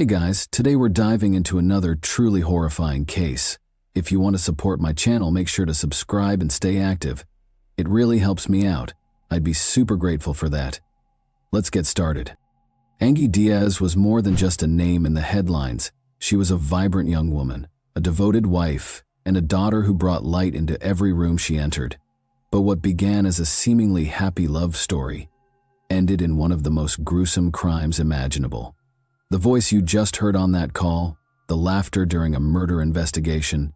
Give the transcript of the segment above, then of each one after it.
Hey guys, today we're diving into another truly horrifying case. If you want to support my channel, make sure to subscribe and stay active. It really helps me out. I'd be super grateful for that. Let's get started. Angie Diaz was more than just a name in the headlines. She was a vibrant young woman, a devoted wife, and a daughter who brought light into every room she entered. But what began as a seemingly happy love story ended in one of the most gruesome crimes imaginable. The voice you just heard on that call, the laughter during a murder investigation,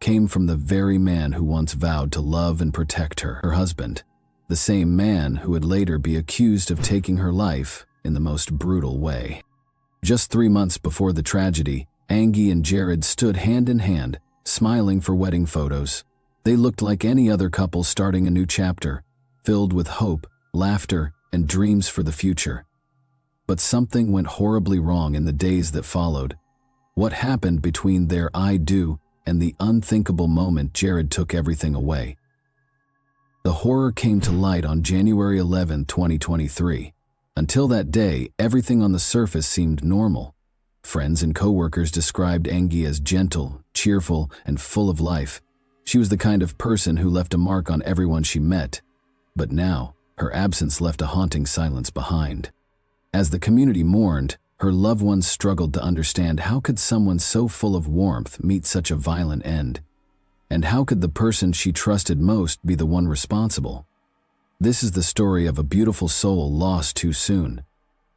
came from the very man who once vowed to love and protect her husband, the same man who would later be accused of taking her life in the most brutal way. Just 3 months before the tragedy, Angie and Jared stood hand in hand, smiling for wedding photos. They looked like any other couple starting a new chapter, filled with hope, laughter, and dreams for the future. But something went horribly wrong in the days that followed. What happened between their "I do" and the unthinkable moment Jared took everything away? The horror came to light on January 11, 2023. Until that day, everything on the surface seemed normal. Friends and coworkers described Angie as gentle, cheerful, and full of life. She was the kind of person who left a mark on everyone she met. But now, her absence left a haunting silence behind. As the community mourned, her loved ones struggled to understand how could someone so full of warmth meet such a violent end? And how could the person she trusted most be the one responsible? This is the story of a beautiful soul lost too soon,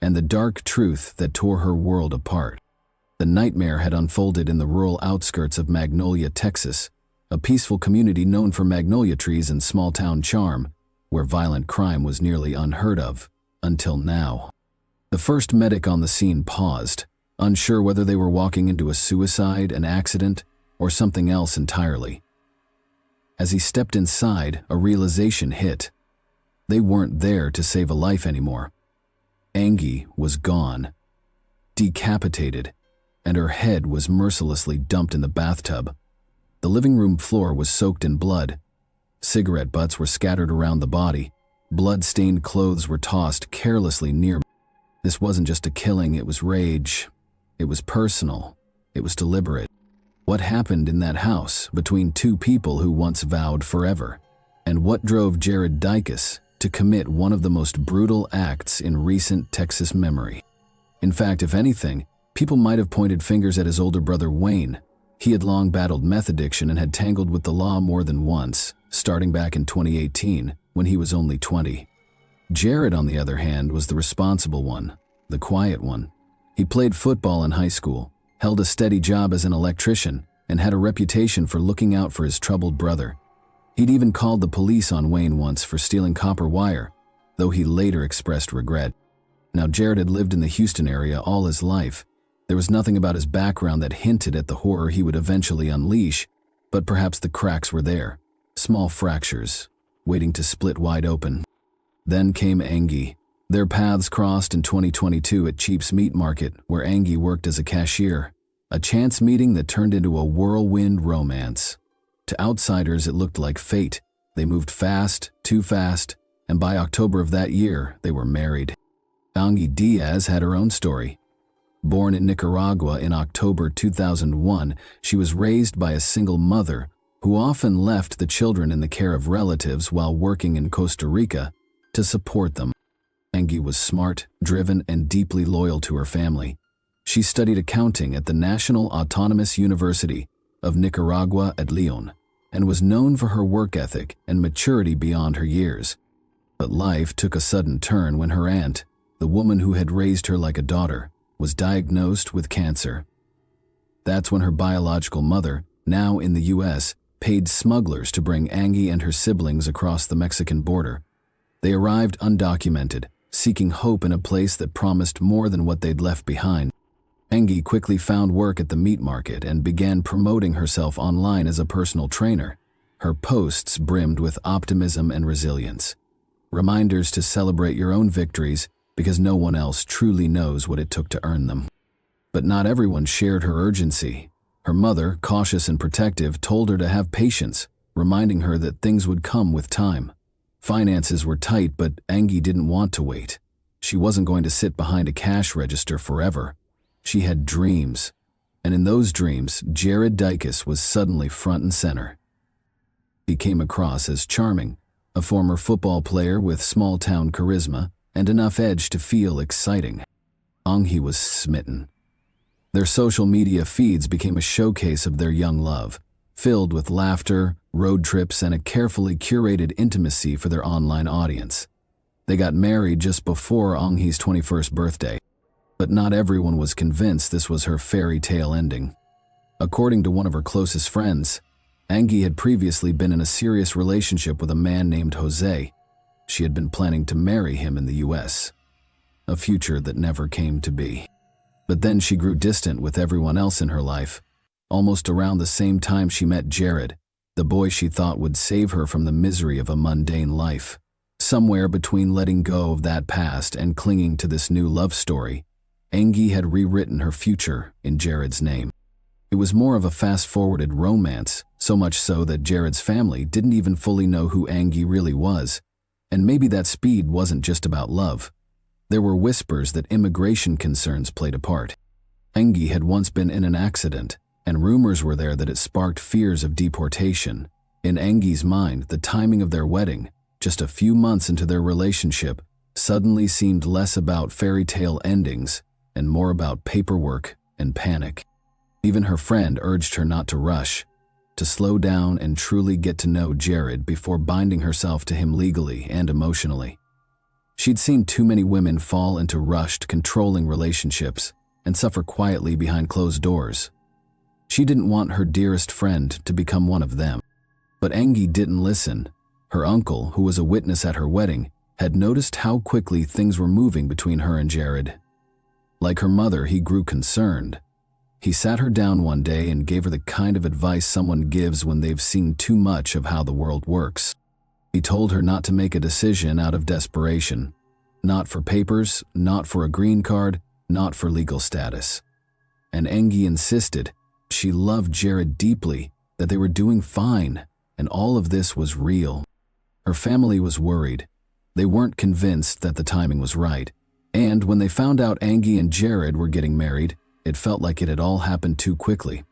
and the dark truth that tore her world apart. The nightmare had unfolded in the rural outskirts of Magnolia, Texas, a peaceful community known for magnolia trees and small-town charm, where violent crime was nearly unheard of, until now. The first medic on the scene paused, unsure whether they were walking into a suicide, an accident, or something else entirely. As he stepped inside, a realization hit. They weren't there to save a life anymore. Angie was gone, decapitated, and her head was mercilessly dumped in the bathtub. The living room floor was soaked in blood. Cigarette butts were scattered around the body. Blood-stained clothes were tossed carelessly near. This wasn't just a killing, it was rage. It was personal. It was deliberate. What happened in that house between two people who once vowed forever? And what drove Jared Dicus to commit one of the most brutal acts in recent Texas memory? In fact, if anything, people might have pointed fingers at his older brother Wayne. He had long battled meth addiction and had tangled with the law more than once, starting back in 2018 when he was only 20. Jared, on the other hand, was the responsible one, the quiet one. He played football in high school, held a steady job as an electrician, and had a reputation for looking out for his troubled brother. He'd even called the police on Wayne once for stealing copper wire, though he later expressed regret. Now, Jared had lived in the Houston area all his life. There was nothing about his background that hinted at the horror he would eventually unleash, but perhaps the cracks were there, small fractures, waiting to split wide open. Then came Angie. Their paths crossed in 2022 at Cheap's Meat Market, where Angie worked as a cashier. A chance meeting that turned into a whirlwind romance. To outsiders, it looked like fate. They moved fast, too fast, and by October of that year, they were married. Angie Diaz had her own story. Born in Nicaragua in October 2001, she was raised by a single mother who often left the children in the care of relatives while working in Costa Rica to support them. Angie was smart, driven, and deeply loyal to her family. She studied accounting at the National Autonomous University of Nicaragua at León and was known for her work ethic and maturity beyond her years. But life took a sudden turn when her aunt, the woman who had raised her like a daughter, was diagnosed with cancer. That's when her biological mother, now in the U.S., paid smugglers to bring Angie and her siblings across the Mexican border. They arrived undocumented, seeking hope in a place that promised more than what they'd left behind. Angie quickly found work at the meat market and began promoting herself online as a personal trainer. Her posts brimmed with optimism and resilience. Reminders to celebrate your own victories because no one else truly knows what it took to earn them. But not everyone shared her urgency. Her mother, cautious and protective, told her to have patience, reminding her that things would come with time. Finances were tight, but Angie didn't want to wait. She wasn't going to sit behind a cash register forever. She had dreams, and in those dreams, Jared Dicus was suddenly front and center. He came across as charming, a former football player with small-town charisma and enough edge to feel exciting. He was smitten. Their social media feeds became a showcase of their young love, filled with laughter, road trips, and a carefully curated intimacy for their online audience. They got married just before He's 21st birthday, but not everyone was convinced this was her fairy tale ending. According to one of her closest friends, Angie had previously been in a serious relationship with a man named Jose. She had been planning to marry him in the US, a future that never came to be. But then she grew distant with everyone else in her life, almost around the same time she met Jared, the boy she thought would save her from the misery of a mundane life. Somewhere between letting go of that past and clinging to this new love story, Angie had rewritten her future in Jared's name. It was more of a fast-forwarded romance, so much so that Jared's family didn't even fully know who Angie really was. And maybe that speed wasn't just about love. There were whispers that immigration concerns played a part. Angie had once been in an accident, and rumors were there that it sparked fears of deportation. In Angie's mind, the timing of their wedding, just a few months into their relationship, suddenly seemed less about fairy tale endings and more about paperwork and panic. Even her friend urged her not to rush, to slow down and truly get to know Jared before binding herself to him legally and emotionally. She'd seen too many women fall into rushed, controlling relationships and suffer quietly behind closed doors. She didn't want her dearest friend to become one of them. But Angie didn't listen. Her uncle, who was a witness at her wedding, had noticed how quickly things were moving between her and Jared. Like her mother, he grew concerned. He sat her down one day and gave her the kind of advice someone gives when they've seen too much of how the world works. He told her not to make a decision out of desperation. Not for papers, not for a green card, not for legal status. And Angie insisted. She loved Jared deeply, that they were doing fine, and all of this was real. Her family was worried. They weren't convinced that the timing was right. And when they found out Angie and Jared were getting married, it felt like it had all happened too quickly.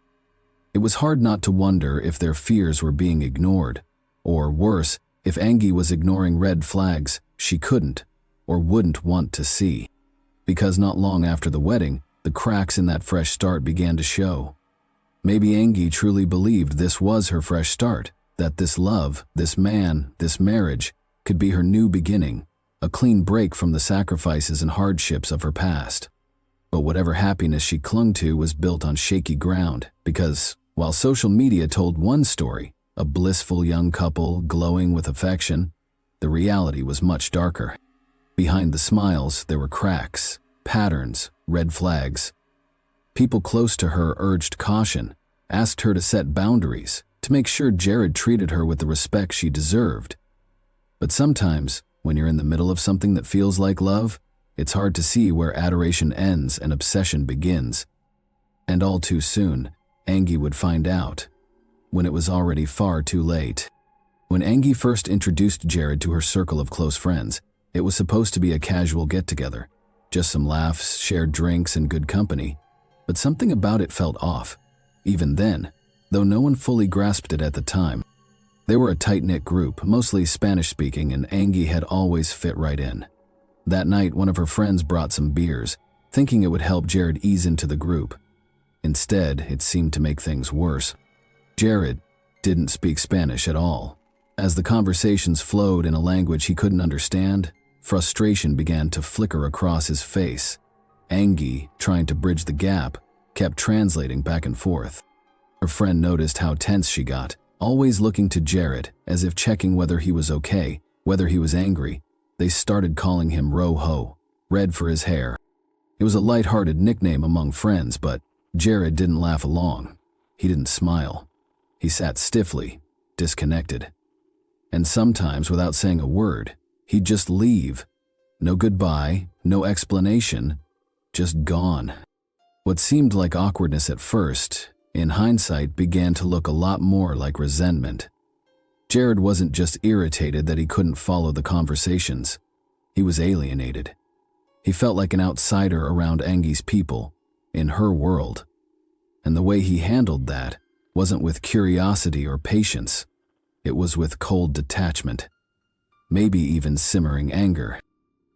It was hard not to wonder if their fears were being ignored, or worse, if Angie was ignoring red flags she couldn't or wouldn't want to see. Because not long after the wedding, the cracks in that fresh start began to show. Maybe Angie truly believed this was her fresh start, that this love, this man, this marriage could be her new beginning, a clean break from the sacrifices and hardships of her past. But whatever happiness she clung to was built on shaky ground, because while social media told one story, a blissful young couple glowing with affection, the reality was much darker. Behind the smiles, there were cracks, patterns, red flags. People close to her urged caution, asked her to set boundaries, to make sure Jared treated her with the respect she deserved. But sometimes, when you're in the middle of something that feels like love, it's hard to see where adoration ends and obsession begins. And all too soon, Angie would find out, when it was already far too late. When Angie first introduced Jared to her circle of close friends, it was supposed to be a casual get-together, just some laughs, shared drinks, and good company. But something about it felt off, even then, though no one fully grasped it at the time. They were a tight-knit group, mostly Spanish-speaking, and Angie had always fit right in. That night, one of her friends brought some beers, thinking it would help Jared ease into the group. Instead, it seemed to make things worse. Jared didn't speak Spanish at all. As the conversations flowed in a language he couldn't understand, frustration began to flicker across his face. Angie, trying to bridge the gap, kept translating back and forth. Her friend noticed how tense she got, always looking to Jared as if checking whether he was okay, whether he was angry. They started calling him Rojo, red for his hair. It was a light-hearted nickname among friends, but Jared didn't laugh along. He didn't smile. He sat stiffly, disconnected. And sometimes, without saying a word, he'd just leave. No goodbye, no explanation, just gone. What seemed like awkwardness at first, in hindsight, began to look a lot more like resentment. Jared wasn't just irritated that he couldn't follow the conversations. He was alienated. He felt like an outsider around Angie's people, in her world. And the way he handled that wasn't with curiosity or patience. It was with cold detachment, maybe even simmering anger.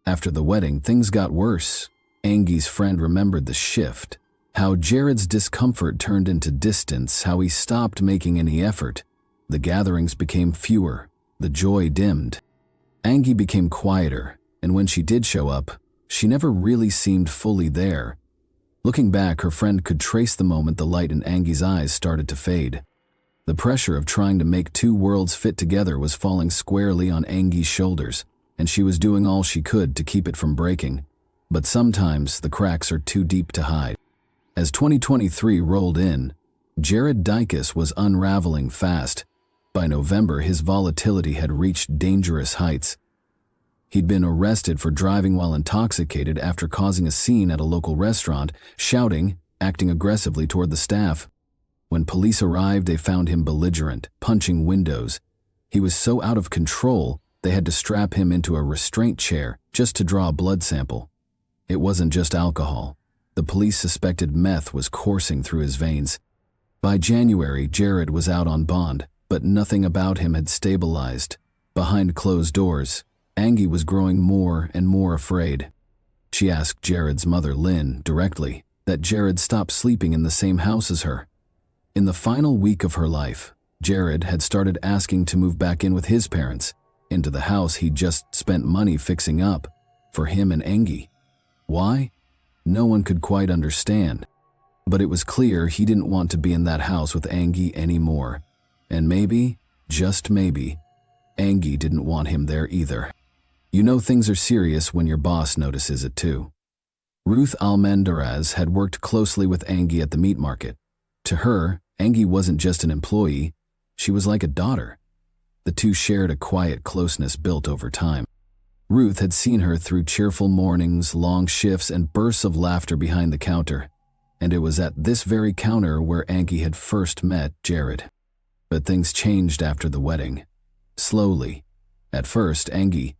After the wedding, things got worse. Angie's friend remembered the shift, how Jared's discomfort turned into distance, how he stopped making any effort. The gatherings became fewer, the joy dimmed. Angie became quieter, and when she did show up, she never really seemed fully there. Looking back, her friend could trace the moment the light in Angie's eyes started to fade. The pressure of trying to make two worlds fit together was falling squarely on Angie's shoulders, and she was doing all she could to keep it from breaking. But sometimes the cracks are too deep to hide. As 2023 rolled in, Jared Dicus was unraveling fast. By November, his volatility had reached dangerous heights. He'd been arrested for driving while intoxicated after causing a scene at a local restaurant, shouting, acting aggressively toward the staff. When police arrived, they found him belligerent, punching windows. He was so out of control, they had to strap him into a restraint chair just to draw a blood sample. It wasn't just alcohol. The police suspected meth was coursing through his veins. By January, Jared was out on bond, but nothing about him had stabilized. Behind closed doors, Angie was growing more and more afraid. She asked Jared's mother, Lynn, directly, that Jared stop sleeping in the same house as her. In the final week of her life, Jared had started asking to move back in with his parents, into the house he'd just spent money fixing up, for him and Angie. Why? No one could quite understand. But it was clear he didn't want to be in that house with Angie anymore. And maybe, just maybe, Angie didn't want him there either. You know things are serious when your boss notices it too. Ruth Almendarez had worked closely with Angie at the meat market. To her, Angie wasn't just an employee, she was like a daughter. The two shared a quiet closeness built over time. Ruth had seen her through cheerful mornings, long shifts, and bursts of laughter behind the counter. And it was at this very counter where Angie had first met Jared. But things changed after the wedding. Slowly. At first, Angie,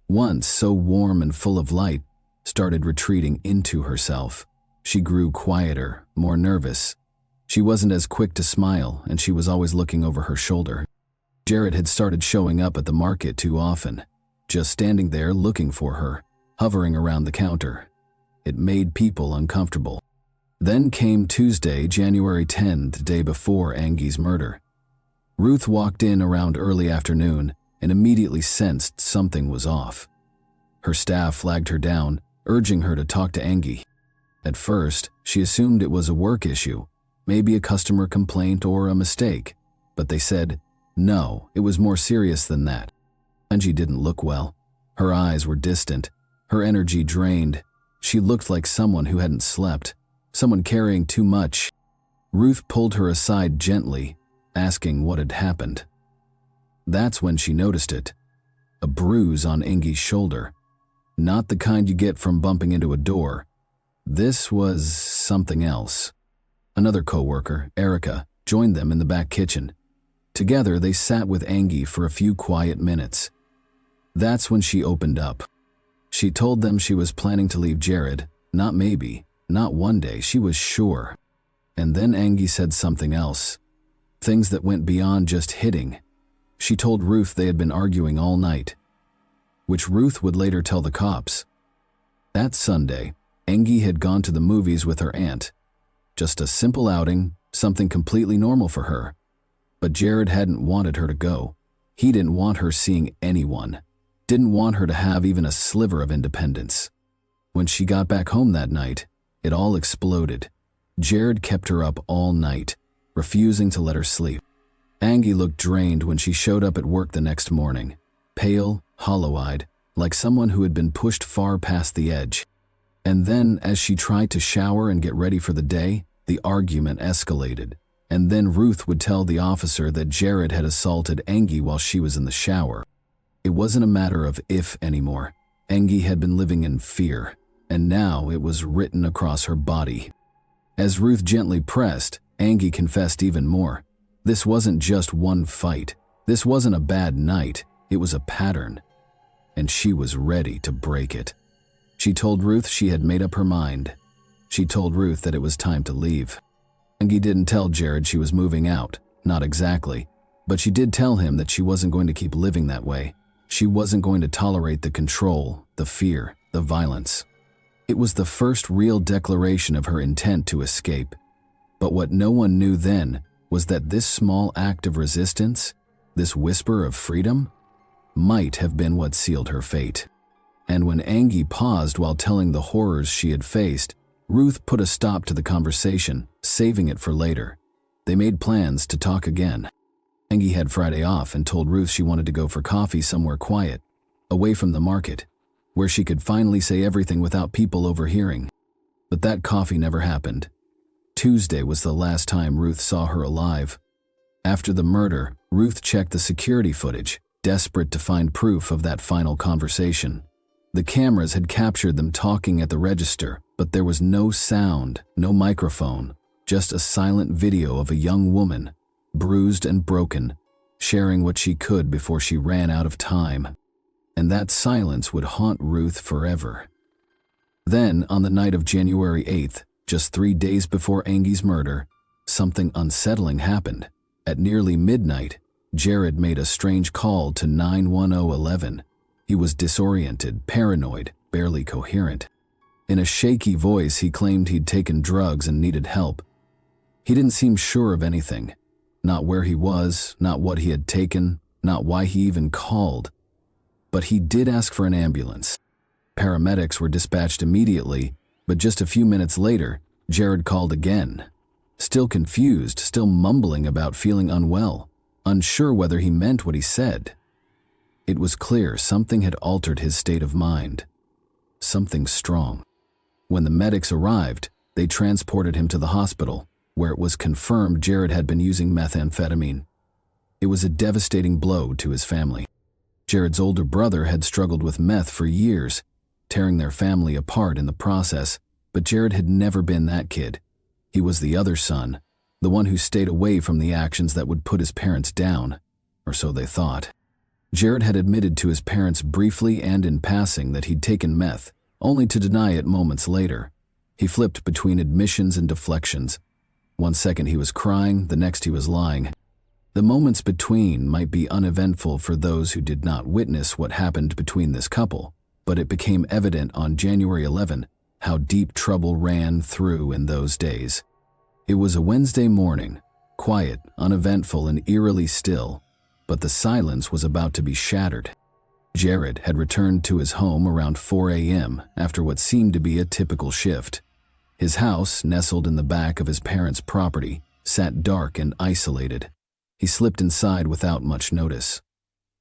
once so warm and full of light, started retreating into herself. She grew quieter, more nervous. She wasn't as quick to smile, and she was always looking over her shoulder. Jared had started showing up at the market too often, just standing there looking for her, hovering around the counter. It made people uncomfortable. Then came Tuesday, January 10, the day before Angie's murder. Ruth walked in around early afternoon and immediately sensed something was off. Her staff flagged her down, urging her to talk to Angie. At first, she assumed it was a work issue, maybe a customer complaint or a mistake, but they said, no, it was more serious than that. Angie didn't look well. Her eyes were distant, her energy drained. She looked like someone who hadn't slept, someone carrying too much. Ruth pulled her aside gently, asking what had happened. That's when she noticed it. A bruise on Angie's shoulder. Not the kind you get from bumping into a door. This was something else. Another coworker, Erica, joined them in the back kitchen. Together, they sat with Angie for a few quiet minutes. That's when she opened up. She told them she was planning to leave Jared, not maybe, not one day, she was sure. And then Angie said something else. Things that went beyond just hitting. She told Ruth they had been arguing all night, which Ruth would later tell the cops. That Sunday, Angie had gone to the movies with her aunt. Just a simple outing, something completely normal for her. But Jared hadn't wanted her to go. He didn't want her seeing anyone. Didn't want her to have even a sliver of independence. When she got back home that night, it all exploded. Jared kept her up all night, refusing to let her sleep. Angie looked drained when she showed up at work the next morning, pale, hollow-eyed, like someone who had been pushed far past the edge. And then, as she tried to shower and get ready for the day, the argument escalated. And then Ruth would tell the officer that Jared had assaulted Angie while she was in the shower. It wasn't a matter of if anymore. Angie had been living in fear, and now it was written across her body. As Ruth gently pressed, Angie confessed even more. This wasn't just one fight. This wasn't a bad night. It was a pattern. And she was ready to break it. She told Ruth she had made up her mind. She told Ruth that it was time to leave. Angie didn't tell Jared she was moving out, not exactly, but she did tell him that she wasn't going to keep living that way. She wasn't going to tolerate the control, the fear, the violence. It was the first real declaration of her intent to escape. But what no one knew then was that this small act of resistance, this whisper of freedom, might have been what sealed her fate. And when Angie paused while telling the horrors she had faced, Ruth put a stop to the conversation, saving it for later. They made plans to talk again. Angie had Friday off and told Ruth she wanted to go for coffee somewhere quiet, away from the market, where she could finally say everything without people overhearing. But that coffee never happened. Tuesday was the last time Ruth saw her alive. After the murder, Ruth checked the security footage, desperate to find proof of that final conversation. The cameras had captured them talking at the register, but there was no sound, no microphone, just a silent video of a young woman, bruised and broken, sharing what she could before she ran out of time. And that silence would haunt Ruth forever. Then, on the night of January 8th, just 3 days before Angie's murder, something unsettling happened. At nearly midnight, Jared made a strange call to 91011. He was disoriented, paranoid, barely coherent. In a shaky voice, he claimed he'd taken drugs and needed help. He didn't seem sure of anything. Not where he was, not what he had taken, not why he even called. But he did ask for an ambulance. Paramedics were dispatched immediately, but just a few minutes later, Jared called again. Still confused, still mumbling about feeling unwell, unsure whether he meant what he said. It was clear something had altered his state of mind. Something strong. When the medics arrived, they transported him to the hospital, where it was confirmed Jared had been using methamphetamine. It was a devastating blow to his family. Jared's older brother had struggled with meth for years, tearing their family apart in the process, but Jared had never been that kid. He was the other son, the one who stayed away from the actions that would put his parents down, or so they thought. Jared had admitted to his parents briefly and in passing that he'd taken meth, only to deny it moments later. He flipped between admissions and deflections. One second he was crying, the next he was lying. The moments between might be uneventful for those who did not witness what happened between this couple, but it became evident on January 11 how deep trouble ran through in those days. It was a Wednesday morning, quiet, uneventful, and eerily still, but the silence was about to be shattered. Jared had returned to his home around 4 a.m. after what seemed to be a typical shift. His house, nestled in the back of his parents' property, sat dark and isolated. He slipped inside without much notice.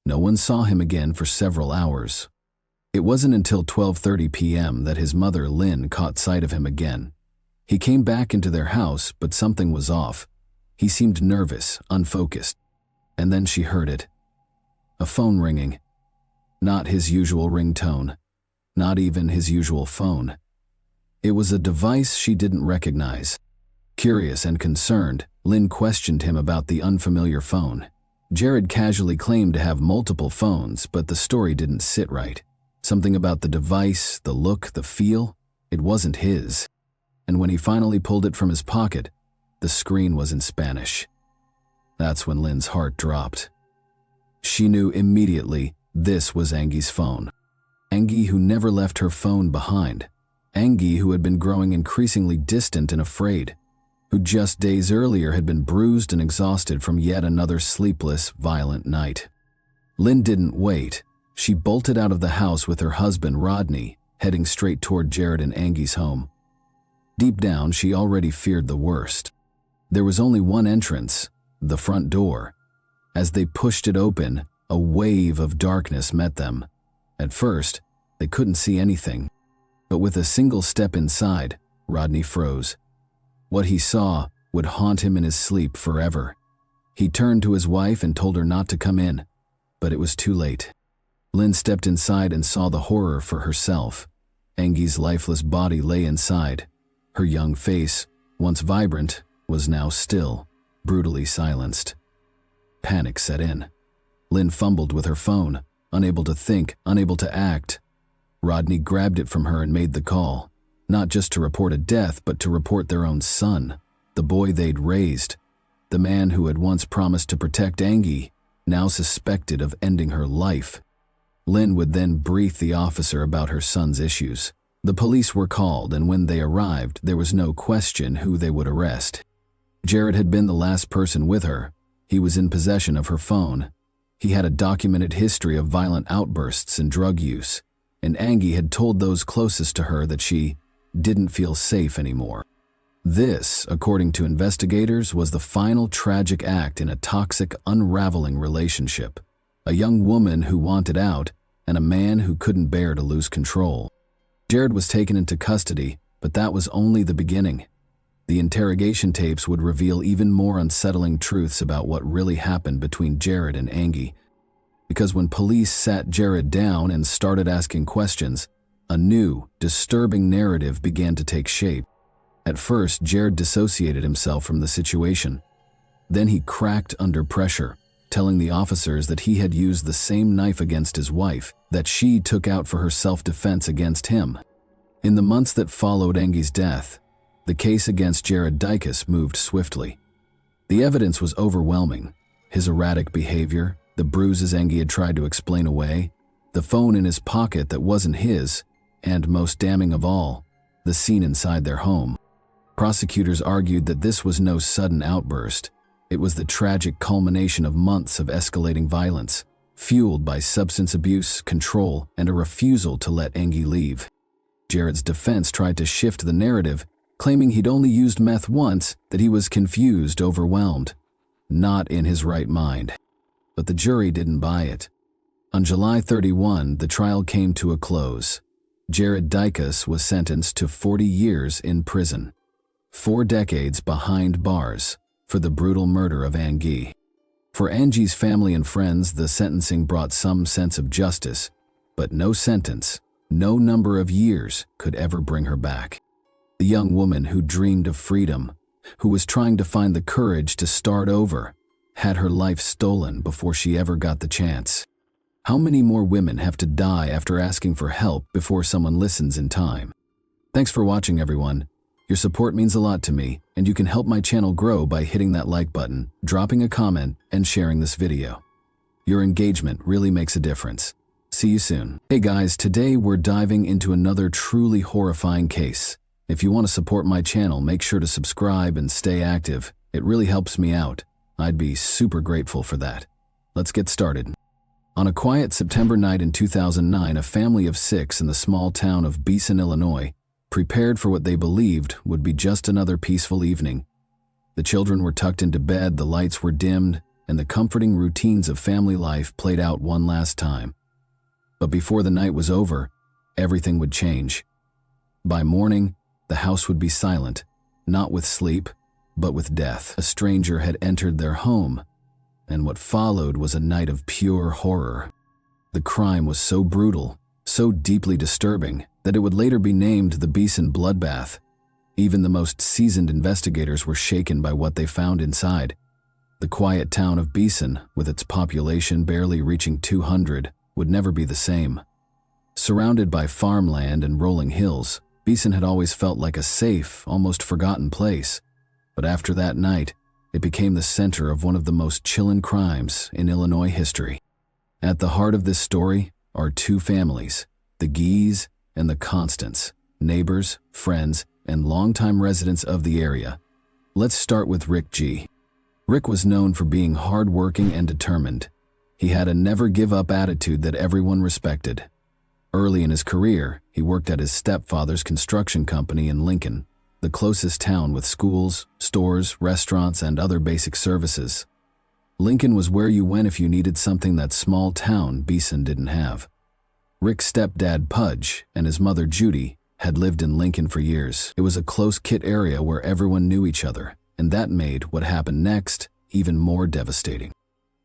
No one saw him again for several hours. It wasn't until 12:30 p.m. that his mother, Lynn, caught sight of him again. He came back into their house, but something was off. He seemed nervous, unfocused. And then she heard it. A phone ringing. Not his usual ringtone. Not even his usual phone. It was a device she didn't recognize. Curious and concerned, Lynn questioned him about the unfamiliar phone. Jared casually claimed to have multiple phones, but the story didn't sit right. Something about the device, the look, the feel, it wasn't his. And when he finally pulled it from his pocket, the screen was in Spanish. That's when Lynn's heart dropped. She knew immediately this was Angie's phone. Angie, who never left her phone behind. Angie, who had been growing increasingly distant and afraid. Who just days earlier had been bruised and exhausted from yet another sleepless, violent night. Lynn didn't wait. She bolted out of the house with her husband, Rodney, heading straight toward Jared and Angie's home. Deep down, she already feared the worst. There was only one entrance, the front door. As they pushed it open, a wave of darkness met them. At first, they couldn't see anything. But with a single step inside, Rodney froze. What he saw would haunt him in his sleep forever. He turned to his wife and told her not to come in, but it was too late. Lynn stepped inside and saw the horror for herself. Angie's lifeless body lay inside. Her young face, once vibrant, was now still, brutally silenced. Panic set in. Lynn fumbled with her phone, unable to think, unable to act. Rodney grabbed it from her and made the call. not just to report a death, but to report their own son, the boy they'd raised. The man who had once promised to protect Angie, now suspected of ending her life. Lynn would then brief the officer about her son's issues. The police were called, and when they arrived, there was no question who they would arrest. Jared had been the last person with her. He was in possession of her phone. He had a documented history of violent outbursts and drug use, and Angie had told those closest to her that she didn't feel safe anymore. This, according to investigators, was the final tragic act in a toxic, unraveling relationship. A young woman who wanted out, and a man who couldn't bear to lose control. Jared was taken into custody, but that was only the beginning. The interrogation tapes would reveal even more unsettling truths about what really happened between Jared and Angie. Because when police sat Jared down and started asking questions, a new, disturbing narrative began to take shape. At first, Jared dissociated himself from the situation. Then he cracked under pressure, telling the officers that he had used the same knife against his wife that she took out for her self-defense against him. In the months that followed Angie's death, the case against Jared Dicus moved swiftly. The evidence was overwhelming. His erratic behavior, the bruises Angie had tried to explain away, the phone in his pocket that wasn't his, and most damning of all, the scene inside their home. Prosecutors argued that this was no sudden outburst. It was the tragic culmination of months of escalating violence, fueled by substance abuse, control, and a refusal to let Angie leave. Jared's defense tried to shift the narrative, claiming he'd only used meth once, that he was confused, overwhelmed, not in his right mind. But the jury didn't buy it. On July 31, the trial came to a close. Jared Dicus was sentenced to 40 years in prison. 4 decades behind bars for the brutal murder of Angie. For Angie's family and friends, the sentencing brought some sense of justice, but no sentence, no number of years could ever bring her back. The young woman who dreamed of freedom, who was trying to find the courage to start over, had her life stolen before she ever got the chance. How many more women have to die after asking for help before someone listens in time? Thanks for watching, everyone. Your support means a lot to me, and you can help my channel grow by hitting that like button, dropping a comment, and sharing this video. Your engagement really makes a difference. See you soon. Hey guys, today we're diving into another truly horrifying case. If you want to support my channel, make sure to subscribe and stay active. It really helps me out. I'd be super grateful for that. Let's get started. On a quiet September night in 2009, a family of 6 in the small town of Beeson, Illinois, prepared for what they believed would be just another peaceful evening. The children were tucked into bed, the lights were dimmed, and the comforting routines of family life played out one last time. But before the night was over, everything would change. By morning, the house would be silent, not with sleep, but with death. A stranger had entered their home, and what followed was a night of pure horror. The crime was so brutal, so deeply disturbing, that it would later be named the Beeson Bloodbath. Even the most seasoned investigators were shaken by what they found inside. The quiet town of Beeson, with its population barely reaching 200, would never be the same. Surrounded by farmland and rolling hills, Beeson had always felt like a safe, almost forgotten place. But after that night, it became the center of one of the most chilling crimes in Illinois history. At the heart of this story are 2 families, the Gees and the Constants, neighbors, friends, and longtime residents of the area. Let's start with Rick G. Rick was known for being hardworking and determined. He had a never-give-up attitude that everyone respected. Early in his career, he worked at his stepfather's construction company in Lincoln, the closest town with schools, stores, restaurants, and other basic services. Lincoln was where you went if you needed something that small town Beeson didn't have. Rick's stepdad, Pudge, and his mother, Judy, had lived in Lincoln for years. It was a close-knit area where everyone knew each other, and that made what happened next even more devastating.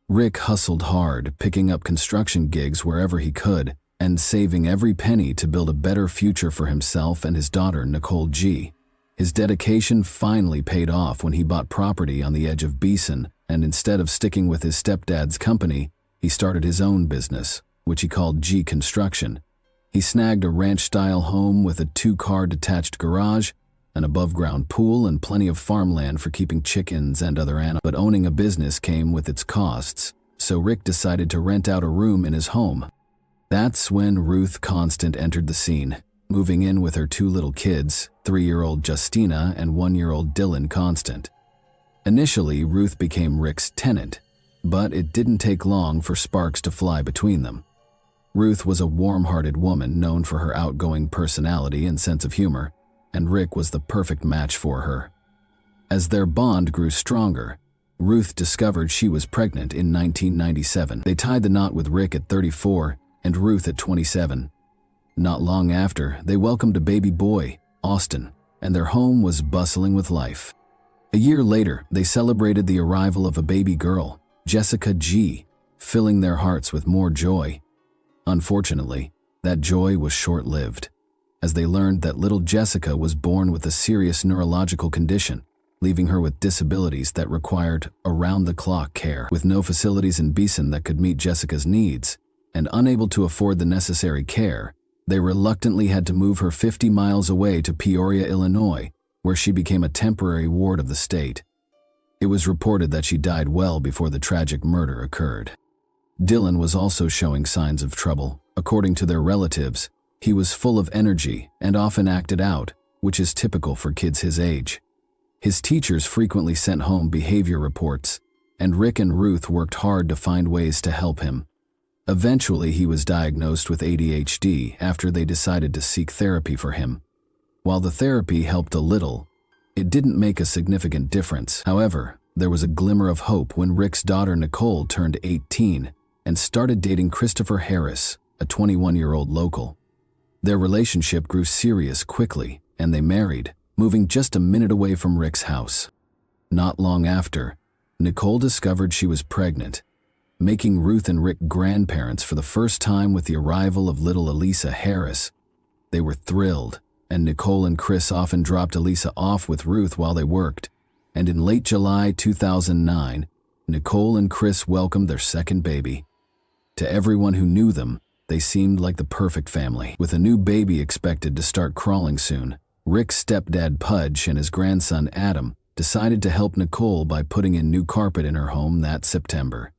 Rick hustled hard, picking up construction gigs wherever he could, and saving every penny to build a better future for himself and his daughter, Nicole G. His dedication finally paid off when he bought property on the edge of Beeson, and instead of sticking with his stepdad's company, he started his own business, which he called G Construction. He snagged a ranch-style home with a 2-car detached garage, an above-ground pool, and plenty of farmland for keeping chickens and other animals. But owning a business came with its costs, so Rick decided to rent out a room in his home. That's when Ruth Constant entered the scene, moving in with her 2 little kids, 3-year-old Justina and 1-year-old Dylan Constant. Initially, Ruth became Rick's tenant, but it didn't take long for sparks to fly between them. Ruth was a warm-hearted woman known for her outgoing personality and sense of humor, and Rick was the perfect match for her. As their bond grew stronger, Ruth discovered she was pregnant in 1997. They tied the knot with Rick at 34 and Ruth at 27. Not long after, they welcomed a baby boy, Austin, and their home was bustling with life. A year later, they celebrated the arrival of a baby girl, Jessica G., filling their hearts with more joy. Unfortunately, that joy was short-lived, as they learned that little Jessica was born with a serious neurological condition, leaving her with disabilities that required around-the-clock care. With no facilities in Beeson that could meet Jessica's needs, and unable to afford the necessary care, they reluctantly had to move her 50 miles away to Peoria, Illinois, where she became a temporary ward of the state. It was reported that she died well before the tragic murder occurred. Dylan was also showing signs of trouble. According to their relatives, he was full of energy and often acted out, which is typical for kids his age. His teachers frequently sent home behavior reports, and Rick and Ruth worked hard to find ways to help him. Eventually, he was diagnosed with ADHD after they decided to seek therapy for him. While the therapy helped a little, it didn't make a significant difference. However, there was a glimmer of hope when Rick's daughter Nicole turned 18 and started dating Christopher Harris, a 21-year-old local. Their relationship grew serious quickly, and they married, moving just a minute away from Rick's house. Not long after, Nicole discovered she was pregnant, making Ruth and Rick grandparents for the first time with the arrival of little Elisa Harris. They were thrilled, and Nicole and Chris often dropped Elisa off with Ruth while they worked, and in late July 2009, Nicole and Chris welcomed their second baby. To everyone who knew them, they seemed like the perfect family. With a new baby expected to start crawling soon, Rick's stepdad Pudge and his grandson Adam decided to help Nicole by putting in new carpet in her home that September.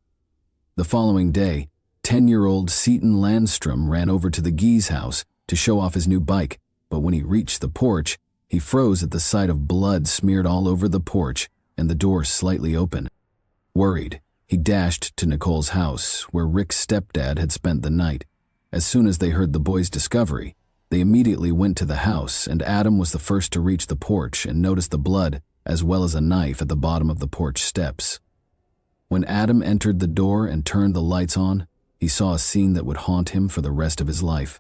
The following day, 10-year-old Seton Landstrom ran over to the Gee's house to show off his new bike, but when he reached the porch, he froze at the sight of blood smeared all over the porch and the door slightly open. Worried, he dashed to Nicole's house, where Rick's stepdad had spent the night. As soon as they heard the boy's discovery, they immediately went to the house, and Adam was the first to reach the porch and notice the blood as well as a knife at the bottom of the porch steps. When Adam entered the door and turned the lights on, he saw a scene that would haunt him for the rest of his life.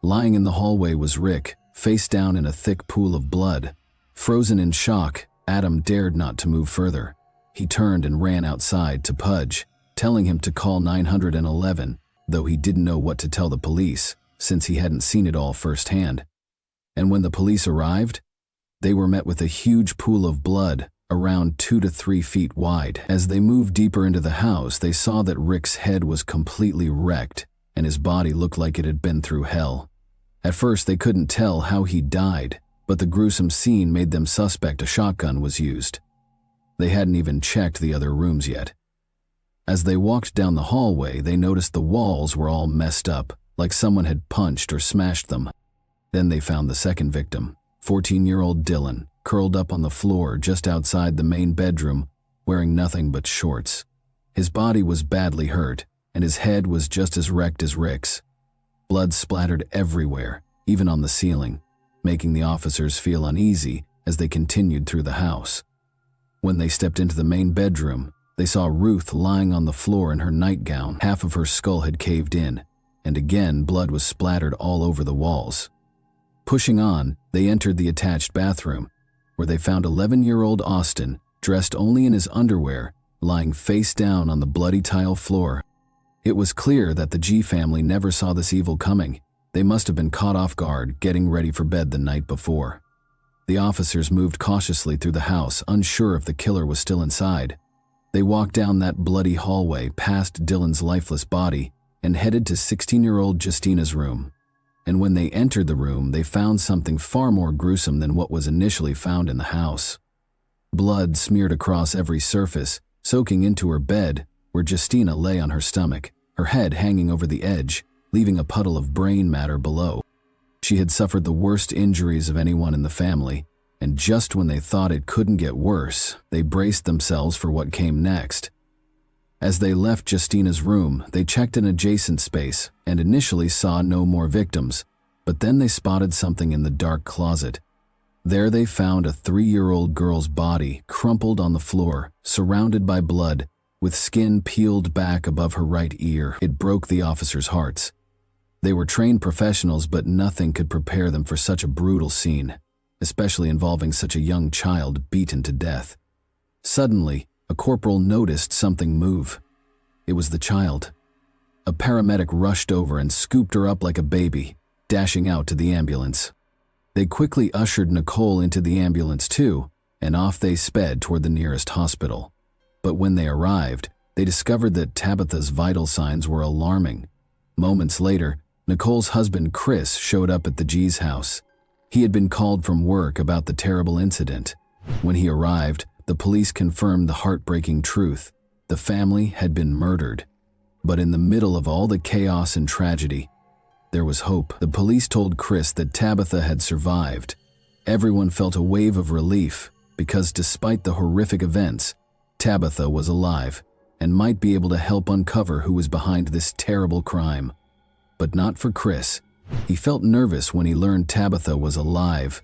Lying in the hallway was Rick, face down in a thick pool of blood. Frozen in shock, Adam dared not to move further. He turned and ran outside to Pudge, telling him to call 911, though he didn't know what to tell the police, since he hadn't seen it all firsthand. And when the police arrived, they were met with a huge pool of blood, around 2 to 3 feet wide. As they moved deeper into the house, they saw that Rick's head was completely wrecked, and his body looked like it had been through hell. At first, they couldn't tell how he died, but the gruesome scene made them suspect a shotgun was used. They hadn't even checked the other rooms yet. As they walked down the hallway, they noticed the walls were all messed up, like someone had punched or smashed them. Then they found the second victim, 14-year-old Dylan, curled up on the floor just outside the main bedroom, wearing nothing but shorts. His body was badly hurt, and his head was just as wrecked as Rick's. Blood splattered everywhere, even on the ceiling, making the officers feel uneasy as they continued through the house. When they stepped into the main bedroom, they saw Ruth lying on the floor in her nightgown. Half of her skull had caved in, and again blood was splattered all over the walls. Pushing on, they entered the attached bathroom, where they found 11-year-old Austin, dressed only in his underwear, lying face down on the bloody tile floor. It was clear that the G family never saw this evil coming. They must have been caught off guard, getting ready for bed the night before. The officers moved cautiously through the house, unsure if the killer was still inside. They walked down that bloody hallway past Dylan's lifeless body and headed to 16-year-old Justina's room. and when they entered the room, they found something far more gruesome than what was initially found in the house. Blood smeared across every surface, soaking into her bed, where Justina lay on her stomach, her head hanging over the edge, leaving a puddle of brain matter below. She had suffered the worst injuries of anyone in the family, and just when they thought it couldn't get worse, they braced themselves for what came next. As they left Justina's room, they checked an adjacent space and initially saw no more victims, but then they spotted something in the dark closet. There they found a 3-year-old girl's body crumpled on the floor, surrounded by blood, with skin peeled back above her right ear. It broke the officers' hearts. They were trained professionals, but nothing could prepare them for such a brutal scene, especially involving such a young child beaten to death. Suddenly, a corporal noticed something move. It was the child. A paramedic rushed over and scooped her up like a baby, dashing out to the ambulance. They quickly ushered Nicole into the ambulance too, and off they sped toward the nearest hospital. But when they arrived, they discovered that Tabitha's vital signs were alarming. Moments later, Nicole's husband Chris showed up at the G's house. He had been called from work about the terrible incident. When he arrived, the police confirmed the heartbreaking truth. The family had been murdered. But in the middle of all the chaos and tragedy, there was hope. The police told Chris that Tabitha had survived. Everyone felt a wave of relief because despite the horrific events, Tabitha was alive and might be able to help uncover who was behind this terrible crime. But not for Chris. He felt nervous when he learned Tabitha was alive.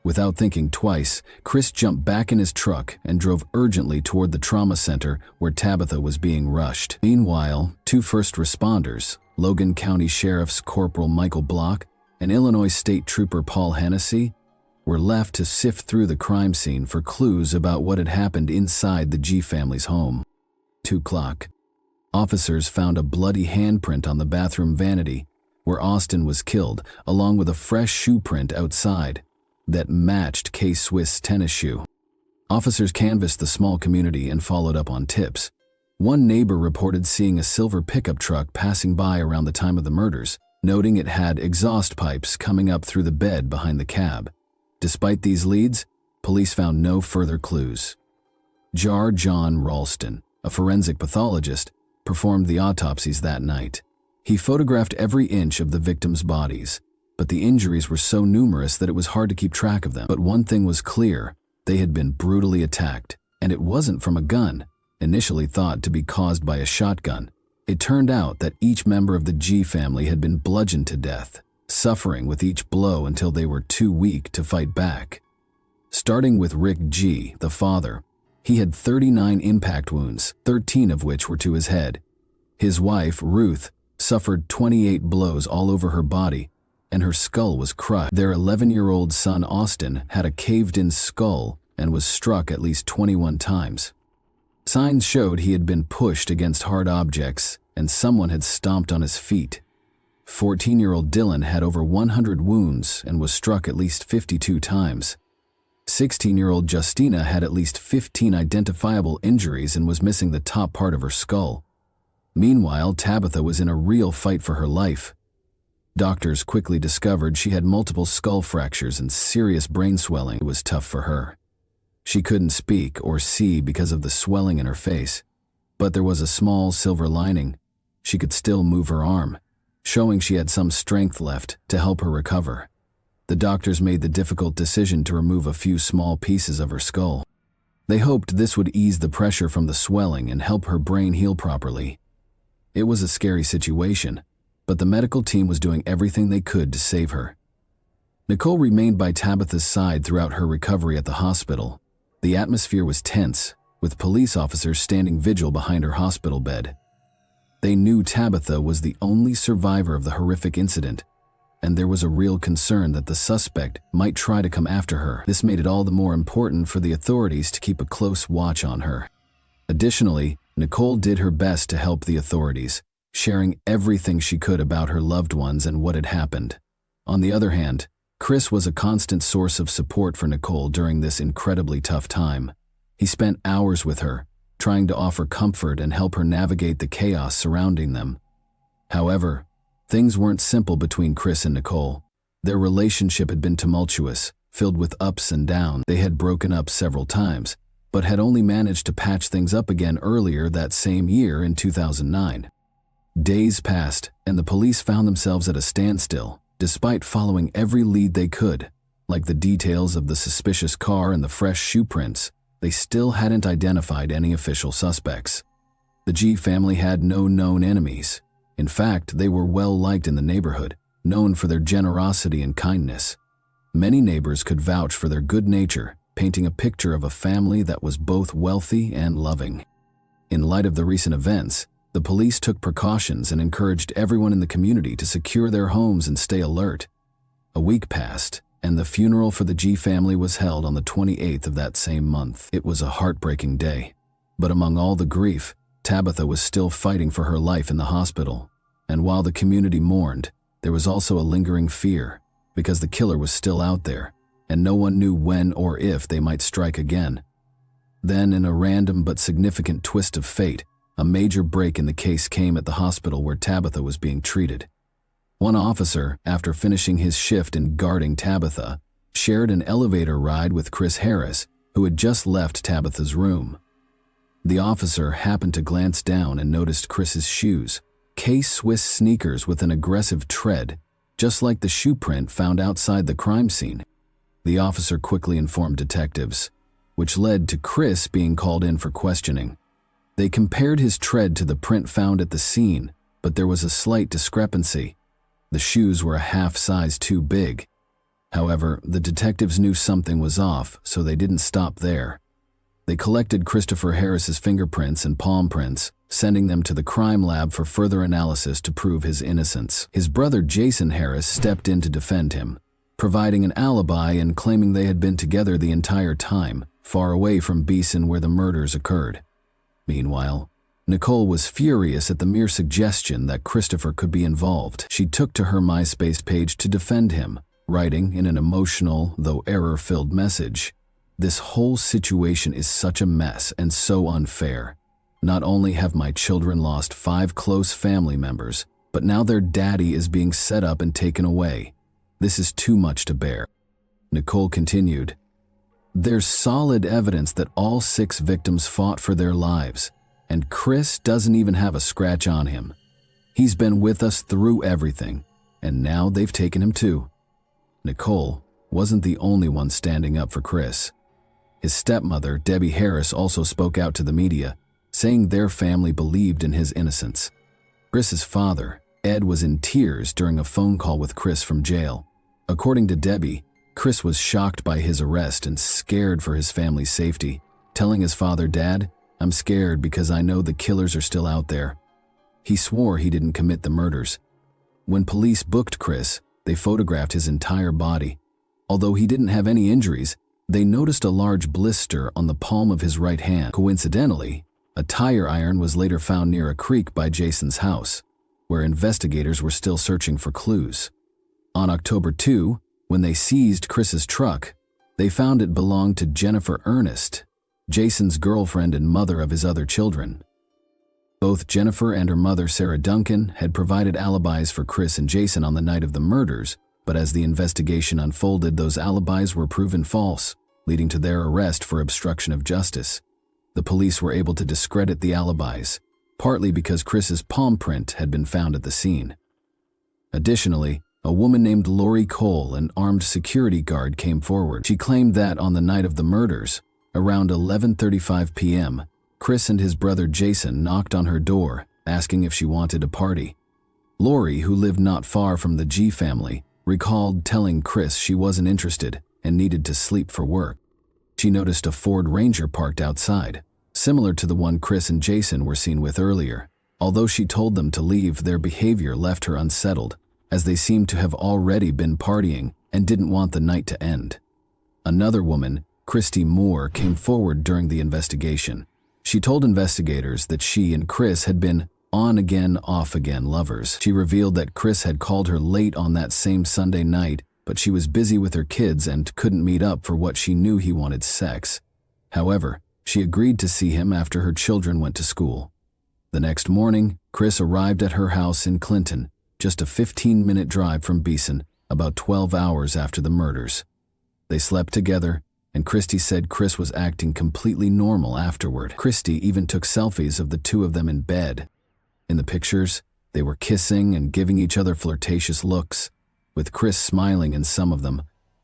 Without thinking twice, Chris jumped back in his truck and drove urgently toward the trauma center where Tabitha was being rushed. Meanwhile, 2 first responders, Logan County Sheriff's Corporal Michael Block and Illinois State Trooper Paul Hennessy, were left to sift through the crime scene for clues about what had happened inside the G family's home. 2 o'clock. Officers found a bloody handprint on the bathroom vanity where Austin was killed, along with a fresh shoe print outside that matched K-Swiss' tennis shoe. Officers canvassed the small community and followed up on tips. One neighbor reported seeing a silver pickup truck passing by around the time of the murders, noting it had exhaust pipes coming up through the bed behind the cab. Despite these leads, police found no further clues. Jar John Ralston, a forensic pathologist, performed the autopsies that night. He photographed every inch of the victims' bodies, but the injuries were so numerous that it was hard to keep track of them. But one thing was clear: they had been brutally attacked, and it wasn't from a gun, initially thought to be caused by a shotgun. It turned out that each member of the G family had been bludgeoned to death, suffering with each blow until they were too weak to fight back. Starting with Rick G., the father, he had 39 impact wounds, 13 of which were to his head. His wife, Ruth, suffered 28 blows all over her body, and her skull was crushed. Their 11-year-old son, Austin, had a caved-in skull and was struck at least 21 times. Signs showed he had been pushed against hard objects, and someone had stomped on his feet. 14-year-old Dylan had over 100 wounds and was struck at least 52 times. 16-year-old Justina had at least 15 identifiable injuries and was missing the top part of her skull. Meanwhile, Tabitha was in a real fight for her life. Doctors quickly discovered she had multiple skull fractures and serious brain swelling. It was tough for her. She couldn't speak or see because of the swelling in her face, but there was a small silver lining. She could still move her arm, showing she had some strength left to help her recover. The doctors made the difficult decision to remove a few small pieces of her skull. They hoped this would ease the pressure from the swelling and help her brain heal properly. It was a scary situation, but the medical team was doing everything they could to save her. Nicole remained by Tabitha's side throughout her recovery at the hospital. The atmosphere was tense, with police officers standing vigil behind her hospital bed. They knew Tabitha was the only survivor of the horrific incident, and there was a real concern that the suspect might try to come after her. This made it all the more important for the authorities to keep a close watch on her. Additionally, Nicole did her best to help the authorities, sharing everything she could about her loved ones and what had happened. On the other hand, Chris was a constant source of support for Nicole during this incredibly tough time. He spent hours with her, trying to offer comfort and help her navigate the chaos surrounding them. However, Things weren't simple between Chris and Nicole. Their relationship had been tumultuous, filled with ups and downs. They had broken up several times, but had only managed to patch things up again earlier that same year in 2009. Days passed, and the police found themselves at a standstill, despite following every lead they could. Like the details of the suspicious car and the fresh shoe prints, they still hadn't identified any official suspects. The G family had no known enemies. In fact, they were well liked in the neighborhood, known for their generosity and kindness. Many neighbors could vouch for their good nature, painting a picture of a family that was both wealthy and loving. In light of the recent events, the police took precautions and encouraged everyone in the community to secure their homes and stay alert. A week passed, and the funeral for the G family was held on the 28th of that same month. It was a heartbreaking day. But among all the grief, Tabitha was still fighting for her life in the hospital. And while the community mourned, there was also a lingering fear, because the killer was still out there, and no one knew when or if they might strike again. Then, in a random but significant twist of fate, a major break in the case came at the hospital where Tabitha was being treated. One officer, after finishing his shift in guarding Tabitha, shared an elevator ride with Chris Harris, who had just left Tabitha's room. The officer happened to glance down and noticed Chris's shoes, K-Swiss sneakers with an aggressive tread, just like the shoe print found outside the crime scene. The officer quickly informed detectives, which led to Chris being called in for questioning. They compared his tread to the print found at the scene, but there was a slight discrepancy. The shoes were a half size too big. However, the detectives knew something was off, so they didn't stop there. They collected Christopher Harris's fingerprints and palm prints, sending them to the crime lab for further analysis to prove his innocence. His brother Jason Harris stepped in to defend him, providing an alibi and claiming they had been together the entire time, far away from Beeson where the murders occurred. Meanwhile, Nicole was furious at the mere suggestion that Christopher could be involved. She took to her MySpace page to defend him, writing in an emotional, though error-filled message, "This whole situation is such a mess and so unfair. Not only have my children lost 5 close family members, but now their daddy is being set up and taken away. This is too much to bear." Nicole continued, "There's solid evidence that all 6 victims fought for their lives, and Chris doesn't even have a scratch on him. He's been with us through everything, and now they've taken him too." Nicole wasn't the only one standing up for Chris. His stepmother, Debbie Harris, also spoke out to the media, saying their family believed in his innocence. Chris's father, Ed, was in tears during a phone call with Chris from jail. According to Debbie, Chris was shocked by his arrest and scared for his family's safety, telling his father, "Dad, I'm scared because I know the killers are still out there." He swore he didn't commit the murders. When police booked Chris, they photographed his entire body. Although he didn't have any injuries, they noticed a large blister on the palm of his right hand. Coincidentally, a tire iron was later found near a creek by Jason's house, where investigators were still searching for clues. On October 2, when they seized Chris's truck, they found it belonged to Jennifer Ernest, Jason's girlfriend and mother of his other children. Both Jennifer and her mother, Sarah Duncan, had provided alibis for Chris and Jason on the night of the murders, but as the investigation unfolded, those alibis were proven false, leading to their arrest for obstruction of justice. The police were able to discredit the alibis, partly because Chris's palm print had been found at the scene. Additionally, a woman named Lori Cole, an armed security guard, came forward. She claimed that on the night of the murders, around 11:35 p.m., Chris and his brother Jason knocked on her door, asking if she wanted a party. Lori, who lived not far from the G family, recalled telling Chris she wasn't interested and needed to sleep for work. She noticed a Ford Ranger parked outside, similar to the one Chris and Jason were seen with earlier. Although she told them to leave, their behavior left her unsettled, as they seemed to have already been partying and didn't want the night to end. Another woman, Christy Moore, came forward during the investigation. She told investigators that she and Chris had been on-again, off-again lovers. She revealed that Chris had called her late on that same Sunday night, but she was busy with her kids and couldn't meet up for what she knew he wanted: sex. However, she agreed to see him after her children went to school. The next morning, Chris arrived at her house in Clinton, just a 15-minute drive from Beeson, about 12 hours after the murders. They slept together, and Christie said Chris was acting completely normal afterward. Christie even took selfies of the two of them in bed. In the pictures, they were kissing and giving each other flirtatious looks, with Chris smiling in some of them.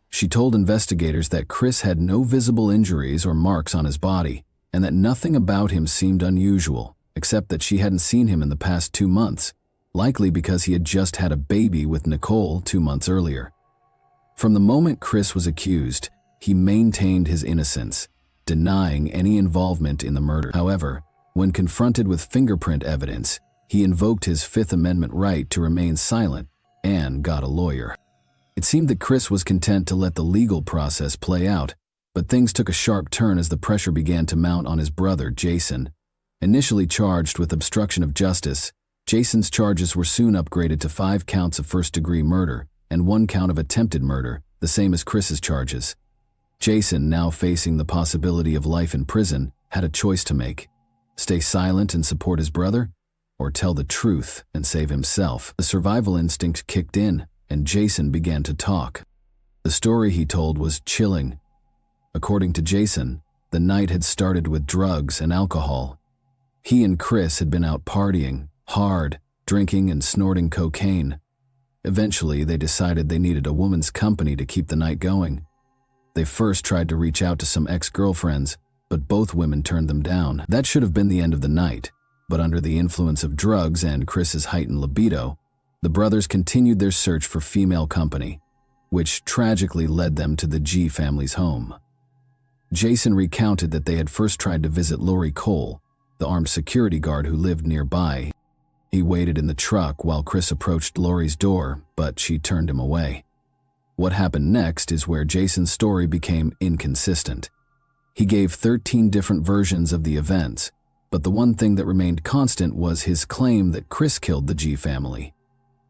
She told investigators that Chris had no visible injuries or marks on his body, and that nothing about him seemed unusual, except that she hadn't seen him in the past 2 months, likely because he had just had a baby with Nicole 2 months earlier. From the moment Chris was accused, he maintained his innocence, denying any involvement in the murder. However, when confronted with fingerprint evidence, he invoked his Fifth Amendment right to remain silent and got a lawyer. It seemed that Chris was content to let the legal process play out, but things took a sharp turn as the pressure began to mount on his brother, Jason. Initially charged with obstruction of justice, Jason's charges were soon upgraded to 5 counts of first-degree murder and 1 count of attempted murder, the same as Chris's charges. Jason, now facing the possibility of life in prison, had a choice to make: stay silent and support his brother, or tell the truth and save himself. The survival instinct kicked in, and Jason began to talk. The story he told was chilling. According to Jason, the night had started with drugs and alcohol. He and Chris had been out partying hard, drinking and snorting cocaine. Eventually, they decided they needed a woman's company to keep the night going. They first tried to reach out to some ex-girlfriends, but both women turned them down. That should have been the end of the night, but under the influence of drugs and Chris's heightened libido, the brothers continued their search for female company, which tragically led them to the G family's home. Jason recounted that they had first tried to visit Lori Cole, the armed security guard who lived nearby. He waited in the truck while Chris approached Lori's door, but she turned him away. What happened next is where Jason's story became inconsistent. He gave 13 different versions of the events, but the one thing that remained constant was his claim that Chris killed the G family.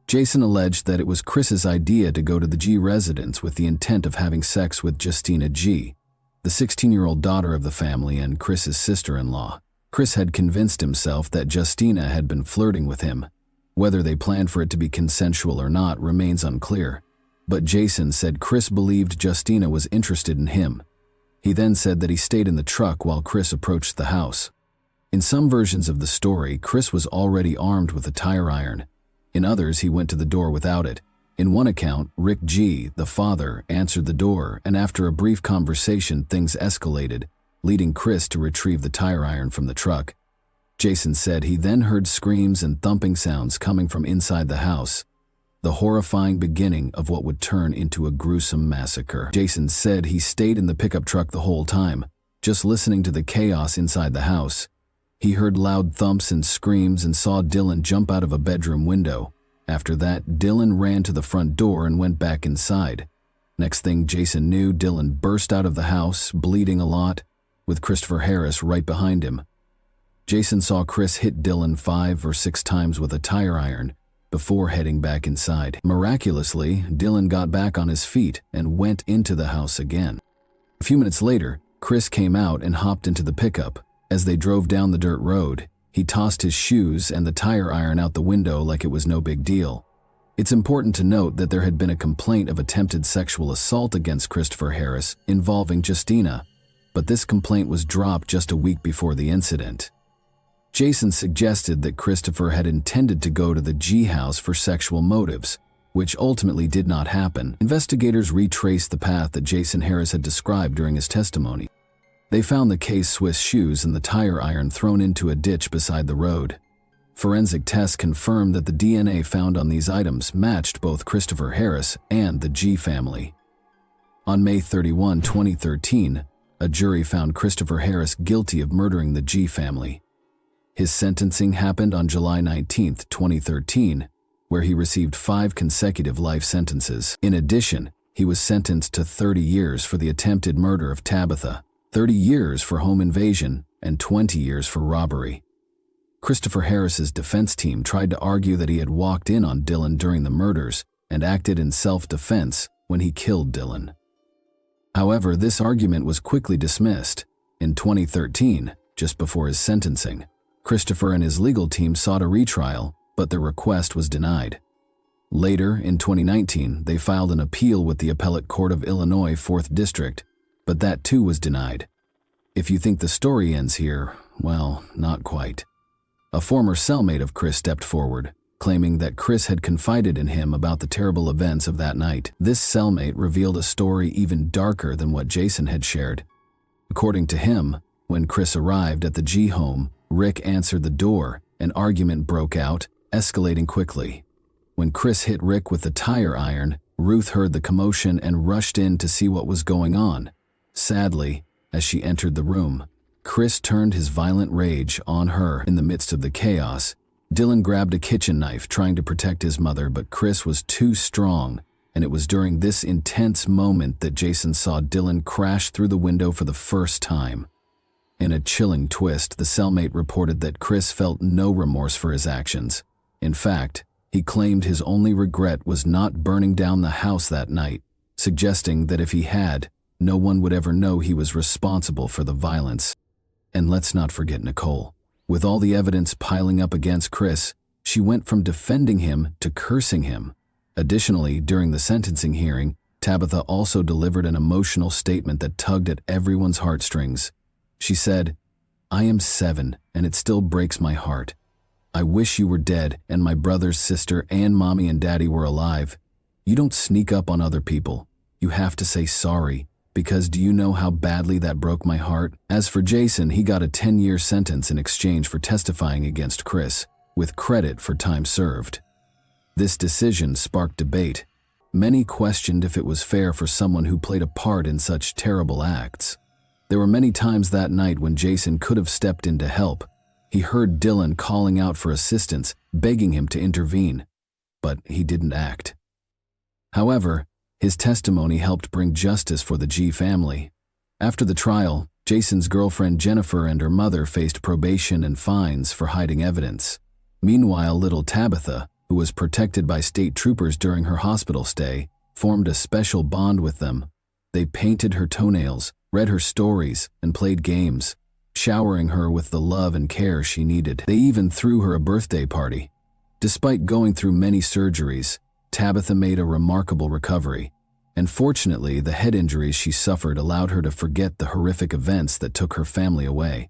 Jason alleged that it was Chris's idea to go to the G residence with the intent of having sex with Justina G, the 16-year-old daughter of the family and Chris's sister-in-law. Chris had convinced himself that Justina had been flirting with him. Whether they planned for it to be consensual or not remains unclear, but Jason said Chris believed Justina was interested in him. He then said that he stayed in the truck while Chris approached the house. In some versions of the story, Chris was already armed with a tire iron. In others, he went to the door without it. In one account, Rick G., the father, answered the door, and after a brief conversation, things escalated, leading Chris to retrieve the tire iron from the truck. Jason said he then heard screams and thumping sounds coming from inside the house, the horrifying beginning of what would turn into a gruesome massacre. Jason said he stayed in the pickup truck the whole time, just listening to the chaos inside the house. He heard loud thumps and screams and saw Dylan jump out of a bedroom window. After that, Dylan ran to the front door and went back inside. Next thing Jason knew, Dylan burst out of the house, bleeding a lot, with Christopher Harris right behind him. Jason saw Chris hit Dylan 5 or 6 times with a tire iron before heading back inside. Miraculously, Dylan got back on his feet and went into the house again. A few minutes later, Chris came out and hopped into the pickup. As they drove down the dirt road, he tossed his shoes and the tire iron out the window like it was no big deal. It's important to note that there had been a complaint of attempted sexual assault against Christopher Harris involving Justina, but this complaint was dropped just a week before the incident. Jason suggested that Christopher had intended to go to the G house for sexual motives, which ultimately did not happen. Investigators retraced the path that Jason Harris had described during his testimony. They found the K-Swiss shoes and the tire iron thrown into a ditch beside the road. Forensic tests confirmed that the DNA found on these items matched both Christopher Harris and the G family. On May 31, 2013, a jury found Christopher Harris guilty of murdering the G family. His sentencing happened on July 19, 2013, where he received 5 consecutive life sentences. In addition, he was sentenced to 30 years for the attempted murder of Tabitha, 30 years for home invasion, and 20 years for robbery. Christopher Harris's defense team tried to argue that he had walked in on Dylan during the murders and acted in self-defense when he killed Dylan. However, this argument was quickly dismissed. In 2013, just before his sentencing, Christopher and his legal team sought a retrial, but their request was denied. Later, in 2019, they filed an appeal with the Appellate Court of Illinois 4th District, but that too was denied. If you think the story ends here, well, not quite. A former cellmate of Chris stepped forward, claiming that Chris had confided in him about the terrible events of that night. This cellmate revealed a story even darker than what Jason had shared. According to him, when Chris arrived at the G home, Rick answered the door. An argument broke out, escalating quickly. When Chris hit Rick with the tire iron, Ruth heard the commotion and rushed in to see what was going on. Sadly, as she entered the room, Chris turned his violent rage on her. In the midst of the chaos, Dylan grabbed a kitchen knife trying to protect his mother, but Chris was too strong, and it was during this intense moment that Jason saw Dylan crash through the window for the first time. In a chilling twist, the cellmate reported that Chris felt no remorse for his actions. In fact, he claimed his only regret was not burning down the house that night, suggesting that if he had, no one would ever know he was responsible for the violence. And let's not forget Nicole. With all the evidence piling up against Chris, she went from defending him to cursing him. Additionally, during the sentencing hearing, Tabitha also delivered an emotional statement that tugged at everyone's heartstrings. She said, "I am 7, and it still breaks my heart. I wish you were dead and my brother's sister and mommy and daddy were alive. You don't sneak up on other people. You have to say sorry, because do you know how badly that broke my heart?" As for Jason, he got a 10-year sentence in exchange for testifying against Chris, with credit for time served. This decision sparked debate. Many questioned if it was fair for someone who played a part in such terrible acts. There were many times that night when Jason could have stepped in to help. He heard Dylan calling out for assistance, begging him to intervene, but he didn't act. However, his testimony helped bring justice for the G family. After the trial, Jason's girlfriend Jennifer and her mother faced probation and fines for hiding evidence. Meanwhile, little Tabitha, who was protected by state troopers during her hospital stay, formed a special bond with them. They painted her toenails, read her stories, and played games, showering her with the love and care she needed. They even threw her a birthday party. Despite going through many surgeries, Tabitha made a remarkable recovery, and fortunately, the head injuries she suffered allowed her to forget the horrific events that took her family away.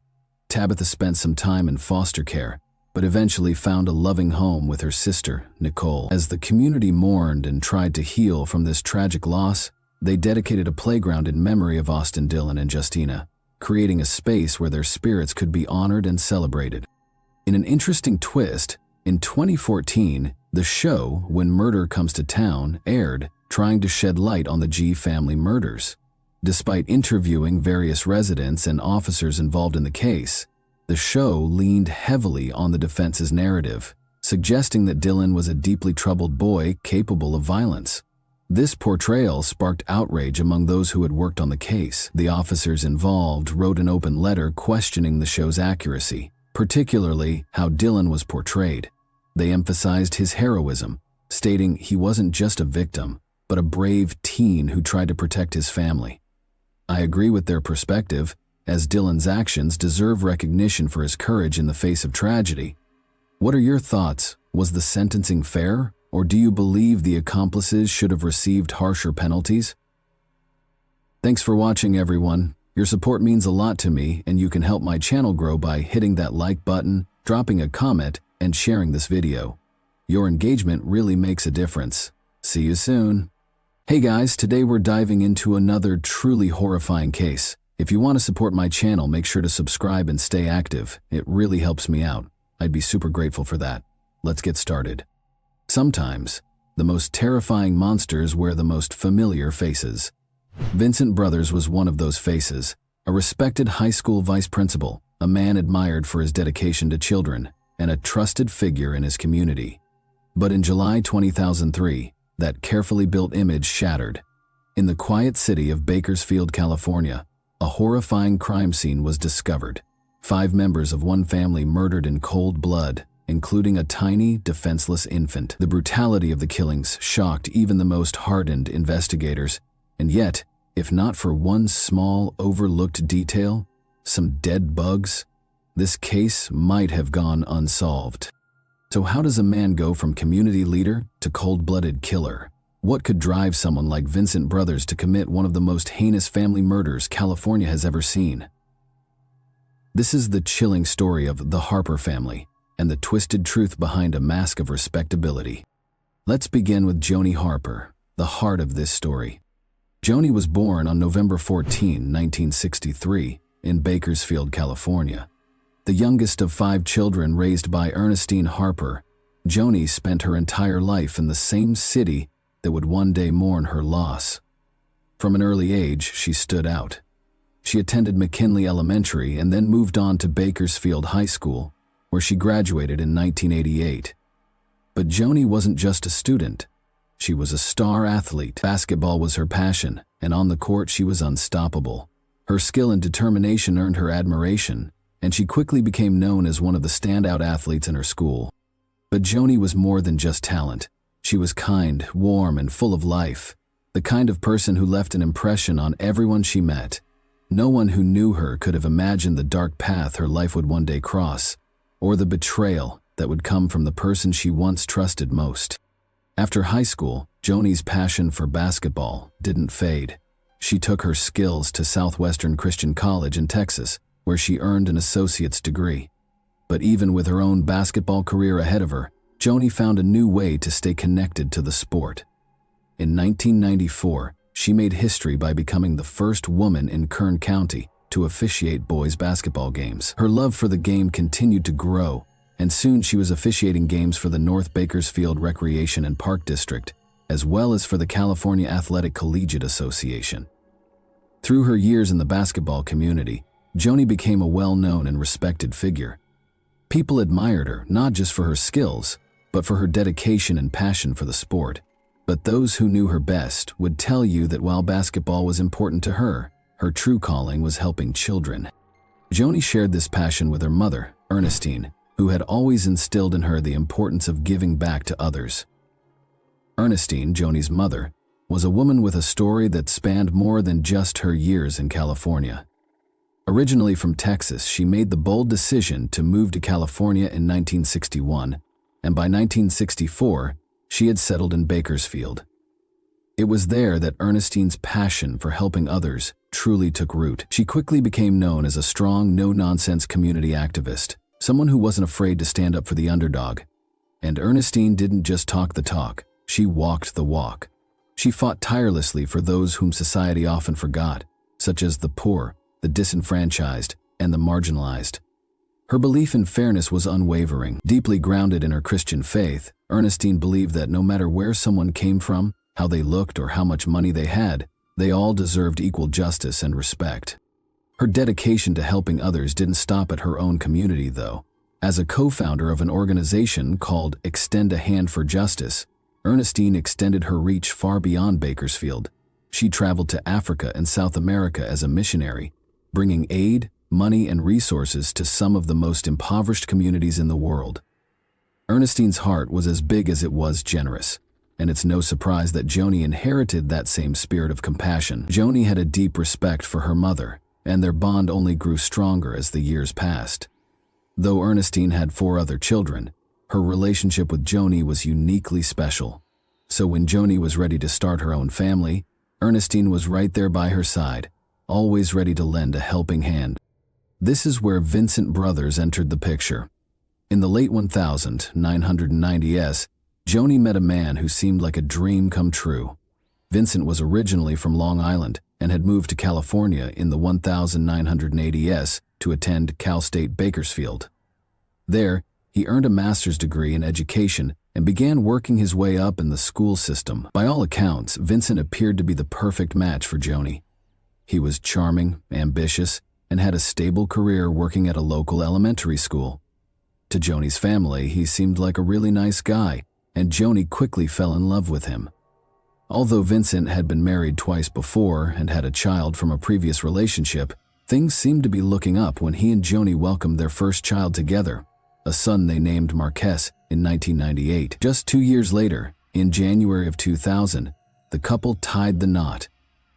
Tabitha spent some time in foster care, but eventually found a loving home with her sister, Nicole. As the community mourned and tried to heal from this tragic loss, they dedicated a playground in memory of Austin, Dylan, and Justina, creating a space where their spirits could be honored and celebrated. In an interesting twist, in 2014, the show When Murder Comes to Town aired, trying to shed light on the G family murders. Despite interviewing various residents and officers involved in the case, the show leaned heavily on the defense's narrative, suggesting that Dylan was a deeply troubled boy capable of violence. This portrayal sparked outrage among those who had worked on the case. The officers involved wrote an open letter questioning the show's accuracy, particularly how Dylan was portrayed. They emphasized his heroism, stating he wasn't just a victim, but a brave teen who tried to protect his family. I agree with their perspective, as Dylan's actions deserve recognition for his courage in the face of tragedy. What are your thoughts? Was the sentencing fair? Or do you believe the accomplices should have received harsher penalties? Thanks for watching, everyone. Your support means a lot to me, and you can help my channel grow by hitting that like button, dropping a comment, and sharing this video. Your engagement really makes a difference. See you soon. Hey guys, today we're diving into another truly horrifying case. If you want to support my channel, make sure to subscribe and stay active. It really helps me out. I'd be super grateful for that. Let's get started. Sometimes, the most terrifying monsters wear the most familiar faces. Vincent Brothers was one of those faces, a respected high school vice principal, a man admired for his dedication to children, and a trusted figure in his community. But in July 2003, that carefully built image shattered. In the quiet city of Bakersfield, California, a horrifying crime scene was discovered. 5 members of one family murdered in cold blood, including a tiny, defenseless infant. The brutality of the killings shocked even the most hardened investigators, and yet, if not for one small, overlooked detail, some dead bugs, this case might have gone unsolved. So how does a man go from community leader to cold-blooded killer? What could drive someone like Vincent Brothers to commit one of the most heinous family murders California has ever seen? This is the chilling story of the Harper family and the twisted truth behind a mask of respectability. Let's begin with Joni Harper, the heart of this story. Joni was born on November 14, 1963, in Bakersfield, California. The youngest of 5 children raised by Ernestine Harper, Joni spent her entire life in the same city that would one day mourn her loss. From an early age, she stood out. She attended McKinley Elementary and then moved on to Bakersfield High School, where she graduated in 1988. But Joni wasn't just a student. She was a star athlete. Basketball was her passion, and on the court she was unstoppable. Her skill and determination earned her admiration, and she quickly became known as one of the standout athletes in her school. But Joni was more than just talent. She was kind, warm, and full of life, the kind of person who left an impression on everyone she met. No one who knew her could have imagined the dark path her life would one day cross, or the betrayal that would come from the person she once trusted most. After high school, Joni's passion for basketball didn't fade. She took her skills to Southwestern Christian College in Texas, where she earned an associate's degree. But even with her own basketball career ahead of her, Joni found a new way to stay connected to the sport. In 1994, she made history by becoming the first woman in Kern County to officiate boys' basketball games. Her love for the game continued to grow, and soon she was officiating games for the North Bakersfield Recreation and Park District, as well as for the California Athletic Collegiate Association. Through her years in the basketball community, Joni became a well-known and respected figure. People admired her not just for her skills, but for her dedication and passion for the sport. But those who knew her best would tell you that while basketball was important to her, her true calling was helping children. Joni shared this passion with her mother, Ernestine, who had always instilled in her the importance of giving back to others. Ernestine, Joni's mother, was a woman with a story that spanned more than just her years in California. Originally from Texas, she made the bold decision to move to California in 1961, and by 1964, she had settled in Bakersfield. It was there that Ernestine's passion for helping others truly took root. She quickly became known as a strong, no-nonsense community activist, someone who wasn't afraid to stand up for the underdog. And Ernestine didn't just talk the talk, she walked the walk. She fought tirelessly for those whom society often forgot, such as the poor, the disenfranchised, and the marginalized. Her belief in fairness was unwavering. Deeply grounded in her Christian faith, Ernestine believed that no matter where someone came from, how they looked, or how much money they had, they all deserved equal justice and respect. Her dedication to helping others didn't stop at her own community, though. As a co-founder of an organization called Extend a Hand for Justice, Ernestine extended her reach far beyond Bakersfield. She traveled to Africa and South America as a missionary, bringing aid, money, and resources to some of the most impoverished communities in the world. Ernestine's heart was as big as it was generous, and it's no surprise that Joni inherited that same spirit of compassion. Joni had a deep respect for her mother, and their bond only grew stronger as the years passed. Though Ernestine had 4 other children, her relationship with Joni was uniquely special. So when Joni was ready to start her own family, Ernestine was right there by her side, always ready to lend a helping hand. This is where Vincent Brothers entered the picture. In the late 1990s, Joni met a man who seemed like a dream come true. Vincent was originally from Long Island and had moved to California in the 1980s to attend Cal State Bakersfield. There, he earned a master's degree in education and began working his way up in the school system. By all accounts, Vincent appeared to be the perfect match for Joni. He was charming, ambitious, and had a stable career working at a local elementary school. To Joni's family, he seemed like a really nice guy, and Joni quickly fell in love with him. Although Vincent had been married twice before and had a child from a previous relationship, things seemed to be looking up when he and Joni welcomed their first child together, a son they named Marquez in 1998. Just 2 years later, in January of 2000, the couple tied the knot,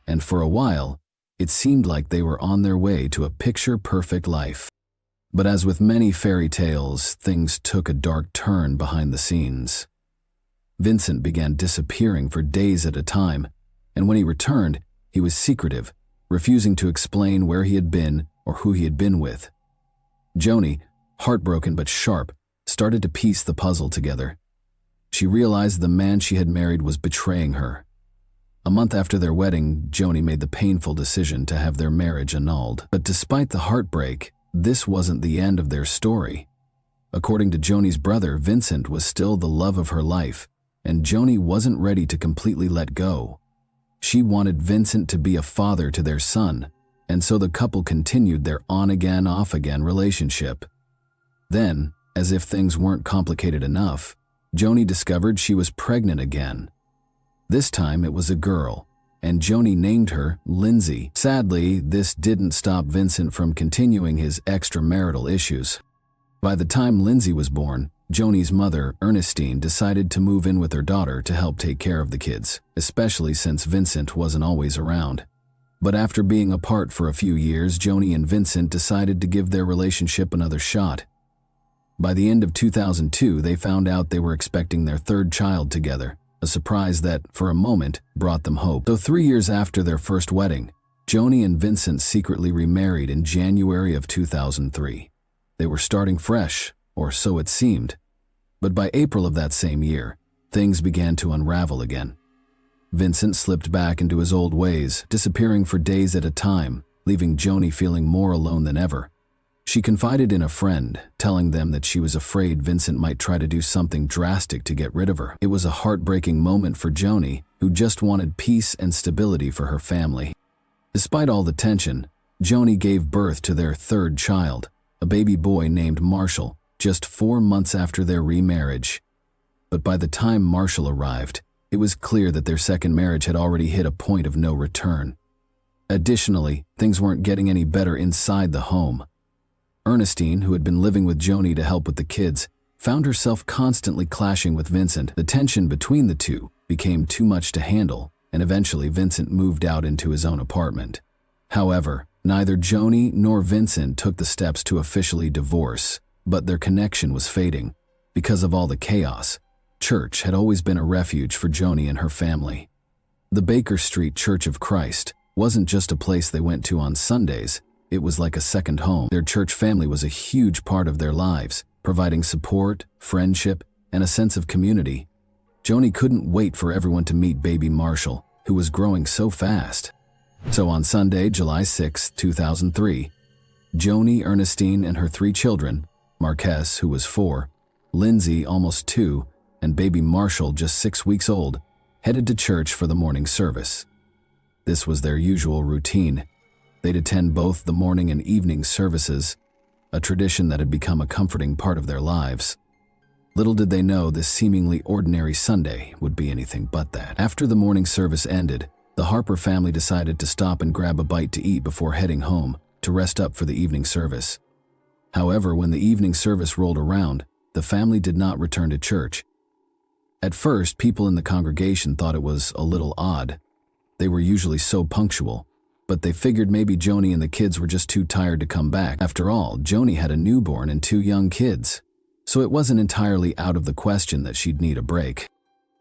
and for a while, it seemed like they were on their way to a picture-perfect life. But as with many fairy tales, things took a dark turn behind the scenes. Vincent began disappearing for days at a time, and when he returned, he was secretive, refusing to explain where he had been or who he had been with. Joni, heartbroken but sharp, started to piece the puzzle together. She realized the man she had married was betraying her. A month after their wedding, Joni made the painful decision to have their marriage annulled. But despite the heartbreak, this wasn't the end of their story. According to Joni's brother, Vincent was still the love of her life, and Joni wasn't ready to completely let go. She wanted Vincent to be a father to their son, and so the couple continued their on-again, off-again relationship. Then, as if things weren't complicated enough, Joni discovered she was pregnant again. This time it was a girl, and Joni named her Lindsay. Sadly, this didn't stop Vincent from continuing his extramarital issues. By the time Lindsay was born, Joni's mother, Ernestine, decided to move in with her daughter to help take care of the kids, especially since Vincent wasn't always around. But after being apart for a few years, Joni and Vincent decided to give their relationship another shot. By the end of 2002, they found out they were expecting their third child together, a surprise that, for a moment, brought them hope. So 3 years after their first wedding, Joni and Vincent secretly remarried in January of 2003. They were starting fresh, or so it seemed. But by April of that same year, things began to unravel again. Vincent slipped back into his old ways, disappearing for days at a time, leaving Joni feeling more alone than ever. She confided in a friend, telling them that she was afraid Vincent might try to do something drastic to get rid of her. It was a heartbreaking moment for Joni, who just wanted peace and stability for her family. Despite all the tension, Joni gave birth to their third child, a baby boy named Marshall, just 4 months after their remarriage. But by the time Marshall arrived, it was clear that their second marriage had already hit a point of no return. Additionally, things weren't getting any better inside the home. Ernestine, who had been living with Joni to help with the kids, found herself constantly clashing with Vincent. The tension between the two became too much to handle, and eventually Vincent moved out into his own apartment. However, neither Joni nor Vincent took the steps to officially divorce, but their connection was fading. Because of all the chaos, church had always been a refuge for Joni and her family. The Baker Street Church of Christ wasn't just a place they went to on Sundays. It was like a second home. Their church family was a huge part of their lives, providing support, friendship, and a sense of community. Joni couldn't wait for everyone to meet baby Marshall, who was growing so fast. So on Sunday, July 6, 2003, Joni, Ernestine, and her 3 children, Marquez, who was 4, Lindsay, almost 2, and baby Marshall, just 6 weeks old, headed to church for the morning service. This was their usual routine. They'd attend both the morning and evening services, a tradition that had become a comforting part of their lives. Little did they know this seemingly ordinary Sunday would be anything but that. After the morning service ended, the Harper family decided to stop and grab a bite to eat before heading home to rest up for the evening service. However, when the evening service rolled around, the family did not return to church. At first, people in the congregation thought it was a little odd. They were usually so punctual, but they figured maybe Joni and the kids were just too tired to come back. After all, Joni had a newborn and 2 young kids, so it wasn't entirely out of the question that she'd need a break.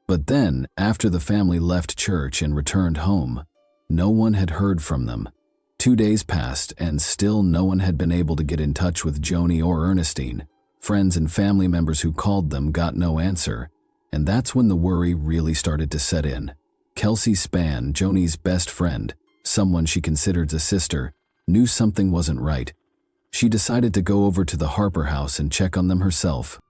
But then, after the family left church and returned home, no one had heard from them. 2 days passed, and still no one had been able to get in touch with Joni or Ernestine. Friends and family members who called them got no answer, and that's when the worry really started to set in. Kelsey Spann, Joni's best friend, someone she considered a sister, knew something wasn't right. She decided to go over to the Harper house and check on them herself.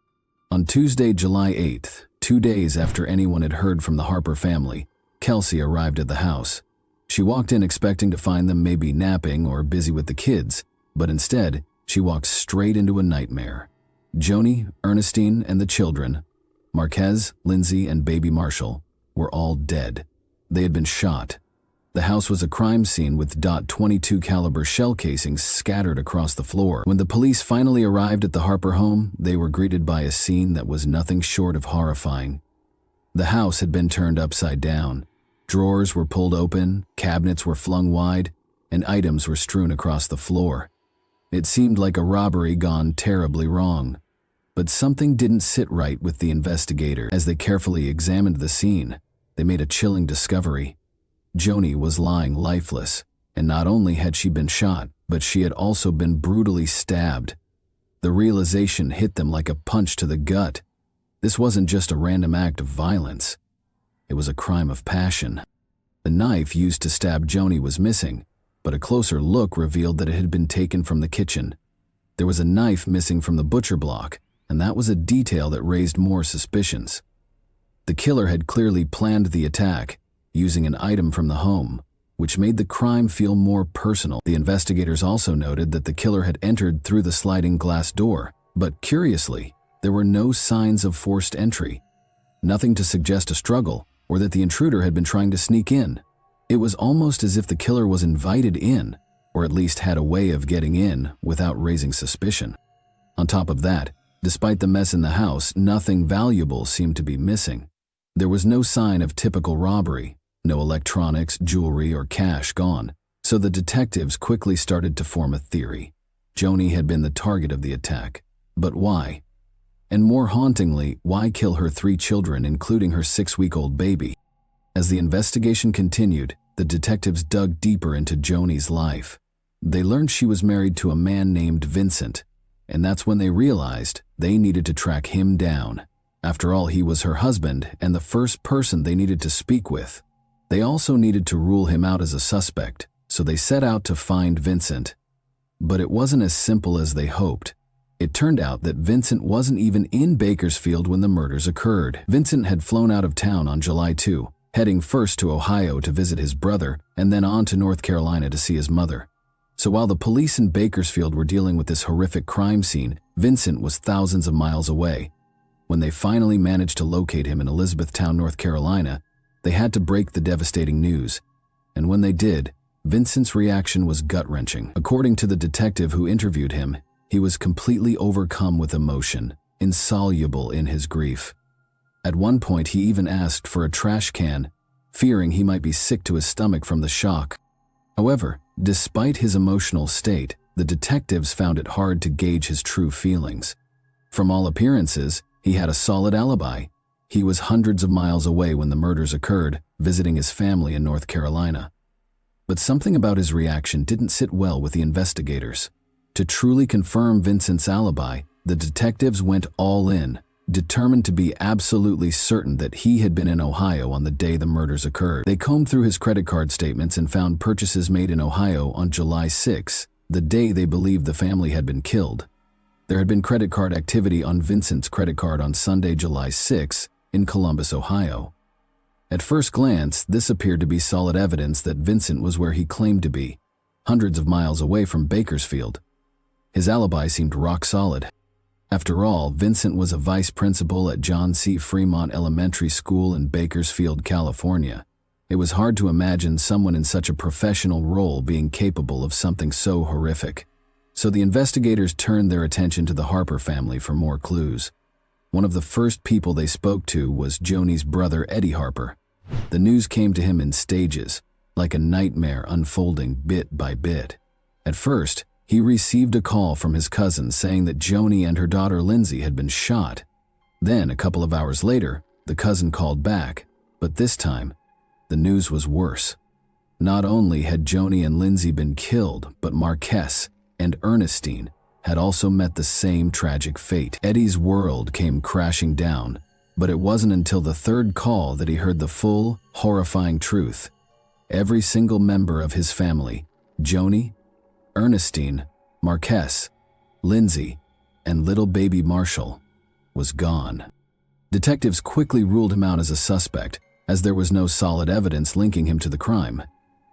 On Tuesday, July 8th, 2 days after anyone had heard from the Harper family, Kelsey arrived at the house. She walked in expecting to find them maybe napping or busy with the kids, but instead, she walked straight into a nightmare. Joni, Ernestine, and the children, Marquez, Lindsay, and baby Marshall, were all dead. They had been shot. The house was a crime scene with .22 caliber shell casings scattered across the floor. When the police finally arrived at the Harper home, they were greeted by a scene that was nothing short of horrifying. The house had been turned upside down. Drawers were pulled open, cabinets were flung wide, and items were strewn across the floor. It seemed like a robbery gone terribly wrong. But something didn't sit right with the investigator. As they carefully examined the scene, they made a chilling discovery. Joni was lying lifeless, and not only had she been shot, but she had also been brutally stabbed. The realization hit them like a punch to the gut. This wasn't just a random act of violence. It was a crime of passion. The knife used to stab Joni was missing, but a closer look revealed that it had been taken from the kitchen. There was a knife missing from the butcher block, and that was a detail that raised more suspicions. The killer had clearly planned the attack, using an item from the home, which made the crime feel more personal. The investigators also noted that the killer had entered through the sliding glass door, but curiously, there were no signs of forced entry. Nothing to suggest a struggle, or that the intruder had been trying to sneak in. It was almost as if the killer was invited in, or at least had a way of getting in without raising suspicion. On top of that, despite the mess in the house, nothing valuable seemed to be missing. There was no sign of typical robbery, no electronics, jewelry, or cash gone, so the detectives quickly started to form a theory. Joni had been the target of the attack. But why? And more hauntingly, why kill her 3 children, including her 6-week-old baby? As the investigation continued, the detectives dug deeper into Joni's life. They learned she was married to a man named Vincent, and that's when they realized they needed to track him down. After all, he was her husband and the first person they needed to speak with. They also needed to rule him out as a suspect, so they set out to find Vincent. But it wasn't as simple as they hoped. It turned out that Vincent wasn't even in Bakersfield when the murders occurred. Vincent had flown out of town on July 2, heading first to Ohio to visit his brother and then on to North Carolina to see his mother. So while the police in Bakersfield were dealing with this horrific crime scene, Vincent was thousands of miles away. When they finally managed to locate him in Elizabethtown, North Carolina, they had to break the devastating news. And when they did, Vincent's reaction was gut-wrenching. According to the detective who interviewed him, he was completely overcome with emotion, insoluble in his grief. At one point, he even asked for a trash can, fearing he might be sick to his stomach from the shock. However, despite his emotional state, the detectives found it hard to gauge his true feelings. From all appearances, he had a solid alibi. He was hundreds of miles away when the murders occurred, visiting his family in North Carolina. But something about his reaction didn't sit well with the investigators. To truly confirm Vincent's alibi, the detectives went all in, determined to be absolutely certain that he had been in Ohio on the day the murders occurred. They combed through his credit card statements and found purchases made in Ohio on July 6, the day they believed the family had been killed. There had been credit card activity on Vincent's credit card on Sunday, July 6, in Columbus, Ohio. At first glance, this appeared to be solid evidence that Vincent was where he claimed to be, hundreds of miles away from Bakersfield. His alibi seemed rock solid. After all, Vincent was a vice principal at John C. Fremont Elementary School in Bakersfield, California. It was hard to imagine someone in such a professional role being capable of something so horrific. So the investigators turned their attention to the Harper family for more clues. One of the first people they spoke to was Joni's brother, Eddie Harper. The news came to him in stages, like a nightmare unfolding bit by bit. At first, he received a call from his cousin saying that Joni and her daughter Lindsay had been shot. Then, a couple of hours later, the cousin called back, but this time, the news was worse. Not only had Joni and Lindsay been killed, but Marquess and Ernestine had also met the same tragic fate. Eddie's world came crashing down, but it wasn't until the third call that he heard the full, horrifying truth. Every single member of his family, Joni, Ernestine, Marquess, Lindsay, and little baby Marshall, was gone. Detectives quickly ruled him out as a suspect, as there was no solid evidence linking him to the crime.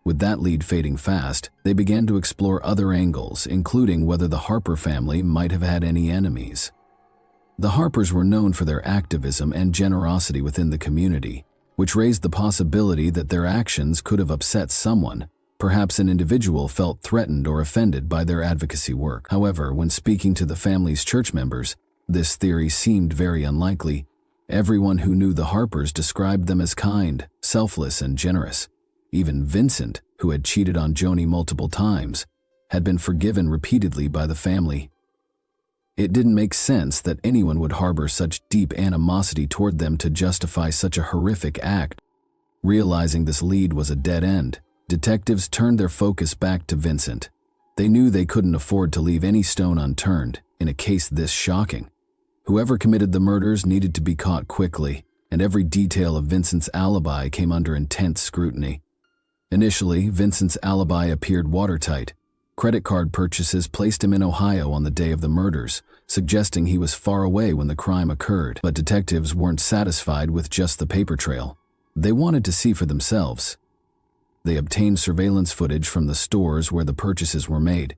With that lead fading fast, they began to explore other angles, including whether the Harper family might have had any enemies. The Harpers were known for their activism and generosity within the community, which raised the possibility that their actions could have upset someone. Perhaps an individual felt threatened or offended by their advocacy work. However, when speaking to the family's church members, this theory seemed very unlikely. Everyone who knew the Harpers described them as kind, selfless, and generous. Even Vincent, who had cheated on Joni multiple times, had been forgiven repeatedly by the family. It didn't make sense that anyone would harbor such deep animosity toward them to justify such a horrific act. Realizing this lead was a dead end, detectives turned their focus back to Vincent. They knew they couldn't afford to leave any stone unturned in a case this shocking. Whoever committed the murders needed to be caught quickly, and every detail of Vincent's alibi came under intense scrutiny. Initially, Vincent's alibi appeared watertight. Credit card purchases placed him in Ohio on the day of the murders, suggesting he was far away when the crime occurred. But detectives weren't satisfied with just the paper trail. They wanted to see for themselves. They obtained surveillance footage from the stores where the purchases were made,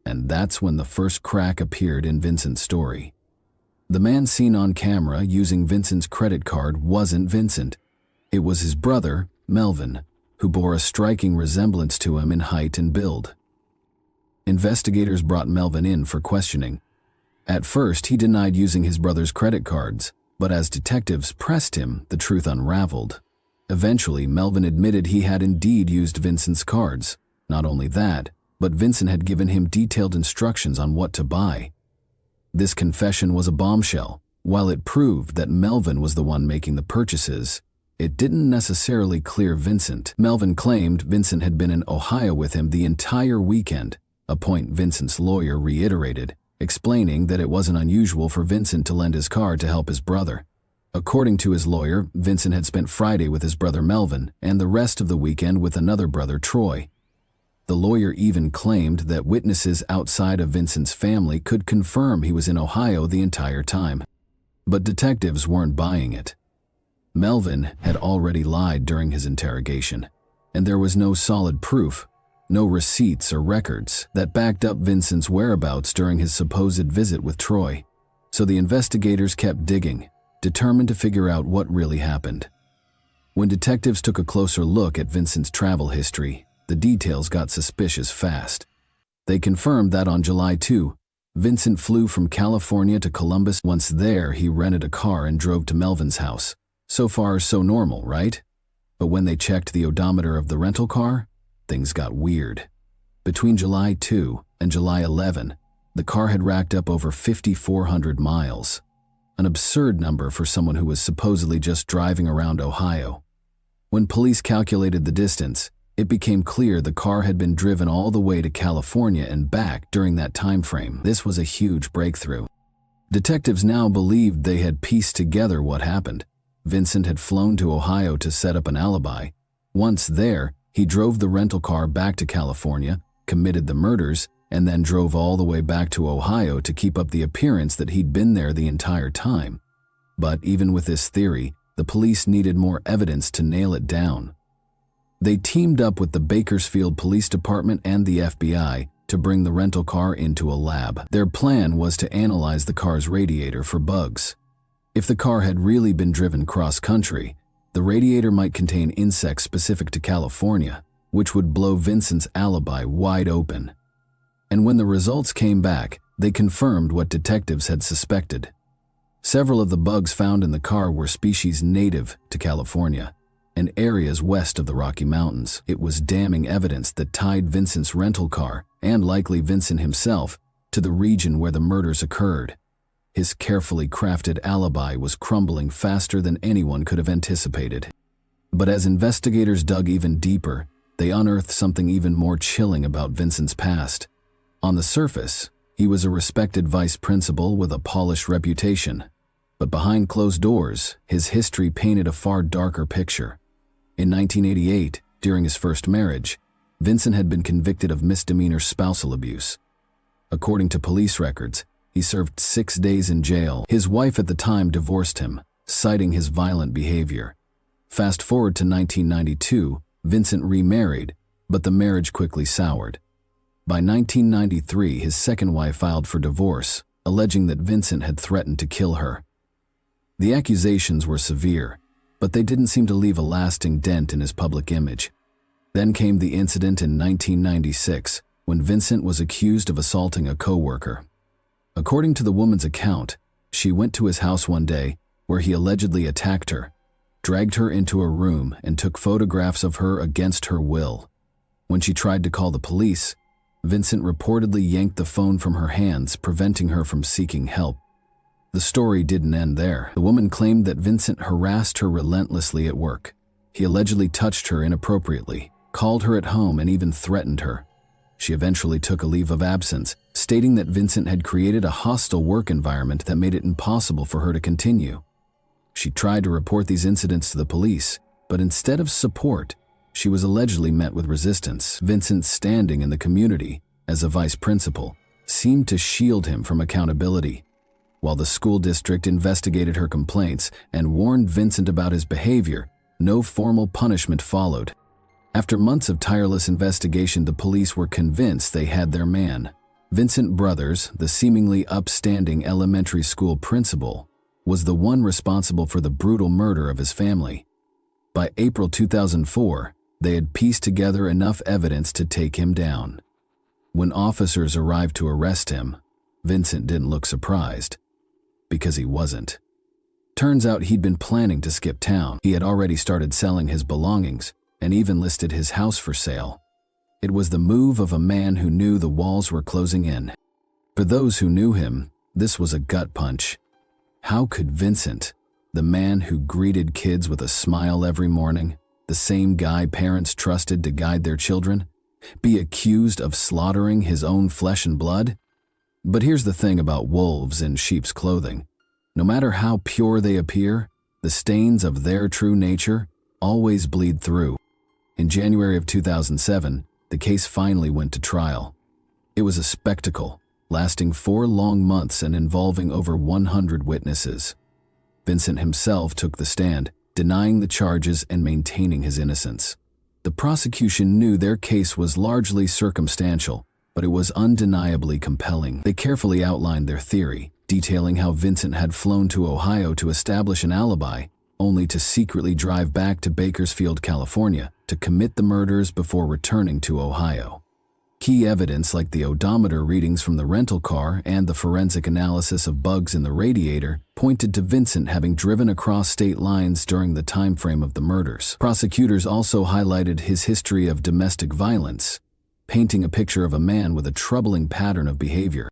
and that's when the first crack appeared in Vincent's story. The man seen on camera using Vincent's credit card wasn't Vincent. It was his brother, Melvin, who bore a striking resemblance to him in height and build. Investigators brought Melvin in for questioning. At first, he denied using his brother's credit cards, but as detectives pressed him, the truth unraveled. Eventually, Melvin admitted he had indeed used Vincent's cards. Not only that, but Vincent had given him detailed instructions on what to buy. This confession was a bombshell. While it proved that Melvin was the one making the purchases, it didn't necessarily clear Vincent. Melvin claimed Vincent had been in Ohio with him the entire weekend, a point Vincent's lawyer reiterated, explaining that it wasn't unusual for Vincent to lend his car to help his brother. According to his lawyer, Vincent had spent Friday with his brother Melvin and the rest of the weekend with another brother, Troy. The lawyer even claimed that witnesses outside of Vincent's family could confirm he was in Ohio the entire time. But detectives weren't buying it. Melvin had already lied during his interrogation, and there was no solid proof. No receipts or records that backed up Vincent's whereabouts during his supposed visit with Troy. So the investigators kept digging, determined to figure out what really happened. When detectives took a closer look at Vincent's travel history, the details got suspicious fast. They confirmed that on July 2, Vincent flew from California to Columbus. Once there, he rented a car and drove to Melvin's house. So far, so normal, right? But when they checked the odometer of the rental car, things got weird. Between July 2 and July 11, the car had racked up over 5,400 miles, an absurd number for someone who was supposedly just driving around Ohio. When police calculated the distance, it became clear the car had been driven all the way to California and back during that time frame. This was a huge breakthrough. Detectives now believed they had pieced together what happened. Vincent had flown to Ohio to set up an alibi. Once there, he drove the rental car back to California, committed the murders, and then drove all the way back to Ohio to keep up the appearance that he'd been there the entire time. But even with this theory, the police needed more evidence to nail it down. They teamed up with the Bakersfield Police Department and the FBI to bring the rental car into a lab. Their plan was to analyze the car's radiator for bugs. If the car had really been driven cross-country, the radiator might contain insects specific to California, which would blow Vincent's alibi wide open. And when the results came back, they confirmed what detectives had suspected. Several of the bugs found in the car were species native to California and areas west of the Rocky Mountains. It was damning evidence that tied Vincent's rental car, and likely Vincent himself, to the region where the murders occurred. His carefully crafted alibi was crumbling faster than anyone could have anticipated. But as investigators dug even deeper, they unearthed something even more chilling about Vincent's past. On the surface, he was a respected vice principal with a polished reputation. But behind closed doors, his history painted a far darker picture. In 1988, during his first marriage, Vincent had been convicted of misdemeanor spousal abuse. According to police records, he served 6 days in jail. His wife at the time divorced him, citing his violent behavior. Fast forward to 1992, Vincent remarried, but the marriage quickly soured. By 1993, his second wife filed for divorce, alleging that Vincent had threatened to kill her. The accusations were severe, but they didn't seem to leave a lasting dent in his public image. Then came the incident in 1996, when Vincent was accused of assaulting a coworker. According to the woman's account, she went to his house one day where he allegedly attacked her, dragged her into a room, and took photographs of her against her will. When she tried to call the police, Vincent reportedly yanked the phone from her hands, preventing her from seeking help. The story didn't end there. The woman claimed that Vincent harassed her relentlessly at work. He allegedly touched her inappropriately, called her at home, and even threatened her. She eventually took a leave of absence, stating that Vincent had created a hostile work environment that made it impossible for her to continue. She tried to report these incidents to the police, but instead of support, she was allegedly met with resistance. Vincent's standing in the community as a vice principal seemed to shield him from accountability. While the school district investigated her complaints and warned Vincent about his behavior, no formal punishment followed. After months of tireless investigation, the police were convinced they had their man. Vincent Brothers, the seemingly upstanding elementary school principal, was the one responsible for the brutal murder of his family. By April 2004, they had pieced together enough evidence to take him down. When officers arrived to arrest him, Vincent didn't look surprised, because he wasn't. Turns out he'd been planning to skip town. He had already started selling his belongings and even listed his house for sale. It was the move of a man who knew the walls were closing in. For those who knew him, this was a gut punch. How could Vincent, the man who greeted kids with a smile every morning, the same guy parents trusted to guide their children, be accused of slaughtering his own flesh and blood? But here's the thing about wolves in sheep's clothing. No matter how pure they appear, the stains of their true nature always bleed through. In January of 2007, the case finally went to trial. It was a spectacle, lasting 4 long months and involving over 100 witnesses. Vincent himself took the stand, denying the charges and maintaining his innocence. The prosecution knew their case was largely circumstantial, but it was undeniably compelling. They carefully outlined their theory, detailing how Vincent had flown to Ohio to establish an alibi, only to secretly drive back to Bakersfield, California, to commit the murders before returning to Ohio. Key evidence like the odometer readings from the rental car and the forensic analysis of bugs in the radiator pointed to Vincent having driven across state lines during the time frame of the murders. Prosecutors also highlighted his history of domestic violence, painting a picture of a man with a troubling pattern of behavior.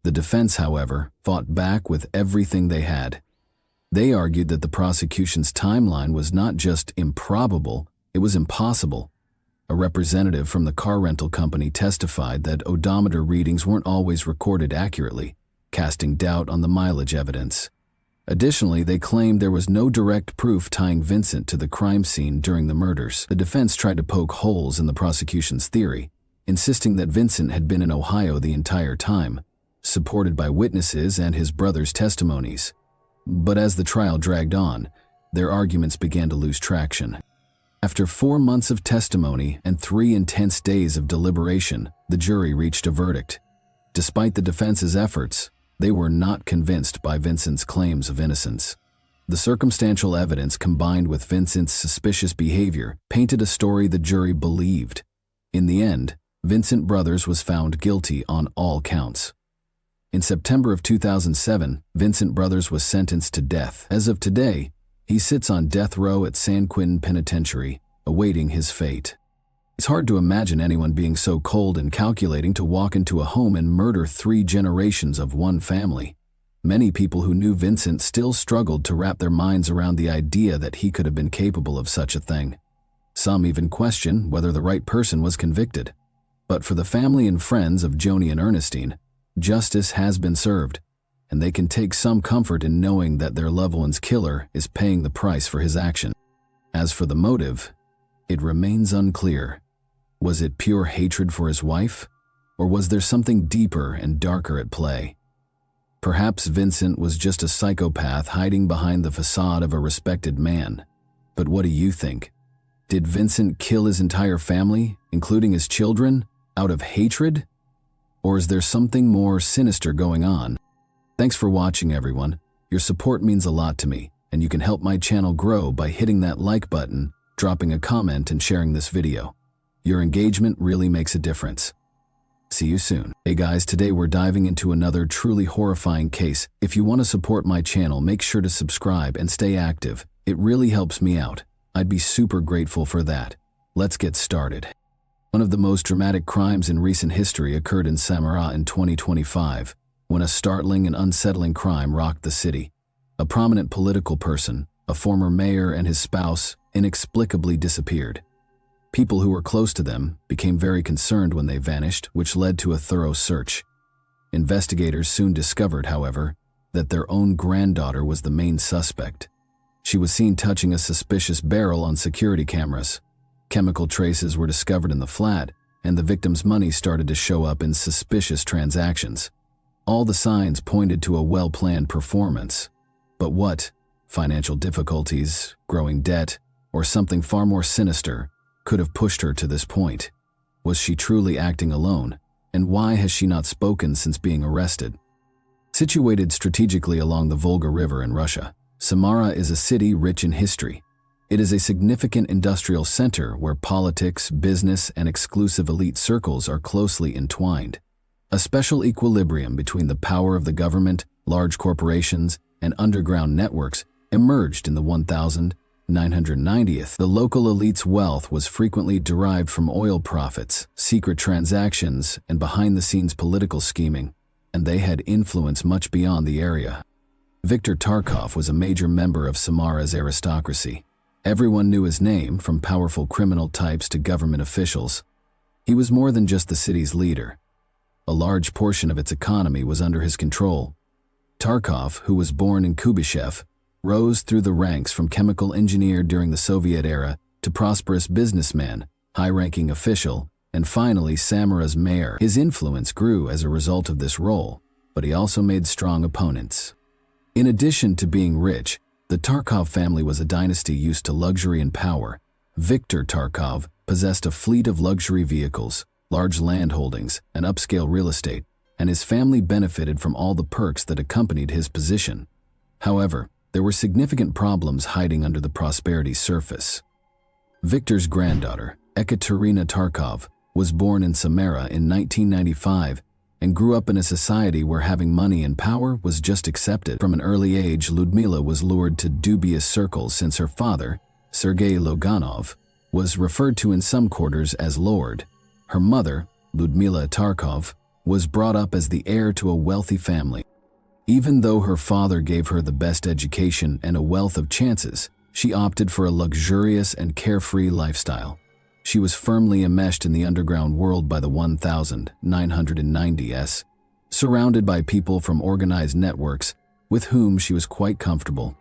The defense, however, fought back with everything they had. They argued that the prosecution's timeline was not just improbable, it was impossible. A representative from the car rental company testified that odometer readings weren't always recorded accurately, casting doubt on the mileage evidence. Additionally, they claimed there was no direct proof tying Vincent to the crime scene during the murders. The defense tried to poke holes in the prosecution's theory, insisting that Vincent had been in Ohio the entire time, supported by witnesses and his brother's testimonies. But as the trial dragged on, their arguments began to lose traction. After 4 months of testimony and 3 intense days of deliberation, the jury reached a verdict. Despite the defense's efforts, they were not convinced by Vincent's claims of innocence. The circumstantial evidence combined with Vincent's suspicious behavior painted a story the jury believed. In the end, Vincent Brothers was found guilty on all counts. In September of 2007, Vincent Brothers was sentenced to death. As of today, he sits on death row at San Quentin Penitentiary, awaiting his fate. It's hard to imagine anyone being so cold and calculating to walk into a home and murder 3 generations of one family. Many people who knew Vincent still struggled to wrap their minds around the idea that he could have been capable of such a thing. Some even question whether the right person was convicted. But for the family and friends of Joni and Ernestine, justice has been served, and they can take some comfort in knowing that their loved one's killer is paying the price for his action. As for the motive, it remains unclear. Was it pure hatred for his wife, or was there something deeper and darker at play? Perhaps Vincent was just a psychopath hiding behind the facade of a respected man. But what do you think? Did Vincent kill his entire family, including his children, out of hatred? Or is there something more sinister going on? Thanks for watching, everyone. Your support means a lot to me, and you can help my channel grow by hitting that like button, dropping a comment, and sharing this video. Your engagement really makes a difference. See you soon. Hey guys, today we're diving into another truly horrifying case. If you want to support my channel, make sure to subscribe and stay active. It really helps me out. I'd be super grateful for that. Let's get started. One of the most dramatic crimes in recent history occurred in Samara in 2025, when a startling and unsettling crime rocked the city. A prominent political person, a former mayor, and his spouse inexplicably disappeared. People who were close to them became very concerned when they vanished, which led to a thorough search. Investigators soon discovered, however, that their own granddaughter was the main suspect. She was seen touching a suspicious barrel on security cameras. Chemical traces were discovered in the flat, and the victim's money started to show up in suspicious transactions. All the signs pointed to a well-planned performance. But what? Financial difficulties, growing debt, or something far more sinister could have pushed her to this point? Was she truly acting alone? And why has she not spoken since being arrested? Situated strategically along the Volga River in Russia, Samara is a city rich in history. It is a significant industrial center where politics, business, and exclusive elite circles are closely entwined. A special equilibrium between the power of the government, large corporations, and underground networks emerged in the 1990s. The local elite's wealth was frequently derived from oil profits, secret transactions, and behind-the-scenes political scheming, and they had influence much beyond the area. Viktor Tarkov was a major member of Samara's aristocracy. Everyone knew his name, from powerful criminal types to government officials. He was more than just the city's leader. A large portion of its economy was under his control. Tarkov, who was born in Kubyshev, rose through the ranks from chemical engineer during the Soviet era to prosperous businessman, high-ranking official, and finally Samara's mayor. His influence grew as a result of this role, but he also made strong opponents. In addition to being rich, the Tarkov family was a dynasty used to luxury and power. Viktor Tarkov possessed a fleet of luxury vehicles, large land holdings, and upscale real estate, and his family benefited from all the perks that accompanied his position. However, there were significant problems hiding under the prosperity's surface. Viktor's granddaughter, Ekaterina Tarkov, was born in Samara in 1995 and grew up in a society where having money and power was just accepted. From an early age, Ludmila was lured to dubious circles since her father, Sergei Loganov, was referred to in some quarters as Lord. Her mother, Ludmila Tarkov, was brought up as the heir to a wealthy family. Even though her father gave her the best education and a wealth of chances, she opted for a luxurious and carefree lifestyle. She was firmly enmeshed in the underground world by the 1990s, surrounded by people from organized networks with whom she was quite comfortable.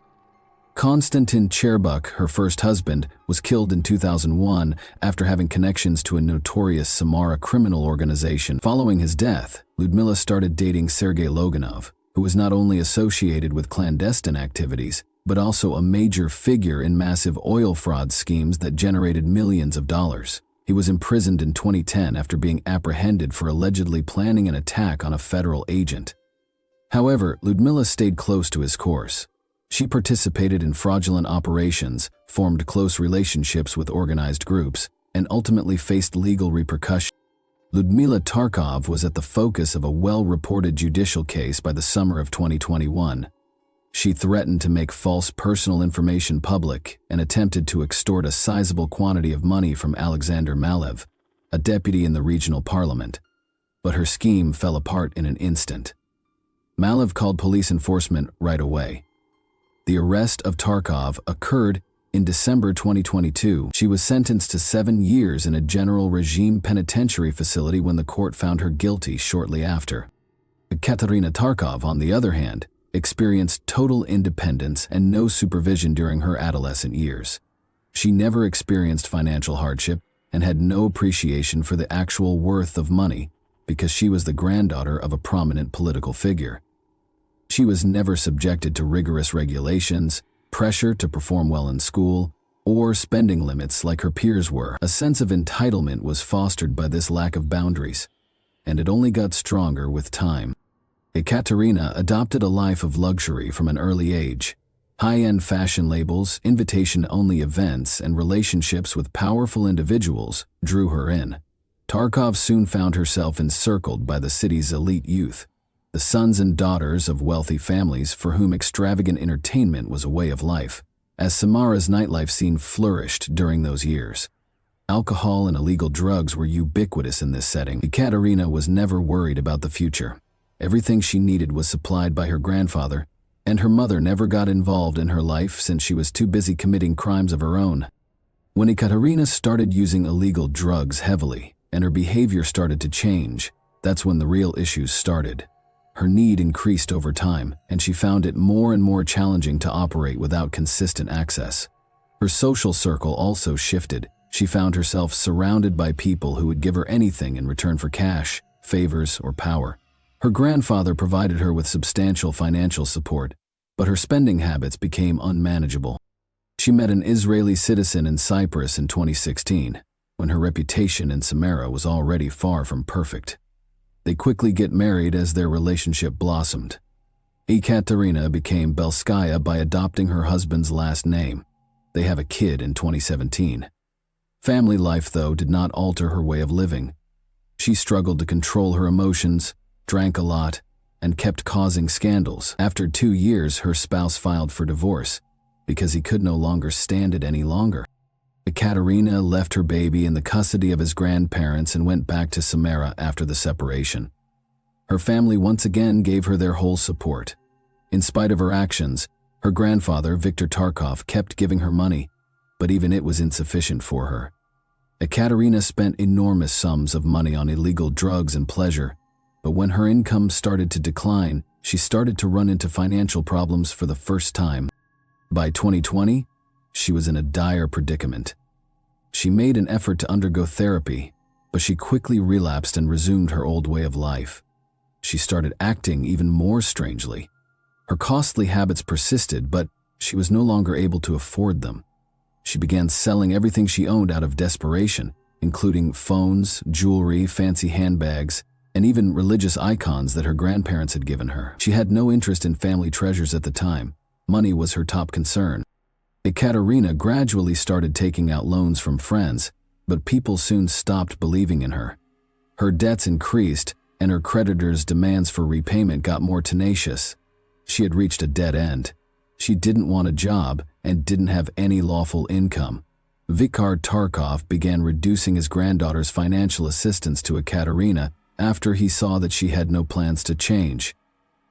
Konstantin Cherbuk, her first husband, was killed in 2001 after having connections to a notorious Samara criminal organization. Following his death, Ludmila started dating Sergei Loganov, who was not only associated with clandestine activities, but also a major figure in massive oil fraud schemes that generated millions of dollars. He was imprisoned in 2010 after being apprehended for allegedly planning an attack on a federal agent. However, Ludmila stayed close to his course. She participated in fraudulent operations, formed close relationships with organized groups, and ultimately faced legal repercussions. Ludmila Tarkov was at the focus of a well-reported judicial case by the summer of 2021. She threatened to make false personal information public and attempted to extort a sizable quantity of money from Alexander Malev, a deputy in the regional parliament. But her scheme fell apart in an instant. Malev called police enforcement right away. The arrest of Tarkov occurred in December 2022. She was sentenced to 7 years in a general regime penitentiary facility when the court found her guilty shortly after. Katerina Tarkov, on the other hand, experienced total independence and no supervision during her adolescent years. She never experienced financial hardship and had no appreciation for the actual worth of money because she was the granddaughter of a prominent political figure. She was never subjected to rigorous regulations, pressure to perform well in school, or spending limits like her peers were. A sense of entitlement was fostered by this lack of boundaries, and it only got stronger with time. Ekaterina adopted a life of luxury from an early age. High-end fashion labels, invitation-only events, and relationships with powerful individuals drew her in. Tarkov soon found herself encircled by the city's elite youth, the sons and daughters of wealthy families for whom extravagant entertainment was a way of life, as Samara's nightlife scene flourished during those years. Alcohol and illegal drugs were ubiquitous in this setting. Ekaterina was never worried about the future. Everything she needed was supplied by her grandfather, and her mother never got involved in her life since she was too busy committing crimes of her own. When Ekaterina started using illegal drugs heavily, and her behavior started to change, that's when the real issues started. Her need increased over time, and she found it more and more challenging to operate without consistent access. Her social circle also shifted. She found herself surrounded by people who would give her anything in return for cash, favors, or power. Her grandfather provided her with substantial financial support, but her spending habits became unmanageable. She met an Israeli citizen in Cyprus in 2016, when her reputation in Samara was already far from perfect. They quickly get married as their relationship blossomed. Ekaterina became Belskaya by adopting her husband's last name. They have a kid in 2017. Family life, though, did not alter her way of living. She struggled to control her emotions, drank a lot, and kept causing scandals. After 2 years, her spouse filed for divorce because he could no longer stand it any longer. Ekaterina left her baby in the custody of his grandparents and went back to Samara after the separation. Her family once again gave her their whole support. In spite of her actions, her grandfather, Viktor Tarkov, kept giving her money, but even it was insufficient for her. Ekaterina spent enormous sums of money on illegal drugs and pleasure, but when her income started to decline, she started to run into financial problems for the first time. By 2020, she was in a dire predicament. She made an effort to undergo therapy, but she quickly relapsed and resumed her old way of life. She started acting even more strangely. Her costly habits persisted, but she was no longer able to afford them. She began selling everything she owned out of desperation, including phones, jewelry, fancy handbags, and even religious icons that her grandparents had given her. She had no interest in family treasures at the time. Money was her top concern. Ekaterina gradually started taking out loans from friends, but people soon stopped believing in her. Her debts increased, and her creditors' demands for repayment got more tenacious. She had reached a dead end. She didn't want a job and didn't have any lawful income. Viktor Tarkov began reducing his granddaughter's financial assistance to Ekaterina after he saw that she had no plans to change.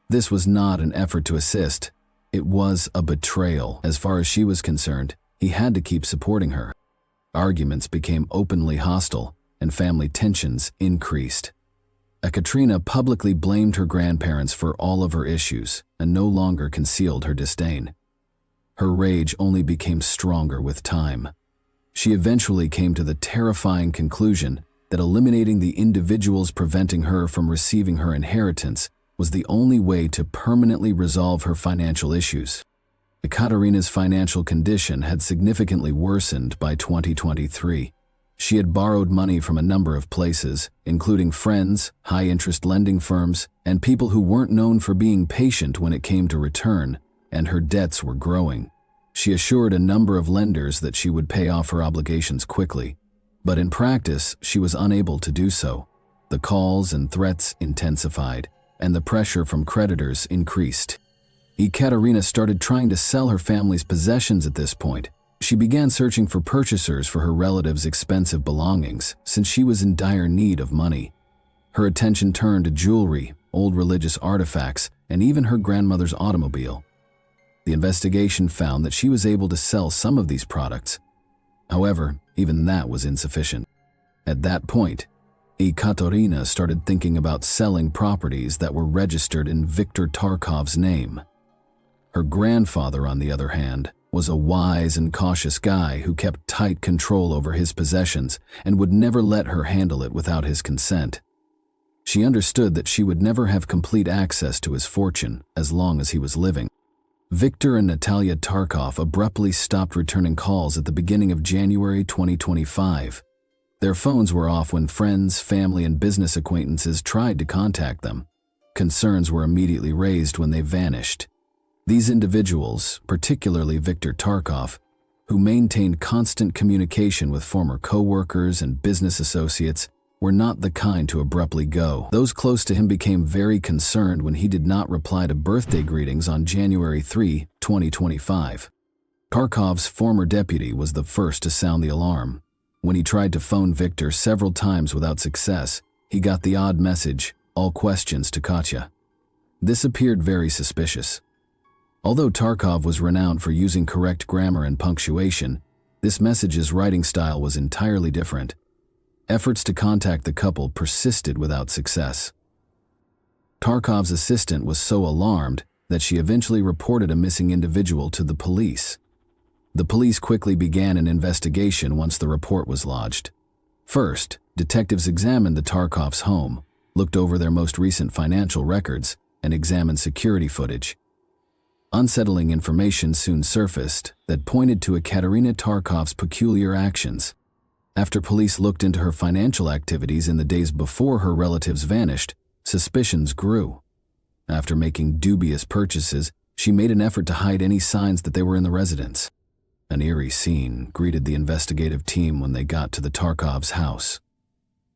This was not an effort to assist. It was a betrayal. As far as she was concerned, he had to keep supporting her. Arguments became openly hostile, and family tensions increased. Ekaterina publicly blamed her grandparents for all of her issues and no longer concealed her disdain. Her rage only became stronger with time. She eventually came to the terrifying conclusion that eliminating the individuals preventing her from receiving her inheritance was the only way to permanently resolve her financial issues. Ekaterina's financial condition had significantly worsened by 2023. She had borrowed money from a number of places, including friends, high-interest lending firms, and people who weren't known for being patient when it came to return, and her debts were growing. She assured a number of lenders that she would pay off her obligations quickly, but in practice, she was unable to do so. The calls and threats intensified, and the pressure from creditors increased. Ekaterina started trying to sell her family's possessions at this point. She began searching for purchasers for her relatives' expensive belongings, since she was in dire need of money. Her attention turned to jewelry, old religious artifacts, and even her grandmother's automobile. The investigation found that she was able to sell some of these products. However, even that was insufficient. At that point, Ekaterina started thinking about selling properties that were registered in Viktor Tarkov's name. Her grandfather, on the other hand, was a wise and cautious guy who kept tight control over his possessions and would never let her handle it without his consent. She understood that she would never have complete access to his fortune as long as he was living. Viktor and Natalia Tarkov abruptly stopped returning calls at the beginning of January 2025. Their phones were off when friends, family, and business acquaintances tried to contact them. Concerns were immediately raised when they vanished. These individuals, particularly Viktor Tarkov, who maintained constant communication with former co-workers and business associates, were not the kind to abruptly go. Those close to him became very concerned when he did not reply to birthday greetings on January 3, 2025. Tarkov's former deputy was the first to sound the alarm. When he tried to phone Victor several times without success, he got the odd message, "All questions to Katya." This appeared very suspicious. Although Tarkov was renowned for using correct grammar and punctuation, this message's writing style was entirely different. Efforts to contact the couple persisted without success. Tarkov's assistant was so alarmed that she eventually reported a missing individual to the police. The police quickly began an investigation once the report was lodged. First, detectives examined the Tarkovs' home, looked over their most recent financial records, and examined security footage. Unsettling information soon surfaced that pointed to Ekaterina Tarkov's peculiar actions. After police looked into her financial activities in the days before her relatives vanished, suspicions grew. After making dubious purchases, she made an effort to hide any signs that they were in the residence. An eerie scene greeted the investigative team when they got to the Tarkovs' house.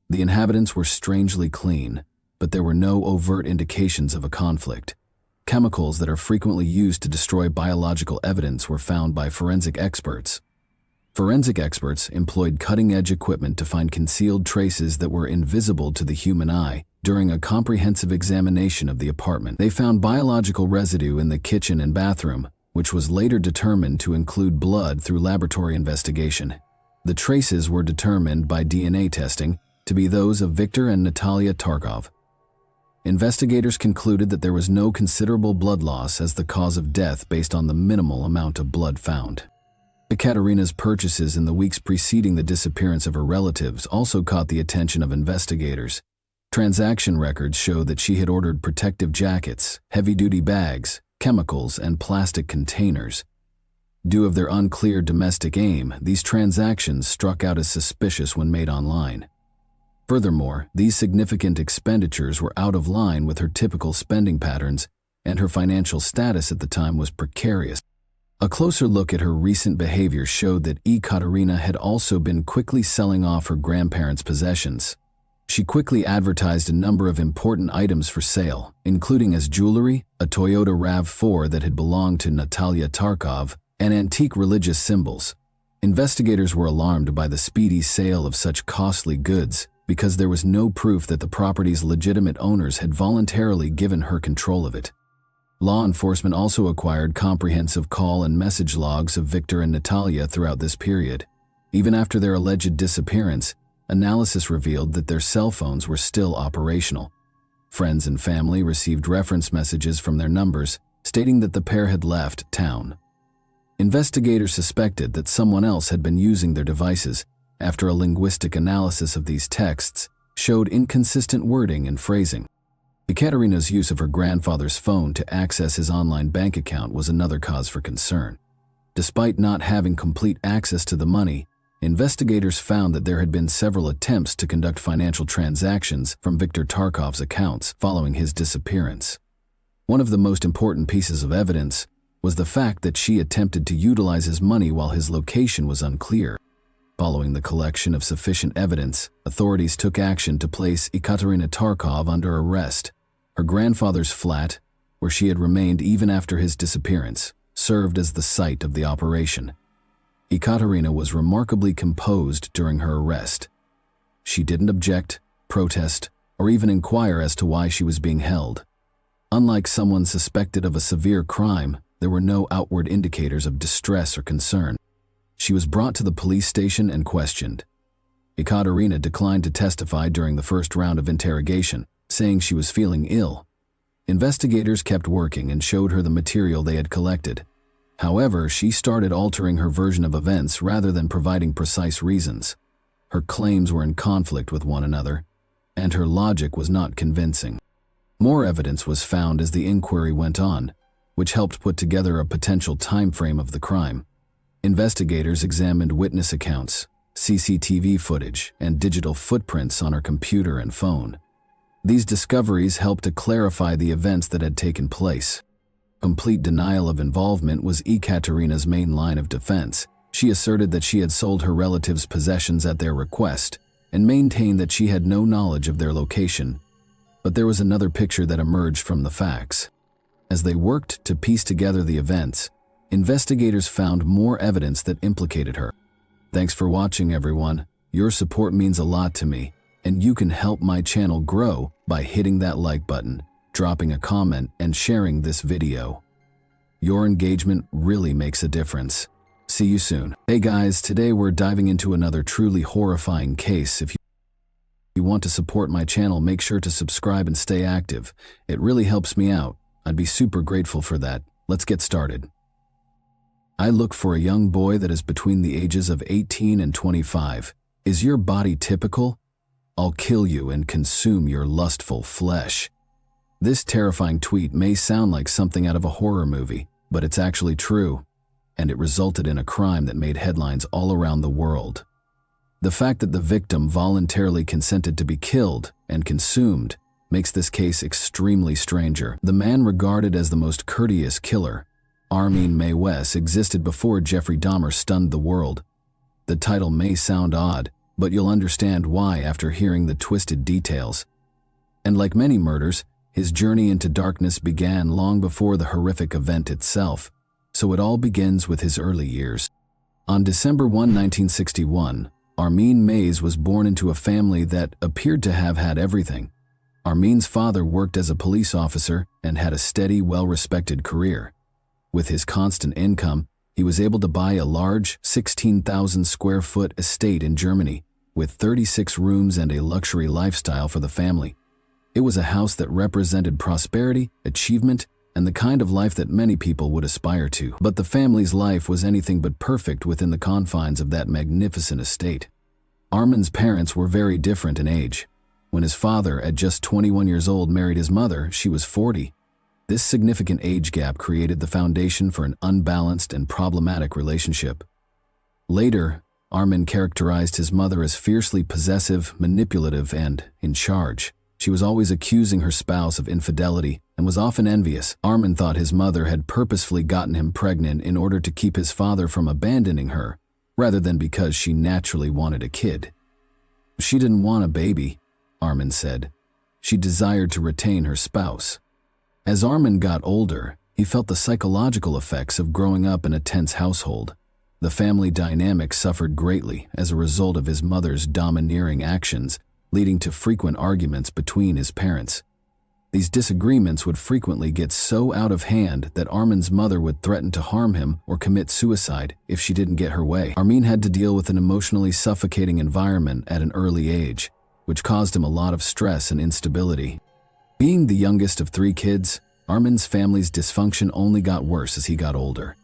The inhabitants were strangely clean, but there were no overt indications of a conflict. Chemicals that are frequently used to destroy biological evidence were found by forensic experts. Forensic experts employed cutting-edge equipment to find concealed traces that were invisible to the human eye. During a comprehensive examination of the apartment, they found biological residue in the kitchen and bathroom, which was later determined to include blood through laboratory investigation. The traces were determined by DNA testing to be those of Viktor and Natalia Tarkov. Investigators concluded that there was no considerable blood loss as the cause of death based on the minimal amount of blood found. Ekaterina's purchases in the weeks preceding the disappearance of her relatives also caught the attention of investigators. Transaction records show that she had ordered protective jackets, heavy-duty bags, chemicals, and plastic containers. Due of their unclear domestic aim, these transactions struck out as suspicious when made online. Furthermore, these significant expenditures were out of line with her typical spending patterns, and her financial status at the time was precarious. A closer look at her recent behavior showed that Ekaterina had also been quickly selling off her grandparents' possessions. She quickly advertised a number of important items for sale, including as jewelry, a Toyota RAV4 that had belonged to Natalia Tarkov, and antique religious symbols. Investigators were alarmed by the speedy sale of such costly goods, because there was no proof that the property's legitimate owners had voluntarily given her control of it. Law enforcement also acquired comprehensive call and message logs of Viktor and Natalia throughout this period. Even after their alleged disappearance, analysis revealed that their cell phones were still operational. Friends and family received reference messages from their numbers stating that the pair had left town. Investigators suspected that someone else had been using their devices after a linguistic analysis of these texts showed inconsistent wording and phrasing. Ekaterina's use of her grandfather's phone to access his online bank account was another cause for concern. Despite not having complete access to the money, investigators found that there had been several attempts to conduct financial transactions from Viktor Tarkov's accounts following his disappearance. One of the most important pieces of evidence was the fact that she attempted to utilize his money while his location was unclear. Following the collection of sufficient evidence, authorities took action to place Ekaterina Tarkov under arrest. Her grandfather's flat, where she had remained even after his disappearance, served as the site of the operation. Ekaterina was remarkably composed during her arrest. She didn't object, protest, or even inquire as to why she was being held. Unlike someone suspected of a severe crime, there were no outward indicators of distress or concern. She was brought to the police station and questioned. Ekaterina declined to testify during the first round of interrogation, saying she was feeling ill. Investigators kept working and showed her the material they had collected. However, she started altering her version of events rather than providing precise reasons. Her claims were in conflict with one another, and her logic was not convincing. More evidence was found as the inquiry went on, which helped put together a potential time frame of the crime. Investigators examined witness accounts, CCTV footage, and digital footprints on her computer and phone. These discoveries helped to clarify the events that had taken place. Complete denial of involvement was Ekaterina's main line of defense. She asserted that she had sold her relatives' possessions at their request and maintained that she had no knowledge of their location. But there was another picture that emerged from the facts. As they worked to piece together the events, investigators found more evidence that implicated her. Thanks for watching, everyone. Your support means a lot to me, and you can help my channel grow by hitting that like button, dropping a comment, and sharing this video. Your engagement really makes a difference. See you soon. Hey guys, today we're diving into another truly horrifying case. If you want to support my channel, make sure to subscribe and stay active. It really helps me out. I'd be super grateful for that. Let's get started. I look for a young boy that is between the ages of 18 and 25. Is your body typical? I'll kill you and consume your lustful flesh. This terrifying tweet may sound like something out of a horror movie, but it's actually true, and it resulted in a crime that made headlines all around the world. The fact that the victim voluntarily consented to be killed and consumed makes this case extremely stranger. The man regarded as the most courteous killer, Armin Meiwes, existed before Jeffrey Dahmer stunned the world. The title may sound odd, but you'll understand why after hearing the twisted details. And like many murders, his journey into darkness began long before the horrific event itself, so it all begins with his early years. On December 1, 1961, Armin Meiwes was born into a family that appeared to have had everything. Armin's father worked as a police officer and had a steady, well-respected career. With his constant income, he was able to buy a large 16,000 square foot estate in Germany, with 36 rooms and a luxury lifestyle for the family. It was a house that represented prosperity, achievement, and the kind of life that many people would aspire to. But the family's life was anything but perfect within the confines of that magnificent estate. Armin's parents were very different in age. When his father, at just 21 years old, married his mother, she was 40. This significant age gap created the foundation for an unbalanced and problematic relationship. Later, Armin characterized his mother as fiercely possessive, manipulative, and in charge. She was always accusing her spouse of infidelity and was often envious. Armin thought his mother had purposefully gotten him pregnant in order to keep his father from abandoning her, rather than because she naturally wanted a kid. She didn't want a baby, Armin said. She desired to retain her spouse. As Armin got older, he felt the psychological effects of growing up in a tense household. The family dynamic suffered greatly as a result of his mother's domineering actions, leading to frequent arguments between his parents. These disagreements would frequently get so out of hand that Armin's mother would threaten to harm him or commit suicide if she didn't get her way. Armin had to deal with an emotionally suffocating environment at an early age, which caused him a lot of stress and instability. Being the youngest of 3 kids, Armin's family's dysfunction only got worse as he got older.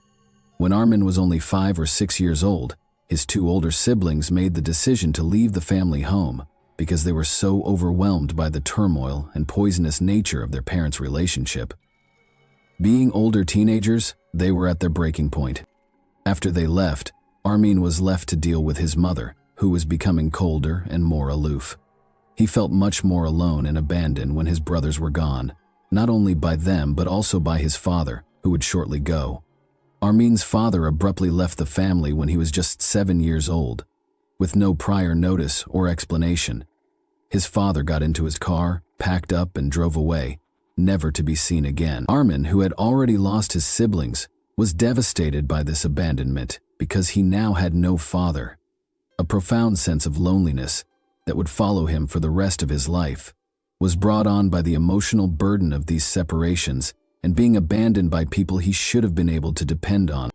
When Armin was only 5 or 6 years old, his 2 older siblings made the decision to leave the family home because they were so overwhelmed by the turmoil and poisonous nature of their parents' relationship. Being older teenagers, they were at their breaking point. After they left, Armin was left to deal with his mother, who was becoming colder and more aloof. He felt much more alone and abandoned when his brothers were gone, not only by them but also by his father, who would shortly go. Armin's father abruptly left the family when he was just 7 years old, with no prior notice or explanation. His father got into his car, packed up, and drove away, never to be seen again. Armin, who had already lost his siblings, was devastated by this abandonment because he now had no father. A profound sense of loneliness that would follow him for the rest of his life was brought on by the emotional burden of these separations and being abandoned by people he should have been able to depend on.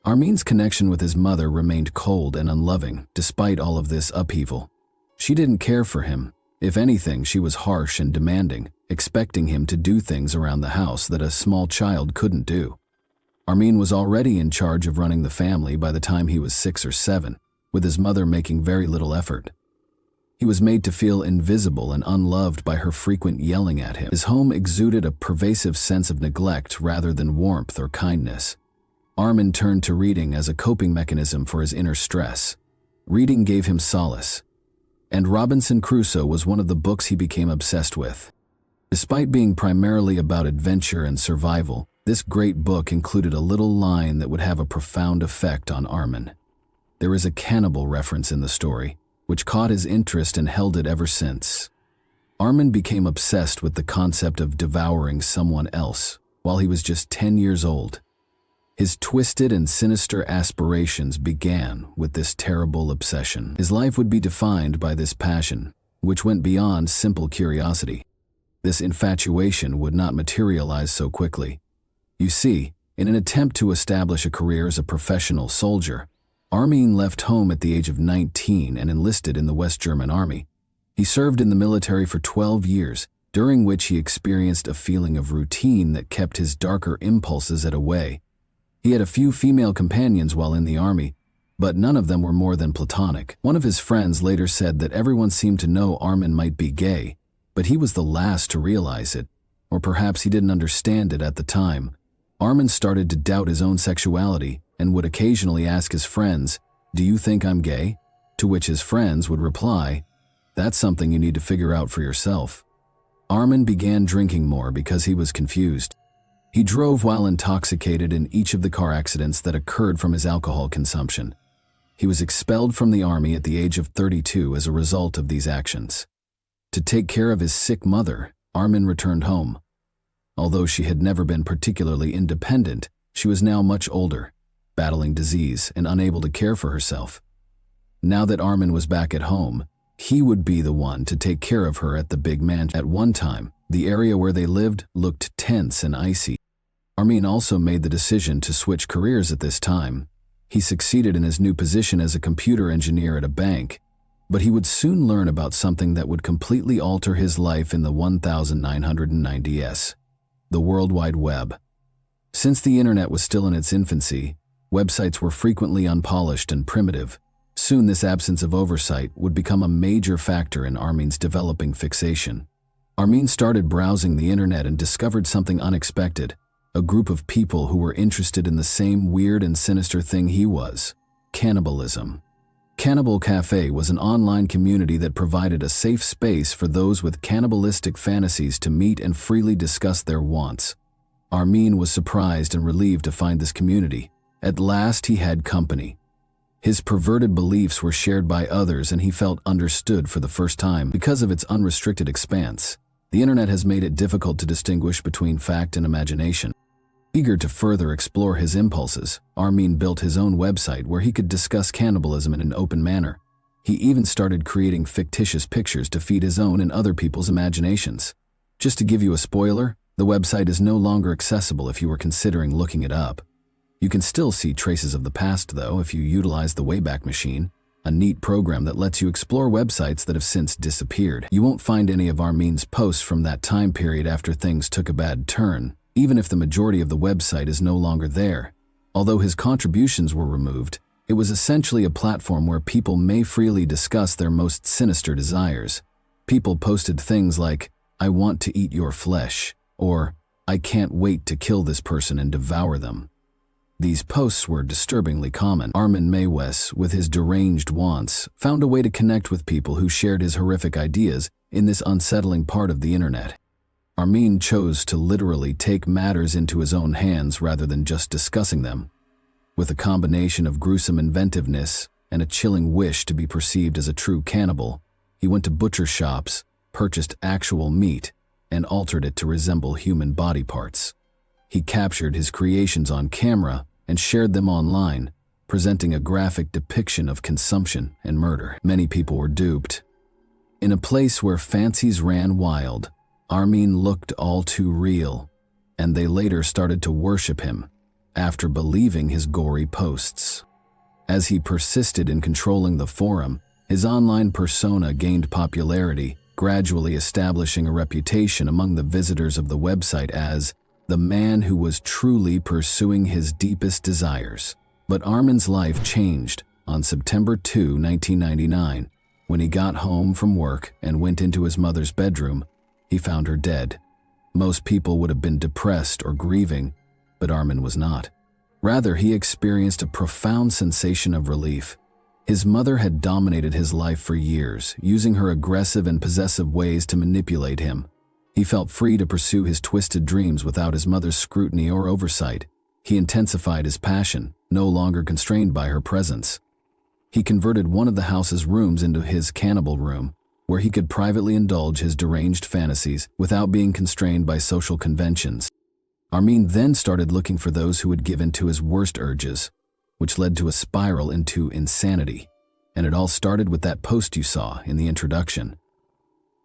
Armin's connection with his mother remained cold and unloving despite all of this upheaval. She didn't care for him. If anything, she was harsh and demanding, expecting him to do things around the house that a small child couldn't do. Armin was already in charge of running the family by the time he was 6 or 7, with his mother making very little effort. He was made to feel invisible and unloved by her frequent yelling at him. His home exuded a pervasive sense of neglect rather than warmth or kindness. Armin turned to reading as a coping mechanism for his inner stress. Reading gave him solace, and Robinson Crusoe was one of the books he became obsessed with. Despite being primarily about adventure and survival, this great book included a little line that would have a profound effect on Armin. There is a cannibal reference in the story, which caught his interest and held it ever since. Armin became obsessed with the concept of devouring someone else while he was just 10 years old. His twisted and sinister aspirations began with this terrible obsession. His life would be defined by this passion, which went beyond simple curiosity. This infatuation would not materialize so quickly. You see, in an attempt to establish a career as a professional soldier, Armin left home at the age of 19 and enlisted in the West German Army. He served in the military for 12 years, during which he experienced a feeling of routine that kept his darker impulses at bay. He had a few female companions while in the army, but none of them were more than platonic. One of his friends later said that everyone seemed to know Armin might be gay, but he was the last to realize it, or perhaps he didn't understand it at the time. Armin started to doubt his own sexuality and would occasionally ask his friends, "Do you think I'm gay?" To which his friends would reply, "That's something you need to figure out for yourself." Armin began drinking more because he was confused. He drove while intoxicated in each of the car accidents that occurred from his alcohol consumption. He was expelled from the army at the age of 32 as a result of these actions. To take care of his sick mother, Armin returned home. Although she had never been particularly independent, she was now much older, battling disease and unable to care for herself. Now that Armin was back at home, he would be the one to take care of her at the big mansion. At one time, the area where they lived looked tense and icy. Armin also made the decision to switch careers at this time. He succeeded in his new position as a computer engineer at a bank, but he would soon learn about something that would completely alter his life in the 1990s, the World Wide Web. Since the internet was still in its infancy, websites were frequently unpolished and primitive. Soon this absence of oversight would become a major factor in Armin's developing fixation. Armin started browsing the internet and discovered something unexpected. A group of people who were interested in the same weird and sinister thing he was: cannibalism. Cannibal Cafe was an online community that provided a safe space for those with cannibalistic fantasies to meet and freely discuss their wants. Armin was surprised and relieved to find this community. At last he had company. His perverted beliefs were shared by others and he felt understood for the first time. Because of its unrestricted expanse, the internet has made it difficult to distinguish between fact and imagination. Eager to further explore his impulses, Armin built his own website where he could discuss cannibalism in an open manner. He even started creating fictitious pictures to feed his own and other people's imaginations. Just to give you a spoiler, the website is no longer accessible if you were considering looking it up. You can still see traces of the past, though, if you utilize the Wayback Machine, a neat program that lets you explore websites that have since disappeared. You won't find any of Armin's posts from that time period after things took a bad turn, even if the majority of the website is no longer there. Although his contributions were removed, it was essentially a platform where people may freely discuss their most sinister desires. People posted things like, "I want to eat your flesh," or "I can't wait to kill this person and devour them." These posts were disturbingly common. Armin Maywes, with his deranged wants, found a way to connect with people who shared his horrific ideas in this unsettling part of the internet. Armin chose to literally take matters into his own hands rather than just discussing them. With a combination of gruesome inventiveness and a chilling wish to be perceived as a true cannibal, he went to butcher shops, purchased actual meat, and altered it to resemble human body parts. He captured his creations on camera and shared them online, presenting a graphic depiction of consumption and murder. Many people were duped. In a place where fancies ran wild, Armin looked all too real, and they later started to worship him after believing his gory posts. As he persisted in controlling the forum, his online persona gained popularity, gradually establishing a reputation among the visitors of the website as the man who was truly pursuing his deepest desires. But Armin's life changed on September 2, 1999, when he got home from work and went into his mother's bedroom. He found her dead. Most people would have been depressed or grieving, but Armin was not. Rather, he experienced a profound sensation of relief. His mother had dominated his life for years, using her aggressive and possessive ways to manipulate him. He felt free to pursue his twisted dreams without his mother's scrutiny or oversight. He intensified his passion, no longer constrained by her presence. He converted one of the house's rooms into his cannibal room, where he could privately indulge his deranged fantasies without being constrained by social conventions. Armin then started looking for those who would give in to his worst urges, which led to a spiral into insanity. And it all started with that post you saw in the introduction.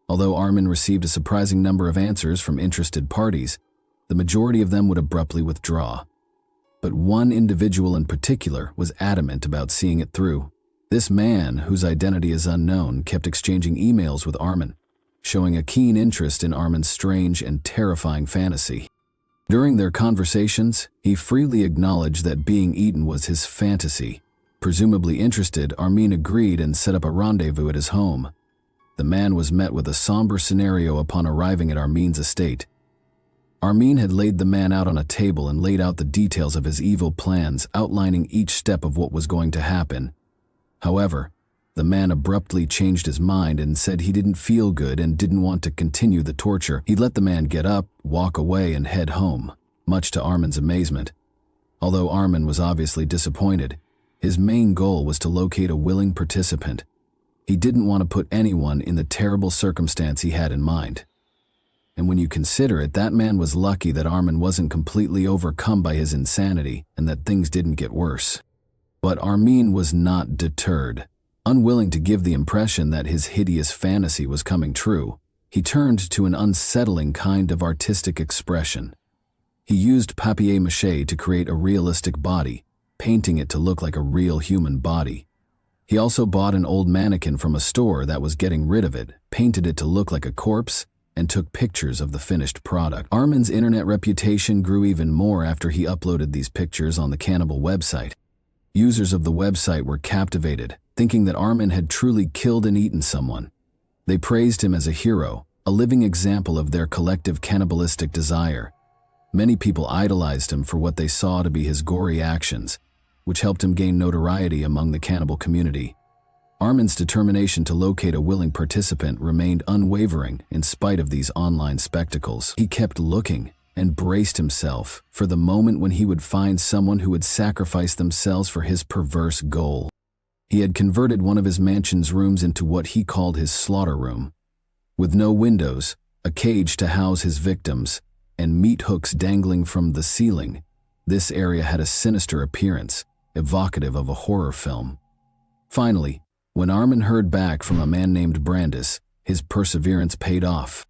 Although Armin received a surprising number of answers from interested parties, the majority of them would abruptly withdraw. But one individual in particular was adamant about seeing it through. This man, whose identity is unknown, kept exchanging emails with Armin, showing a keen interest in Armin's strange and terrifying fantasy. During their conversations, he freely acknowledged that being eaten was his fantasy. Presumably interested, Armin agreed and set up a rendezvous at his home. The man was met with a somber scenario upon arriving at Armin's estate. Armin had laid the man out on a table and laid out the details of his evil plans, outlining each step of what was going to happen. However, the man abruptly changed his mind and said he didn't feel good and didn't want to continue the torture. He let the man get up, walk away, and head home, much to Armin's amazement. Although Armin was obviously disappointed, his main goal was to locate a willing participant. He didn't want to put anyone in the terrible circumstance he had in mind. And when you consider it, that man was lucky that Armin wasn't completely overcome by his insanity and that things didn't get worse. But Armin was not deterred. Unwilling to give the impression that his hideous fantasy was coming true, he turned to an unsettling kind of artistic expression. He used papier-mâché to create a realistic body, painting it to look like a real human body. He also bought an old mannequin from a store that was getting rid of it, painted it to look like a corpse, and took pictures of the finished product. Armin's internet reputation grew even more after he uploaded these pictures on the cannibal website. Users of the website were captivated, thinking that Armin had truly killed and eaten someone. They praised him as a hero, a living example of their collective cannibalistic desire. Many people idolized him for what they saw to be his gory actions, which helped him gain notoriety among the cannibal community. Armin's determination to locate a willing participant remained unwavering in spite of these online spectacles. He kept looking and braced himself for the moment when he would find someone who would sacrifice themselves for his perverse goal. He had converted one of his mansion's rooms into what he called his slaughter room. With no windows, a cage to house his victims, and meat hooks dangling from the ceiling, this area had a sinister appearance, evocative of a horror film. Finally, when Armin heard back from a man named Brandis, his perseverance paid off.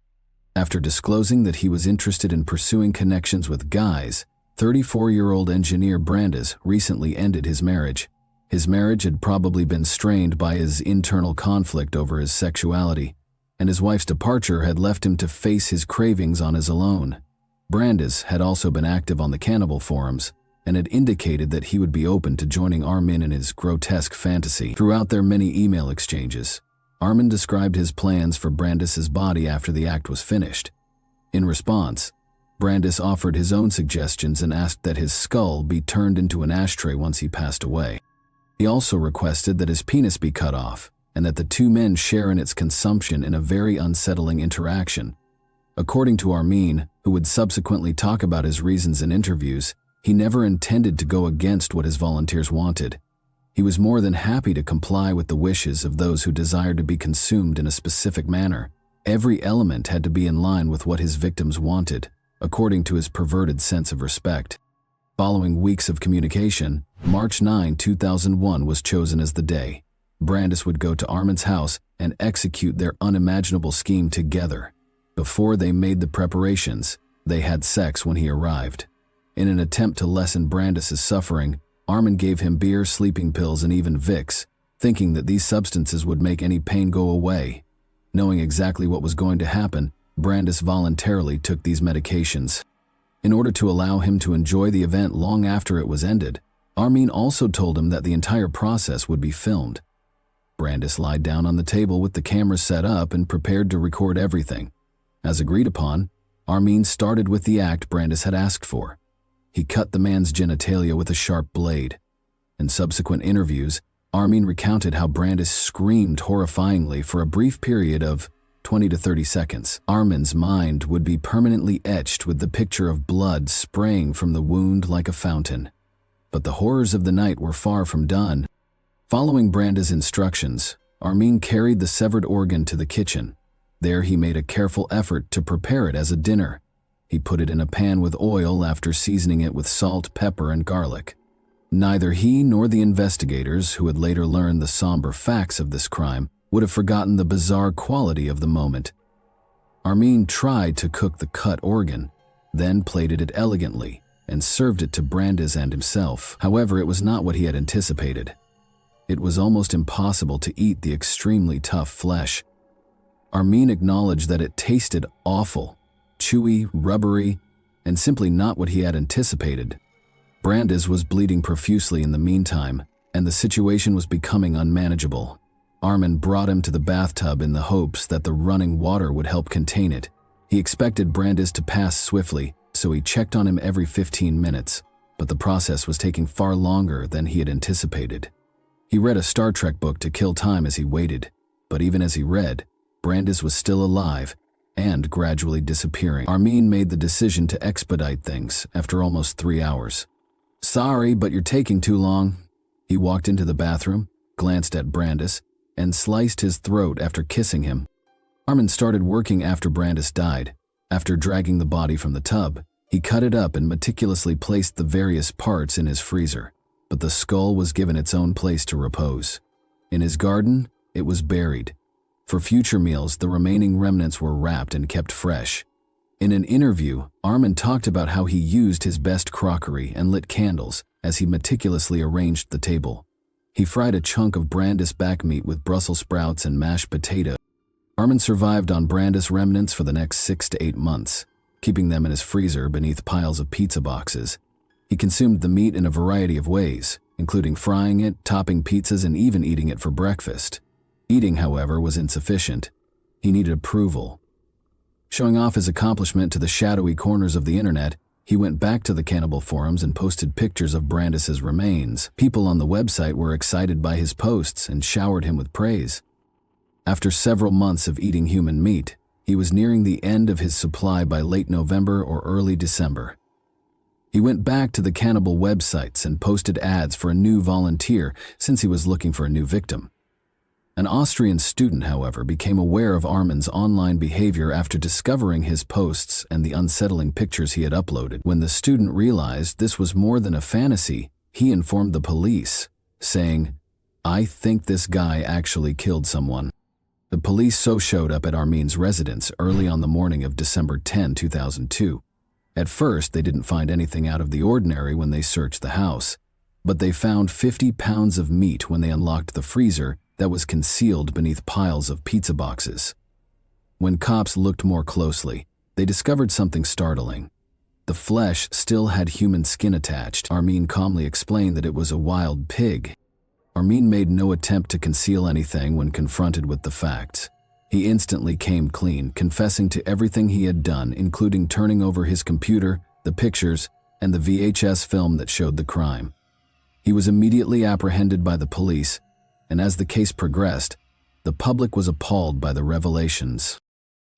After disclosing that he was interested in pursuing connections with guys, 34-year-old engineer Brandis recently ended his marriage. His marriage had probably been strained by his internal conflict over his sexuality, and his wife's departure had left him to face his cravings on his own. Brandis had also been active on the cannibal forums, and had indicated that he would be open to joining Armin in his grotesque fantasy. Throughout their many email exchanges, Armin described his plans for Brandis's body after the act was finished. In response, Brandis offered his own suggestions and asked that his skull be turned into an ashtray once he passed away. He also requested that his penis be cut off, and that the two men share in its consumption in a very unsettling interaction. According to Armin, who would subsequently talk about his reasons in interviews, he never intended to go against what his volunteers wanted. He was more than happy to comply with the wishes of those who desired to be consumed in a specific manner. Every element had to be in line with what his victims wanted, according to his perverted sense of respect. Following weeks of communication, March 9, 2001 was chosen as the day. Brandis would go to Armin's house and execute their unimaginable scheme together. Before they made the preparations, they had sex when he arrived. In an attempt to lessen Brandis's suffering, Armin gave him beer, sleeping pills, and even Vicks, thinking that these substances would make any pain go away. Knowing exactly what was going to happen, Brandis voluntarily took these medications. In order to allow him to enjoy the event long after it was ended, Armin also told him that the entire process would be filmed. Brandis lied down on the table with the cameras set up and prepared to record everything. As agreed upon, Armin started with the act Brandis had asked for. He cut the man's genitalia with a sharp blade. In subsequent interviews, Armin recounted how Brandis screamed horrifyingly for a brief period of 20 to 30 seconds. Armin's mind would be permanently etched with the picture of blood spraying from the wound like a fountain. But the horrors of the night were far from done. Following Brandis' instructions, Armin carried the severed organ to the kitchen. There he made a careful effort to prepare it as a dinner. He put it in a pan with oil after seasoning it with salt, pepper, and garlic. Neither he nor the investigators, who would later learn the somber facts of this crime, would have forgotten the bizarre quality of the moment. Armin tried to cook the cut organ, then plated it elegantly and served it to Brandes and himself. However, it was not what he had anticipated. It was almost impossible to eat the extremely tough flesh. Armin acknowledged that it tasted awful, chewy, rubbery, and simply not what he had anticipated. Brandes was bleeding profusely in the meantime, and the situation was becoming unmanageable. Armin brought him to the bathtub in the hopes that the running water would help contain it. He expected Brandes to pass swiftly, so he checked on him every 15 minutes, but the process was taking far longer than he had anticipated. He read a Star Trek book to kill time as he waited, but even as he read, Brandes was still alive and gradually disappearing. Armin made the decision to expedite things after almost 3 hours. "Sorry, but you're taking too long." He walked into the bathroom, glanced at Brandes, and sliced his throat after kissing him. Armin started working after Brandes died. After dragging the body from the tub, he cut it up and meticulously placed the various parts in his freezer, but the skull was given its own place to repose. In his garden, it was buried. For future meals, the remaining remnants were wrapped and kept fresh. In an interview, Armin talked about how he used his best crockery and lit candles as he meticulously arranged the table. He fried a chunk of Brandes back meat with Brussels sprouts and mashed potato. Armin survived on Brandes remnants for the next 6 to 8 months, keeping them in his freezer beneath piles of pizza boxes. He consumed the meat in a variety of ways, including frying it, topping pizzas, and even eating it for breakfast. Eating, however, was insufficient. He needed approval. Showing off his accomplishment to the shadowy corners of the internet, he went back to the cannibal forums and posted pictures of Brandes' remains. People on the website were excited by his posts and showered him with praise. After several months of eating human meat, he was nearing the end of his supply by late November or early December. He went back to the cannibal websites and posted ads for a new volunteer since he was looking for a new victim. An Austrian student, however, became aware of Armin's online behavior after discovering his posts and the unsettling pictures he had uploaded. When the student realized this was more than a fantasy, he informed the police, saying, "I think this guy actually killed someone." The police showed up at Armin's residence early on the morning of December 10, 2002. At first, they didn't find anything out of the ordinary when they searched the house, but they found 50 pounds of meat when they unlocked the freezer that was concealed beneath piles of pizza boxes. When cops looked more closely, they discovered something startling. The flesh still had human skin attached. Armin calmly explained that it was a wild pig. Armin made no attempt to conceal anything when confronted with the facts. He instantly came clean, confessing to everything he had done, including turning over his computer, the pictures, and the VHS film that showed the crime. He was immediately apprehended by the police, and as the case progressed, the public was appalled by the revelations.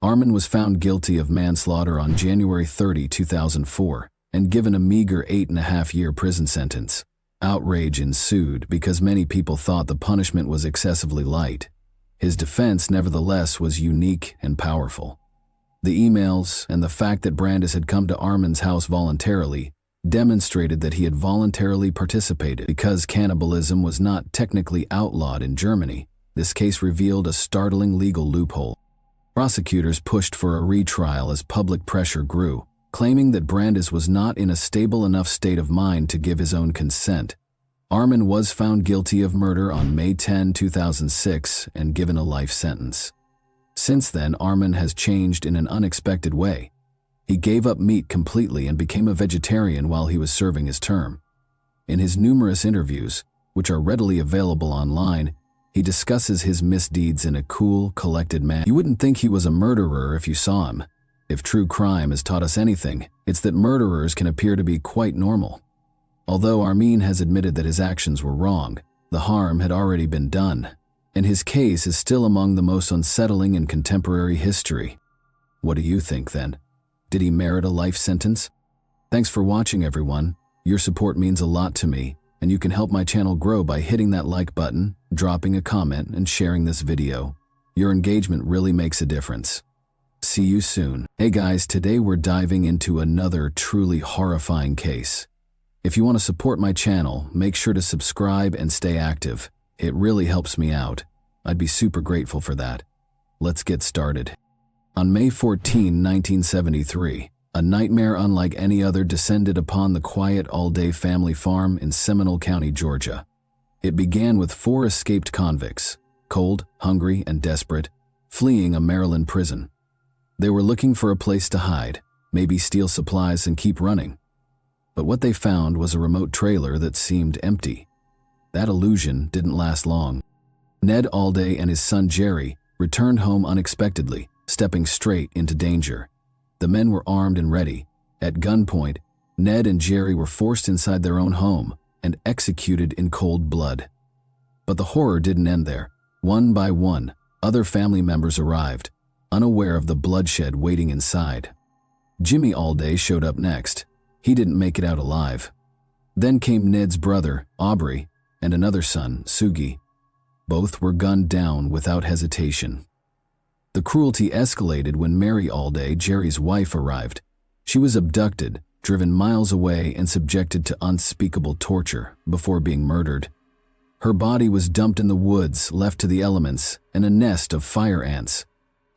Armin was found guilty of manslaughter on January 30, 2004, and given a meager 8.5-year prison sentence. Outrage ensued because many people thought the punishment was excessively light. His defense, nevertheless, was unique and powerful. The emails and the fact that Brandes had come to Armin's house voluntarily demonstrated that he had voluntarily participated. Because cannibalism was not technically outlawed in Germany, this case revealed a startling legal loophole. Prosecutors pushed for a retrial as public pressure grew, claiming that Brandes was not in a stable enough state of mind to give his own consent. Armin was found guilty of murder on May 10, 2006 and given a life sentence. Since then, Armin has changed in an unexpected way. He gave up meat completely and became a vegetarian while he was serving his term. In his numerous interviews, which are readily available online, he discusses his misdeeds in a cool, collected manner. You wouldn't think he was a murderer if you saw him. If true crime has taught us anything, it's that murderers can appear to be quite normal. Although Armin has admitted that his actions were wrong, the harm had already been done, and his case is still among the most unsettling in contemporary history. What do you think then? Did he merit a life sentence? Thanks for watching, everyone. Your support means a lot to me, and you can help my channel grow by hitting that like button, dropping a comment, and sharing this video. Your engagement really makes a difference. See See you soon. Hey guys, today we're diving into another truly horrifying case. If you want to support my channel, make sure to subscribe and stay active. It really helps me out. I'd be super grateful for that. Let's get started. On May 14, 1973, a nightmare unlike any other descended upon the quiet all-day family farm in Seminole County, Georgia. It began with 4 escaped convicts, cold, hungry, and desperate, fleeing a Maryland prison. They were looking for a place to hide, maybe steal supplies and keep running. But what they found was a remote trailer that seemed empty. That illusion didn't last long. Ned Alday and his son Jerry returned home unexpectedly, stepping straight into danger. The men were armed and ready. At gunpoint, Ned and Jerry were forced inside their own home and executed in cold blood. But the horror didn't end there. One by one, other family members arrived, unaware of the bloodshed waiting inside. Jimmy Alday showed up next. He didn't make it out alive. Then came Ned's brother, Aubrey, and another son, Sugi. Both were gunned down without hesitation. The cruelty escalated when Mary Alday, Jerry's wife, arrived. She was abducted, driven miles away, and subjected to unspeakable torture before being murdered. Her body was dumped in the woods, left to the elements, and a nest of fire ants.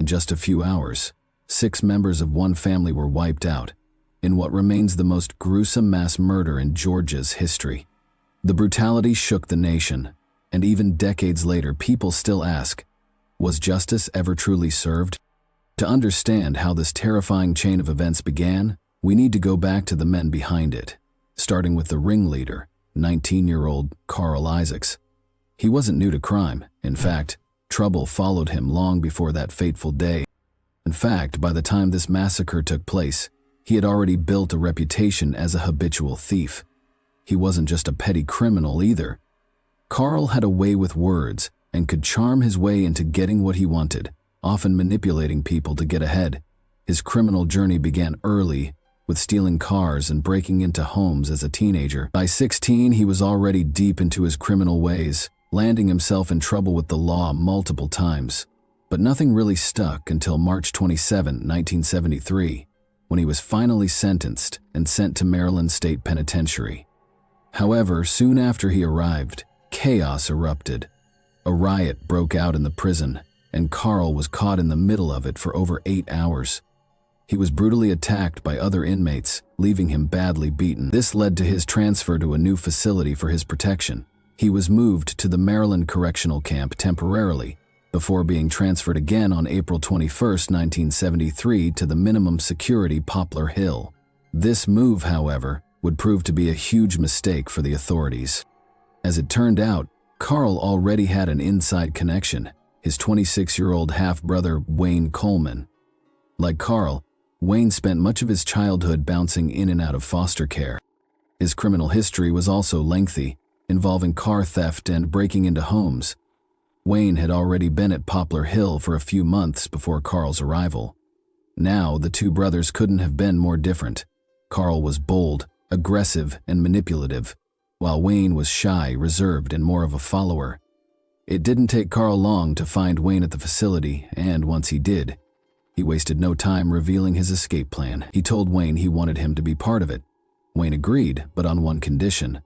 In just a few hours, 6 members of one family were wiped out, in what remains the most gruesome mass murder in Georgia's history. The brutality shook the nation, and even decades later, people still ask, was justice ever truly served? To understand how this terrifying chain of events began, we need to go back to the men behind it, starting with the ringleader, 19-year-old Carl Isaacs. He wasn't new to crime. In fact, trouble followed him long before that fateful day. In fact, by the time this massacre took place, he had already built a reputation as a habitual thief. He wasn't just a petty criminal either. Carl had a way with words and could charm his way into getting what he wanted, often manipulating people to get ahead. His criminal journey began early, with stealing cars and breaking into homes as a teenager. By 16, he was already deep into his criminal ways, landing himself in trouble with the law multiple times. But nothing really stuck until March 27, 1973, when he was finally sentenced and sent to Maryland State Penitentiary. However, soon after he arrived, chaos erupted. A riot broke out in the prison, and Carl was caught in the middle of it for over 8 hours. He was brutally attacked by other inmates, leaving him badly beaten. This led to his transfer to a new facility for his protection. He was moved to the Maryland Correctional Camp temporarily, before being transferred again on April 21, 1973 to the minimum security Poplar Hill. This move, however, would prove to be a huge mistake for the authorities. As it turned out, Carl already had an inside connection, his 26-year-old half-brother Wayne Coleman. Like Carl, Wayne spent much of his childhood bouncing in and out of foster care. His criminal history was also lengthy, involving car theft and breaking into homes. Wayne had already been at Poplar Hill for a few months before Carl's arrival. Now, the two brothers couldn't have been more different. Carl was bold, aggressive, and manipulative, while Wayne was shy, reserved, and more of a follower. It didn't take Carl long to find Wayne at the facility, and once he did, he wasted no time revealing his escape plan. He told Wayne he wanted him to be part of it. Wayne agreed, but on one condition.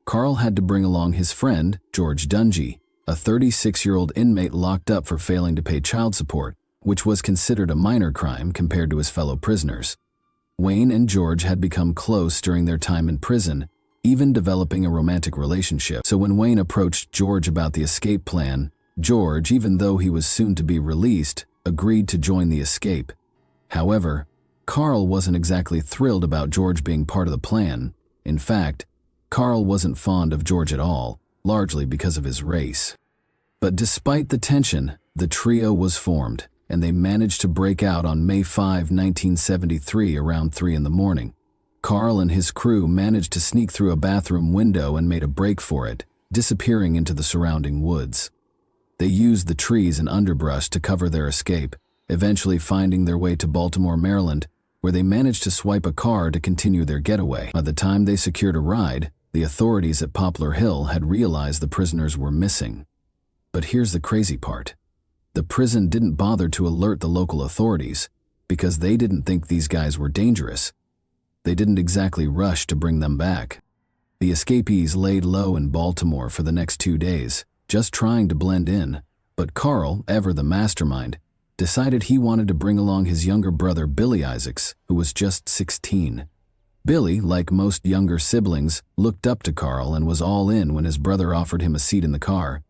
Carl had to bring along his friend, George Dungy, a 36-year-old inmate locked up for failing to pay child support, which was considered a minor crime compared to his fellow prisoners. Wayne and George had become close during their time in prison, even developing a romantic relationship. So when Wayne approached George about the escape plan, George, even though he was soon to be released, agreed to join the escape. However, Carl wasn't exactly thrilled about George being part of the plan. In fact, Carl wasn't fond of George at all, largely because of his race. But despite the tension, the trio was formed, and they managed to break out on May 5, 1973 around 3 in the morning. Carl and his crew managed to sneak through a bathroom window and made a break for it, disappearing into the surrounding woods. They used the trees and underbrush to cover their escape, eventually finding their way to Baltimore, Maryland, where they managed to swipe a car to continue their getaway. By the time they secured a ride, the authorities at Poplar Hill had realized the prisoners were missing. But here's the crazy part. The prison didn't bother to alert the local authorities. because they didn't think these guys were dangerous. They didn't exactly rush to bring them back. The escapees laid low in Baltimore for the next 2 days, just trying to blend in, but Carl, ever the mastermind, decided he wanted to bring along his younger brother Billy Isaacs, who was just 16. Billy, like most younger siblings, looked up to Carl and was all in when his brother offered him a seat in the car.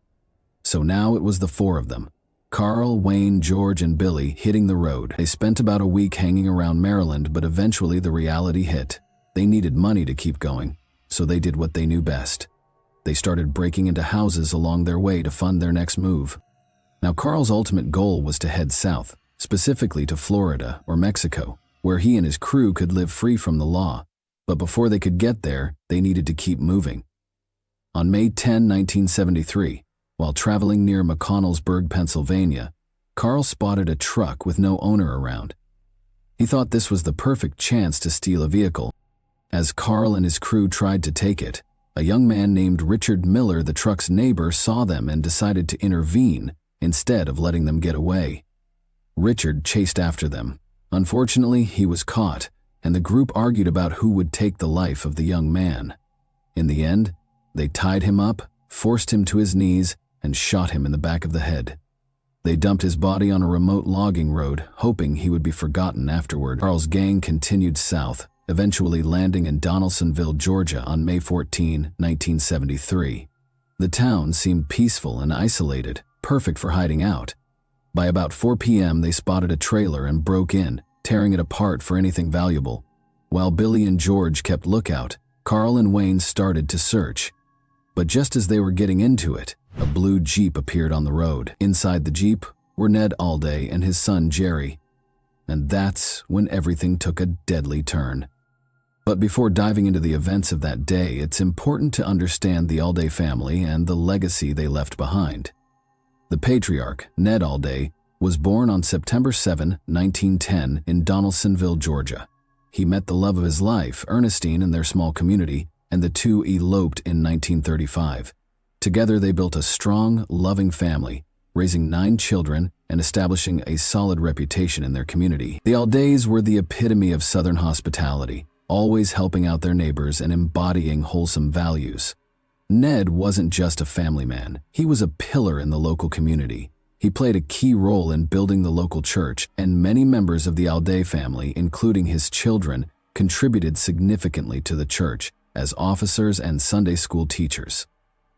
So now it was the 4 of them: Carl, Wayne, George, and Billy hitting the road. They spent about a week hanging around Maryland, but eventually the reality hit. They needed money to keep going, so they did what they knew best. They started breaking into houses along their way to fund their next move. Now, Carl's ultimate goal was to head south, specifically to Florida or Mexico, where he and his crew could live free from the law. But before they could get there, they needed to keep moving. On May 10, 1973, while traveling near McConnellsburg, Pennsylvania, Carl spotted a truck with no owner around. He thought this was the perfect chance to steal a vehicle. As Carl and his crew tried to take it, a young man named Richard Miller, the truck's neighbor, saw them and decided to intervene instead of letting them get away. Richard chased after them. Unfortunately, he was caught, and the group argued about who would take the life of the young man. In the end, they tied him up, forced him to his knees, and shot him in the back of the head. They dumped his body on a remote logging road, hoping he would be forgotten afterward. Carl's gang continued south, eventually landing in Donaldsonville, Georgia on May 14, 1973. The town seemed peaceful and isolated, perfect for hiding out. By about 4 p.m., they spotted a trailer and broke in, tearing it apart for anything valuable. While Billy and George kept lookout, Carl and Wayne started to search. But just as they were getting into it, a blue Jeep appeared on the road. Inside the Jeep were Ned Alday and his son Jerry. And that's when everything took a deadly turn. But before diving into the events of that day, it's important to understand the Alday family and the legacy they left behind. The patriarch, Ned Alday, was born on September 7, 1910 in Donaldsonville, Georgia. He met the love of his life, Ernestine, in their small community, and the two eloped in 1935. Together they built a strong, loving family, raising 9 children and establishing a solid reputation in their community. The Aldays were the epitome of Southern hospitality, always helping out their neighbors and embodying wholesome values. Ned wasn't just a family man. He was a pillar in the local community. He played a key role in building the local church, and many members of the Alday family, including his children, contributed significantly to the church as officers and Sunday school teachers.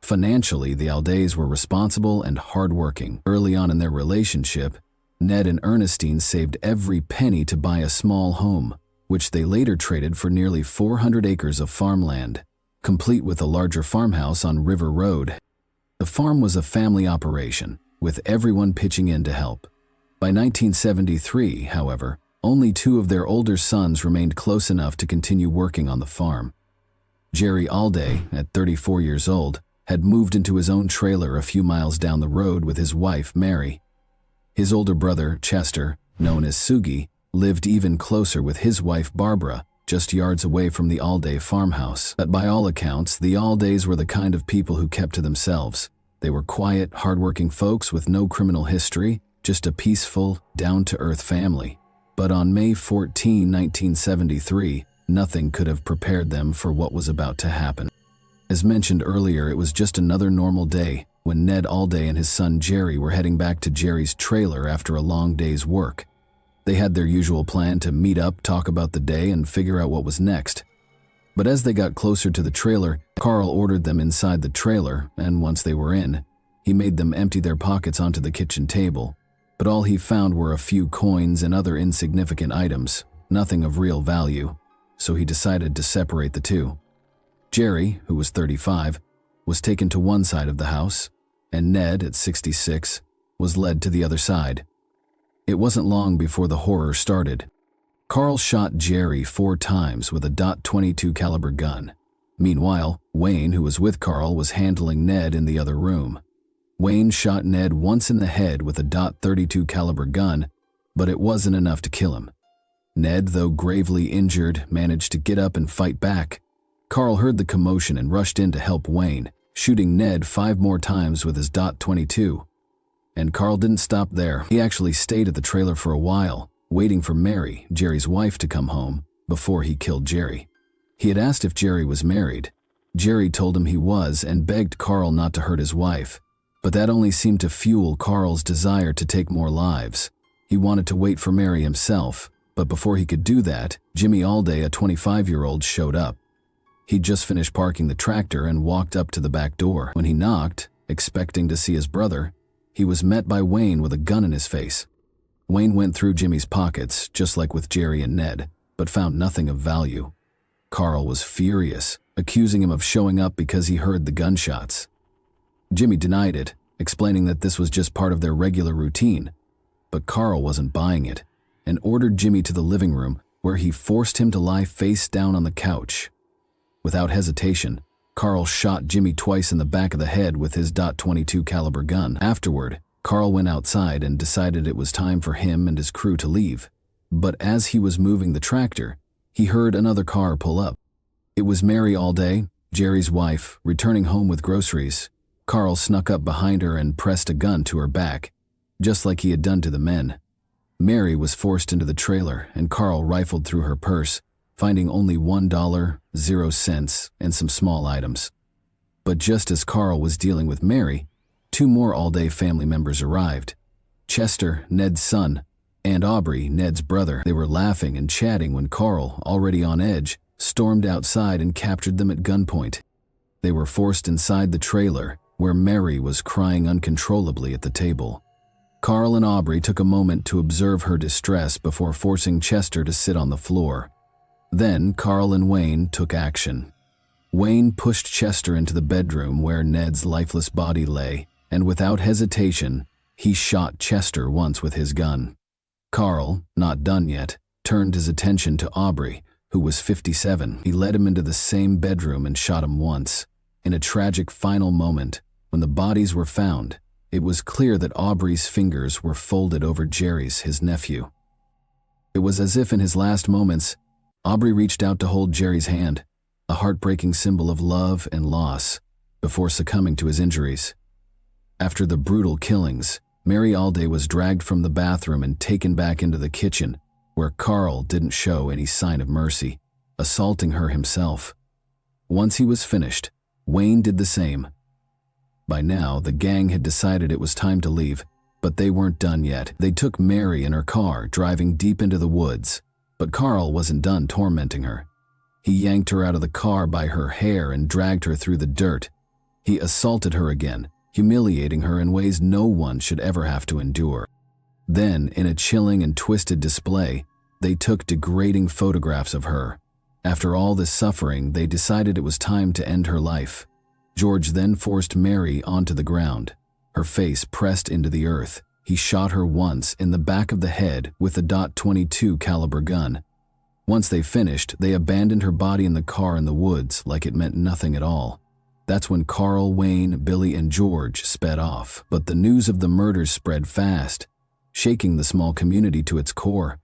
Financially, the Aldays were responsible and hardworking. Early on in their relationship, Ned and Ernestine saved every penny to buy a small home, which they later traded for nearly 400 acres of farmland, complete with a larger farmhouse on River Road. The farm was a family operation, with everyone pitching in to help. By 1973, however, only 2 of their older sons remained close enough to continue working on the farm. Jerry Alday, at 34 years old, had moved into his own trailer a few miles down the road with his wife, Mary. His older brother, Chester, known as Sugi, lived even closer with his wife, Barbara, just yards away from the Alday farmhouse. But by all accounts, the Aldays were the kind of people who kept to themselves. They were quiet, hardworking folks with no criminal history, just a peaceful, down-to-earth family. But on May 14, 1973, nothing could have prepared them for what was about to happen. As mentioned earlier, it was just another normal day when Ned Alday and his son Jerry were heading back to Jerry's trailer after a long day's work. They had their usual plan to meet up, talk about the day, and figure out what was next. But as they got closer to the trailer, Carl ordered them inside the trailer, and once they were in, he made them empty their pockets onto the kitchen table. But all he found were a few coins and other insignificant items, nothing of real value, so he decided to separate the two. Jerry, who was 35, was taken to one side of the house, and Ned, at 66, was led to the other side. It wasn't long before the horror started. Carl shot Jerry 4 times with a .22 caliber gun. Meanwhile, Wayne, who was with Carl, was handling Ned in the other room. Wayne shot Ned once in the head with a .32 caliber gun, but it wasn't enough to kill him. Ned, though gravely injured, managed to get up and fight back. Carl heard the commotion and rushed in to help Wayne, shooting Ned 5 more times with his .22. And Carl didn't stop there. He actually stayed at the trailer for a while, waiting for Mary, Jerry's wife, to come home before he killed Jerry. He had asked if Jerry was married. Jerry told him he was and begged Carl not to hurt his wife, but that only seemed to fuel Carl's desire to take more lives. He wanted to wait for Mary himself, but before he could do that, Jimmy Alday, a 25-year-old, showed up. He'd just finished parking the tractor and walked up to the back door. When he knocked, expecting to see his brother, he was met by Wayne with a gun in his face. Wayne went through Jimmy's pockets, just like with Jerry and Ned, but found nothing of value. Carl was furious, accusing him of showing up because he heard the gunshots. Jimmy denied it, explaining that this was just part of their regular routine, but Carl wasn't buying it and ordered Jimmy to the living room, where he forced him to lie face down on the couch. Without hesitation, Carl shot Jimmy twice in the back of the head with his .22 caliber gun. Afterward, Carl went outside and decided it was time for him and his crew to leave. But as he was moving the tractor, he heard another car pull up. It was Mary Alday, Jerry's wife, returning home with groceries. Carl snuck up behind her and pressed a gun to her back, just like he had done to the men. Mary was forced into the trailer, and Carl rifled through her purse, finding only $1.00 and some small items. But just as Carl was dealing with Mary, two more Alday family members arrived. Chester, Ned's son, and Aubrey, Ned's brother. They were laughing and chatting when Carl, already on edge, stormed outside and captured them at gunpoint. They were forced inside the trailer, where Mary was crying uncontrollably at the table. Carl and Aubrey took a moment to observe her distress before forcing Chester to sit on the floor. Then Carl and Wayne took action. Wayne pushed Chester into the bedroom where Ned's lifeless body lay, and without hesitation, he shot Chester once with his gun. Carl, not done yet, turned his attention to Aubrey, who was 57. He led him into the same bedroom and shot him once. In a tragic final moment, when the bodies were found, it was clear that Aubrey's fingers were folded over Jerry's, his nephew. It was as if in his last moments, Aubrey reached out to hold Jerry's hand, a heartbreaking symbol of love and loss, before succumbing to his injuries. After the brutal killings, Mary Alday was dragged from the bathroom and taken back into the kitchen, where Carl didn't show any sign of mercy, assaulting her himself. Once he was finished, Wayne did the same. By now, the gang had decided it was time to leave, but they weren't done yet. They took Mary in her car, driving deep into the woods, but Carl wasn't done tormenting her. He yanked her out of the car by her hair and dragged her through the dirt. He assaulted her again, humiliating her in ways no one should ever have to endure. Then, in a chilling and twisted display, they took degrading photographs of her. After all this suffering, they decided it was time to end her life. George then forced Mary onto the ground, her face pressed into the earth. He shot her once in the back of the head with a .22 caliber gun. Once they finished, they abandoned her body in the car in the woods like it meant nothing at all. That's when Carl, Wayne, Billy, and George sped off. But the news of the murders spread fast, shaking the small community to its core.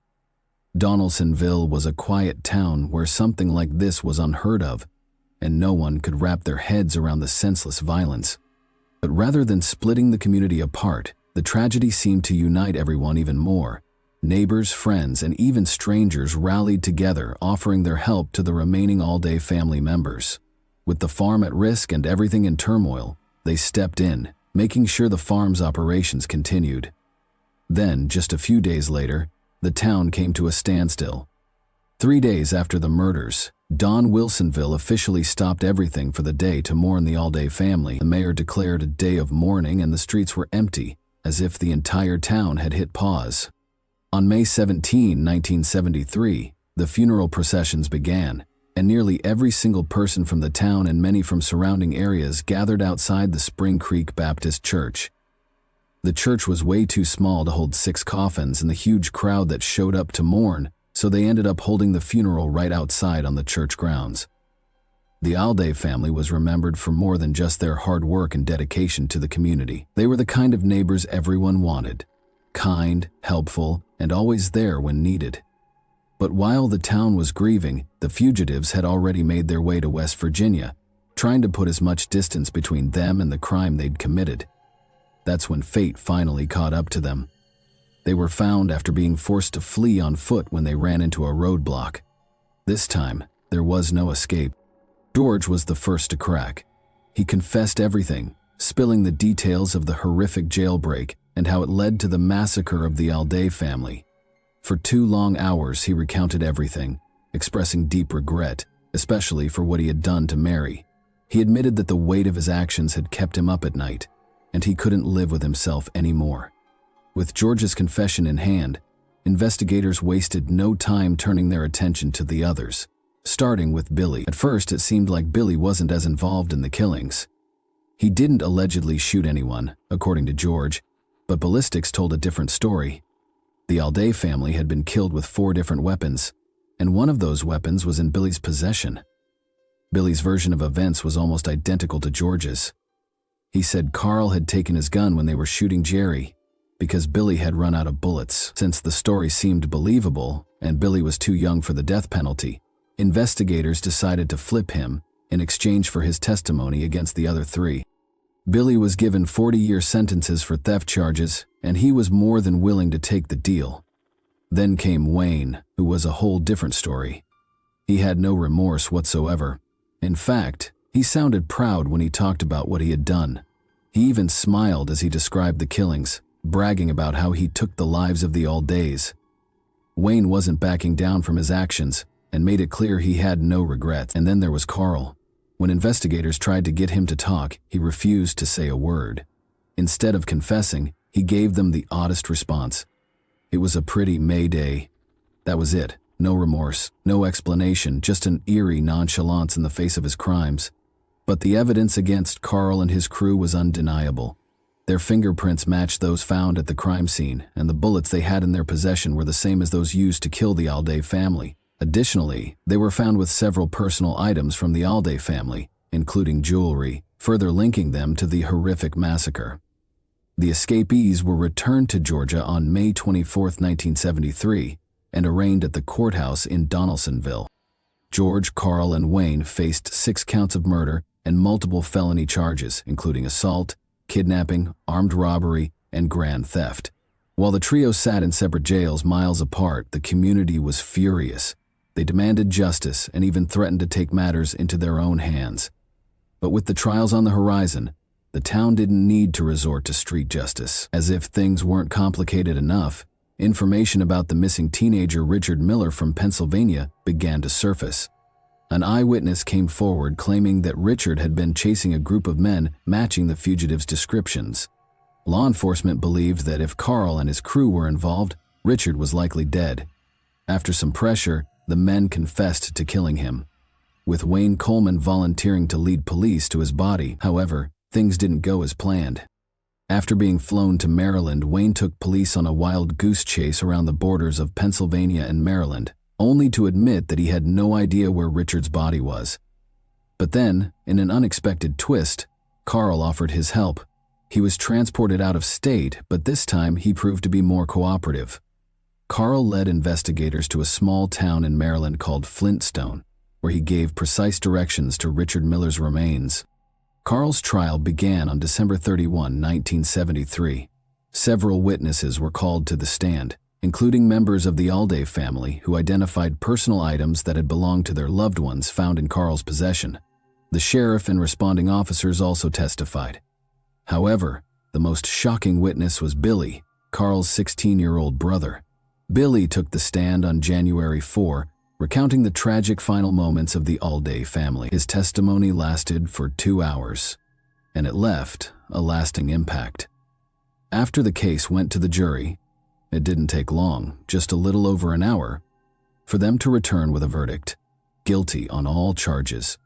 Donaldsonville was a quiet town where something like this was unheard of, and no one could wrap their heads around the senseless violence. But rather than splitting the community apart, the tragedy seemed to unite everyone even more. Neighbors, friends, and even strangers rallied together, offering their help to the remaining Alday family members. With the farm at risk and everything in turmoil, they stepped in, making sure the farm's operations continued. Then, just a few days later, the town came to a standstill. 3 days after the murders, Wilsonville officially stopped everything for the day to mourn the Alday family. The mayor declared a day of mourning and the streets were empty, as if the entire town had hit pause. On May 17, 1973, the funeral processions began, and nearly every single person from the town and many from surrounding areas gathered outside the Spring Creek Baptist Church. The church was way too small to hold 6 coffins and the huge crowd that showed up to mourn, so they ended up holding the funeral right outside on the church grounds. The Alday family was remembered for more than just their hard work and dedication to the community. They were the kind of neighbors everyone wanted, kind, helpful, and always there when needed. But while the town was grieving, the fugitives had already made their way to West Virginia, trying to put as much distance between them and the crime they'd committed. That's when fate finally caught up to them. They were found after being forced to flee on foot when they ran into a roadblock. This time, there was no escape. George was the first to crack. He confessed everything, spilling the details of the horrific jailbreak and how it led to the massacre of the Alday family. For 2 long hours, he recounted everything, expressing deep regret, especially for what he had done to Mary. He admitted that the weight of his actions had kept him up at night, and he couldn't live with himself anymore. With George's confession in hand, investigators wasted no time turning their attention to the others, starting with Billy. At first, it seemed like Billy wasn't as involved in the killings. He didn't allegedly shoot anyone, according to George, but ballistics told a different story. The Alday family had been killed with 4 different weapons, and one of those weapons was in Billy's possession. Billy's version of events was almost identical to George's. He said Carl had taken his gun when they were shooting Jerry, because Billy had run out of bullets. Since the story seemed believable, and Billy was too young for the death penalty, investigators decided to flip him in exchange for his testimony against the other 3. Billy was given 40-year sentences for theft charges, and he was more than willing to take the deal. Then came Wayne, who was a whole different story. He had no remorse whatsoever. In fact, he sounded proud when he talked about what he had done. He even smiled as he described the killings, bragging about how he took the lives of the Aldays. Wayne wasn't backing down from his actions and made it clear he had no regrets. And then there was Carl. When investigators tried to get him to talk, he refused to say a word. Instead of confessing, he gave them the oddest response. It was a pretty May Day. That was it. No remorse, no explanation, just an eerie nonchalance in the face of his crimes. But the evidence against Carl and his crew was undeniable. Their fingerprints matched those found at the crime scene, and the bullets they had in their possession were the same as those used to kill the Alday family. Additionally, they were found with several personal items from the Alday family, including jewelry, further linking them to the horrific massacre. The escapees were returned to Georgia on May 24, 1973, and arraigned at the courthouse in Donaldsonville. George, Carl, and Wayne faced 6 counts of murder and multiple felony charges, including assault, kidnapping, armed robbery, and grand theft. While the trio sat in separate jails miles apart, the community was furious. They demanded justice and even threatened to take matters into their own hands. But with the trials on the horizon, the town didn't need to resort to street justice. As if things weren't complicated enough, information about the missing teenager Richard Miller from Pennsylvania began to surface. An eyewitness came forward claiming that Richard had been chasing a group of men matching the fugitive's descriptions. Law enforcement believed that if Carl and his crew were involved, Richard was likely dead. After some pressure, the men confessed to killing him, with Wayne Coleman volunteering to lead police to his body. However, things didn't go as planned. After being flown to Maryland, Wayne took police on a wild goose chase around the borders of Pennsylvania and Maryland, only to admit that he had no idea where Richard's body was. But then, in an unexpected twist, Carl offered his help. He was transported out of state, but this time he proved to be more cooperative. Carl led investigators to a small town in Maryland called Flintstone, where he gave precise directions to Richard Miller's remains. Carl's trial began on December 31, 1973. Several witnesses were called to the stand, including members of the Alday family who identified personal items that had belonged to their loved ones found in Carl's possession. The sheriff and responding officers also testified. However, the most shocking witness was Billy, Carl's 16-year-old brother. Billy took the stand on January 4, recounting the tragic final moments of the Alday family. His testimony lasted for 2 hours, and it left a lasting impact. After the case went to the jury, it didn't take long, just a little over an hour, for them to return with a verdict, guilty on all charges.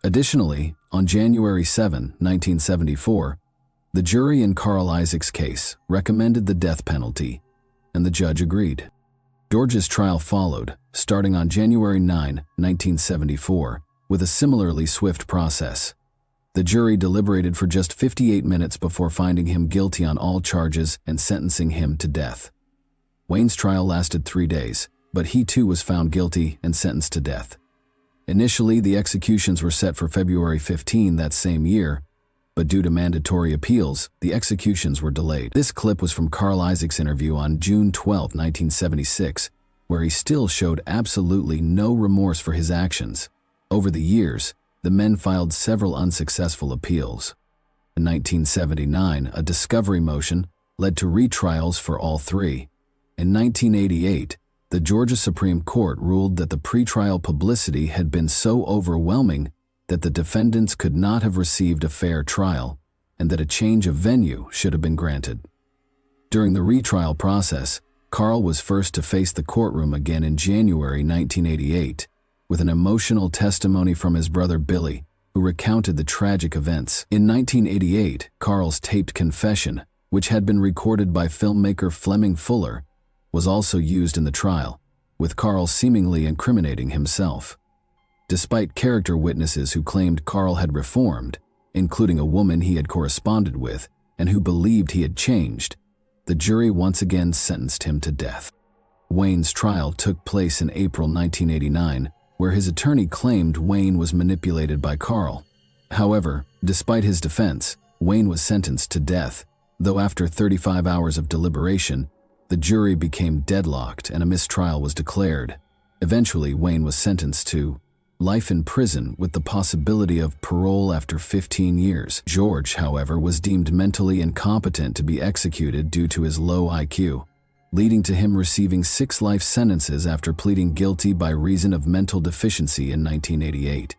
Additionally, on January 7, 1974, the jury in Carl Isaac's case recommended the death penalty, and the judge agreed. George's trial followed, starting on January 9, 1974, with a similarly swift process. The jury deliberated for just 58 minutes before finding him guilty on all charges and sentencing him to death. Wayne's trial lasted 3 days, but he too was found guilty and sentenced to death. Initially, the executions were set for February 15 that same year, but due to mandatory appeals, the executions were delayed. This clip was from Carl Isaac's interview on June 12, 1976, where he still showed absolutely no remorse for his actions. Over the years, the men filed several unsuccessful appeals. In 1979, a discovery motion led to retrials for all three. In 1988, the Georgia Supreme Court ruled that the pretrial publicity had been so overwhelming that the defendants could not have received a fair trial and that a change of venue should have been granted. During the retrial process, Carl was first to face the courtroom again in January 1988 with an emotional testimony from his brother Billy, who recounted the tragic events. In 1988, Carl's taped confession, which had been recorded by filmmaker Fleming Fuller, was also used in the trial, with Carl seemingly incriminating himself. Despite character witnesses who claimed Carl had reformed, including a woman he had corresponded with and who believed he had changed, the jury once again sentenced him to death. Wayne's trial took place in April 1989, where his attorney claimed Wayne was manipulated by Carl. However, despite his defense, Wayne was sentenced to death, though after 35 hours of deliberation, the jury became deadlocked and a mistrial was declared. Eventually, Wayne was sentenced to life in prison with the possibility of parole after 15 years. George, however, was deemed mentally incompetent to be executed due to his low IQ, leading to him receiving 6 life sentences after pleading guilty by reason of mental deficiency in 1988.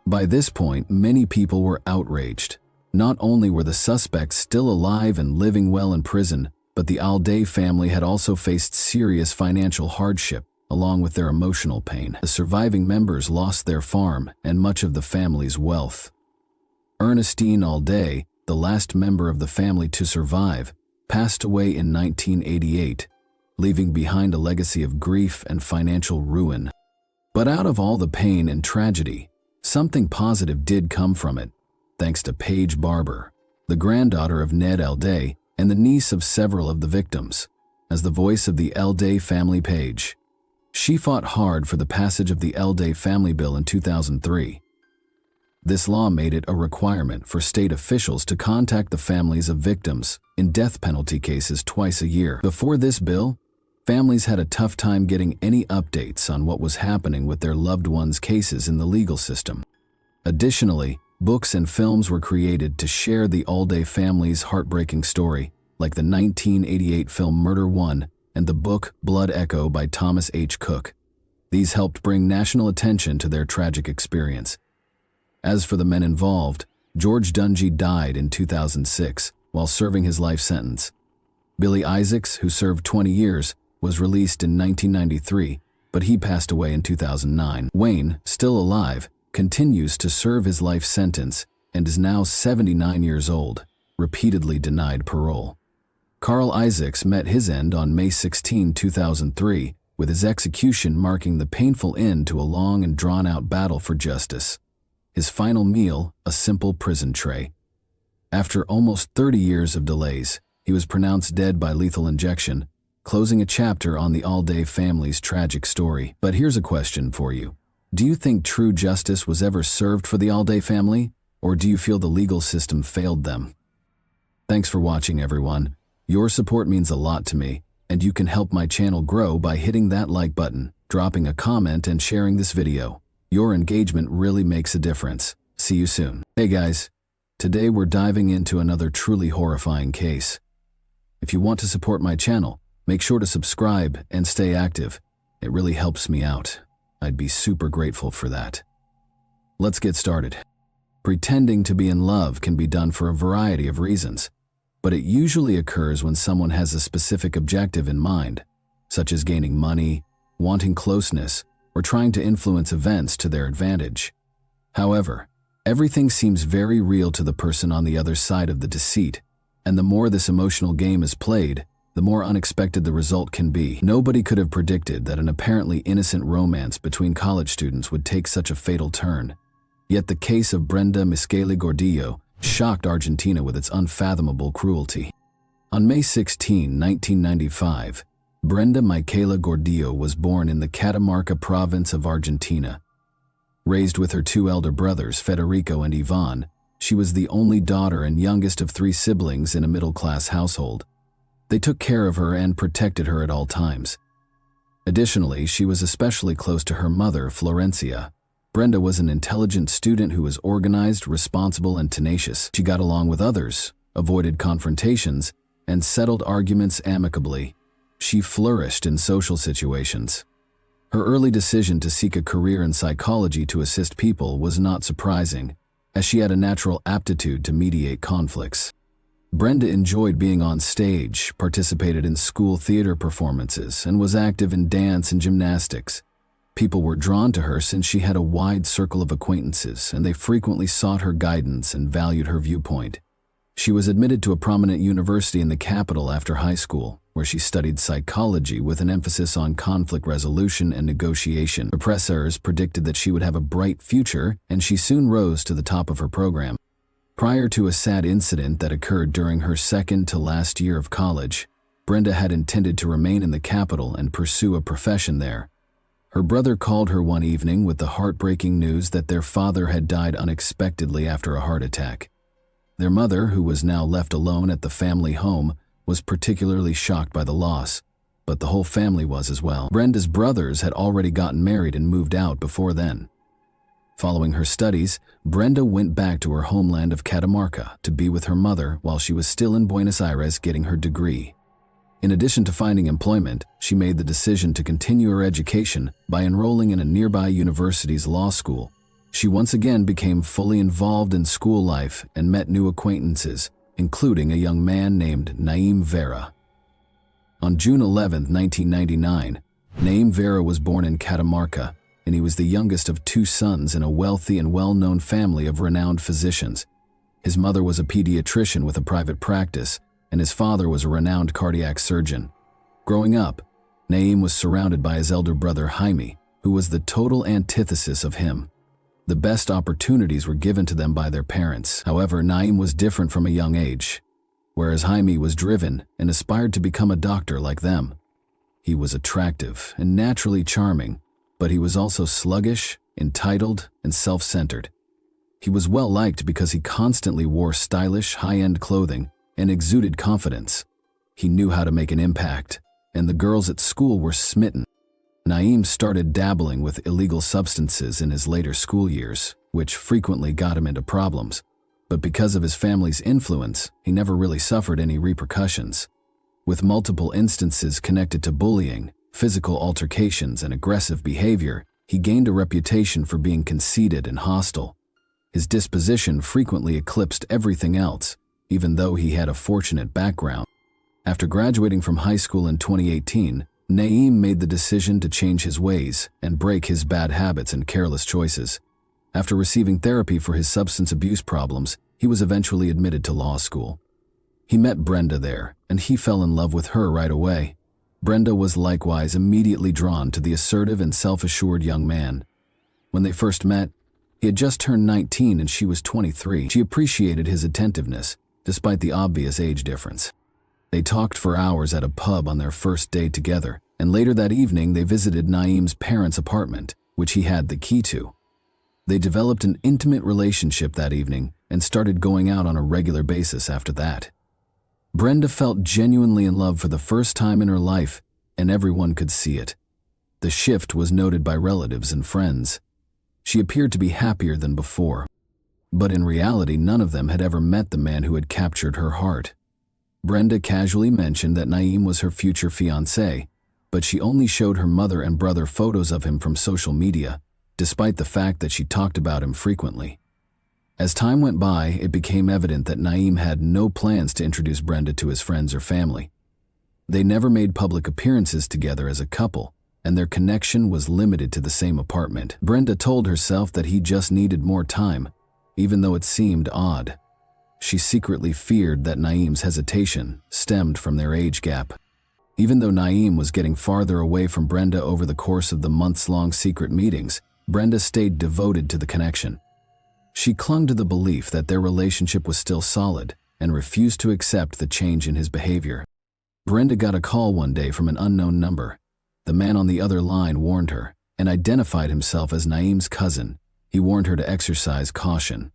By this point, many people were outraged. Not only were the suspects still alive and living well in prison, but the Alday family had also faced serious financial hardship, along with their emotional pain. The surviving members lost their farm and much of the family's wealth. Ernestine Alday, the last member of the family to survive, passed away in 1988, leaving behind a legacy of grief and financial ruin. But out of all the pain and tragedy, something positive did come from it, thanks to Paige Barber, the granddaughter of Ned Alday and the niece of several of the victims. As the voice of the Alday family Paige, she fought hard for the passage of the Alday Family Bill in 2003. This law made it a requirement for state officials to contact the families of victims in death penalty cases twice a year. Before this bill, families had a tough time getting any updates on what was happening with their loved ones' cases in the legal system. Additionally, books and films were created to share the Alday family's heartbreaking story, like the 1988 film Murder One and the book Blood Echo by Thomas H. Cook. These helped bring national attention to their tragic experience. As for the men involved, George Dungy died in 2006 while serving his life sentence. Billy Isaacs, who served 20 years, was released in 1993, but he passed away in 2009. Wayne, still alive, continues to serve his life sentence and is now 79 years old, repeatedly denied parole. Carl Isaacs met his end on May 16, 2003, with his execution marking the painful end to a long and drawn-out battle for justice. His final meal, a simple prison tray. After almost 30 years of delays, he was pronounced dead by lethal injection, closing a chapter on the Alday family's tragic story. But here's a question for you. Do you think true justice was ever served for the Alday family, or do you feel the legal system failed them? Thanks for watching, everyone. Your support means a lot to me, and you can help my channel grow by hitting that like button, dropping a comment, and sharing this video. Your engagement really makes a difference. See you soon. Hey guys, today we're diving into another truly horrifying case. If you want to support my channel, make sure to subscribe and stay active. It really helps me out. I'd be super grateful for that. Let's get started. Pretending to be in love can be done for a variety of reasons, but it usually occurs when someone has a specific objective in mind, such as gaining money, wanting closeness, or trying to influence events to their advantage. However, everything seems very real to the person on the other side of the deceit, and the more this emotional game is played, the more unexpected the result can be. Nobody could have predicted that an apparently innocent romance between college students would take such a fatal turn. Yet the case of Brenda Michele Gordillo shocked Argentina with its unfathomable cruelty. On May 16, 1995, Brenda Michele Gordillo was born in the Catamarca province of Argentina. Raised with her 2 elder brothers, Federico and Ivan, She was the only daughter and youngest of 3 siblings in a middle-class household. They took care of her and protected her at all times. Additionally, she was especially close to her mother, Florencia. Brenda was an intelligent student who was organized, responsible, and tenacious. She got along with others, avoided confrontations, and settled arguments amicably. She flourished in social situations. Her early decision to seek a career in psychology to assist people was not surprising, as she had a natural aptitude to mediate conflicts. Brenda enjoyed being on stage, participated in school theater performances, and was active in dance and gymnastics. People were drawn to her since she had a wide circle of acquaintances, and they frequently sought her guidance and valued her viewpoint. She was admitted to a prominent university in the capital after high school, where she studied psychology with an emphasis on conflict resolution and negotiation. Professors predicted that she would have a bright future, and she soon rose to the top of her program. Prior to a sad incident that occurred during her second to last year of college, Brenda had intended to remain in the capital and pursue a profession there. Her brother called her one evening with the heartbreaking news that their father had died unexpectedly after a heart attack. Their mother, who was now left alone at the family home, was particularly shocked by the loss, but the whole family was as well. Brenda's brothers had already gotten married and moved out before then. Following her studies, Brenda went back to her homeland of Catamarca to be with her mother while she was still in Buenos Aires getting her degree. In addition to finding employment, she made the decision to continue her education by enrolling in a nearby university's law school. She once again became fully involved in school life and met new acquaintances, including a young man named Naim Vera. On June 11, 1999, Naim Vera was born in Catamarca, and he was the youngest of 2 sons in a wealthy and well-known family of renowned physicians. His mother was a pediatrician with a private practice, and his father was a renowned cardiac surgeon. Growing up, Naim was surrounded by his elder brother Jaime, who was the total antithesis of him. The best opportunities were given to them by their parents. However, Naim was different from a young age, whereas Jaime was driven and aspired to become a doctor like them. He was attractive and naturally charming, but he was also sluggish, entitled, and self-centered. He was well-liked because he constantly wore stylish, high-end clothing and exuded confidence. He knew how to make an impact, and the girls at school were smitten. Naim started dabbling with illegal substances in his later school years, which frequently got him into problems. But because of his family's influence, he never really suffered any repercussions. With multiple instances connected to bullying, physical altercations, and aggressive behavior, he gained a reputation for being conceited and hostile. His disposition frequently eclipsed everything else, even though he had a fortunate background. After graduating from high school in 2018, Naim made the decision to change his ways and break his bad habits and careless choices. After receiving therapy for his substance abuse problems, he was eventually admitted to law school. He met Brenda there, and he fell in love with her right away. Brenda was likewise immediately drawn to the assertive and self-assured young man. When they first met, he had just turned 19 and she was 23. She appreciated his attentiveness, despite the obvious age difference. They talked for hours at a pub on their first date together, and later that evening they visited Naim's parents' apartment, which he had the key to. They developed an intimate relationship that evening and started going out on a regular basis after that. Brenda felt genuinely in love for the first time in her life, and everyone could see it. The shift was noted by relatives and friends. She appeared to be happier than before, but in reality none of them had ever met the man who had captured her heart. Brenda casually mentioned that Naim was her future fiancé, but she only showed her mother and brother photos of him from social media, despite the fact that she talked about him frequently. As time went by, it became evident that Naim had no plans to introduce Brenda to his friends or family. They never made public appearances together as a couple, and their connection was limited to the same apartment. Brenda told herself that he just needed more time, even though it seemed odd. She secretly feared that Naim's hesitation stemmed from their age gap. Even though Naim was getting farther away from Brenda over the course of the months-long secret meetings, Brenda stayed devoted to the connection. She clung to the belief that their relationship was still solid and refused to accept the change in his behavior. Brenda got a call one day from an unknown number. The man on the other line warned her and identified himself as Naim's cousin. He warned her to exercise caution.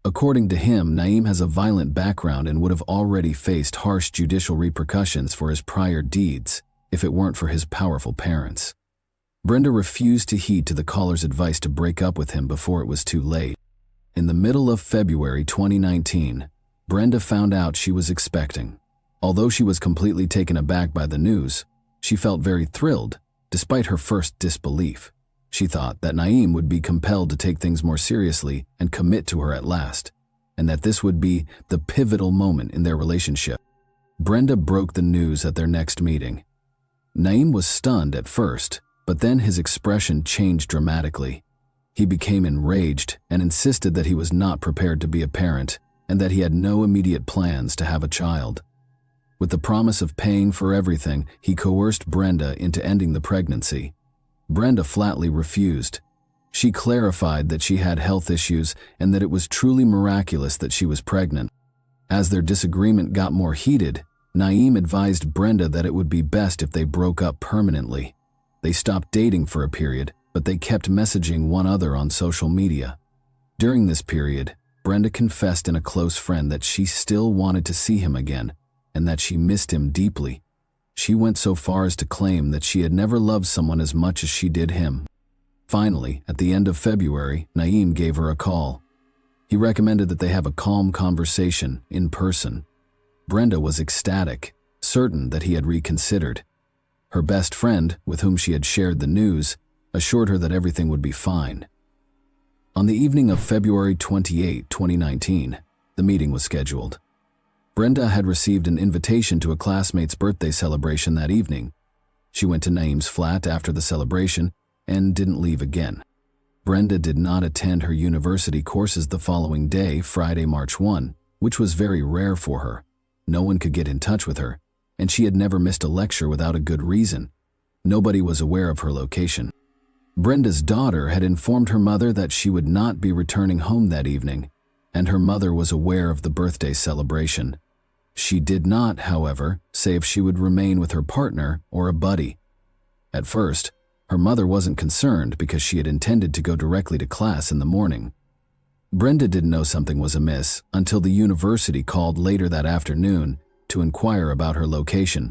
According to him, Naeem has a violent background and would have already faced harsh judicial repercussions for his prior deeds if it weren't for his powerful parents. Brenda refused to heed to the caller's advice to break up with him before it was too late. In the middle of February 2019, Brenda found out she was expecting. Although she was completely taken aback by the news, she felt very thrilled, despite her first disbelief. She thought that Naeem would be compelled to take things more seriously and commit to her at last, and that this would be the pivotal moment in their relationship. Brenda broke the news at their next meeting. Naeem was stunned at first, but then his expression changed dramatically. He became enraged and insisted that he was not prepared to be a parent and that he had no immediate plans to have a child. With the promise of paying for everything, he coerced Brenda into ending the pregnancy. Brenda flatly refused. She clarified that she had health issues and that it was truly miraculous that she was pregnant. As their disagreement got more heated, Naeem advised Brenda that it would be best if they broke up permanently. They stopped dating for a period, but they kept messaging one another on social media. During this period, Brenda confessed in a close friend that she still wanted to see him again and that she missed him deeply. She went so far as to claim that she had never loved someone as much as she did him. Finally, at the end of February, Naeem gave her a call. He recommended that they have a calm conversation in person. Brenda was ecstatic, certain that he had reconsidered. Her best friend, with whom she had shared the news, assured her that everything would be fine. On the evening of February 28, 2019, the meeting was scheduled. Brenda had received an invitation to a classmate's birthday celebration that evening. She went to Naeem's flat after the celebration and didn't leave again. Brenda did not attend her university courses the following day, Friday, March 1, which was very rare for her. No one could get in touch with her, and she had never missed a lecture without a good reason. Nobody was aware of her location. Brenda's daughter had informed her mother that she would not be returning home that evening, and her mother was aware of the birthday celebration. She did not, however, say if she would remain with her partner or a buddy. At first, her mother wasn't concerned because she had intended to go directly to class in the morning. Brenda didn't know something was amiss until the university called later that afternoon to inquire about her location.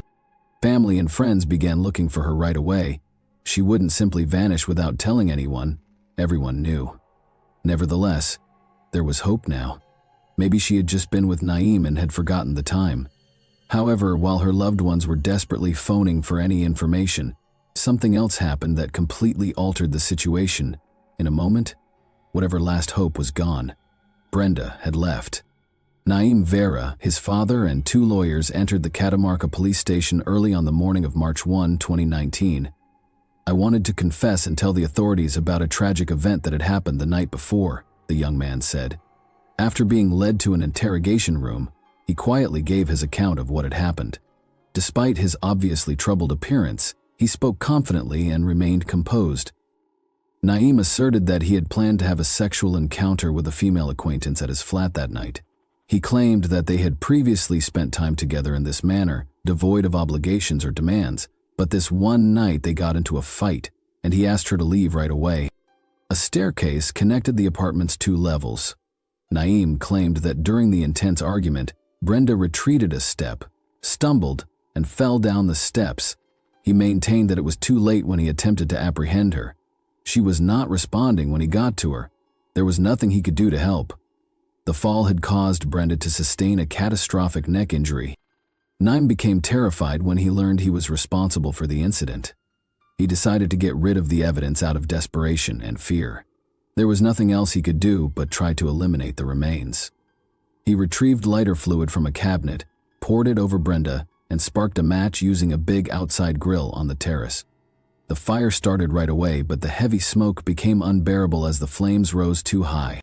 Family and friends began looking for her right away. She wouldn't simply vanish without telling anyone. Everyone knew. Nevertheless, there was hope now. Maybe she had just been with Naeem and had forgotten the time. However, while her loved ones were desperately phoning for any information, something else happened that completely altered the situation. In a moment, whatever last hope was gone. Brenda had left. Naeem Vera, his father, and 2 lawyers entered the Catamarca police station early on the morning of March 1, 2019. "I wanted to confess and tell the authorities about a tragic event that had happened the night before," the young man said. After being led to an interrogation room, he quietly gave his account of what had happened. Despite his obviously troubled appearance, he spoke confidently and remained composed. Naeem asserted that he had planned to have a sexual encounter with a female acquaintance at his flat that night. He claimed that they had previously spent time together in this manner, devoid of obligations or demands, but this one night they got into a fight, and he asked her to leave right away. A staircase connected the apartment's 2 levels. Naeem claimed that during the intense argument, Brenda retreated a step, stumbled, and fell down the steps. He maintained that it was too late when he attempted to apprehend her. She was not responding when he got to her. There was nothing he could do to help. The fall had caused Brenda to sustain a catastrophic neck injury. Naeem became terrified when he learned he was responsible for the incident. He decided to get rid of the evidence out of desperation and fear. There was nothing else he could do but try to eliminate the remains. He retrieved lighter fluid from a cabinet, poured it over Brenda, and sparked a match using a big outside grill on the terrace. The fire started right away, but the heavy smoke became unbearable as the flames rose too high.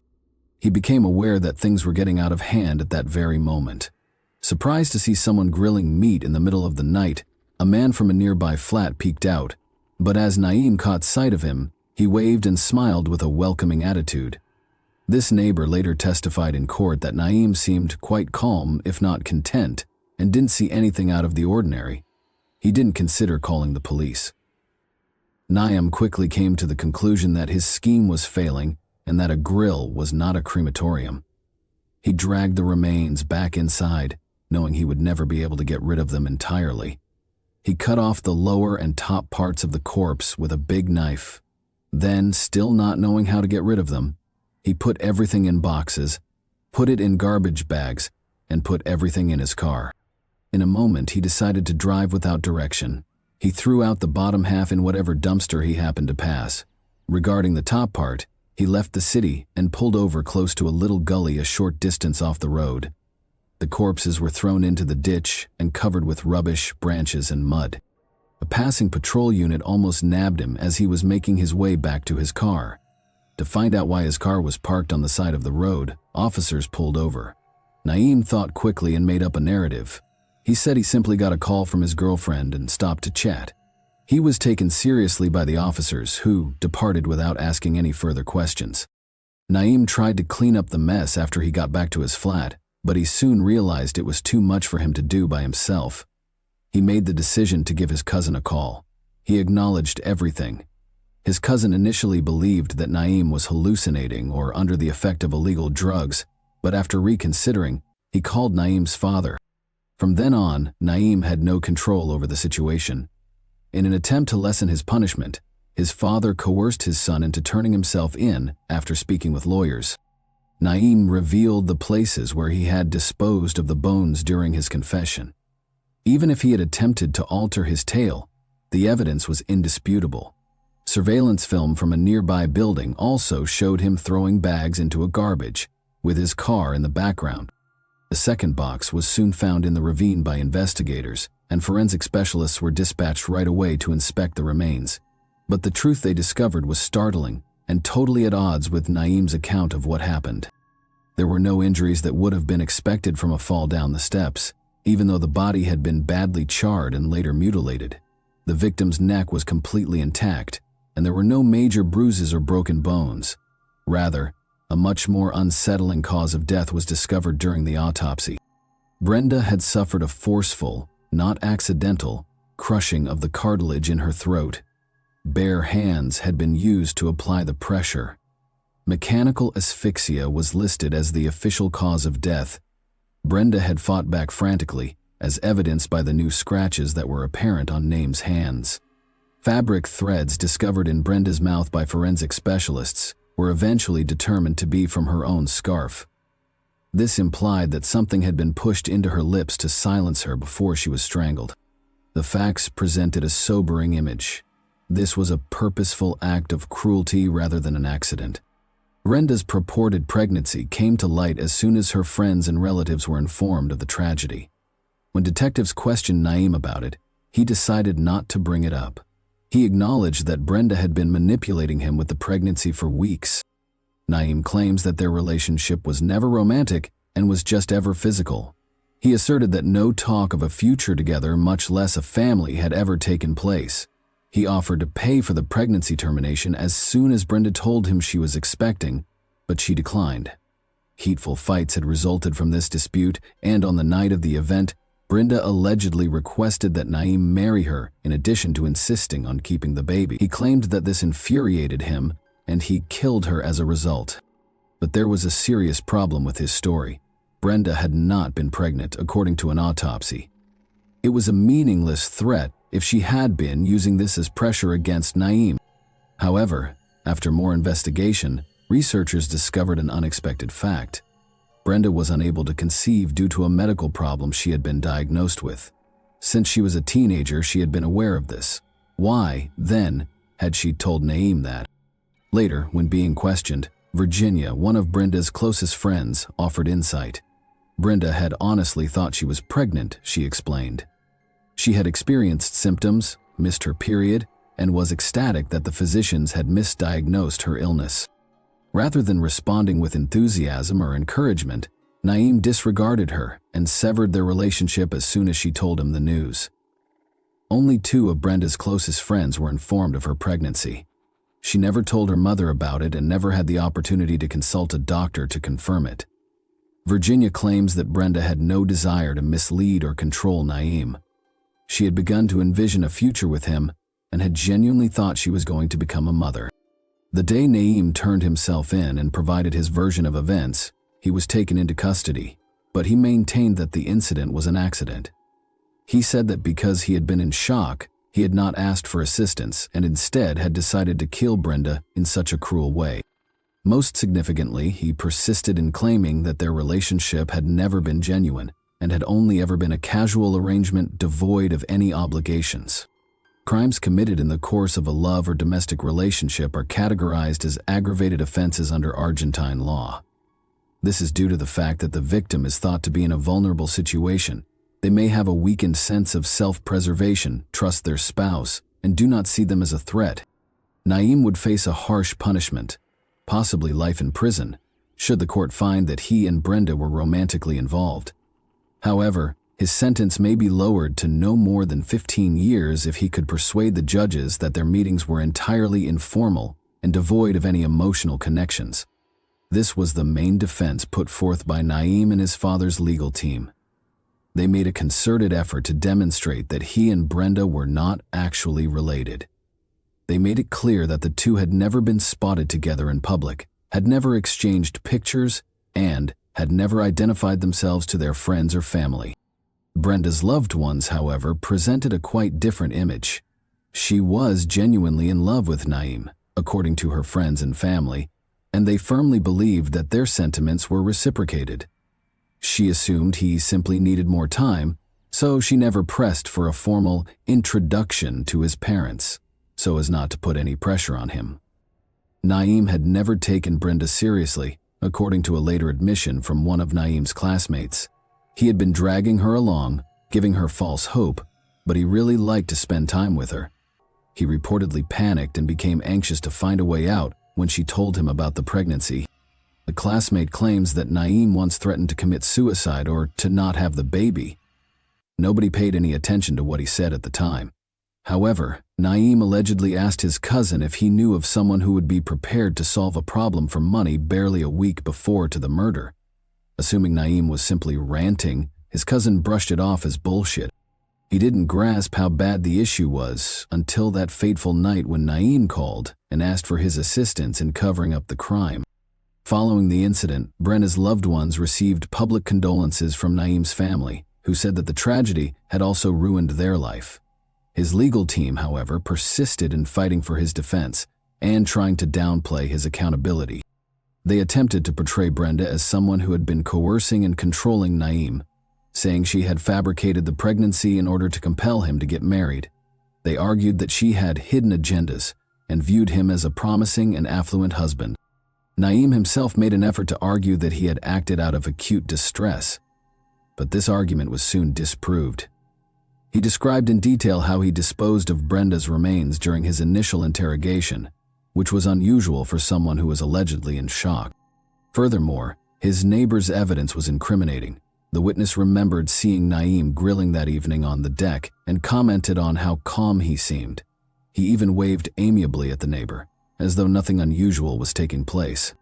He became aware that things were getting out of hand at that very moment. Surprised to see someone grilling meat in the middle of the night, a man from a nearby flat peeked out, but as Naeem caught sight of him, he waved and smiled with a welcoming attitude. This neighbor later testified in court that Naeem seemed quite calm, if not content, and didn't see anything out of the ordinary. He didn't consider calling the police. Naeem quickly came to the conclusion that his scheme was failing and that a grill was not a crematorium. He dragged the remains back inside, knowing he would never be able to get rid of them entirely. He cut off the lower and top parts of the corpse with a big knife. Then, still not knowing how to get rid of them, he put everything in boxes, put it in garbage bags, and put everything in his car. In a moment, he decided to drive without direction. He threw out the bottom half in whatever dumpster he happened to pass. Regarding the top part, he left the city and pulled over close to a little gully a short distance off the road. The corpses were thrown into the ditch and covered with rubbish, branches, and mud. A passing patrol unit almost nabbed him as he was making his way back to his car. To find out why his car was parked on the side of the road, officers pulled over. Naeem thought quickly and made up a narrative. He said he simply got a call from his girlfriend and stopped to chat. He was taken seriously by the officers, who departed without asking any further questions. Naeem tried to clean up the mess after he got back to his flat, but he soon realized it was too much for him to do by himself. He made the decision to give his cousin a call. He acknowledged everything. His cousin initially believed that Naeem was hallucinating or under the effect of illegal drugs, but after reconsidering, he called Naeem's father. From then on, Naeem had no control over the situation. In an attempt to lessen his punishment, his father coerced his son into turning himself in after speaking with lawyers. Naeem revealed the places where he had disposed of the bones during his confession. Even if he had attempted to alter his tale, the evidence was indisputable. Surveillance film from a nearby building also showed him throwing bags into a garbage, with his car in the background. The second box was soon found in the ravine by investigators, and forensic specialists were dispatched right away to inspect the remains. But the truth they discovered was startling and totally at odds with Naeem's account of what happened. There were no injuries that would have been expected from a fall down the steps, even though the body had been badly charred and later mutilated. The victim's neck was completely intact, and there were no major bruises or broken bones. Rather, a much more unsettling cause of death was discovered during the autopsy. Brenda had suffered a forceful, not accidental, crushing of the cartilage in her throat. Bare hands had been used to apply the pressure. Mechanical asphyxia was listed as the official cause of death. Brenda had fought back frantically, as evidenced by the new scratches that were apparent on Naeem's hands. Fabric threads discovered in Brenda's mouth by forensic specialists were eventually determined to be from her own scarf. This implied that something had been pushed into her lips to silence her before she was strangled. The facts presented a sobering image. This was a purposeful act of cruelty rather than an accident. Brenda's purported pregnancy came to light as soon as her friends and relatives were informed of the tragedy. When detectives questioned Naeem about it, he decided not to bring it up. He acknowledged that Brenda had been manipulating him with the pregnancy for weeks. Naeem claims that their relationship was never romantic and was just ever physical. He asserted that no talk of a future together, much less a family, had ever taken place. He offered to pay for the pregnancy termination as soon as Brenda told him she was expecting, but she declined. Heatful fights had resulted from this dispute, and on the night of the event, Brenda allegedly requested that Naeem marry her in addition to insisting on keeping the baby. He claimed that this infuriated him, and he killed her as a result. But there was a serious problem with his story. Brenda had not been pregnant, according to an autopsy. It was a meaningless threat if she had been using this as pressure against Naeem. However, after more investigation, researchers discovered an unexpected fact. Brenda was unable to conceive due to a medical problem she had been diagnosed with. Since she was a teenager, she had been aware of this. Why, then, had she told Naeem that? Later, when being questioned, Virginia, one of Brenda's closest friends, offered insight. Brenda had honestly thought she was pregnant, she explained. She had experienced symptoms, missed her period, and was ecstatic that the physicians had misdiagnosed her illness. Rather than responding with enthusiasm or encouragement, Naeem disregarded her and severed their relationship as soon as she told him the news. Only 2 of Brenda's closest friends were informed of her pregnancy. She never told her mother about it and never had the opportunity to consult a doctor to confirm it. Virginia claims that Brenda had no desire to mislead or control Naeem. She had begun to envision a future with him and had genuinely thought she was going to become a mother. The day Naeem turned himself in and provided his version of events, he was taken into custody, but he maintained that the incident was an accident. He said that because he had been in shock, he had not asked for assistance and instead had decided to kill Brenda in such a cruel way. Most significantly, he persisted in claiming that their relationship had never been genuine and had only ever been a casual arrangement devoid of any obligations. Crimes committed in the course of a love or domestic relationship are categorized as aggravated offenses under Argentine law. This is due to the fact that the victim is thought to be in a vulnerable situation. They may have a weakened sense of self-preservation, trust their spouse, and do not see them as a threat. Naeem would face a harsh punishment, possibly life in prison, should the court find that he and Brenda were romantically involved. However, his sentence may be lowered to no more than 15 years if he could persuade the judges that their meetings were entirely informal and devoid of any emotional connections. This was the main defense put forth by Naeem and his father's legal team. They made a concerted effort to demonstrate that he and Brenda were not actually related. They made it clear that the two had never been spotted together in public, had never exchanged pictures, and had never identified themselves to their friends or family. Brenda's loved ones, however, presented a quite different image. She was genuinely in love with Naeem, according to her friends and family, and they firmly believed that their sentiments were reciprocated. She assumed he simply needed more time, so she never pressed for a formal introduction to his parents, so as not to put any pressure on him. Naeem had never taken Brenda seriously, according to a later admission from one of Naeem's classmates. He had been dragging her along, giving her false hope, but he really liked to spend time with her. He reportedly panicked and became anxious to find a way out when she told him about the pregnancy. The classmate claims that Naeem once threatened to commit suicide or to not have the baby. Nobody paid any attention to what he said at the time. However, Naeem allegedly asked his cousin if he knew of someone who would be prepared to solve a problem for money barely a week before to the murder. Assuming Naeem was simply ranting, his cousin brushed it off as bullshit. He didn't grasp how bad the issue was until that fateful night when Naeem called and asked for his assistance in covering up the crime. Following the incident, Brenda's loved ones received public condolences from Naeem's family, who said that the tragedy had also ruined their life. His legal team, however, persisted in fighting for his defense and trying to downplay his accountability. They attempted to portray Brenda as someone who had been coercing and controlling Naeem, saying she had fabricated the pregnancy in order to compel him to get married. They argued that she had hidden agendas and viewed him as a promising and affluent husband. Naeem himself made an effort to argue that he had acted out of acute distress, but this argument was soon disproved. He described in detail how he disposed of Brenda's remains during his initial interrogation, which was unusual for someone who was allegedly in shock. Furthermore, his neighbor's evidence was incriminating. The witness remembered seeing Naeem grilling that evening on the deck and commented on how calm he seemed. He even waved amiably at the neighbor, as though nothing unusual was taking place.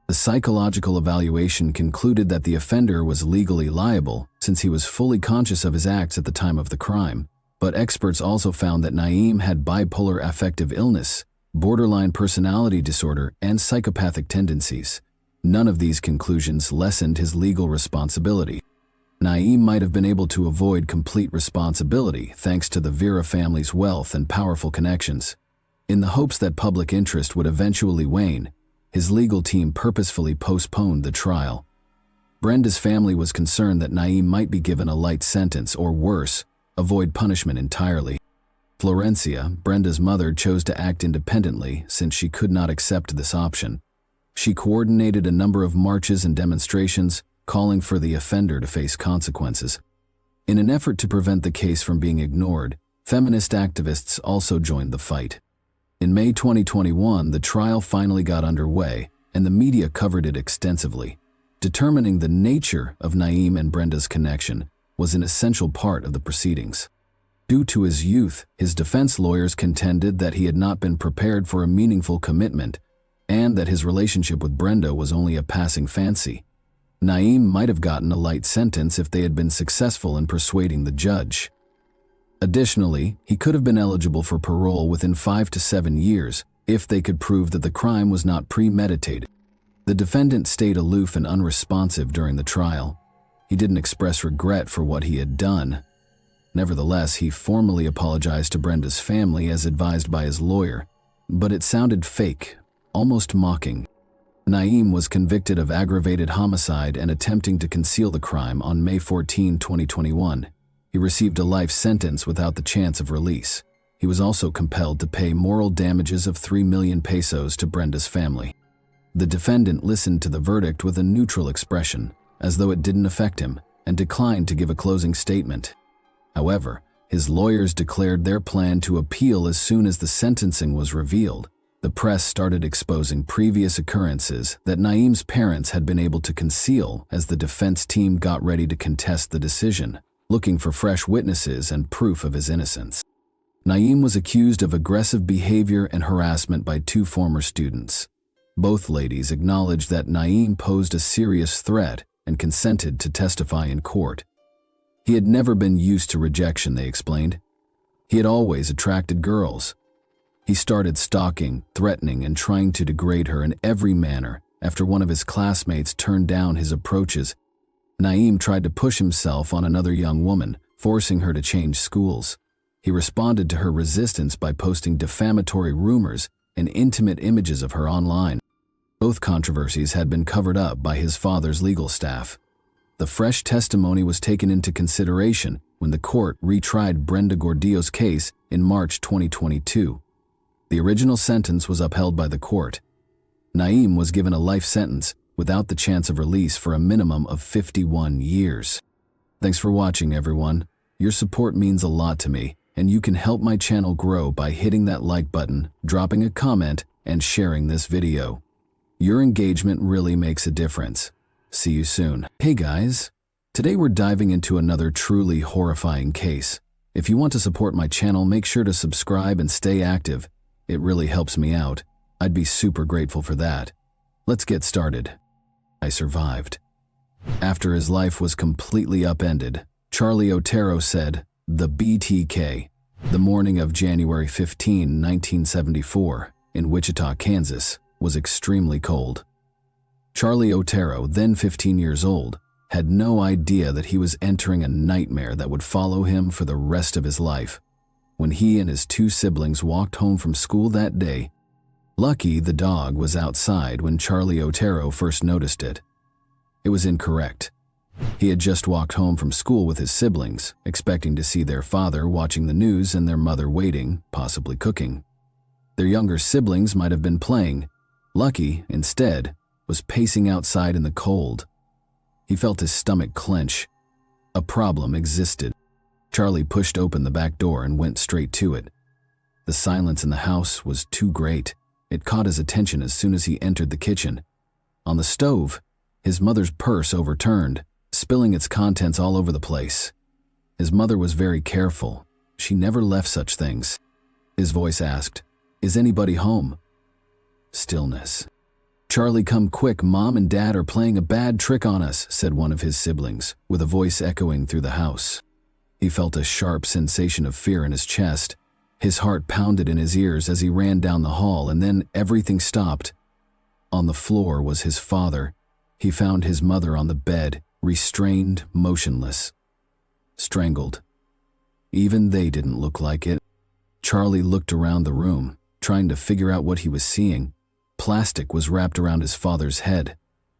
The psychological evaluation concluded that the offender was legally liable since he was fully conscious of his acts at the time of the crime, but experts also found that Naeem had bipolar affective illness, borderline personality disorder, and psychopathic tendencies. None of these conclusions lessened his legal responsibility. Naeem might have been able to avoid complete responsibility thanks to the Vera family's wealth and powerful connections. In the hopes that public interest would eventually wane, his legal team purposefully postponed the trial. Brenda's family was concerned that Naeem might be given a light sentence or worse, avoid punishment entirely. Florencia, Brenda's mother, chose to act independently since she could not accept this option. She coordinated a number of marches and demonstrations, calling for the offender to face consequences. In an effort to prevent the case from being ignored, feminist activists also joined the fight. In May 2021, the trial finally got underway, and the media covered it extensively. Determining the nature of Naeem and Brenda's connection was an essential part of the proceedings. Due to his youth, his defense lawyers contended that he had not been prepared for a meaningful commitment and that his relationship with Brenda was only a passing fancy. Naeem might have gotten a light sentence if they had been successful in persuading the judge. Additionally, he could have been eligible for parole within 5 to 7 years if they could prove that the crime was not premeditated. The defendant stayed aloof and unresponsive during the trial. He didn't express regret for what he had done. Nevertheless, he formally apologized to Brenda's family as advised by his lawyer, but it sounded fake, almost mocking. Naeem was convicted of aggravated homicide and attempting to conceal the crime on May 14, 2021. He received a life sentence without the chance of release. He was also compelled to pay moral damages of 3 million pesos to Brenda's family. The defendant listened to the verdict with a neutral expression, as though it didn't affect him, and declined to give a closing statement. However, his lawyers declared their plan to appeal as soon as the sentencing was revealed. The press started exposing previous occurrences that Naeem's parents had been able to conceal as the defense team got ready to contest the decision, looking for fresh witnesses and proof of his innocence. Naeem was accused of aggressive behavior and harassment by 2 former students. Both ladies acknowledged that Naeem posed a serious threat and consented to testify in court. He had never been used to rejection, they explained. He had always attracted girls. He started stalking, threatening, and trying to degrade her in every manner after one of his classmates turned down his approaches. Naeem tried to push himself on another young woman, forcing her to change schools. He responded to her resistance by posting defamatory rumors and intimate images of her online. Both controversies had been covered up by his father's legal staff. The fresh testimony was taken into consideration when the court retried Brenda Gordillo's case in March 2022. The original sentence was upheld by the court. Naeem was given a life sentence without the chance of release for a minimum of 51 years. Thanks for watching, everyone. Your support means a lot to me, and you can help my channel grow by hitting that like button, dropping a comment, and sharing this video. Your engagement really makes a difference. See you soon. Hey guys, today we're diving into another truly horrifying case. If you want to support my channel, make sure to subscribe and stay active. It really helps me out. I'd be super grateful for that. Let's get started. I survived. After his life was completely upended, Charlie Otero said, the BTK, the morning of January 15, 1974, in Wichita, Kansas, was extremely cold. Charlie Otero, then 15 years old, had no idea that he was entering a nightmare that would follow him for the rest of his life. When he and his 2 siblings walked home from school that day, Lucky, the dog, was outside when Charlie Otero first noticed it. It was incorrect. He had just walked home from school with his siblings, expecting to see their father watching the news and their mother waiting, possibly cooking. Their younger siblings might have been playing. Lucky, instead, was pacing outside in the cold. He felt his stomach clench. A problem existed. Charlie pushed open the back door and went straight to it. The silence in the house was too great. It caught his attention as soon as he entered the kitchen. On the stove, his mother's purse overturned, spilling its contents all over the place. His mother was very careful. She never left such things. His voice asked, "Is anybody home?" Stillness. "Charlie, come quick, Mom and Dad are playing a bad trick on us," said one of his siblings, with a voice echoing through the house. He felt a sharp sensation of fear in his chest. His heart pounded in his ears as he ran down the hall, and then everything stopped. On the floor was his father. He found his mother on the bed, restrained, motionless, strangled. Even they didn't look like it. Charlie looked around the room, trying to figure out what he was seeing. Plastic was wrapped around his father's head.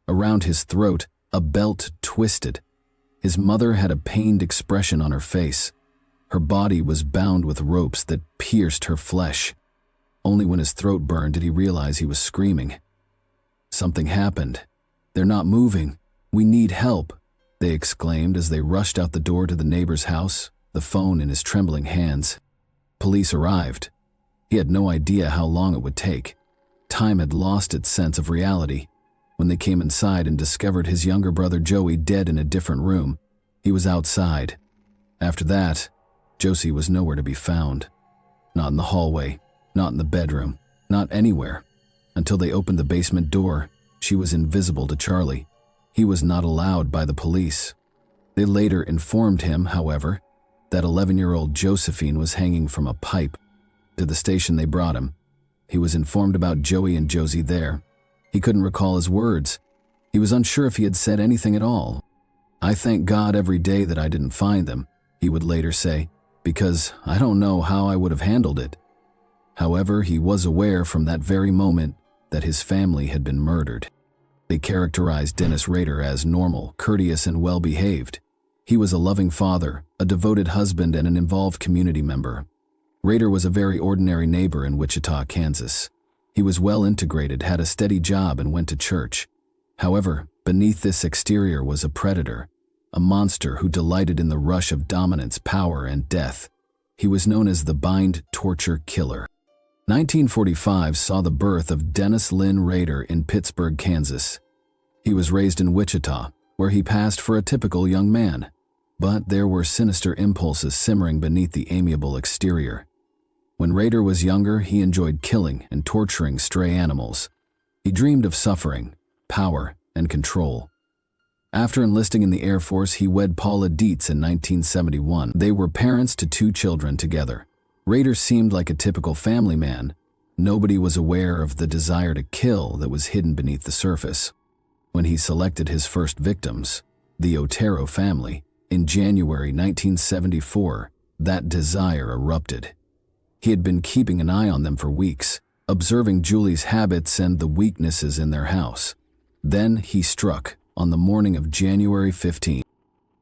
Around his throat, a belt twisted. His mother had a pained expression on her face. Her body was bound with ropes that pierced her flesh. Only when his throat burned did he realize he was screaming. Something happened. "They're not moving. We need help," they exclaimed as they rushed out the door to the neighbor's house, the phone in his trembling hands. Police arrived. He had no idea how long it would take. Time had lost its sense of reality. When they came inside and discovered his younger brother Joey dead in a different room, he was outside. After that, Josie was nowhere to be found. Not in the hallway, not in the bedroom, not anywhere. Until they opened the basement door, she was invisible to Charlie. He was not allowed by the police. They later informed him, however, that 11-year-old Josephine was hanging from a pipe. To the station they brought him. He was informed about Joey and Josie there. He couldn't recall his words. He was unsure if he had said anything at all. "I thank God every day that I didn't find them," he would later say, "because I don't know how I would have handled it." However, he was aware from that very moment that his family had been murdered. They characterized Dennis Rader as normal, courteous, and well-behaved. He was a loving father, a devoted husband, and an involved community member. Rader was a very ordinary neighbor in Wichita, Kansas. He was well integrated, had a steady job, and went to church. However, beneath this exterior was a predator, a monster who delighted in the rush of dominance, power, and death. He was known as the Bind Torture Killer. 1945 saw the birth of Dennis Lynn Rader in Pittsburgh, Kansas. He was raised in Wichita, where he passed for a typical young man. But there were sinister impulses simmering beneath the amiable exterior. When Rader was younger, he enjoyed killing and torturing stray animals. He dreamed of suffering, power, and control. After enlisting in the Air Force, he wed Paula Dietz in 1971. They were parents to 2 children together. Rader seemed like a typical family man. Nobody was aware of the desire to kill that was hidden beneath the surface. When he selected his first victims, the Otero family, in January 1974, that desire erupted. He had been keeping an eye on them for weeks, observing Julie's habits and the weaknesses in their house. Then he struck on the morning of January 15.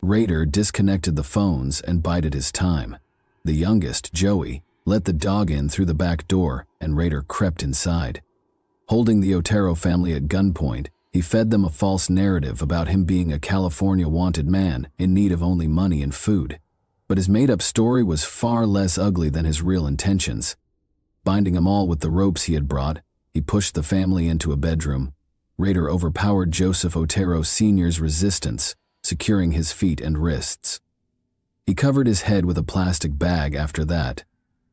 Rader disconnected the phones and bided his time. The youngest, Joey, let the dog in through the back door, and Rader crept inside. Holding the Otero family at gunpoint, he fed them a false narrative about him being a California wanted man in need of only money and food. But his made-up story was far less ugly than his real intentions. Binding them all with the ropes he had brought, he pushed the family into a bedroom. Rader overpowered Joseph Otero Sr.'s resistance, securing his feet and wrists. He covered his head with a plastic bag after that.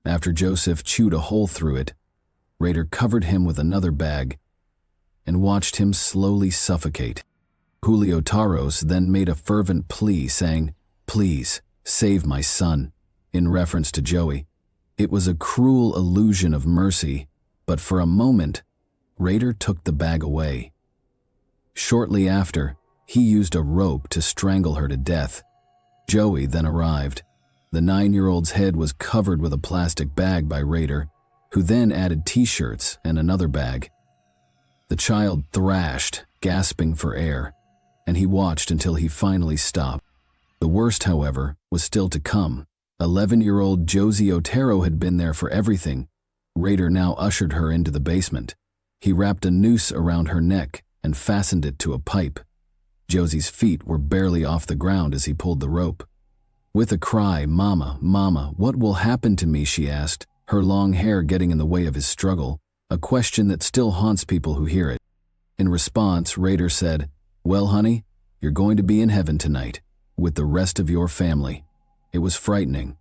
After Joseph chewed a hole through it, Rader covered him with another bag and watched him slowly suffocate. Julio Taros then made a fervent plea saying, "Please, save my son," in reference to Joey. It was a cruel illusion of mercy, but for a moment, Rader took the bag away. Shortly after, he used a rope to strangle her to death. Joey then arrived. The 9-year-old's head was covered with a plastic bag by Rader, who then added t-shirts and another bag. The child thrashed, gasping for air, and he watched until he finally stopped. The worst, however, was still to come. 11-year-old Josie Otero had been there for everything. Rader now ushered her into the basement. He wrapped a noose around her neck and fastened it to a pipe. Josie's feet were barely off the ground as he pulled the rope. With a cry, "Mama, Mama, what will happen to me?" she asked, her long hair getting in the way of his struggle, a question that still haunts people who hear it. In response, Rader said, "Well, honey, you're going to be in heaven tonight, with the rest of your family." It was frightening.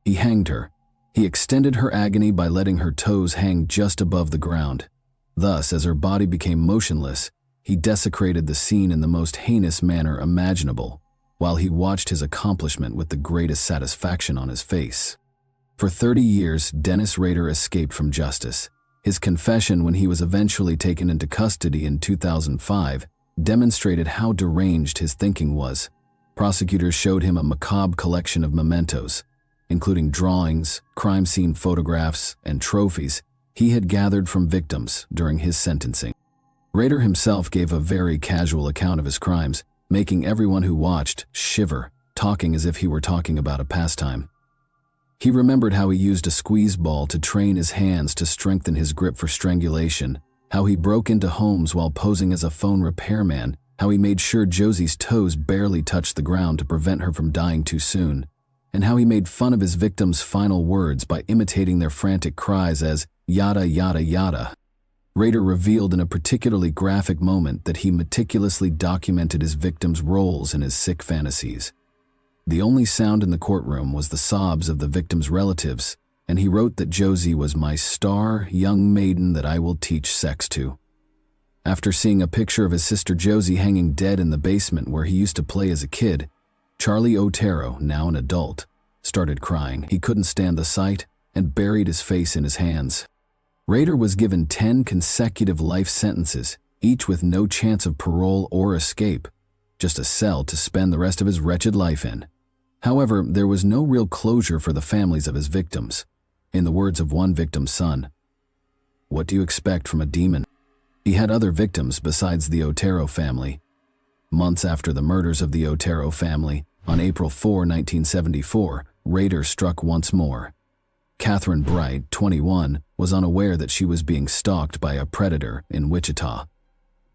He hanged her. He extended her agony by letting her toes hang just above the ground. Thus, as her body became motionless, he desecrated the scene in the most heinous manner imaginable, while he watched his accomplishment with the greatest satisfaction on his face. For 30 years, Dennis Rader escaped from justice. His confession, when he was eventually taken into custody in 2005, demonstrated how deranged his thinking was. Prosecutors showed him a macabre collection of mementos, including drawings, crime scene photographs, and trophies he had gathered from victims during his sentencing. Rader himself gave a very casual account of his crimes, making everyone who watched shiver, talking as if he were talking about a pastime. He remembered how he used a squeeze ball to train his hands to strengthen his grip for strangulation, how he broke into homes while posing as a phone repairman, how he made sure Josie's toes barely touched the ground to prevent her from dying too soon, and how he made fun of his victims' final words by imitating their frantic cries as "yada yada yada." Rader revealed in a particularly graphic moment that he meticulously documented his victims' roles in his sick fantasies. The only sound in the courtroom was the sobs of the victims' relatives, and he wrote that Josie was my star young maiden that I will teach sex to. After seeing a picture of his sister Josie hanging dead in the basement where he used to play as a kid, Charlie Otero, now an adult, started crying. He couldn't stand the sight and buried his face in his hands. Rader was given 10 consecutive life sentences, each with no chance of parole or escape, just a cell to spend the rest of his wretched life in. However, there was no real closure for the families of his victims. In the words of one victim's son, "What do you expect from a demon?" He had other victims besides the Otero family. Months after the murders of the Otero family, on April 4, 1974, Rader struck once more. Catherine Bright, 21, was unaware that she was being stalked by a predator in Wichita.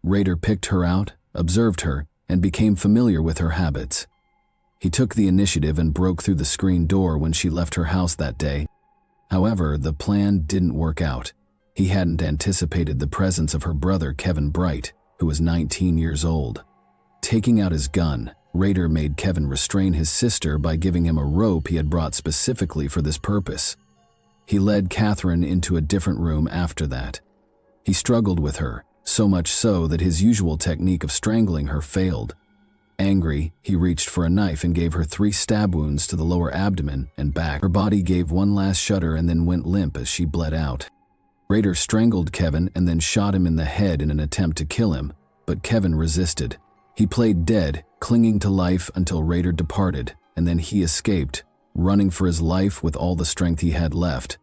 Rader picked her out, observed her, and became familiar with her habits. He took the initiative and broke through the screen door when she left her house that day. However, the plan didn't work out. He hadn't anticipated the presence of her brother Kevin Bright, who was 19 years old. Taking out his gun, Rader made Kevin restrain his sister by giving him a rope he had brought specifically for this purpose. He led Catherine into a different room after that. He struggled with her, so much so that his usual technique of strangling her failed. Angry, he reached for a knife and gave her 3 stab wounds to the lower abdomen and back. Her body gave one last shudder and then went limp as she bled out. Rader strangled Kevin and then shot him in the head in an attempt to kill him, but Kevin resisted. He played dead, clinging to life until Rader departed, and then he escaped, running for his life with all the strength he had left.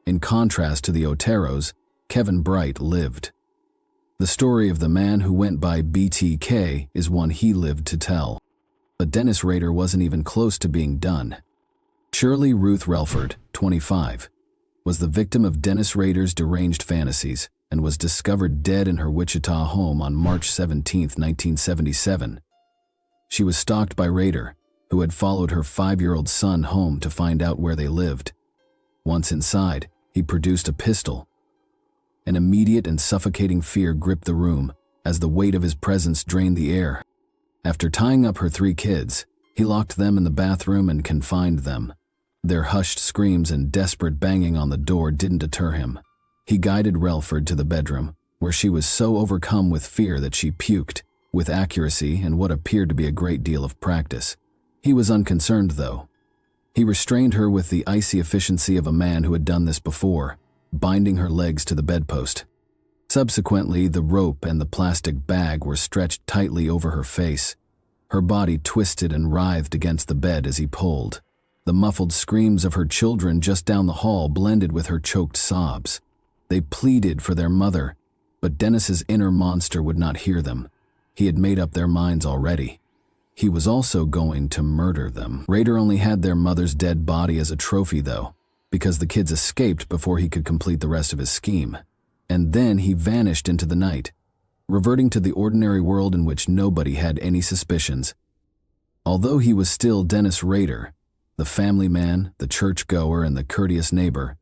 In contrast to the Oteros, Kevin Bright lived. The story of the man who went by BTK is one he lived to tell. But Dennis Rader wasn't even close to being done. Shirley Ruth Relford, 25, was the victim of Dennis Rader's deranged fantasies and was discovered dead in her Wichita home on March 17, 1977. She was stalked by Rader, who had followed her 5-year-old son home to find out where they lived. Once inside, he produced a pistol. An immediate and suffocating fear gripped the room as the weight of his presence drained the air. After tying up her 3 kids, he locked them in the bathroom and confined them. Their hushed screams and desperate banging on the door didn't deter him. He guided Relford to the bedroom, where she was so overcome with fear that she puked, with accuracy and what appeared to be a great deal of practice. He was unconcerned, though. He restrained her with the icy efficiency of a man who had done this before, binding her legs to the bedpost. Subsequently, the rope and the plastic bag were stretched tightly over her face. Her body twisted and writhed against the bed as he pulled. The muffled screams of her children just down the hall blended with her choked sobs. They pleaded for their mother, but Dennis's inner monster would not hear them. He had made up their minds already. He was also going to murder them. Rader only had their mother's dead body as a trophy, though, because the kids escaped before he could complete the rest of his scheme. And then he vanished into the night, reverting to the ordinary world in which nobody had any suspicions. Although he was still Dennis Rader, the family man, the churchgoer, and the courteous neighbor,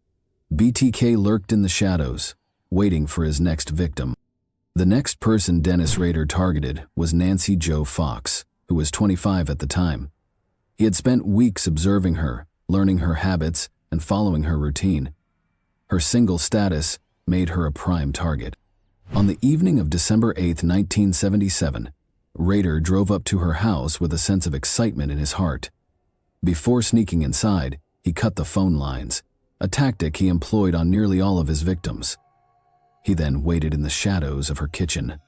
BTK lurked in the shadows, waiting for his next victim. The next person Dennis Rader targeted was Nancy Jo Fox, who was 25 at the time. He had spent weeks observing her, learning her habits, and following her routine. Her single status made her a prime target. On the evening of December 8, 1977, Rader drove up to her house with a sense of excitement in his heart. Before sneaking inside, he cut the phone lines, a tactic he employed on nearly all of his victims. He then waited in the shadows of her kitchen.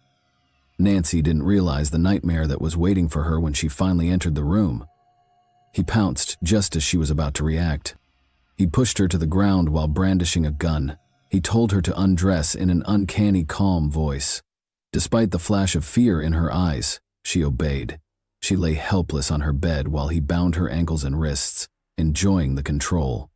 Nancy didn't realize the nightmare that was waiting for her when she finally entered the room. He pounced just as she was about to react. He pushed her to the ground while brandishing a gun. He told her to undress in an uncanny calm voice. Despite the flash of fear in her eyes, she obeyed. She lay helpless on her bed while he bound her ankles and wrists, enjoying the control.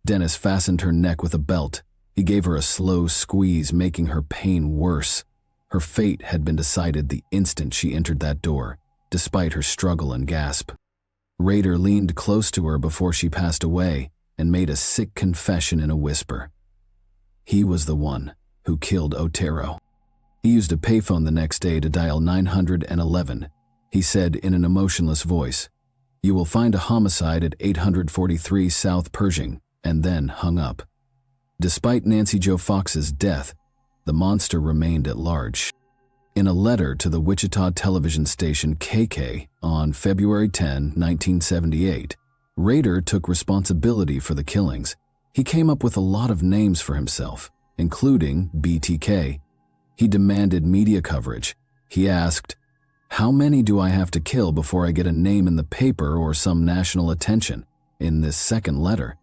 Dennis fastened her neck with a belt. He gave her a slow squeeze, making her pain worse. Her fate had been decided the instant she entered that door, despite her struggle and gasp. Rader leaned close to her before she passed away and made a sick confession in a whisper. He was the one who killed Otero. He used a payphone the next day to dial 911. He said in an emotionless voice, "You will find a homicide at 843 South Pershing," and then hung up. Despite Nancy Jo Fox's death, the monster remained at large. In a letter to the Wichita television station KK on February 10, 1978, Rader took responsibility for the killings. He came up with a lot of names for himself, including BTK. He demanded media coverage. He asked, "How many do I have to kill before I get a name in the paper or some national attention?" in this second letter.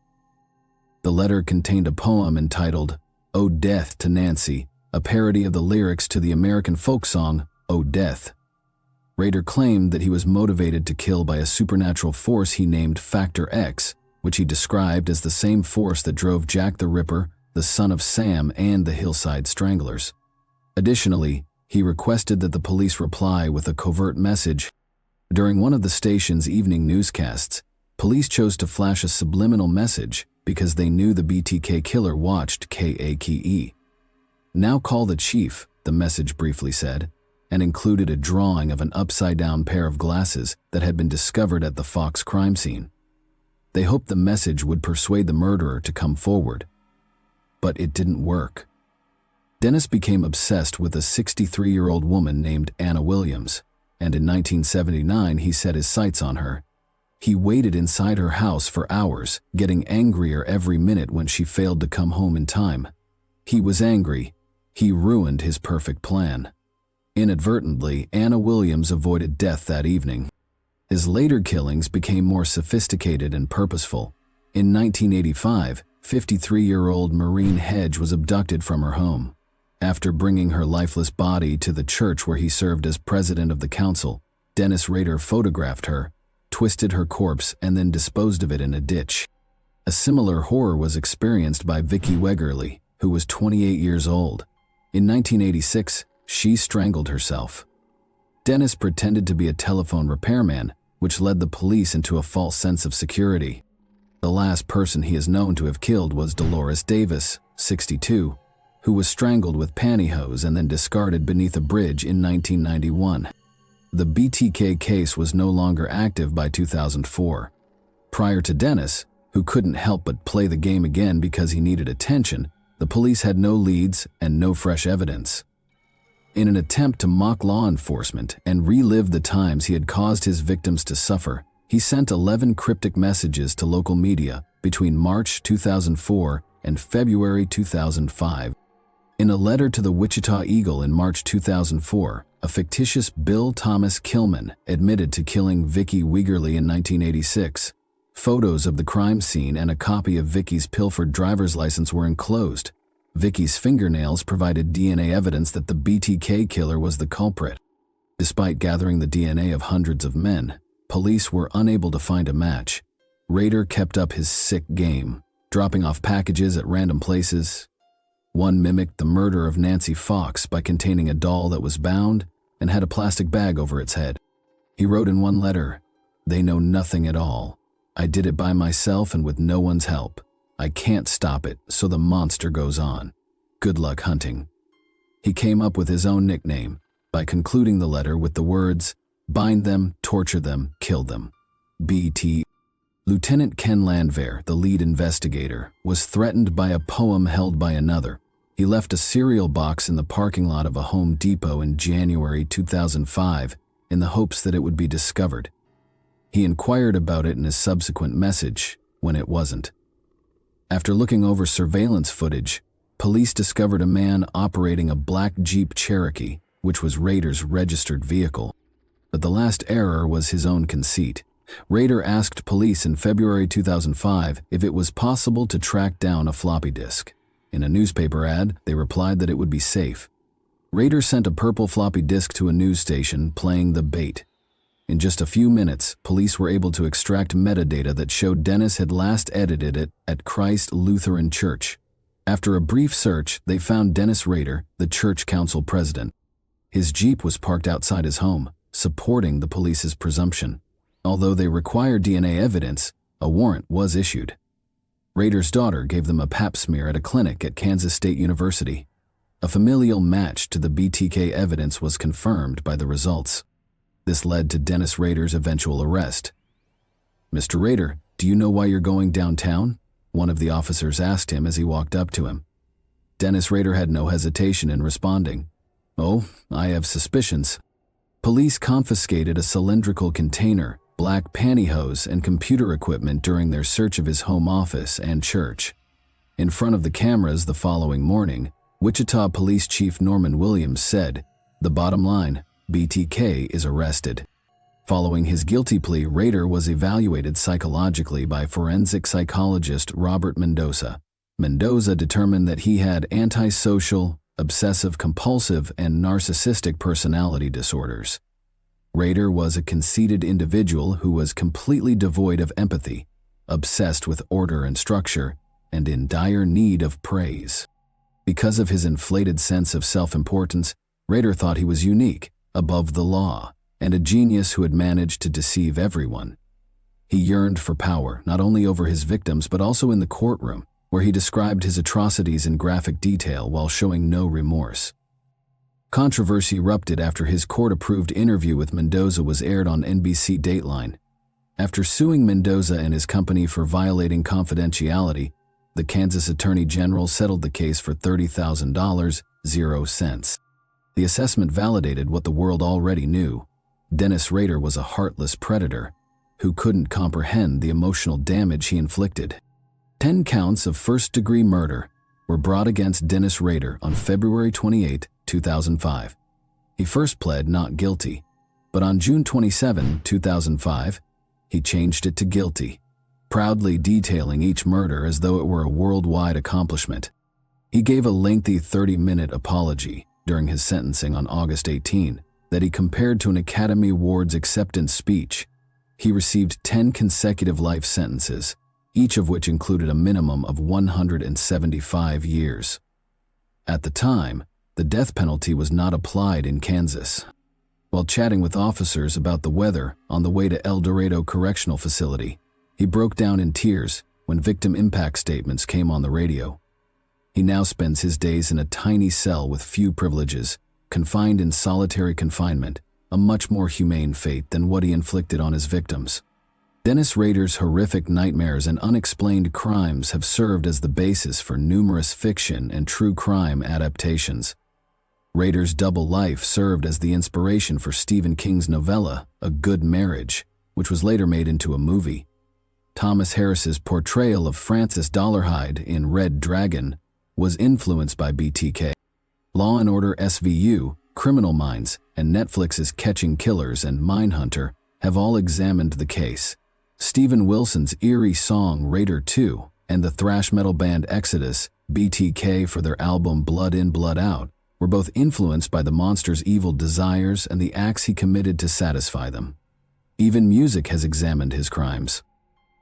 The letter contained a poem entitled, "Oh Death to Nancy," a parody of the lyrics to the American folk song, "Oh Death." Rader claimed that he was motivated to kill by a supernatural force he named Factor X, which he described as the same force that drove Jack the Ripper, the Son of Sam, and the Hillside Stranglers. Additionally, he requested that the police reply with a covert message. During one of the station's evening newscasts, police chose to flash a subliminal message because they knew the BTK killer watched KAKE. "Now call the chief," the message briefly said, and included a drawing of an upside-down pair of glasses that had been discovered at the Fox crime scene. They hoped the message would persuade the murderer to come forward. But it didn't work. Dennis became obsessed with a 63-year-old woman named Anna Williams, and in 1979 he set his sights on her. He waited inside her house for hours, getting angrier every minute when she failed to come home in time. He was angry. He ruined his perfect plan. Inadvertently, Anna Williams avoided death that evening. His later killings became more sophisticated and purposeful. In 1985, 53-year-old Maureen Hedge was abducted from her home. After bringing her lifeless body to the church where he served as president of the council, Dennis Rader photographed her, twisted her corpse, and then disposed of it in a ditch. A similar horror was experienced by Vicki Wegerle, who was 28 years old. In 1986, she strangled herself. Dennis pretended to be a telephone repairman, which led the police into a false sense of security. The last person he is known to have killed was Dolores Davis, 62, who was strangled with pantyhose and then discarded beneath a bridge in 1991. The BTK case was no longer active by 2004. Prior to Dennis, who couldn't help but play the game again because he needed attention, the police had no leads and no fresh evidence. In an attempt to mock law enforcement and relive the times he had caused his victims to suffer, he sent 11 cryptic messages to local media between March 2004 and February 2005. In a letter to the Wichita Eagle in March 2004, a fictitious Bill Thomas Killman admitted to killing Vicki Wegerle in 1986. Photos of the crime scene and a copy of Vicki's pilfered driver's license were enclosed. Vicki's fingernails provided DNA evidence that the BTK killer was the culprit. Despite gathering the DNA of hundreds of men, police were unable to find a match. Rader kept up his sick game, dropping off packages at random places. One mimicked the murder of Nancy Fox by containing a doll that was bound and had a plastic bag over its head. He wrote in one letter, "They know nothing at all. I did it by myself and with no one's help. I can't stop it, so the monster goes on. Good luck hunting." He came up with his own nickname by concluding the letter with the words, "Bind them, torture them, kill them. BT." Lieutenant Ken Landwehr, the lead investigator, was threatened by a poem held by another. He left a cereal box in the parking lot of a Home Depot in January 2005 in the hopes that it would be discovered. He inquired about it in his subsequent message when it wasn't. After looking over surveillance footage, police discovered a man operating a black Jeep Cherokee, which was Rader's registered vehicle. But the last error was his own conceit. Rader asked police in February 2005 if it was possible to track down a floppy disk. In a newspaper ad, they replied that it would be safe. Rader sent a purple floppy disk to a news station playing The Bait. In just a few minutes, police were able to extract metadata that showed Dennis had last edited it at Christ Lutheran Church. After a brief search, they found Dennis Rader, the church council president. His Jeep was parked outside his home, supporting the police's presumption. Although they required DNA evidence, a warrant was issued. Rader's daughter gave them a pap smear at a clinic at Kansas State University. A familial match to the BTK evidence was confirmed by the results. This led to Dennis Rader's eventual arrest. "Mr. Rader, do you know why you're going downtown?" one of the officers asked him as he walked up to him. Dennis Rader had no hesitation in responding. "Oh, I have suspicions." Police confiscated a cylindrical container, black pantyhose, and computer equipment during their search of his home office and church. In front of the cameras the following morning, Wichita Police Chief Norman Williams said, "The bottom line, BTK is arrested." Following his guilty plea, Rader was evaluated psychologically by forensic psychologist Robert Mendoza. Mendoza determined that he had antisocial, obsessive-compulsive, and narcissistic personality disorders. Rader was a conceited individual who was completely devoid of empathy, obsessed with order and structure, and in dire need of praise. Because of his inflated sense of self-importance, Rader thought he was unique, above the law, and a genius who had managed to deceive everyone. He yearned for power, not only over his victims but also in the courtroom, where he described his atrocities in graphic detail while showing no remorse. Controversy erupted after his court-approved interview with Mendoza was aired on NBC Dateline. After suing Mendoza and his company for violating confidentiality, the Kansas Attorney General settled the case for $30,000, 0 cents. The assessment validated what the world already knew. Dennis Rader was a heartless predator who couldn't comprehend the emotional damage he inflicted. 10 counts of first-degree murder were brought against Dennis Rader on February 28, 2005. He first pled not guilty, but on June 27, 2005, he changed it to guilty, proudly detailing each murder as though it were a worldwide accomplishment. He gave a lengthy 30-minute apology during his sentencing on August 18 that he compared to an Academy Awards acceptance speech. He received 10 consecutive life sentences, each of which included a minimum of 175 years. At the time, the death penalty was not applied in Kansas. While chatting with officers about the weather on the way to El Dorado Correctional Facility, he broke down in tears when victim impact statements came on the radio. He now spends his days in a tiny cell with few privileges, confined in solitary confinement, a much more humane fate than what he inflicted on his victims. Dennis Rader's horrific nightmares and unexplained crimes have served as the basis for numerous fiction and true crime adaptations. Rader's double life served as the inspiration for Stephen King's novella, A Good Marriage, which was later made into a movie. Thomas Harris's portrayal of Francis Dollarhide in Red Dragon was influenced by BTK. Law & Order SVU, Criminal Minds, and Netflix's Catching Killers and Mindhunter have all examined the case. Steven Wilson's eerie song Rader 2 and the thrash metal band Exodus, BTK, for their album Blood In, Blood Out, were both influenced by the monster's evil desires and the acts he committed to satisfy them. Even music has examined his crimes.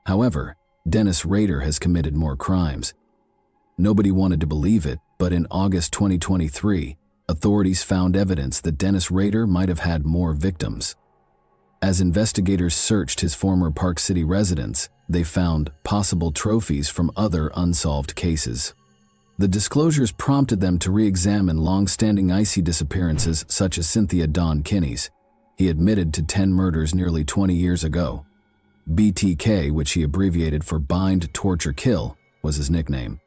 However, Dennis Rader has committed more crimes. Nobody wanted to believe it, but in August 2023, authorities found evidence that Dennis Rader might have had more victims. As investigators searched his former Park City residence, they found possible trophies from other unsolved cases. The disclosures prompted them to re-examine long-standing icy disappearances such as Cynthia Dawn Kinney's. He admitted to 10 murders nearly 20 years ago. BTK, which he abbreviated for Bind, Torture, Kill, was his nickname.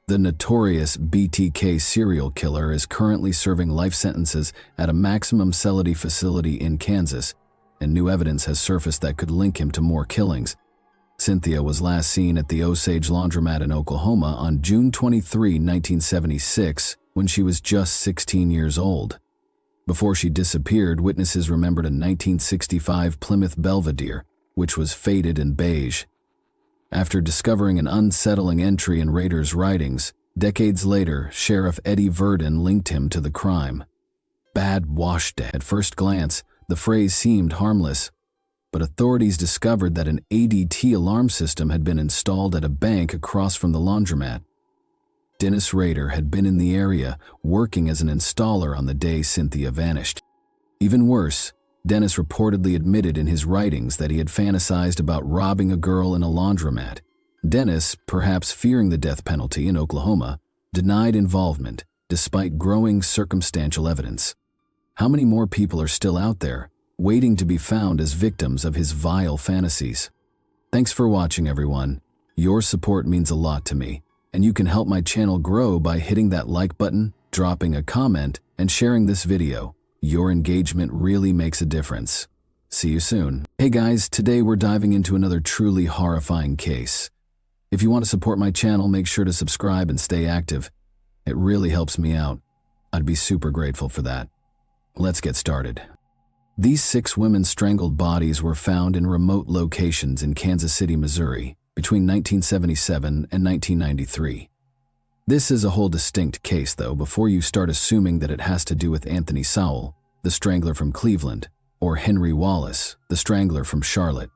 The notorious BTK serial killer is currently serving life sentences at a maximum cellity facility in Kansas, and new evidence has surfaced that could link him to more killings. Cynthia was last seen at the Osage Laundromat in Oklahoma on June 23, 1976, when she was just 16 years old. Before she disappeared, witnesses remembered a 1965 Plymouth Belvedere, which was faded and beige. After discovering an unsettling entry in Rader's writings, decades later, Sheriff Eddie Verdon linked him to the crime. Bad wash day. At first glance, the phrase seemed harmless, but authorities discovered that an ADT alarm system had been installed at a bank across from the laundromat. Dennis Rader had been in the area, working as an installer on the day Cynthia vanished. Even worse, Dennis reportedly admitted in his writings that he had fantasized about robbing a girl in a laundromat. Dennis, perhaps fearing the death penalty in Oklahoma, denied involvement, despite growing circumstantial evidence. How many more people are still out there, waiting to be found as victims of his vile fantasies? Thanks for watching, everyone. Your support means a lot to me, and you can help my channel grow by hitting that like button, dropping a comment, and sharing this video. Your engagement really makes a difference. See you soon. Hey guys, today we're diving into another truly horrifying case. If you want to support my channel, make sure to subscribe and stay active. It really helps me out. I'd be super grateful for that. Let's get started. These 6 women's strangled bodies were found in remote locations in Kansas City, Missouri, between 1977 and 1993. This is a whole distinct case, though, before you start assuming that it has to do with Anthony Sowell, the strangler from Cleveland, or Henry Wallace, the strangler from Charlotte,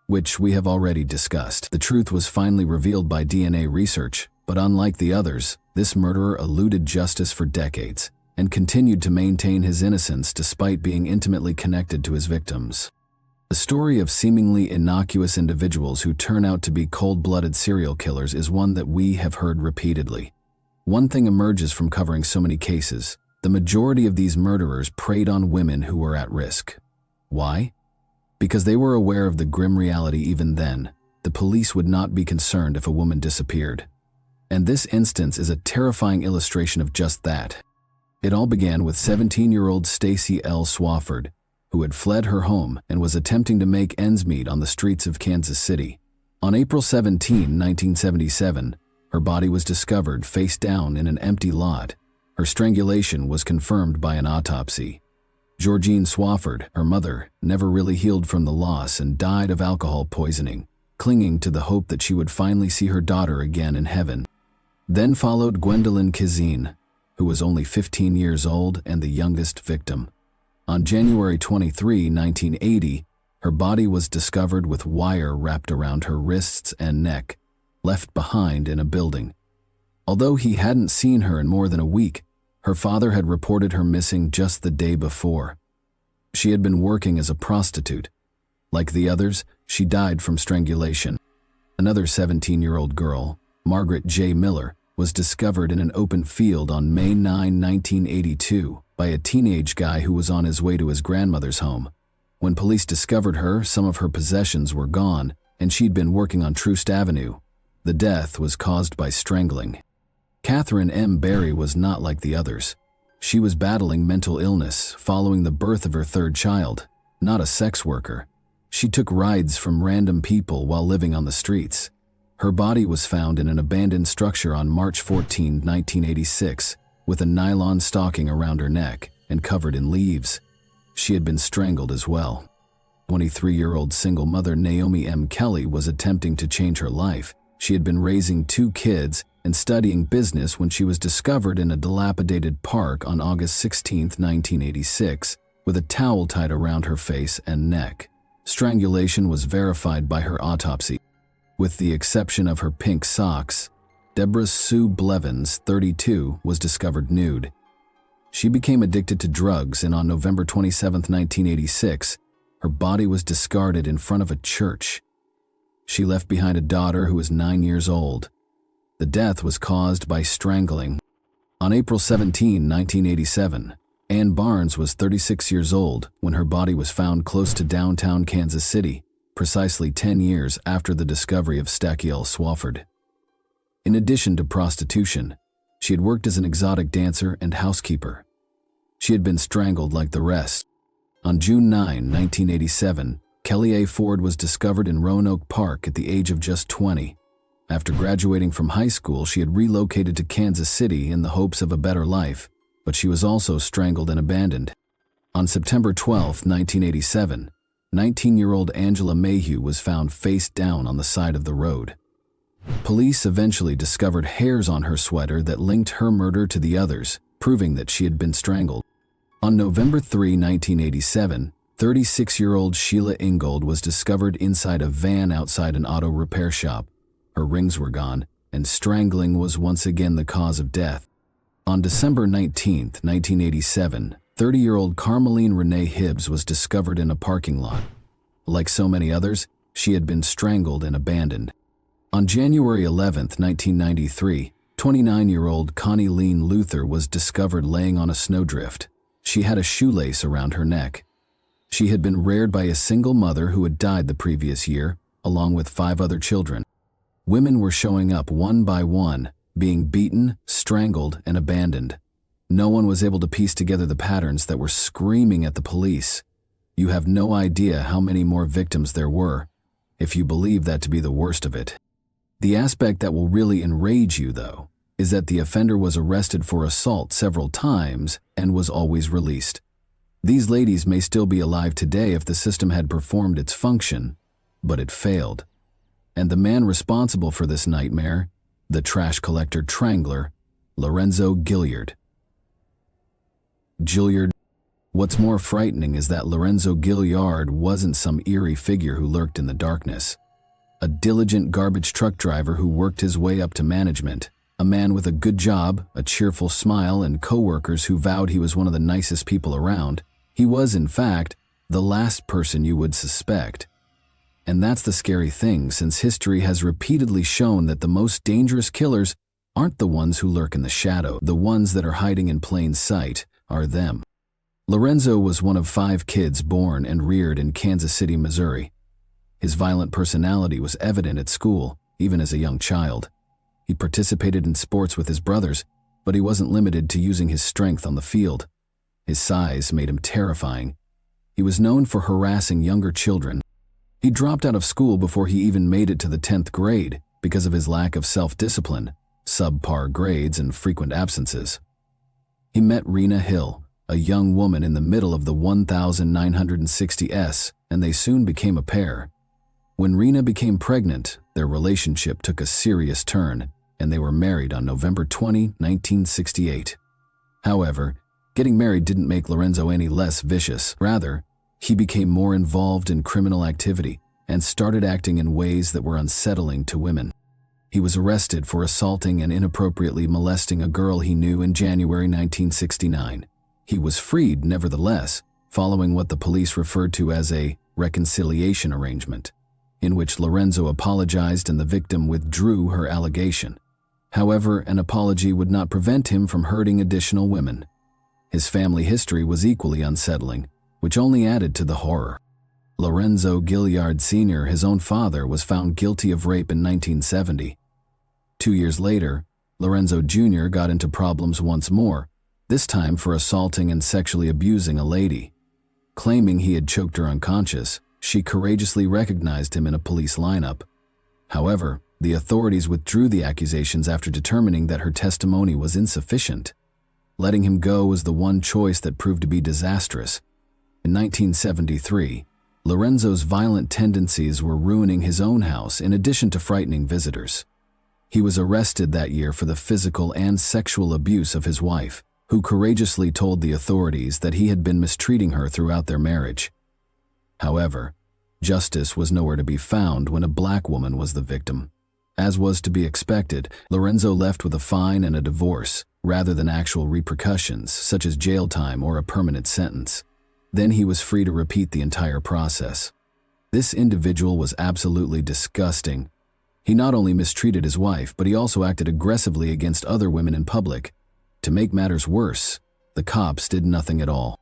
which we have already discussed. The truth was finally revealed by DNA research, but unlike the others, this murderer eluded justice for decades and continued to maintain his innocence despite being intimately connected to his victims. The story of seemingly innocuous individuals who turn out to be cold-blooded serial killers is one that we have heard repeatedly. One thing emerges from covering so many cases: the majority of these murderers preyed on women who were at risk. Why? Because they were aware of the grim reality even then. The police would not be concerned if a woman disappeared. And this instance is a terrifying illustration of just that. It all began with 17-year-old Stacey L. Swafford, who had fled her home and was attempting to make ends meet on the streets of Kansas City. On April 17, 1977, her body was discovered face down in an empty lot. Her strangulation was confirmed by an autopsy. Georgine Swafford, her mother, never really healed from the loss and died of alcohol poisoning, clinging to the hope that she would finally see her daughter again in heaven. Then followed Gwendolyn Kizine, who was only 15 years old and the youngest victim. On January 23, 1980, her body was discovered with wire wrapped around her wrists and neck, left behind in a building. Although he hadn't seen her in more than a week, her father had reported her missing just the day before. She had been working as a prostitute. Like the others, she died from strangulation. Another 17-year-old girl, Margaret J. Miller, was discovered in an open field on May 9, 1982, by a teenage guy who was on his way to his grandmother's home. When police discovered her, some of her possessions were gone, and she'd been working on Troost Avenue. The death was caused by strangling. Catherine M. Berry was not like the others. She was battling mental illness following the birth of her 3rd child, not a sex worker. She took rides from random people while living on the streets. Her body was found in an abandoned structure on March 14, 1986, with a nylon stocking around her neck and covered in leaves. She had been strangled as well. 23-year-old single mother Naomi M. Kelly was attempting to change her life. She had been raising 2 kids and studying business when she was discovered in a dilapidated park on August 16, 1986, with a towel tied around her face and neck. Strangulation was verified by her autopsy. With the exception of her pink socks, Deborah Sue Blevins, 32, was discovered nude. She became addicted to drugs, and on November 27, 1986, her body was discarded in front of a church. She left behind a daughter who was 9 years old. The death was caused by strangling. On April 17, 1987, Ann Barnes was 36 years old when her body was found close to downtown Kansas City, precisely 10 years after the discovery of Stacey L. Swafford. In addition to prostitution, she had worked as an exotic dancer and housekeeper. She had been strangled like the rest. On June 9, 1987, Kelly A. Ford was discovered in Roanoke Park at the age of just 20. After graduating from high school, she had relocated to Kansas City in the hopes of a better life, but she was also strangled and abandoned. On September 12, 1987, 19-year-old Angela Mayhew was found face down on the side of the road. Police eventually discovered hairs on her sweater that linked her murder to the others, proving that she had been strangled. On November 3, 1987, 36-year-old Sheila Ingold was discovered inside a van outside an auto repair shop. Her rings were gone, and strangling was once again the cause of death. On December 19, 1987, 30-year-old Carmeline Renee Hibbs was discovered in a parking lot. Like so many others, she had been strangled and abandoned. On January 11, 1993, 29-year-old Connie Lean Luther was discovered laying on a snowdrift. She had a shoelace around her neck. She had been reared by a single mother who had died the previous year, along with 5 other children. Women were showing up one by one, being beaten, strangled, and abandoned. No one was able to piece together the patterns that were screaming at the police. You have no idea how many more victims there were, if you believe that to be the worst of it. The aspect that will really enrage you, though, is that the offender was arrested for assault several times and was always released. These ladies may still be alive today if the system had performed its function, but it failed. And the man responsible for this nightmare, the trash collector Trangler, Lorenzo Gilliard. What's more frightening is that Lorenzo Gilliard wasn't some eerie figure who lurked in the darkness. A diligent garbage truck driver who worked his way up to management, a man with a good job, a cheerful smile, and coworkers who vowed he was one of the nicest people around. He was, in fact, the last person you would suspect. And that's the scary thing, since history has repeatedly shown that the most dangerous killers aren't the ones who lurk in the shadow. The ones that are hiding in plain sight are them. Lorenzo was one of 5 kids born and reared in Kansas City, Missouri. His violent personality was evident at school, even as a young child. He participated in sports with his brothers, but he wasn't limited to using his strength on the field. His size made him terrifying. He was known for harassing younger children. He dropped out of school before he even made it to the 10th grade because of his lack of self-discipline, subpar grades, and frequent absences. He met Rena Hill, a young woman in the middle of the 1960s, and they soon became a pair. When Rena became pregnant, their relationship took a serious turn, and they were married on November 20, 1968. However, getting married didn't make Lorenzo any less vicious. Rather, he became more involved in criminal activity and started acting in ways that were unsettling to women. He was arrested for assaulting and inappropriately molesting a girl he knew in January 1969. He was freed, nevertheless, following what the police referred to as a reconciliation arrangement, in which Lorenzo apologized and the victim withdrew her allegation. However, an apology would not prevent him from hurting additional women. His family history was equally unsettling, which only added to the horror. Lorenzo Gilliard Sr., his own father, was found guilty of rape in 1970. 2 years later, Lorenzo Jr. got into problems once more, this time for assaulting and sexually abusing a lady. Claiming he had choked her unconscious, she courageously recognized him in a police lineup. However, the authorities withdrew the accusations after determining that her testimony was insufficient. Letting him go was the one choice that proved to be disastrous. In 1973, Lorenzo's violent tendencies were ruining his own house in addition to frightening visitors. He was arrested that year for the physical and sexual abuse of his wife, who courageously told the authorities that he had been mistreating her throughout their marriage. However, justice was nowhere to be found when a black woman was the victim. As was to be expected, Lorenzo left with a fine and a divorce, rather than actual repercussions, such as jail time or a permanent sentence. Then he was free to repeat the entire process. This individual was absolutely disgusting. He not only mistreated his wife, but he also acted aggressively against other women in public. To make matters worse, the cops did nothing at all.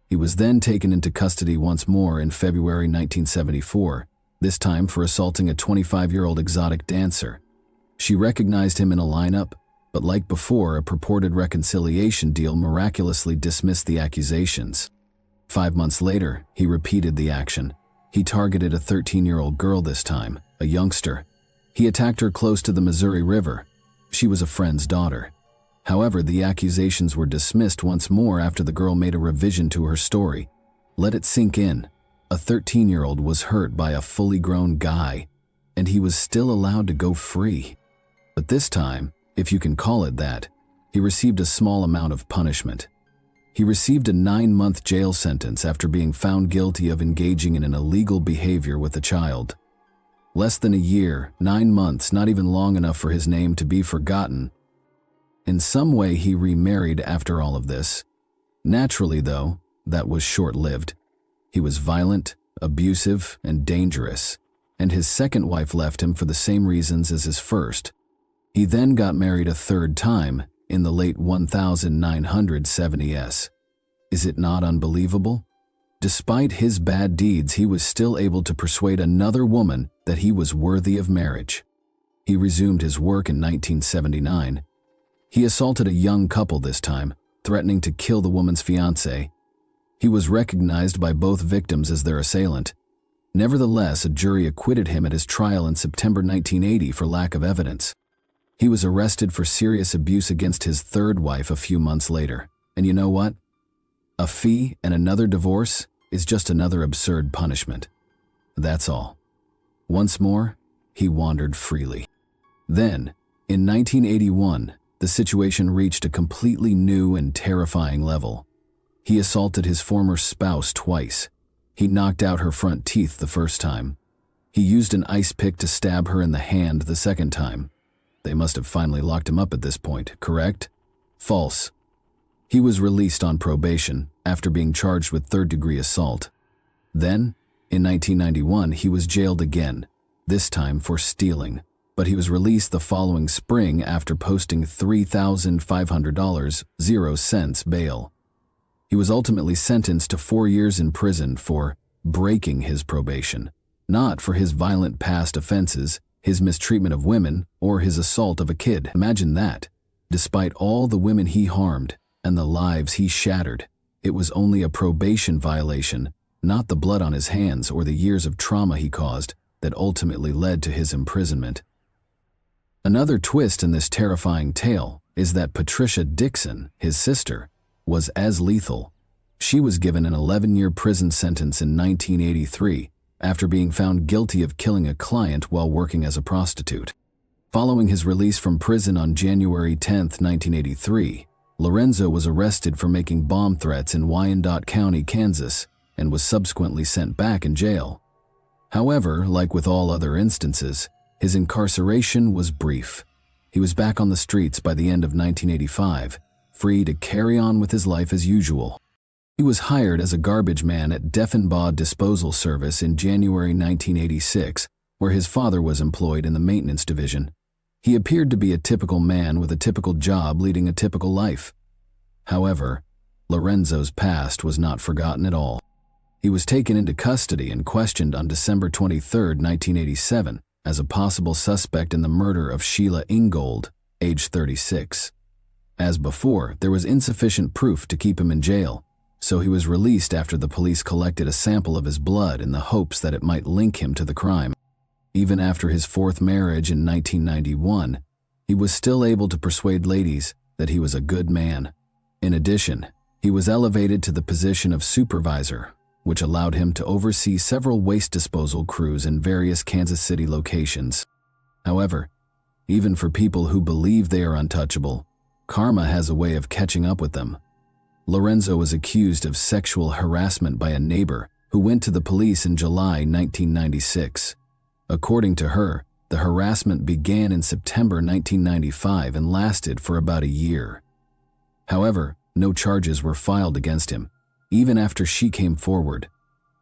He was then taken into custody once more in February 1974, this time for assaulting a 25-year-old exotic dancer. She recognized him in a lineup, but like before, a purported reconciliation deal miraculously dismissed the accusations. 5 months later, he repeated the action. He targeted a 13-year-old girl this time, a youngster. He attacked her close to the Missouri River. She was a friend's daughter. However, the accusations were dismissed once more after the girl made a revision to her story. Let it sink in. A 13-year-old was hurt by a fully grown guy, and he was still allowed to go free. But this time, if you can call it that, he received a small amount of punishment. He received a 9-month jail sentence after being found guilty of engaging in an illegal behavior with a child. Less than a year, 9 months, not even long enough for his name to be forgotten. In some way, he remarried after all of this. Naturally, though, that was short-lived. He was violent, abusive, and dangerous, and his second wife left him for the same reasons as his first. He then got married a third time in the late 1970s. Is it not unbelievable? Despite his bad deeds, he was still able to persuade another woman that he was worthy of marriage. He resumed his work in 1979. He assaulted a young couple this time, threatening to kill the woman's fiancé. He was recognized by both victims as their assailant. Nevertheless, a jury acquitted him at his trial in September 1980 for lack of evidence. He was arrested for serious abuse against his third wife a few months later. And you know what? A fee and another divorce is just another absurd punishment. That's all. Once more, he wandered freely. Then, in 1981, the situation reached a completely new and terrifying level. He assaulted his former spouse twice. He knocked out her front teeth the first time. He used an ice pick to stab her in the hand the second time. They must have finally locked him up at this point, correct? False. He was released on probation after being charged with third-degree assault. Then, in 1991, he was jailed again, this time for stealing, but he was released the following spring after posting $3,500, 0 cents bail. He was ultimately sentenced to 4 years in prison for breaking his probation, not for his violent past offenses, his mistreatment of women, or his assault of a kid. Imagine that. Despite all the women he harmed and the lives he shattered, it was only a probation violation, not the blood on his hands or the years of trauma he caused, that ultimately led to his imprisonment. Another twist in this terrifying tale is that Patricia Dixon, his sister, was as lethal. She was given an 11-year prison sentence in 1983 after being found guilty of killing a client while working as a prostitute. Following his release from prison on January 10, 1983, Lorenzo was arrested for making bomb threats in Wyandotte County, Kansas, and was subsequently sent back in jail. However, like with all other instances, his incarceration was brief. He was back on the streets by the end of 1985, free to carry on with his life as usual. He was hired as a garbage man at Deffenbaugh Disposal Service in January 1986, where his father was employed in the maintenance division. He appeared to be a typical man with a typical job leading a typical life. However, Lorenzo's past was not forgotten at all. He was taken into custody and questioned on December 23, 1987, as a possible suspect in the murder of Sheila Ingold, age 36. As before, there was insufficient proof to keep him in jail, so he was released after the police collected a sample of his blood in the hopes that it might link him to the crime. Even after his fourth marriage in 1991, he was still able to persuade ladies that he was a good man. In addition, he was elevated to the position of supervisor, which allowed him to oversee several waste disposal crews in various Kansas City locations. However, even for people who believe they are untouchable, karma has a way of catching up with them. Lorenzo was accused of sexual harassment by a neighbor who went to the police in July 1996. According to her, the harassment began in September 1995 and lasted for about a year. However, no charges were filed against him, even after she came forward.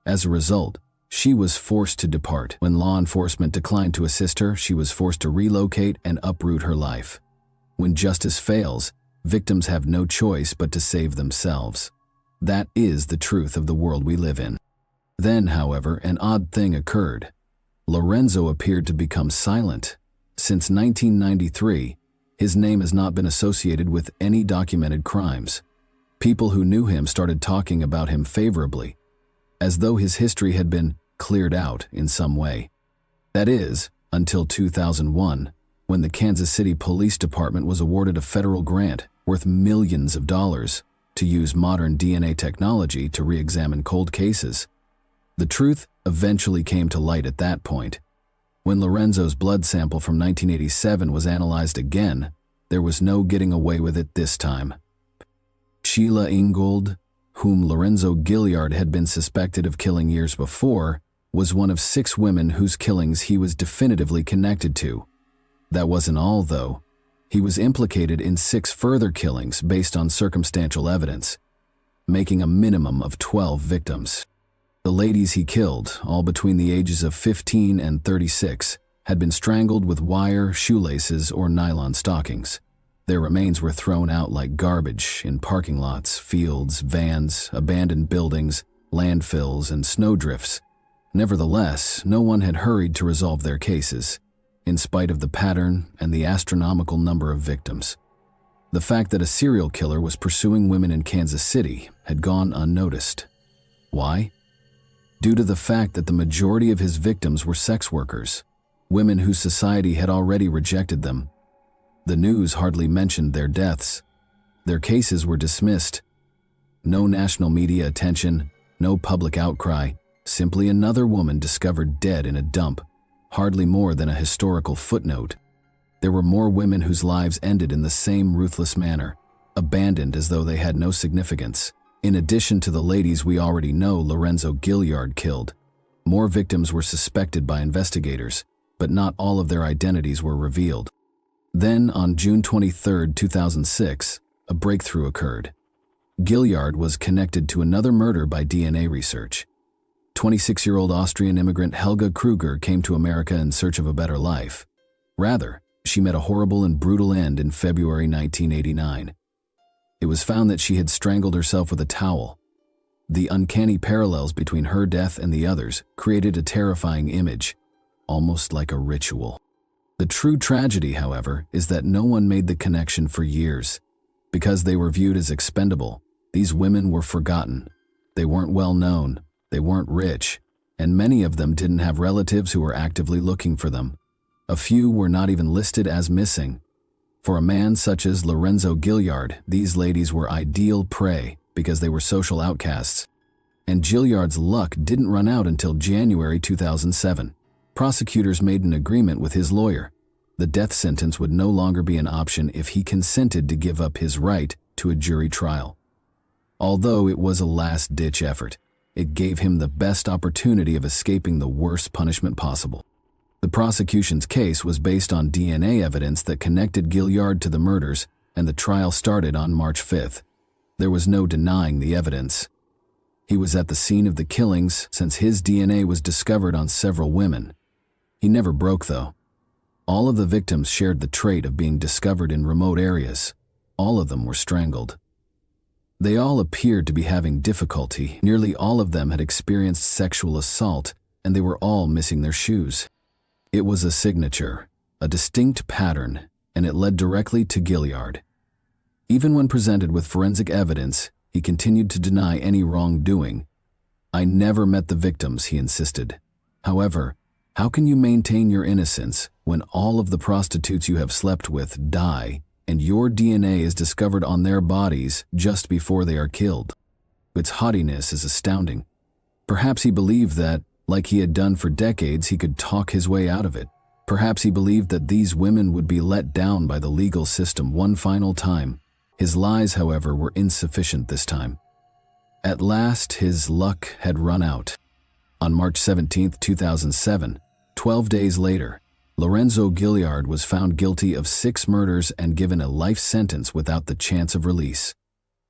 As a result, she was forced to depart. When law enforcement declined to assist her, she was forced to relocate and uproot her life. When justice fails, victims have no choice but to save themselves. That is the truth of the world we live in. Then, however, an odd thing occurred. Lorenzo appeared to become silent. Since 1993, his name has not been associated with any documented crimes. People who knew him started talking about him favorably, as though his history had been cleared out in some way. That is, until 2001, when the Kansas City Police Department was awarded a federal grant worth millions of dollars to use modern DNA technology to re-examine cold cases. The truth eventually came to light at that point. When Lorenzo's blood sample from 1987 was analyzed again, there was no getting away with it this time. Sheila Ingold, whom Lorenzo Gilliard had been suspected of killing years before, was one of 6 women whose killings he was definitively connected to. That wasn't all, though. He was implicated in 6 further killings based on circumstantial evidence, making a minimum of 12 victims. The ladies he killed, all between the ages of 15 and 36, had been strangled with wire, shoelaces, or nylon stockings. Their remains were thrown out like garbage in parking lots, fields, vans, abandoned buildings, landfills, and snowdrifts. Nevertheless, no one had hurried to resolve their cases, in spite of the pattern and the astronomical number of victims. The fact that a serial killer was pursuing women in Kansas City had gone unnoticed. Why? due to the fact that the majority of his victims were sex workers, women whose society had already rejected them. The news hardly mentioned their deaths. Their cases were dismissed. No national media attention, no public outcry, simply another woman discovered dead in a dump, hardly more than a historical footnote. There were more women whose lives ended in the same ruthless manner, abandoned as though they had no significance. In addition to the ladies we already know Lorenzo Gilliard killed, more victims were suspected by investigators, but not all of their identities were revealed. Then, on June 23, 2006, a breakthrough occurred. Gilliard was connected to another murder by DNA research. 26-year-old Austrian immigrant Helga Kruger came to America in search of a better life. Rather, she met a horrible and brutal end in February 1989. It was found that she had strangled herself with a towel. The uncanny parallels between her death and the others created a terrifying image, almost like a ritual. The true tragedy, however, is that no one made the connection for years. Because they were viewed as expendable, these women were forgotten. They weren't well known, they weren't rich, and many of them didn't have relatives who were actively looking for them. A few were not even listed as missing. For a man such as Lorenzo Gilliard, these ladies were ideal prey because they were social outcasts. And Gilliard's luck didn't run out until January 2007. Prosecutors made an agreement with his lawyer. The death sentence would no longer be an option if he consented to give up his right to a jury trial. Although it was a last-ditch effort, it gave him the best opportunity of escaping the worst punishment possible. The prosecution's case was based on DNA evidence that connected Gilliard to the murders, and the trial started on March 5th. There was no denying the evidence. He was at the scene of the killings since his DNA was discovered on several women. He never broke, though. All of the victims shared the trait of being discovered in remote areas. All of them were strangled. They all appeared to be having difficulty. Nearly all of them had experienced sexual assault, and they were all missing their shoes. It was a signature, a distinct pattern, and it led directly to Gilliard. Even when presented with forensic evidence, he continued to deny any wrongdoing. "I never met the victims," he insisted. However, how can you maintain your innocence when all of the prostitutes you have slept with die and your DNA is discovered on their bodies just before they are killed? Its haughtiness is astounding. Perhaps he believed that, like he had done for decades, he could talk his way out of it. Perhaps he believed that these women would be let down by the legal system one final time. His lies, however, were insufficient this time. At last, his luck had run out. On March 17, 2007, 12 days later, Lorenzo Gilliard was found guilty of 6 murders and given a life sentence without the chance of release.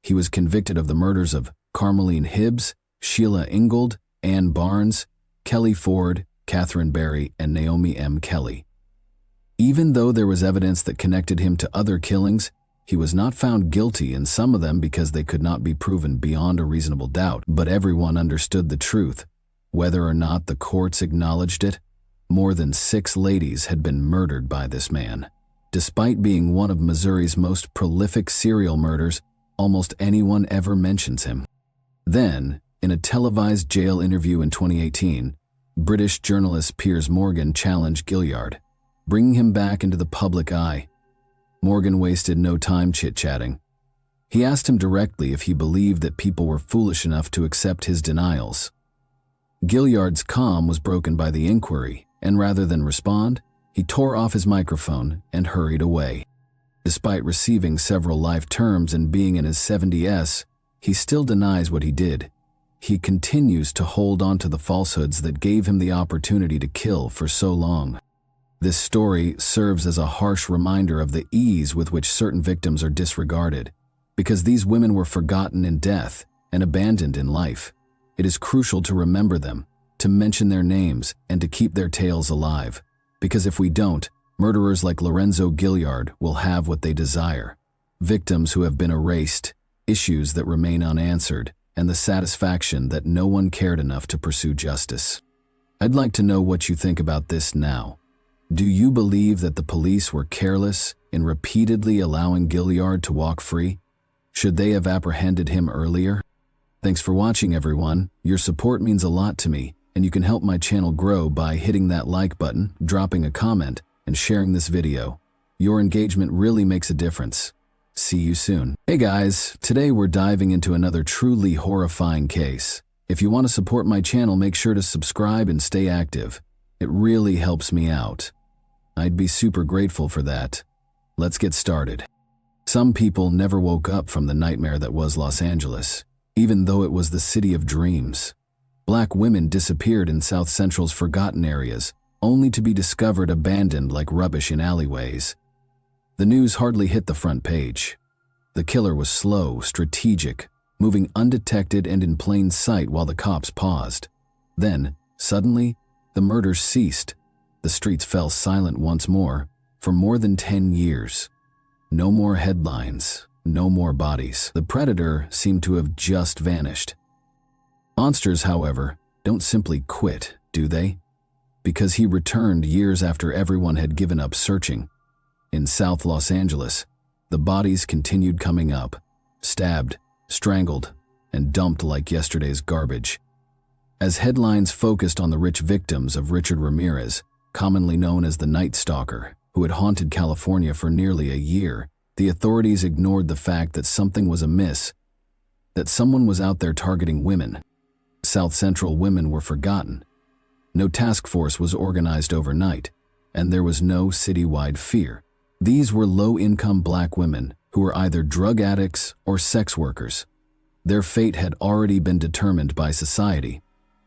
He was convicted of the murders of Carmeline Hibbs, Sheila Ingold, Ann Barnes, Kelly Ford, Catherine Berry, and Naomi M. Kelly. Even though there was evidence that connected him to other killings, he was not found guilty in some of them because they could not be proven beyond a reasonable doubt. But everyone understood the truth. Whether or not the courts acknowledged it, more than 6 ladies had been murdered by this man. Despite being one of Missouri's most prolific serial murders, almost anyone ever mentions him. Then, in a televised jail interview in 2018, British journalist Piers Morgan challenged Gilliard, bringing him back into the public eye. Morgan wasted no time chit-chatting. He asked him directly if he believed that people were foolish enough to accept his denials. Gilliard's calm was broken by the inquiry, and rather than respond, he tore off his microphone and hurried away. Despite receiving several life terms and being in his 70s, he still denies what he did. He continues to hold on to the falsehoods that gave him the opportunity to kill for so long. This story serves as a harsh reminder of the ease with which certain victims are disregarded. Because these women were forgotten in death and abandoned in life, it is crucial to remember them, to mention their names, and to keep their tales alive. Because if we don't, murderers like Lorenzo Gilliard will have what they desire. Victims who have been erased, issues that remain unanswered, and the satisfaction that no one cared enough to pursue justice. I'd like to know what you think about this now. Do you believe that the police were careless in repeatedly allowing Gilliard to walk free? Should they have apprehended him earlier? Thanks for watching, everyone. Your support means a lot to me, and you can help my channel grow by hitting that like button, dropping a comment, and sharing this video. Your engagement really makes a difference. See you soon. Hey guys, today we're diving into another truly horrifying case. If you want to support my channel, make sure to subscribe and stay active. It really helps me out. I'd be super grateful for that. Let's get started. Some people never woke up from the nightmare that was Los Angeles, even though it was the city of dreams. Black women disappeared in South Central's forgotten areas, only to be discovered abandoned like rubbish in alleyways. The news hardly hit the front page. The killer was slow, strategic, moving undetected and in plain sight while the cops paused. Then, suddenly, the murders ceased. The streets fell silent once more, for more than 10 years. No more headlines, no more bodies. The predator seemed to have just vanished. Monsters, however, don't simply quit, do they? Because he returned years after everyone had given up searching. In South Los Angeles, the bodies continued coming up, stabbed, strangled, and dumped like yesterday's garbage. As headlines focused on the rich victims of Richard Ramirez, commonly known as the Night Stalker, who had haunted California for nearly a year, the authorities ignored the fact that something was amiss, that someone was out there targeting women. South Central women were forgotten. No task force was organized overnight, and there was no citywide fear. These were low-income black women who were either drug addicts or sex workers. Their fate had already been determined by society.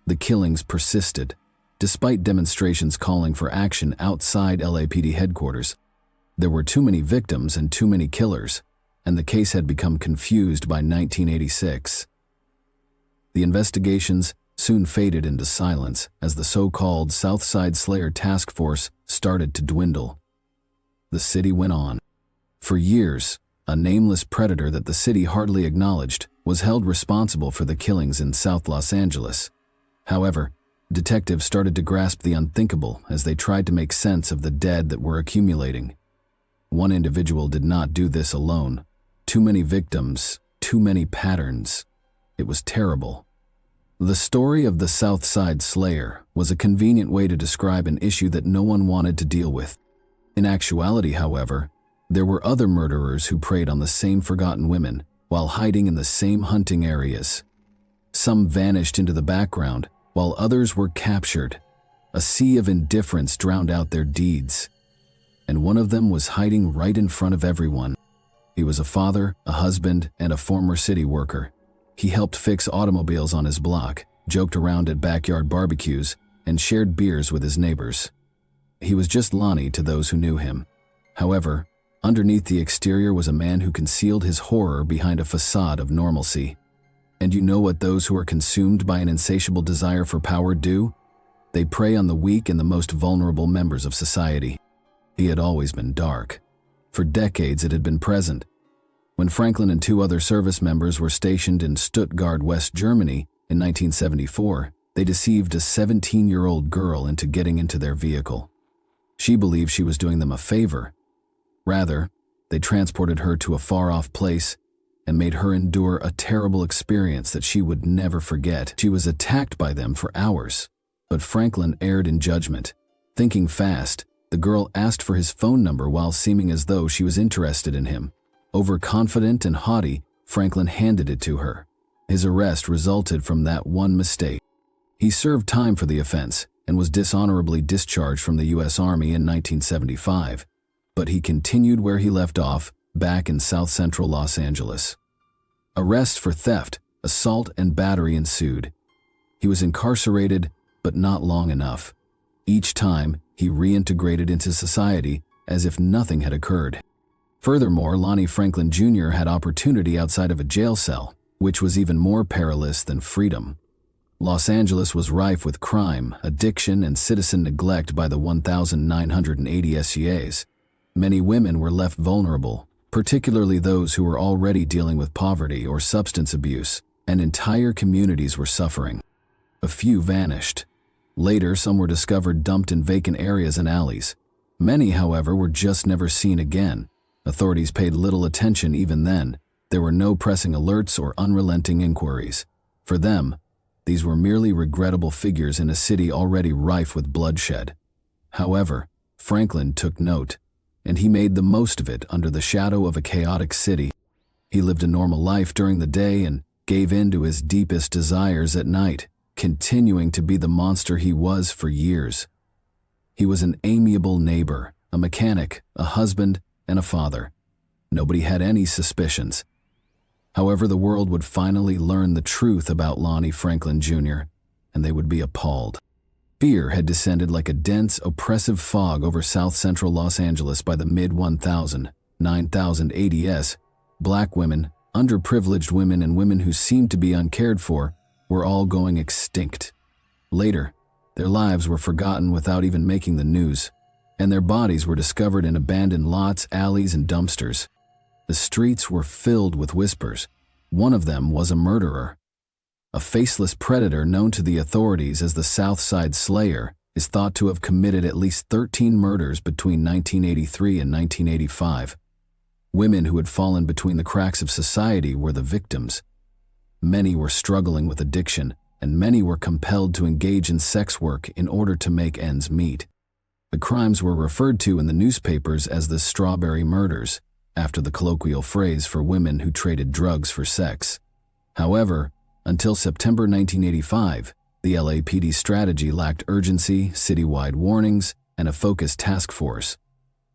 The killings persisted, despite demonstrations calling for action outside LAPD headquarters. There were too many victims and too many killers, and the case had become confused by 1986. The investigations soon faded into silence as the so-called Southside Slayer Task Force started to dwindle. The city went on. For years, a nameless predator that the city hardly acknowledged was held responsible for the killings in South Los Angeles. However, detectives started to grasp the unthinkable as they tried to make sense of the dead that were accumulating. One individual did not do this alone. Too many victims, too many patterns. It was terrible. The story of the Southside Slayer was a convenient way to describe an issue that no one wanted to deal with. In actuality, however, there were other murderers who preyed on the same forgotten women while hiding in the same hunting areas. Some vanished into the background, while others were captured. A sea of indifference drowned out their deeds. And one of them was hiding right in front of everyone. He was a father, a husband, and a former city worker. He helped fix automobiles on his block, joked around at backyard barbecues, and shared beers with his neighbors. He was just Lonnie to those who knew him. However, underneath the exterior was a man who concealed his horror behind a facade of normalcy. And you know what those who are consumed by an insatiable desire for power do? They prey on the weak and the most vulnerable members of society. He had always been dark. For decades it had been present. When Franklin and two other service members were stationed in Stuttgart, West Germany in 1974, they deceived a 17-year-old girl into getting into their vehicle. She believed she was doing them a favor. Rather, they transported her to a far-off place and made her endure a terrible experience that she would never forget. She was attacked by them for hours, but Franklin erred in judgment. Thinking fast, the girl asked for his phone number while seeming as though she was interested in him. Overconfident and haughty, Franklin handed it to her. His arrest resulted from that one mistake. He served time for the offense and was dishonorably discharged from the U.S. Army in 1975, but he continued where he left off, back in South Central Los Angeles. Arrests for theft, assault, and battery ensued. He was incarcerated, but not long enough. Each time, he reintegrated into society as if nothing had occurred. Furthermore, Lonnie Franklin Jr. had opportunity outside of a jail cell, which was even more perilous than freedom. Los Angeles was rife with crime, addiction, and citizen neglect by the 1,980 SCAs. Many women were left vulnerable, particularly those who were already dealing with poverty or substance abuse, and entire communities were suffering. A few vanished. Later, some were discovered dumped in vacant areas and alleys. Many, however, were just never seen again. Authorities paid little attention even then. There were no pressing alerts or unrelenting inquiries. For them, these were merely regrettable figures in a city already rife with bloodshed. However, Franklin took note, and he made the most of it under the shadow of a chaotic city. He lived a normal life during the day and gave in to his deepest desires at night, continuing to be the monster he was for years. He was an amiable neighbor, a mechanic, a husband, and a father. Nobody had any suspicions. However, the world would finally learn the truth about Lonnie Franklin Jr., and they would be appalled. Fear had descended like a dense, oppressive fog over south-central Los Angeles by the mid-1000s, 9000 ADS. Black women, underprivileged women, and women who seemed to be uncared for were all going extinct. Later, their lives were forgotten without even making the news, and their bodies were discovered in abandoned lots, alleys, and dumpsters. The streets were filled with whispers. One of them was a murderer. A faceless predator known to the authorities as the South Side Slayer is thought to have committed at least 13 murders between 1983 and 1985. Women who had fallen between the cracks of society were the victims. Many were struggling with addiction, and many were compelled to engage in sex work in order to make ends meet. The crimes were referred to in the newspapers as the Strawberry Murders, after the colloquial phrase for women who traded drugs for sex. However, until September 1985, the LAPD strategy lacked urgency, citywide warnings, and a focused task force.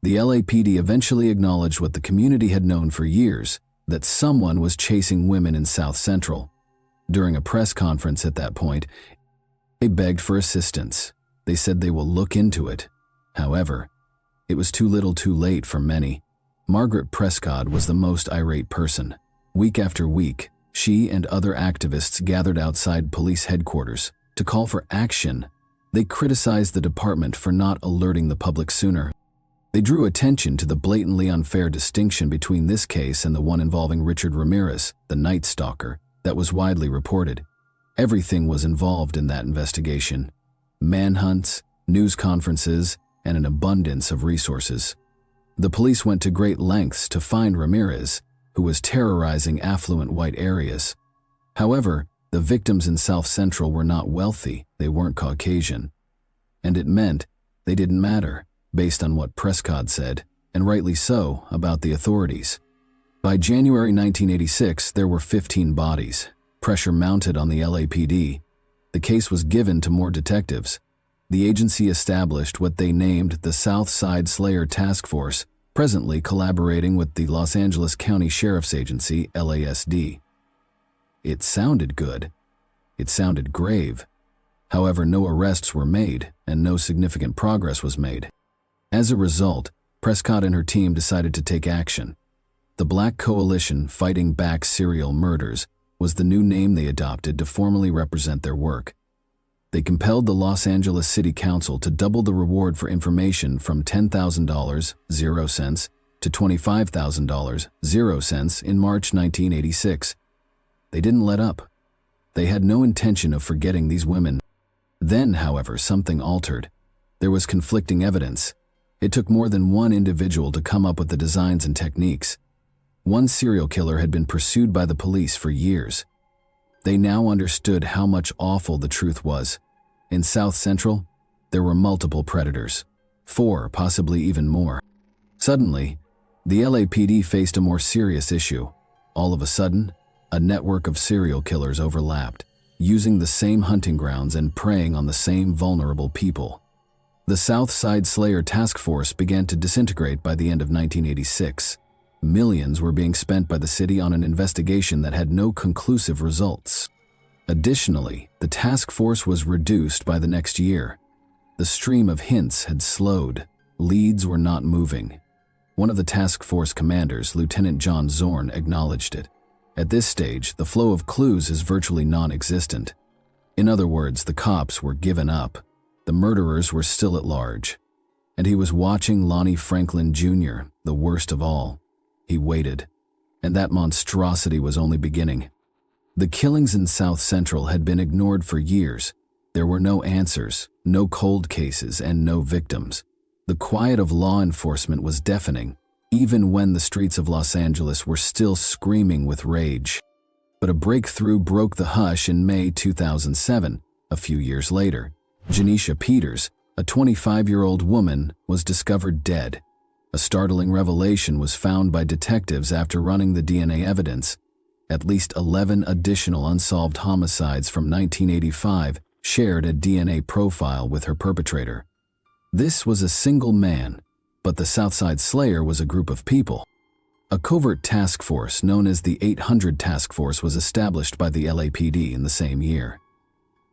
The LAPD eventually acknowledged what the community had known for years, that someone was chasing women in South Central. During a press conference at that point, they begged for assistance. They said they will look into it. However, it was too little too late for many. Margaret Prescott was the most irate person. Week after week, she and other activists gathered outside police headquarters to call for action. They criticized the department for not alerting the public sooner. They drew attention to the blatantly unfair distinction between this case and the one involving Richard Ramirez, the Night Stalker, that was widely reported. Everything was involved in that investigation: manhunts, news conferences, and an abundance of resources. The police went to great lengths to find Ramirez, who was terrorizing affluent white areas. However, the victims in South Central were not wealthy, they weren't Caucasian. And it meant they didn't matter, based on what Prescott said, and rightly so, about the authorities. By January 1986, there were 15 bodies. Pressure mounted on the LAPD. The case was given to more detectives. The agency established what they named the South Side Slayer Task Force, presently collaborating with the Los Angeles County Sheriff's Agency, LASD. It sounded good. It sounded grave. However, no arrests were made, and no significant progress was made. As a result, Prescott and her team decided to take action. The Black Coalition Fighting Back Serial Murders was the new name they adopted to formally represent their work. They compelled the Los Angeles City Council to double the reward for information from $10,000, 0 cents, to $25,000, 0 cents in March 1986. They didn't let up. They had no intention of forgetting these women. Then, however, something altered. There was conflicting evidence. It took more than one individual to come up with the designs and techniques. One serial killer had been pursued by the police for years. They now understood how much awful the truth was. In South Central, there were multiple predators. 4, possibly even more. Suddenly, the LAPD faced a more serious issue. All of a sudden, a network of serial killers overlapped, using the same hunting grounds and preying on the same vulnerable people. The South Side Slayer Task Force began to disintegrate by the end of 1986. Millions were being spent by the city on an investigation that had no conclusive results. Additionally, the task force was reduced by the next year. The stream of hints had slowed. Leads were not moving. One of the task force commanders, Lieutenant John Zorn, acknowledged it. At this stage, the flow of clues is virtually non-existent. In other words, the cops were given up. The murderers were still at large. And he was watching Lonnie Franklin Jr., the worst of all. He waited. And that monstrosity was only beginning. The killings in South Central had been ignored for years. There were no answers, no cold cases, and no victims. The quiet of law enforcement was deafening, even when the streets of Los Angeles were still screaming with rage. But a breakthrough broke the hush in May 2007. A few years later, Janisha Peters, a 25-year-old woman, was discovered dead. A startling revelation was found by detectives after running the DNA evidence. At least 11 additional unsolved homicides from 1985 shared a DNA profile with her perpetrator. This was a single man, but the Southside Slayer was a group of people. A covert task force known as the 800 Task Force was established by the LAPD in the same year.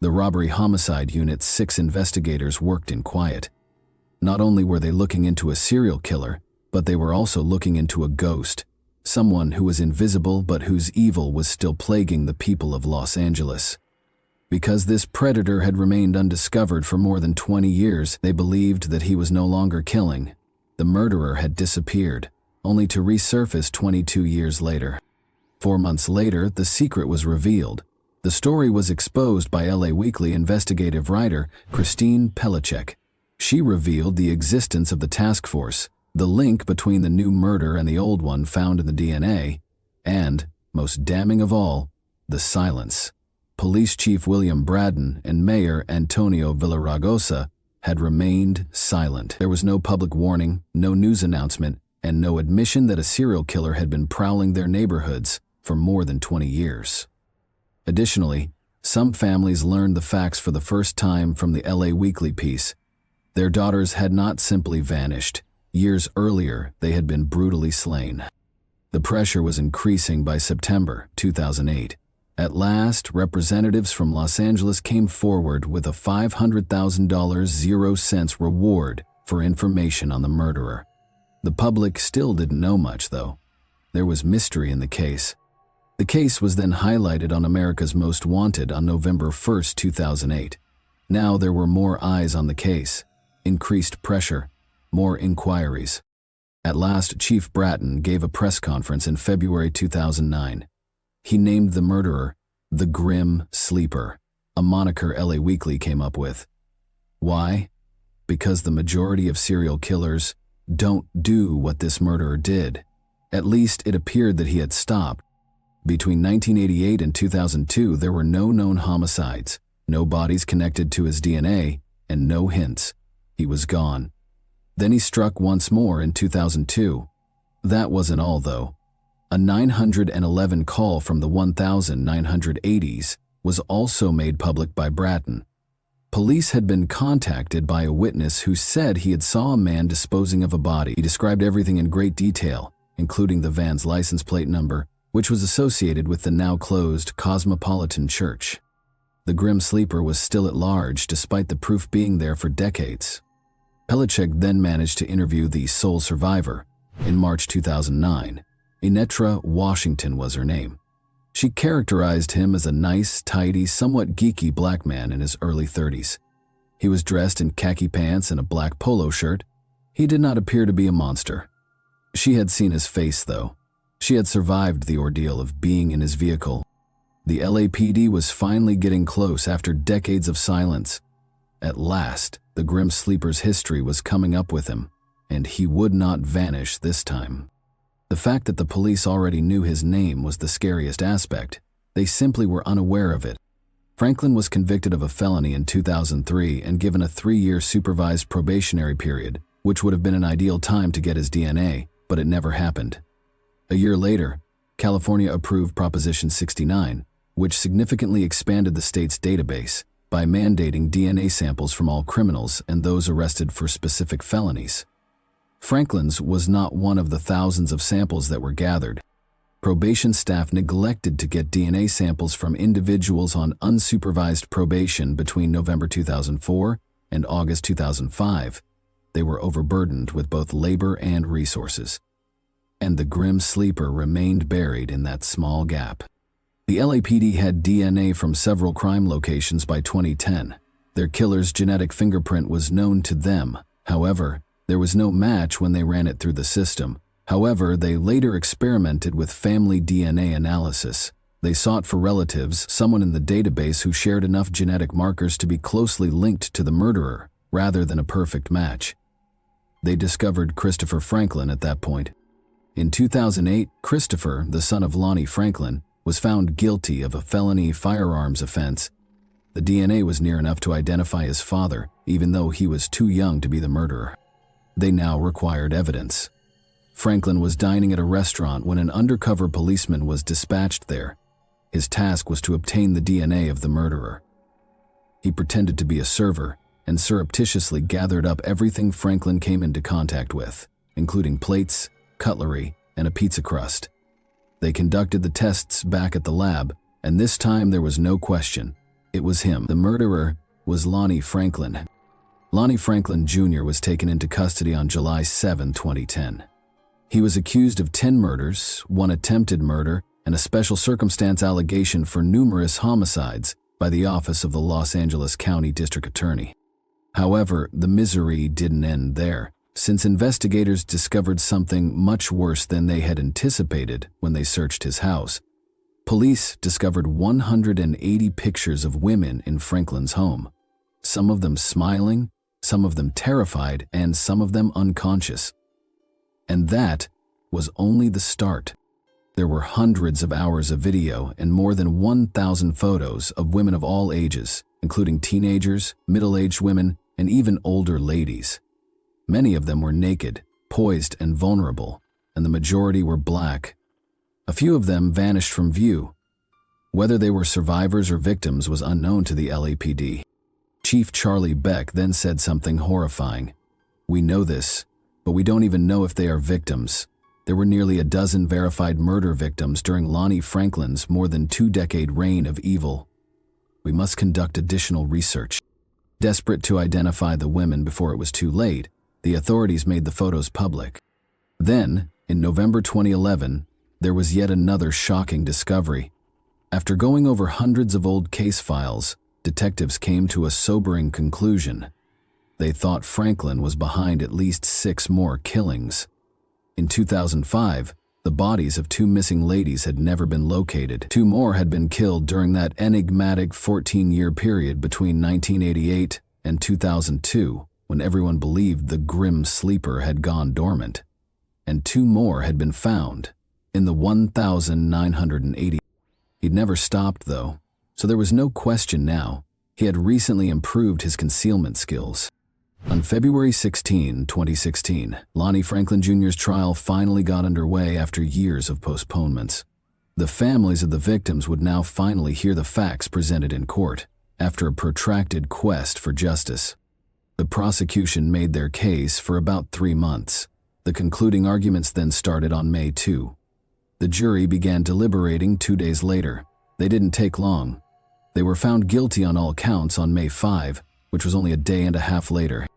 The Robbery Homicide Unit's 6 investigators worked in quiet. Not only were they looking into a serial killer, but they were also looking into a ghost, someone who was invisible but whose evil was still plaguing the people of Los Angeles. Because this predator had remained undiscovered for more than 20 years, they believed that he was no longer killing. The murderer had disappeared, only to resurface 22 years later. 4 months later, the secret was revealed. The story was exposed by LA Weekly investigative writer Christine Pellicek. She revealed the existence of the task force, the link between the new murder and the old one found in the DNA, and, most damning of all, the silence. Police Chief William Braden and Mayor Antonio Villaraigosa had remained silent. There was no public warning, no news announcement, and no admission that a serial killer had been prowling their neighborhoods for more than 20 years. Additionally, some families learned the facts for the first time from the LA Weekly piece. Their daughters had not simply vanished. Years earlier, they had been brutally slain. The pressure was increasing by September 2008. At last, representatives from Los Angeles came forward with a $500,000 0 reward for information on the murderer. The public still didn't know much, though. There was mystery in the case. The case was then highlighted on America's Most Wanted on November 1, 2008. Now there were more eyes on the case, increased pressure, more inquiries. At last, Chief Bratton gave a press conference in February 2009. He named the murderer the Grim Sleeper, a moniker LA Weekly came up with. Why? Because the majority of serial killers don't do what this murderer did. At least it appeared that he had stopped. Between 1988 and 2002, there were no known homicides, no bodies connected to his DNA, and no hints. He was gone. Then he struck once more in 2002. That wasn't all, though. A 911 call from the 1980s was also made public by Bratton. Police had been contacted by a witness who said he had saw a man disposing of a body. He described everything in great detail, including the van's license plate number, which was associated with the now-closed Cosmopolitan Church. The Grim Sleeper was still at large despite the proof being there for decades. Pellicek then managed to interview the sole survivor. In March 2009, Inetra Washington was her name. She characterized him as a nice, tidy, somewhat geeky black man in his early 30s. He was dressed in khaki pants and a black polo shirt. He did not appear to be a monster. She had seen his face, though. She had survived the ordeal of being in his vehicle. The LAPD was finally getting close after decades of silence. At last, the Grim Sleeper's history was coming up with him, and he would not vanish this time. The fact that the police already knew his name was the scariest aspect. They simply were unaware of it. Franklin was convicted of a felony in 2003 and given a 3-year supervised probationary period, which would have been an ideal time to get his DNA, but it never happened. A year later, California approved Proposition 69, which significantly expanded the state's database by mandating DNA samples from all criminals and those arrested for specific felonies. Franklin's was not one of the thousands of samples that were gathered. Probation staff neglected to get DNA samples from individuals on unsupervised probation between November 2004 and August 2005. They were overburdened with both labor and resources. And the Grim Sleeper remained buried in that small gap. The LAPD had DNA from several crime locations by 2010. Their killer's genetic fingerprint was known to them. However, there was no match when they ran it through the system. However, they later experimented with family DNA analysis. They sought for relatives, someone in the database who shared enough genetic markers to be closely linked to the murderer, rather than a perfect match. They discovered Christopher Franklin at that point. In 2008, Christopher, the son of Lonnie Franklin, was found guilty of a felony firearms offense. The DNA was near enough to identify his father, even though he was too young to be the murderer. They now required evidence. Franklin was dining at a restaurant when an undercover policeman was dispatched there. His task was to obtain the DNA of the murderer. He pretended to be a server and surreptitiously gathered up everything Franklin came into contact with, including plates, cutlery, and a pizza crust. They conducted the tests back at the lab, and this time there was no question. It was him. The murderer was Lonnie Franklin. Lonnie Franklin Jr. was taken into custody on July 7, 2010. He was accused of 10 murders, 1 attempted murder, and a special circumstance allegation for numerous homicides by the Office of the Los Angeles County District Attorney. However, the misery didn't end there, since investigators discovered something much worse than they had anticipated when they searched his house. Police discovered 180 pictures of women in Franklin's home, some of them smiling, some of them terrified, and some of them unconscious. And that was only the start. There were hundreds of hours of video and more than 1,000 photos of women of all ages, including teenagers, middle-aged women, and even older ladies. Many of them were naked, poised, and vulnerable, and the majority were black. A few of them vanished from view. Whether they were survivors or victims was unknown to the LAPD. Chief Charlie Beck then said something horrifying. "We know this, but we don't even know if they are victims. There were nearly a dozen verified murder victims during Lonnie Franklin's more than 2-decade reign of evil. We must conduct additional research." Desperate to identify the women before it was too late, the authorities made the photos public. Then, in November 2011, there was yet another shocking discovery. After going over hundreds of old case files, detectives came to a sobering conclusion. They thought Franklin was behind at least 6 more killings. In 2005, the bodies of 2 missing ladies had never been located. 2 more had been killed during that enigmatic 14-year period between 1988 and 2002, when everyone believed the grim sleeper had gone dormant. And 2 more had been found, in the 1,980. He'd never stopped, though, so there was no question now. He had recently improved his concealment skills. On February 16, 2016, Lonnie Franklin Jr.'s trial finally got underway after years of postponements. The families of the victims would now finally hear the facts presented in court, after a protracted quest for justice. The prosecution made their case for about 3 months. The concluding arguments then started on May 2. The jury began deliberating 2 days later. They didn't take long. They were found guilty on all counts on May 5, which was only a day and a half later.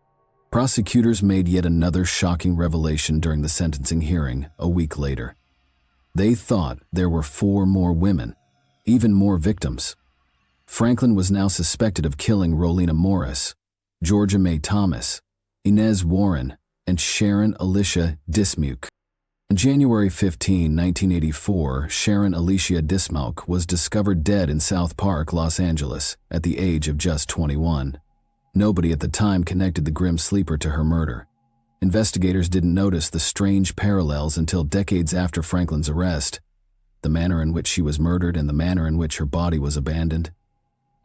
Prosecutors made yet another shocking revelation during the sentencing hearing a week later. They thought there were 4 more women, even more victims. Franklin was now suspected of killing Rolina Morris, Georgia Mae Thomas, Inez Warren, and Sharon Alicia Dismuke. On January 15, 1984, Sharon Alicia Dismuke was discovered dead in South Park, Los Angeles, at the age of just 21. Nobody at the time connected the grim sleeper to her murder. Investigators didn't notice the strange parallels until decades after Franklin's arrest. The manner in which she was murdered and the manner in which her body was abandoned.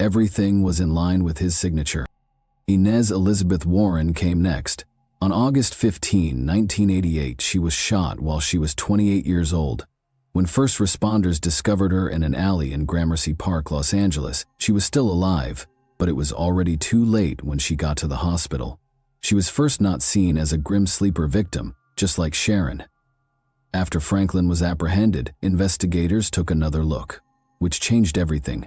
Everything was in line with his signature. Inez Elizabeth Warren came next. On August 15, 1988, she was shot while she was 28 years old. When first responders discovered her in an alley in Gramercy Park, Los Angeles, she was still alive, but it was already too late when she got to the hospital. She was first not seen as a grim sleeper victim, just like Sharon. After Franklin was apprehended, investigators took another look, which changed everything.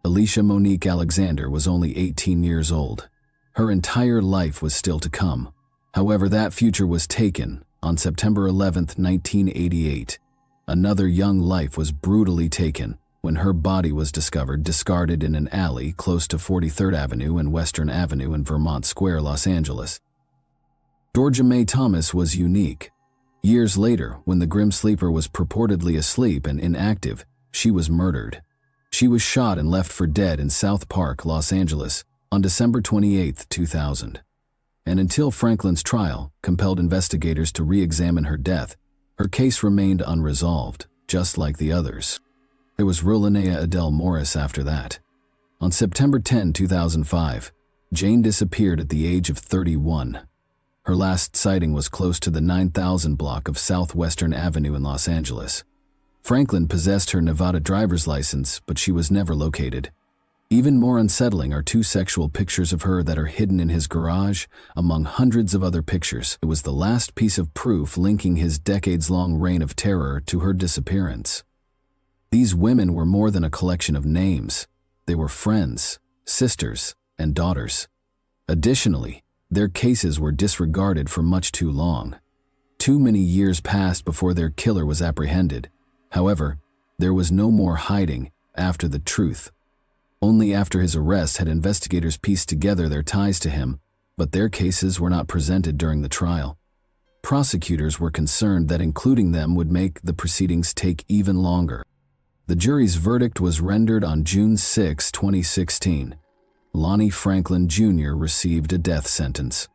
Alicia Monique Alexander was only 18 years old. Her entire life was still to come. However, that future was taken on September 11, 1988. Another young life was brutally taken when her body was discovered discarded in an alley close to 43rd Avenue and Western Avenue in Vermont Square, Los Angeles. Georgia Mae Thomas was unique. Years later, when the grim sleeper was purportedly asleep and inactive, she was murdered. She was shot and left for dead in South Park, Los Angeles, on December 28, 2000. And until Franklin's trial compelled investigators to re-examine her death, her case remained unresolved, just like the others. There was Rolanea Adele Morris after that. On September 10, 2005, Jane disappeared at the age of 31. Her last sighting was close to the 9000 block of Southwestern Avenue in Los Angeles. Franklin possessed her Nevada driver's license, but she was never located. Even more unsettling are two sexual pictures of her that are hidden in his garage, among hundreds of other pictures. It was the last piece of proof linking his decades-long reign of terror to her disappearance. These women were more than a collection of names. They were friends, sisters, and daughters. Additionally, their cases were disregarded for much too long. Too many years passed before their killer was apprehended. However, there was no more hiding after the truth. Only after his arrest had investigators pieced together their ties to him, but their cases were not presented during the trial. Prosecutors were concerned that including them would make the proceedings take even longer. The jury's verdict was rendered on June 6, 2016. Lonnie Franklin Jr. received a death sentence.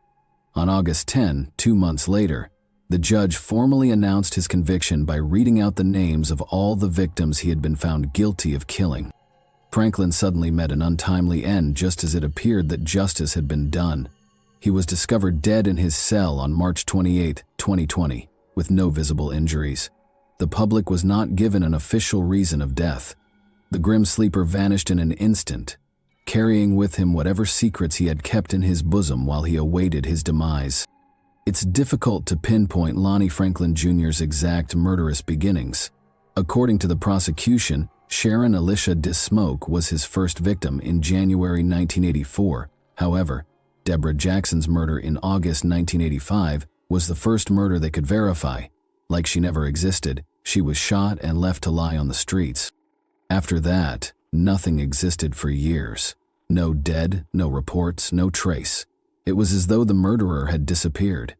On August 10, 2 months later, the judge formally announced his conviction by reading out the names of all the victims he had been found guilty of killing. Franklin suddenly met an untimely end just as it appeared that justice had been done. He was discovered dead in his cell on March 28, 2020, with no visible injuries. The public was not given an official reason of death. The grim sleeper vanished in an instant, carrying with him whatever secrets he had kept in his bosom while he awaited his demise. It's difficult to pinpoint Lonnie Franklin Jr.'s exact murderous beginnings. According to the prosecution, Sharon Alicia DeSmoke was his first victim in January 1984. However, Deborah Jackson's murder in August 1985 was the first murder they could verify. Like she never existed, she was shot and left to lie on the streets. After that, nothing existed for years. No dead, no reports, no trace. It was as though the murderer had disappeared.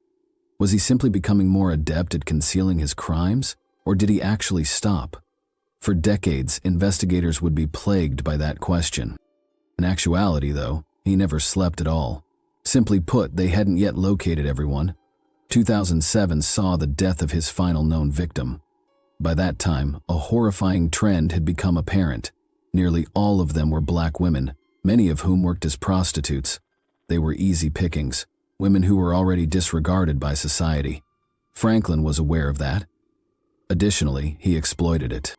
Was he simply becoming more adept at concealing his crimes, or did he actually stop? For decades, investigators would be plagued by that question. In actuality, though, he never slept at all. Simply put, they hadn't yet located everyone. 2007 saw the death of his final known victim. By that time, a horrifying trend had become apparent. Nearly all of them were black women, many of whom worked as prostitutes. They were easy pickings, women who were already disregarded by society. Franklin was aware of that. Additionally, he exploited it.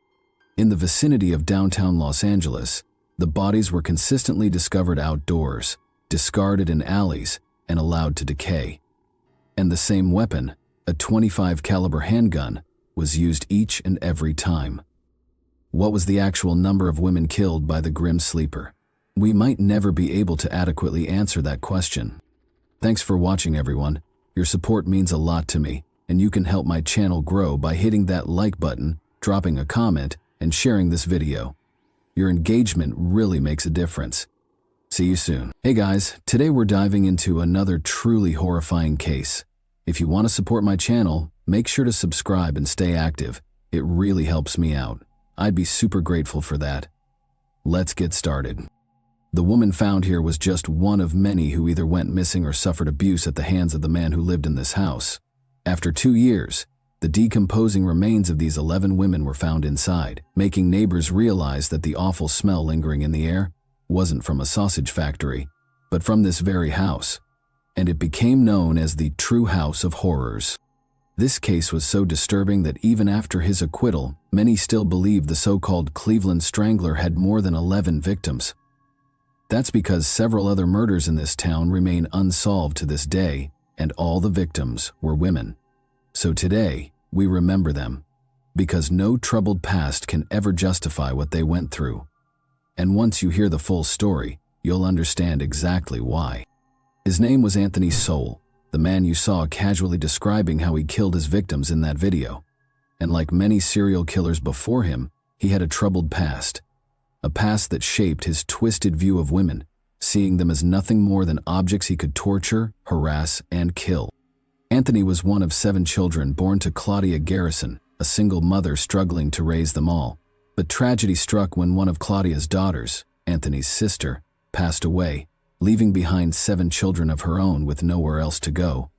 In the vicinity of downtown Los Angeles, the bodies were consistently discovered outdoors, discarded in alleys, and allowed to decay. And the same weapon, a .25 caliber handgun, was used each and every time. What was the actual number of women killed by the grim sleeper? We might never be able to adequately answer that question. Thanks for watching, everyone. Your support means a lot to me, and you can help my channel grow by hitting that like button, dropping a comment, and sharing this video. Your engagement really makes a difference. See you soon. Hey guys, today we're diving into another truly horrifying case. If you want to support my channel, make sure to subscribe and stay active. It really helps me out. I'd be super grateful for that. Let's get started. The woman found here was just one of many who either went missing or suffered abuse at the hands of the man who lived in this house. After 2 years, the decomposing remains of these 11 women were found inside, making neighbors realize that the awful smell lingering in the air wasn't from a sausage factory, but from this very house. And it became known as the True House of Horrors. This case was so disturbing that even after his acquittal, many still believed the so-called Cleveland Strangler had more than 11 victims. That's because several other murders in this town remain unsolved to this day, and all the victims were women. So today, we remember them, because no troubled past can ever justify what they went through. And once you hear the full story, you'll understand exactly why. His name was Anthony Sowell, the man you saw casually describing how he killed his victims in that video. And like many serial killers before him, he had a troubled past. A past that shaped his twisted view of women, seeing them as nothing more than objects he could torture, harass, and kill. Anthony was one of 7 children born to Claudia Garrison, a single mother struggling to raise them all. But tragedy struck when one of Claudia's daughters, Anthony's sister, passed away, leaving behind 7 children of her own with nowhere else to go.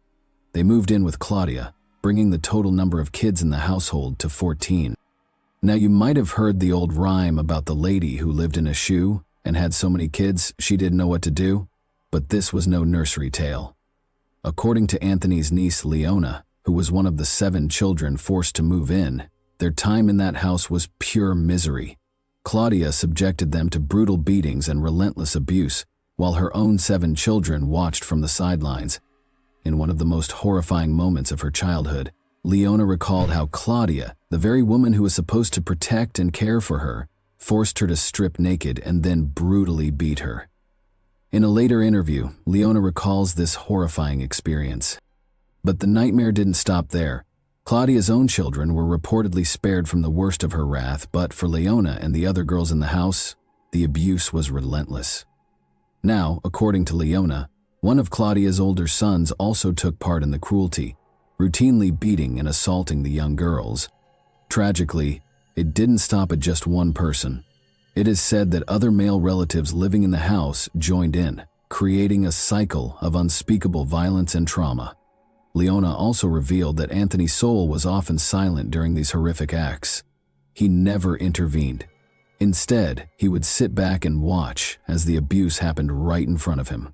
They moved in with Claudia, bringing the total number of kids in the household to 14. Now, you might have heard the old rhyme about the lady who lived in a shoe and had so many kids she didn't know what to do, but this was no nursery tale. According to Anthony's niece Leona, who was one of the 7 children forced to move in, their time in that house was pure misery. Claudia subjected them to brutal beatings and relentless abuse, while her own 7 children watched from the sidelines. In one of the most horrifying moments of her childhood, Leona recalled how Claudia, the very woman who was supposed to protect and care for her, forced her to strip naked and then brutally beat her. In a later interview, Leona recalls this horrifying experience. But the nightmare didn't stop there. Claudia's own children were reportedly spared from the worst of her wrath, but for Leona and the other girls in the house, the abuse was relentless. Now, according to Leona, one of Claudia's older sons also took part in the cruelty, routinely beating and assaulting the young girls. Tragically, it didn't stop at just one person. It is said that other male relatives living in the house joined in, creating a cycle of unspeakable violence and trauma. Leona also revealed that Anthony Soule was often silent during these horrific acts. He never intervened. Instead, he would sit back and watch as the abuse happened right in front of him.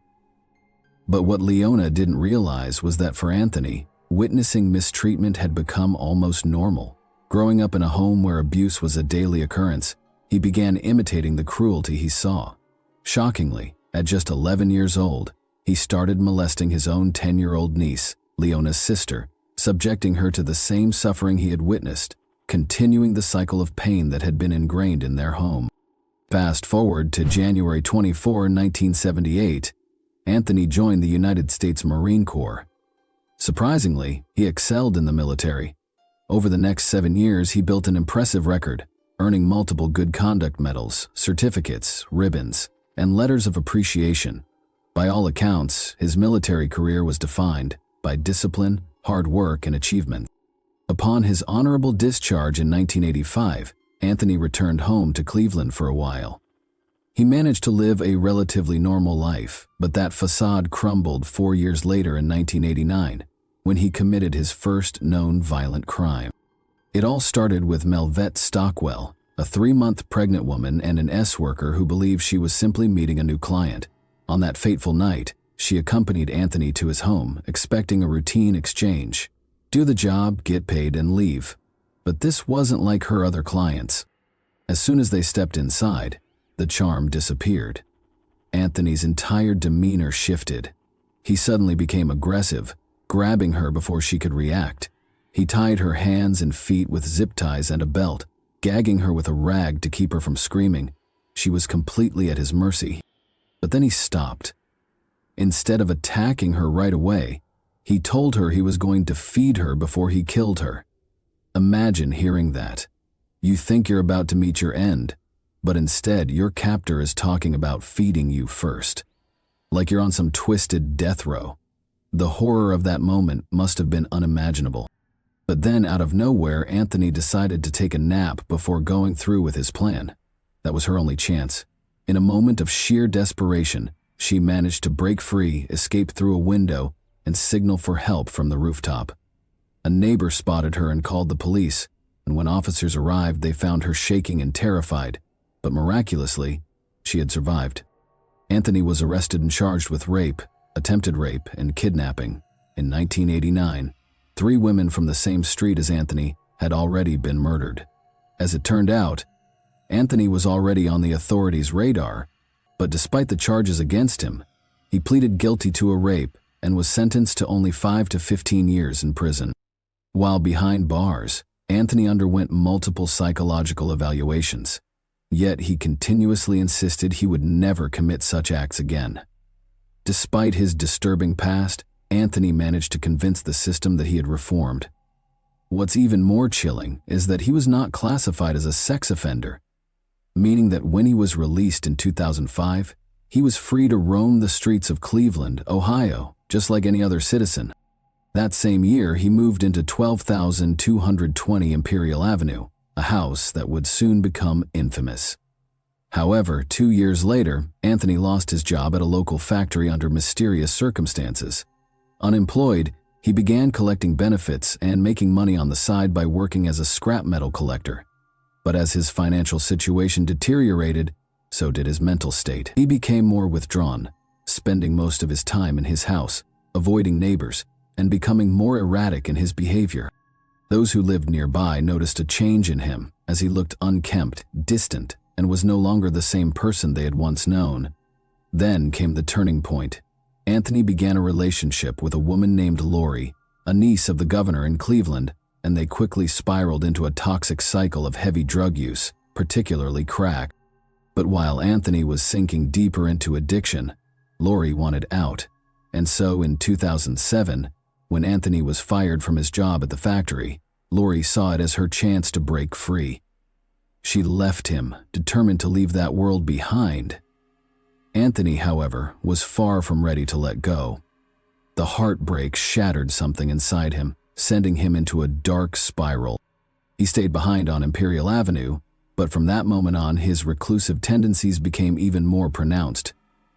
But what Leona didn't realize was that for Anthony, witnessing mistreatment had become almost normal. Growing up in a home where abuse was a daily occurrence, he began imitating the cruelty he saw. Shockingly, at just 11 years old, he started molesting his own 10-year-old niece, Leona's sister, subjecting her to the same suffering he had witnessed, continuing the cycle of pain that had been ingrained in their home. Fast forward to January 24, 1978, Anthony joined the United States Marine Corps. Surprisingly, he excelled in the military. Over the next 7 years, he built an impressive record, earning multiple good conduct medals, certificates, ribbons, and letters of appreciation. By all accounts, his military career was defined by discipline, hard work, and achievement. Upon his honorable discharge in 1985, Anthony returned home to Cleveland for a while. He managed to live a relatively normal life, but that facade crumbled 4 years later in 1989, when he committed his first known violent crime. It all started with Melvette Stockwell, a 3-month pregnant woman and an S-worker who believed she was simply meeting a new client. On that fateful night, she accompanied Anthony to his home, expecting a routine exchange. Do the job, get paid, and leave. But this wasn't like her other clients. As soon as they stepped inside, the charm disappeared. Anthony's entire demeanor shifted. He suddenly became aggressive, grabbing her before she could react. He tied her hands and feet with zip ties and a belt, gagging her with a rag to keep her from screaming. She was completely at his mercy. But then he stopped. Instead of attacking her right away, he told her he was going to feed her before he killed her. Imagine hearing that. You think you're about to meet your end, but instead your captor is talking about feeding you first. Like you're on some twisted death row. The horror of that moment must have been unimaginable. But then, out of nowhere, Anthony decided to take a nap before going through with his plan. That was her only chance. In a moment of sheer desperation, she managed to break free, escape through a window, and signal for help from the rooftop. A neighbor spotted her and called the police, and when officers arrived, they found her shaking and terrified. But miraculously, she had survived. Anthony was arrested and charged with rape, attempted rape, and kidnapping. In 1989, 3 women from the same street as Anthony had already been murdered. As it turned out, Anthony was already on the authorities' radar, but despite the charges against him, he pleaded guilty to a rape and was sentenced to only 5 to 15 years in prison. While behind bars, Anthony underwent multiple psychological evaluations, yet he continuously insisted he would never commit such acts again. Despite his disturbing past, Anthony managed to convince the system that he had reformed. What's even more chilling is that he was not classified as a sex offender, meaning that when he was released in 2005, he was free to roam the streets of Cleveland, Ohio, just like any other citizen. That same year, he moved into 12,220 Imperial Avenue, a house that would soon become infamous. However, 2 years later, Anthony lost his job at a local factory under mysterious circumstances. Unemployed, he began collecting benefits and making money on the side by working as a scrap metal collector. But as his financial situation deteriorated, so did his mental state. He became more withdrawn, spending most of his time in his house, avoiding neighbors, and becoming more erratic in his behavior. Those who lived nearby noticed a change in him as he looked unkempt, distant, and was no longer the same person they had once known. Then came the turning point. Anthony began a relationship with a woman named Lori, a niece of the governor in Cleveland, and they quickly spiraled into a toxic cycle of heavy drug use, particularly crack. But while Anthony was sinking deeper into addiction, Lori wanted out. And so in 2007, when Anthony was fired from his job at the factory, Lori saw it as her chance to break free. She left him, determined to leave that world behind. Anthony, however, was far from ready to let go. The heartbreak shattered something inside him, sending him into a dark spiral. He stayed behind on Imperial Avenue, but from that moment on, his reclusive tendencies became even more pronounced.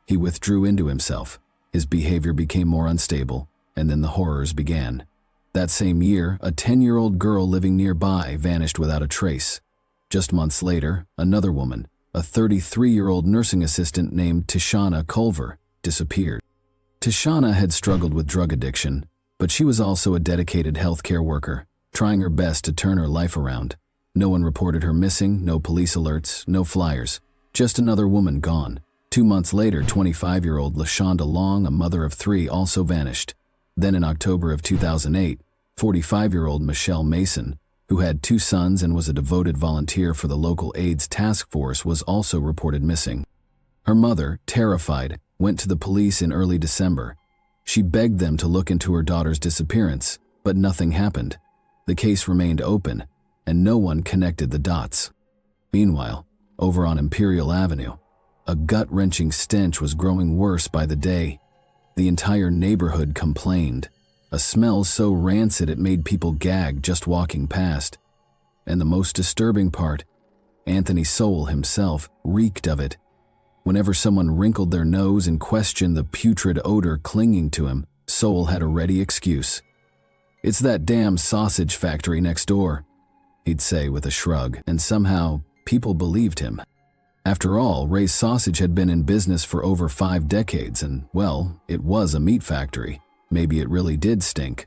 He withdrew into himself. His behavior became more unstable, and then the horrors began. That same year, a 10-year-old girl living nearby vanished without a trace. Just months later, another woman, a 33-year-old nursing assistant named Tishana Culver, disappeared. Tishana had struggled with drug addiction, but she was also a dedicated healthcare worker, trying her best to turn her life around. No one reported her missing, no police alerts, no flyers, just another woman gone. 2 months later, 25-year-old LaShonda Long, a mother of 3, also vanished. Then in October of 2008, 45-year-old Michelle Mason, who had 2 sons and was a devoted volunteer for the local AIDS task force, was also reported missing. Her mother, terrified, went to the police in early December. She begged them to look into her daughter's disappearance, but nothing happened. The case remained open, and no one connected the dots. Meanwhile, over on Imperial Avenue, a gut-wrenching stench was growing worse by the day. The entire neighborhood complained, a smell so rancid it made people gag just walking past. And the most disturbing part, Anthony Sowell himself reeked of it. Whenever someone wrinkled their nose and questioned the putrid odor clinging to him, Sowell had a ready excuse. "It's that damn sausage factory next door," he'd say with a shrug, and somehow people believed him. After all, Ray's Sausage had been in business for over 5 decades and, well, it was a meat factory. Maybe it really did stink.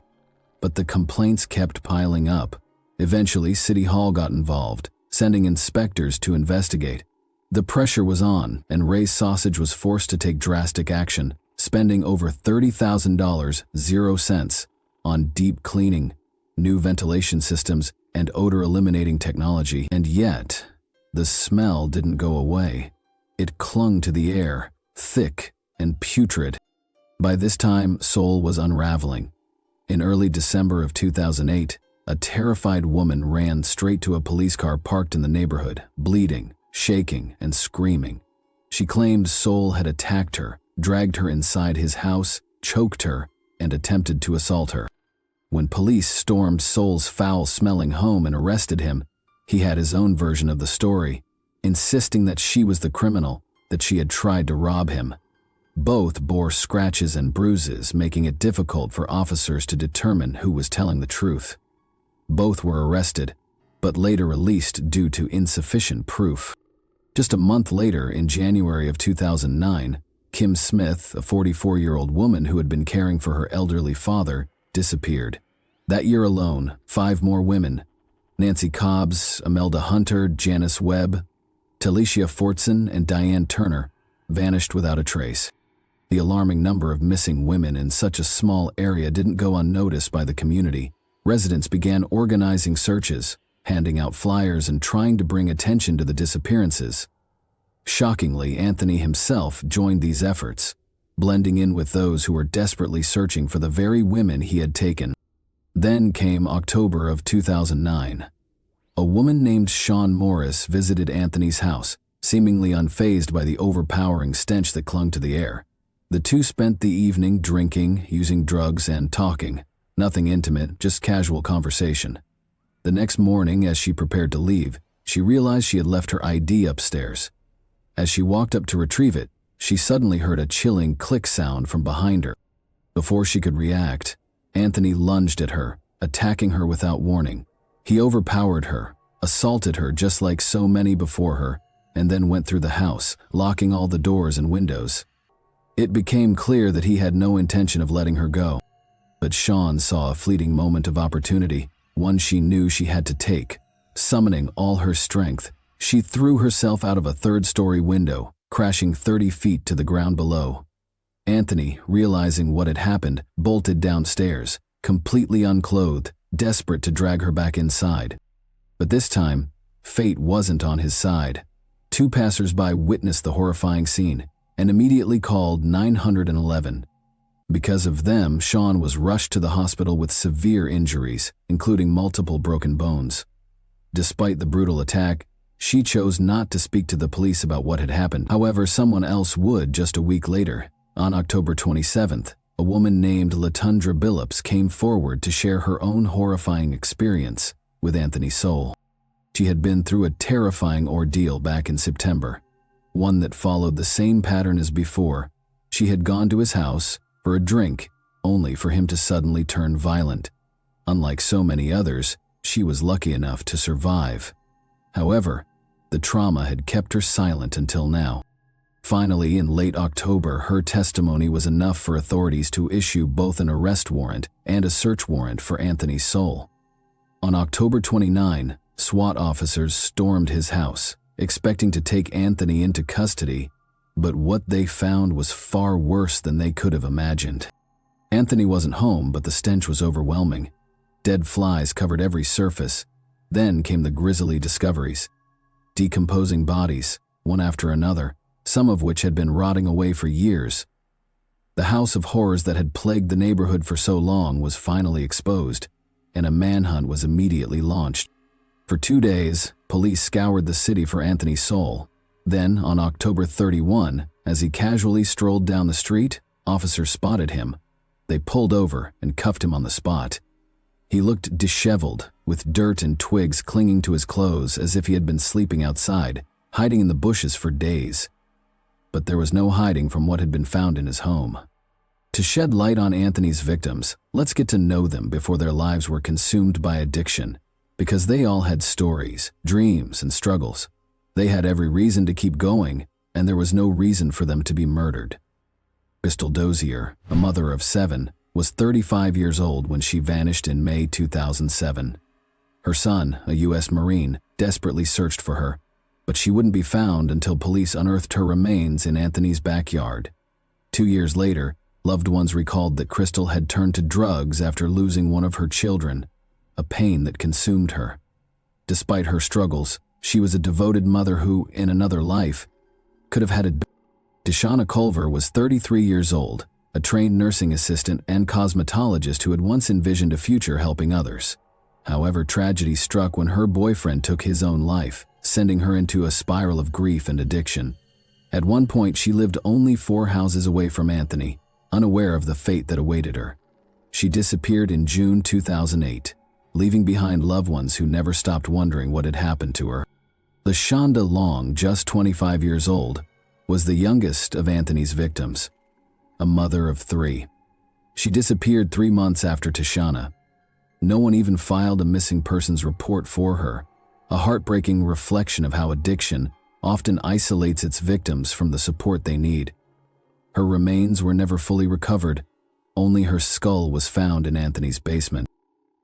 But the complaints kept piling up. Eventually, City Hall got involved, sending inspectors to investigate. The pressure was on, and Ray's Sausage was forced to take drastic action, spending over $30,000, 0 cents, on deep cleaning, new ventilation systems, and odor-eliminating technology. And yet, the smell didn't go away. It clung to the air, thick and putrid. By this time, Sowell was unraveling. In early December of 2008, a terrified woman ran straight to a police car parked in the neighborhood, bleeding, shaking, and screaming. She claimed Sowell had attacked her, dragged her inside his house, choked her, and attempted to assault her. When police stormed Sowell's foul-smelling home and arrested him, he had his own version of the story, insisting that she was the criminal, that she had tried to rob him. Both bore scratches and bruises, making it difficult for officers to determine who was telling the truth. Both were arrested, but later released due to insufficient proof. Just a month later, in January of 2009, Kim Smith, a 44-year-old woman who had been caring for her elderly father, disappeared. That year alone, 5 more women, Nancy Cobbs, Imelda Hunter, Janice Webb, Talicia Fortson, and Diane Turner, vanished without a trace. The alarming number of missing women in such a small area didn't go unnoticed by the community. Residents began organizing searches, handing out flyers, and trying to bring attention to the disappearances. Shockingly, Anthony himself joined these efforts, blending in with those who were desperately searching for the very women he had taken. Then came October of 2009. A woman named Shawn Morris visited Anthony's house, seemingly unfazed by the overpowering stench that clung to the air. The two spent the evening drinking, using drugs, and talking. Nothing intimate, just casual conversation. The next morning, as she prepared to leave, she realized she had left her ID upstairs. As she walked up to retrieve it, she suddenly heard a chilling click sound from behind her. Before she could react, Anthony lunged at her, attacking her without warning. He overpowered her, assaulted her just like so many before her, and then went through the house, locking all the doors and windows. It became clear that he had no intention of letting her go. But Sean saw a fleeting moment of opportunity, one she knew she had to take. Summoning all her strength, she threw herself out of a third-story window, crashing 30 feet to the ground below. Anthony, realizing what had happened, bolted downstairs, completely unclothed, desperate to drag her back inside. But this time, fate wasn't on his side. 2 passers-by witnessed the horrifying scene and immediately called 911. Because of them, Sean was rushed to the hospital with severe injuries, including multiple broken bones. Despite the brutal attack, she chose not to speak to the police about what had happened. However, someone else would just a week later. On October 27th, a woman named Latundra Billups came forward to share her own horrifying experience with Anthony Soule. She had been through a terrifying ordeal back in September, one that followed the same pattern as before. She had gone to his house for a drink, only for him to suddenly turn violent. Unlike so many others, she was lucky enough to survive. However, the trauma had kept her silent until now. Finally, in late October, her testimony was enough for authorities to issue both an arrest warrant and a search warrant for Anthony Soule. On October 29, SWAT officers stormed his house, expecting to take Anthony into custody, but what they found was far worse than they could have imagined. Anthony wasn't home, but the stench was overwhelming. Dead flies covered every surface. Then came the grisly discoveries. Decomposing bodies, one after another, some of which had been rotting away for years. The house of horrors that had plagued the neighborhood for so long was finally exposed, and a manhunt was immediately launched. For 2 days, police scoured the city for Anthony Soule. Then, on October 31, as he casually strolled down the street, officers spotted him. They pulled over and cuffed him on the spot. He looked disheveled, with dirt and twigs clinging to his clothes as if he had been sleeping outside, hiding in the bushes for days. But there was no hiding from what had been found in his home. To shed light on Anthony's victims, let's get to know them before their lives were consumed by addiction, because they all had stories, dreams, and struggles. They had every reason to keep going, and there was no reason for them to be murdered. Crystal Dozier, a mother of 7, was 35 years old when she vanished in May 2007. Her son, a U.S. Marine, desperately searched for her, but she wouldn't be found until police unearthed her remains in Anthony's backyard. 2 years later, loved ones recalled that Crystal had turned to drugs after losing one of her children, a pain that consumed her. Despite her struggles, she was a devoted mother who, in another life, could have had a... Deshauna Culver was 33 years old, a trained nursing assistant and cosmetologist who had once envisioned a future helping others. However, tragedy struck when her boyfriend took his own life, sending her into a spiral of grief and addiction. At one point, she lived only 4 houses away from Anthony, unaware of the fate that awaited her. She disappeared in June 2008, leaving behind loved ones who never stopped wondering what had happened to her. LaShonda Long, just 25 years old, was the youngest of Anthony's victims, a mother of 3. She disappeared 3 months after Tashana. No one even filed a missing persons report for her, a heartbreaking reflection of how addiction often isolates its victims from the support they need. Her remains were never fully recovered. Only her skull was found in Anthony's basement.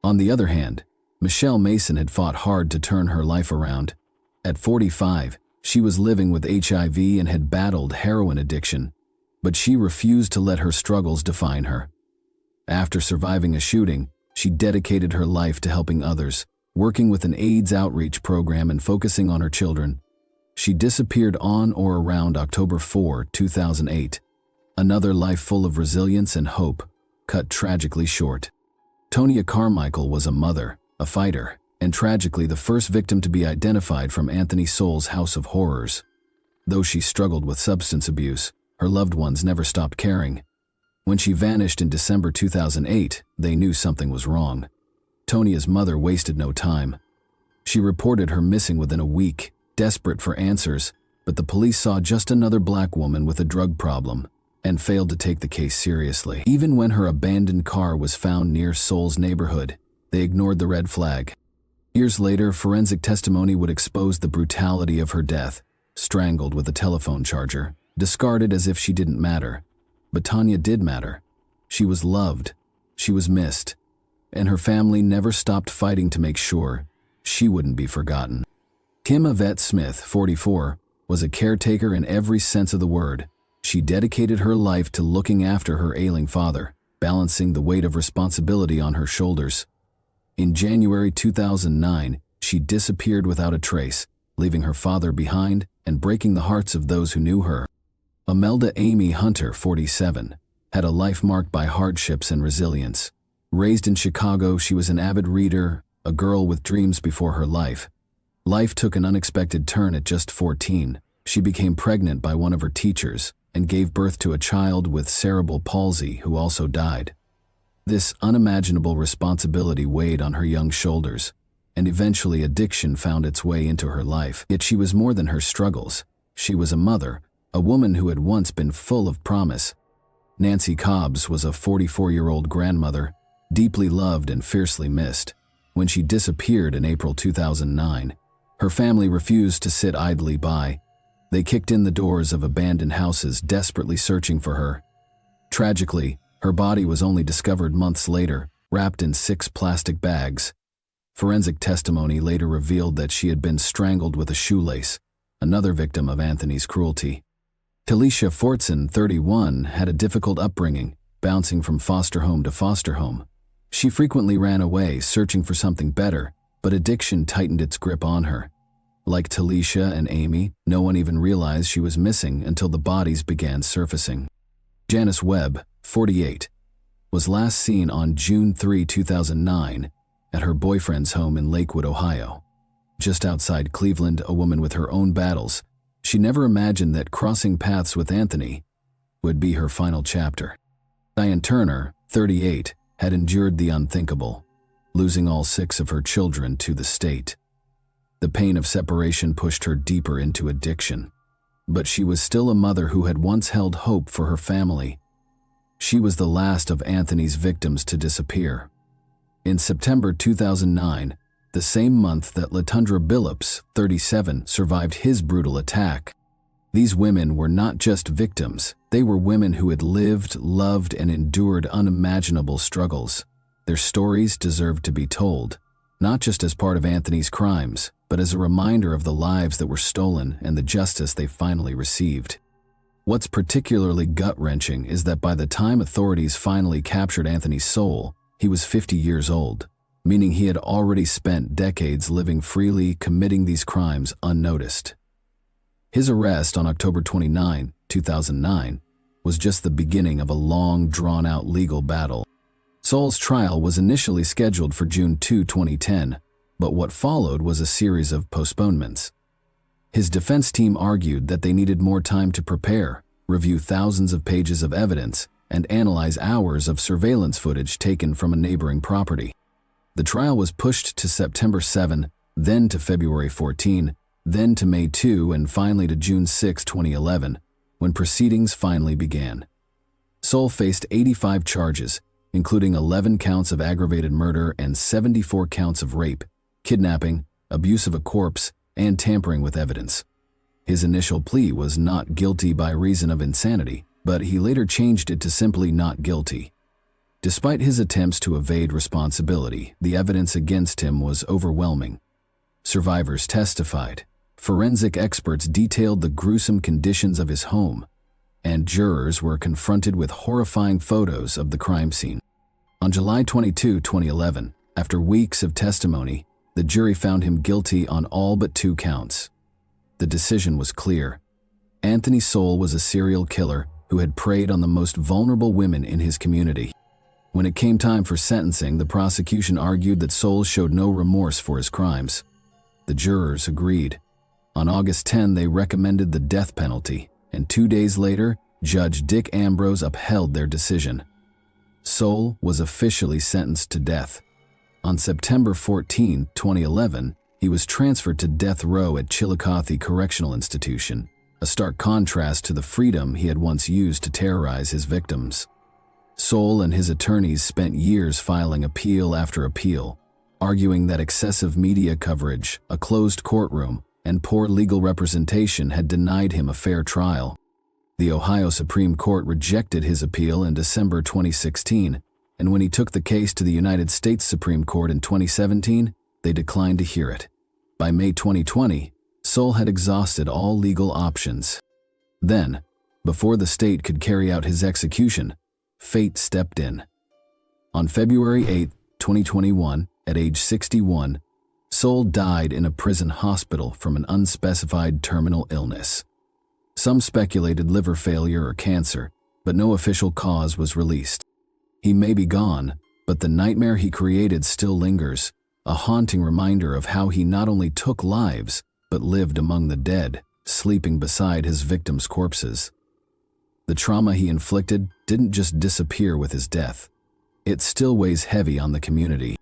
On the other hand, Michelle Mason had fought hard to turn her life around. At 45, she was living with HIV and had battled heroin addiction, but she refused to let her struggles define her. After surviving a shooting, she dedicated her life to helping others, working with an AIDS outreach program and focusing on her children. She disappeared on or around October 4, 2008. Another life full of resilience and hope, cut tragically short. Tonya Carmichael was a mother, a fighter, and tragically the first victim to be identified from Anthony Soule's house of horrors. Though she struggled with substance abuse, her loved ones never stopped caring. When she vanished in December 2008, they knew something was wrong. Tonya's mother wasted no time. She reported her missing within a week, desperate for answers, but the police saw just another black woman with a drug problem and failed to take the case seriously. Even when her abandoned car was found near Soule's neighborhood, they ignored the red flag. Years later, forensic testimony would expose the brutality of her death, strangled with a telephone charger, discarded as if she didn't matter. But Tanya did matter. She was loved, she was missed, and her family never stopped fighting to make sure she wouldn't be forgotten. Kim Yvette Smith, 44, was a caretaker in every sense of the word. She dedicated her life to looking after her ailing father, balancing the weight of responsibility on her shoulders. In January 2009, she disappeared without a trace, leaving her father behind and breaking the hearts of those who knew her. Imelda Amy Hunter, 47, had a life marked by hardships and resilience. Raised in Chicago, she was an avid reader, a girl with dreams before her life. Life took an unexpected turn at just 14. She became pregnant by one of her teachers and gave birth to a child with cerebral palsy who also died. This unimaginable responsibility weighed on her young shoulders, and eventually addiction found its way into her life. Yet she was more than her struggles. She was a mother, a woman who had once been full of promise. Nancy Cobbs was a 44-year-old grandmother, deeply loved and fiercely missed. When she disappeared in April 2009, her family refused to sit idly by. They kicked in the doors of abandoned houses, desperately searching for her. Tragically, her body was only discovered months later, wrapped in 6 plastic bags. Forensic testimony later revealed that she had been strangled with a shoelace, another victim of Anthony's cruelty. Talisha Fortson, 31, had a difficult upbringing, bouncing from foster home to foster home. She frequently ran away, searching for something better, but addiction tightened its grip on her. Like Talisha and Amy, no one even realized she was missing until the bodies began surfacing. Janice Webb, 48, was last seen on June 3, 2009, at her boyfriend's home in Lakewood, Ohio. Just outside Cleveland, a woman with her own battles, she never imagined that crossing paths with Anthony would be her final chapter. Diane Turner, 38, had endured the unthinkable, losing all 6 of her children to the state. The pain of separation pushed her deeper into addiction, but she was still a mother who had once held hope for her family. She was the last of Anthony's victims to disappear. In September 2009, the same month that Latundra Billups, 37, survived his brutal attack. These women were not just victims, they were women who had lived, loved, and endured unimaginable struggles. Their stories deserved to be told, not just as part of Anthony's crimes, but as a reminder of the lives that were stolen and the justice they finally received. What's particularly gut-wrenching is that by the time authorities finally captured Anthony's soul, he was 50 years old, meaning he had already spent decades living freely, committing these crimes unnoticed. His arrest on October 29, 2009, was just the beginning of a long, drawn-out legal battle. Soul's trial was initially scheduled for June 2, 2010, but what followed was a series of postponements. His defense team argued that they needed more time to prepare, review thousands of pages of evidence, and analyze hours of surveillance footage taken from a neighboring property. The trial was pushed to September 7, then to February 14, then to May 2, and finally to June 6, 2011, when proceedings finally began. Soul faced 85 charges, including 11 counts of aggravated murder and 74 counts of rape, kidnapping, abuse of a corpse, and tampering with evidence. His initial plea was not guilty by reason of insanity, but he later changed it to simply not guilty. Despite his attempts to evade responsibility, the evidence against him was overwhelming. Survivors testified, forensic experts detailed the gruesome conditions of his home, and jurors were confronted with horrifying photos of the crime scene. On July 22, 2011, after weeks of testimony, the jury found him guilty on all but 2 counts. The decision was clear. Anthony Soul was a serial killer who had preyed on the most vulnerable women in his community. When it came time for sentencing, the prosecution argued that Soul showed no remorse for his crimes. The jurors agreed. On August 10, they recommended the death penalty, and 2 days later, Judge Dick Ambrose upheld their decision. Soul was officially sentenced to death. On September 14, 2011, he was transferred to death row at Chillicothe Correctional Institution, a stark contrast to the freedom he had once used to terrorize his victims. Soul and his attorneys spent years filing appeal after appeal, arguing that excessive media coverage, a closed courtroom, and poor legal representation had denied him a fair trial. The Ohio Supreme Court rejected his appeal in December 2016, and when he took the case to the United States Supreme Court in 2017, they declined to hear it. By May 2020, Soule had exhausted all legal options. Then, before the state could carry out his execution, fate stepped in. On February 8, 2021, at age 61, Soule died in a prison hospital from an unspecified terminal illness. Some speculated liver failure or cancer, but no official cause was released. He may be gone, but the nightmare he created still lingers, a haunting reminder of how he not only took lives, but lived among the dead, sleeping beside his victims' corpses. The trauma he inflicted didn't just disappear with his death. It still weighs heavy on the community.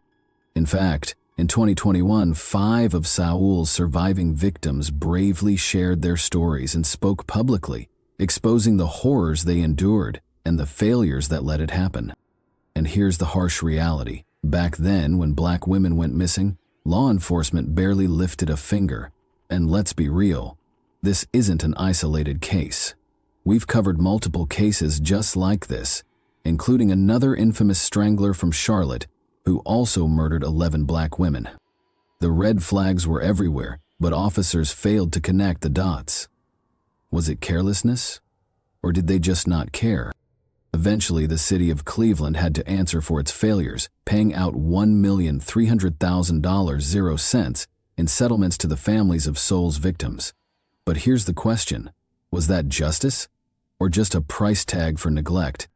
In fact, in 2021, 5 of Soule's surviving victims bravely shared their stories and spoke publicly, exposing the horrors they endured and the failures that let it happen. And here's the harsh reality. Back then, when Black women went missing, law enforcement barely lifted a finger. And let's be real, this isn't an isolated case. We've covered multiple cases just like this, including another infamous strangler from Charlotte who also murdered 11 Black women. The red flags were everywhere, but officers failed to connect the dots. Was it carelessness? Or did they just not care? Eventually, the city of Cleveland had to answer for its failures, paying out $1,300,000 in settlements to the families of Soule's victims. But here's the question. Was that justice? Or just a price tag for neglect?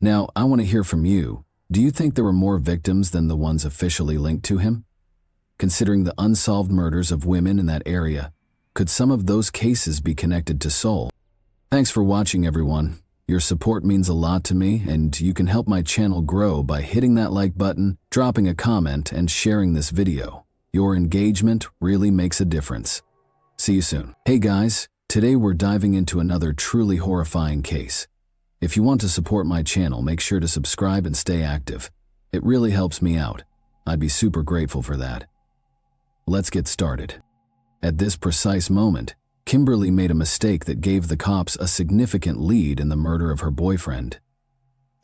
Now, I want to hear from you. Do you think there were more victims than the ones officially linked to him? Considering the unsolved murders of women in that area, could some of those cases be connected to Soule? Thanks for watching, everyone. Your support means a lot to me, and you can help my channel grow by hitting that like button, dropping a comment, and sharing this video. Your engagement really makes a difference. See you soon. Hey guys, today we're diving into another truly horrifying case. If you want to support my channel, make sure to subscribe and stay active. It really helps me out. I'd be super grateful for that. Let's get started. At this precise moment, Kimberly made a mistake that gave the cops a significant lead in the murder of her boyfriend.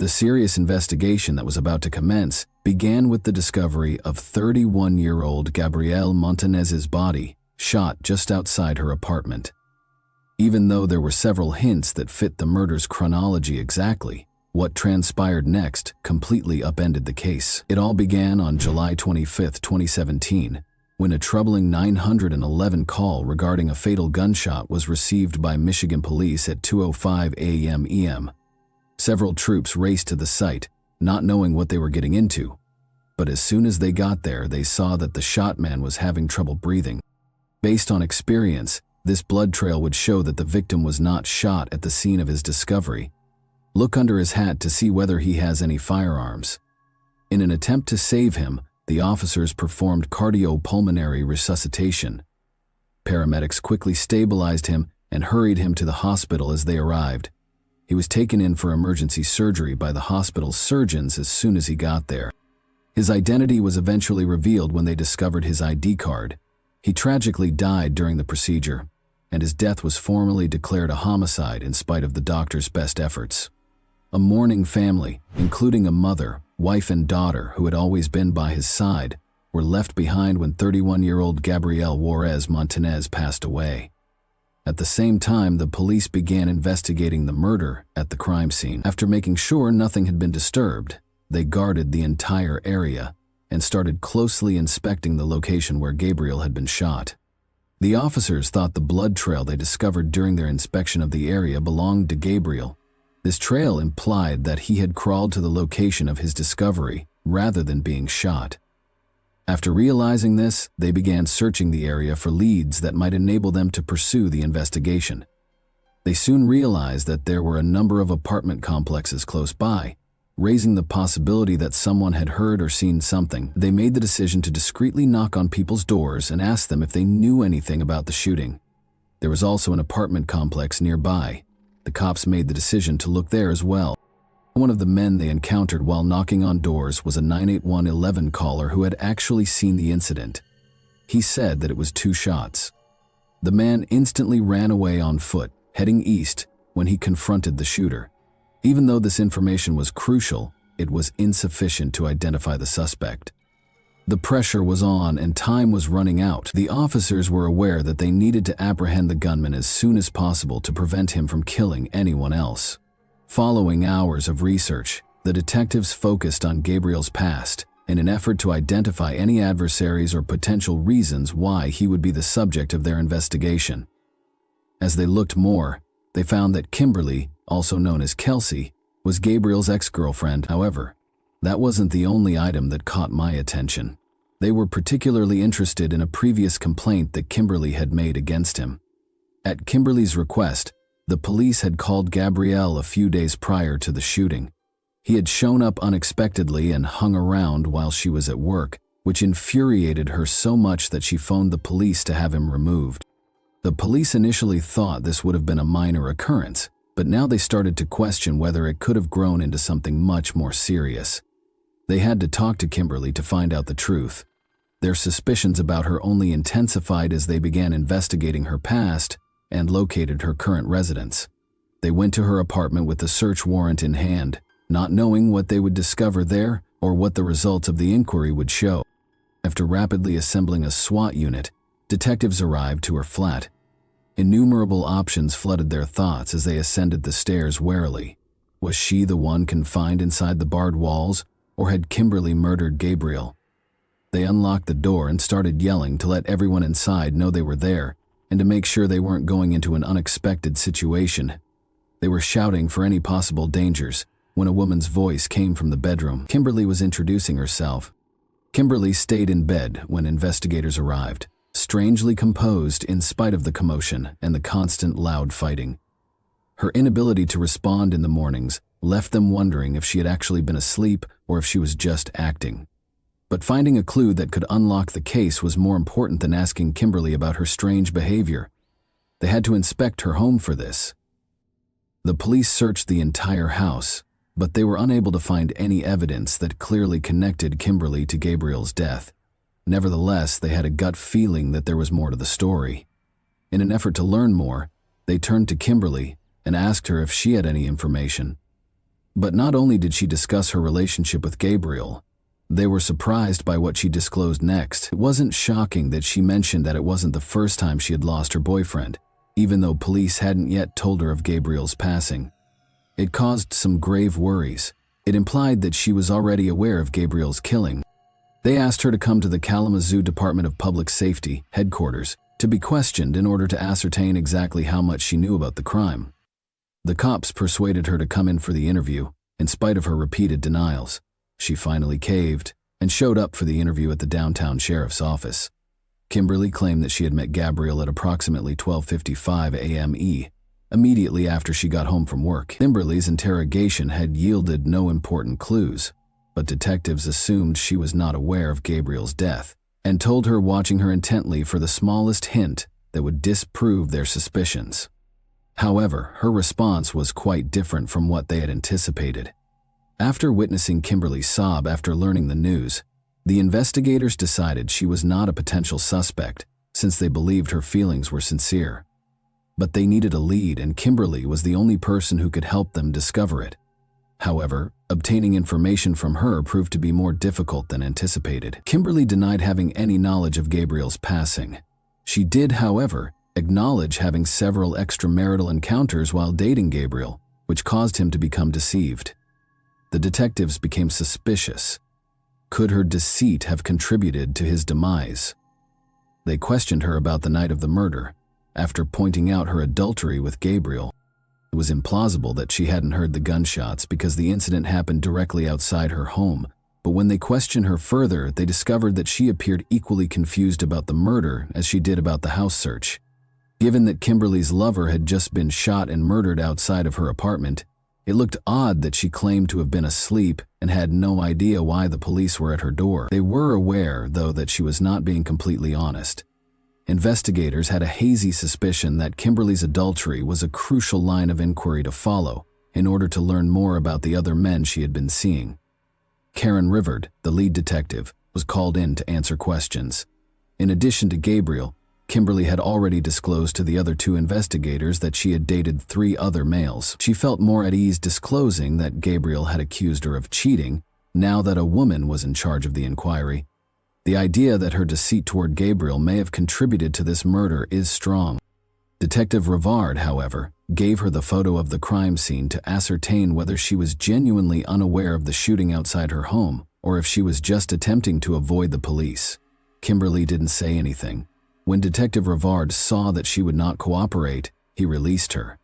The serious investigation that was about to commence began with the discovery of 31-year-old Gabrielle Montanez's body, shot just outside her apartment. Even though there were several hints that fit the murder's chronology exactly, what transpired next completely upended the case. It all began on July 25, 2017, when a troubling 911 call regarding a fatal gunshot was received by Michigan police at 2:05 a.m. EM. Several troops raced to the site, not knowing what they were getting into. But as soon as they got there, they saw that the shot man was having trouble breathing. Based on experience, this blood trail would show that the victim was not shot at the scene of his discovery. Look under his hat to see whether he has any firearms. In an attempt to save him, the officers performed cardiopulmonary resuscitation. Paramedics quickly stabilized him and hurried him to the hospital as they arrived. He was taken in for emergency surgery by the hospital's surgeons as soon as he got there. His identity was eventually revealed when they discovered his ID card. He tragically died during the procedure, and his death was formally declared a homicide in spite of the doctor's best efforts. A mourning family, including a mother, wife, and daughter who had always been by his side, were left behind when 31-year-old Gabrielle Juarez Montanez passed away. At the same time, the police began investigating the murder at the crime scene. After making sure nothing had been disturbed, they guarded the entire area and started closely inspecting the location where Gabriel had been shot. The officers thought the blood trail they discovered during their inspection of the area belonged to Gabriel. This trail implied that he had crawled to the location of his discovery rather than being shot. After realizing this, they began searching the area for leads that might enable them to pursue the investigation. They soon realized that there were a number of apartment complexes close by, raising the possibility that someone had heard or seen something. They made the decision to discreetly knock on people's doors and ask them if they knew anything about the shooting. There was also an apartment complex nearby. The cops made the decision to look there as well. One of the men they encountered while knocking on doors was a 98111 caller who had actually seen the incident. He said that it was 2 shots. The man instantly ran away on foot, heading east, when he confronted the shooter. Even though this information was crucial, it was insufficient to identify the suspect. The pressure was on and time was running out. The officers were aware that they needed to apprehend the gunman as soon as possible to prevent him from killing anyone else. Following hours of research, the detectives focused on Gabriel's past in an effort to identify any adversaries or potential reasons why he would be the subject of their investigation. As they looked more, they found that Kimberly, also known as Kelsey, was Gabriel's ex-girlfriend. However, that wasn't the only item that caught my attention. They were particularly interested in a previous complaint that Kimberly had made against him. At Kimberly's request, the police had called Gabriel a few days prior to the shooting. He had shown up unexpectedly and hung around while she was at work, which infuriated her so much that she phoned the police to have him removed. The police initially thought this would have been a minor occurrence, but now they started to question whether it could have grown into something much more serious. They had to talk to Kimberly to find out the truth. Their suspicions about her only intensified as they began investigating her past and located her current residence. They went to her apartment with the search warrant in hand, not knowing what they would discover there or what the results of the inquiry would show. After rapidly assembling a SWAT unit, detectives arrived to her flat. Innumerable options flooded their thoughts as they ascended the stairs warily. Was she the one confined inside the barred walls, or had Kimberly murdered Gabriel? They unlocked the door and started yelling to let everyone inside know they were there and to make sure they weren't going into an unexpected situation. They were shouting for any possible dangers when a woman's voice came from the bedroom. Kimberly was introducing herself. Kimberly stayed in bed when investigators arrived, strangely composed in spite of the commotion and the constant loud fighting. Her inability to respond in the mornings left them wondering if she had actually been asleep or if she was just acting. But finding a clue that could unlock the case was more important than asking Kimberly about her strange behavior. They had to inspect her home for this. The police searched the entire house, but they were unable to find any evidence that clearly connected Kimberly to Gabriel's death. Nevertheless, they had a gut feeling that there was more to the story. In an effort to learn more, they turned to Kimberly and asked her if she had any information. But not only did she discuss her relationship with Gabriel, they were surprised by what she disclosed next. It wasn't shocking that she mentioned that it wasn't the first time she had lost her boyfriend, even though police hadn't yet told her of Gabriel's passing. It caused some grave worries. It implied that she was already aware of Gabriel's killing. They asked her to come to the Kalamazoo Department of Public Safety headquarters to be questioned in order to ascertain exactly how much she knew about the crime. The cops persuaded her to come in for the interview, in spite of her repeated denials. She finally caved and showed up for the interview at the downtown sheriff's office. Kimberly claimed that she had met Gabriel at approximately 12:55 a.m. immediately after she got home from work. Kimberly's interrogation had yielded no important clues, but detectives assumed she was not aware of Gabriel's death and told her watching her intently for the smallest hint that would disprove their suspicions. However, her response was quite different from what they had anticipated. After witnessing Kimberly sob after learning the news, the investigators decided she was not a potential suspect since they believed her feelings were sincere. But they needed a lead, and Kimberly was the only person who could help them discover it. However, obtaining information from her proved to be more difficult than anticipated. Kimberly denied having any knowledge of Gabriel's passing. She did, however, acknowledge having several extramarital encounters while dating Gabriel, which caused him to become deceived. The detectives became suspicious. Could her deceit have contributed to his demise? They questioned her about the night of the murder, after pointing out her adultery with Gabriel. It was implausible that she hadn't heard the gunshots because the incident happened directly outside her home, but when they questioned her further, they discovered that she appeared equally confused about the murder as she did about the house search. Given that Kimberly's lover had just been shot and murdered outside of her apartment, it looked odd that she claimed to have been asleep and had no idea why the police were at her door. They were aware, though, that she was not being completely honest. Investigators had a hazy suspicion that Kimberly's adultery was a crucial line of inquiry to follow in order to learn more about the other men she had been seeing. Karen Riveted, the lead detective, was called in to answer questions. In addition to Gabriel, Kimberly had already disclosed to the other two investigators that she had dated 3 other males. She felt more at ease disclosing that Gabriel had accused her of cheating now that a woman was in charge of the inquiry. The idea that her deceit toward Gabriel may have contributed to this murder is strong. Detective Rivard, however, gave her the photo of the crime scene to ascertain whether she was genuinely unaware of the shooting outside her home or if she was just attempting to avoid the police. Kimberly didn't say anything. When Detective Rivard saw that she would not cooperate, he released her.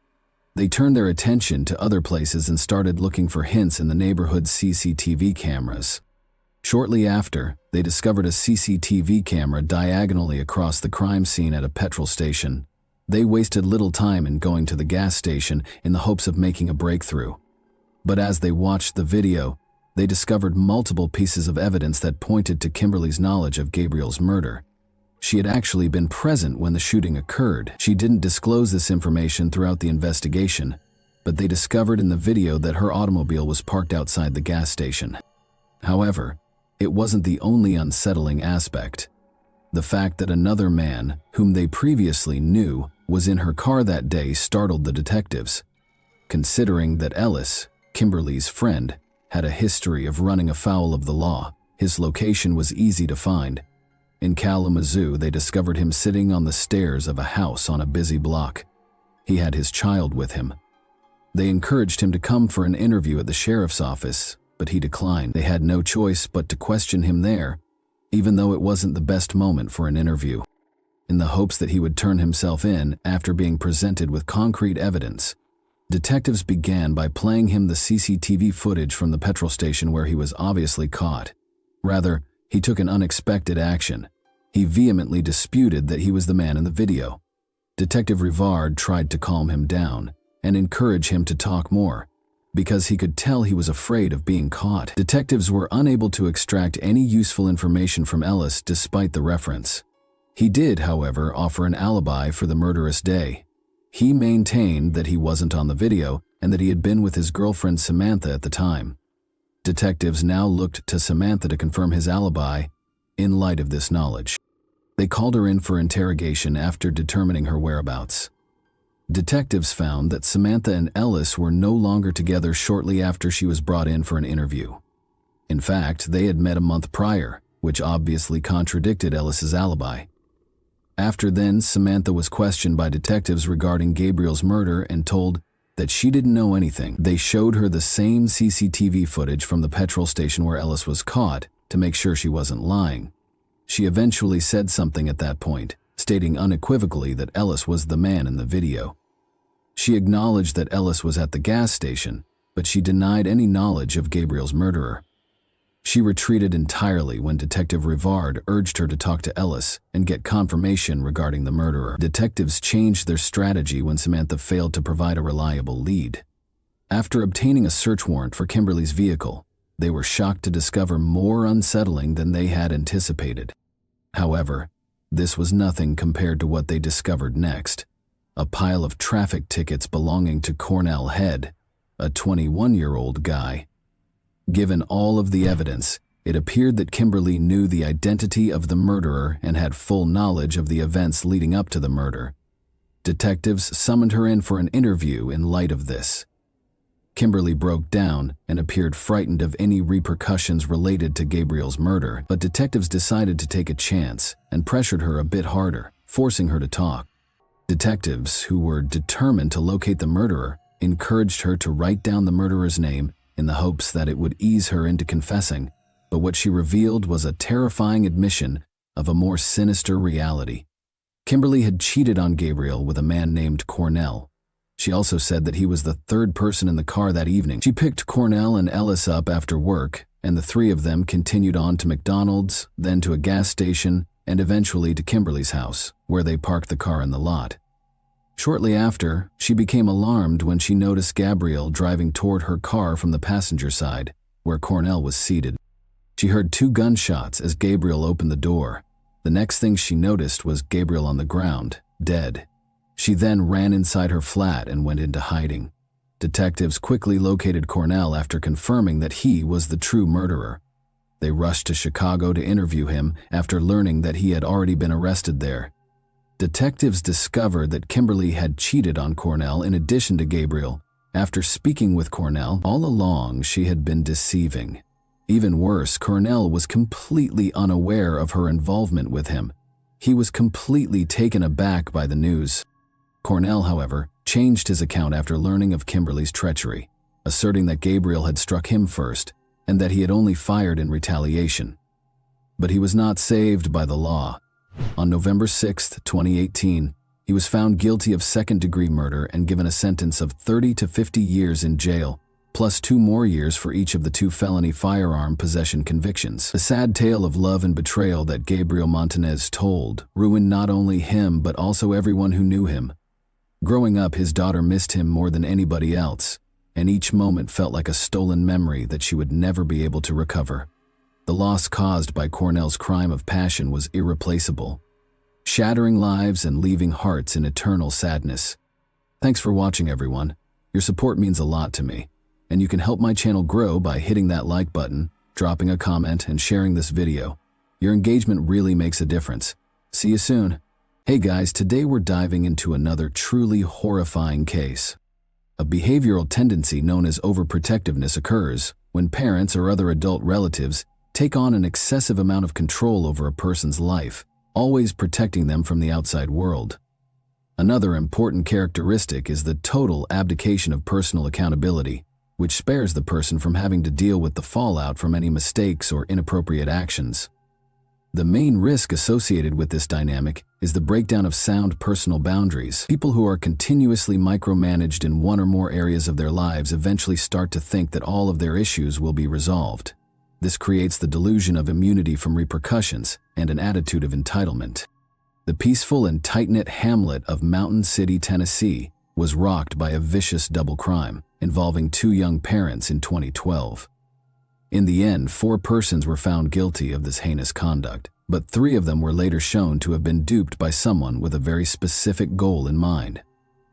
They turned their attention to other places and started looking for hints in the neighborhood's CCTV cameras. Shortly after, they discovered a CCTV camera diagonally across the crime scene at a petrol station. They wasted little time in going to the gas station in the hopes of making a breakthrough. But as they watched the video, they discovered multiple pieces of evidence that pointed to Kimberly's knowledge of Gabriel's murder. She had actually been present when the shooting occurred. She didn't disclose this information throughout the investigation, but they discovered in the video that her automobile was parked outside the gas station. However, it wasn't the only unsettling aspect. The fact that another man, whom they previously knew, was in her car that day startled the detectives. Considering that Ellis, Kimberly's friend, had a history of running afoul of the law, his location was easy to find. In Kalamazoo, they discovered him sitting on the stairs of a house on a busy block. He had his child with him. They encouraged him to come for an interview at the sheriff's office, but he declined. They had no choice but to question him there, even though it wasn't the best moment for an interview. In the hopes that he would turn himself in after being presented with concrete evidence, detectives began by playing him the CCTV footage from the petrol station where he was obviously caught. Rather, he took an unexpected action. He vehemently disputed that he was the man in the video. Detective Rivard tried to calm him down and encourage him to talk more, because he could tell he was afraid of being caught. Detectives were unable to extract any useful information from Ellis despite the reference. He did, however, offer an alibi for the murderous day. He maintained that he wasn't on the video and that he had been with his girlfriend Samantha at the time. Detectives now looked to Samantha to confirm his alibi in light of this knowledge. They called her in for interrogation after determining her whereabouts. Detectives found that Samantha and Ellis were no longer together shortly after she was brought in for an interview. In fact, they had met a month prior, which obviously contradicted Ellis's alibi. After then, Samantha was questioned by detectives regarding Gabriel's murder and told that she didn't know anything. They showed her the same CCTV footage from the petrol station where Ellis was caught to make sure she wasn't lying. She eventually said something at that point, stating unequivocally that Ellis was the man in the video. She acknowledged that Ellis was at the gas station, but she denied any knowledge of Gabriel's murderer. She retreated entirely when Detective Rivard urged her to talk to Ellis and get confirmation regarding the murderer. Detectives changed their strategy when Samantha failed to provide a reliable lead. After obtaining a search warrant for Kimberly's vehicle, they were shocked to discover more unsettling than they had anticipated. However, this was nothing compared to what they discovered next: a pile of traffic tickets belonging to Cornell Head, a 21-year-old guy. Given all of the evidence, it appeared that Kimberly knew the identity of the murderer and had full knowledge of the events leading up to the murder. Detectives summoned her in for an interview in light of this. Kimberly broke down and appeared frightened of any repercussions related to Gabriel's murder, but detectives decided to take a chance and pressured her a bit harder, forcing her to talk. Detectives, who were determined to locate the murderer, encouraged her to write down the murderer's name in the hopes that it would ease her into confessing, but what she revealed was a terrifying admission of a more sinister reality. Kimberly had cheated on Gabriel with a man named Cornell. She also said that he was the third person in the car that evening. She picked Cornell and Ellis up after work, and the 3 of them continued on to McDonald's, then to a gas station, and eventually to Kimberly's house, where they parked the car in the lot. Shortly after, she became alarmed when she noticed Gabriel driving toward her car from the passenger side, where Cornell was seated. She heard 2 gunshots as Gabriel opened the door. The next thing she noticed was Gabriel on the ground, dead. She then ran inside her flat and went into hiding. Detectives quickly located Cornell after confirming that he was the true murderer. They rushed to Chicago to interview him after learning that he had already been arrested there. Detectives discovered that Kimberly had cheated on Cornell in addition to Gabriel. After speaking with Cornell, all along she had been deceiving. Even worse, Cornell was completely unaware of her involvement with him. He was completely taken aback by the news. Cornell, however, changed his account after learning of Kimberly's treachery, asserting that Gabriel had struck him first and that he had only fired in retaliation. But he was not saved by the law. On November 6, 2018, he was found guilty of second-degree murder and given a sentence of 30 to 50 years in jail, plus 2 more years for each of the 2 felony firearm possession convictions. The sad tale of love and betrayal that Gabriel Montanez told ruined not only him but also everyone who knew him. Growing up, his daughter missed him more than anybody else, and each moment felt like a stolen memory that she would never be able to recover. The loss caused by Cornell's crime of passion was irreplaceable, shattering lives and leaving hearts in eternal sadness. Thanks for watching, everyone. Your support means a lot to me, and you can help my channel grow by hitting that like button, dropping a comment, and sharing this video. Your engagement really makes a difference. See you soon. Hey guys, today we're diving into another truly horrifying case. A behavioral tendency known as overprotectiveness occurs when parents or other adult relatives take on an excessive amount of control over a person's life, always protecting them from the outside world. Another important characteristic is the total abdication of personal accountability, which spares the person from having to deal with the fallout from any mistakes or inappropriate actions. The main risk associated with this dynamic is the breakdown of sound personal boundaries. People who are continuously micromanaged in one or more areas of their lives eventually start to think that all of their issues will be resolved. This creates the delusion of immunity from repercussions and an attitude of entitlement. The peaceful and tight-knit hamlet of Mountain City, Tennessee, was rocked by a vicious double crime involving 2 young parents in 2012. In the end, 4 persons were found guilty of this heinous conduct, but 3 of them were later shown to have been duped by someone with a very specific goal in mind.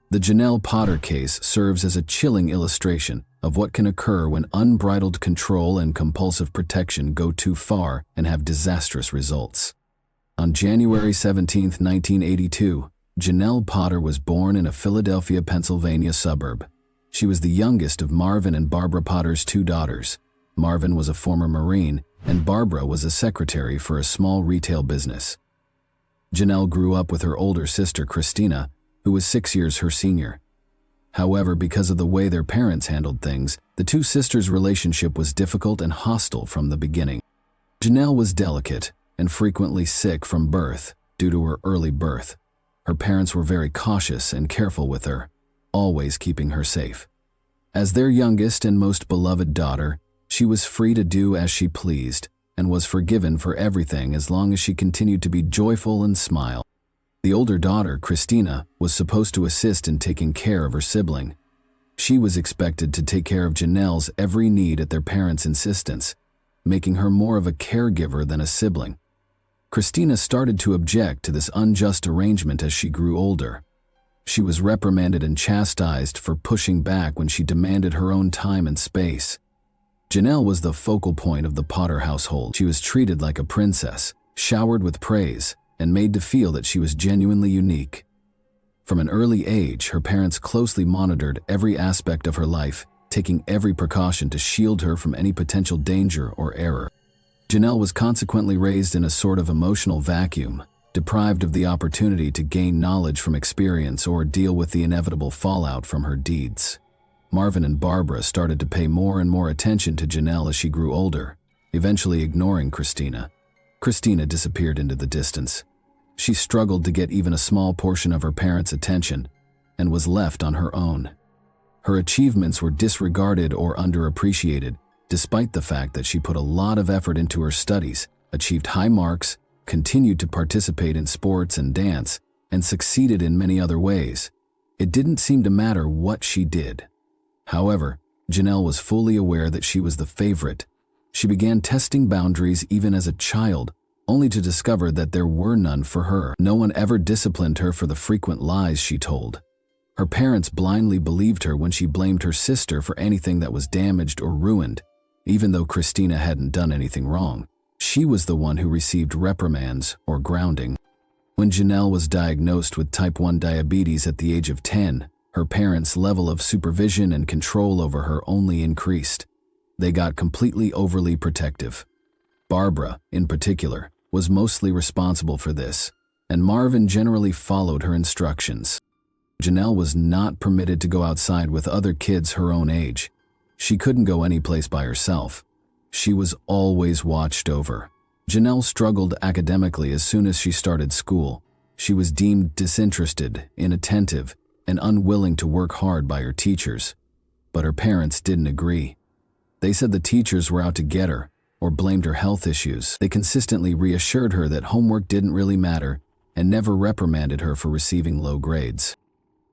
The Janelle Potter case serves as a chilling illustration of what can occur when unbridled control and compulsive protection go too far and have disastrous results. On January 17, 1982, Janelle Potter was born in a Philadelphia, Pennsylvania suburb. She was the youngest of Marvin and Barbara Potter's 2 daughters. Marvin was a former Marine, and Barbara was a secretary for a small retail business. Janelle grew up with her older sister, Christina, who was 6 years her senior. However, because of the way their parents handled things, the 2 sisters' relationship was difficult and hostile from the beginning. Janelle was delicate and frequently sick from birth due to her early birth. Her parents were very cautious and careful with her, always keeping her safe. As their youngest and most beloved daughter, she was free to do as she pleased and was forgiven for everything as long as she continued to be joyful and smile. The older daughter, Christina, was supposed to assist in taking care of her sibling. She was expected to take care of Janelle's every need at their parents' insistence, making her more of a caregiver than a sibling. Christina started to object to this unjust arrangement as she grew older. She was reprimanded and chastised for pushing back when she demanded her own time and space. Janelle was the focal point of the Potter household. She was treated like a princess, showered with praise, and made to feel that she was genuinely unique. From an early age, her parents closely monitored every aspect of her life, taking every precaution to shield her from any potential danger or error. Janelle was consequently raised in a sort of emotional vacuum, deprived of the opportunity to gain knowledge from experience or deal with the inevitable fallout from her deeds. Marvin and Barbara started to pay more and more attention to Janelle as she grew older, eventually ignoring Christina. Christina disappeared into the distance. She struggled to get even a small portion of her parents' attention and was left on her own. Her achievements were disregarded or underappreciated, despite the fact that she put a lot of effort into her studies, achieved high marks, continued to participate in sports and dance, and succeeded in many other ways. It didn't seem to matter what she did. However, Janelle was fully aware that she was the favorite. She began testing boundaries even as a child, only to discover that there were none for her. No one ever disciplined her for the frequent lies she told. Her parents blindly believed her when she blamed her sister for anything that was damaged or ruined, even though Christina hadn't done anything wrong. She was the one who received reprimands or grounding. When Janelle was diagnosed with type 1 diabetes at the age of 10, her parents' level of supervision and control over her only increased. They got completely overly protective. Barbara, in particular, was mostly responsible for this, and Marvin generally followed her instructions. Janelle was not permitted to go outside with other kids her own age. She couldn't go anyplace by herself. She was always watched over. Janelle struggled academically as soon as she started school. She was deemed disinterested, inattentive, and unwilling to work hard by her teachers. But her parents didn't agree. They said the teachers were out to get her, or blamed her health issues. They consistently reassured her that homework didn't really matter and never reprimanded her for receiving low grades.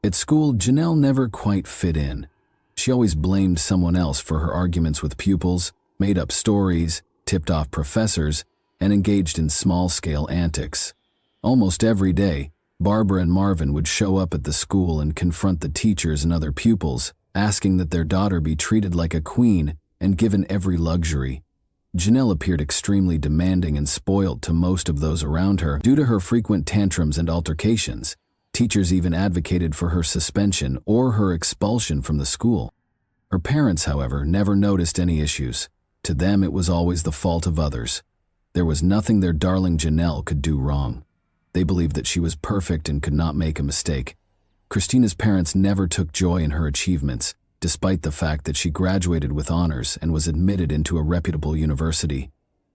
At school, Janelle never quite fit in. She always blamed someone else for her arguments with pupils, made up stories, tipped off professors, and engaged in small-scale antics. Almost every day, Barbara and Marvin would show up at the school and confront the teachers and other pupils, asking that their daughter be treated like a queen and given every luxury. Janelle appeared extremely demanding and spoiled to most of those around her due to her frequent tantrums and altercations. Teachers even advocated for her suspension or her expulsion from the school. Her parents, however, never noticed any issues. To them, it was always the fault of others. There was nothing their darling Janelle could do wrong. They believed that she was perfect and could not make a mistake. Christina's parents never took joy in her achievements, despite the fact that she graduated with honors and was admitted into a reputable university.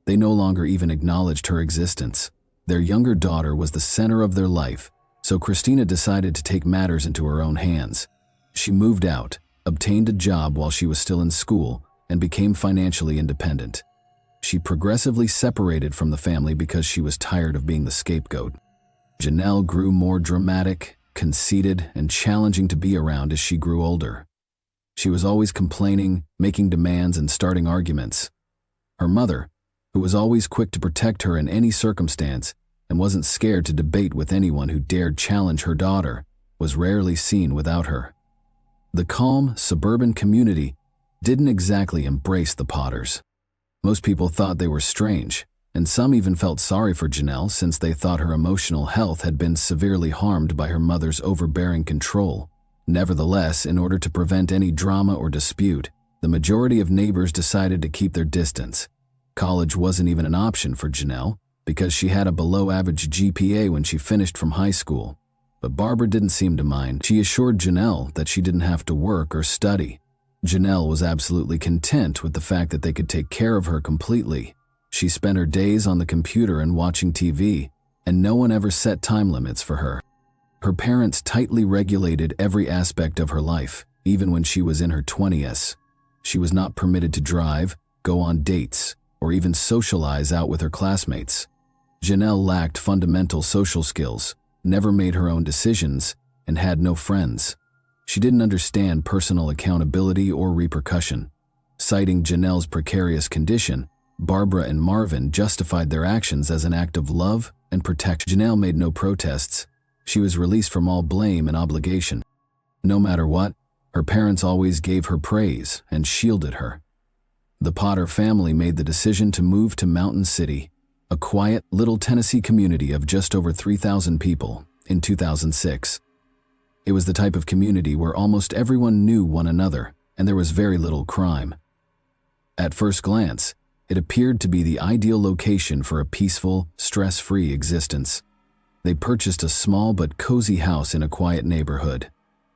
They no longer even acknowledged her existence. Their younger daughter was the center of their life, so Christina decided to take matters into her own hands. She moved out, obtained a job while she was still in school, and became financially independent. She progressively separated from the family because she was tired of being the scapegoat. Janelle grew more dramatic, conceited, and challenging to be around as she grew older. She was always complaining, making demands, and starting arguments. Her mother, who was always quick to protect her in any circumstance and wasn't scared to debate with anyone who dared challenge her daughter, was rarely seen without her. The calm, suburban community didn't exactly embrace the Potters. Most people thought they were strange, and some even felt sorry for Janelle since they thought her emotional health had been severely harmed by her mother's overbearing control. Nevertheless, in order to prevent any drama or dispute, the majority of neighbors decided to keep their distance. College wasn't even an option for Janelle because she had a below-average GPA when she finished from high school. But Barbara didn't seem to mind. She assured Janelle that she didn't have to work or study. Janelle was absolutely content with the fact that they could take care of her completely. She spent her days on the computer and watching TV, and no one ever set time limits for her. Her parents tightly regulated every aspect of her life, even when she was in her 20s. She was not permitted to drive, go on dates, or even socialize out with her classmates. Janelle lacked fundamental social skills, never made her own decisions, and had no friends. She didn't understand personal accountability or repercussion. Citing Janelle's precarious condition, Barbara and Marvin justified their actions as an act of love and protection. Janelle made no protests. She was released from all blame and obligation. No matter what, her parents always gave her praise and shielded her. The Potter family made the decision to move to Mountain City, a quiet, little Tennessee community of just over 3,000 people, in 2006. It was the type of community where almost everyone knew one another, and there was very little crime. At first glance, it appeared to be the ideal location for a peaceful, stress-free existence. They purchased a small but cozy house in a quiet neighborhood.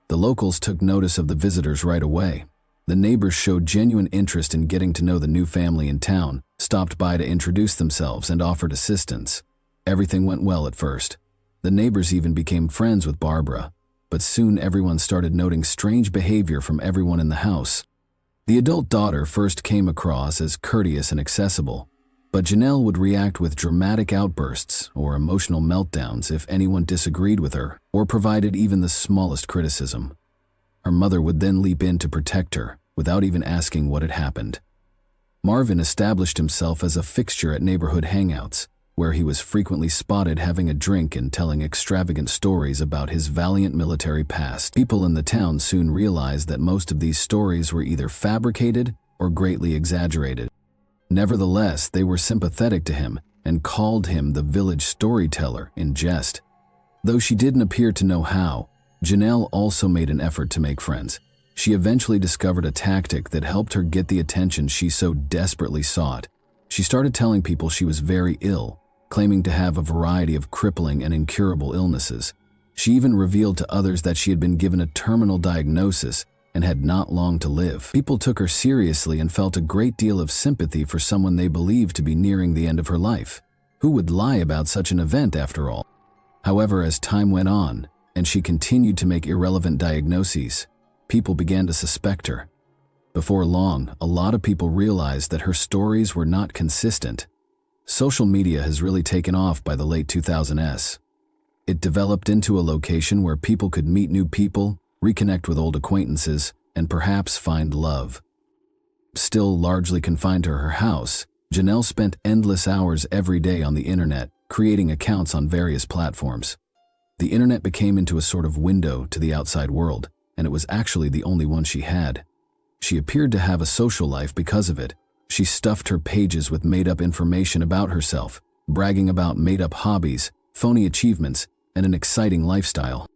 The locals took notice of the visitors right away. The neighbors showed genuine interest in getting to know the new family in town, stopped by to introduce themselves and offered assistance. Everything went well at first. The neighbors even became friends with Barbara, but soon everyone started noting strange behavior from everyone in the house. The adult daughter first came across as courteous and accessible, but Janelle would react with dramatic outbursts or emotional meltdowns if anyone disagreed with her or provided even the smallest criticism. Her mother would then leap in to protect her without even asking what had happened. Marvin established himself as a fixture at neighborhood hangouts. where he was frequently spotted having a drink and telling extravagant stories about his valiant military past. People in the town soon realized that most of these stories were either fabricated or greatly exaggerated. Nevertheless, they were sympathetic to him and called him the village storyteller in jest. Though she didn't appear to know how, Janelle also made an effort to make friends. She eventually discovered a tactic that helped her get the attention she so desperately sought. She started telling people she was very ill, claiming to have a variety of crippling and incurable illnesses. She even revealed to others that she had been given a terminal diagnosis and had not long to live. People took her seriously and felt a great deal of sympathy for someone they believed to be nearing the end of her life. Who would lie about such an event after all? However, as time went on, and she continued to make irrelevant diagnoses, people began to suspect her. Before long, a lot of people realized that her stories were not consistent. Social media has really taken off by the late 2000s. It developed into a location where people could meet new people, reconnect with old acquaintances, and perhaps find love. Still largely confined to her house, Janelle spent endless hours every day on the internet, creating accounts on various platforms. The internet became into a sort of window to the outside world, and it was actually the only one she had. She appeared to have a social life because of it. She stuffed her pages with made-up information about herself, bragging about made-up hobbies, phony achievements, and an exciting lifestyle.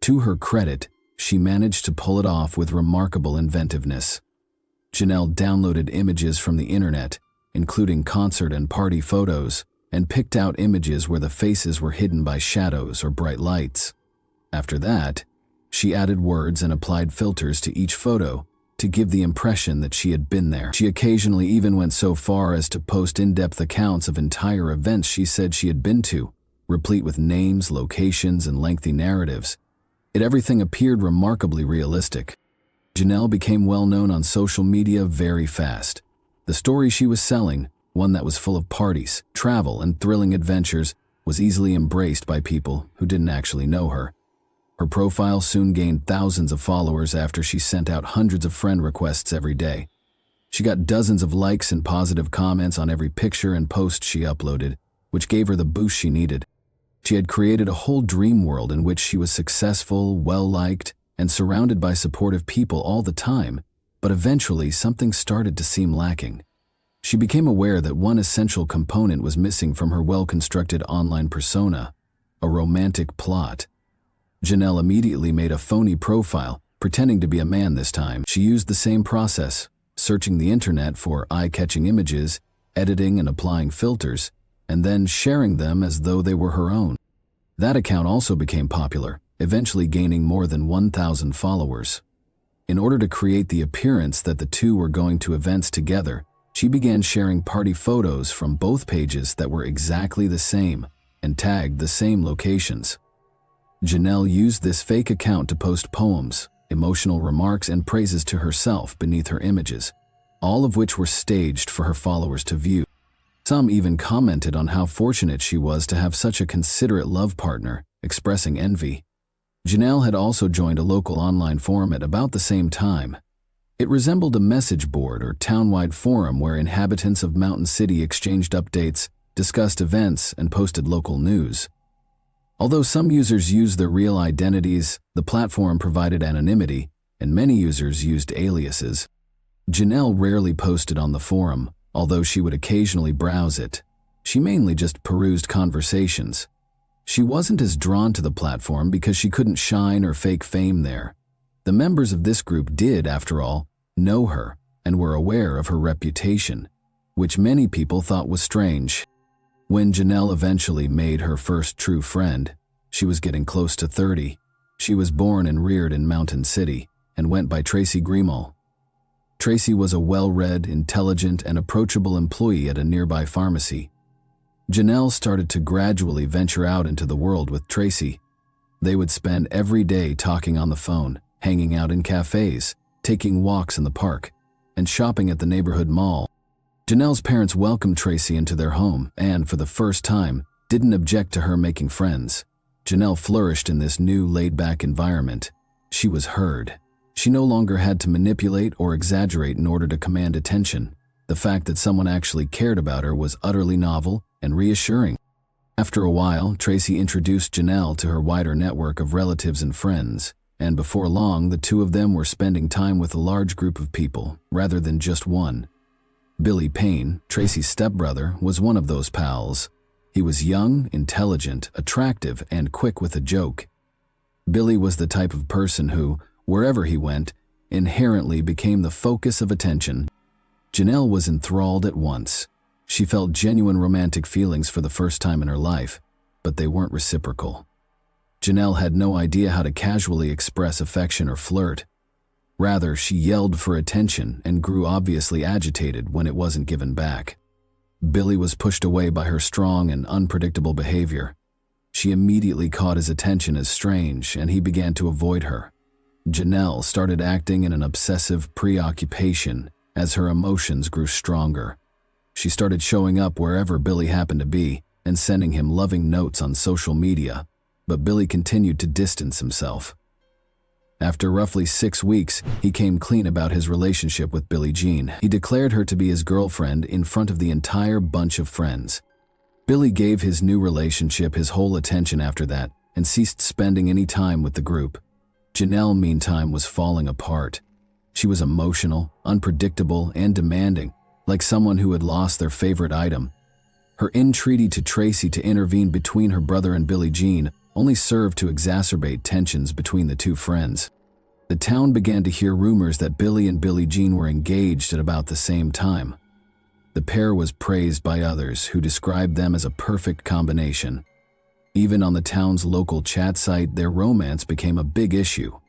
To her credit, she managed to pull it off with remarkable inventiveness. Janelle downloaded images from the internet, including concert and party photos, and picked out images where the faces were hidden by shadows or bright lights. After that, she added words and applied filters to each photo to give the impression that she had been there. She occasionally even went so far as to post in-depth accounts of entire events she said she had been to, replete with names, locations, and lengthy narratives. Everything appeared remarkably realistic. Janelle became well known on social media very fast. The story she was selling, one that was full of parties, travel, and thrilling adventures, was easily embraced by people who didn't actually know her. Her profile soon gained thousands of followers after she sent out hundreds of friend requests every day. She got dozens of likes and positive comments on every picture and post she uploaded, which gave her the boost she needed. She had created a whole dream world in which she was successful, well-liked, and surrounded by supportive people all the time, but eventually something started to seem lacking. She became aware that one essential component was missing from her well-constructed online persona: a romantic plot. Janelle immediately made a phony profile, pretending to be a man this time. She used the same process, searching the internet for eye-catching images, editing and applying filters, and then sharing them as though they were her own. That account also became popular, eventually gaining more than 1,000 followers. In order to create the appearance that the two were going to events together, she began sharing party photos from both pages that were exactly the same and tagged the same locations. Janelle used this fake account to post poems, emotional remarks, and praises to herself beneath her images, all of which were staged for her followers to view. Some even commented on how fortunate she was to have such a considerate love partner, expressing envy. Janelle had also joined a local online forum at about the same time. It resembled a message board or town-wide forum where inhabitants of Mountain City exchanged updates, discussed events, and posted local news. Although some users used their real identities, the platform provided anonymity, and many users used aliases. Janelle rarely posted on the forum, although she would occasionally browse it. She mainly just perused conversations. She wasn't as drawn to the platform because she couldn't shine or fake fame there. The members of this group did, after all, know her and were aware of her reputation, which many people thought was strange. When Janelle eventually made her first true friend, she was getting close to 30. She was born and reared in Mountain City and went by Tracy Grimo. Tracy was a well-read, intelligent, and approachable employee at a nearby pharmacy. Janelle started to gradually venture out into the world with Tracy. They would spend every day talking on the phone, hanging out in cafes, taking walks in the park, and shopping at the neighborhood mall. Janelle's parents welcomed Tracy into their home and, for the first time, didn't object to her making friends. Janelle flourished in this new laid-back environment. She was heard. She no longer had to manipulate or exaggerate in order to command attention. The fact that someone actually cared about her was utterly novel and reassuring. After a while, Tracy introduced Janelle to her wider network of relatives and friends, and before long, the two of them were spending time with a large group of people, rather than just one. Billy Payne, Tracy's stepbrother, was one of those pals. He was young, intelligent, attractive, and quick with a joke. Billy was the type of person who, wherever he went, inherently became the focus of attention. Janelle was enthralled at once. She felt genuine romantic feelings for the first time in her life, but they weren't reciprocal. Janelle had no idea how to casually express affection or flirt. Rather, she yelled for attention and grew obviously agitated when it wasn't given back. Billy was pushed away by her strong and unpredictable behavior. She immediately caught his attention as strange, and he began to avoid her. Janelle started acting in an obsessive preoccupation as her emotions grew stronger. She started showing up wherever Billy happened to be and sending him loving notes on social media, but Billy continued to distance himself. After roughly 6 weeks, he came clean about his relationship with Billie Jean. He declared her to be his girlfriend in front of the entire bunch of friends. Billy gave his new relationship his whole attention after that and ceased spending any time with the group. Janelle, meantime, was falling apart. She was emotional, unpredictable, and demanding, like someone who had lost their favorite item. Her entreaty to Tracy to intervene between her brother and Billie Jean only served to exacerbate tensions between the two friends. The town began to hear rumors that Billy and Billie Jean were engaged at about the same time. The pair was praised by others who described them as a perfect combination. Even on the town's local chat site, their romance became a big issue.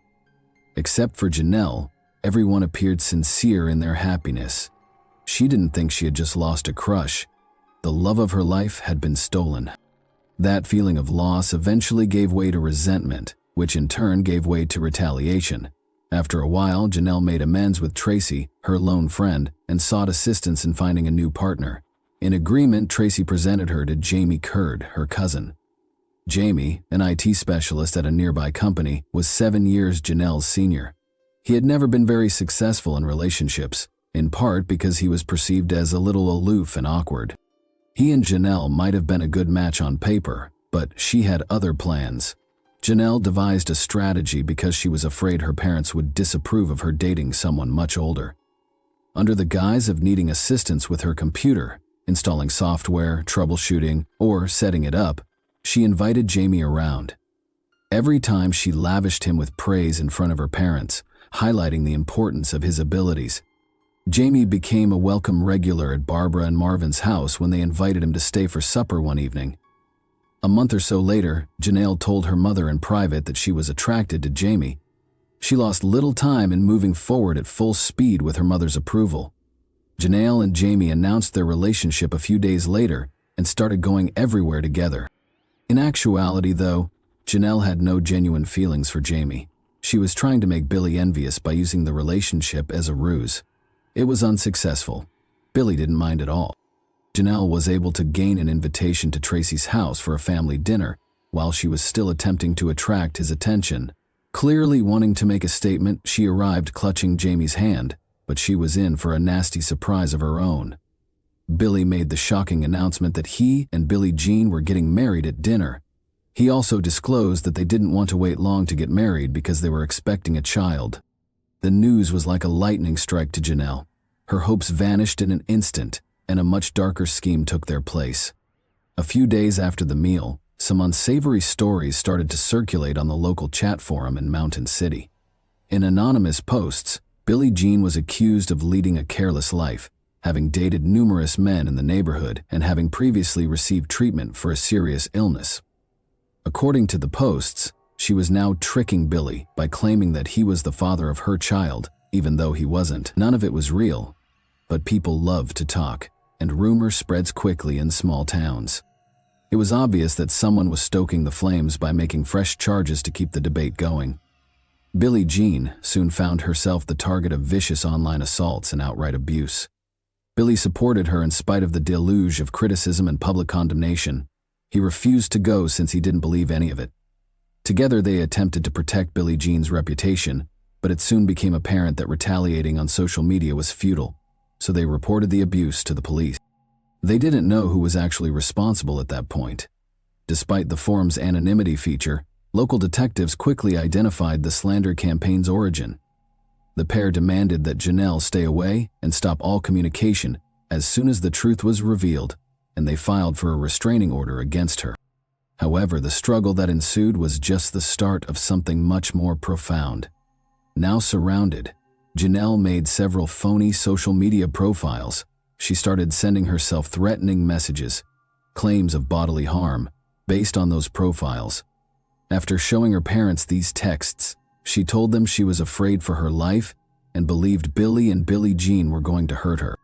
Except for Janelle, everyone appeared sincere in their happiness. She didn't think she had just lost a crush. The love of her life had been stolen. That feeling of loss eventually gave way to resentment, which in turn gave way to retaliation. After a while, Janelle made amends with Tracy, her lone friend, and sought assistance in finding a new partner. In agreement, Tracy presented her to Jamie Curd, her cousin. Jamie, an IT specialist at a nearby company, was 7 years Janelle's senior. He had never been very successful in relationships, in part because he was perceived as a little aloof and awkward. He and Janelle might have been a good match on paper, but she had other plans. Janelle devised a strategy because she was afraid her parents would disapprove of her dating someone much older. Under the guise of needing assistance with her computer, installing software, troubleshooting, or setting it up, she invited Jamie around. Every time she lavished him with praise in front of her parents, highlighting the importance of his abilities. Jamie became a welcome regular at Barbara and Marvin's house when they invited him to stay for supper one evening. A month or so later, Janelle told her mother in private that she was attracted to Jamie. She lost little time in moving forward at full speed with her mother's approval. Janelle and Jamie announced their relationship a few days later and started going everywhere together. In actuality, though, Janelle had no genuine feelings for Jamie. She was trying to make Billy envious by using the relationship as a ruse. It was unsuccessful. Billy didn't mind at all. Janelle was able to gain an invitation to Tracy's house for a family dinner while she was still attempting to attract his attention. Clearly wanting to make a statement, she arrived clutching Jamie's hand, but she was in for a nasty surprise of her own. Billy made the shocking announcement that he and Billie Jean were getting married at dinner. He also disclosed that they didn't want to wait long to get married because they were expecting a child. The news was like a lightning strike to Janelle. Her hopes vanished in an instant, and a much darker scheme took their place. A few days after the meal, some unsavory stories started to circulate on the local chat forum in Mountain City. In anonymous posts, Billie Jean was accused of leading a careless life, having dated numerous men in the neighborhood and having previously received treatment for a serious illness. According to the posts, she was now tricking Billy by claiming that he was the father of her child, even though he wasn't. None of it was real, but people love to talk, and rumor spreads quickly in small towns. It was obvious that someone was stoking the flames by making fresh charges to keep the debate going. Billie Jean soon found herself the target of vicious online assaults and outright abuse. Billy supported her in spite of the deluge of criticism and public condemnation. He refused to go since he didn't believe any of it. Together they attempted to protect Billie Jean's reputation, but it soon became apparent that retaliating on social media was futile, so they reported the abuse to the police. They didn't know who was actually responsible at that point. Despite the forum's anonymity feature, local detectives quickly identified the slander campaign's origin. The pair demanded that Janelle stay away and stop all communication as soon as the truth was revealed, and they filed for a restraining order against her. However, the struggle that ensued was just the start of something much more profound. Now surrounded, Janelle made several phony social media profiles. She started sending herself threatening messages, claims of bodily harm, based on those profiles. After showing her parents these texts, she told them she was afraid for her life and believed Billy and Billie Jean were going to hurt her.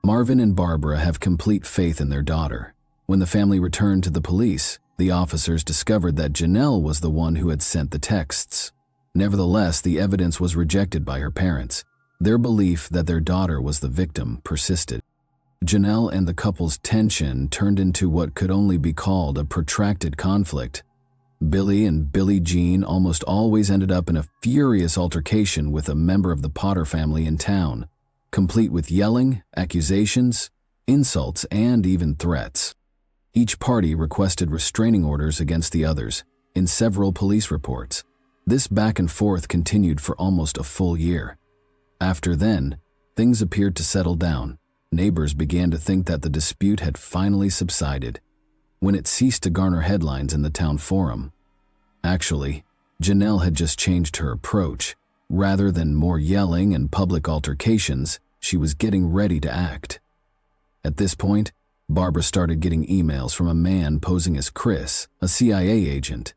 Marvin and Barbara have complete faith in their daughter. When the family returned to the police, the officers discovered that Janelle was the one who had sent the texts. Nevertheless, the evidence was rejected by her parents. Their belief that their daughter was the victim persisted. Janelle and the couple's tension turned into what could only be called a protracted conflict. Billy and Billie Jean almost always ended up in a furious altercation with a member of the Potter family in town, complete with yelling, accusations, insults, and even threats. Each party requested restraining orders against the others in several police reports. This back and forth continued for almost a full year. After then, things appeared to settle down. Neighbors began to think that the dispute had finally subsided, when it ceased to garner headlines in the town forum. Actually, Janelle had just changed her approach. Rather than more yelling and public altercations, she was getting ready to act. At this point, Barbara started getting emails from a man posing as Chris, a CIA agent.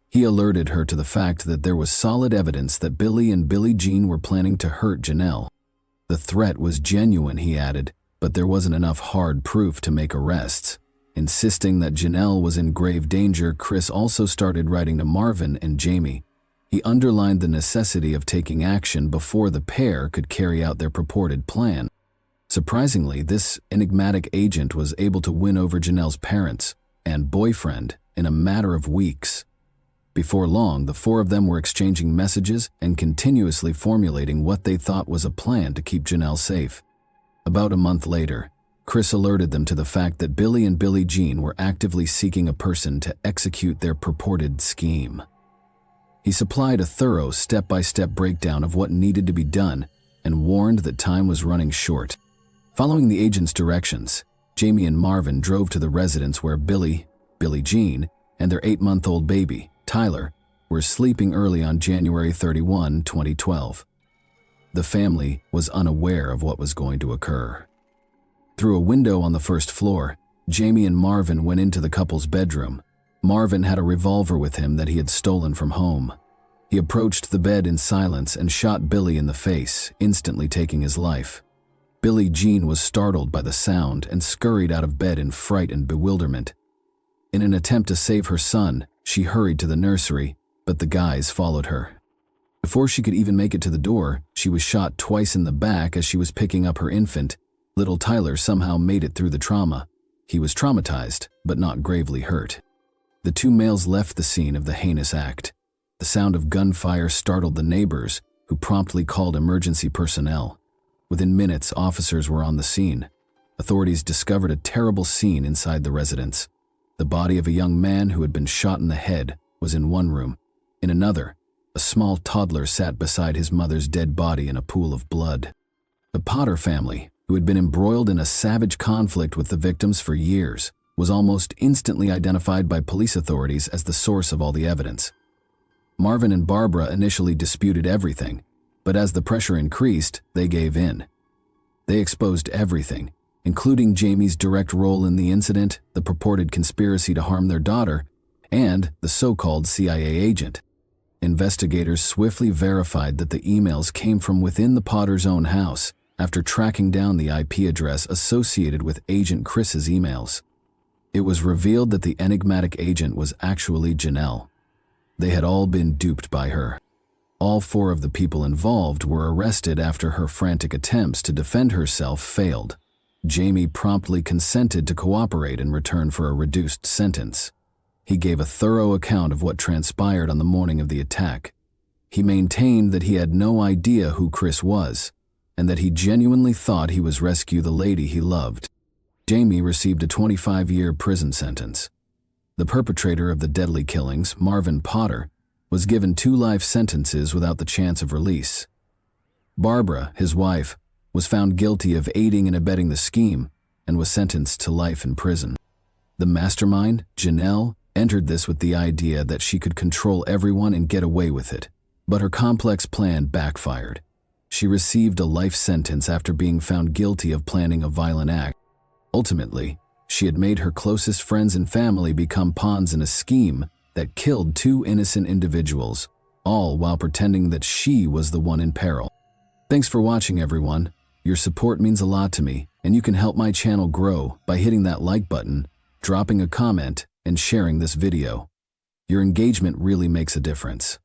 He alerted her to the fact that there was solid evidence that Billy and Billie Jean were planning to hurt Janelle. The threat was genuine, he added, but there wasn't enough hard proof to make arrests. Insisting that Janelle was in grave danger, Chris also started writing to Marvin and Jamie. He underlined the necessity of taking action before the pair could carry out their purported plan. Surprisingly, this enigmatic agent was able to win over Janelle's parents and boyfriend in a matter of weeks. Before long, the four of them were exchanging messages and continuously formulating what they thought was a plan to keep Janelle safe. About a month later, Chris alerted them to the fact that Billy and Billie Jean were actively seeking a person to execute their purported scheme. He supplied a thorough step-by-step breakdown of what needed to be done and warned that time was running short. Following the agent's directions, Jamie and Marvin drove to the residence where Billie Jean, and their 8-month-old baby, Tyler, were sleeping early on January 31, 2012. The family was unaware of what was going to occur. Through a window on the first floor, Jamie and Marvin went into the couple's bedroom. Marvin had a revolver with him that he had stolen from home. He approached the bed in silence and shot Billy in the face, instantly taking his life. Billie Jean was startled by the sound and scurried out of bed in fright and bewilderment. In an attempt to save her son, she hurried to the nursery, but the guys followed her. Before she could even make it to the door, she was shot twice in the back as she was picking up her infant. Little Tyler somehow made it through the trauma. He was traumatized, but not gravely hurt. The two males left the scene of the heinous act. The sound of gunfire startled the neighbors, who promptly called emergency personnel. Within minutes, officers were on the scene. Authorities discovered a terrible scene inside the residence. The body of a young man who had been shot in the head was in one room. In another, a small toddler sat beside his mother's dead body in a pool of blood. The Potter family, who had been embroiled in a savage conflict with the victims for years, was almost instantly identified by police authorities as the source of all the evidence. Marvin and Barbara initially disputed everything, but as the pressure increased, they gave in. They exposed everything, including Jamie's direct role in the incident, the purported conspiracy to harm their daughter, and the so-called CIA agent. Investigators swiftly verified that the emails came from within the Potters' own house after tracking down the IP address associated with Agent Chris's emails. It was revealed that the enigmatic agent was actually Janelle. They had all been duped by her. All four of the people involved were arrested after her frantic attempts to defend herself failed. Jamie promptly consented to cooperate in return for a reduced sentence. He gave a thorough account of what transpired on the morning of the attack. He maintained that he had no idea who Chris was, and that he genuinely thought he was rescue the lady he loved. Jamie received a 25-year prison sentence. The perpetrator of the deadly killings, Marvin Potter, was given 2 life sentences without the chance of release. Barbara, his wife, was found guilty of aiding and abetting the scheme and was sentenced to life in prison. The mastermind, Janelle, entered this with the idea that she could control everyone and get away with it. But her complex plan backfired. She received a life sentence after being found guilty of planning a violent act. Ultimately, she had made her closest friends and family become pawns in a scheme that killed 2 innocent individuals, all while pretending that she was the one in peril. Thanks for watching, everyone. Your support means a lot to me, and you can help my channel grow by hitting that like button, dropping a comment, and sharing this video. Your engagement really makes a difference.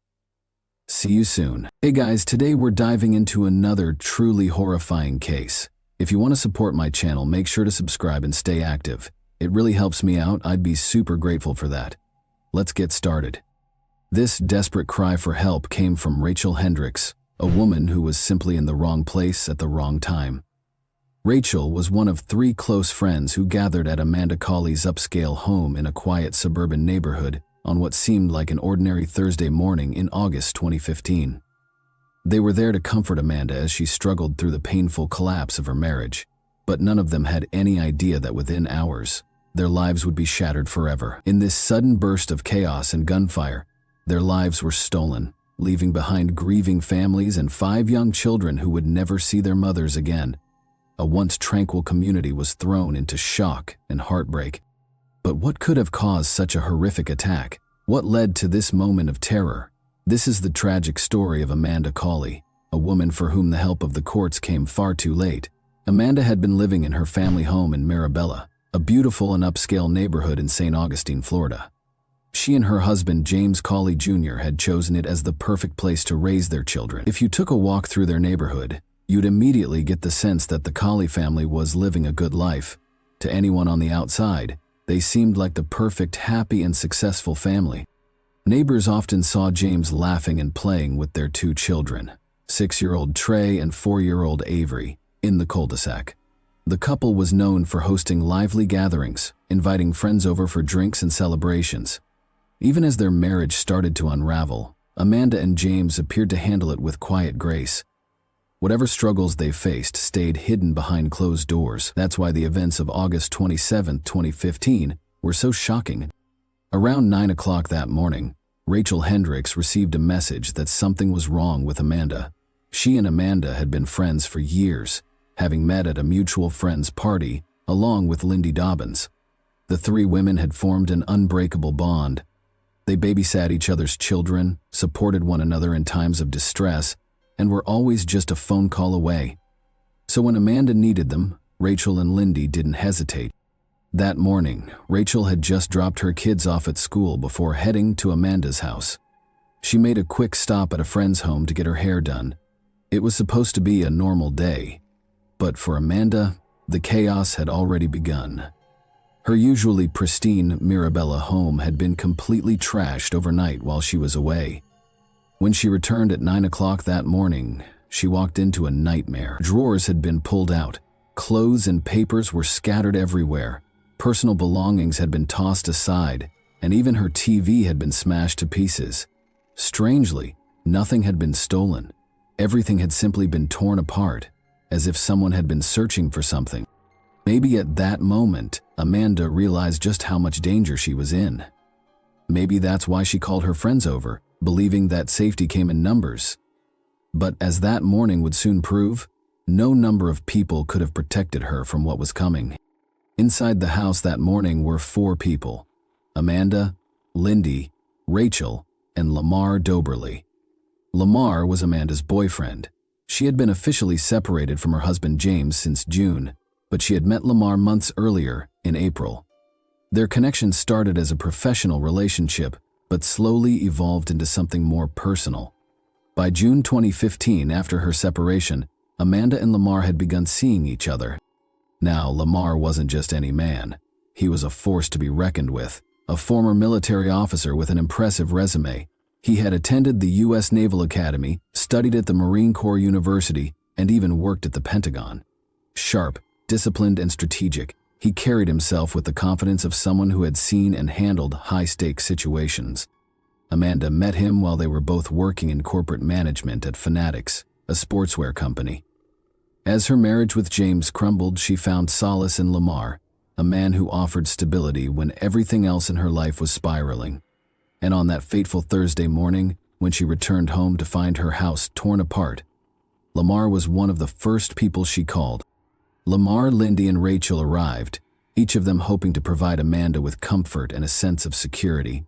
See you soon. Hey guys, today we're diving into another truly horrifying case. If you want to support my channel, make sure to subscribe and stay active. It really helps me out. I'd be super grateful for that. Let's get started. This desperate cry for help came from Rachel Hendricks, a woman who was simply in the wrong place at the wrong time. Rachel was one of 3 close friends who gathered at Amanda Cawley's upscale home in a quiet suburban neighborhood on what seemed like an ordinary Thursday morning in August 2015. They were there to comfort Amanda as she struggled through the painful collapse of her marriage, but none of them had any idea that within hours, their lives would be shattered forever. In this sudden burst of chaos and gunfire, their lives were stolen, leaving behind grieving families and 5 young children who would never see their mothers again. A once tranquil community was thrown into shock and heartbreak. But what could have caused such a horrific attack? What led to this moment of terror? This is the tragic story of Amanda Cawley, a woman for whom the help of the courts came far too late. Amanda had been living in her family home in Mirabella, a beautiful and upscale neighborhood in St. Augustine, Florida. She and her husband, James Cawley Jr., had chosen it as the perfect place to raise their children. If you took a walk through their neighborhood, you'd immediately get the sense that the Cawley family was living a good life. To anyone on the outside, they seemed like the perfect, happy, and successful family. Neighbors often saw James laughing and playing with their 2 children, 6-year-old Trey and 4-year-old Avery, in the cul-de-sac. The couple was known for hosting lively gatherings, inviting friends over for drinks and celebrations. Even as their marriage started to unravel, Amanda and James appeared to handle it with quiet grace. Whatever struggles they faced stayed hidden behind closed doors. That's why the events of August 27, 2015 were so shocking. Around 9 o'clock that morning, Rachel Hendricks received a message that something was wrong with Amanda. She and Amanda had been friends for years, having met at a mutual friend's party along with Lindy Dobbins. The 3 women had formed an unbreakable bond. They babysat each other's children, supported one another in times of distress, and were always just a phone call away. So when Amanda needed them, Rachel and Lindy didn't hesitate. That morning, Rachel had just dropped her kids off at school before heading to Amanda's house. She made a quick stop at a friend's home to get her hair done. It was supposed to be a normal day, but for Amanda, the chaos had already begun. Her usually pristine Mirabella home had been completely trashed overnight while she was away. When she returned at 9 o'clock that morning, she walked into a nightmare. Drawers had been pulled out, clothes and papers were scattered everywhere, personal belongings had been tossed aside, and even her TV had been smashed to pieces. Strangely, nothing had been stolen. Everything had simply been torn apart, as if someone had been searching for something. Maybe at that moment, Amanda realized just how much danger she was in. Maybe that's why she called her friends over, believing that safety came in numbers. But as that morning would soon prove, no number of people could have protected her from what was coming. Inside the house that morning were 4 people: Amanda, Lindy, Rachel, and Lamar Doberly. Lamar was Amanda's boyfriend. She had been officially separated from her husband James since June, but she had met Lamar months earlier, in April. Their connection started as a professional relationship, but slowly evolved into something more personal. By June 2015, after her separation, Amanda and Lamar had begun seeing each other. Now, Lamar wasn't just any man. He was a force to be reckoned with, a former military officer with an impressive resume. He had attended the U.S. Naval Academy, studied at the Marine Corps University, and even worked at the Pentagon. Sharp, disciplined, and strategic, He carried himself with the confidence of someone who had seen and handled high-stakes situations. Amanda met him while they were both working in corporate management at Fanatics, a sportswear company. As her marriage with James crumbled, she found solace in Lamar, a man who offered stability when everything else in her life was spiraling. And on that fateful Thursday morning, when she returned home to find her house torn apart, Lamar was one of the first people she called. Lamar, Lindy, and Rachel arrived, each of them hoping to provide Amanda with comfort and a sense of security.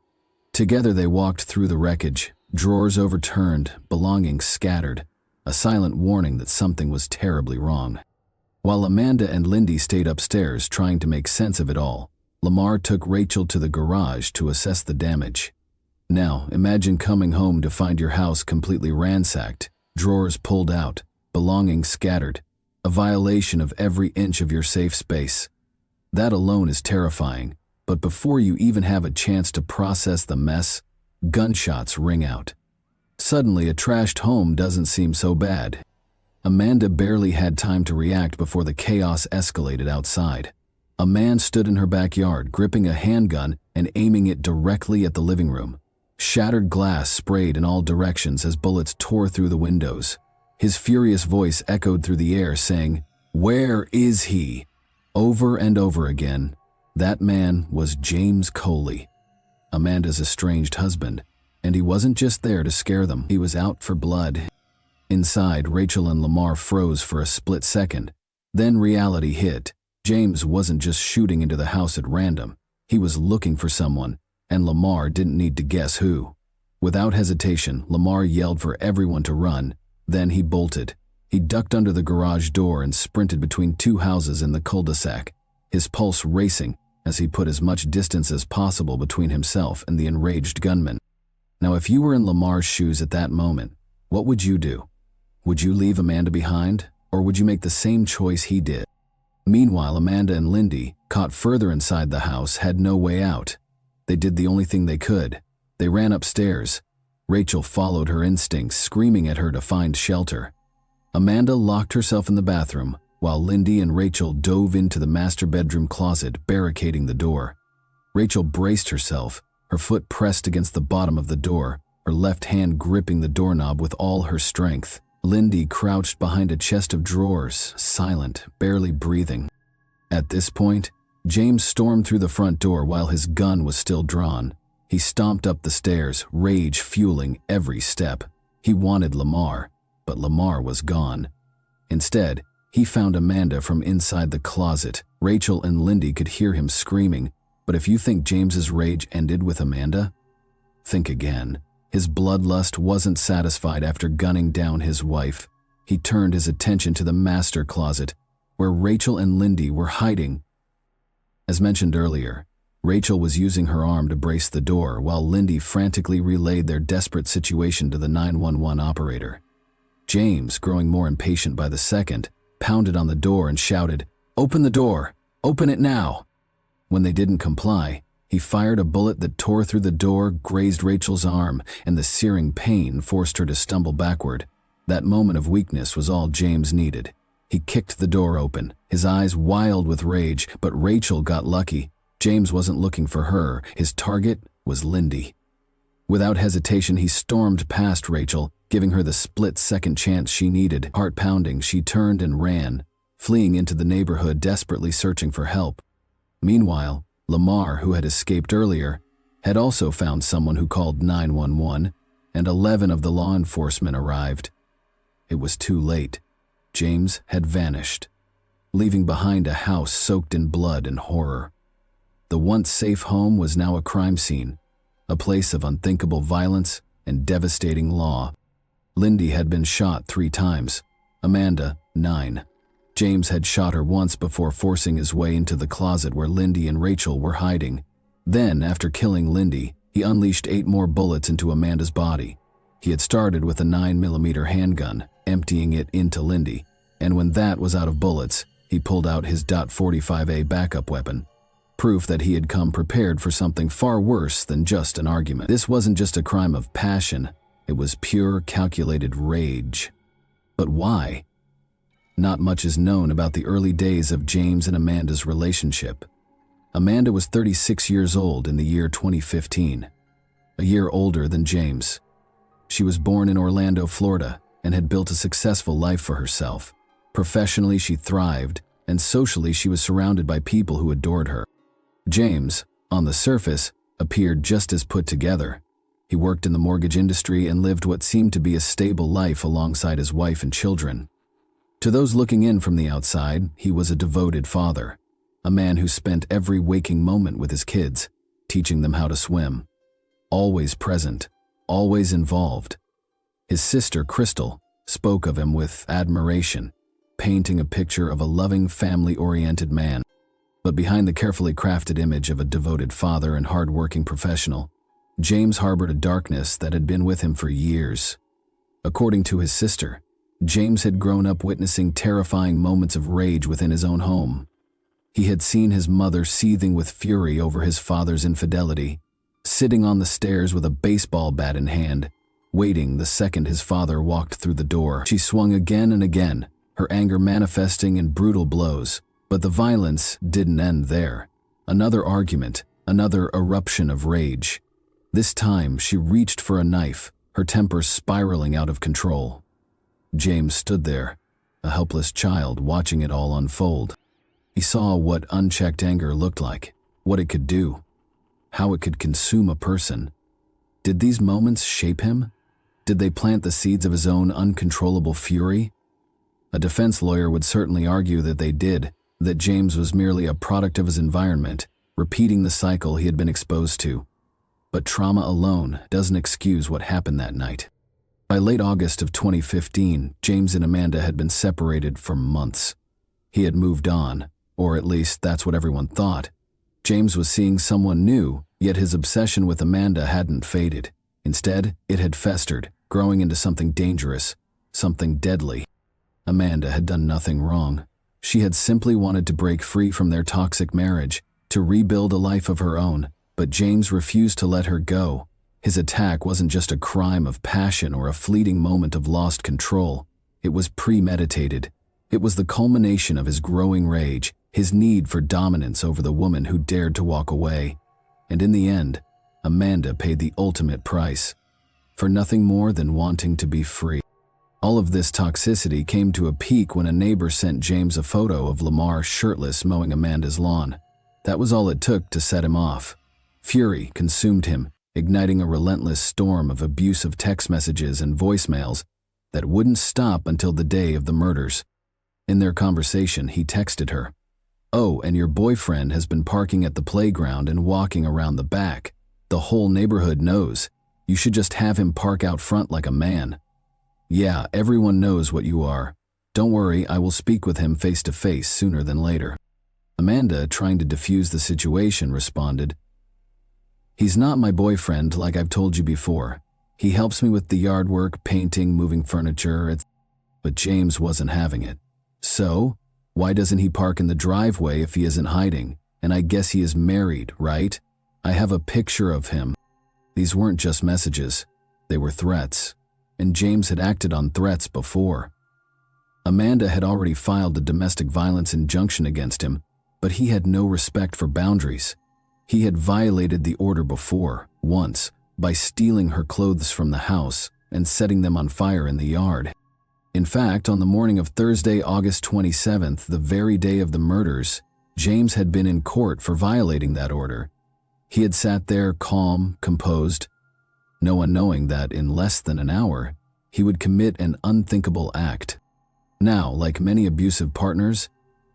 Together they walked through the wreckage, drawers overturned, belongings scattered, a silent warning that something was terribly wrong. While Amanda and Lindy stayed upstairs trying to make sense of it all, Lamar took Rachel to the garage to assess the damage. Now, imagine coming home to find your house completely ransacked, drawers pulled out, belongings scattered, a violation of every inch of your safe space. That alone is terrifying, but before you even have a chance to process the mess, gunshots ring out. Suddenly, a trashed home doesn't seem so bad. Amanda barely had time to react before the chaos escalated outside. A man stood in her backyard, gripping a handgun and aiming it directly at the living room. Shattered glass sprayed in all directions as bullets tore through the windows. His furious voice echoed through the air, saying, "Where is he?" Over and over again. That man was James Coley, Amanda's estranged husband, and he wasn't just there to scare them, he was out for blood. Inside, Rachel and Lamar froze for a split second. Then reality hit. James wasn't just shooting into the house at random. He was looking for someone, and Lamar didn't need to guess who. Without hesitation, Lamar yelled for everyone to run. Then he bolted. He ducked under the garage door and sprinted between two houses in the cul-de-sac, his pulse racing as he put as much distance as possible between himself and the enraged gunman. Now, if you were in Lamar's shoes at that moment, what would you do? Would you leave Amanda behind, or would you make the same choice he did? Meanwhile, Amanda and Lindy, caught further inside the house, had no way out. They did the only thing they could. They ran upstairs. Rachel followed her instincts, screaming at her to find shelter. Amanda locked herself in the bathroom, while Lindy and Rachel dove into the master bedroom closet, barricading the door. Rachel braced herself, her foot pressed against the bottom of the door, her left hand gripping the doorknob with all her strength. Lindy crouched behind a chest of drawers, silent, barely breathing. At this point, James stormed through the front door while his gun was still drawn. He stomped up the stairs, rage fueling every step. He wanted Lamar, but Lamar was gone. Instead, he found Amanda from inside the closet. Rachel and Lindy could hear him screaming, but if you think James's rage ended with Amanda, think again. His bloodlust wasn't satisfied after gunning down his wife. He turned his attention to the master closet, where Rachel and Lindy were hiding. As mentioned earlier, Rachel was using her arm to brace the door while Lindy frantically relayed their desperate situation to the 911 operator. James, growing more impatient by the second, pounded on the door and shouted, "Open the door! Open it now!" When they didn't comply, he fired a bullet that tore through the door, grazed Rachel's arm, and the searing pain forced her to stumble backward. That moment of weakness was all James needed. He kicked the door open, his eyes wild with rage, but Rachel got lucky. James wasn't looking for her. His target was Lindy. Without hesitation, he stormed past Rachel, giving her the split-second chance she needed. Heart pounding, she turned and ran, fleeing into the neighborhood, desperately searching for help. Meanwhile, Lamar, who had escaped earlier, had also found someone who called 911, and 11 of the law enforcement arrived. It was too late. James had vanished, leaving behind a house soaked in blood and horror. The once safe home was now a crime scene, a place of unthinkable violence and devastating law. Lindy had been shot 3 times, Amanda 9. James had shot her once before forcing his way into the closet where Lindy and Rachel were hiding. Then, after killing Lindy, he unleashed 8 more bullets into Amanda's body. He had started with a 9mm handgun, emptying it into Lindy, and when that was out of bullets, he pulled out his .45A backup weapon, proof that he had come prepared for something far worse than just an argument. This wasn't just a crime of passion, it was pure, calculated rage. But why? Not much is known about the early days of James and Amanda's relationship. Amanda was 36 years old in the year 2015, a year older than James. She was born in Orlando, Florida, and had built a successful life for herself. Professionally, she thrived, and socially, she was surrounded by people who adored her. James, on the surface, appeared just as put together. He worked in the mortgage industry and lived what seemed to be a stable life alongside his wife and children. To those looking in from the outside, he was a devoted father, a man who spent every waking moment with his kids, teaching them how to swim. Always present, always involved. His sister, Crystal, spoke of him with admiration, painting a picture of a loving, family-oriented man. But behind the carefully crafted image of a devoted father and hard-working professional, James harbored a darkness that had been with him for years. According to his sister, James had grown up witnessing terrifying moments of rage within his own home. He had seen his mother seething with fury over his father's infidelity, sitting on the stairs with a baseball bat in hand, waiting the second his father walked through the door. She swung again and again, her anger manifesting in brutal blows. But the violence didn't end there. Another argument, another eruption of rage. This time, she reached for a knife, her temper spiraling out of control. James stood there, a helpless child watching it all unfold. He saw what unchecked anger looked like, what it could do, how it could consume a person. Did these moments shape him? Did they plant the seeds of his own uncontrollable fury? A defense lawyer would certainly argue that they did, that James was merely a product of his environment, repeating the cycle he had been exposed to. But trauma alone doesn't excuse what happened that night. By late August of 2015, James and Amanda had been separated for months. He had moved on, or at least that's what everyone thought. James was seeing someone new, yet his obsession with Amanda hadn't faded. Instead, it had festered, growing into something dangerous, something deadly. Amanda had done nothing wrong. She had simply wanted to break free from their toxic marriage, to rebuild a life of her own, but James refused to let her go. His attack wasn't just a crime of passion or a fleeting moment of lost control. It was premeditated. It was the culmination of his growing rage, his need for dominance over the woman who dared to walk away. And in the end, Amanda paid the ultimate price, for nothing more than wanting to be free. All of this toxicity came to a peak when a neighbor sent James a photo of Lamar shirtless mowing Amanda's lawn. That was all it took to set him off. Fury consumed him, igniting a relentless storm of abusive text messages and voicemails that wouldn't stop until the day of the murders. In their conversation, he texted her, "Oh, and your boyfriend has been parking at the playground and walking around the back. The whole neighborhood knows. You should just have him park out front like a man. Yeah, everyone knows what you are. Don't worry, I will speak with him face to face sooner than later." Amanda, trying to defuse the situation, responded, "He's not my boyfriend like I've told you before. He helps me with the yard work, painting, moving furniture, But James wasn't having it. So, why doesn't he park in the driveway if he isn't hiding? And I guess he is married, right? I have a picture of him." These weren't just messages. They were threats. And James had acted on threats before. Amanda had already filed a domestic violence injunction against him, but he had no respect for boundaries. He had violated the order before, once, by stealing her clothes from the house and setting them on fire in the yard. In fact, on the morning of Thursday, August 27th, the very day of the murders, James had been in court for violating that order. He had sat there calm, composed, no one knowing that in less than an hour, he would commit an unthinkable act. Now, like many abusive partners,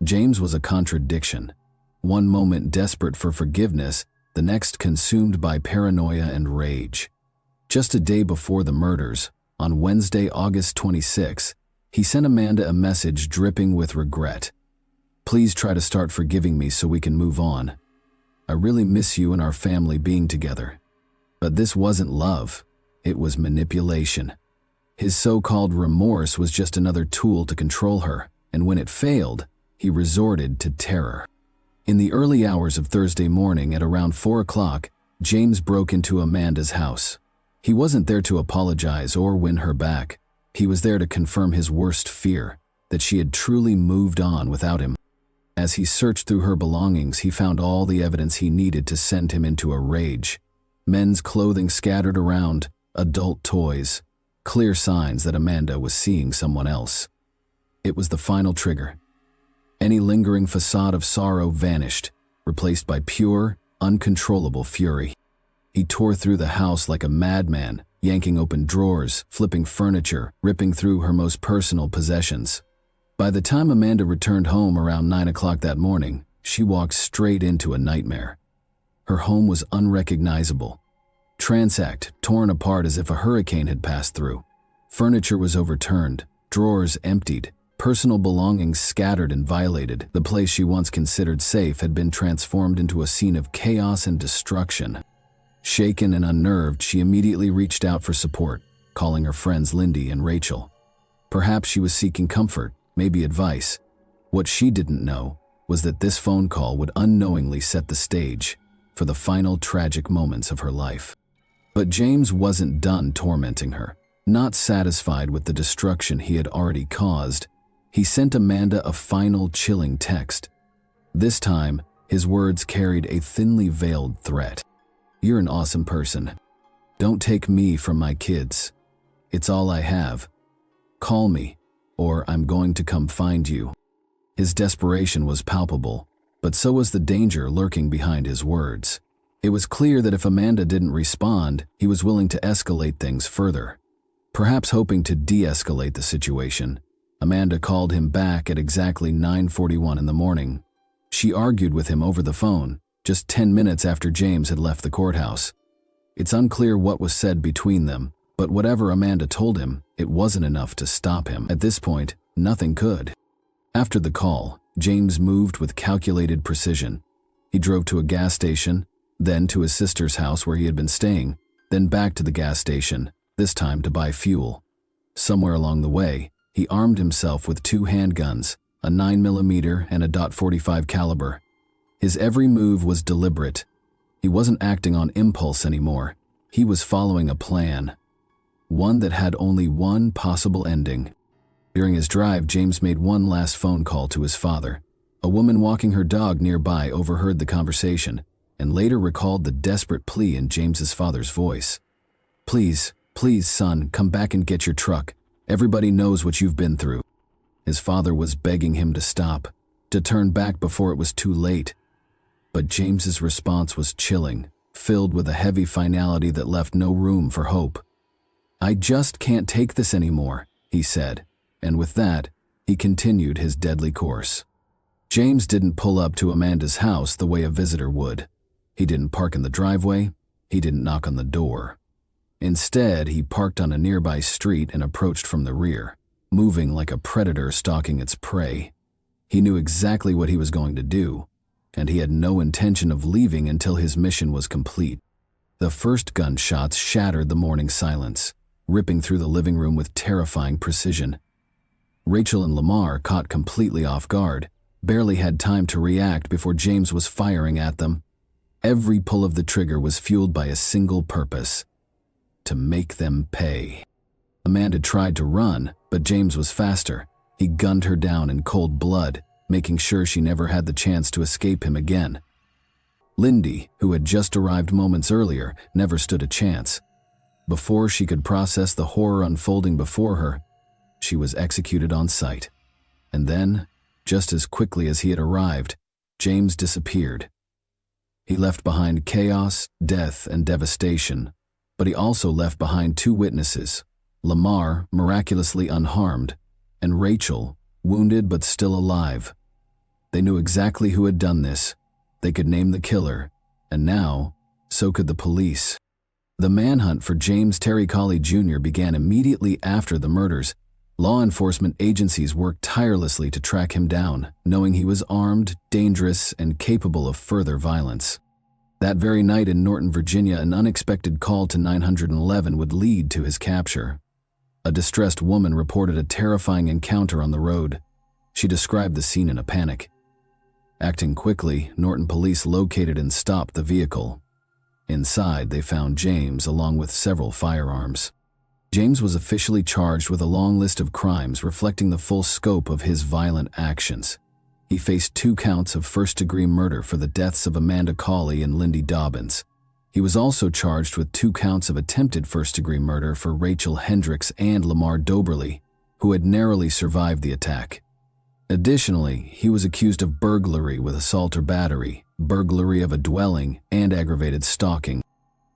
James was a contradiction. One moment desperate for forgiveness, the next consumed by paranoia and rage. Just a day before the murders, on Wednesday, August 26, he sent Amanda a message dripping with regret. "Please try to start forgiving me so we can move on. I really miss you and our family being together." But this wasn't love, it was manipulation. His so-called remorse was just another tool to control her, and when it failed, he resorted to terror. In the early hours of Thursday morning at around 4 o'clock, James broke into Amanda's house. He wasn't there to apologize or win her back. He was there to confirm his worst fear, that she had truly moved on without him. As he searched through her belongings, he found all the evidence he needed to send him into a rage. Men's clothing scattered around, adult toys, clear signs that Amanda was seeing someone else. It was the final trigger. Any lingering facade of sorrow vanished, replaced by pure, uncontrollable fury. He tore through the house like a madman, yanking open drawers, flipping furniture, ripping through her most personal possessions. By the time Amanda returned home around 9 o'clock that morning, she walked straight into a nightmare. Her home was unrecognizable. Ransacked, torn apart as if a hurricane had passed through. Furniture was overturned, drawers emptied, personal belongings scattered and violated. The place she once considered safe had been transformed into a scene of chaos and destruction. Shaken and unnerved, she immediately reached out for support, calling her friends Lindy and Rachel. Perhaps she was seeking comfort, maybe advice. What she didn't know was that this phone call would unknowingly set the stage for the final tragic moments of her life. But James wasn't done tormenting her. Not satisfied with the destruction he had already caused, he sent Amanda a final chilling text. This time, his words carried a thinly veiled threat. "You're an awesome person. Don't take me from my kids. It's all I have. Call me, or I'm going to come find you." His desperation was palpable, but so was the danger lurking behind his words. It was clear that if Amanda didn't respond, he was willing to escalate things further. Perhaps hoping to de-escalate the situation, Amanda called him back at exactly 9:41 in the morning. She argued with him over the phone, just 10 minutes after James had left the courthouse. It's unclear what was said between them, but whatever Amanda told him, it wasn't enough to stop him. At this point, nothing could. After the call, James moved with calculated precision. He drove to a gas station, then to his sister's house where he had been staying, then back to the gas station, this time to buy fuel. Somewhere along the way, he armed himself with 2 handguns, a 9mm and a .45 caliber. His every move was deliberate. He wasn't acting on impulse anymore. He was following a plan. One that had only one possible ending. During his drive, James made one last phone call to his father. A woman walking her dog nearby overheard the conversation and later recalled the desperate plea in James's father's voice. Please, son, come back and get your truck. Everybody knows what you've been through." His father was begging him to stop, to turn back before it was too late. But James's response was chilling, filled with a heavy finality that left no room for hope. "I just can't take this anymore," he said, and with that, he continued his deadly course. James didn't pull up to Amanda's house the way a visitor would. He didn't park in the driveway. He didn't knock on the door. Instead, he parked on a nearby street and approached from the rear, moving like a predator stalking its prey. He knew exactly what he was going to do, and he had no intention of leaving until his mission was complete. The first gunshots shattered the morning silence, ripping through the living room with terrifying precision. Rachel and Lamar, caught completely off guard, barely had time to react before James was firing at them. Every pull of the trigger was fueled by a single purpose: to make them pay. Amanda tried to run, but James was faster. He gunned her down in cold blood, making sure she never had the chance to escape him again. Lindy, who had just arrived moments earlier, never stood a chance. Before she could process the horror unfolding before her, she was executed on sight. And then, just as quickly as he had arrived, James disappeared. He left behind chaos, death, and devastation, but he also left behind 2 witnesses, Lamar, miraculously unharmed, and Rachel, wounded but still alive. They knew exactly who had done this. They could name the killer, and now, so could the police. The manhunt for James Terry Colley Jr. began immediately after the murders. Law enforcement agencies worked tirelessly to track him down, knowing he was armed, dangerous, and capable of further violence. That very night in Norton, Virginia, an unexpected call to 911 would lead to his capture. A distressed woman reported a terrifying encounter on the road. She described the scene in a panic. Acting quickly, Norton police located and stopped the vehicle. Inside, they found James along with several firearms. James was officially charged with a long list of crimes reflecting the full scope of his violent actions. He faced 2 counts of first-degree murder for the deaths of Amanda Cawley and Lindy Dobbins. He was also charged with 2 counts of attempted first-degree murder for Rachel Hendricks and Lamar Doberly, who had narrowly survived the attack. Additionally, he was accused of burglary with assault or battery, burglary of a dwelling, and aggravated stalking.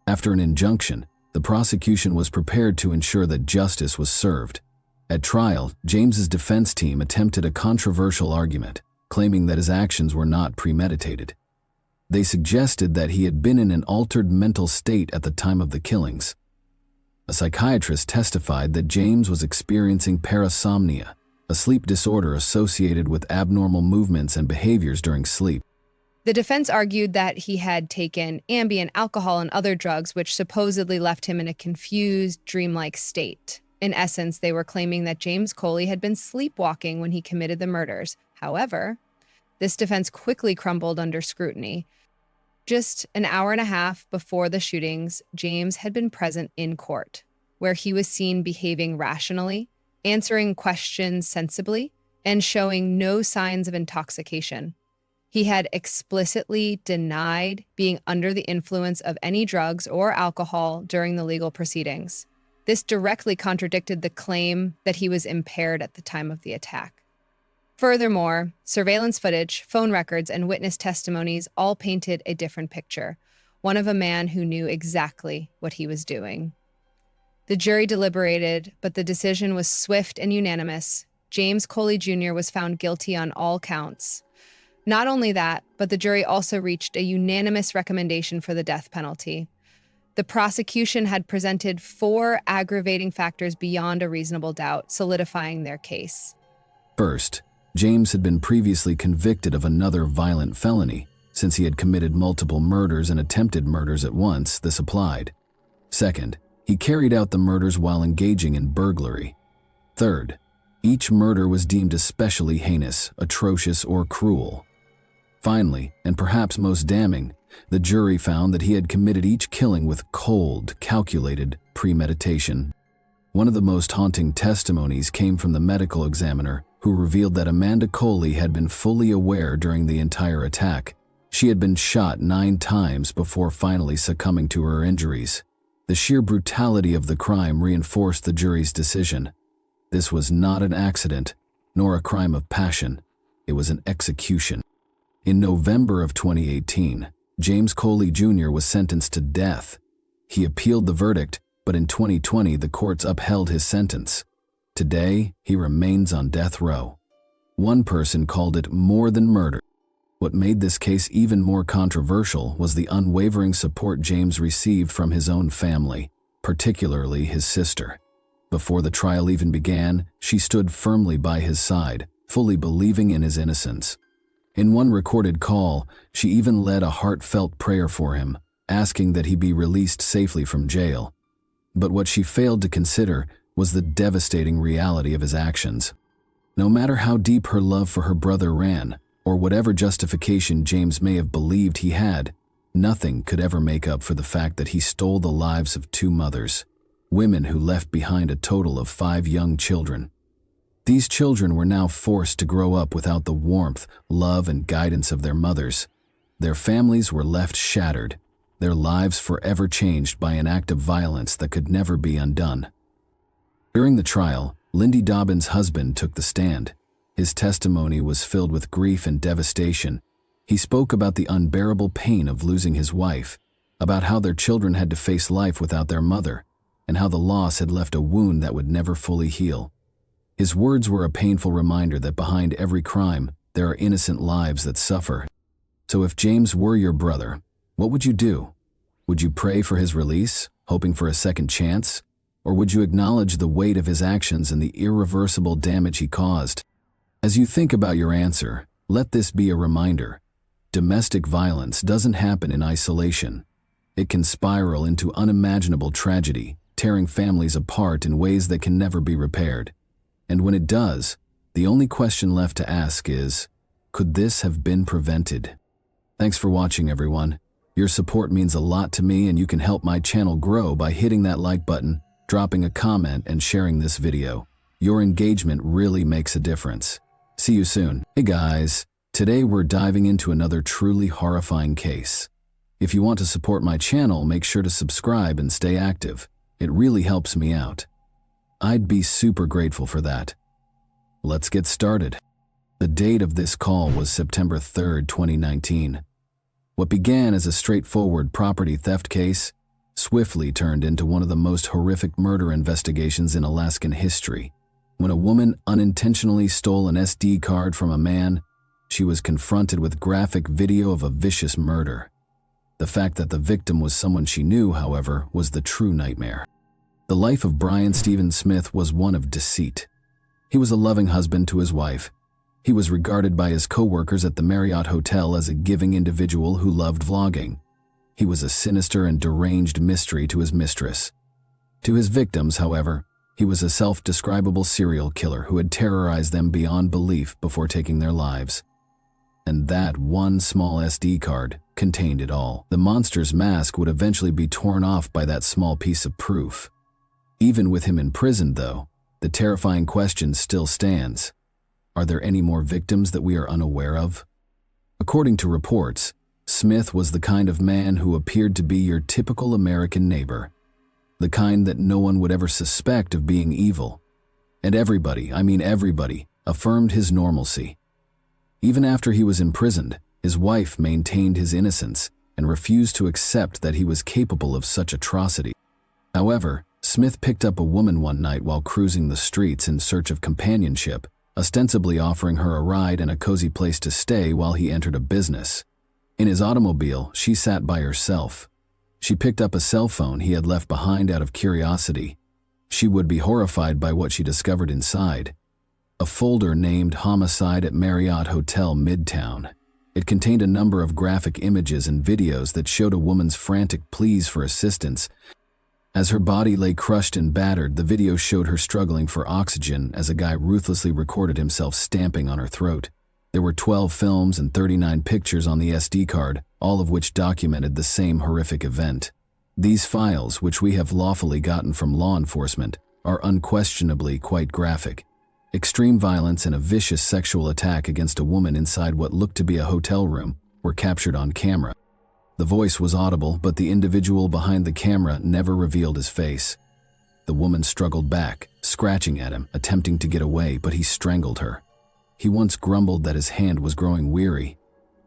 After an injunction, the prosecution was prepared to ensure that justice was served. At trial, James's defense team attempted a controversial argument, claiming that his actions were not premeditated. They suggested that he had been in an altered mental state at the time of the killings. A psychiatrist testified that James was experiencing parasomnia, a sleep disorder associated with abnormal movements and behaviors during sleep. The defense argued that he had taken Ambien, alcohol, and other drugs, which supposedly left him in a confused, dreamlike state. In essence, they were claiming that James Coley had been sleepwalking when he committed the murders. However, this defense quickly crumbled under scrutiny. Just an hour and a half before the shootings, James had been present in court, where he was seen behaving rationally, answering questions sensibly, and showing no signs of intoxication. He had explicitly denied being under the influence of any drugs or alcohol during the legal proceedings. This directly contradicted the claim that he was impaired at the time of the attack. Furthermore, surveillance footage, phone records, and witness testimonies all painted a different picture, one of a man who knew exactly what he was doing. The jury deliberated, but the decision was swift and unanimous. James Coley Jr. was found guilty on all counts. Not only that, but the jury also reached a unanimous recommendation for the death penalty. The prosecution had presented 4 aggravating factors beyond a reasonable doubt, solidifying their case. First, James had been previously convicted of another violent felony. Since he had committed multiple murders and attempted murders at once, this applied. Second, he carried out the murders while engaging in burglary. Third, each murder was deemed especially heinous, atrocious, or cruel. Finally, and perhaps most damning, the jury found that he had committed each killing with cold, calculated premeditation. One of the most haunting testimonies came from the medical examiner, who revealed that Amanda Cawley had been fully aware during the entire attack. She had been shot 9 times before finally succumbing to her injuries. The sheer brutality of the crime reinforced the jury's decision. This was not an accident, nor a crime of passion. It was an execution. In November of 2018, James Coley Jr. was sentenced to death. He appealed the verdict, but in 2020 the courts upheld his sentence. Today, he remains on death row. One person called it more than murder. What made this case even more controversial was the unwavering support James received from his own family, particularly his sister. Before the trial even began, she stood firmly by his side, fully believing in his innocence. In one recorded call, she even led a heartfelt prayer for him, asking that he be released safely from jail. But what she failed to consider was the devastating reality of his actions. No matter how deep her love for her brother ran, or whatever justification James may have believed he had, nothing could ever make up for the fact that he stole the lives of 2 mothers, women who left behind a total of 5 young children. These children were now forced to grow up without the warmth, love, and guidance of their mothers. Their families were left shattered, their lives forever changed by an act of violence that could never be undone. During the trial, Lindy Dobbins' husband took the stand. His testimony was filled with grief and devastation. He spoke about the unbearable pain of losing his wife, about how their children had to face life without their mother, and how the loss had left a wound that would never fully heal. His words were a painful reminder that behind every crime, there are innocent lives that suffer. So if James were your brother, what would you do? Would you pray for his release, hoping for a second chance? Or would you acknowledge the weight of his actions and the irreversible damage he caused? As you think about your answer, let this be a reminder. Domestic violence doesn't happen in isolation. It can spiral into unimaginable tragedy, tearing families apart in ways that can never be repaired. And when it does, the only question left to ask is, could this have been prevented? Thanks for watching, everyone. Your support means a lot to me, and you can help my channel grow by hitting that like button dropping a comment, and sharing this video. Your engagement really makes a difference. See you soon. Hey guys, today we're diving into another truly horrifying case. If you want to support my channel, make sure to subscribe and stay active. It really helps me out. I'd be super grateful for that. Let's get started. The date of this call was September 3rd, 2019. What began as a straightforward property theft case swiftly turned into one of the most horrific murder investigations in Alaskan history. When a woman unintentionally stole an SD card from a man, she was confronted with graphic video of a vicious murder. The fact that the victim was someone she knew, however, was the true nightmare. The life of Brian Stephen Smith was one of deceit. He was a loving husband to his wife. He was regarded by his co-workers at the Marriott Hotel as a giving individual who loved vlogging. He was a sinister and deranged mystery to his mistress. To his victims, however, he was a self-describable serial killer who had terrorized them beyond belief before taking their lives. And that one small SD card contained it all. The monster's mask would eventually be torn off by that small piece of proof. Even with him imprisoned, though, the terrifying question still stands. Are there any more victims that we are unaware of? According to reports, Smith was the kind of man who appeared to be your typical American neighbor. The kind that no one would ever suspect of being evil. And everybody, affirmed his normalcy. Even after he was imprisoned, his wife maintained his innocence and refused to accept that he was capable of such atrocity. However, Smith picked up a woman one night while cruising the streets in search of companionship, ostensibly offering her a ride and a cozy place to stay while he entered a business. In his automobile, she sat by herself. She picked up a cell phone he had left behind out of curiosity. She would be horrified by what she discovered inside. A folder named Homicide at Marriott Hotel Midtown. It contained a number of graphic images and videos that showed a woman's frantic pleas for assistance. As her body lay crushed and battered, the video showed her struggling for oxygen as a guy ruthlessly recorded himself stamping on her throat. There were 12 films and 39 pictures on the SD card, all of which documented the same horrific event. These files, which we have lawfully gotten from law enforcement, are unquestionably quite graphic. Extreme violence and a vicious sexual attack against a woman inside what looked to be a hotel room were captured on camera. The voice was audible, but the individual behind the camera never revealed his face. The woman struggled back, scratching at him, attempting to get away, but he strangled her. He once grumbled that his hand was growing weary.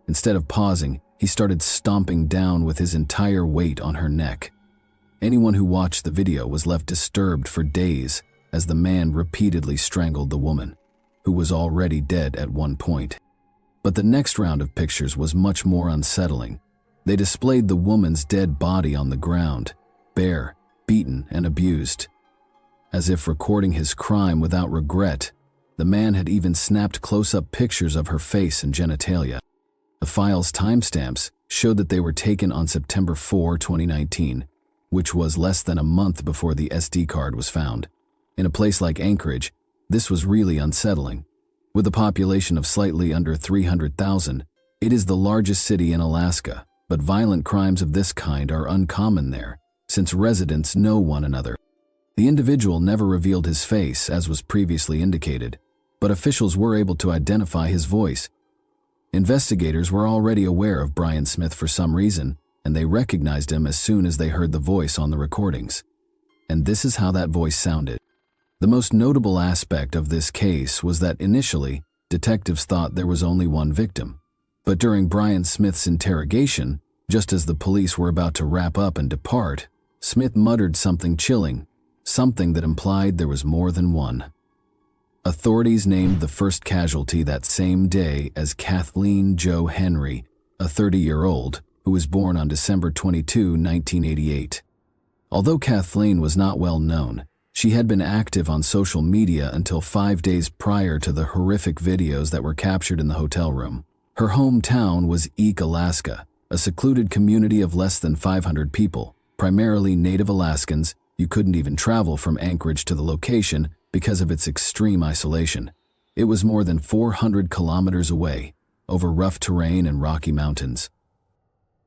Instead of pausing, he started stomping down with his entire weight on her neck. Anyone who watched the video was left disturbed for days as the man repeatedly strangled the woman, who was already dead at one point. But the next round of pictures was much more unsettling. They displayed the woman's dead body on the ground, bare, beaten, and abused. As if recording his crime without regret, the man had even snapped close-up pictures of her face and genitalia. The file's timestamps showed that they were taken on September 4, 2019, which was less than a month before the SD card was found. In a place like Anchorage, this was really unsettling. With a population of slightly under 300,000, it is the largest city in Alaska, but violent crimes of this kind are uncommon there, since residents know one another. The individual never revealed his face, as was previously indicated, but officials were able to identify his voice. Investigators were already aware of Brian Smith for some reason, and they recognized him as soon as they heard the voice on the recordings. And this is how that voice sounded. The most notable aspect of this case was that initially, detectives thought there was only one victim. But during Brian Smith's interrogation, just as the police were about to wrap up and depart, Smith muttered something chilling, something that implied there was more than one. Authorities named the first casualty that same day as Kathleen Jo Henry, a 30-year-old, who was born on December 22, 1988. Although Kathleen was not well known, she had been active on social media until 5 days prior to the horrific videos that were captured in the hotel room. Her hometown was Eek, Alaska, a secluded community of less than 500 people, primarily Native Alaskans. You couldn't even travel from Anchorage to the location because of its extreme isolation. It was more than 400 kilometers away, over rough terrain and rocky mountains.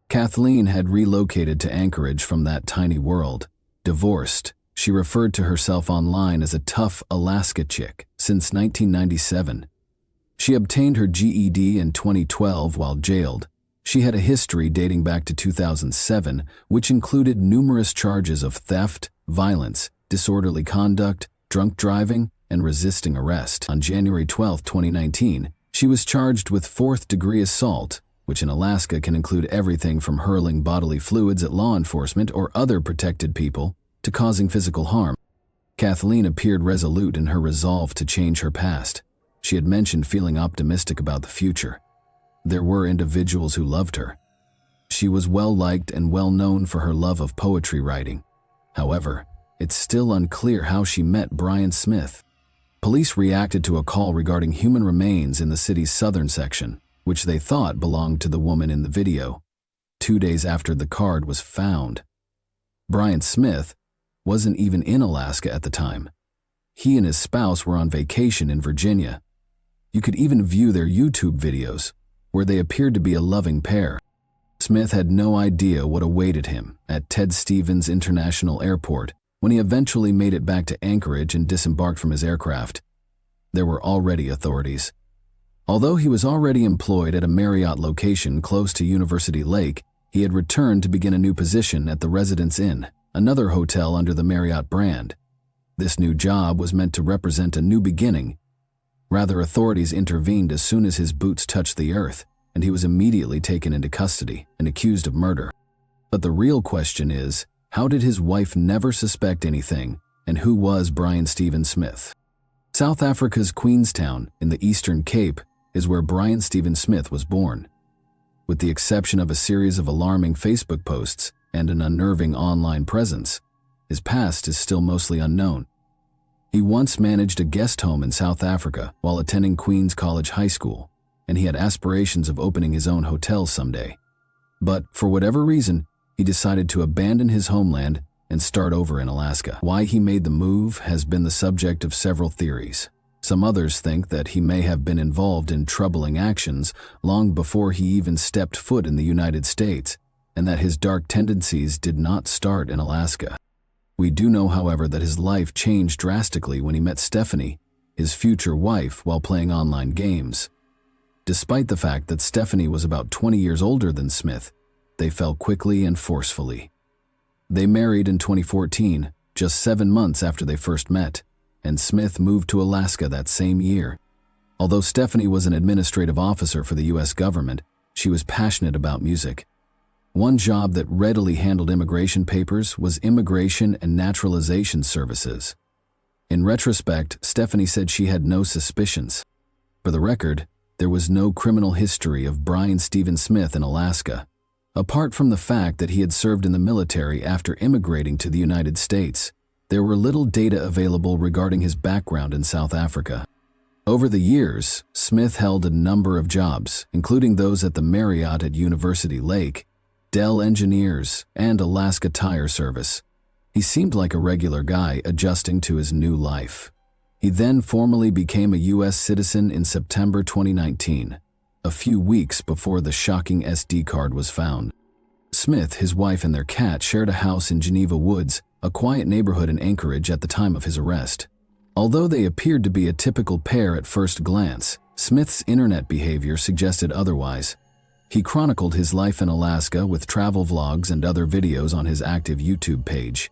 Kathleen had relocated to Anchorage from that tiny world, divorced, She referred to herself online as a tough Alaska chick since 1997. She obtained her GED in 2012 while jailed. She had a history dating back to 2007, which included numerous charges of theft, violence, disorderly conduct, drunk driving, and resisting arrest. On January 12, 2019, she was charged with fourth-degree assault, which in Alaska can include everything from hurling bodily fluids at law enforcement or other protected people to causing physical harm. Kathleen appeared resolute in her resolve to change her past. She had mentioned feeling optimistic about the future. There were individuals who loved her. She was well-liked and well-known for her love of poetry writing. However, it's still unclear how she met Brian Smith. Police reacted to a call regarding human remains in the city's southern section, which they thought belonged to the woman in the video. 2 days after the card was found. Brian Smith wasn't even in Alaska at the time. He and his spouse were on vacation in Virginia. You could even view their YouTube videos, where they appeared to be a loving pair. Smith had no idea what awaited him at Ted Stevens International Airport when he eventually made it back to Anchorage and disembarked from his aircraft. There were already authorities. Although he was already employed at a Marriott location close to University Lake, he had returned to begin a new position at the Residence Inn, another hotel under the Marriott brand. This new job was meant to represent a new beginning. Rather, authorities intervened as soon as his boots touched the earth, and he was immediately taken into custody and accused of murder. But the real question is, how did his wife never suspect anything, and who was Brian Stephen Smith? South Africa's Queenstown, in the Eastern Cape, is where Brian Stephen Smith was born. With the exception of a series of alarming Facebook posts and an unnerving online presence, his past is still mostly unknown. He once managed a guest home in South Africa while attending Queen's College High School, and he had aspirations of opening his own hotel someday. But for whatever reason, he decided to abandon his homeland and start over in Alaska. Why he made the move has been the subject of several theories. Some others think that he may have been involved in troubling actions long before he even stepped foot in the United States, and that his dark tendencies did not start in Alaska. We do know, however, that his life changed drastically when he met Stephanie, his future wife, while playing online games. Despite the fact that Stephanie was about 20 years older than Smith, they fell quickly and forcefully. They married in 2014, just 7 months after they first met, and Smith moved to Alaska that same year. Although Stephanie was an administrative officer for the U.S. government, she was passionate about music. One job that readily handled immigration papers was immigration and naturalization services. In retrospect, Stephanie said she had no suspicions. For the record, there was no criminal history of Brian Stephen Smith in Alaska, apart from the fact that he had served in the military after immigrating to the United States. There were little data available regarding his background in South Africa. Over the years, Smith held a number of jobs, including those at the Marriott at University Lake, Dell Engineers, and Alaska Tire Service. He seemed like a regular guy adjusting to his new life. He then formally became a U.S. citizen in September 2019, a few weeks before the shocking SD card was found. Smith, his wife, and their cat shared a house in Geneva Woods, a quiet neighborhood in Anchorage at the time of his arrest. Although they appeared to be a typical pair at first glance, Smith's internet behavior suggested otherwise. He chronicled his life in Alaska with travel vlogs and other videos on his active YouTube page.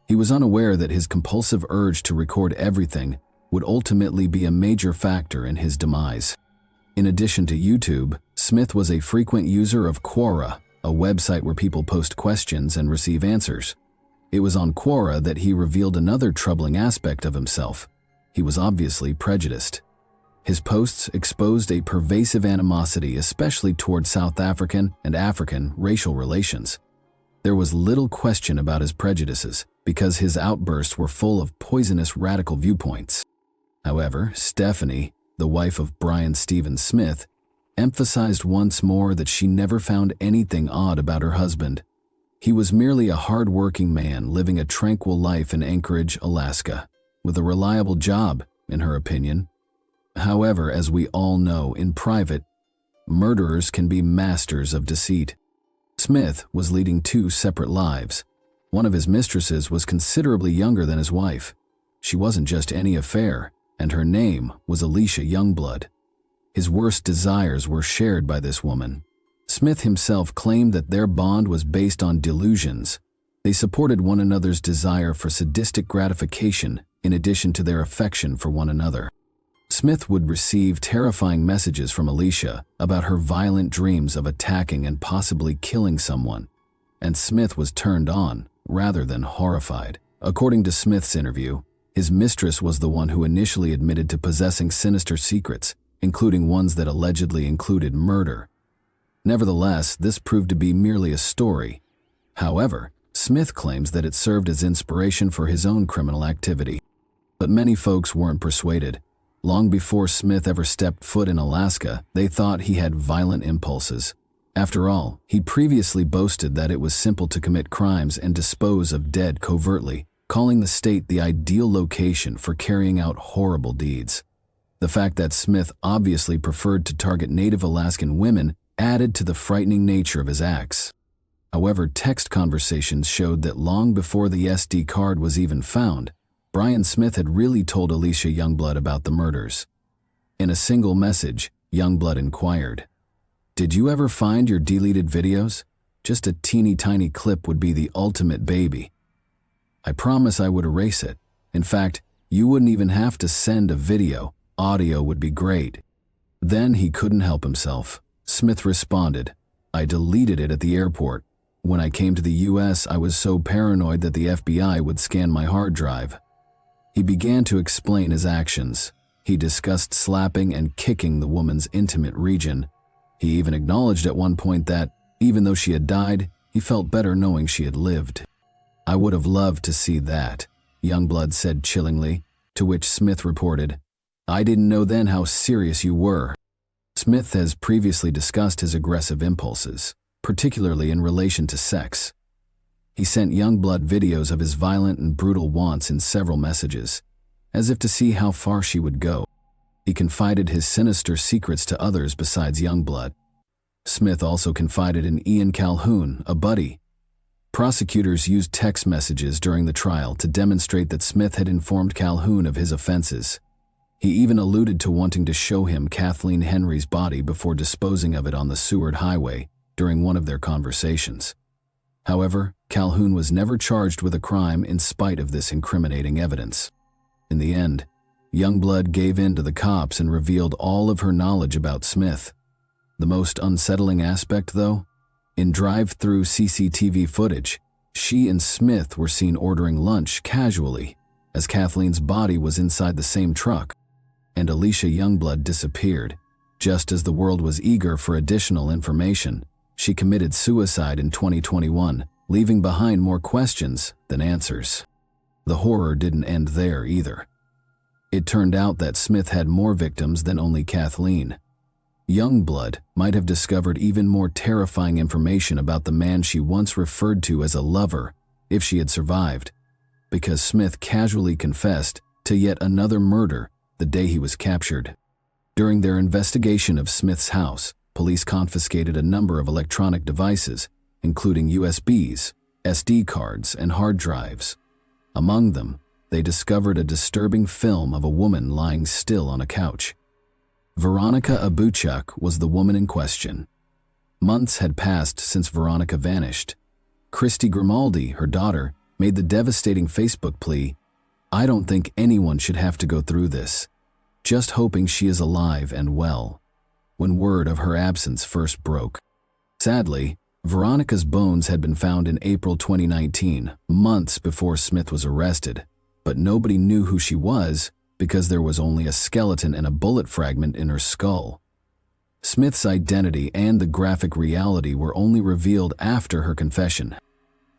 He was unaware that his compulsive urge to record everything would ultimately be a major factor in his demise. In addition to YouTube, Smith was a frequent user of Quora, a website where people post questions and receive answers. It was on Quora that he revealed another troubling aspect of himself. He was obviously prejudiced. His posts exposed a pervasive animosity, especially toward South African and African racial relations. There was little question about his prejudices, because his outbursts were full of poisonous radical viewpoints. However, Stephanie, the wife of Brian Stephen Smith, emphasized once more that she never found anything odd about her husband. He was merely a hard-working man living a tranquil life in Anchorage, Alaska, with a reliable job, in her opinion. However, as we all know, in private, murderers can be masters of deceit. Smith was leading 2 separate lives. One of his mistresses was considerably younger than his wife. She wasn't just any affair, and her name was Alicia Youngblood. His worst desires were shared by this woman. Smith himself claimed that their bond was based on delusions. They supported one another's desire for sadistic gratification in addition to their affection for one another. Smith would receive terrifying messages from Alicia about her violent dreams of attacking and possibly killing someone, and Smith was turned on rather than horrified. According to Smith's interview, his mistress was the one who initially admitted to possessing sinister secrets, including ones that allegedly included murder. Nevertheless, this proved to be merely a story. However, Smith claims that it served as inspiration for his own criminal activity. But many folks weren't persuaded. Long before Smith ever stepped foot in Alaska, they thought he had violent impulses. After all, he previously boasted that it was simple to commit crimes and dispose of dead covertly, calling the state the ideal location for carrying out horrible deeds. The fact that Smith obviously preferred to target Native Alaskan women added to the frightening nature of his acts. However, text conversations showed that long before the SD card was even found, Brian Smith had really told Alicia Youngblood about the murders. In a single message, Youngblood inquired, "Did you ever find your deleted videos? Just a teeny tiny clip would be the ultimate baby. I promise I would erase it. In fact, you wouldn't even have to send a video. Audio would be great." Then he couldn't help himself. Smith responded, "I deleted it at the airport. When I came to the US, I was so paranoid that the FBI would scan my hard drive." He began to explain his actions. He discussed slapping and kicking the woman's intimate region. He even acknowledged at one point that, even though she had died, he felt better knowing she had lived. "I would have loved to see that," Youngblood said chillingly, to which Smith reported, "I didn't know then how serious you were." Smith has previously discussed his aggressive impulses, particularly in relation to sex. He sent Youngblood videos of his violent and brutal wants in several messages, as if to see how far she would go. He confided his sinister secrets to others besides Youngblood. Smith also confided in Ian Calhoun, a buddy. Prosecutors used text messages during the trial to demonstrate that Smith had informed Calhoun of his offenses. He even alluded to wanting to show him Kathleen Henry's body before disposing of it on the Seward Highway during one of their conversations. However, Calhoun was never charged with a crime in spite of this incriminating evidence. In the end, Youngblood gave in to the cops and revealed all of her knowledge about Smith. The most unsettling aspect, though? In drive-through CCTV footage, she and Smith were seen ordering lunch casually, as Kathleen's body was inside the same truck, and Alicia Youngblood disappeared. Just as the world was eager for additional information, she committed suicide in 2021, leaving behind more questions than answers. The horror didn't end there either. It turned out that Smith had more victims than only Kathleen. Youngblood might have discovered even more terrifying information about the man she once referred to as a lover if she had survived, because Smith casually confessed to yet another murder the day he was captured. During their investigation of Smith's house, police confiscated a number of electronic devices, including USBs, SD cards, and hard drives. Among them, they discovered a disturbing film of a woman lying still on a couch. Veronica Abuchuk was the woman in question. Months had passed since Veronica vanished. Christy Grimaldi, her daughter, made the devastating Facebook plea, "I don't think anyone should have to go through this. Just hoping she is alive and well," when word of her absence first broke. Sadly, Veronica's bones had been found in April 2019, months before Smith was arrested, but nobody knew who she was because there was only a skeleton and a bullet fragment in her skull. Smith's identity and the graphic reality were only revealed after her confession.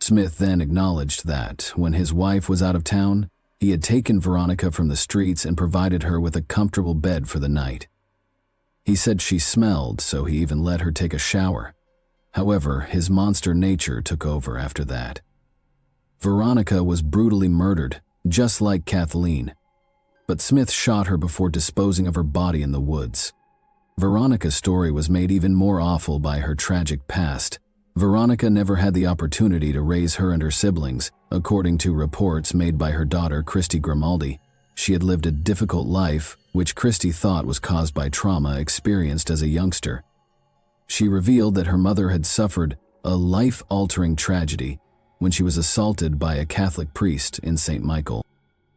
Smith then acknowledged that, when his wife was out of town, he had taken Veronica from the streets and provided her with a comfortable bed for the night. He said she smelled, so he even let her take a shower. However, his monster nature took over after that. Veronica was brutally murdered, just like Kathleen, but Smith shot her before disposing of her body in the woods. Veronica's story was made even more awful by her tragic past. Veronica never had the opportunity to raise her and her siblings, according to reports made by her daughter, Christy Grimaldi. She had lived a difficult life, which Christy thought was caused by trauma experienced as a youngster. She revealed that her mother had suffered a life-altering tragedy when she was assaulted by a Catholic priest in St. Michael.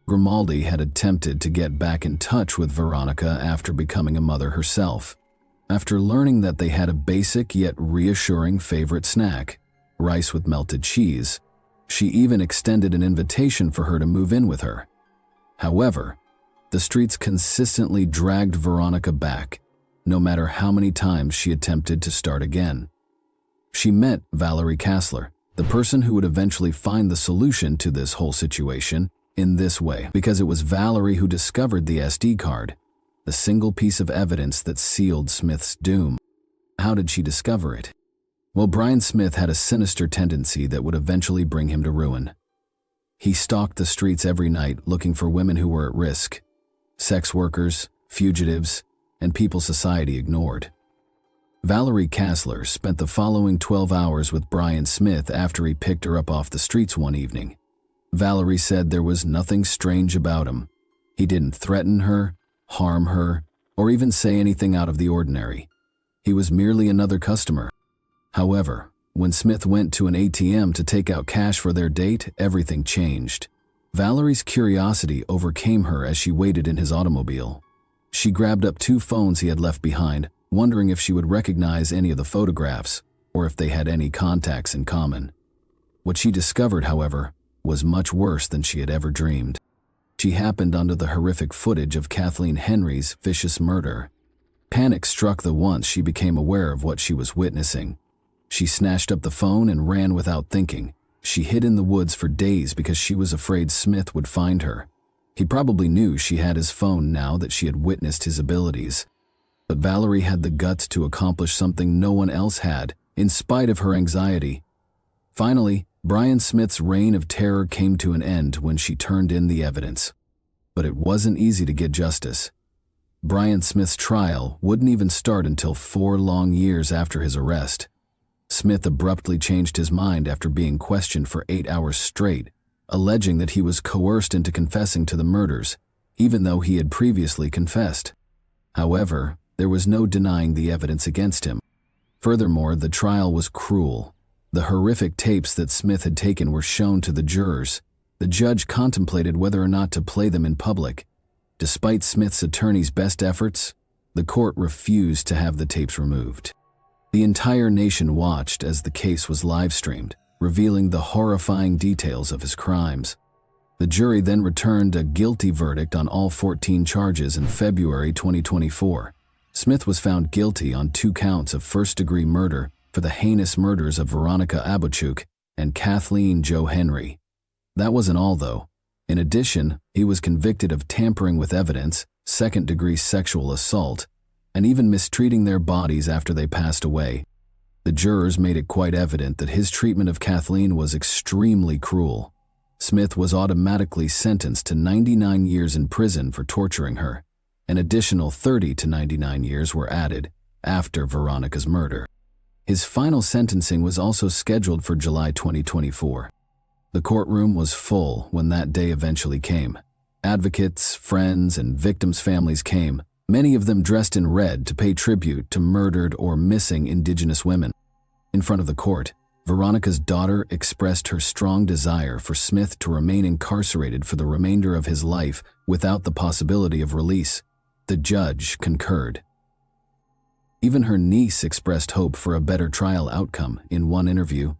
Grimaldi had attempted to get back in touch with Veronica after becoming a mother herself. After learning that they had a basic yet reassuring favorite snack, rice with melted cheese, she even extended an invitation for her to move in with her. However, the streets consistently dragged Veronica back, no matter how many times she attempted to start again. She met Valerie Kassler, the person who would eventually find the solution to this whole situation, in this way, because it was Valerie who discovered the SD card, the single piece of evidence that sealed Smith's doom. How did she discover it? Well, Brian Smith had a sinister tendency that would eventually bring him to ruin. He stalked the streets every night looking for women who were at risk, sex workers, fugitives, and people society ignored. Valerie Kassler spent the following 12 hours with Brian Smith after he picked her up off the streets one evening. Valerie said there was nothing strange about him. He didn't threaten her, harm her, or even say anything out of the ordinary. He was merely another customer. However, when Smith went to an ATM to take out cash for their date, everything changed. Valerie's curiosity overcame her as she waited in his automobile. She grabbed up 2 phones he had left behind, wondering if she would recognize any of the photographs or if they had any contacts in common. What she discovered, however, was much worse than she had ever dreamed. She happened onto the horrific footage of Kathleen Henry's vicious murder. Panic struck the once she became aware of what she was witnessing. She snatched up the phone and ran without thinking. She hid in the woods for days because she was afraid Smith would find her. He probably knew she had his phone now that she had witnessed his abilities. But Valerie had the guts to accomplish something no one else had, in spite of her anxiety. Finally, Brian Smith's reign of terror came to an end when she turned in the evidence. But it wasn't easy to get justice. Brian Smith's trial wouldn't even start until 4 long years after his arrest. Smith abruptly changed his mind after being questioned for 8 hours straight, alleging that he was coerced into confessing to the murders, even though he had previously confessed. However, there was no denying the evidence against him. Furthermore, the trial was cruel. The horrific tapes that Smith had taken were shown to the jurors. The judge contemplated whether or not to play them in public. Despite Smith's attorney's best efforts, the court refused to have the tapes removed. The entire nation watched as the case was live-streamed, revealing the horrifying details of his crimes. The jury then returned a guilty verdict on all 14 charges in February 2024. Smith was found guilty on 2 counts of first-degree murder for the heinous murders of Veronica Abochuk and Kathleen Jo Henry. That wasn't all, though. In addition, he was convicted of tampering with evidence, second-degree sexual assault, and even mistreating their bodies after they passed away. The jurors made it quite evident that his treatment of Kathleen was extremely cruel. Smith was automatically sentenced to 99 years in prison for torturing her. An additional 30 to 99 years were added after Veronica's murder. His final sentencing was also scheduled for July 2024. The courtroom was full when that day eventually came. Advocates, friends, and victims' families came, many of them dressed in red to pay tribute to murdered or missing Indigenous women. In front of the court, Veronica's daughter expressed her strong desire for Smith to remain incarcerated for the remainder of his life without the possibility of release. The judge concurred. Even her niece expressed hope for a better trial outcome in one interview.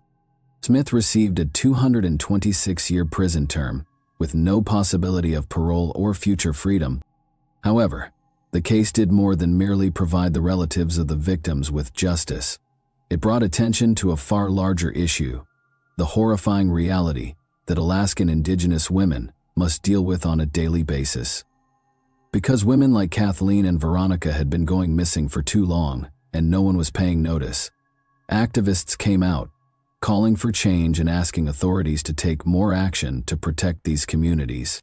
Smith received a 226-year prison term with no possibility of parole or future freedom. However, the case did more than merely provide the relatives of the victims with justice. It brought attention to a far larger issue, the horrifying reality that Alaskan Indigenous women must deal with on a daily basis. Because women like Kathleen and Veronica had been going missing for too long and no one was paying notice, activists came out, calling for change and asking authorities to take more action to protect these communities.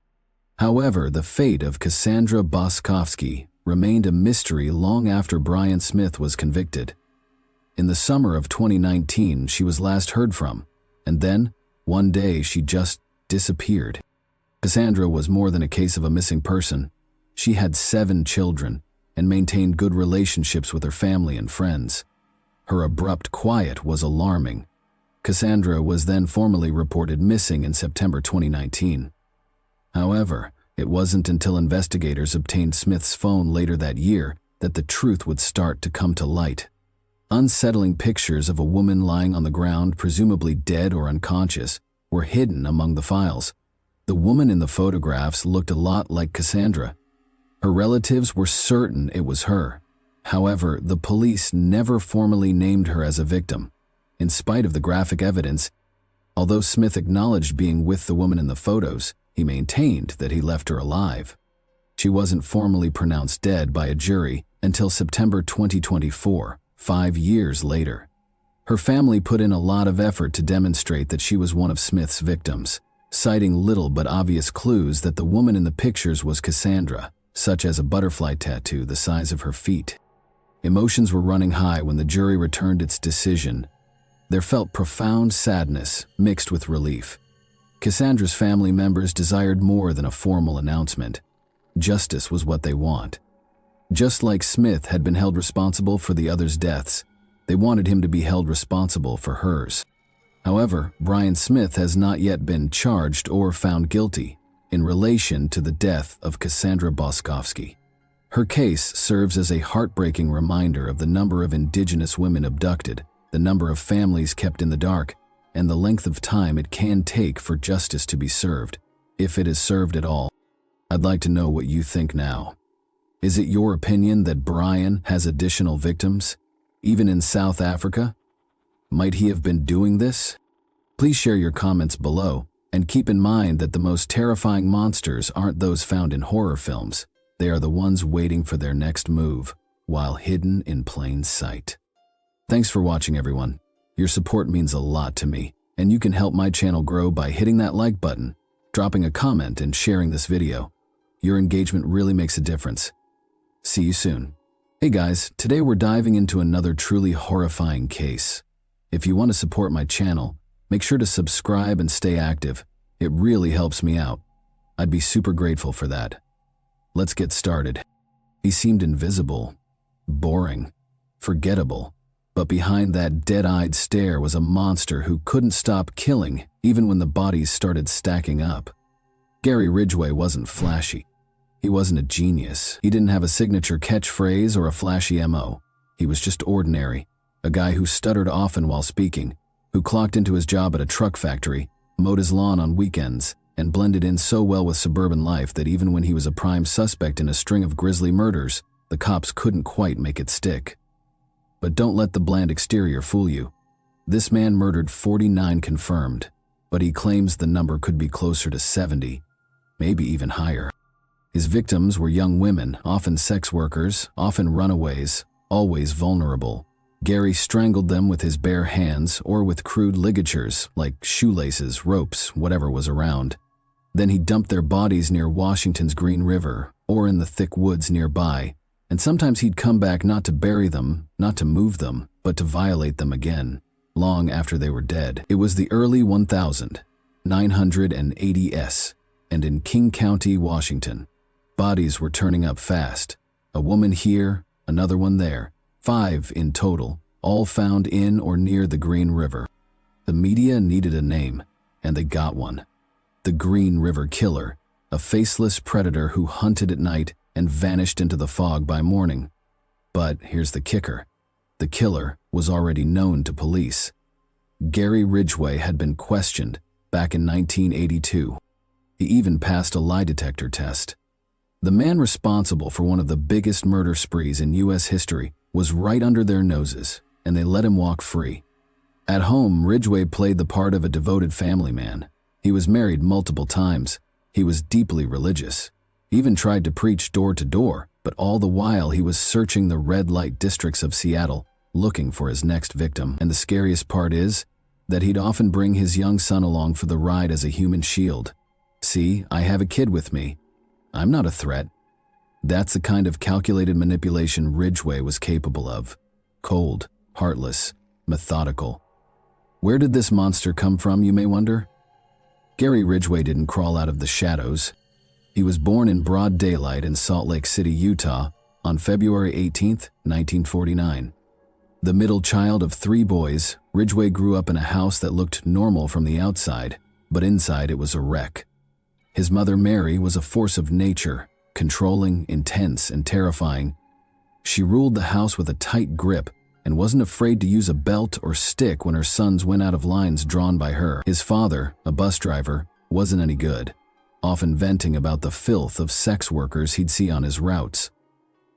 However, the fate of Cassandra Boskovsky remained a mystery long after Brian Smith was convicted. In the summer of 2019, she was last heard from, and then, one day, she just disappeared. Cassandra was more than a case of a missing person. She had 7 children and maintained good relationships with her family and friends. Her abrupt quiet was alarming. Cassandra was then formally reported missing in September 2019. However, it wasn't until investigators obtained Smith's phone later that year that the truth would start to come to light. Unsettling pictures of a woman lying on the ground, presumably dead or unconscious, were hidden among the files. The woman in the photographs looked a lot like Cassandra. Her relatives were certain it was her. However, the police never formally named her as a victim. In spite of the graphic evidence, although Smith acknowledged being with the woman in the photos, he maintained that he left her alive. She wasn't formally pronounced dead by a jury until September 2024, 5 years later. Her family put in a lot of effort to demonstrate that she was one of Smith's victims, citing little but obvious clues that the woman in the pictures was Cassandra, such as a butterfly tattoo the size of her feet. Emotions were running high when the jury returned its decision. There felt profound sadness mixed with relief. Cassandra's family members desired more than a formal announcement. Justice was what they want. Just like Smith had been held responsible for the others' deaths, they wanted him to be held responsible for hers. However, Brian Smith has not yet been charged or found guilty in relation to the death of Cassandra Boskovsky. Her case serves as a heartbreaking reminder of the number of Indigenous women abducted, the number of families kept in the dark, and the length of time it can take for justice to be served, if it is served at all. I'd like to know what you think now. Is it your opinion that Brian has additional victims, even in South Africa? Might he have been doing this? Please share your comments below, and keep in mind that the most terrifying monsters aren't those found in horror films. They are the ones waiting for their next move, while hidden in plain sight. Thanks for watching, everyone. Your support means a lot to me, and you can help my channel grow by hitting that like button, dropping a comment, and sharing this video. Your engagement really makes a difference. See you soon. Hey guys, today we're diving into another truly horrifying case. If you want to support my channel, make sure to subscribe and stay active. It really helps me out. I'd be super grateful for that. Let's get started. He seemed invisible, boring, forgettable, but behind that dead-eyed stare was a monster who couldn't stop killing even when the bodies started stacking up. Gary Ridgway wasn't flashy. He wasn't a genius. He didn't have a signature catchphrase or a flashy MO. He was just ordinary, a guy who stuttered often while speaking, who clocked into his job at a truck factory, mowed his lawn on weekends, and blended in so well with suburban life that even when he was a prime suspect in a string of grisly murders, the cops couldn't quite make it stick. But don't let the bland exterior fool you. This man murdered 49 confirmed, but he claims the number could be closer to 70, maybe even higher. His victims were young women, often sex workers, often runaways, always vulnerable. Gary strangled them with his bare hands or with crude ligatures like shoelaces, ropes, whatever was around. Then he dumped their bodies near Washington's Green River or in the thick woods nearby, and sometimes he'd come back not to bury them, not to move them, but to violate them again, long after they were dead. It was the early 1980s, and in King County, Washington. Bodies were turning up fast. A woman here, another one there. 5 in total, all found in or near the Green River. The media needed a name, and they got one. The Green River Killer, a faceless predator who hunted at night and vanished into the fog by morning. But here's the kicker. The killer was already known to police. Gary Ridgway had been questioned back in 1982. He even passed a lie detector test. The man responsible for one of the biggest murder sprees in U.S. history was right under their noses, and they let him walk free. At home, Ridgway played the part of a devoted family man. He was married multiple times. He was deeply religious. He even tried to preach door to door, but all the while he was searching the red light districts of Seattle, looking for his next victim. And the scariest part is that he'd often bring his young son along for the ride as a human shield. See, I have a kid with me. I'm not a threat. That's the kind of calculated manipulation Ridgway was capable of. Cold, heartless, methodical. Where did this monster come from, you may wonder? Gary Ridgway didn't crawl out of the shadows. He was born in broad daylight in Salt Lake City, Utah, on February 18, 1949. The middle child of 3 boys, Ridgway grew up in a house that looked normal from the outside, but inside it was a wreck. His mother, Mary, was a force of nature, controlling, intense, and terrifying. She ruled the house with a tight grip and wasn't afraid to use a belt or stick when her sons went out of lines drawn by her. His father, a bus driver, wasn't any good, often venting about the filth of sex workers he'd see on his routes.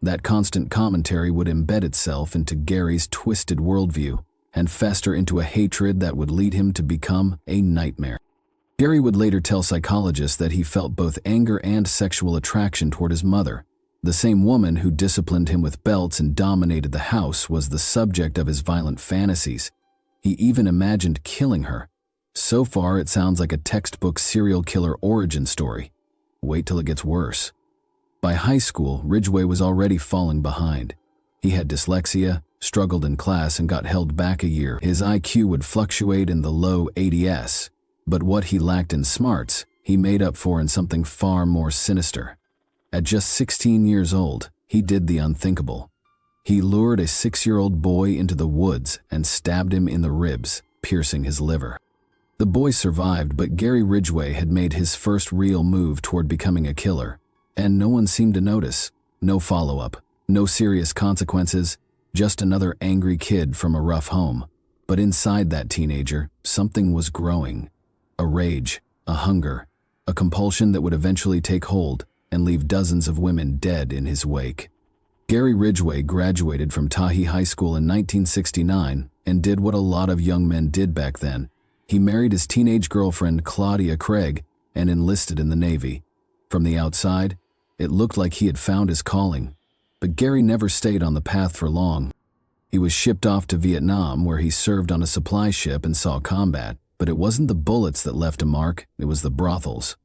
That constant commentary would embed itself into Gary's twisted worldview and fester into a hatred that would lead him to become a nightmare. Gary would later tell psychologists that he felt both anger and sexual attraction toward his mother. The same woman who disciplined him with belts and dominated the house was the subject of his violent fantasies. He even imagined killing her. So far, it sounds like a textbook serial killer origin story. Wait till it gets worse. By high school, Ridgway was already falling behind. He had dyslexia, struggled in class, and got held back a year. His IQ would fluctuate in the low 80s, but what he lacked in smarts, he made up for in something far more sinister. At just 16 years old, he did the unthinkable. He lured a 6-year-old boy into the woods and stabbed him in the ribs, piercing his liver. The boy survived, but Gary Ridgway had made his first real move toward becoming a killer, and no one seemed to notice. No follow-up, no serious consequences, just another angry kid from a rough home. But inside that teenager, something was growing. A rage, a hunger, a compulsion that would eventually take hold and leave dozens of women dead in his wake. Gary Ridgway graduated from Tahi High School in 1969 and did what a lot of young men did back then. He married his teenage girlfriend, Claudia Craig, and enlisted in the Navy. From the outside, it looked like he had found his calling, but Gary never stayed on the path for long. He was shipped off to Vietnam, where he served on a supply ship and saw combat, but it wasn't the bullets that left a mark, it was the brothels.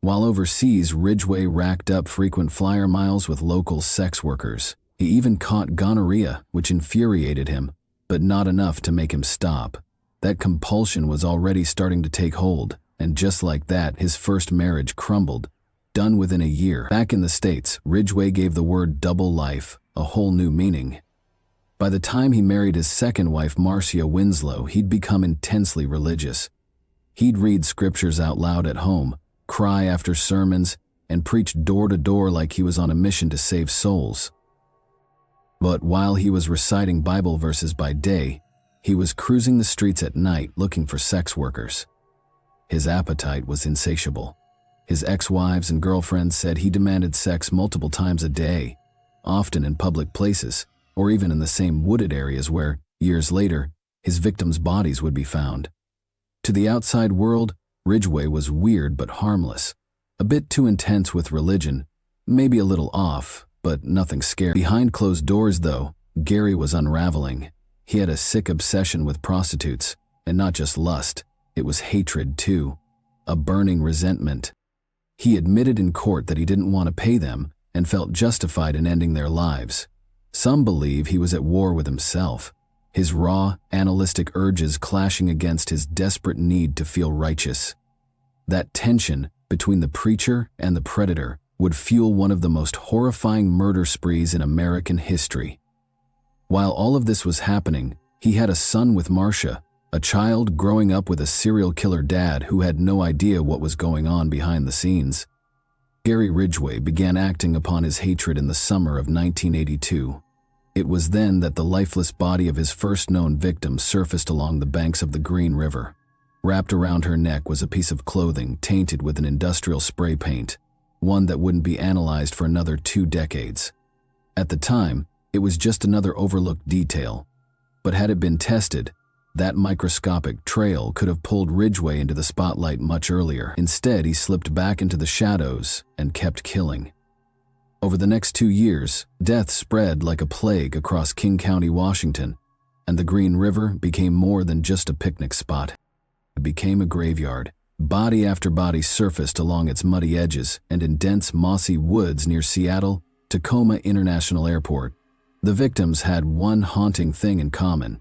While overseas, Ridgway racked up frequent flyer miles with local sex workers. He even caught gonorrhea, which infuriated him, but not enough to make him stop. That compulsion was already starting to take hold, and just like that, his first marriage crumbled. Done within a year. Back in the States, Ridgway gave the word double life a whole new meaning. By the time he married his second wife, Marcia Winslow, he'd become intensely religious. He'd read scriptures out loud at home, cry after sermons, and preach door to door like he was on a mission to save souls. But while he was reciting Bible verses by day, he was cruising the streets at night looking for sex workers. His appetite was insatiable. His ex-wives and girlfriends said he demanded sex multiple times a day, often in public places, or even in the same wooded areas where, years later, his victims' bodies would be found. To the outside world, Ridgway was weird but harmless, a bit too intense with religion, maybe a little off, but nothing scary. Behind closed doors, though, Gary was unraveling. He had a sick obsession with prostitutes, and not just lust, it was hatred too, a burning resentment. He admitted in court that he didn't want to pay them and felt justified in ending their lives. Some believe he was at war with himself, his raw, animalistic urges clashing against his desperate need to feel righteous. That tension between the preacher and the predator would fuel one of the most horrifying murder sprees in American history. While all of this was happening, he had a son with Marcia, a child growing up with a serial killer dad who had no idea what was going on behind the scenes. Gary Ridgway began acting upon his hatred in the summer of 1982. It was then that the lifeless body of his first known victim surfaced along the banks of the Green River. Wrapped around her neck was a piece of clothing tainted with an industrial spray paint, one that wouldn't be analyzed for another 2 decades. At the time, it was just another overlooked detail, but had it been tested, that microscopic trail could have pulled Ridgway into the spotlight much earlier. Instead, he slipped back into the shadows and kept killing. Over the next 2 years, death spread like a plague across King County, Washington, and the Green River became more than just a picnic spot. It became a graveyard. Body after body surfaced along its muddy edges and in dense, mossy woods near Seattle, Tacoma International Airport, The victims had one haunting thing in common.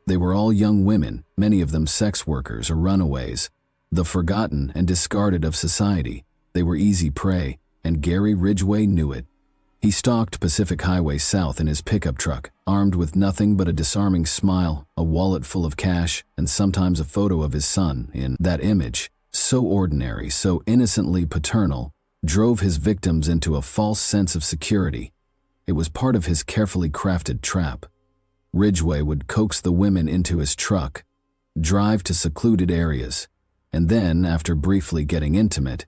They were all young women, many of them sex workers or runaways, the forgotten and discarded of society. They were easy prey, and Gary Ridgway knew it. He stalked Pacific Highway South in his pickup truck, armed with nothing but a disarming smile, a wallet full of cash, and sometimes a photo of his son. In that image, so ordinary, so innocently paternal, drove his victims into a false sense of security. It was part of his carefully crafted trap. Ridgway would coax the women into his truck, drive to secluded areas, and then, after briefly getting intimate,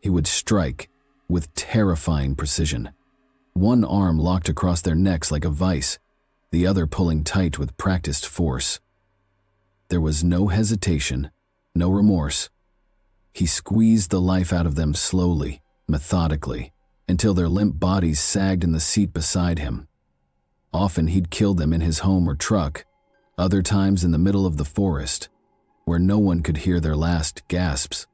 he would strike with terrifying precision. One arm locked across their necks like a vice, the other pulling tight with practiced force. There was no hesitation, no remorse. He squeezed the life out of them slowly, methodically, until their limp bodies sagged in the seat beside him. Often he'd kill them in his home or truck, other times in the middle of the forest, where no one could hear their last gasps.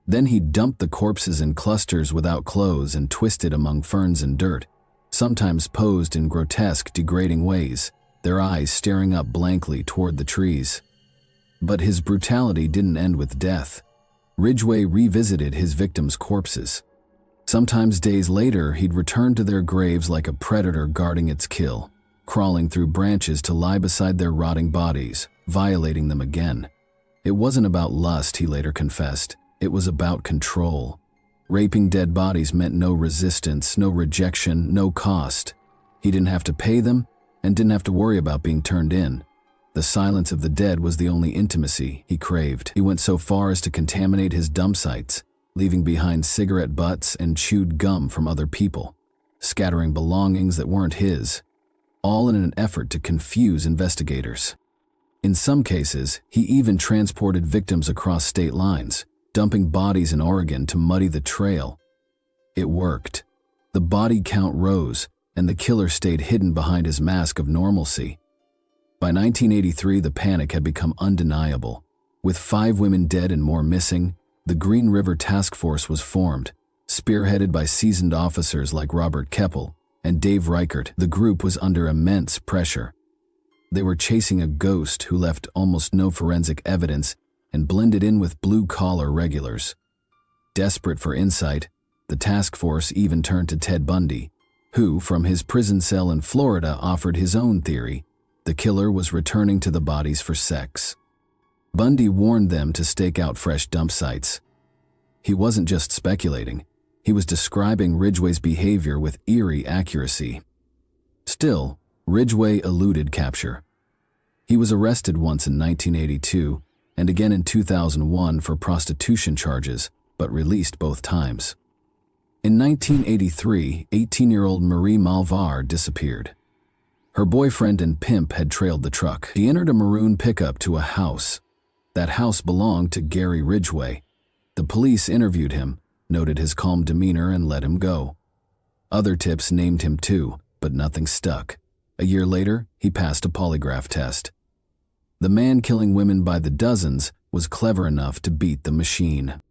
Then he'd dump the corpses in clusters without clothes and twisted among ferns and dirt, sometimes posed in grotesque, degrading ways, their eyes staring up blankly toward the trees. But his brutality didn't end with death. Ridgway revisited his victims' corpses. Sometimes days later, he'd return to their graves like a predator guarding its kill, crawling through branches to lie beside their rotting bodies, violating them again. It wasn't about lust, he later confessed. It was about control. Raping dead bodies meant no resistance, no rejection, no cost. He didn't have to pay them and didn't have to worry about being turned in. The silence of the dead was the only intimacy he craved. He went so far as to contaminate his dump sites, leaving behind cigarette butts and chewed gum from other people, scattering belongings that weren't his, all in an effort to confuse investigators. In some cases, he even transported victims across state lines, dumping bodies in Oregon to muddy the trail. It worked. The body count rose, and the killer stayed hidden behind his mask of normalcy. By 1983, the panic had become undeniable. With 5 women dead and more missing, the Green River Task Force was formed, spearheaded by seasoned officers like Robert Keppel and Dave Reichert. The group was under immense pressure. They were chasing a ghost who left almost no forensic evidence and blended in with blue-collar regulars. Desperate for insight, the task force even turned to Ted Bundy, who, from his prison cell in Florida, offered his own theory: the killer was returning to the bodies for sex. Bundy warned them to stake out fresh dump sites. He wasn't just speculating, he was describing Ridgway's behavior with eerie accuracy. Still, Ridgway eluded capture. He was arrested once in 1982 and again in 2001 for prostitution charges, but released both times. In 1983, 18-year-old Marie Malvar disappeared. Her boyfriend and pimp had trailed the truck. He entered a maroon pickup to a house. That house belonged to Gary Ridgway. The police interviewed him, noted his calm demeanor, and let him go. Other tips named him too, but nothing stuck. A year later, he passed a polygraph test. The man killing women by the dozens was clever enough to beat the machine.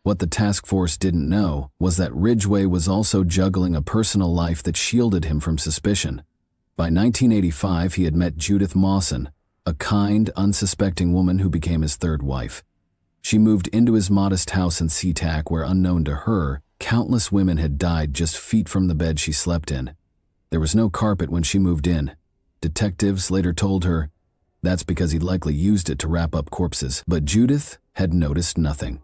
What the task force didn't know was that Ridgway was also juggling a personal life that shielded him from suspicion. By 1985, he had met Judith Mawson, a kind, unsuspecting woman who became his third wife. She moved into his modest house in SeaTac where, unknown to her, countless women had died just feet from the bed she slept in. There was no carpet when she moved in. Detectives later told her that's because he'd likely used it to wrap up corpses, but Judith had noticed nothing.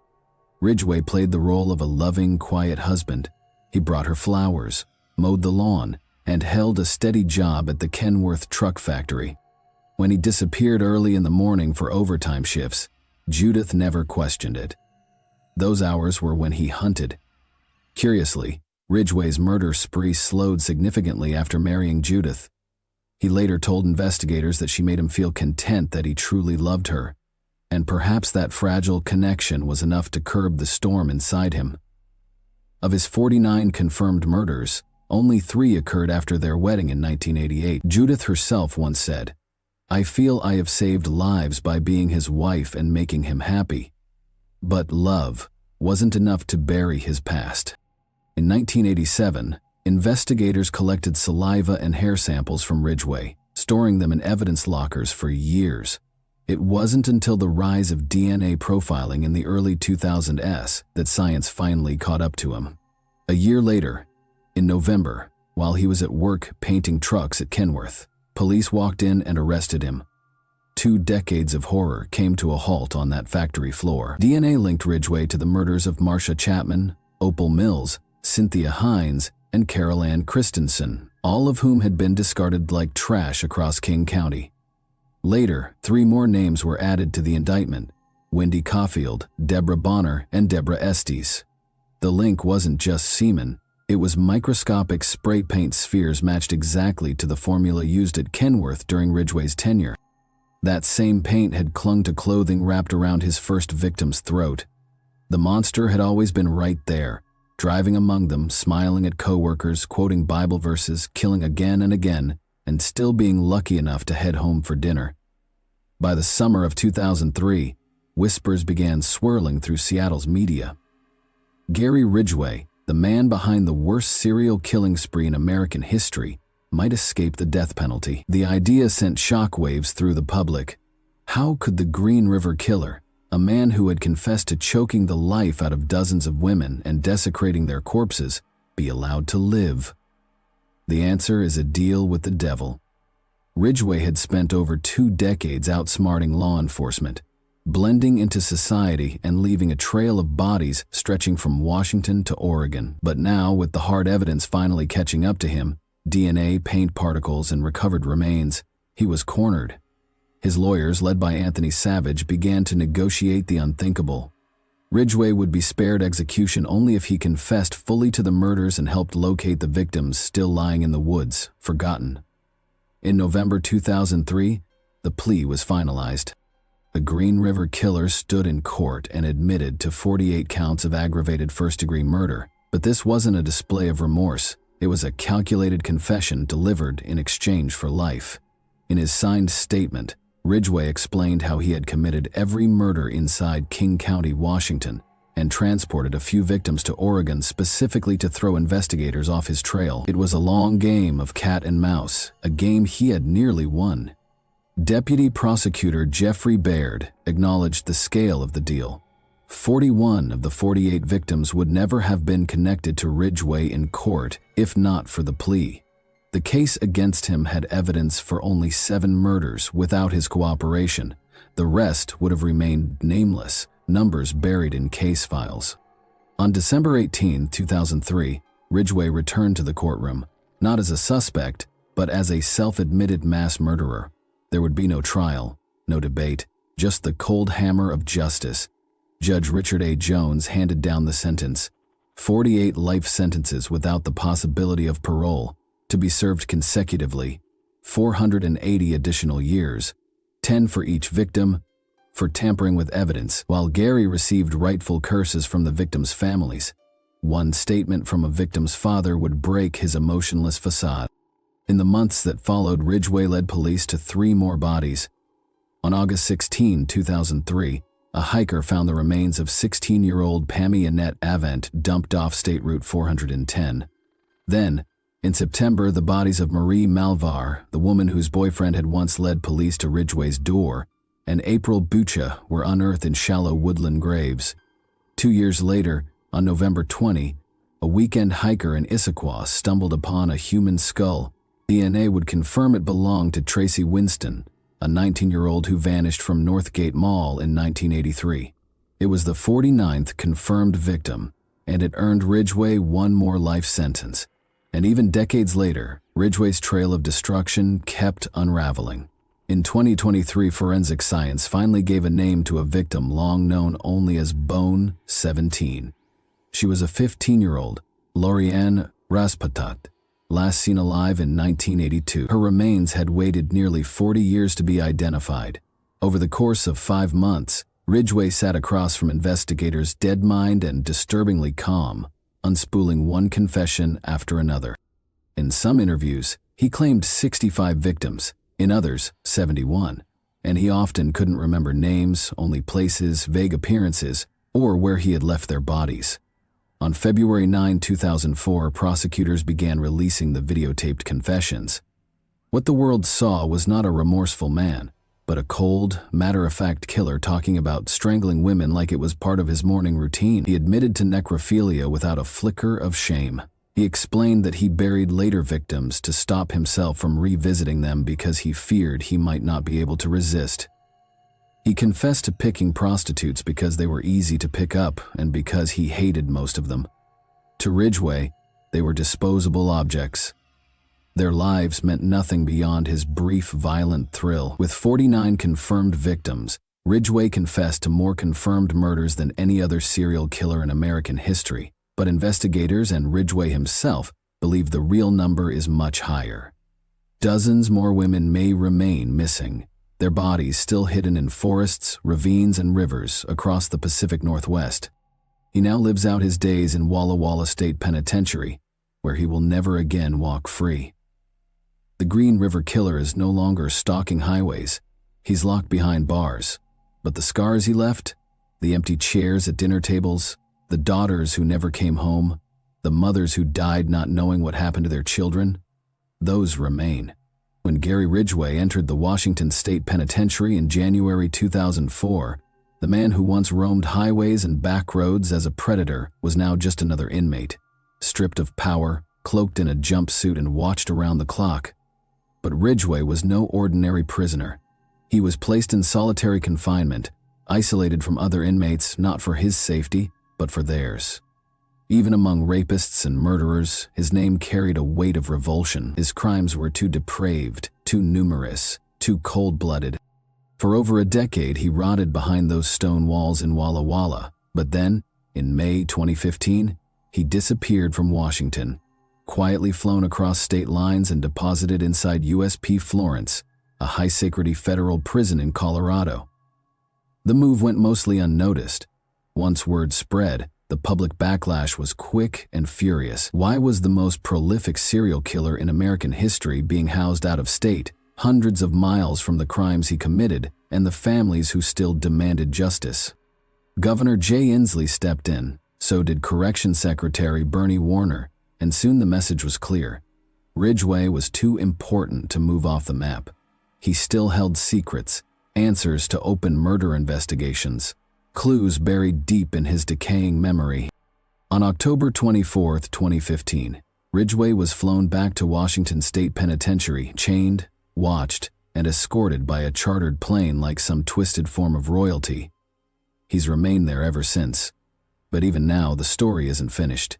Ridgway played the role of a loving, quiet husband. He brought her flowers, mowed the lawn, and held a steady job at the Kenworth truck factory. When he disappeared early in the morning for overtime shifts, Judith never questioned it. Those hours were when he hunted. Curiously, Ridgway's murder spree slowed significantly after marrying Judith. He later told investigators that she made him feel content that he truly loved her, and perhaps that fragile connection was enough to curb the storm inside him. Of his 49 confirmed murders, only 3 occurred after their wedding in 1988. Judith herself once said, "I feel I have saved lives by being his wife and making him happy." But love wasn't enough to bury his past. In 1987, Investigators collected saliva and hair samples from Ridgway, storing them in evidence lockers for years. It wasn't until the rise of DNA profiling in the early 2000s that science finally caught up to him. A year later, in November, while he was at work painting trucks at Kenworth, police walked in and arrested him. 2 decades of horror came to a halt on that factory floor. DNA linked Ridgway to the murders of Marcia Chapman, Opal Mills, Cynthia Hines, and Carol Ann Christensen, all of whom had been discarded like trash across King County. Later, 3 more names were added to the indictment: Wendy Caulfield, Deborah Bonner, and Deborah Estes. The link wasn't just semen, it was microscopic spray paint spheres matched exactly to the formula used at Kenworth during Ridgway's tenure. That same paint had clung to clothing wrapped around his first victim's throat. The monster had always been right there, driving among them, smiling at coworkers, quoting Bible verses, killing again and again, and still being lucky enough to head home for dinner. By the summer of 2003, whispers began swirling through Seattle's media. Gary Ridgway, the man behind the worst serial killing spree in American history, might escape the death penalty. The idea sent shockwaves through the public. How could the Green River Killer, a man who had confessed to choking the life out of dozens of women and desecrating their corpses, be allowed to live? The answer is a deal with the devil. Ridgway had spent over 2 decades outsmarting law enforcement, blending into society and leaving a trail of bodies stretching from Washington to Oregon. But now, with the hard evidence finally catching up to him, DNA, paint particles, and recovered remains, he was cornered. His lawyers, led by Anthony Savage, began to negotiate the unthinkable. Ridgway would be spared execution only if he confessed fully to the murders and helped locate the victims still lying in the woods, forgotten. In November 2003, the plea was finalized. The Green River Killer stood in court and admitted to 48 counts of aggravated first-degree murder, but this wasn't a display of remorse. It was a calculated confession delivered in exchange for life. In his signed statement, Ridgway explained how he had committed every murder inside King County, Washington, and transported a few victims to Oregon specifically to throw investigators off his trail. It was a long game of cat and mouse, a game he had nearly won. Deputy Prosecutor Jeffrey Baird acknowledged the scale of the deal. 41 of the 48 victims would never have been connected to Ridgway in court if not for the plea. The case against him had evidence for only 7 murders without his cooperation. The rest would have remained nameless, numbers buried in case files. On December 18, 2003, Ridgway returned to the courtroom, not as a suspect, but as a self-admitted mass murderer. There would be no trial, no debate, just the cold hammer of justice. Judge Richard A. Jones handed down the sentence: 48 life sentences without the possibility of parole, to be served consecutively, 480 additional years, 10 for each victim, for tampering with evidence, while Gary received rightful curses from the victims' families. One statement from a victim's father would break his emotionless facade. In the months that followed, Ridgway led police to 3 more bodies. On August 16, 2003, a hiker found the remains of 16-year-old Pammy Annette Avant dumped off State Route 410. Then, in September, the bodies of Marie Malvar, the woman whose boyfriend had once led police to Ridgway's door, and April Bucha were unearthed in shallow woodland graves. 2 years later, on November 20, a weekend hiker in Issaquah stumbled upon a human skull. DNA would confirm it belonged to Tracy Winston, a 19-year-old who vanished from Northgate Mall in 1983. It was the 49th confirmed victim, and it earned Ridgway 1 more life sentence. And even decades later, Ridgway's trail of destruction kept unraveling. In 2023, forensic science finally gave a name to a victim long known only as Bone 17. She was a 15-year-old, Lorianne Raspatat, last seen alive in 1982. Her remains had waited nearly 40 years to be identified. Over the course of 5 months, Ridgway sat across from investigators dead-minded and disturbingly calm, unspooling one confession after another. In some interviews, he claimed 65 victims, in others, 71, and he often couldn't remember names, only places, vague appearances, or where he had left their bodies. On February 9, 2004, prosecutors began releasing the videotaped confessions. What the world saw was not a remorseful man, but a cold, matter-of-fact killer talking about strangling women like it was part of his morning routine. He admitted to necrophilia without a flicker of shame. He explained that he buried later victims to stop himself from revisiting them because he feared he might not be able to resist. He confessed to picking prostitutes because they were easy to pick up and because he hated most of them. To Ridgway, they were disposable objects. Their lives meant nothing beyond his brief, violent thrill. With 49 confirmed victims, Ridgway confessed to more confirmed murders than any other serial killer in American history, but investigators and Ridgway himself believe the real number is much higher. Dozens more women may remain missing, their bodies still hidden in forests, ravines, and rivers across the Pacific Northwest. He now lives out his days in Walla Walla State Penitentiary, where he will never again walk free. The Green River Killer is no longer stalking highways. He's locked behind bars. But the scars he left, the empty chairs at dinner tables, the daughters who never came home, the mothers who died not knowing what happened to their children, those remain. When Gary Ridgway entered the Washington State Penitentiary in January 2004, the man who once roamed highways and back roads as a predator was now just another inmate, stripped of power, cloaked in a jumpsuit, and watched around the clock. But Ridgway was no ordinary prisoner. He was placed in solitary confinement, isolated from other inmates not for his safety, but for theirs. Even among rapists and murderers, his name carried a weight of revulsion. His crimes were too depraved, too numerous, too cold-blooded. For over a decade, he rotted behind those stone walls in Walla Walla. But then, in May 2015, he disappeared from Washington, quietly flown across state lines and deposited inside USP Florence, a high-security federal prison in Colorado. The move went mostly unnoticed. Once word spread, the public backlash was quick and furious. Why was the most prolific serial killer in American history being housed out of state, hundreds of miles from the crimes he committed and the families who still demanded justice? Governor Jay Inslee stepped in, so did Corrections Secretary Bernie Warner, and soon the message was clear. Ridgway was too important to move off the map. He still held secrets, answers to open murder investigations, clues buried deep in his decaying memory. On October 24, 2015, Ridgway was flown back to Washington State Penitentiary, chained, watched, and escorted by a chartered plane like some twisted form of royalty. He's remained there ever since. But even now, the story isn't finished.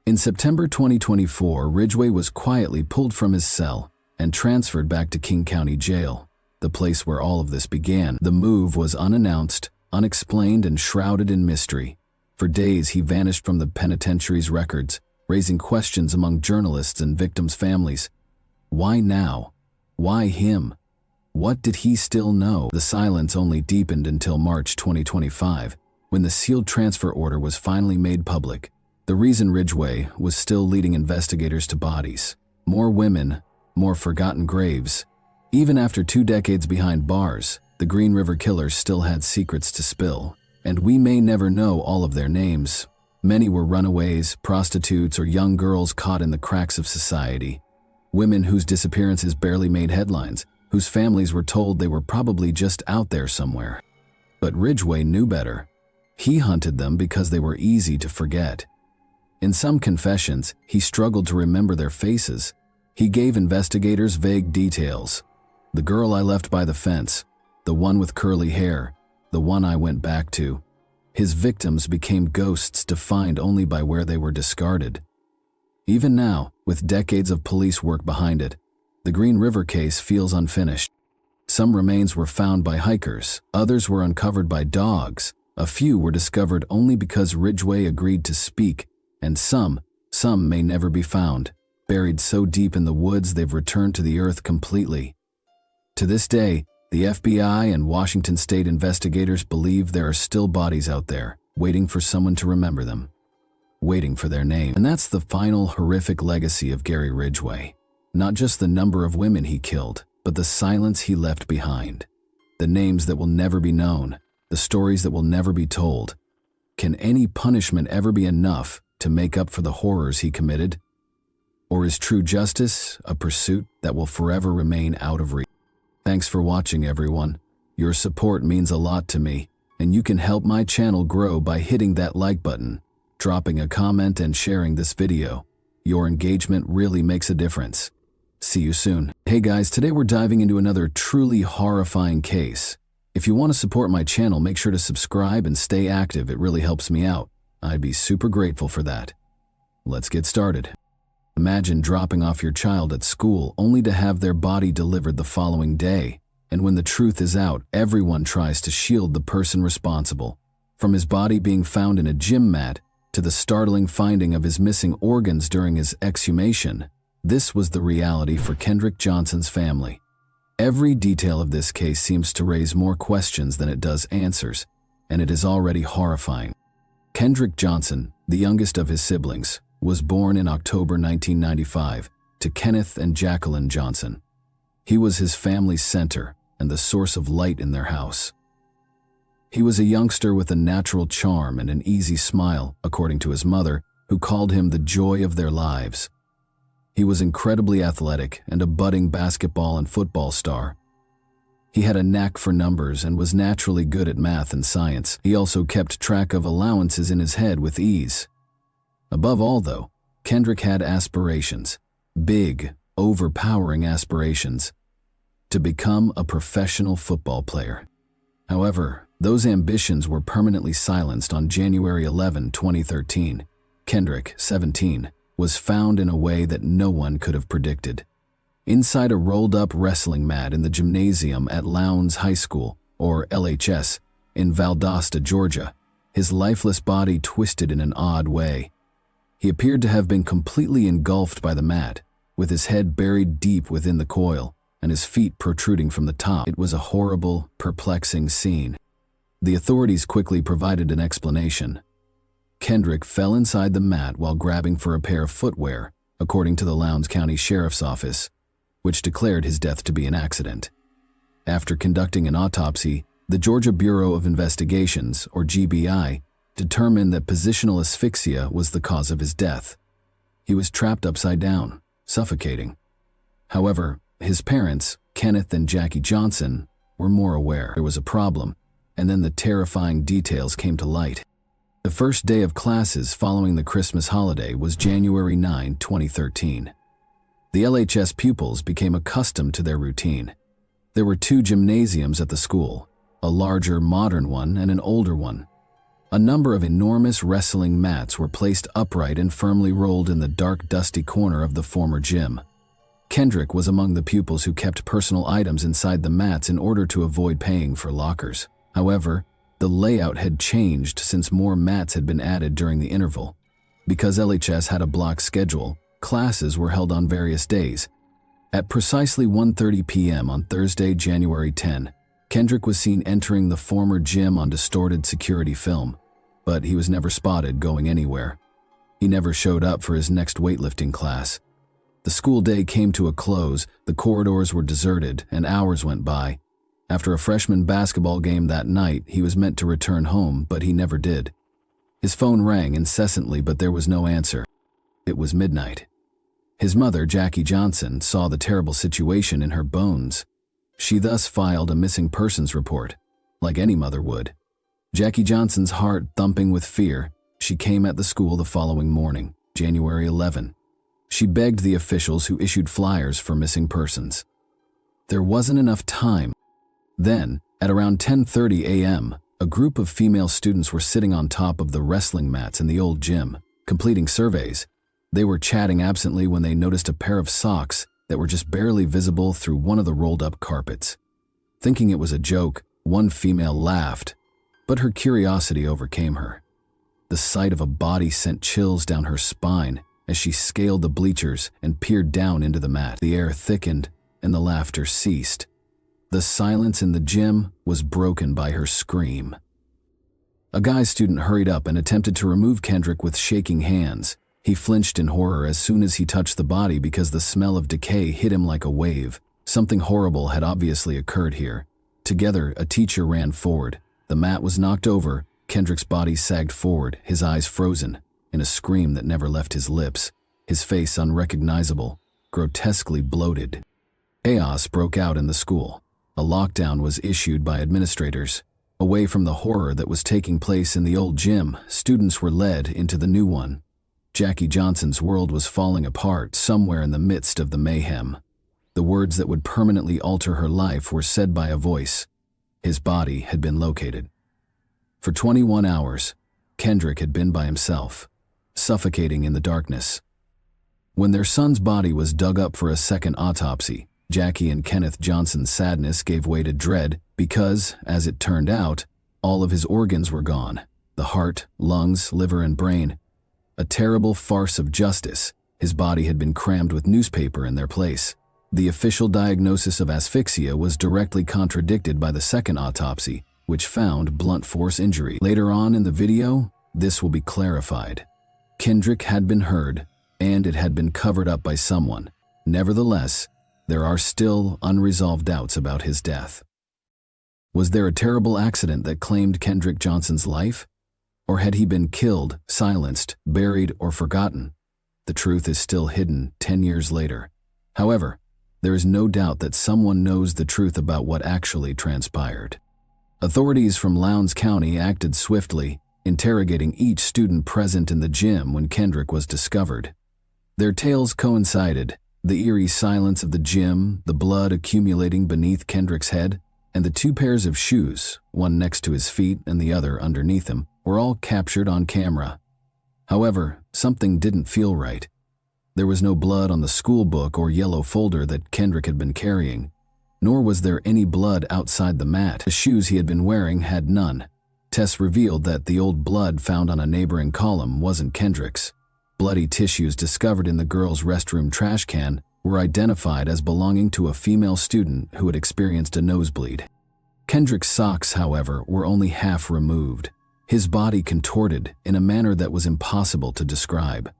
In September 2024, Ridgway was quietly pulled from his cell and transferred back to King County Jail, the place where all of this began. The move was unannounced, unexplained, and shrouded in mystery. For days, he vanished from the penitentiary's records, raising questions among journalists and victims' families. Why now? Why him? What did he still know? The silence only deepened until March 2025, when the sealed transfer order was finally made public. The reason Ridgway was still leading investigators to bodies. More women, more forgotten graves. Even after 2 decades behind bars, the Green River Killer still had secrets to spill, and we may never know all of their names. Many were runaways, prostitutes, or young girls caught in the cracks of society. Women whose disappearances barely made headlines, whose families were told they were probably just out there somewhere. But Ridgway knew better. He hunted them because they were easy to forget. In some confessions, he struggled to remember their faces. He gave investigators vague details. The girl I left by the fence, the one with curly hair, the one I went back to. His victims became ghosts defined only by where they were discarded. Even now, with decades of police work behind it, the Green River case feels unfinished. Some remains were found by hikers, others were uncovered by dogs, a few were discovered only because Ridgway agreed to speak, and some may never be found, buried so deep in the woods they've returned to the earth completely. To this day, the FBI and Washington State investigators believe there are still bodies out there, waiting for someone to remember them, waiting for their name. And that's the final horrific legacy of Gary Ridgway. Not just the number of women he killed, but the silence he left behind. The names that will never be known, the stories that will never be told. Can any punishment ever be enough to make up for the horrors he committed? Or is true justice a pursuit that will forever remain out of reach? Thanks for watching, everyone. Your support means a lot to me, and you can help my channel grow by hitting that like button, dropping a comment, and sharing this video. Your engagement really makes a difference. See you soon. Hey guys, today we're diving into another truly horrifying case. If you want to support my channel, make sure to subscribe and stay active. It really helps me out. I'd be super grateful for that. Let's get started. Imagine dropping off your child at school only to have their body delivered the following day. And when the truth is out, everyone tries to shield the person responsible. From his body being found in a gym mat to the startling finding of his missing organs during his exhumation, this was the reality for Kendrick Johnson's family. Every detail of this case seems to raise more questions than it does answers, and it is already horrifying. Kendrick Johnson, the youngest of his siblings, was born in October 1995 to Kenneth and Jacqueline Johnson. He was his family's center and the source of light in their house. He was a youngster with a natural charm and an easy smile, according to his mother, who called him the joy of their lives. He was incredibly athletic and a budding basketball and football star. He had a knack for numbers and was naturally good at math and science. He also kept track of allowances in his head with ease. Above all, though, Kendrick had aspirations, big, overpowering aspirations, to become a professional football player. However, those ambitions were permanently silenced on January 11, 2013. Kendrick, 17, was found in a way that no one could have predicted. Inside a rolled-up wrestling mat in the gymnasium at Lowndes High School, or LHS, in Valdosta, Georgia, his lifeless body twisted in an odd way. He appeared to have been completely engulfed by the mat, with his head buried deep within the coil and his feet protruding from the top. It was a horrible, perplexing scene. The authorities quickly provided an explanation. Kendrick fell inside the mat while grabbing for a pair of footwear, according to the Lowndes County Sheriff's Office, which declared his death to be an accident. After conducting an autopsy, the Georgia Bureau of Investigations, or GBI, determined that positional asphyxia was the cause of his death. He was trapped upside down, suffocating. However, his parents, Kenneth and Jackie Johnson, were more aware there was a problem, and then the terrifying details came to light. The first day of classes following the Christmas holiday was January 9, 2013. The LHS pupils became accustomed to their routine. There were two gymnasiums at the school, a larger modern one and an older one. A number of enormous wrestling mats were placed upright and firmly rolled in the dark, dusty corner of the former gym. Kendrick was among the pupils who kept personal items inside the mats in order to avoid paying for lockers. However, the layout had changed since more mats had been added during the interval. Because LHS had a block schedule, classes were held on various days. At precisely 1:30 p.m. on Thursday, January 10, Kendrick was seen entering the former gym on distorted security film, but he was never spotted going anywhere. He never showed up for his next weightlifting class. The school day came to a close, the corridors were deserted, and hours went by. After a freshman basketball game that night, he was meant to return home, but he never did. His phone rang incessantly, but there was no answer. It was midnight. His mother, Jackie Johnson, saw the terrible situation in her bones. She thus filed a missing persons report, like any mother would. Jackie Johnson's heart thumping with fear, she came at the school the following morning, January 11. She begged the officials who issued flyers for missing persons. There wasn't enough time. Then, at around 10:30 a.m., a group of female students were sitting on top of the wrestling mats in the old gym, completing surveys. They were chatting absently when they noticed a pair of socks that were just barely visible through one of the rolled-up carpets. Thinking it was a joke, one female laughed, but her curiosity overcame her. The sight of a body sent chills down her spine as she scaled the bleachers and peered down into the mat. The air thickened and the laughter ceased. The silence in the gym was broken by her scream. A guy student hurried up and attempted to remove Kendrick with shaking hands. He flinched in horror as soon as he touched the body because the smell of decay hit him like a wave. Something horrible had obviously occurred here. Together, a teacher ran forward. The mat was knocked over, Kendrick's body sagged forward, his eyes frozen, in a scream that never left his lips, his face unrecognizable, grotesquely bloated. Chaos broke out in the school. A lockdown was issued by administrators. Away from the horror that was taking place in the old gym, students were led into the new one. Jackie Johnson's world was falling apart somewhere in the midst of the mayhem. The words that would permanently alter her life were said by a voice. His body had been located. For 21 hours, Kendrick had been by himself, suffocating in the darkness. When their son's body was dug up for a second autopsy, Jackie and Kenneth Johnson's sadness gave way to dread because, as it turned out, all of his organs were gone: the heart, lungs, liver, and brain. A terrible farce of justice. His body had been crammed with newspaper in their place. The official diagnosis of asphyxia was directly contradicted by the second autopsy, which found blunt force injury. Later on in the video, this will be clarified. Kendrick had been heard, and it had been covered up by someone. Nevertheless, there are still unresolved doubts about his death. Was there a terrible accident that claimed Kendrick Johnson's life? Or had he been killed, silenced, buried, or forgotten? The truth is still hidden 10 years later. However, there is no doubt that someone knows the truth about what actually transpired. Authorities from Lowndes County acted swiftly, interrogating each student present in the gym when Kendrick was discovered. Their tales coincided: the eerie silence of the gym, the blood accumulating beneath Kendrick's head, and the two pairs of shoes, one next to his feet and the other underneath him, were all captured on camera. However, something didn't feel right. There was no blood on the school book or yellow folder that Kendrick had been carrying, nor was there any blood outside the mat. The shoes he had been wearing had none. Tests revealed that the old blood found on a neighboring column wasn't Kendrick's. Bloody tissues discovered in the girls' restroom trash can were identified as belonging to a female student who had experienced a nosebleed. Kendrick's socks, however, were only half removed, his body contorted in a manner that was impossible to describe.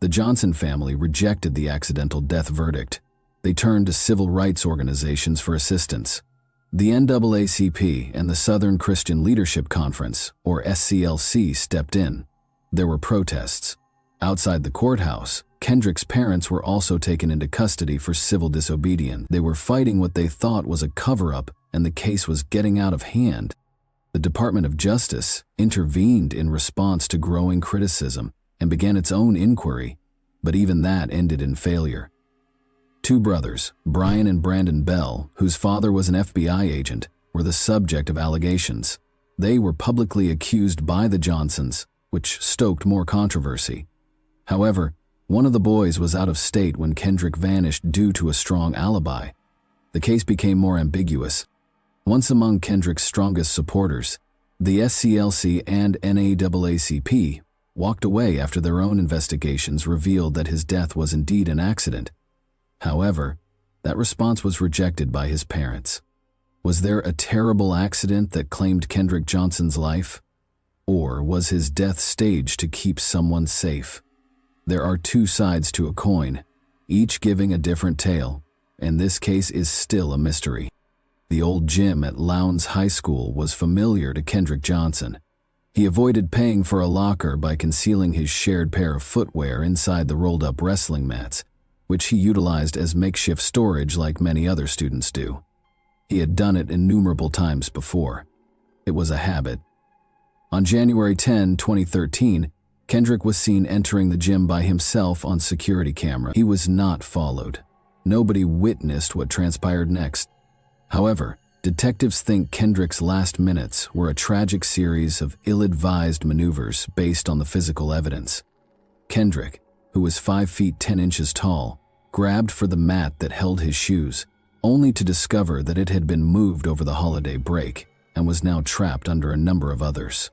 The Johnson family rejected the accidental death verdict. They turned to civil rights organizations for assistance. The NAACP and the Southern Christian Leadership Conference, or SCLC, stepped in. There were protests. Outside the courthouse, Kendrick's parents were also taken into custody for civil disobedience. They were fighting what they thought was a cover-up, and the case was getting out of hand. The Department of Justice intervened in response to growing criticism and began its own inquiry, but even that ended in failure. Two brothers, Brian and Brandon Bell, whose father was an FBI agent, were the subject of allegations. They were publicly accused by the Johnsons, which stoked more controversy. However, one of the boys was out of state when Kendrick vanished due to a strong alibi. The case became more ambiguous. Once among Kendrick's strongest supporters, the SCLC and NAACP walked away after their own investigations revealed that his death was indeed an accident. However, that response was rejected by his parents. Was there a terrible accident that claimed Kendrick Johnson's life? Or was his death staged to keep someone safe? There are two sides to a coin, each giving a different tale, and this case is still a mystery. The old gym at Lowndes High School was familiar to Kendrick Johnson. He avoided paying for a locker by concealing his shared pair of footwear inside the rolled-up wrestling mats, which he utilized as makeshift storage like many other students do. He had done it innumerable times before. It was a habit. On January 10, 2013, Kendrick was seen entering the gym by himself on security camera. He was not followed. Nobody witnessed what transpired next. However, detectives think Kendrick's last minutes were a tragic series of ill-advised maneuvers based on the physical evidence. Kendrick, who was 5 feet 10 inches tall, grabbed for the mat that held his shoes, only to discover that it had been moved over the holiday break and was now trapped under a number of others.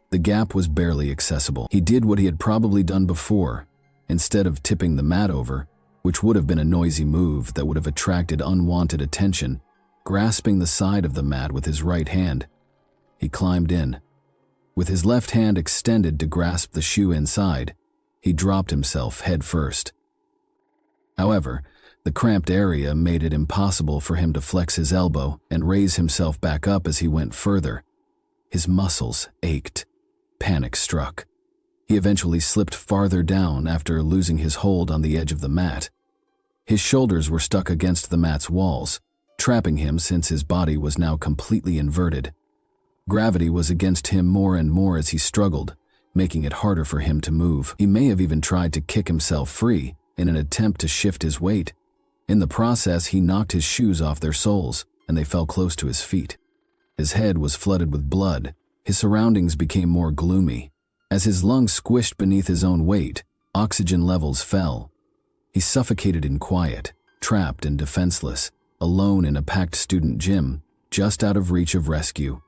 The gap was barely accessible. He did what he had probably done before. Instead of tipping the mat over, which would have been a noisy move that would have attracted unwanted attention, grasping the side of the mat with his right hand, he climbed in. With his left hand extended to grasp the shoe inside, he dropped himself head first. However, the cramped area made it impossible for him to flex his elbow and raise himself back up as he went further. His muscles ached, panic struck. He eventually slipped farther down after losing his hold on the edge of the mat. His shoulders were stuck against the mat's walls, trapping him since his body was now completely inverted. Gravity was against him more and more as he struggled, making it harder for him to move. He may have even tried to kick himself free in an attempt to shift his weight. In the process, he knocked his shoes off their soles, and they fell close to his feet. His head was flooded with blood. His surroundings became more gloomy. As his lungs squished beneath his own weight, oxygen levels fell. He suffocated in quiet, trapped and defenseless, alone in a packed student gym, just out of reach of rescue.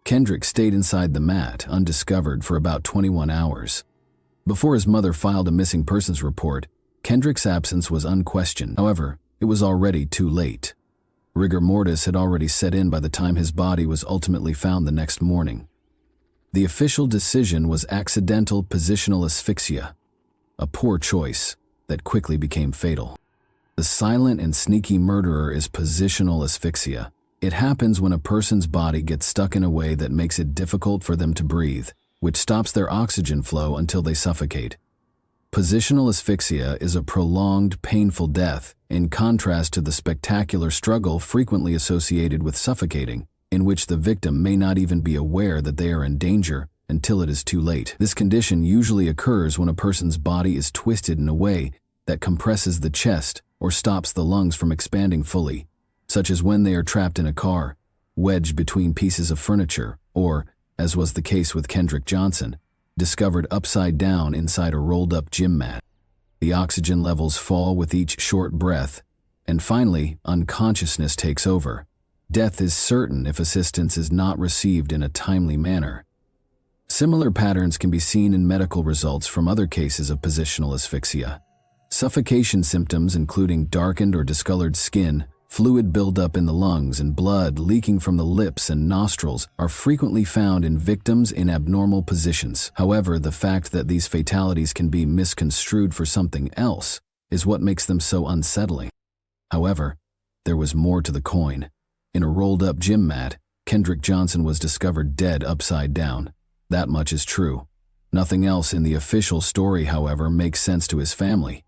Kendrick stayed inside the mat, undiscovered, for about 21 hours. Before his mother filed a missing persons report, Kendrick's absence was unquestioned. However, it was already too late. Rigor mortis had already set in by the time his body was ultimately found the next morning. The official decision was accidental positional asphyxia, a poor choice that quickly became fatal. The silent and sneaky murderer is positional asphyxia. It happens when a person's body gets stuck in a way that makes it difficult for them to breathe, which stops their oxygen flow until they suffocate. Positional asphyxia is a prolonged, painful death, in contrast to the spectacular struggle frequently associated with suffocating, in which the victim may not even be aware that they are in danger until it is too late. This condition usually occurs when a person's body is twisted in a way that compresses the chest or stops the lungs from expanding fully, such as when they are trapped in a car, wedged between pieces of furniture, or, as was the case with Kendrick Johnson, discovered upside down inside a rolled-up gym mat. The oxygen levels fall with each short breath, and finally, unconsciousness takes over. Death is certain if assistance is not received in a timely manner. Similar patterns can be seen in medical results from other cases of positional asphyxia. Suffocation symptoms including darkened or discolored skin, fluid buildup in the lungs, and blood leaking from the lips and nostrils are frequently found in victims in abnormal positions. However, the fact that these fatalities can be misconstrued for something else is what makes them so unsettling. However, there was more to the coin. In a rolled-up gym mat, Kendrick Johnson was discovered dead upside down. That much is true. Nothing else in the official story, however, makes sense to his family.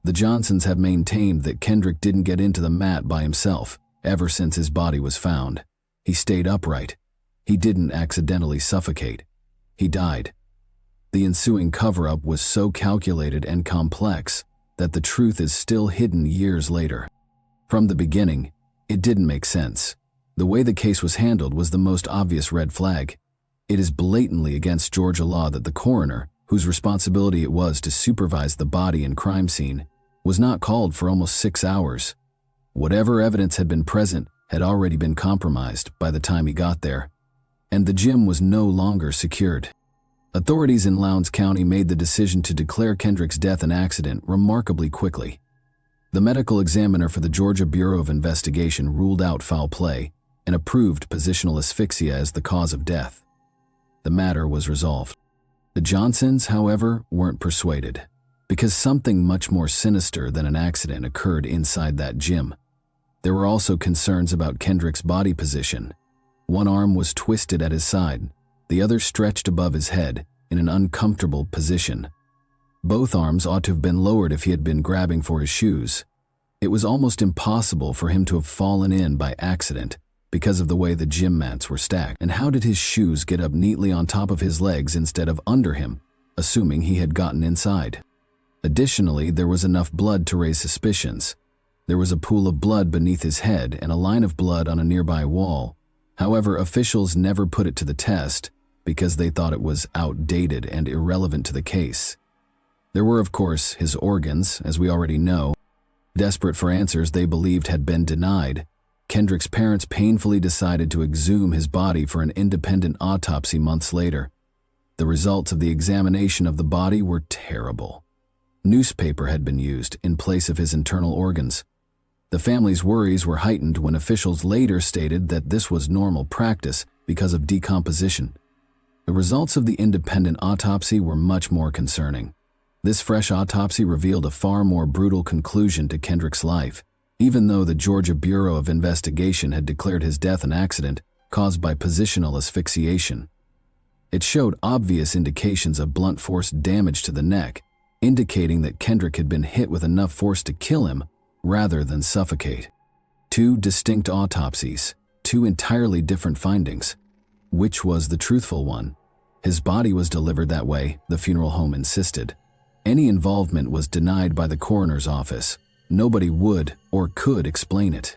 The Johnsons have maintained that Kendrick didn't get into the mat by himself ever since his body was found. He stayed upright. He didn't accidentally suffocate. He died. The ensuing cover-up was so calculated and complex that the truth is still hidden years later. From the beginning, it didn't make sense. The way the case was handled was the most obvious red flag. It is blatantly against Georgia law that the coroner, whose responsibility it was to supervise the body and crime scene, was not called for almost 6 hours. Whatever evidence had been present had already been compromised by the time he got there, and the gym was no longer secured. Authorities in Lowndes County made the decision to declare Kendrick's death an accident remarkably quickly. The medical examiner for the Georgia Bureau of Investigation ruled out foul play and approved positional asphyxia as the cause of death. The matter was resolved. The Johnsons, however, weren't persuaded, because something much more sinister than an accident occurred inside that gym. There were also concerns about Kendrick's body position. One arm was twisted at his side, the other stretched above his head in an uncomfortable position. Both arms ought to have been lowered if he had been grabbing for his shoes. It was almost impossible for him to have fallen in by accident because of the way the gym mats were stacked. And how did his shoes get up neatly on top of his legs instead of under him, assuming he had gotten inside? Additionally, there was enough blood to raise suspicions. There was a pool of blood beneath his head and a line of blood on a nearby wall. However, officials never put it to the test because they thought it was outdated and irrelevant to the case. There were, of course, his organs, as we already know. Desperate for answers they believed had been denied, Kendrick's parents painfully decided to exhume his body for an independent autopsy months later. The results of the examination of the body were terrible. Newspaper had been used in place of his internal organs. The family's worries were heightened when officials later stated that this was normal practice because of decomposition. The results of the independent autopsy were much more concerning. This fresh autopsy revealed a far more brutal conclusion to Kendrick's life, even though the Georgia Bureau of Investigation had declared his death an accident caused by positional asphyxiation. It showed obvious indications of blunt force damage to the neck, indicating that Kendrick had been hit with enough force to kill him rather than suffocate. 2 distinct autopsies, 2 entirely different findings. Which was the truthful one? His body was delivered that way, the funeral home insisted. Any involvement was denied by the coroner's office. Nobody would or could explain it.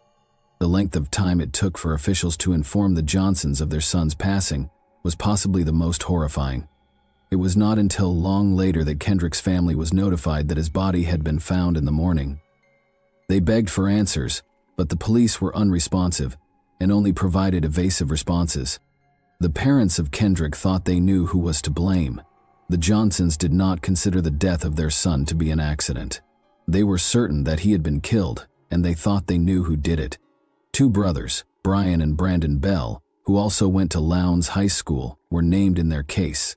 The length of time it took for officials to inform the Johnsons of their son's passing was possibly the most horrifying. It was not until long later that Kendrick's family was notified that his body had been found in the morning. They begged for answers, but the police were unresponsive and only provided evasive responses. The parents of Kendrick thought they knew who was to blame. The Johnsons did not consider the death of their son to be an accident. They were certain that he had been killed, and they thought they knew who did it. 2 brothers, Brian and Brandon Bell, who also went to Lowndes High School, were named in their case.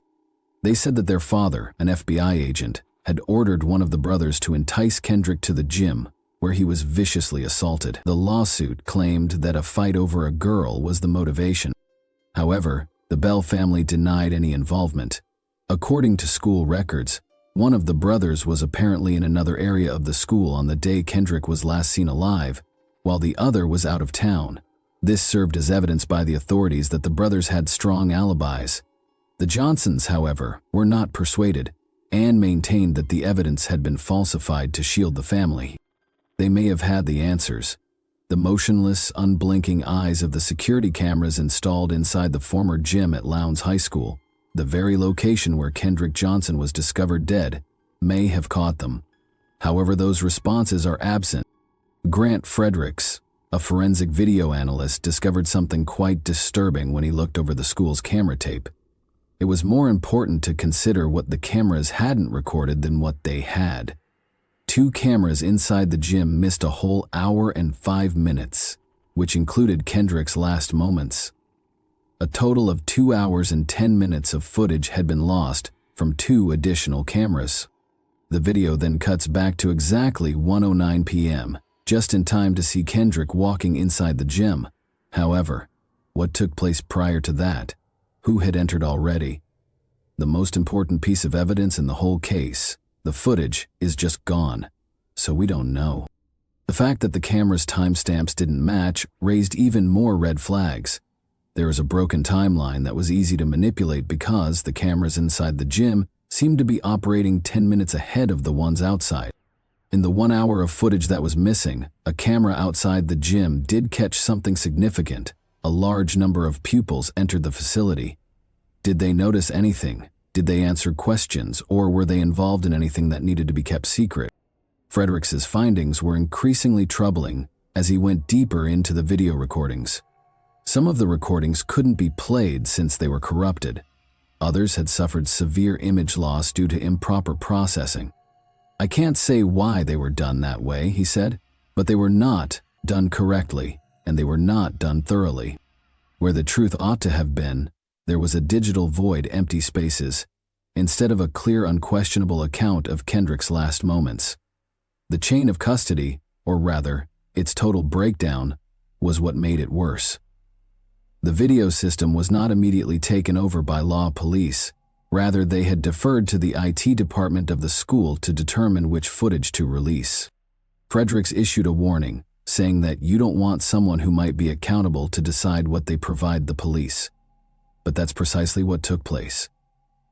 They said that their father, an FBI agent, had ordered one of the brothers to entice Kendrick to the gym, where he was viciously assaulted. The lawsuit claimed that a fight over a girl was the motivation. However, the Bell family denied any involvement. According to school records, one of the brothers was apparently in another area of the school on the day Kendrick was last seen alive, while the other was out of town. This served as evidence by the authorities that the brothers had strong alibis. The Johnsons, however, were not persuaded and maintained that the evidence had been falsified to shield the family. They may have had the answers. The motionless, unblinking eyes of the security cameras installed inside the former gym at Lowndes High School, the very location where Kendrick Johnson was discovered dead, may have caught them. However, those responses are absent. Grant Fredericks, a forensic video analyst, discovered something quite disturbing when he looked over the school's camera tape. It was more important to consider what the cameras hadn't recorded than what they had. 2 cameras inside the gym missed a whole hour and 5 minutes, which included Kendrick's last moments. A total of 2 hours and 10 minutes of footage had been lost from 2 additional cameras. The video then cuts back to exactly 1:09 p.m., just in time to see Kendrick walking inside the gym. However, what took place prior to that? Who had entered already? The most important piece of evidence in the whole case, the footage, is just gone, so we don't know. The fact that the camera's timestamps didn't match raised even more red flags. There was a broken timeline that was easy to manipulate because the cameras inside the gym seemed to be operating 10 minutes ahead of the ones outside. In the 1 hour of footage that was missing, a camera outside the gym did catch something significant. A large number of pupils entered the facility. Did they notice anything? Did they answer questions, or were they involved in anything that needed to be kept secret? Fredericks' findings were increasingly troubling as he went deeper into the video recordings. Some of the recordings couldn't be played since they were corrupted. Others had suffered severe image loss due to improper processing. "I can't say why they were done that way," he said, "but they were not done correctly, and they were not done thoroughly. Where the truth ought to have been, there was a digital void, empty spaces, instead of a clear, unquestionable account of Kendrick's last moments. The chain of custody, or rather, its total breakdown, was what made it worse. The video system was not immediately taken over by law police. Rather, they had deferred to the IT department of the school to determine which footage to release. Fredericks issued a warning, saying that you don't want someone who might be accountable to decide what they provide the police. But that's precisely what took place.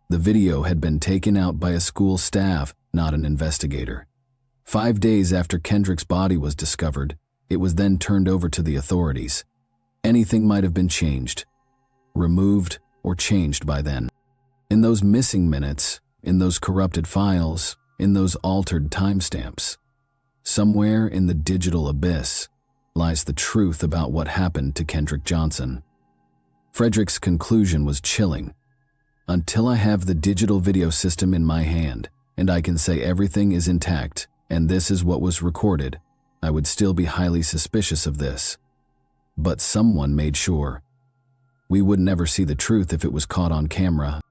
The video had been taken out by a school staff, not an investigator. 5 days after Kendrick's body was discovered, it was then turned over to the authorities. Anything might have been changed, removed, or changed by then. In those missing minutes, in those corrupted files, in those altered timestamps, somewhere in the digital abyss lies the truth about what happened to Kendrick Johnson. Frederick's conclusion was chilling. Until I have the digital video system in my hand, and I can say everything is intact, and this is what was recorded, I would still be highly suspicious of this. But someone made sure. We would never see the truth if it was caught on camera.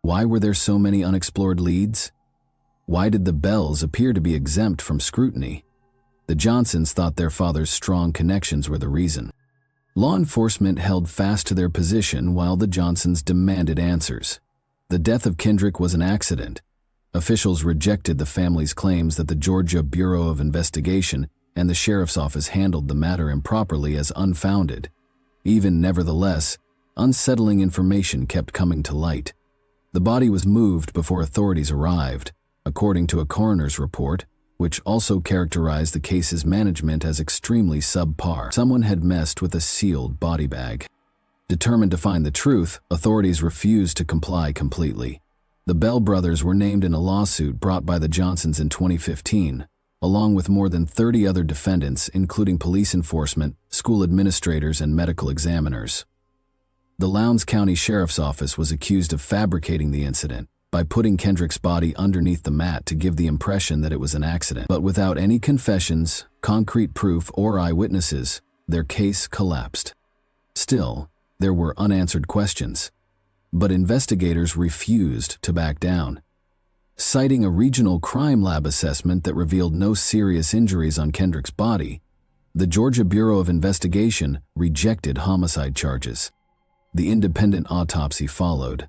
Why were there so many unexplored leads? Why did the Bells appear to be exempt from scrutiny? The Johnsons thought their father's strong connections were the reason. Law enforcement held fast to their position while the Johnsons demanded answers. The death of Kendrick was an accident. Officials rejected the family's claims that the Georgia Bureau of Investigation and the sheriff's office handled the matter improperly as unfounded. Even nevertheless, unsettling information kept coming to light. The body was moved before authorities arrived, according to a coroner's report, which also characterized the case's management as extremely subpar. Someone had messed with a sealed body bag. Determined to find the truth, authorities refused to comply completely. The Bell brothers were named in a lawsuit brought by the Johnsons in 2015, along with more than 30 other defendants, including police enforcement, school administrators, and medical examiners. The Lowndes County Sheriff's Office was accused of fabricating the incident by putting Kendrick's body underneath the mat to give the impression that it was an accident. But without any confessions, concrete proof, or eyewitnesses, their case collapsed. Still, there were unanswered questions. But investigators refused to back down. Citing a regional crime lab assessment that revealed no serious injuries on Kendrick's body, the Georgia Bureau of Investigation rejected homicide charges. The independent autopsy followed.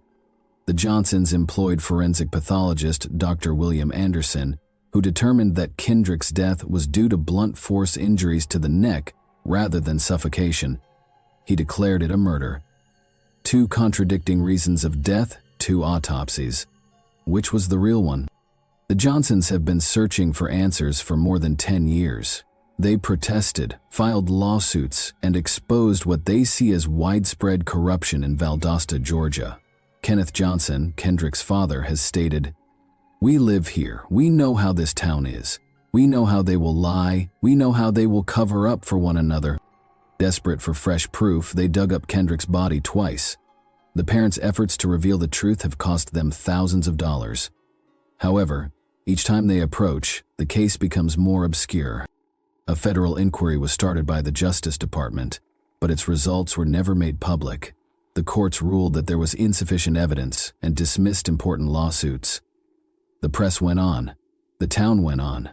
The Johnsons employed forensic pathologist Dr. William Anderson, who determined that Kendrick's death was due to blunt force injuries to the neck rather than suffocation. He declared it a murder. 2 contradicting reasons of death, 2 autopsies. Which was the real one? The Johnsons have been searching for answers for more than 10 years. They protested, filed lawsuits, and exposed what they see as widespread corruption in Valdosta, Georgia. Kenneth Johnson, Kendrick's father, has stated, "We live here. We know how this town is. We know how they will lie. We know how they will cover up for one another." Desperate for fresh proof, they dug up Kendrick's body twice. The parents' efforts to reveal the truth have cost them thousands of dollars. However, each time they approach, the case becomes more obscure. A federal inquiry was started by the Justice Department, but its results were never made public. The courts ruled that there was insufficient evidence and dismissed important lawsuits. The press went on. The town went on.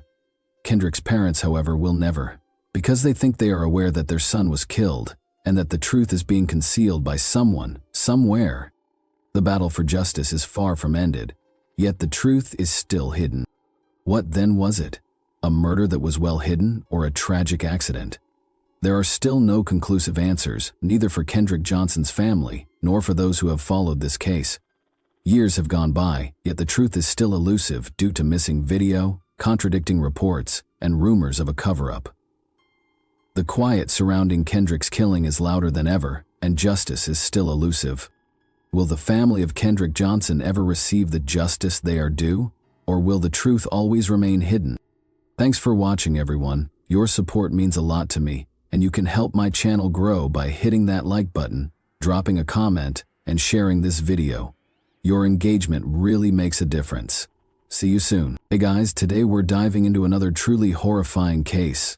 Kendrick's parents, however, will never, because they think they are aware that their son was killed and that the truth is being concealed by someone, somewhere. The battle for justice is far from ended, yet the truth is still hidden. What then was it? A murder that was well hidden, or a tragic accident? There are still no conclusive answers, neither for Kendrick Johnson's family, nor for those who have followed this case. Years have gone by, yet the truth is still elusive due to missing video, contradicting reports, and rumors of a cover-up. The quiet surrounding Kendrick's killing is louder than ever, and justice is still elusive. Will the family of Kendrick Johnson ever receive the justice they are due, or will the truth always remain hidden? Thanks for watching, everyone. Your support means a lot to me, and you can help my channel grow by hitting that like button, dropping a comment, and sharing this video. Your engagement really makes a difference. See you soon. Hey guys, today we're diving into another truly horrifying case.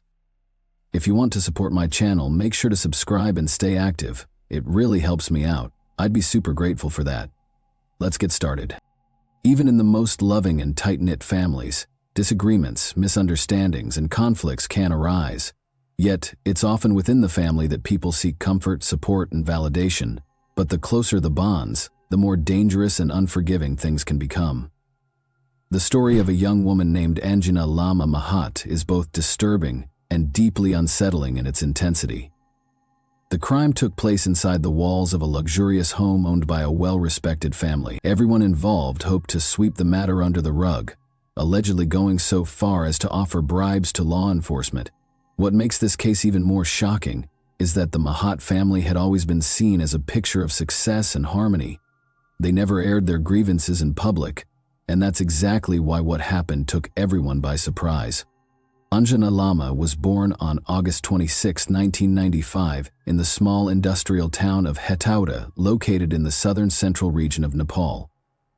If you want to support my channel, make sure to subscribe and stay active. It really helps me out. I'd be super grateful for that. Let's get started. Even in the most loving and tight-knit families, disagreements, misunderstandings, and conflicts can arise. Yet, it's often within the family that people seek comfort, support, and validation. But the closer the bonds, the more dangerous and unforgiving things can become. The story of a young woman named Anjana Lama Mahat is both disturbing and deeply unsettling in its intensity. The crime took place inside the walls of a luxurious home owned by a well-respected family. Everyone involved hoped to sweep the matter under the rug, allegedly going so far as to offer bribes to law enforcement. What makes this case even more shocking is that the Mahat family had always been seen as a picture of success and harmony. They never aired their grievances in public, and that's exactly why what happened took everyone by surprise. Anjana Lama was born on August 26, 1995, in the small industrial town of Hetauda, located in the southern central region of Nepal.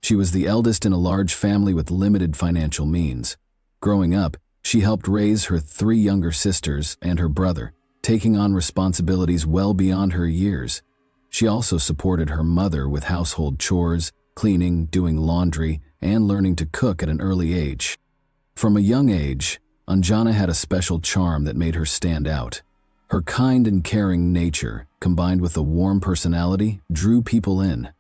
She was the eldest in a large family with limited financial means. Growing up, she helped raise her 3 younger sisters and her brother, taking on responsibilities well beyond her years. She also supported her mother with household chores, cleaning, doing laundry, and learning to cook at an early age. From a young age, Anjana had a special charm that made her stand out. Her kind and caring nature, combined with a warm personality, drew people in.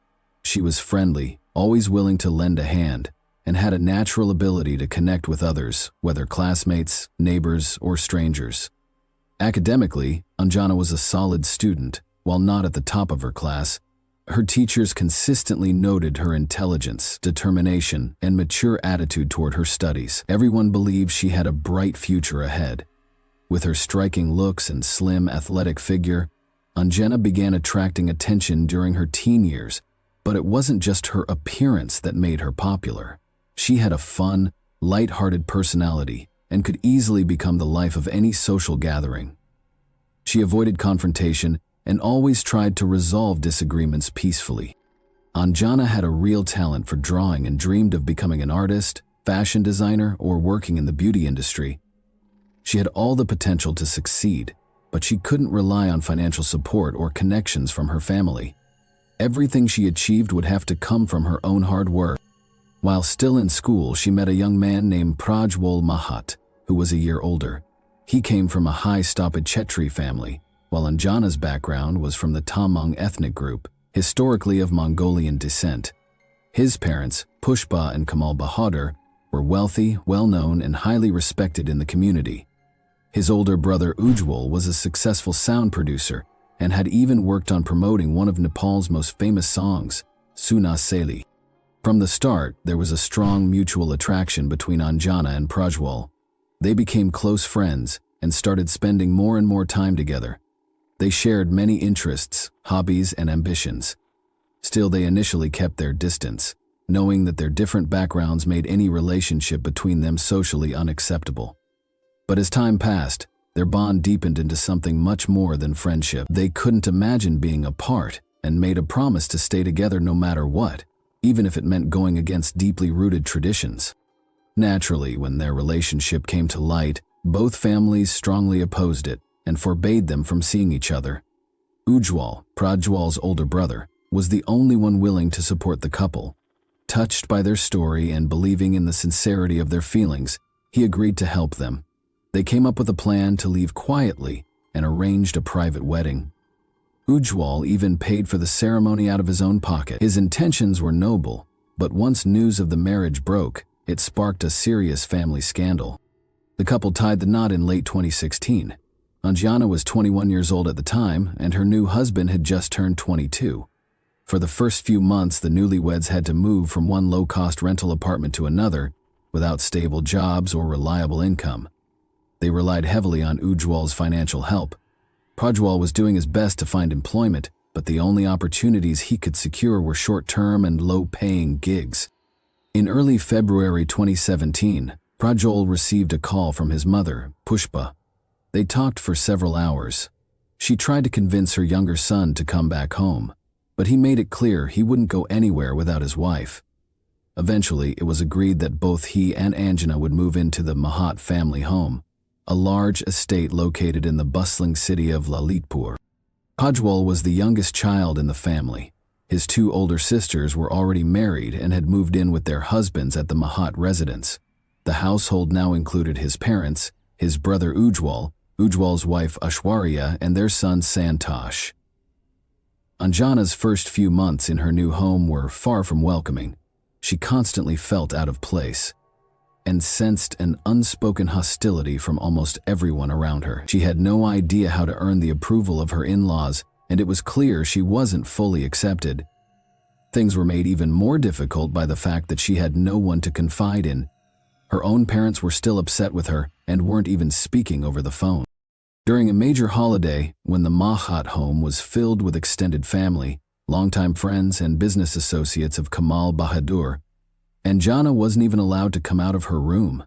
She was friendly, always willing to lend a hand, and had a natural ability to connect with others, whether classmates, neighbors, or strangers. Academically, Anjana was a solid student. While not at the top of her class, her teachers consistently noted her intelligence, determination, and mature attitude toward her studies. Everyone believed she had a bright future ahead. With her striking looks and slim, athletic figure, Anjana began attracting attention during her teen years, but it wasn't just her appearance that made her popular. She had a fun, light-hearted personality and could easily become the life of any social gathering. She avoided confrontation and always tried to resolve disagreements peacefully. Anjana had a real talent for drawing and dreamed of becoming an artist, fashion designer, or working in the beauty industry. She had all the potential to succeed, but she couldn't rely on financial support or connections from her family. Everything she achieved would have to come from her own hard work. While still in school, she met a young man named Prajwal Mahat, who was a year older. He came from a high-stopped Chetri family, while Anjana's background was from the Tamang ethnic group, historically of Mongolian descent. His parents, Pushpa and Kamal Bahadur, were wealthy, well-known, and highly respected in the community. His older brother Ujjwal was a successful sound producer and had even worked on promoting one of Nepal's most famous songs, Suna Seli. From the start, there was a strong mutual attraction between Anjana and Prajwal. They became close friends and started spending more and more time together. They shared many interests, hobbies, and ambitions. Still, they initially kept their distance, knowing that their different backgrounds made any relationship between them socially unacceptable. But as time passed, their bond deepened into something much more than friendship. They couldn't imagine being apart and made a promise to stay together no matter what, even if it meant going against deeply rooted traditions. Naturally, when their relationship came to light, both families strongly opposed it and forbade them from seeing each other. Ujjwal, Prajwal's older brother, was the only one willing to support the couple. Touched by their story and believing in the sincerity of their feelings, he agreed to help them. They came up with a plan to leave quietly and arranged a private wedding. Ujjwal even paid for the ceremony out of his own pocket. His intentions were noble, but once news of the marriage broke, it sparked a serious family scandal. The couple tied the knot in late 2016. Anjana was 21 years old at the time, and her new husband had just turned 22. For the first few months, the newlyweds had to move from one low-cost rental apartment to another without stable jobs or reliable income. They relied heavily on Ujjwal's financial help. Prajwal was doing his best to find employment, but the only opportunities he could secure were short-term and low-paying gigs. In early February 2017, Prajwal received a call from his mother, Pushpa. They talked for several hours. She tried to convince her younger son to come back home, but he made it clear he wouldn't go anywhere without his wife. Eventually, it was agreed that both he and Anjana would move into the Mahat family home, a large estate located in the bustling city of Lalitpur. Prajwal was the youngest child in the family. His two older sisters were already married and had moved in with their husbands at the Mahat residence. The household now included his parents, his brother Ujjwal, Ujjwal's wife Ashwarya, and their son Santosh. Anjana's first few months in her new home were far from welcoming. She constantly felt out of place and sensed an unspoken hostility from almost everyone around her. She had no idea how to earn the approval of her in-laws, and it was clear she wasn't fully accepted. Things were made even more difficult by the fact that she had no one to confide in. Her own parents were still upset with her and weren't even speaking over the phone. During a major holiday, when the Mahat home was filled with extended family, longtime friends, and business associates of Kamal Bahadur, Anjana wasn't even allowed to come out of her room.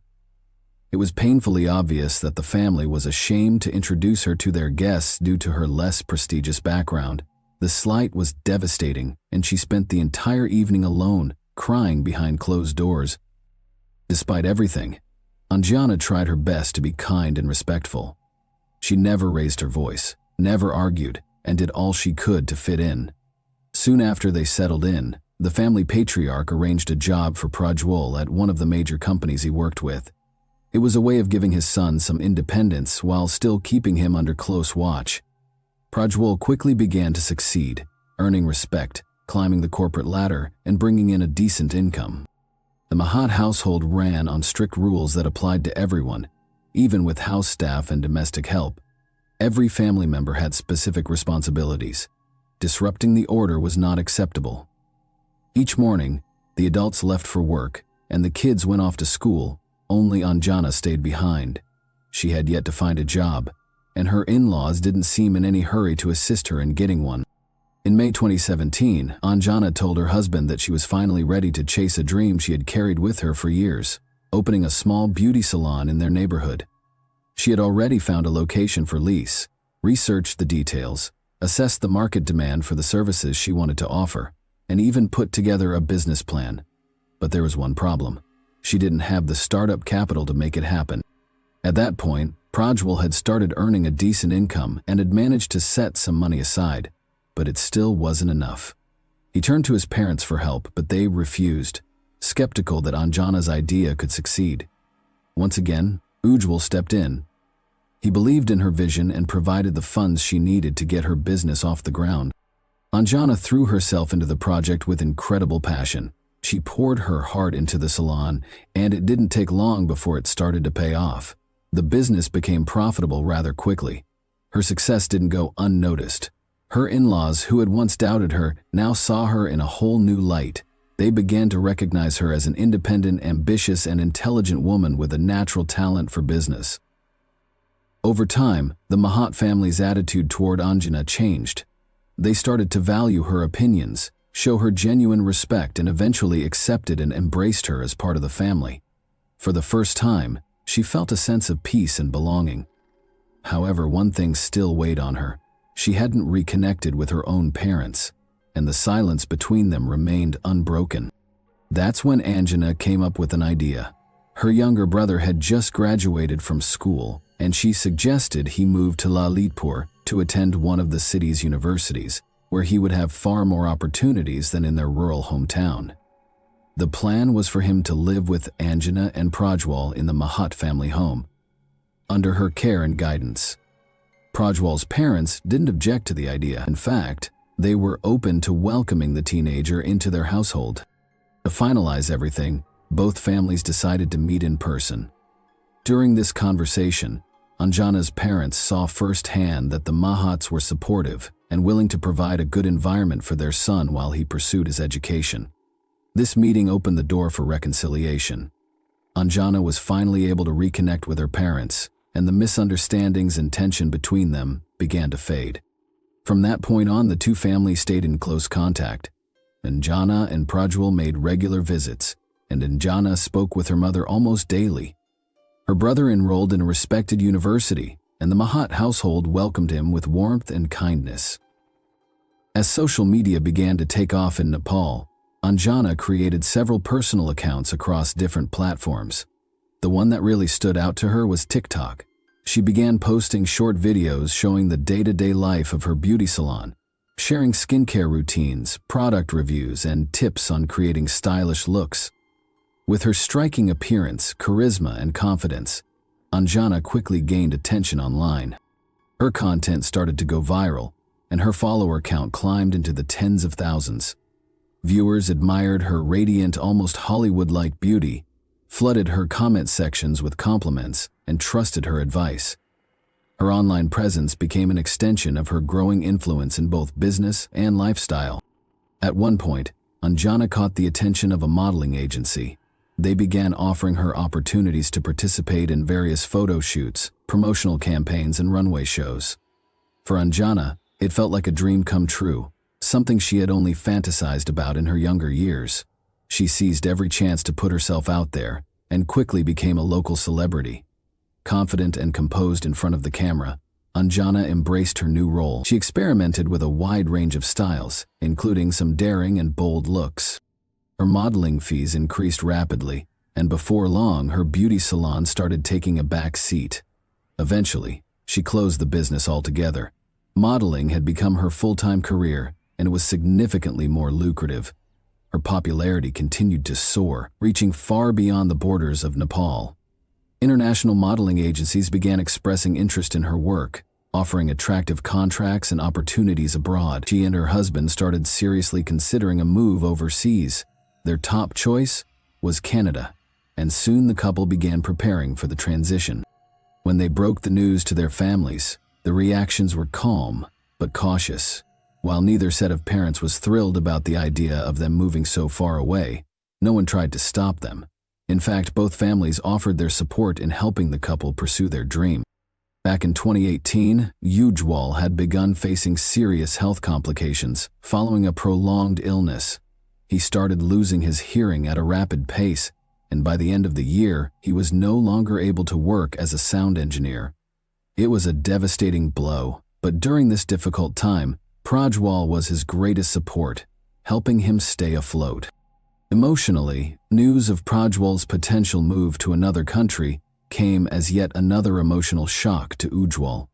It was painfully obvious that the family was ashamed to introduce her to their guests due to her less prestigious background. The slight was devastating, and she spent the entire evening alone, crying behind closed doors. Despite everything, Anjana tried her best to be kind and respectful. She never raised her voice, never argued, and did all she could to fit in. Soon after they settled in, the family patriarch arranged a job for Prajwal at one of the major companies he worked with. It was a way of giving his son some independence while still keeping him under close watch. Prajwal quickly began to succeed, earning respect, climbing the corporate ladder, and bringing in a decent income. The Mahat household ran on strict rules that applied to everyone, even with house staff and domestic help. Every family member had specific responsibilities. Disrupting the order was not acceptable. Each morning, the adults left for work, and the kids went off to school. Only Anjana stayed behind. She had yet to find a job, and her in-laws didn't seem in any hurry to assist her in getting one. In May 2017, Anjana told her husband that she was finally ready to chase a dream she had carried with her for years, opening a small beauty salon in their neighborhood. She had already found a location for lease, researched the details, assessed the market demand for the services she wanted to offer, and even put together a business plan. But there was one problem. She didn't have the startup capital to make it happen. At that point, Prajwal had started earning a decent income and had managed to set some money aside, but it still wasn't enough. He turned to his parents for help, but they refused, skeptical that Anjana's idea could succeed. Once again, Ujjwal stepped in. He believed in her vision and provided the funds she needed to get her business off the ground. Anjana threw herself into the project with incredible passion. She poured her heart into the salon, and it didn't take long before it started to pay off. The business became profitable rather quickly. Her success didn't go unnoticed. Her in-laws, who had once doubted her, now saw her in a whole new light. They began to recognize her as an independent, ambitious, and intelligent woman with a natural talent for business. Over time, the Mahat family's attitude toward Anjana changed. They started to value her opinions, show her genuine respect, and eventually accepted and embraced her as part of the family. For the first time, she felt a sense of peace and belonging. However, one thing still weighed on her. She hadn't reconnected with her own parents, and the silence between them remained unbroken. That's when Anjana came up with an idea. Her younger brother had just graduated from school, and she suggested he move to Lalitpur to attend one of the city's universities, where he would have far more opportunities than in their rural hometown. The plan was for him to live with Anjana and Prajwal in the Mahat family home, under her care and guidance. Prajwal's parents didn't object to the idea. In fact, they were open to welcoming the teenager into their household. To finalize everything, both families decided to meet in person. During this conversation, Anjana's parents saw firsthand that the Mahats were supportive and willing to provide a good environment for their son while he pursued his education. This meeting opened the door for reconciliation. Anjana was finally able to reconnect with her parents, and the misunderstandings and tension between them began to fade. From that point on, the two families stayed in close contact. Anjana and Prajwal made regular visits, and Anjana spoke with her mother almost daily. Her brother enrolled in a respected university, and the Mahat household welcomed him with warmth and kindness. As social media began to take off in Nepal, Anjana created several personal accounts across different platforms. The one that really stood out to her was TikTok. She began posting short videos showing the day-to-day life of her beauty salon, sharing skincare routines, product reviews, and tips on creating stylish looks. With her striking appearance, charisma, and confidence, Anjana quickly gained attention online. Her content started to go viral, and her follower count climbed into the tens of thousands. Viewers admired her radiant, almost Hollywood-like beauty, flooded her comment sections with compliments, and trusted her advice. Her online presence became an extension of her growing influence in both business and lifestyle. At one point, Anjana caught the attention of a modeling agency. They began offering her opportunities to participate in various photo shoots, promotional campaigns, and runway shows. For Anjana, it felt like a dream come true, something she had only fantasized about in her younger years. She seized every chance to put herself out there and quickly became a local celebrity. Confident and composed in front of the camera, Anjana embraced her new role. She experimented with a wide range of styles, including some daring and bold looks. Her modeling fees increased rapidly, and before long, her beauty salon started taking a back seat. Eventually, she closed the business altogether. Modeling had become her full-time career, and it was significantly more lucrative. Her popularity continued to soar, reaching far beyond the borders of Nepal. International modeling agencies began expressing interest in her work, offering attractive contracts and opportunities abroad. She and her husband started seriously considering a move overseas. Their top choice was Canada, and soon the couple began preparing for the transition. When they broke the news to their families, the reactions were calm but cautious. While neither set of parents was thrilled about the idea of them moving so far away, no one tried to stop them. In fact, both families offered their support in helping the couple pursue their dream. Back in 2018, Ujwal had begun facing serious health complications following a prolonged illness. He started losing his hearing at a rapid pace, and by the end of the year, he was no longer able to work as a sound engineer. It was a devastating blow, but during this difficult time, Prajwal was his greatest support, helping him stay afloat. Emotionally, news of Prajwal's potential move to another country came as yet another emotional shock to Ujwal.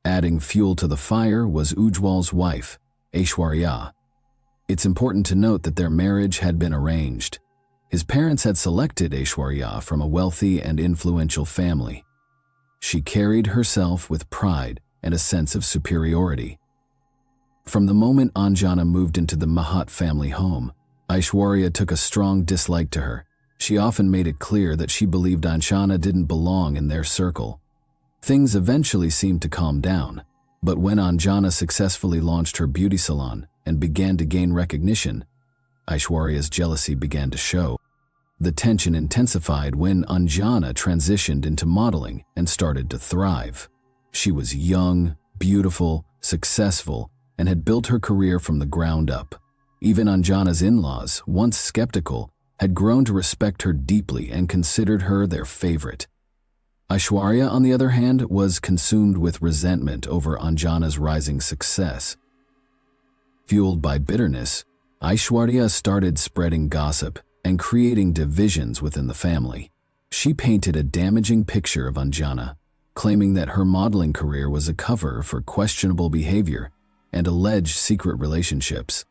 Adding fuel to the fire was Ujwal's wife, Aishwarya. It's important to note that their marriage had been arranged. His parents had selected Aishwarya from a wealthy and influential family. She carried herself with pride and a sense of superiority. From the moment Anjana moved into the Mahat family home, Aishwarya took a strong dislike to her. She often made it clear that she believed Anjana didn't belong in their circle. Things eventually seemed to calm down, but when Anjana successfully launched her beauty salon and began to gain recognition, Aishwarya's jealousy began to show. The tension intensified when Anjana transitioned into modeling and started to thrive. She was young, beautiful, successful, and had built her career from the ground up. Even Anjana's in-laws, once skeptical, had grown to respect her deeply and considered her their favorite. Aishwarya, on the other hand, was consumed with resentment over Anjana's rising success. Fueled by bitterness, Aishwarya started spreading gossip and creating divisions within the family. She painted a damaging picture of Anjana, claiming that her modeling career was a cover for questionable behavior and alleged secret relationships.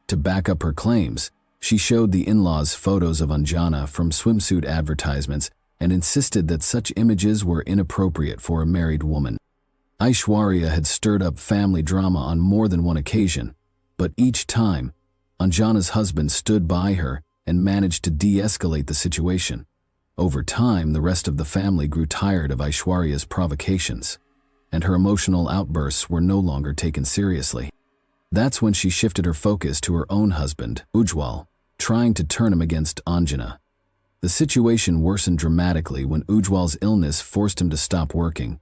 To back up her claims, she showed the in-laws photos of Anjana from swimsuit advertisements and insisted that such images were inappropriate for a married woman. Aishwarya had stirred up family drama on more than one occasion, but each time, Anjana's husband stood by her and managed to de-escalate the situation. Over time, the rest of the family grew tired of Aishwarya's provocations, and her emotional outbursts were no longer taken seriously. That's when she shifted her focus to her own husband, Ujwal, trying to turn him against Anjana. The situation worsened dramatically when Ujwal's illness forced him to stop working.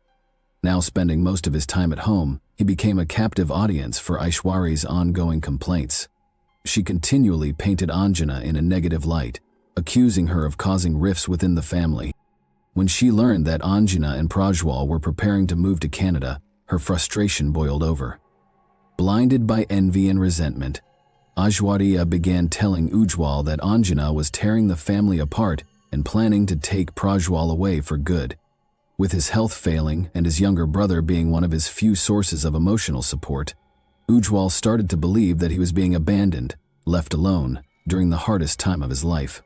Now spending most of his time at home, he became a captive audience for Aishwarya's ongoing complaints. She continually painted Anjana in a negative light, accusing her of causing rifts within the family. When she learned that Anjana and Prajwal were preparing to move to Canada, her frustration boiled over. Blinded by envy and resentment, Aishwarya began telling Ujwal that Anjana was tearing the family apart and planning to take Prajwal away for good. With his health failing and his younger brother being one of his few sources of emotional support, Ujwal started to believe that he was being abandoned, left alone, during the hardest time of his life.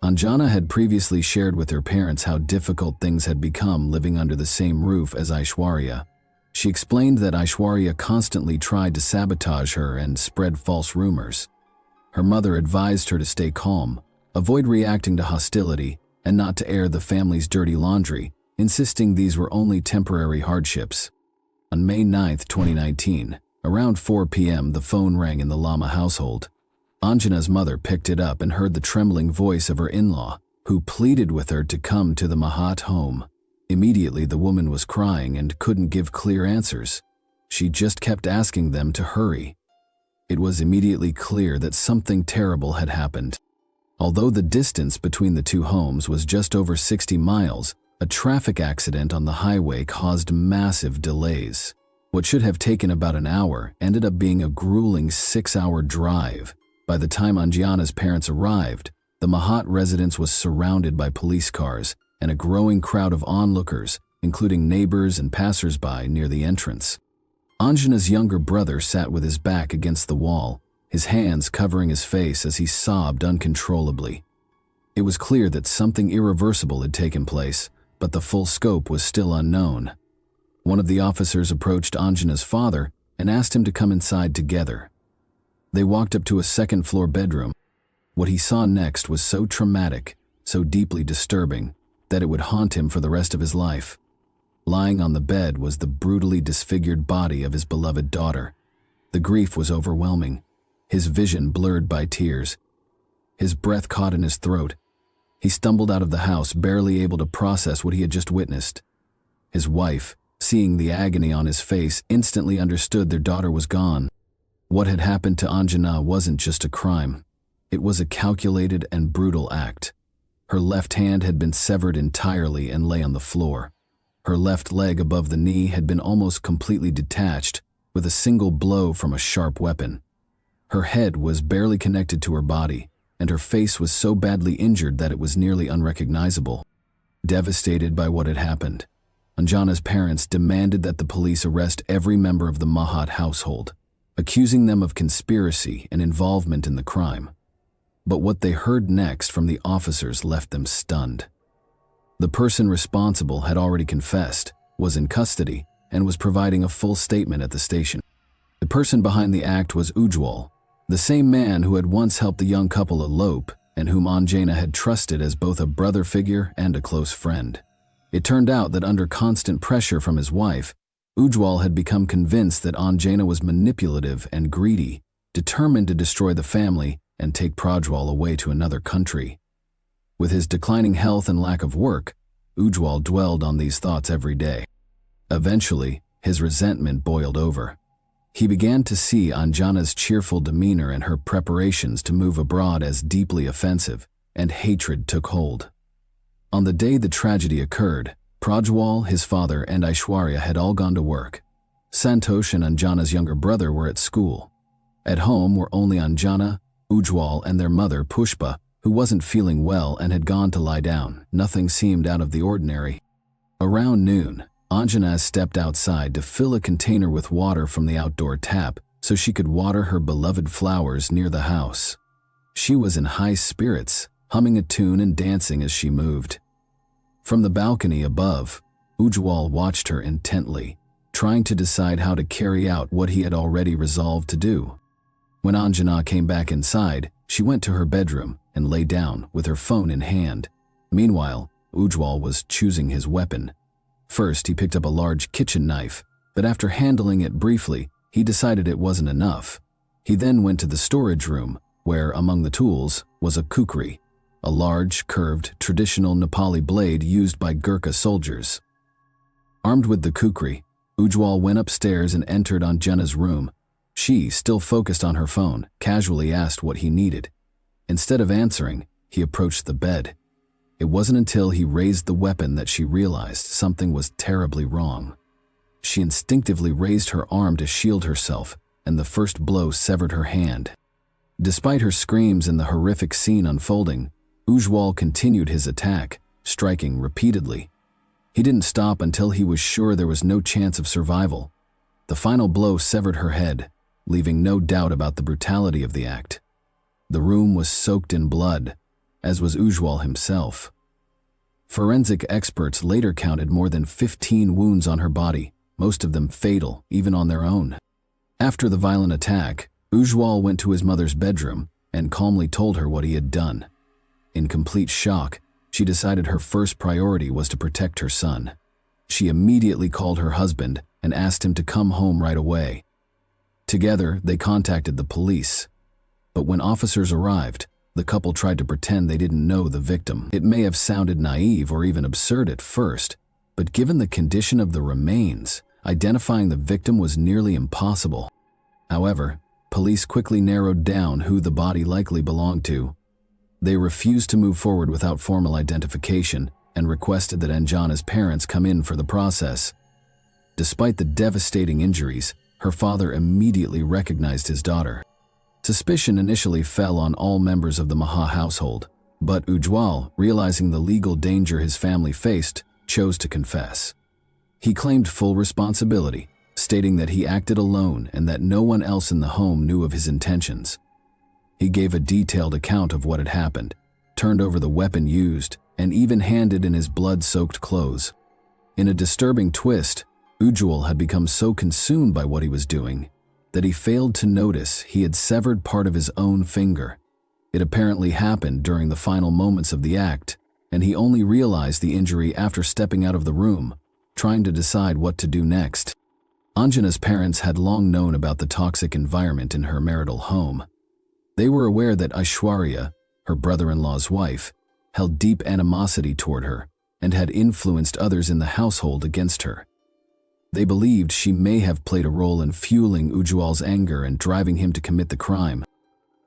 Anjana had previously shared with her parents how difficult things had become living under the same roof as Aishwarya. She explained that Aishwarya constantly tried to sabotage her and spread false rumors. Her mother advised her to stay calm, avoid reacting to hostility, and not to air the family's dirty laundry, insisting these were only temporary hardships. On May 9, 2019, around 4 p.m., the phone rang in the Lama household. Anjana's mother picked it up and heard the trembling voice of her in-law, who pleaded with her to come to the Mahat home. Immediately, the woman was crying and couldn't give clear answers. She just kept asking them to hurry. It was immediately clear that something terrible had happened. Although the distance between the two homes was just over 60 miles, a traffic accident on the highway caused massive delays. What should have taken about an hour ended up being a grueling 6-hour drive. By the time Anjana's parents arrived, the Mahat residence was surrounded by police cars and a growing crowd of onlookers, including neighbors and passers-by near the entrance. Anjana's younger brother sat with his back against the wall, his hands covering his face as he sobbed uncontrollably. It was clear that something irreversible had taken place, but the full scope was still unknown. One of the officers approached Anjana's father and asked him to come inside together. They walked up to a second-floor bedroom. What he saw next was so traumatic, so deeply disturbing, that it would haunt him for the rest of his life. Lying on the bed was the brutally disfigured body of his beloved daughter. The grief was overwhelming, his vision blurred by tears. His breath caught in his throat. He stumbled out of the house, barely able to process what he had just witnessed. His wife, seeing the agony on his face, instantly understood their daughter was gone. What had happened to Anjana wasn't just a crime. It was a calculated and brutal act. Her left hand had been severed entirely and lay on the floor. Her left leg above the knee had been almost completely detached with a single blow from a sharp weapon. Her head was barely connected to her body, and her face was so badly injured that it was nearly unrecognizable. Devastated by what had happened, Anjana's parents demanded that the police arrest every member of the Mahat household, accusing them of conspiracy and involvement in the crime. But what they heard next from the officers left them stunned. The person responsible had already confessed, was in custody, and was providing a full statement at the station. The person behind the act was Ujwal, the same man who had once helped the young couple elope and whom Anjana had trusted as both a brother figure and a close friend. It turned out that under constant pressure from his wife, Ujwal had become convinced that Anjana was manipulative and greedy, determined to destroy the family and take Prajwal away to another country. With his declining health and lack of work, Ujwal dwelled on these thoughts every day. Eventually, his resentment boiled over. He began to see Anjana's cheerful demeanor and her preparations to move abroad as deeply offensive, and hatred took hold. On the day the tragedy occurred, Prajwal, his father, and Aishwarya had all gone to work. Santosh and Anjana's younger brother were at school. At home were only Anjana, Ujwal, and their mother, Pushpa, who wasn't feeling well and had gone to lie down. Nothing seemed out of the ordinary. Around noon, Anjana stepped outside to fill a container with water from the outdoor tap so she could water her beloved flowers near the house. She was in high spirits, humming a tune and dancing as she moved. From the balcony above, Ujwal watched her intently, trying to decide how to carry out what he had already resolved to do. When Anjana came back inside, she went to her bedroom and lay down with her phone in hand. Meanwhile, Ujwal was choosing his weapon. First, he picked up a large kitchen knife, but after handling it briefly, he decided it wasn't enough. He then went to the storage room, where, among the tools, was a kukri, a large, curved, traditional Nepali blade used by Gurkha soldiers. Armed with the kukri, Ujwal went upstairs and entered Anjana's room. She, still focused on her phone, casually asked what he needed. Instead of answering, he approached the bed. It wasn't until he raised the weapon that she realized something was terribly wrong. She instinctively raised her arm to shield herself, and the first blow severed her hand. Despite her screams and the horrific scene unfolding, Ujwal continued his attack, striking repeatedly. He didn't stop until he was sure there was no chance of survival. The final blow severed her head, leaving no doubt about the brutality of the act. The room was soaked in blood, as was Ujwal himself. Forensic experts later counted more than 15 wounds on her body, most of them fatal, even on their own. After the violent attack, Ujwal went to his mother's bedroom and calmly told her what he had done. In complete shock, she decided her first priority was to protect her son. She immediately called her husband and asked him to come home right away. Together, they contacted the police. But when officers arrived, the couple tried to pretend they didn't know the victim. It may have sounded naive or even absurd at first, but given the condition of the remains, identifying the victim was nearly impossible. However, police quickly narrowed down who the body likely belonged to. They refused to move forward without formal identification and requested that Anjana's parents come in for the process. Despite the devastating injuries, her father immediately recognized his daughter. Suspicion initially fell on all members of the Maha household, but Ujwal, realizing the legal danger his family faced, chose to confess. He claimed full responsibility, stating that he acted alone and that no one else in the home knew of his intentions. He gave a detailed account of what had happened, turned over the weapon used, and even-handed in his blood-soaked clothes. In a disturbing twist, Ujjwal had become so consumed by what he was doing that he failed to notice he had severed part of his own finger. It apparently happened during the final moments of the act, and he only realized the injury after stepping out of the room, trying to decide what to do next. Anjana's parents had long known about the toxic environment in her marital home. They were aware that Aishwarya, her brother-in-law's wife, held deep animosity toward her and had influenced others in the household against her. They believed she may have played a role in fueling Ujjwal's anger and driving him to commit the crime.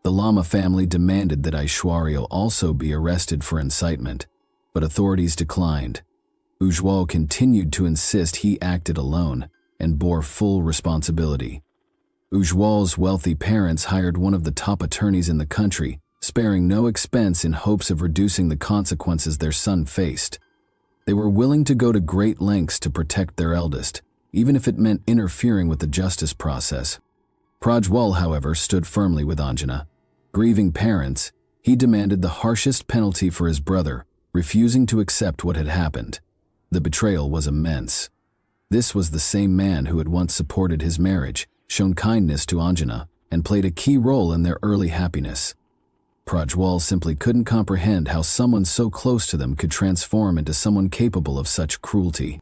The Lama family demanded that Aishwarya also be arrested for incitement, but authorities declined. Ujjwal continued to insist he acted alone and bore full responsibility. Ujjwal's wealthy parents hired one of the top attorneys in the country, sparing no expense in hopes of reducing the consequences their son faced. They were willing to go to great lengths to protect their eldest, even if it meant interfering with the justice process. Prajwal, however, stood firmly with Anjana. Grieving parents, he demanded the harshest penalty for his brother, refusing to accept what had happened. The betrayal was immense. This was the same man who had once supported his marriage, shown kindness to Anjana, and played a key role in their early happiness. Prajwal simply couldn't comprehend how someone so close to them could transform into someone capable of such cruelty.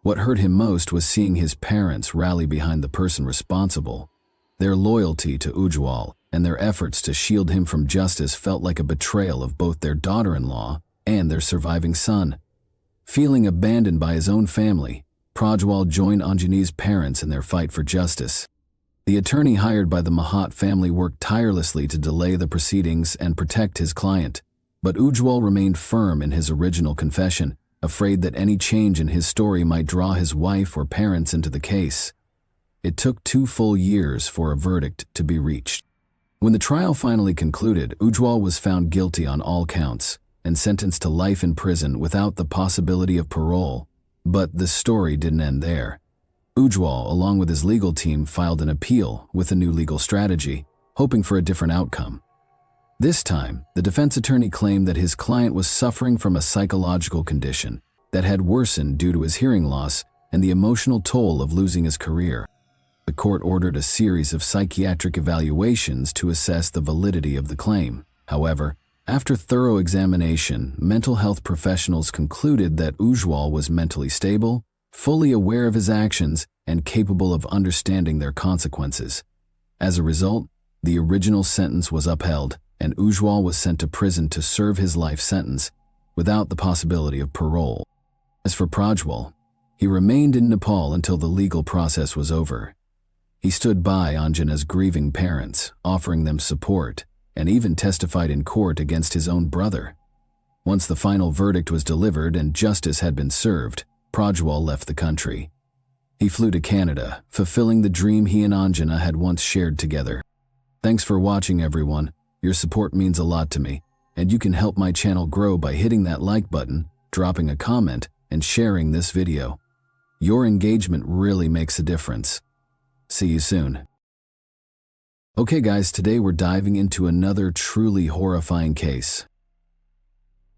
What hurt him most was seeing his parents rally behind the person responsible. Their loyalty to Ujjwal and their efforts to shield him from justice felt like a betrayal of both their daughter-in-law and their surviving son. Feeling abandoned by his own family, Prajwal joined Anjani's parents in their fight for justice. The attorney hired by the Mahat family worked tirelessly to delay the proceedings and protect his client, but Ujjwal remained firm in his original confession, afraid that any change in his story might draw his wife or parents into the case. It took 2 full years for a verdict to be reached. When the trial finally concluded, Ujjwal was found guilty on all counts and sentenced to life in prison without the possibility of parole. But the story didn't end there. Ujjwal, along with his legal team, filed an appeal with a new legal strategy, hoping for a different outcome. This time, the defense attorney claimed that his client was suffering from a psychological condition that had worsened due to his hearing loss and the emotional toll of losing his career. The court ordered a series of psychiatric evaluations to assess the validity of the claim. However, after thorough examination, mental health professionals concluded that Ujjwal was mentally stable, fully aware of his actions, and capable of understanding their consequences. As a result, the original sentence was upheld, and Ujjwal was sent to prison to serve his life sentence, without the possibility of parole. As for Prajwal, he remained in Nepal until the legal process was over. He stood by Anjana's grieving parents, offering them support, and even testified in court against his own brother. Once the final verdict was delivered and justice had been served, Prajwal left the country. He flew to Canada, fulfilling the dream he and Anjana had once shared together. Thanks for watching, everyone. Your support means a lot to me, and you can help my channel grow by hitting that like button, dropping a comment, and sharing this video. Your engagement really makes a difference. See you soon. Okay guys, today we're diving into another truly horrifying case.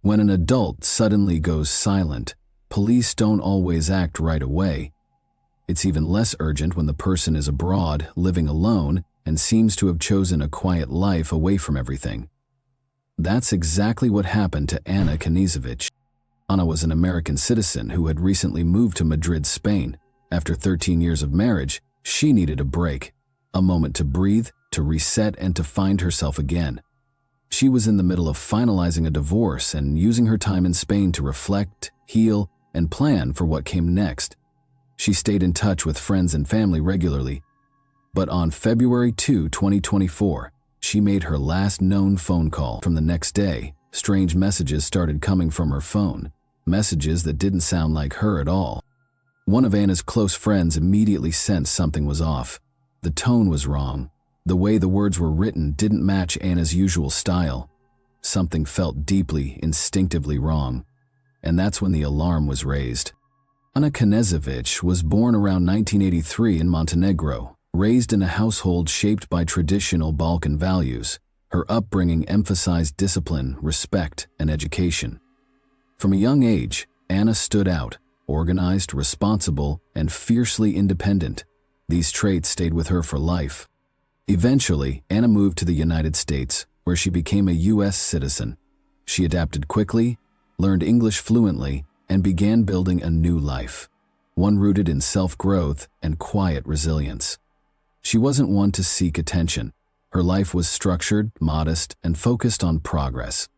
When an adult suddenly goes silent, police don't always act right away. It's even less urgent when the person is abroad, living alone, and seems to have chosen a quiet life away from everything. That's exactly what happened to Anna Knežević. Anna was an American citizen who had recently moved to Madrid, Spain. After 13 years of marriage, she needed a break, a moment to breathe, to reset, and to find herself again. She was in the middle of finalizing a divorce and using her time in Spain to reflect, heal, and plan for what came next. She stayed in touch with friends and family regularly, but on February 2, 2024, she made her last known phone call. From the next day, strange messages started coming from her phone, messages that didn't sound like her at all. One of Anna's close friends immediately sensed something was off. The tone was wrong. The way the words were written didn't match Anna's usual style. Something felt deeply, instinctively wrong. And that's when the alarm was raised. Anna Knežević was born around 1983 in Montenegro, raised in a household shaped by traditional Balkan values. Her upbringing emphasized discipline, respect, and education. From a young age, Anna stood out, organized, responsible, and fiercely independent. These traits stayed with her for life. Eventually, Anna moved to the United States, where she became a U.S. citizen. She adapted quickly, learned English fluently, and began building a new life, one rooted in self-growth and quiet resilience. She wasn't one to seek attention. Her life was structured, modest, and focused on progress.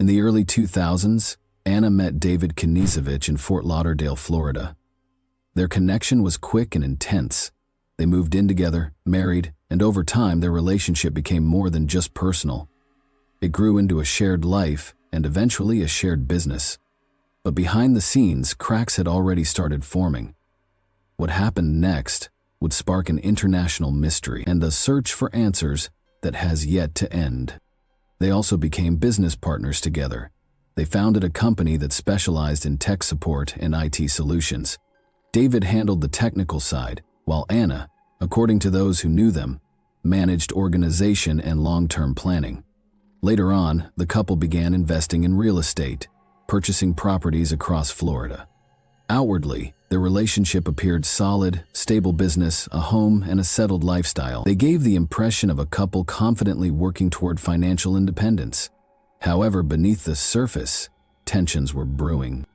In the early 2000s, Anna met David Kniezevich in Fort Lauderdale, Florida. Their connection was quick and intense. They moved in together, married, and over time their relationship became more than just personal. It grew into a shared life and eventually a shared business. But behind the scenes, cracks had already started forming. What happened next would spark an international mystery and a search for answers that has yet to end. They also became business partners together. They founded a company that specialized in tech support and IT solutions. David handled the technical side, while Anna, according to those who knew them, managed organization and long-term planning. Later on, the couple began investing in real estate, purchasing properties across Florida. Outwardly, their relationship appeared solid, stable business, a home, and a settled lifestyle. They gave the impression of a couple confidently working toward financial independence. However, beneath the surface, tensions were brewing.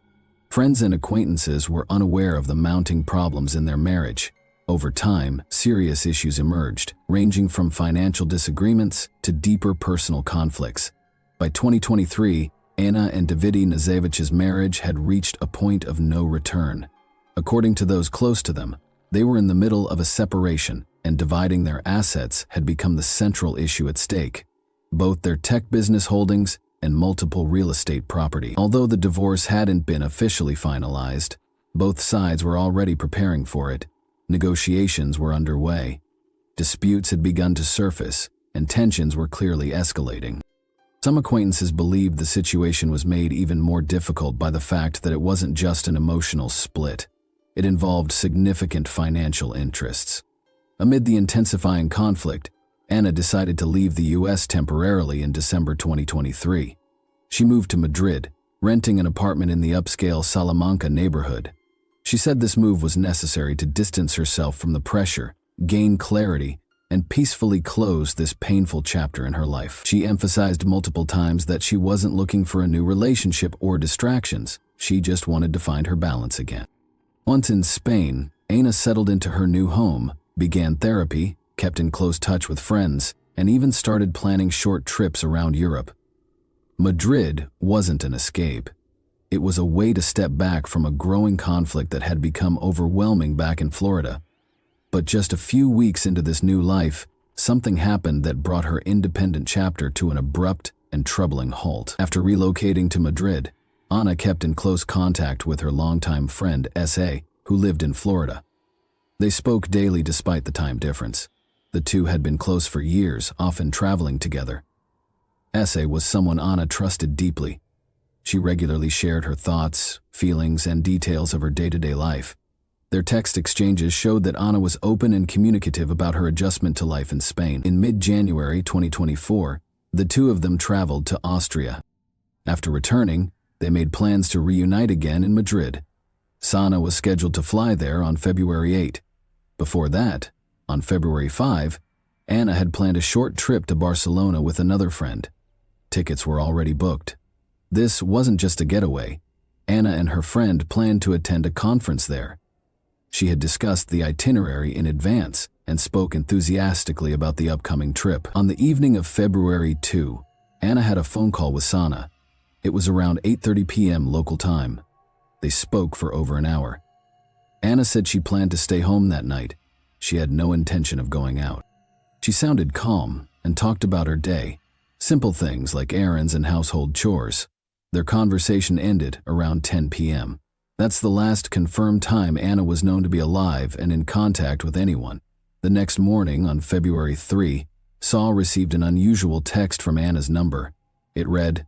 Friends and acquaintances were unaware of the mounting problems in their marriage. Over time, serious issues emerged, ranging from financial disagreements to deeper personal conflicts. By 2023, Anna and David Kniezevich's marriage had reached a point of no return. According to those close to them, they were in the middle of a separation, and dividing their assets had become the central issue at stake. Both their tech business holdings and multiple real estate property. Although the divorce hadn't been officially finalized, both sides were already preparing for it. Negotiations were underway. Disputes had begun to surface, and tensions were clearly escalating. Some acquaintances believed the situation was made even more difficult by the fact that it wasn't just an emotional split. It involved significant financial interests. Amid the intensifying conflict, Anna decided to leave the U.S. temporarily in December 2023. She moved to Madrid, renting an apartment in the upscale Salamanca neighborhood. She said this move was necessary to distance herself from the pressure, gain clarity, and peacefully close this painful chapter in her life. She emphasized multiple times that she wasn't looking for a new relationship or distractions. She just wanted to find her balance again. Once in Spain, Anna settled into her new home, began therapy, kept in close touch with friends, and even started planning short trips around Europe. Madrid wasn't an escape. It was a way to step back from a growing conflict that had become overwhelming back in Florida. But just a few weeks into this new life, something happened that brought her independent chapter to an abrupt and troubling halt. After relocating to Madrid, Anna kept in close contact with her longtime friend, S.A., who lived in Florida. They spoke daily despite the time difference. The two had been close for years, often traveling together. S.A. was someone Anna trusted deeply. She regularly shared her thoughts, feelings, and details of her day-to-day life. Their text exchanges showed that Anna was open and communicative about her adjustment to life in Spain. In mid-January 2024, the two of them traveled to Austria. After returning, they made plans to reunite again in Madrid. Sana was scheduled to fly there on February 8. Before that, on February 5, Anna had planned a short trip to Barcelona with another friend. Tickets were already booked. This wasn't just a getaway. Anna and her friend planned to attend a conference there. She had discussed the itinerary in advance and spoke enthusiastically about the upcoming trip. On the evening of February 2, Anna had a phone call with Sana. It was around 8:30 p.m. local time. They spoke for over an hour. Anna said she planned to stay home that night. She had no intention of going out. She sounded calm and talked about her day, simple things like errands and household chores. Their conversation ended around 10 p.m. That's the last confirmed time Anna was known to be alive and in contact with anyone. The next morning, on February 3, Saul received an unusual text from Anna's number. It read,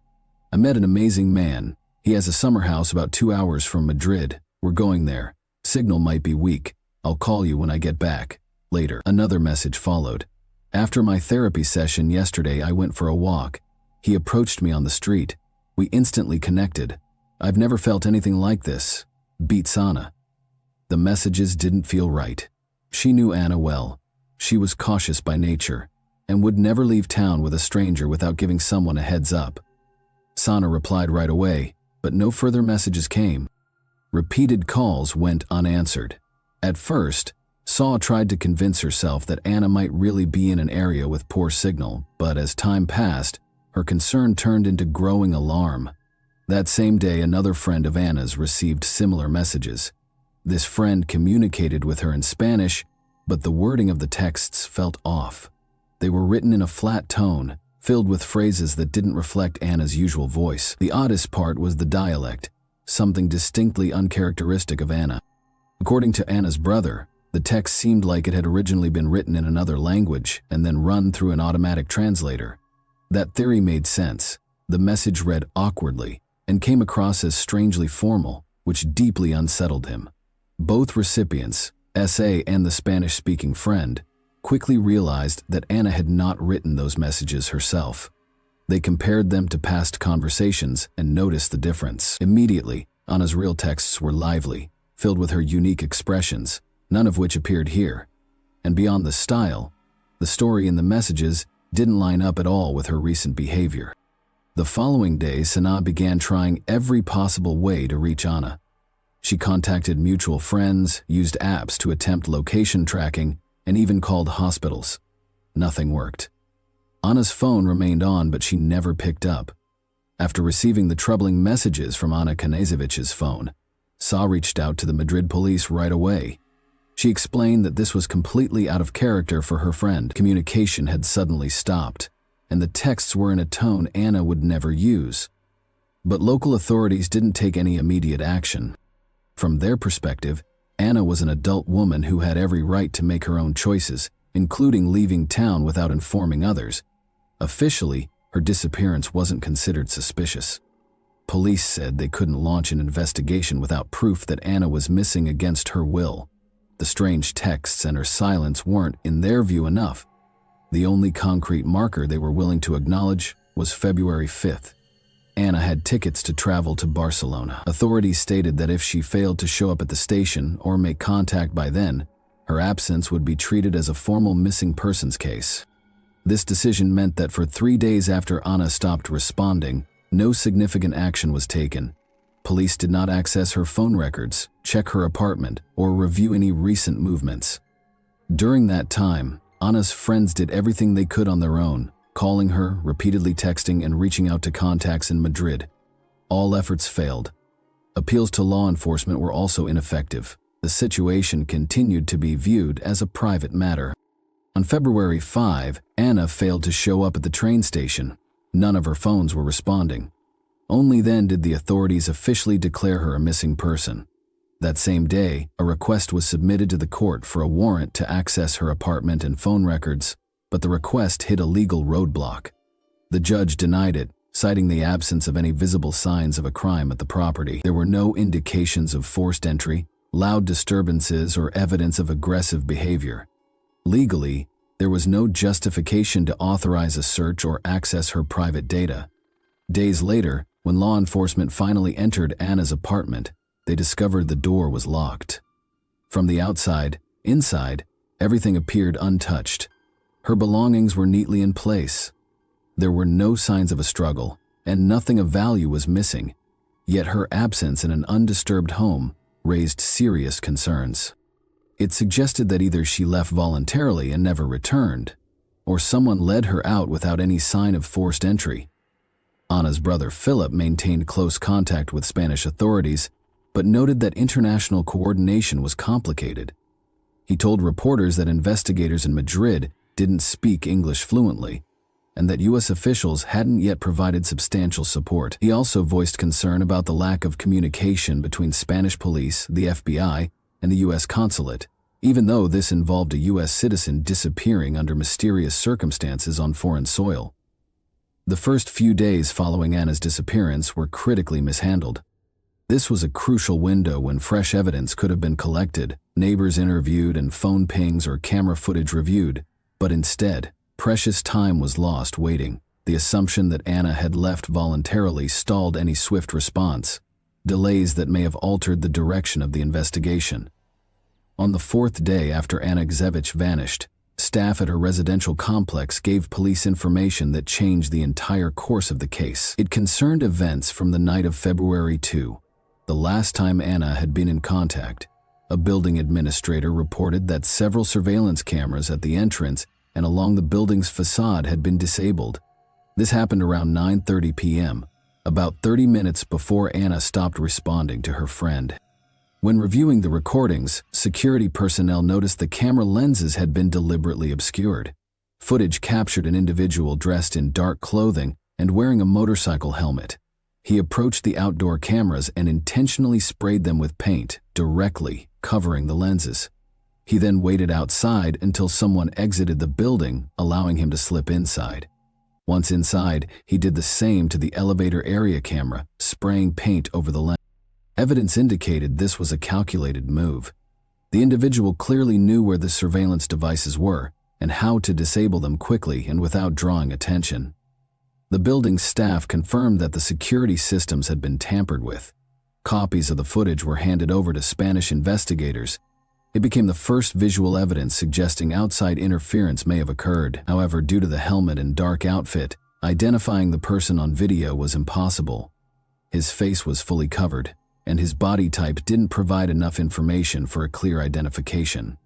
"I met an amazing man. He has a summer house about 2 hours from Madrid. We're going there. Signal might be weak. I'll call you when I get back. Later." Another message followed. "After my therapy session yesterday, I went for a walk. He approached me on the street. We instantly connected. "I've never felt anything like this," beat Anna. The messages didn't feel right. She knew Anna well. She was cautious by nature and would never leave town with a stranger without giving someone a heads up. Sana replied right away, but no further messages came. Repeated calls went unanswered. At first, Saw tried to convince herself that Anna might really be in an area with poor signal, but as time passed, her concern turned into growing alarm. That same day, another friend of Anna's received similar messages. This friend communicated with her in Spanish, but the wording of the texts felt off. They were written in a flat tone, filled with phrases that didn't reflect Anna's usual voice. The oddest part was the dialect, something distinctly uncharacteristic of Anna. According to Anna's brother, the text seemed like it had originally been written in another language and then run through an automatic translator. That theory made sense. The message read awkwardly and came across as strangely formal, which deeply unsettled him. Both recipients, SA and the Spanish-speaking friend, quickly realized that Anna had not written those messages herself. They compared them to past conversations and noticed the difference. Immediately, Anna's real texts were lively, filled with her unique expressions, none of which appeared here. And beyond the style, the story in the messages didn't line up at all with her recent behavior. The following day, Sana began trying every possible way to reach Anna. She contacted mutual friends, used apps to attempt location tracking, and even called hospitals. Nothing worked. Anna's phone remained on, but she never picked up. After receiving the troubling messages from Anna Knezevich's phone, Sa reached out to the Madrid police right away. She explained that this was completely out of character for her friend. Communication had suddenly stopped, and the texts were in a tone Anna would never use. But local authorities didn't take any immediate action. From their perspective, Anna was an adult woman who had every right to make her own choices, including leaving town without informing others. Officially, her disappearance wasn't considered suspicious. Police said they couldn't launch an investigation without proof that Anna was missing against her will. The strange texts and her silence weren't, in their view, enough. The only concrete marker they were willing to acknowledge was February 5th. Anna had tickets to travel to Barcelona. Authorities stated that if she failed to show up at the station or make contact by then, her absence would be treated as a formal missing persons case. This decision meant that for 3 days after Anna stopped responding, no significant action was taken. Police did not access her phone records, check her apartment, or review any recent movements. During that time, Anna's friends did everything they could on their own, calling her, repeatedly texting, and reaching out to contacts in Madrid. All efforts failed. Appeals to law enforcement were also ineffective. The situation continued to be viewed as a private matter. On February 5, Anna failed to show up at the train station. None of her phones were responding. Only then did the authorities officially declare her a missing person. That same day, a request was submitted to the court for a warrant to access her apartment and phone records, but the request hit a legal roadblock. The judge denied it, citing the absence of any visible signs of a crime at the property. There were no indications of forced entry, loud disturbances, or evidence of aggressive behavior. Legally, there was no justification to authorize a search or access her private data. Days later, when law enforcement finally entered Anna's apartment, they discovered the door was locked. From the outside, inside, everything appeared untouched. Her belongings were neatly in place. There were no signs of a struggle, and nothing of value was missing. Yet her absence in an undisturbed home raised serious concerns. It suggested that either she left voluntarily and never returned, or someone led her out without any sign of forced entry. Anna's brother Philip maintained close contact with Spanish authorities, but noted that international coordination was complicated. He told reporters that investigators in Madrid didn't speak English fluently, and that U.S. officials hadn't yet provided substantial support. He also voiced concern about the lack of communication between Spanish police, the FBI, and the U.S. consulate, even though this involved a U.S. citizen disappearing under mysterious circumstances on foreign soil. The first few days following Anna's disappearance were critically mishandled. This was a crucial window when fresh evidence could have been collected, neighbors interviewed, and phone pings or camera footage reviewed, but instead, precious time was lost waiting. The assumption that Anna had left voluntarily stalled any swift response. delays that may have altered the direction of the investigation. On the fourth day after Anna Gzevich vanished, staff at her residential complex gave police information that changed the entire course of the case. It concerned events from the night of February 2, the last time Anna had been in contact. A building administrator reported that several surveillance cameras at the entrance and along the building's facade had been disabled. This happened around 9:30 p.m., about 30 minutes before Anna stopped responding to her friend. When reviewing the recordings, security personnel noticed the camera lenses had been deliberately obscured. Footage captured an individual dressed in dark clothing and wearing a motorcycle helmet. He approached the outdoor cameras and intentionally sprayed them with paint, directly covering the lenses. He then waited outside until someone exited the building, allowing him to slip inside. Once inside, he did the same to the elevator area camera, spraying paint over the lens. Evidence indicated this was a calculated move. The individual clearly knew where the surveillance devices were and how to disable them quickly and without drawing attention. The building's staff confirmed that the security systems had been tampered with. Copies of the footage were handed over to Spanish investigators. It became the first visual evidence suggesting outside interference may have occurred. However, due to the helmet and dark outfit, identifying the person on video was impossible. His face was fully covered, and his body type didn't provide enough information for a clear identification.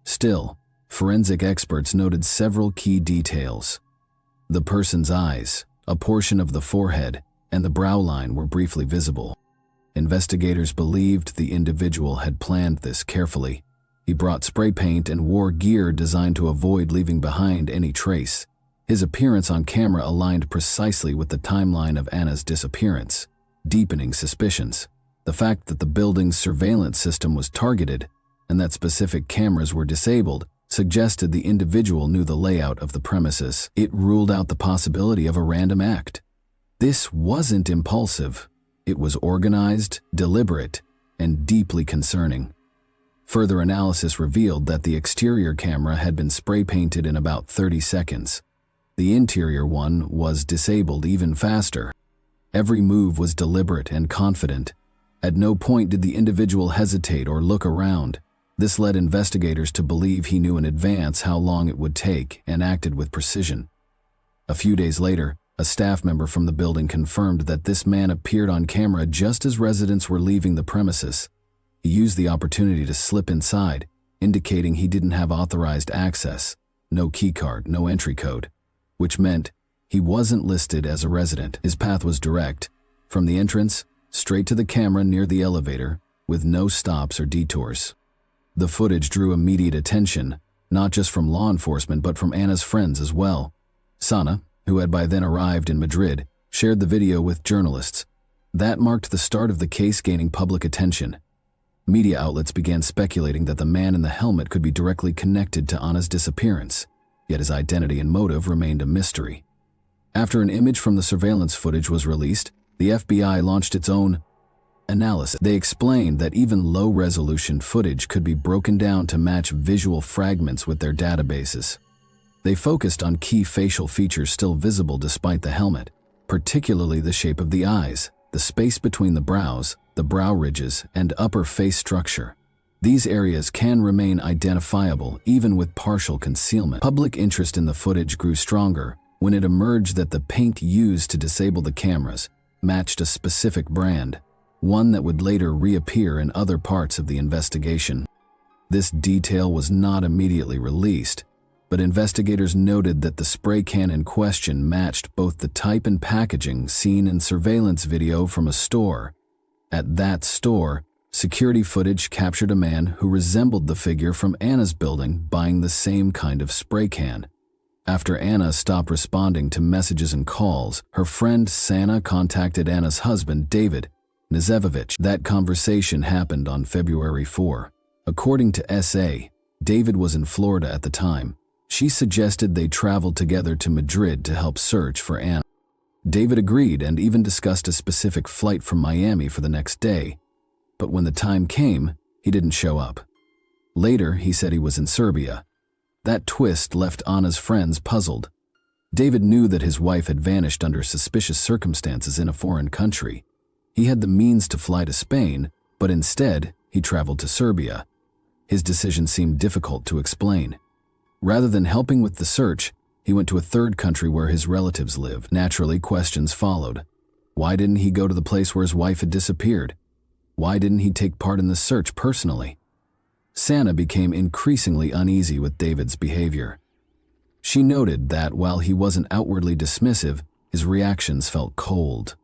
Still, forensic experts noted several key details. The person's eyes, a portion of the forehead, and the brow line were briefly visible. Investigators believed the individual had planned this carefully. He brought spray paint and wore gear designed to avoid leaving behind any trace. His appearance on camera aligned precisely with the timeline of Anna's disappearance, deepening suspicions. The fact that the building's surveillance system was targeted and that specific cameras were disabled suggested the individual knew the layout of the premises. It ruled out the possibility of a random act. This wasn't impulsive. It was organized, deliberate, and deeply concerning. Further analysis revealed that the exterior camera had been spray painted in about 30 seconds. The interior one was disabled even faster. Every move was deliberate and confident. At no point did the individual hesitate or look around. This led investigators to believe he knew in advance how long it would take and acted with precision. A few days later, a staff member from the building confirmed that this man appeared on camera just as residents were leaving the premises. He used the opportunity to slip inside, indicating he didn't have authorized access, no keycard, no entry code, which meant he wasn't listed as a resident. His path was direct, from the entrance straight to the camera near the elevator, with no stops or detours. The footage drew immediate attention, not just from law enforcement but from Anna's friends as well. Sana, who had by then arrived in Madrid, shared the video with journalists. That marked the start of the case gaining public attention. Media outlets began speculating that the man in the helmet could be directly connected to Anna's disappearance, yet his identity and motive remained a mystery. After an image from the surveillance footage was released, the FBI launched its own analysis. They explained that even low-resolution footage could be broken down to match visual fragments with their databases. They focused on key facial features still visible despite the helmet, particularly the shape of the eyes, the space between the brows, the brow ridges, and upper face structure. These areas can remain identifiable even with partial concealment. Public interest in the footage grew stronger when it emerged that the paint used to disable the cameras matched a specific brand, one that would later reappear in other parts of the investigation. This detail was not immediately released, but investigators noted that the spray can in question matched both the type and packaging seen in surveillance video from a store. At that store, security footage captured a man who resembled the figure from Anna's building buying the same kind of spray can. After Anna stopped responding to messages and calls, her friend Sana contacted Anna's husband, David Nazevovich. That conversation happened on February 4. According to SA, David was in Florida at the time. She suggested they travel together to Madrid to help search for Anna. David agreed and even discussed a specific flight from Miami for the next day, but when the time came, he didn't show up. Later, he said he was in Serbia. That twist left Anna's friends puzzled. David knew that his wife had vanished under suspicious circumstances in a foreign country. He had the means to fly to Spain, but instead, he traveled to Serbia. His decision seemed difficult to explain. Rather than helping with the search, he went to a third country where his relatives lived. Naturally, questions followed. Why didn't he go to the place where his wife had disappeared? Why didn't he take part in the search personally? Sana became increasingly uneasy with David's behavior. She noted that while he wasn't outwardly dismissive, his reactions felt cold.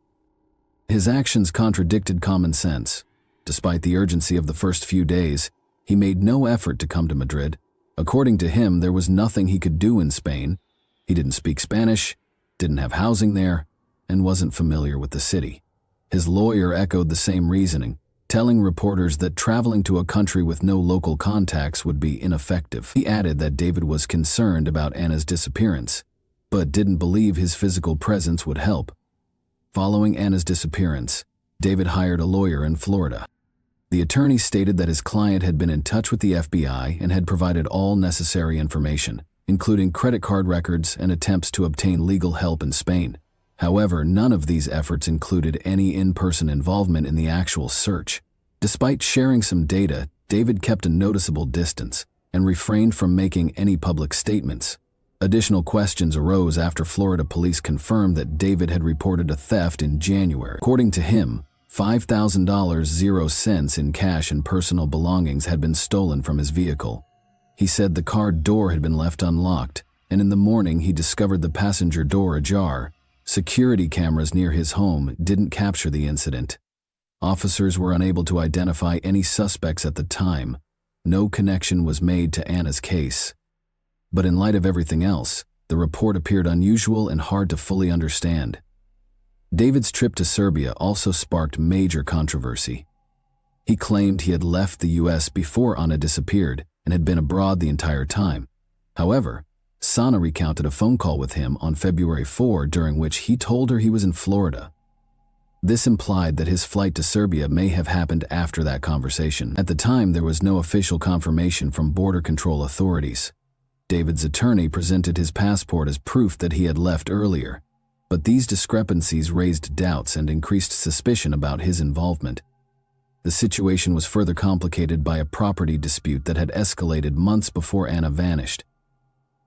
His actions contradicted common sense. Despite the urgency of the first few days, he made no effort to come to Madrid. According to him, there was nothing he could do in Spain. He didn't speak Spanish, didn't have housing there, and wasn't familiar with the city. His lawyer echoed the same reasoning, telling reporters that traveling to a country with no local contacts would be ineffective. He added that David was concerned about Anna's disappearance, but didn't believe his physical presence would help. Following Anna's disappearance, David hired a lawyer in Florida. The attorney stated that his client had been in touch with the FBI and had provided all necessary information, including credit card records and attempts to obtain legal help in Spain. However, none of these efforts included any in-person involvement in the actual search. Despite sharing some data, David kept a noticeable distance and refrained from making any public statements. Additional questions arose after Florida police confirmed that David had reported a theft in January. According to him, $5,000 in cash and personal belongings had been stolen from his vehicle. He said the car door had been left unlocked, and in the morning he discovered the passenger door ajar. Security cameras near his home didn't capture the incident. Officers were unable to identify any suspects at the time. No connection was made to Anna's case. But in light of everything else, the report appeared unusual and hard to fully understand. David's trip to Serbia also sparked major controversy. He claimed he had left the U.S. before Anna disappeared and had been abroad the entire time. However, Sana recounted a phone call with him on February 4 during which he told her he was in Florida. This implied that his flight to Serbia may have happened after that conversation. At the time, there was no official confirmation from border control authorities. David's attorney presented his passport as proof that he had left earlier, but these discrepancies raised doubts and increased suspicion about his involvement. The situation was further complicated by a property dispute that had escalated months before Anna vanished.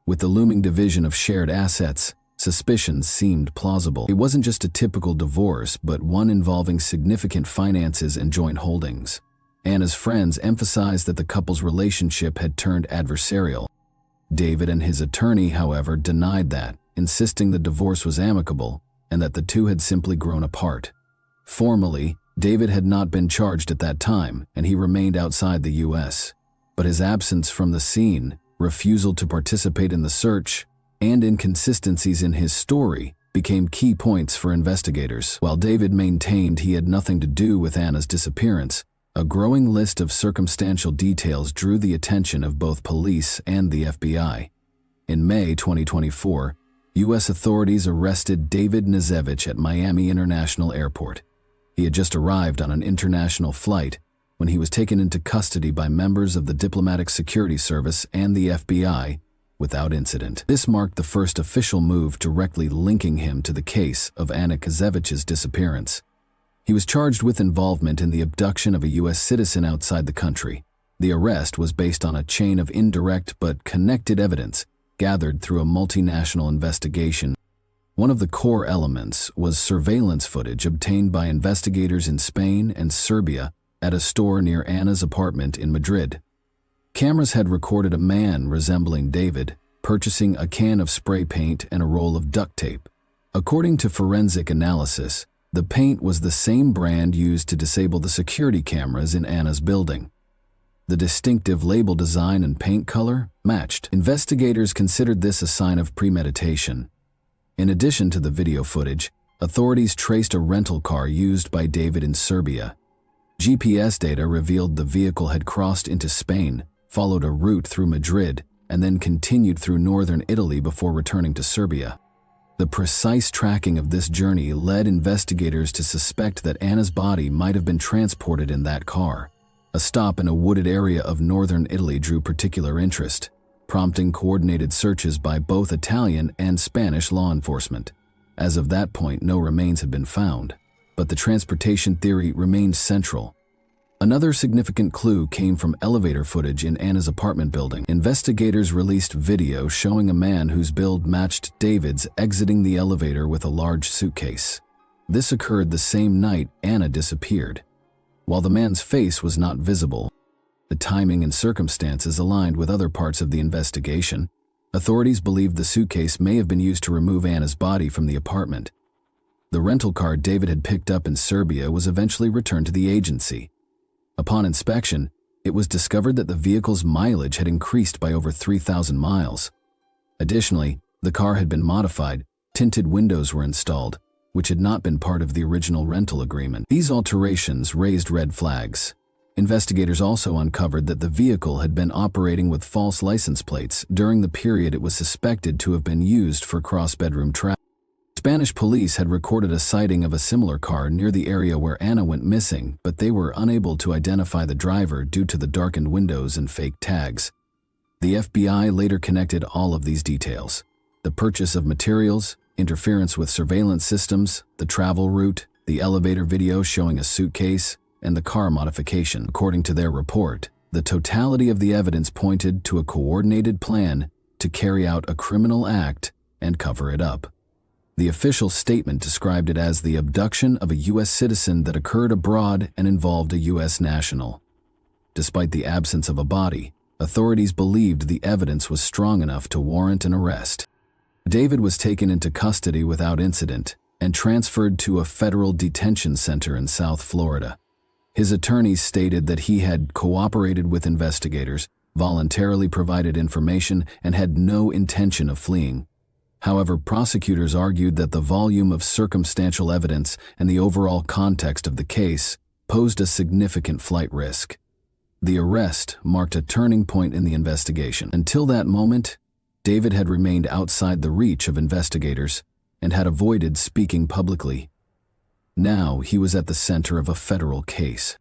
With the looming division of shared assets, suspicions seemed plausible. It wasn't just a typical divorce, but one involving significant finances and joint holdings. Anna's friends emphasized that the couple's relationship had turned adversarial. David and his attorney, however, denied that, insisting the divorce was amicable and that the two had simply grown apart. Formally, David had not been charged at that time, and he remained outside the U.S. But his absence from the scene, refusal to participate in the search, and inconsistencies in his story became key points for investigators. While David maintained he had nothing to do with Anna's disappearance, a growing list of circumstantial details drew the attention of both police and the FBI. In May 2024, U.S. authorities arrested David Nazevich at Miami International Airport. He had just arrived on an international flight when he was taken into custody by members of the Diplomatic Security Service and the FBI without incident. This marked the first official move directly linking him to the case of Anna Kazevich's disappearance. He was charged with involvement in the abduction of a U.S. citizen outside the country. The arrest was based on a chain of indirect but connected evidence gathered through a multinational investigation. One of the core elements was surveillance footage obtained by investigators in Spain and Serbia at a store near Anna's apartment in Madrid. Cameras had recorded a man resembling David purchasing a can of spray paint and a roll of duct tape. According to forensic analysis, the paint was the same brand used to disable the security cameras in Anna's building. The distinctive label design and paint color matched. Investigators considered this a sign of premeditation. In addition to the video footage, authorities traced a rental car used by David in Serbia. GPS data revealed the vehicle had crossed into Spain, followed a route through Madrid, and then continued through northern Italy before returning to Serbia. The precise tracking of this journey led investigators to suspect that Anna's body might have been transported in that car. A stop in a wooded area of northern Italy drew particular interest, prompting coordinated searches by both Italian and Spanish law enforcement. As of that point, no remains had been found. but the transportation theory remained central. Another significant clue came from elevator footage in Anna's apartment building. Investigators released video showing a man whose build matched David's exiting the elevator with a large suitcase. This occurred the same night Anna disappeared. While the man's face was not visible, the timing and circumstances aligned with other parts of the investigation. Authorities believed the suitcase may have been used to remove Anna's body from the apartment. The rental car David had picked up in Serbia was eventually returned to the agency. Upon inspection, it was discovered that the vehicle's mileage had increased by over 3,000 miles. Additionally, the car had been modified, tinted windows were installed, which had not been part of the original rental agreement. These alterations raised red flags. Investigators also uncovered that the vehicle had been operating with false license plates during the period it was suspected to have been used for cross-bedroom travel. Spanish police had recorded a sighting of a similar car near the area where Anna went missing, but they were unable to identify the driver due to the darkened windows and fake tags. The FBI later connected all of these details: the purchase of materials, interference with surveillance systems, the travel route, the elevator video showing a suitcase, and the car modification. According to their report, the totality of the evidence pointed to a coordinated plan to carry out a criminal act and cover it up. The official statement described it as the abduction of a U.S. citizen that occurred abroad and involved a U.S. national. Despite the absence of a body, authorities believed the evidence was strong enough to warrant an arrest. David was taken into custody without incident and transferred to a federal detention center in South Florida. His attorneys stated that he had cooperated with investigators, voluntarily provided information, and had no intention of fleeing. However, prosecutors argued that the volume of circumstantial evidence and the overall context of the case posed a significant flight risk. The arrest marked a turning point in the investigation. Until that moment, David had remained outside the reach of investigators and had avoided speaking publicly. Now he was at the center of a federal case.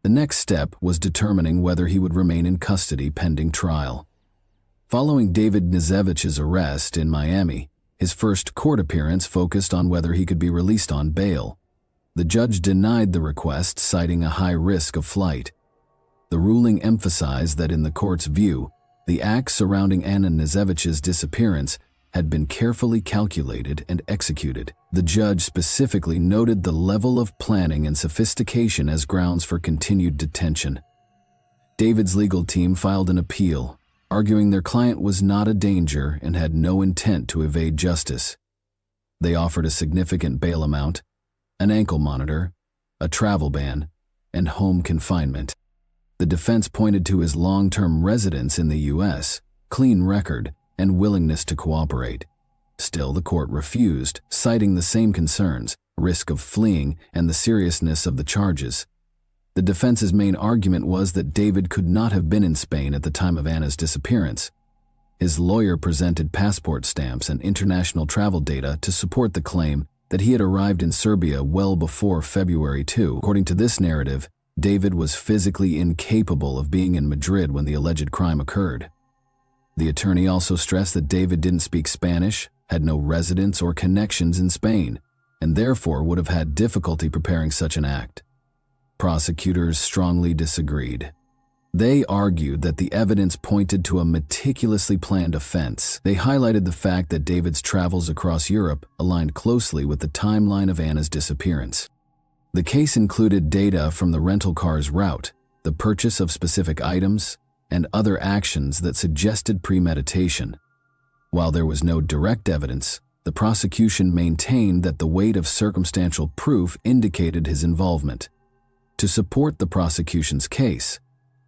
The next step was determining whether he would remain in custody pending trial. Following David Nizevich's arrest in Miami, his first court appearance focused on whether he could be released on bail. The judge denied the request, citing a high risk of flight. The ruling emphasized that in the court's view, the acts surrounding Anna Nizevich's disappearance had been carefully calculated and executed. The judge specifically noted the level of planning and sophistication as grounds for continued detention. David's legal team filed an appeal, arguing their client was not a danger and had no intent to evade justice. They offered a significant bail amount, an ankle monitor, a travel ban, and home confinement. The defense pointed to his long-term residence in the U.S., clean record, and willingness to cooperate. Still, the court refused, citing the same concerns, risk of fleeing, and the seriousness of the charges. The defense's main argument was that David could not have been in Spain at the time of Anna's disappearance. His lawyer presented passport stamps and international travel data to support the claim that he had arrived in Serbia well before February 2. According to this narrative, David was physically incapable of being in Madrid when the alleged crime occurred. The attorney also stressed that David didn't speak Spanish, had no residence or connections in Spain, and therefore would have had difficulty preparing such an act. Prosecutors strongly disagreed. They argued that the evidence pointed to a meticulously planned offense. They highlighted the fact that David's travels across Europe aligned closely with the timeline of Anna's disappearance. The case included data from the rental car's route, the purchase of specific items, and other actions that suggested premeditation. While there was no direct evidence, the prosecution maintained that the weight of circumstantial proof indicated his involvement. To support the prosecution's case,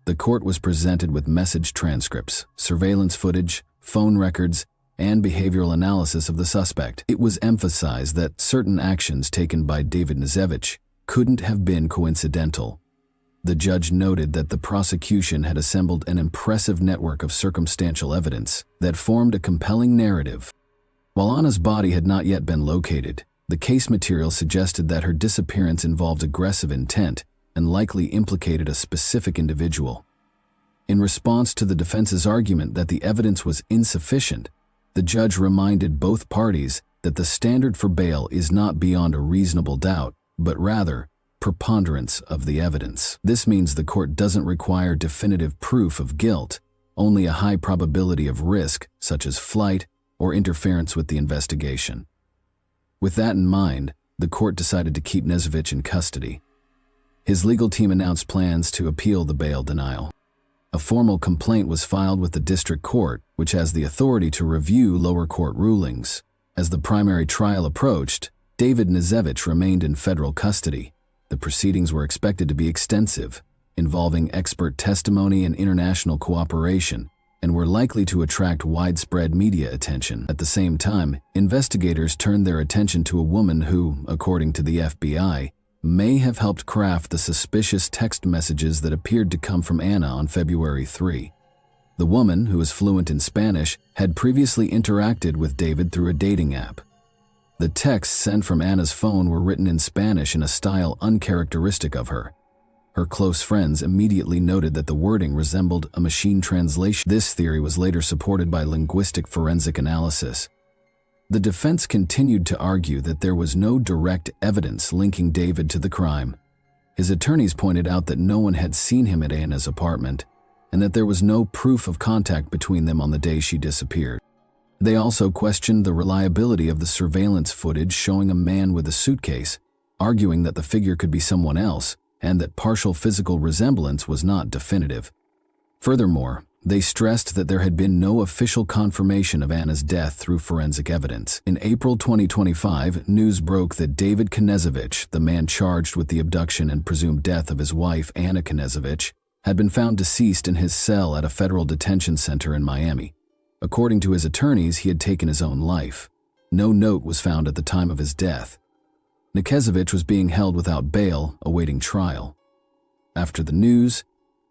the court was presented with message transcripts, surveillance footage, phone records, and behavioral analysis of the suspect. It was emphasized that certain actions taken by David Nizevich couldn't have been coincidental. The judge noted that the prosecution had assembled an impressive network of circumstantial evidence that formed a compelling narrative. While Anna's body had not yet been located, the case material suggested that her disappearance involved aggressive intent and likely implicated a specific individual. In response to the defense's argument that the evidence was insufficient, the judge reminded both parties that the standard for bail is not beyond a reasonable doubt, but rather preponderance of the evidence. This means the court doesn't require definitive proof of guilt, only a high probability of risk, such as flight or interference with the investigation. With that in mind, the court decided to keep Knežević in custody. His legal team announced plans to appeal the bail denial. A formal complaint was filed with the district court, which has the authority to review lower court rulings. As the primary trial approached, David Knežević remained in federal custody. The proceedings were expected to be extensive, involving expert testimony and international cooperation, and were likely to attract widespread media attention. At the same time, investigators turned their attention to a woman who, according to the FBI, may have helped craft the suspicious text messages that appeared to come from Anna on February 3. The woman, who is fluent in Spanish, had previously interacted with David through a dating app. The texts sent from Anna's phone were written in Spanish in a style uncharacteristic of her. Her close friends immediately noted that the wording resembled a machine translation. This theory was later supported by linguistic forensic analysis. The defense continued to argue that there was no direct evidence linking David to the crime. His attorneys pointed out that no one had seen him at Anna's apartment, and that there was no proof of contact between them on the day she disappeared. They also questioned the reliability of the surveillance footage showing a man with a suitcase, arguing that the figure could be someone else, and that partial physical resemblance was not definitive. Furthermore, they stressed that there had been no official confirmation of Anna's death through forensic evidence. In April 2025, news broke that David Knežević, the man charged with the abduction and presumed death of his wife Anna Knežević, had been found deceased in his cell at a federal detention center in Miami. According to his attorneys, he had taken his own life. No note was found at the time of his death. Knežević was being held without bail, awaiting trial. After the news,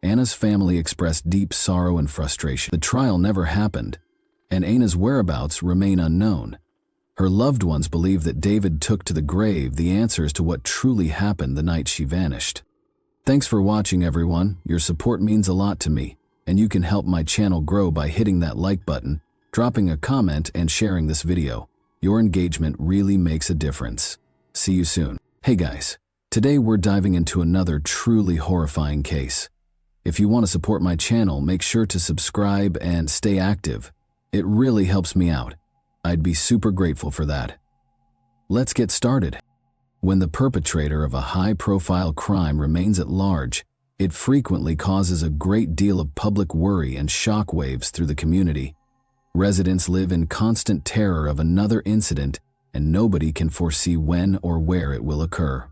Anna's family expressed deep sorrow and frustration. The trial never happened, and Anna's whereabouts remain unknown. Her loved ones believe that David took to the grave the answers to what truly happened the night she vanished. Thanks for watching, everyone. Your support means a lot to me, and you can help my channel grow by hitting that like button, dropping a comment, and sharing this video. Your engagement really makes a difference. See you soon. Hey guys, today we're diving into another truly horrifying case. If you want to support my channel, make sure to subscribe and stay active. It really helps me out. I'd be super grateful for that. Let's get started. When the perpetrator of a high-profile crime remains at large, it frequently causes a great deal of public worry and shockwaves through the community. Residents live in constant terror of another incident, and nobody can foresee when or where it will occur.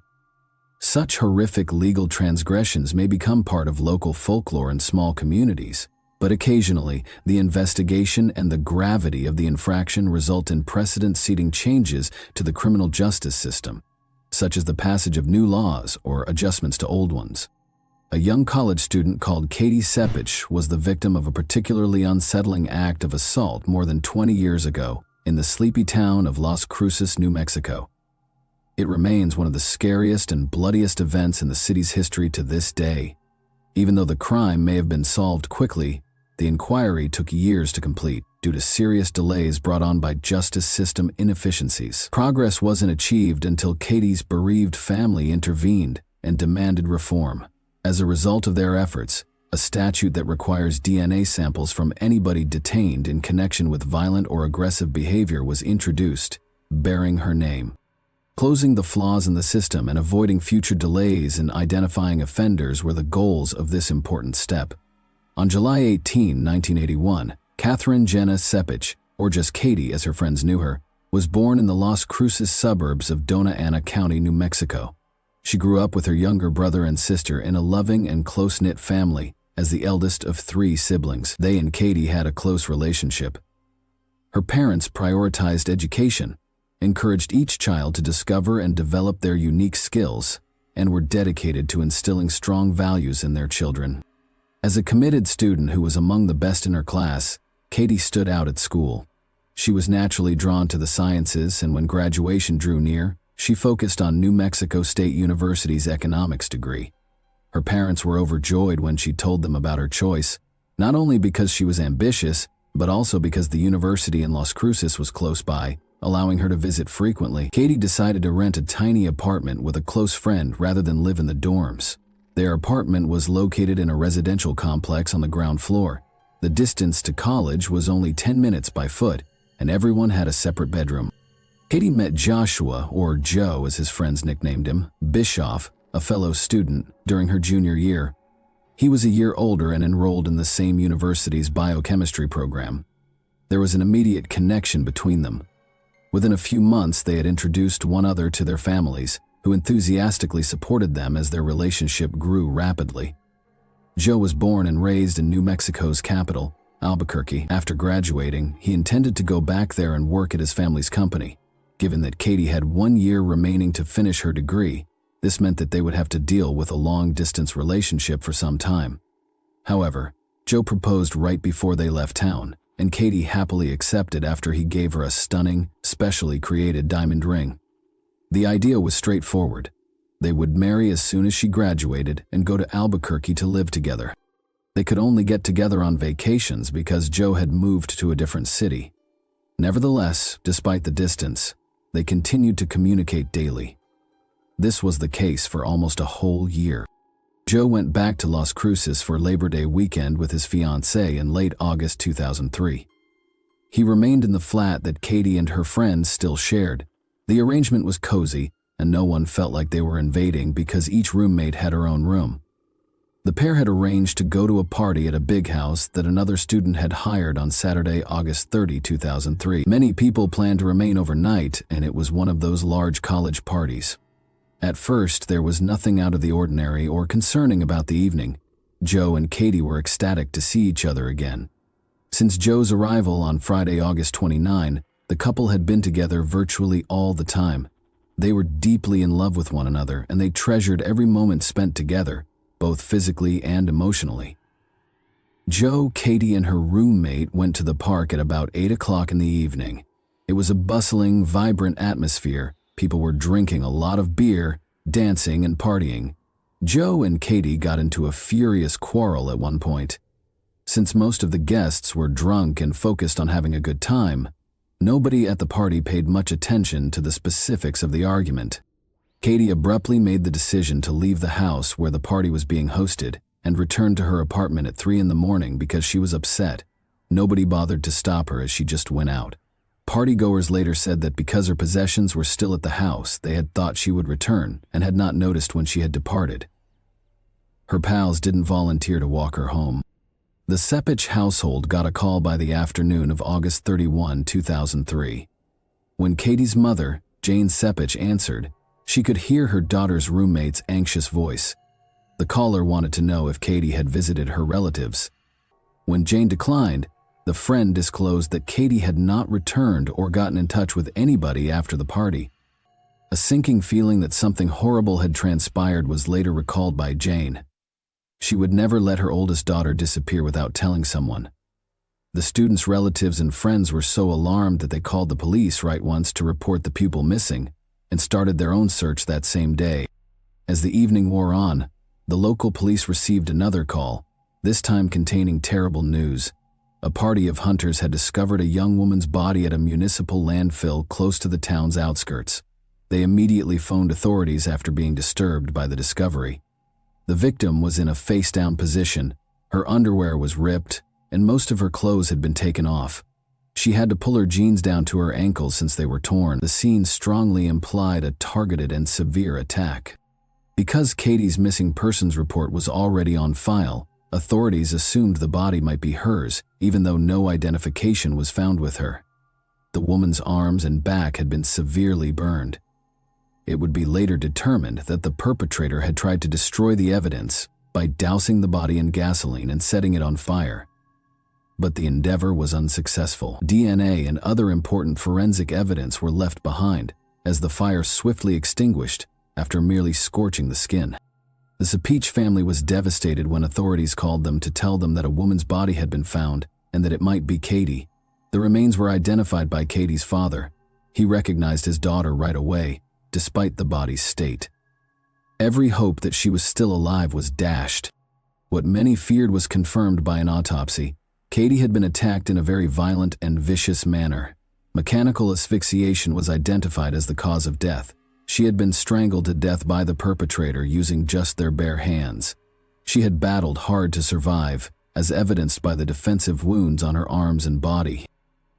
Such horrific legal transgressions may become part of local folklore in small communities, but occasionally, the investigation and the gravity of the infraction result in precedent-setting changes to the criminal justice system, such as the passage of new laws or adjustments to old ones. A young college student called Katie Sepich was the victim of a particularly unsettling act of assault more than 20 years ago in the sleepy town of Las Cruces, New Mexico. It remains one of the scariest and bloodiest events in the city's history to this day. Even though the crime may have been solved quickly, the inquiry took years to complete due to serious delays brought on by justice system inefficiencies. Progress wasn't achieved until Katie's bereaved family intervened and demanded reform. As a result of their efforts, a statute that requires DNA samples from anybody detained in connection with violent or aggressive behavior was introduced, bearing her name. Closing the flaws in the system and avoiding future delays in identifying offenders were the goals of this important step. On July 18, 1981, Catherine Jenna Sepich, or just Katie as her friends knew her, was born in the Las Cruces suburbs of Dona Ana County, New Mexico. She grew up with her younger brother and sister in a loving and close-knit family. As the eldest of 3 siblings, they and Katie had a close relationship. Her parents prioritized education, encouraged each child to discover and develop their unique skills, and were dedicated to instilling strong values in their children. As a committed student who was among the best in her class, Katie stood out at school. She was naturally drawn to the sciences, and when graduation drew near, she focused on New Mexico State University's economics degree. Her parents were overjoyed when she told them about her choice, not only because she was ambitious, but also because the university in Las Cruces was close by, allowing her to visit frequently. Katie decided to rent a tiny apartment with a close friend rather than live in the dorms. Their apartment was located in a residential complex on the ground floor. The distance to college was only 10 minutes by foot, and everyone had a separate bedroom. Katie met Joshua, or Joe as his friends nicknamed him, Bischoff, a fellow student, during her junior year. He was a year older and enrolled in the same university's biochemistry program. There was an immediate connection between them. Within a few months, they had introduced one other to their families, who enthusiastically supported them as their relationship grew rapidly. Joe was born and raised in New Mexico's capital, Albuquerque. After graduating, he intended to go back there and work at his family's company. Given that Katie had 1 year remaining to finish her degree, this meant that they would have to deal with a long-distance relationship for some time. However, Joe proposed right before they left town, and Katie happily accepted after he gave her a stunning, specially created diamond ring. The idea was straightforward. They would marry as soon as she graduated and go to Albuquerque to live together. They could only get together on vacations because Joe had moved to a different city. Nevertheless, despite the distance, they continued to communicate daily. This was the case for almost a whole year. Joe went back to Las Cruces for Labor Day weekend with his fiancée in late August 2003. He remained in the flat that Katie and her friends still shared. The arrangement was cozy, and no one felt like they were invading because each roommate had her own room. The pair had arranged to go to a party at a big house that another student had hired on Saturday, August 30, 2003. Many people planned to remain overnight, and it was one of those large college parties. At first, there was nothing out of the ordinary or concerning about the evening. Joe and Katie were ecstatic to see each other again. Since Joe's arrival on Friday, August 29, the couple had been together virtually all the time. They were deeply in love with one another, and they treasured every moment spent together, both physically and emotionally. Joe, Katie, and her roommate went to the park at about 8 o'clock in the evening. It was a bustling, vibrant atmosphere. People were drinking a lot of beer, dancing, and partying. Joe and Katie got into a furious quarrel at one point. Since most of the guests were drunk and focused on having a good time, nobody at the party paid much attention to the specifics of the argument. Katie abruptly made the decision to leave the house where the party was being hosted and returned to her apartment at 3 in the morning because she was upset. Nobody bothered to stop her as she just went out. Partygoers later said that because her possessions were still at the house, they had thought she would return and had not noticed when she had departed. Her pals didn't volunteer to walk her home. The Sepich household got a call by the afternoon of August 31, 2003. When Katie's mother, Jane Sepich, answered, she could hear her daughter's roommate's anxious voice. The caller wanted to know if Katie had visited her relatives. When Jane declined, the friend disclosed that Katie had not returned or gotten in touch with anybody after the party. A sinking feeling that something horrible had transpired was later recalled by Jane. She would never let her oldest daughter disappear without telling someone. The students' relatives and friends were so alarmed that they called the police right once to report the pupil missing and started their own search that same day. As the evening wore on, the local police received another call, this time containing terrible news. A party of hunters had discovered a young woman's body at a municipal landfill close to the town's outskirts. They immediately phoned authorities after being disturbed by the discovery. The victim was in a face-down position, her underwear was ripped, and most of her clothes had been taken off. She had to pull her jeans down to her ankles since they were torn. The scene strongly implied a targeted and severe attack. Because Katie's missing persons report was already on file, authorities assumed the body might be hers, even though no identification was found with her. The woman's arms and back had been severely burned. It would be later determined that the perpetrator had tried to destroy the evidence by dousing the body in gasoline and setting it on fire. But the endeavor was unsuccessful. DNA and other important forensic evidence were left behind, as the fire swiftly extinguished after merely scorching the skin. The Sepich family was devastated when authorities called them to tell them that a woman's body had been found and that it might be Katie. The remains were identified by Katie's father. He recognized his daughter right away, despite the body's state. Every hope that she was still alive was dashed. What many feared was confirmed by an autopsy. Katie had been attacked in a very violent and vicious manner. Mechanical asphyxiation was identified as the cause of death. She had been strangled to death by the perpetrator using just their bare hands. She had battled hard to survive, as evidenced by the defensive wounds on her arms and body.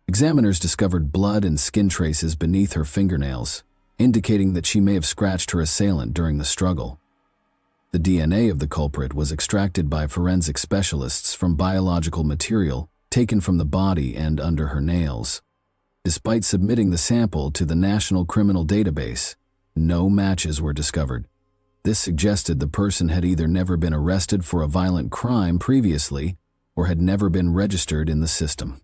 Examiners discovered blood and skin traces beneath her fingernails, indicating that she may have scratched her assailant during the struggle. The DNA of the culprit was extracted by forensic specialists from biological material taken from the body and under her nails. Despite submitting the sample to the National Criminal Database, no matches were discovered. This suggested the person had either never been arrested for a violent crime previously or had never been registered in the system.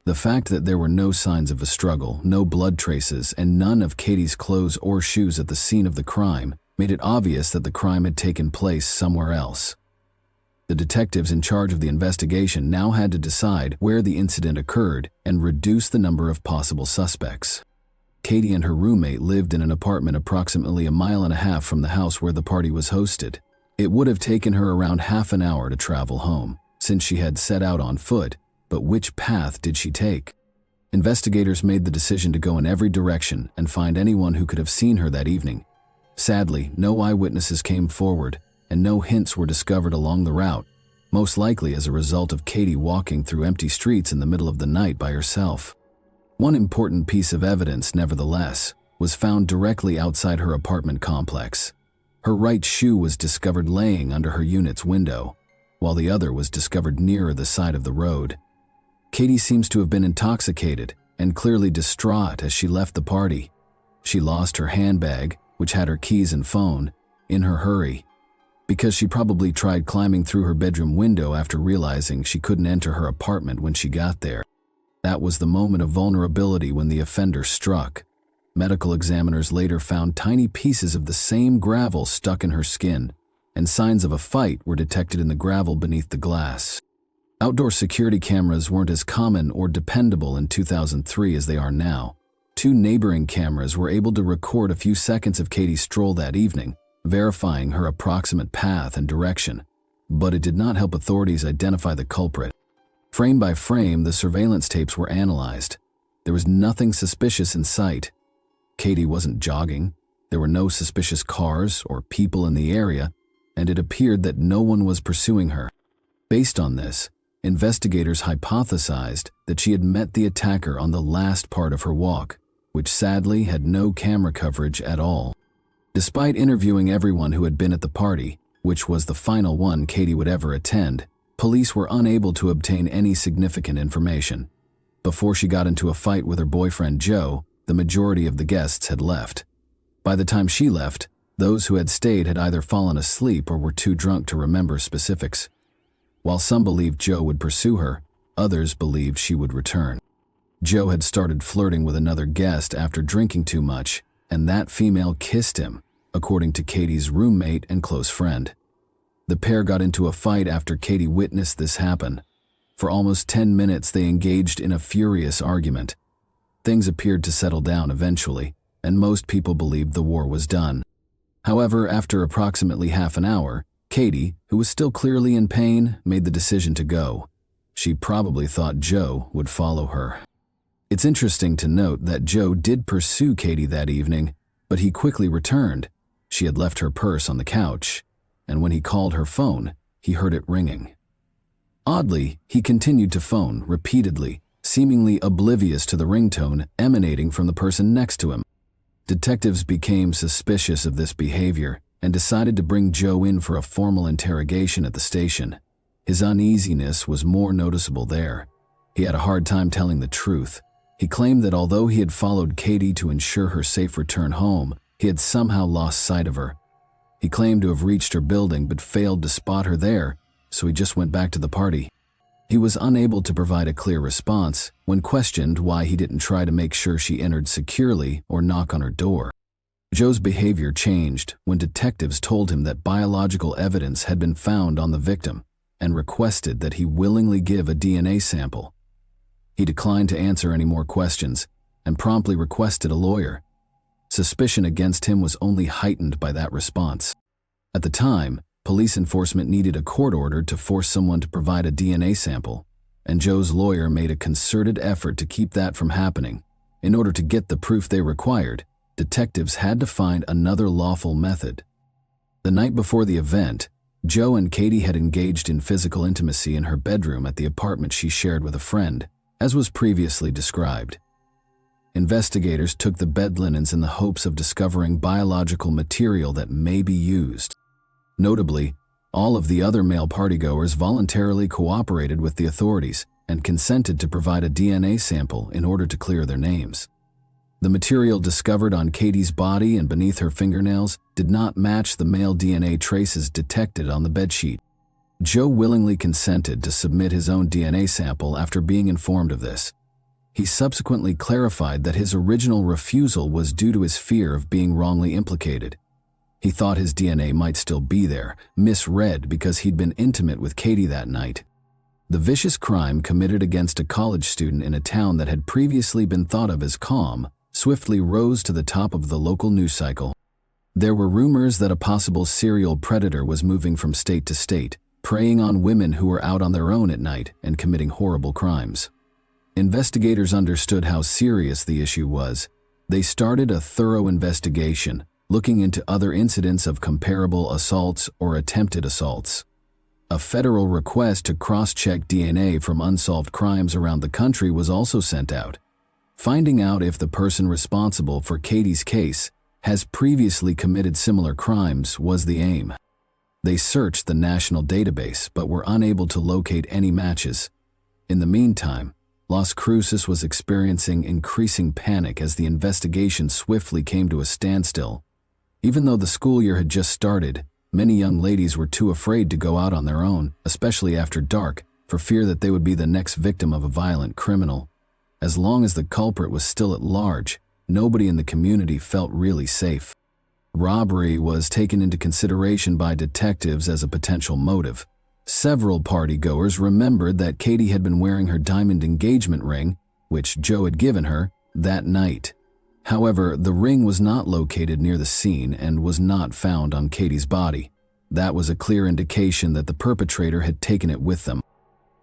The fact that there were no signs of a struggle, no blood traces, and none of Katie's clothes or shoes at the scene of the crime made it obvious that the crime had taken place somewhere else. The detectives in charge of the investigation now had to decide where the incident occurred and reduce the number of possible suspects. Katie and her roommate lived in an apartment approximately 1.5 miles from the house where the party was hosted. It would have taken her around half an hour to travel home, since she had set out on foot, but which path did she take? Investigators made the decision to go in every direction and find anyone who could have seen her that evening. Sadly, no eyewitnesses came forward, and no hints were discovered along the route, most likely as a result of Katie walking through empty streets in the middle of the night by herself. One important piece of evidence, nevertheless, was found directly outside her apartment complex. Her right shoe was discovered laying under her unit's window, while the other was discovered nearer the side of the road. Katie seems to have been intoxicated and clearly distraught as she left the party. She lost her handbag, which had her keys and phone, in her hurry, because she probably tried climbing through her bedroom window after realizing she couldn't enter her apartment when she got there. That was the moment of vulnerability when the offender struck. Medical examiners later found tiny pieces of the same gravel stuck in her skin, and signs of a fight were detected in the gravel beneath the glass. Outdoor security cameras weren't as common or dependable in 2003 as they are now. 2 neighboring cameras were able to record a few seconds of Katie's stroll that evening, verifying her approximate path and direction, but it did not help authorities identify the culprit. Frame by frame, the surveillance tapes were analyzed. There was nothing suspicious in sight. Katie wasn't jogging, there were no suspicious cars or people in the area, and it appeared that no one was pursuing her. Based on this, investigators hypothesized that she had met the attacker on the last part of her walk, which sadly had no camera coverage at all. Despite interviewing everyone who had been at the party, which was the final one Katie would ever attend, police were unable to obtain any significant information. Before she got into a fight with her boyfriend Joe, the majority of the guests had left. By the time she left, those who had stayed had either fallen asleep or were too drunk to remember specifics. While some believed Joe would pursue her, others believed she would return. Joe had started flirting with another guest after drinking too much, and that female kissed him, according to Katie's roommate and close friend. The pair got into a fight after Katie witnessed this happen. For almost 10 minutes they engaged in a furious argument. Things appeared to settle down eventually, and most people believed the war was done. However, after approximately half an hour, Katie, who was still clearly in pain, made the decision to go. She probably thought Joe would follow her. It's interesting to note that Joe did pursue Katie that evening, but he quickly returned. She had left her purse on the couch, and when he called her phone, he heard it ringing. Oddly, he continued to phone repeatedly, seemingly oblivious to the ringtone emanating from the person next to him. Detectives became suspicious of this behavior and decided to bring Joe in for a formal interrogation at the station. His uneasiness was more noticeable there. He had a hard time telling the truth. He claimed that although he had followed Katie to ensure her safe return home, he had somehow lost sight of her. He claimed to have reached her building but failed to spot her there, so he just went back to the party. He was unable to provide a clear response when questioned why he didn't try to make sure she entered securely or knock on her door. Joe's behavior changed when detectives told him that biological evidence had been found on the victim and requested that he willingly give a DNA sample. He declined to answer any more questions and promptly requested a lawyer. Suspicion against him was only heightened by that response. At the time, police enforcement needed a court order to force someone to provide a DNA sample. and Joe's lawyer made a concerted effort to keep that from happening. In order to get the proof they required, detectives had to find another lawful method. The night before the event, Joe and Katie had engaged in physical intimacy in her bedroom at the apartment she shared with a friend, as was previously described. Investigators took the bed linens in the hopes of discovering biological material that may be used. Notably, all of the other male partygoers voluntarily cooperated with the authorities and consented to provide a DNA sample in order to clear their names. The material discovered on Katie's body and beneath her fingernails did not match the male DNA traces detected on the bedsheet. Joe willingly consented to submit his own DNA sample after being informed of this. He subsequently clarified that his original refusal was due to his fear of being wrongly implicated. He thought his DNA might still be there, misread because he'd been intimate with Katie that night. The vicious crime committed against a college student in a town that had previously been thought of as calm swiftly rose to the top of the local news cycle. There were rumors that a possible serial predator was moving from state to state, preying on women who were out on their own at night and committing horrible crimes. Investigators understood how serious the issue was. They started a thorough investigation, looking into other incidents of comparable assaults or attempted assaults. A federal request to cross-check DNA from unsolved crimes around the country was also sent out. Finding out if the person responsible for Katie's case has previously committed similar crimes was the aim. They searched the national database but were unable to locate any matches. In the meantime, Las Cruces was experiencing increasing panic as the investigation swiftly came to a standstill. Even though the school year had just started, many young ladies were too afraid to go out on their own, especially after dark, for fear that they would be the next victim of a violent criminal. As long as the culprit was still at large, nobody in the community felt really safe. Robbery was taken into consideration by detectives as a potential motive. Several partygoers remembered that Katie had been wearing her diamond engagement ring, which Joe had given her, that night. However, the ring was not located near the scene and was not found on Katie's body. That was a clear indication that the perpetrator had taken it with them.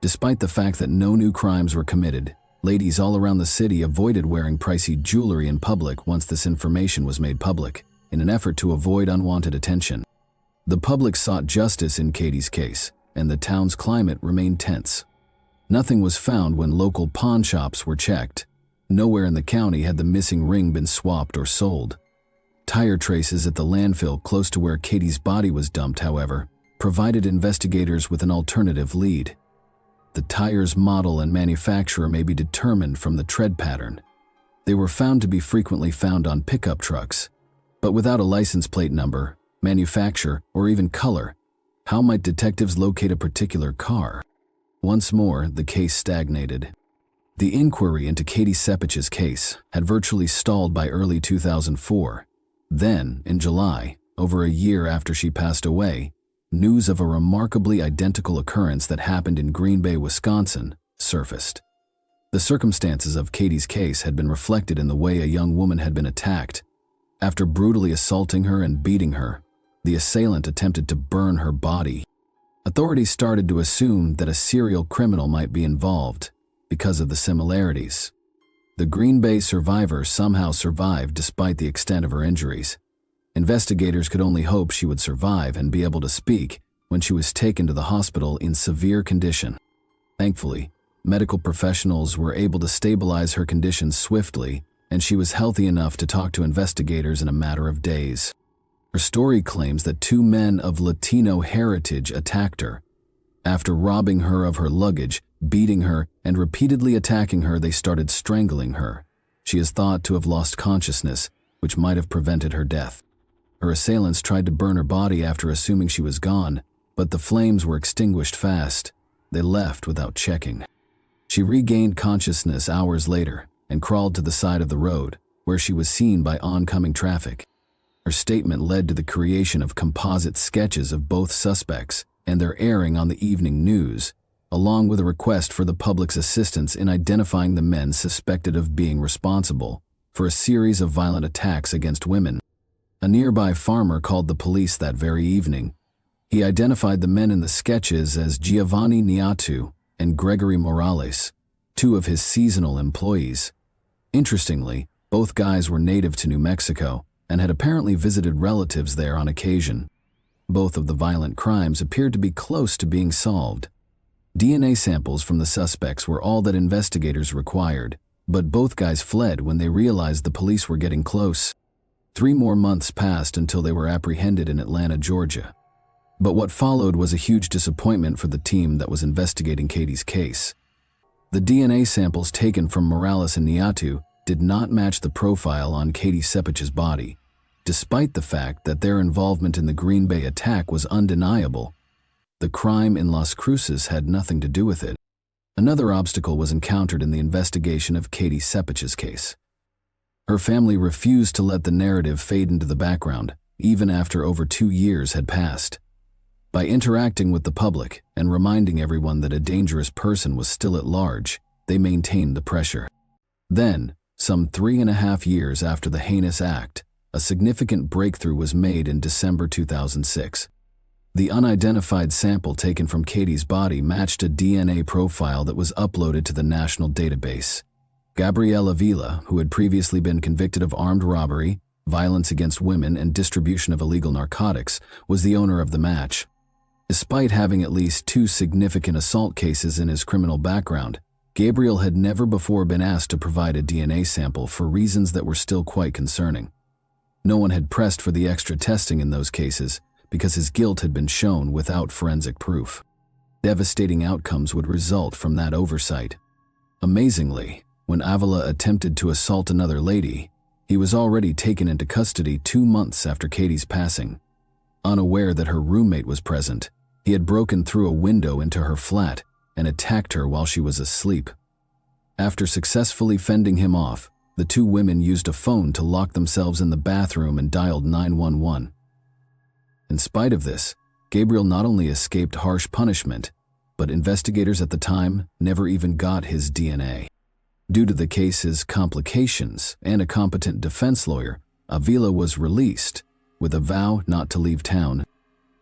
Despite the fact that no new crimes were committed, ladies all around the city avoided wearing pricey jewelry in public once this information was made public, in an effort to avoid unwanted attention. The public sought justice in Katie's case, and the town's climate remained tense. Nothing was found when local pawn shops were checked. Nowhere in the county had the missing ring been swapped or sold. Tire traces at the landfill close to where Katie's body was dumped, however, provided investigators with an alternative lead. The tire's model and manufacturer may be determined from the tread pattern. They were found to be frequently found on pickup trucks, but without a license plate number, manufacturer, or even color. How might detectives locate a particular car? Once more, the case stagnated. The inquiry into Katie Sepich's case had virtually stalled by early 2004. Then, in July, over a year after she passed away, news of a remarkably identical occurrence that happened in Green Bay, Wisconsin, surfaced. The circumstances of Katie's case had been reflected in the way a young woman had been attacked. After brutally assaulting her and beating her, the assailant attempted to burn her body. Authorities started to assume that a serial criminal might be involved because of the similarities. The Green Bay survivor somehow survived despite the extent of her injuries. Investigators could only hope she would survive and be able to speak when she was taken to the hospital in severe condition. Thankfully, medical professionals were able to stabilize her condition swiftly, and she was healthy enough to talk to investigators in a matter of days. Her story claims that two men of Latino heritage attacked her. After robbing her of her luggage, beating her, and repeatedly attacking her, they started strangling her. She is thought to have lost consciousness, which might have prevented her death. Her assailants tried to burn her body after assuming she was gone, but the flames were extinguished fast. They left without checking. She regained consciousness hours later and crawled to the side of the road, where she was seen by oncoming traffic. Her statement led to the creation of composite sketches of both suspects and their airing on the evening news, along with a request for the public's assistance in identifying the men suspected of being responsible for a series of violent attacks against women. A nearby farmer called the police that very evening. He identified the men in the sketches as Giovanni Niatu and Gregory Morales, two of his seasonal employees. Interestingly, both guys were native to New Mexico and had apparently visited relatives there on occasion. Both of the violent crimes appeared to be close to being solved. DNA samples from the suspects were all that investigators required, but both guys fled when they realized the police were getting close. 3 more months passed until they were apprehended in Atlanta, Georgia. But what followed was a huge disappointment for the team that was investigating Katie's case. The DNA samples taken from Morales and Niatu did not match the profile on Katie Sepich's body, despite the fact that their involvement in the Green Bay attack was undeniable. The crime in Las Cruces had nothing to do with it. Another obstacle was encountered in the investigation of Katie Sepich's case. Her family refused to let the narrative fade into the background, even after over 2 years had passed. By interacting with the public and reminding everyone that a dangerous person was still at large, they maintained the pressure. Then, some 3.5 years after the heinous act, a significant breakthrough was made in December 2006. The unidentified sample taken from Katie's body matched a DNA profile that was uploaded to the national database. Gabrielle Avila, who had previously been convicted of armed robbery, violence against women, and distribution of illegal narcotics, was the owner of the match. Despite having at least 2 significant assault cases in his criminal background, Gabriel had never before been asked to provide a DNA sample for reasons that were still quite concerning. No one had pressed for the extra testing in those cases because his guilt had been shown without forensic proof. Devastating outcomes would result from that oversight. Amazingly, when Avila attempted to assault another lady, he was already taken into custody 2 months after Katie's passing. Unaware that her roommate was present, he had broken through a window into her flat and attacked her while she was asleep. After successfully fending him off, the 2 women used a phone to lock themselves in the bathroom and dialed 911. In spite of this, Gabriel not only escaped harsh punishment, but investigators at the time never even got his DNA. Due to the case's complications and a competent defense lawyer, Avila was released, with a vow not to leave town.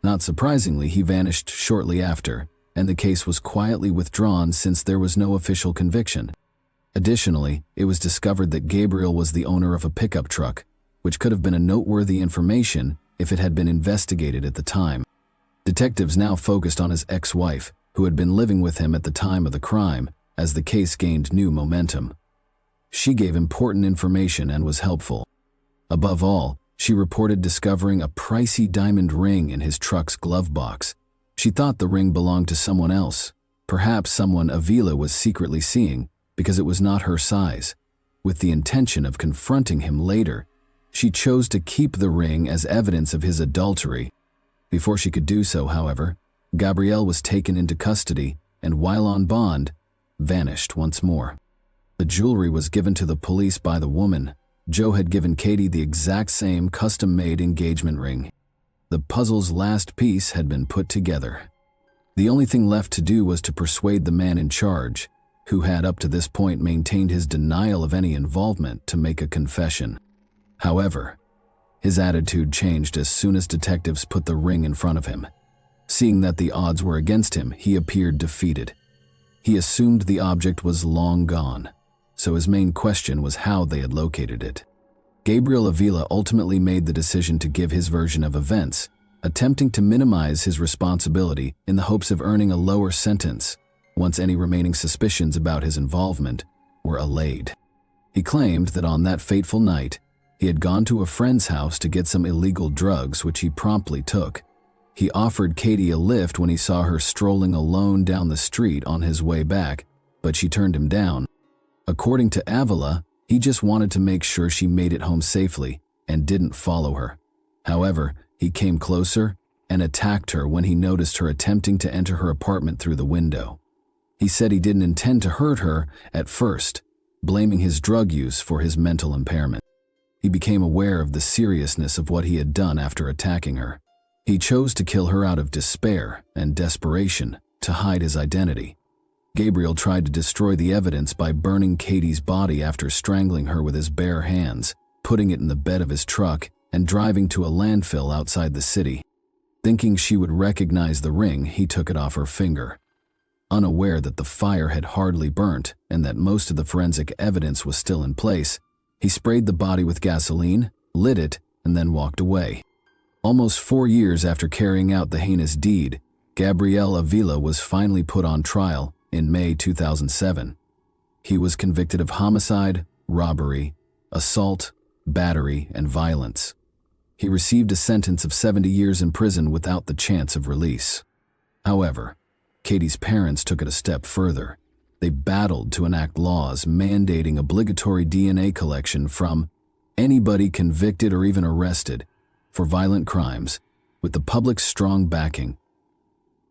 Not surprisingly, he vanished shortly after, and the case was quietly withdrawn since there was no official conviction. Additionally, it was discovered that Gabriel was the owner of a pickup truck, which could have been a noteworthy information if it had been investigated at the time. Detectives now focused on his ex-wife, who had been living with him at the time of the crime, as the case gained new momentum. She gave important information and was helpful. Above all, she reported discovering a pricey diamond ring in his truck's glove box. She thought the ring belonged to someone else, perhaps someone Avila was secretly seeing because it was not her size. With the intention of confronting him later, she chose to keep the ring as evidence of his adultery. Before she could do so, however, Gabrielle was taken into custody and, while on bond, vanished once more. The jewelry was given to the police by the woman. Joe had given Katie the exact same custom-made engagement ring. The puzzle's last piece had been put together. The only thing left to do was to persuade the man in charge, who had up to this point maintained his denial of any involvement, to make a confession. However, his attitude changed as soon as detectives put the ring in front of him. Seeing that the odds were against him, he appeared defeated. He assumed the object was long gone, so his main question was how they had located it. Gabriel Avila ultimately made the decision to give his version of events, attempting to minimize his responsibility in the hopes of earning a lower sentence once any remaining suspicions about his involvement were allayed. He claimed that on that fateful night, he had gone to a friend's house to get some illegal drugs, which he promptly took. He offered Katie a lift when he saw her strolling alone down the street on his way back, but she turned him down. According to Avila, he just wanted to make sure she made it home safely and didn't follow her. However, he came closer and attacked her when he noticed her attempting to enter her apartment through the window. He said he didn't intend to hurt her at first, blaming his drug use for his mental impairment. He became aware of the seriousness of what he had done after attacking her. He chose to kill her out of despair and desperation to hide his identity. Gabriel tried to destroy the evidence by burning Katie's body after strangling her with his bare hands, putting it in the bed of his truck, and driving to a landfill outside the city. Thinking she would recognize the ring, he took it off her finger. Unaware that the fire had hardly burnt and that most of the forensic evidence was still in place, he sprayed the body with gasoline, lit it, and then walked away. Almost 4 years after carrying out the heinous deed, Gabriel Avila was finally put on trial in May 2007. He was convicted of homicide, robbery, assault, battery, and violence. He received a sentence of 70 years in prison without the chance of release. However, Katie's parents took it a step further. They battled to enact laws mandating obligatory DNA collection from anybody convicted or even arrested for violent crimes, with the public's strong backing.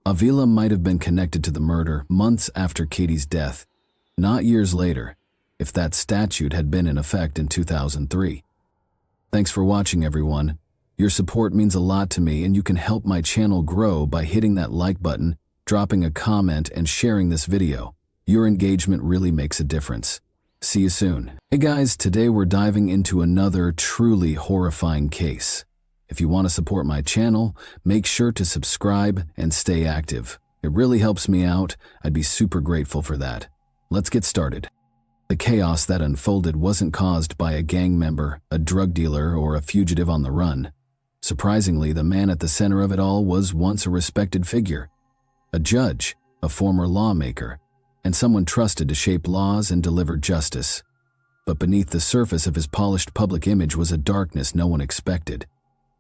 Avila might have been connected to the murder months after Katie's death, not years later, if that statute had been in effect in 2003. Thanks for watching, everyone. Your support means a lot to me, and you can help my channel grow by hitting that like button, dropping a comment, and sharing this video. Your engagement really makes a difference. See you soon. Hey guys, today we're diving into another truly horrifying case. If you want to support my channel, make sure to subscribe and stay active. It really helps me out. I'd be super grateful for that. Let's get started. The chaos that unfolded wasn't caused by a gang member, a drug dealer, or a fugitive on the run. Surprisingly, the man at the center of it all was once a respected figure. A judge, a former lawmaker, and someone trusted to shape laws and deliver justice. But beneath the surface of his polished public image was a darkness no one expected.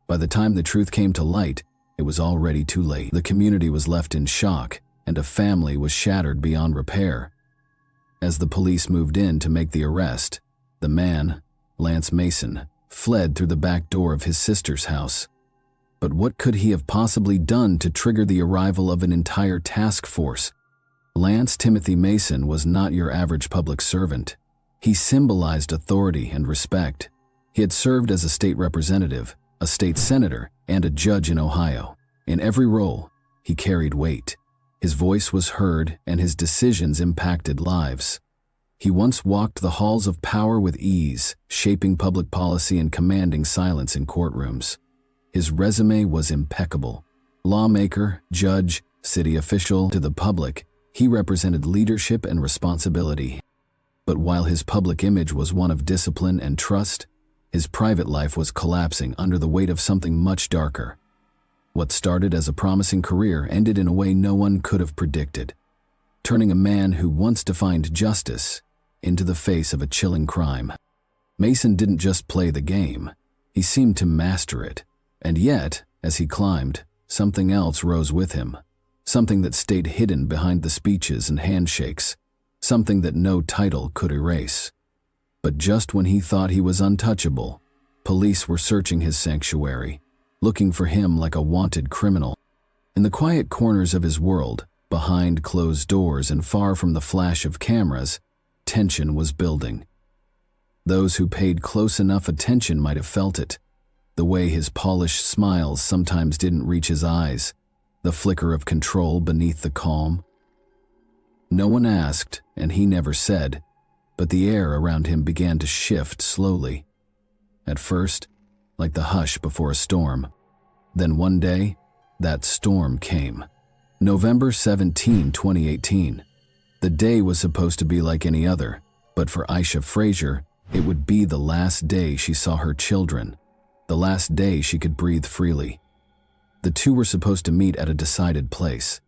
By the time the truth came to light, it was already too late. The community was left in shock, and a family was shattered beyond repair. As the police moved in to make the arrest, the man, Lance Mason, fled through the back door of his sister's house. But what could he have possibly done to trigger the arrival of an entire task force? Lance Timothy Mason was not your average public servant. He symbolized authority and respect. He had served as a state representative, a state senator, and a judge in Ohio. In every role, he carried weight. His voice was heard, and his decisions impacted lives. He once walked the halls of power with ease, shaping public policy and commanding silence in courtrooms. His resume was impeccable. Lawmaker, judge, city official, to the public, he represented leadership and responsibility. But while his public image was one of discipline and trust, his private life was collapsing under the weight of something much darker. What started as a promising career ended in a way no one could have predicted, turning a man who once defined justice into the face of a chilling crime. Mason didn't just play the game, he seemed to master it. And yet, as he climbed, something else rose with him, something that stayed hidden behind the speeches and handshakes, something that no title could erase. But just when he thought he was untouchable, police were searching his sanctuary, looking for him like a wanted criminal. In the quiet corners of his world, behind closed doors and far from the flash of cameras, tension was building. Those who paid close enough attention might have felt it. The way his polished smiles sometimes didn't reach his eyes, the flicker of control beneath the calm. No one asked, and he never said, but the air around him began to shift slowly. At first, like the hush before a storm. Then one day, that storm came. November 17, 2018. The day was supposed to be like any other, but for Aisha Frazier, it would be the last day she saw her children, the last day she could breathe freely. The two were supposed to meet at a decided place.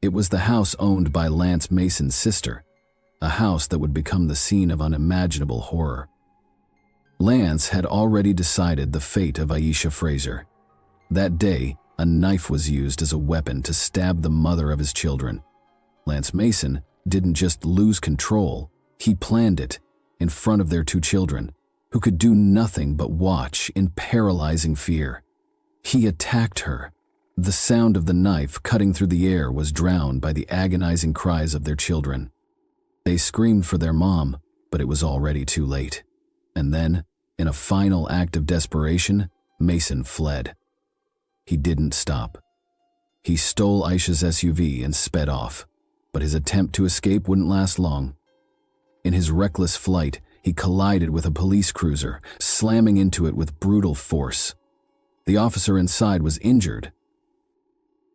It was the house owned by Lance Mason's sister, a house that would become the scene of unimaginable horror. Lance had already decided the fate of Aisha Frazier. That day, a knife was used as a weapon to stab the mother of his children. Lance Mason didn't just lose control, he planned it in front of their two children, who could do nothing but watch in paralyzing fear. He attacked her. The sound of the knife cutting through the air was drowned by the agonizing cries of their children. They screamed for their mom, but it was already too late. And then, in a final act of desperation, Mason fled. He didn't stop. He stole Aisha's SUV and sped off, but his attempt to escape wouldn't last long. In his reckless flight, he collided with a police cruiser, slamming into it with brutal force. The officer inside was injured.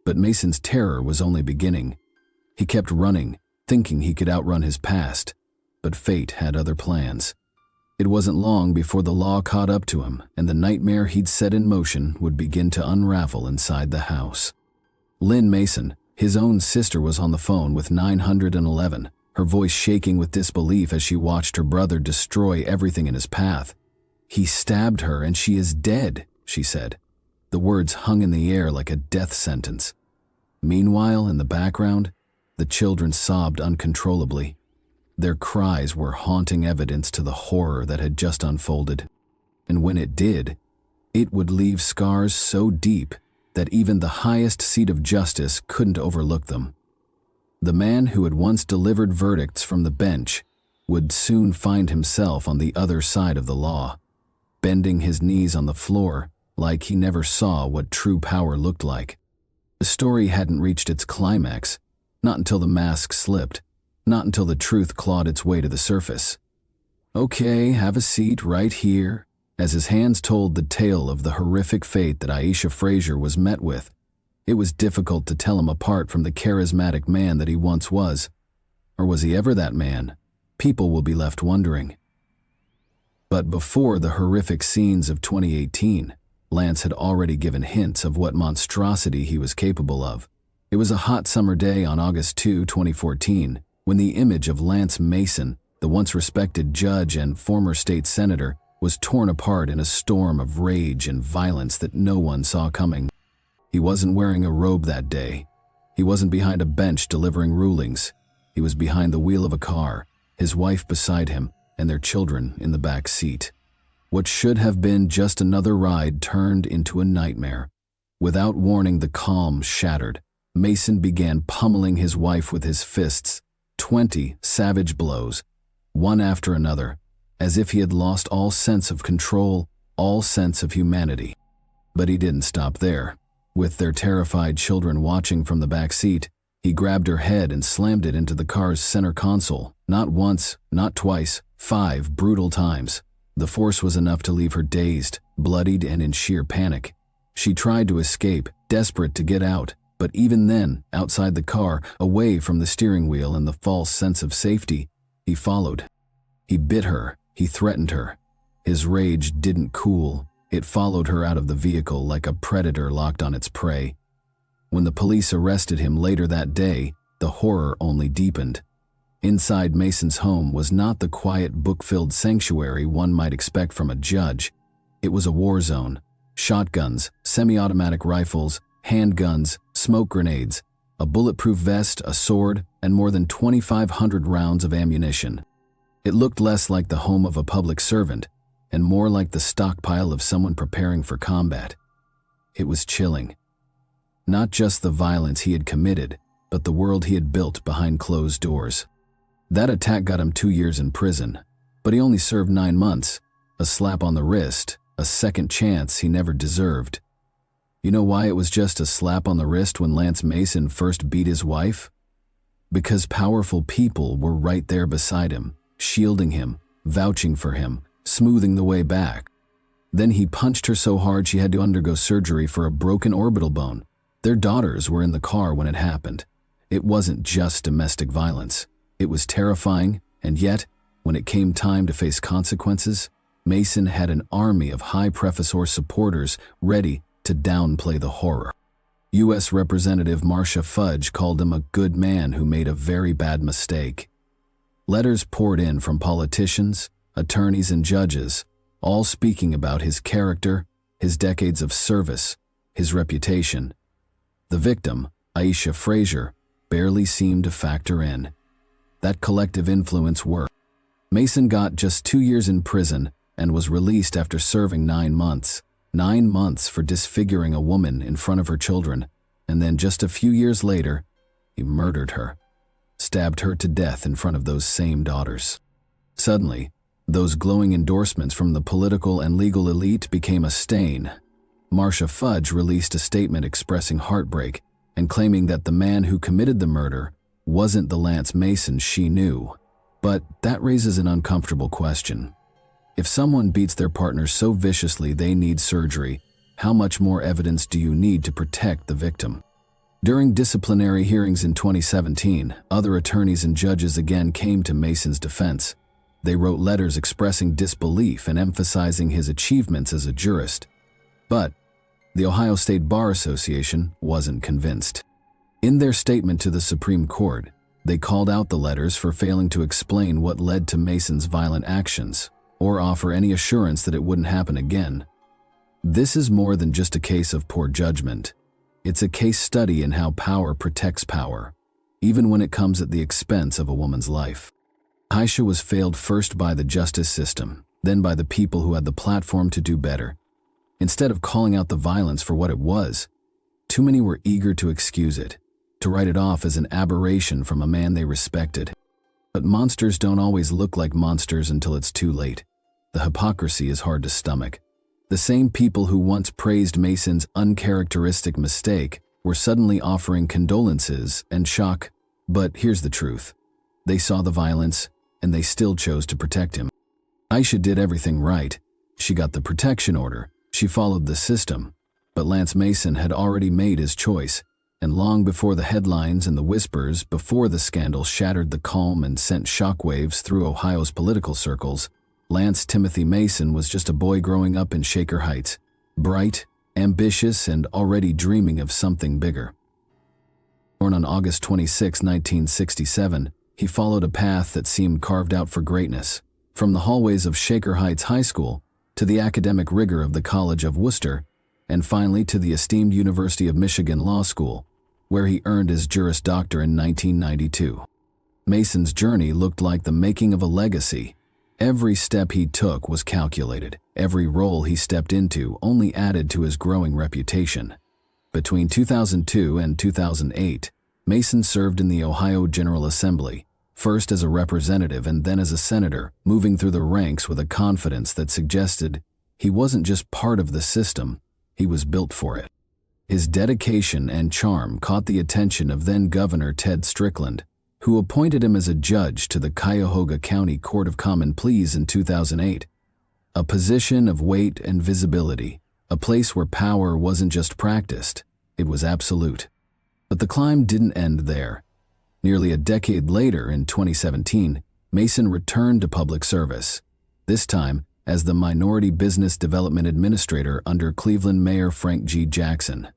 But Mason's terror was only beginning. He kept running, thinking he could outrun his past, but fate had other plans. It wasn't long before the law caught up to him, and the nightmare he'd set in motion would begin to unravel inside the house. Lynn Mason, his own sister, was on the phone with 911, her voice shaking with disbelief as she watched her brother destroy everything in his path. "He stabbed her and she is dead," she said. The words hung in the air like a death sentence. Meanwhile, in the background, the children sobbed uncontrollably. Their cries were haunting evidence to the horror that had just unfolded. And when it did, it would leave scars so deep that even the highest seat of justice couldn't overlook them. The man who had once delivered verdicts from the bench would soon find himself on the other side of the law, bending his knees on the floor like he never saw what true power looked like. The story hadn't reached its climax, not until the mask slipped, not until the truth clawed its way to the surface. "Okay, have a seat right here," as his hands told the tale of the horrific fate that Aisha Frazier was met with. It was difficult to tell him apart from the charismatic man that he once was. Or was he ever that man? People will be left wondering. But before the horrific scenes of 2018, Lance had already given hints of what monstrosity he was capable of. It was a hot summer day on August 2, 2014, when the image of Lance Mason, the once respected judge and former state senator, was torn apart in a storm of rage and violence that no one saw coming. He wasn't wearing a robe that day. He wasn't behind a bench delivering rulings. He was behind the wheel of a car, his wife beside him, and their children in the back seat. What should have been just another ride turned into a nightmare. Without warning, the calm shattered. Mason began pummeling his wife with his fists, 20 savage blows, one after another, as if he had lost all sense of control, all sense of humanity. But he didn't stop there. With their terrified children watching from the back seat, he grabbed her head and slammed it into the car's center console, not once, not twice, 5 brutal times. The force was enough to leave her dazed, bloodied, and in sheer panic. She tried to escape, desperate to get out, but even then, outside the car, away from the steering wheel and the false sense of safety, he followed. He bit her, he threatened her. His rage didn't cool. It followed her out of the vehicle like a predator locked on its prey. When the police arrested him later that day, the horror only deepened. Inside Mason's home was not the quiet, book-filled sanctuary one might expect from a judge. It was a war zone. Shotguns, semi-automatic rifles, handguns, smoke grenades, a bulletproof vest, a sword, and more than 2,500 rounds of ammunition. It looked less like the home of a public servant and more like the stockpile of someone preparing for combat. It was chilling. Not just the violence he had committed, but the world he had built behind closed doors. That attack got him 2 years in prison, but he only served 9 months, a slap on the wrist, a second chance he never deserved. You know why it was just a slap on the wrist when Lance Mason first beat his wife? Because powerful people were right there beside him, shielding him, vouching for him, smoothing the way back. Then he punched her so hard she had to undergo surgery for a broken orbital bone. Their daughters were in the car when it happened. It wasn't just domestic violence. It was terrifying, and yet, when it came time to face consequences, Mason had an army of high professor supporters ready to downplay the horror. U.S. Representative Marcia Fudge called him a good man who made a very bad mistake. Letters poured in from politicians, attorneys, and judges, all speaking about his character, his decades of service, his reputation. The victim, Aisha Frazier, barely seemed to factor in. That collective influence worked. Mason got just 2 years in prison and was released after serving 9 months. 9 months for disfiguring a woman in front of her children, and then just a few years later, he murdered her, stabbed her to death in front of those same daughters. Suddenly, those glowing endorsements from the political and legal elite became a stain. Marcia Fudge released a statement expressing heartbreak and claiming that the man who committed the murder wasn't the Lance Mason she knew. But that raises an uncomfortable question. If someone beats their partner so viciously they need surgery, how much more evidence do you need to protect the victim? During disciplinary hearings in 2017, other attorneys and judges again came to Mason's defense. They wrote letters expressing disbelief and emphasizing his achievements as a jurist. But the Ohio State Bar Association wasn't convinced. In their statement to the Supreme Court, they called out the letters for failing to explain what led to Mason's violent actions, or offer any assurance that it wouldn't happen again. This is more than just a case of poor judgment. It's a case study in how power protects power, even when it comes at the expense of a woman's life. Aisha was failed first by the justice system, then by the people who had the platform to do better. Instead of calling out the violence for what it was, too many were eager to excuse it, to write it off as an aberration from a man they respected. But monsters don't always look like monsters until it's too late. The hypocrisy is hard to stomach. The same people who once praised Mason's uncharacteristic mistake were suddenly offering condolences and shock. But here's the truth. They saw the violence, and they still chose to protect him. Aisha did everything right. She got the protection order. She followed the system. But Lance Mason had already made his choice. And long before the headlines and the whispers, before the scandal shattered the calm and sent shockwaves through Ohio's political circles, Lance Timothy Mason was just a boy growing up in Shaker Heights, bright, ambitious, and already dreaming of something bigger. Born on August 26, 1967, he followed a path that seemed carved out for greatness. From the hallways of Shaker Heights High School, to the academic rigor of the College of Worcester, and finally to the esteemed University of Michigan Law School, where he earned his Juris Doctor in 1992. Mason's journey looked like the making of a legacy. Every step he took was calculated. Every role he stepped into only added to his growing reputation. Between 2002 and 2008, Mason served in the Ohio General Assembly, first as a representative and then as a senator, moving through the ranks with a confidence that suggested he wasn't just part of the system, he was built for it. His dedication and charm caught the attention of then-Governor Ted Strickland, who appointed him as a judge to the Cuyahoga County Court of Common Pleas in 2008. A position of weight and visibility, a place where power wasn't just practiced, it was absolute. But the climb didn't end there. Nearly a decade later, in 2017, Mason returned to public service, this time as the Minority Business Development Administrator under Cleveland Mayor Frank G. Jackson.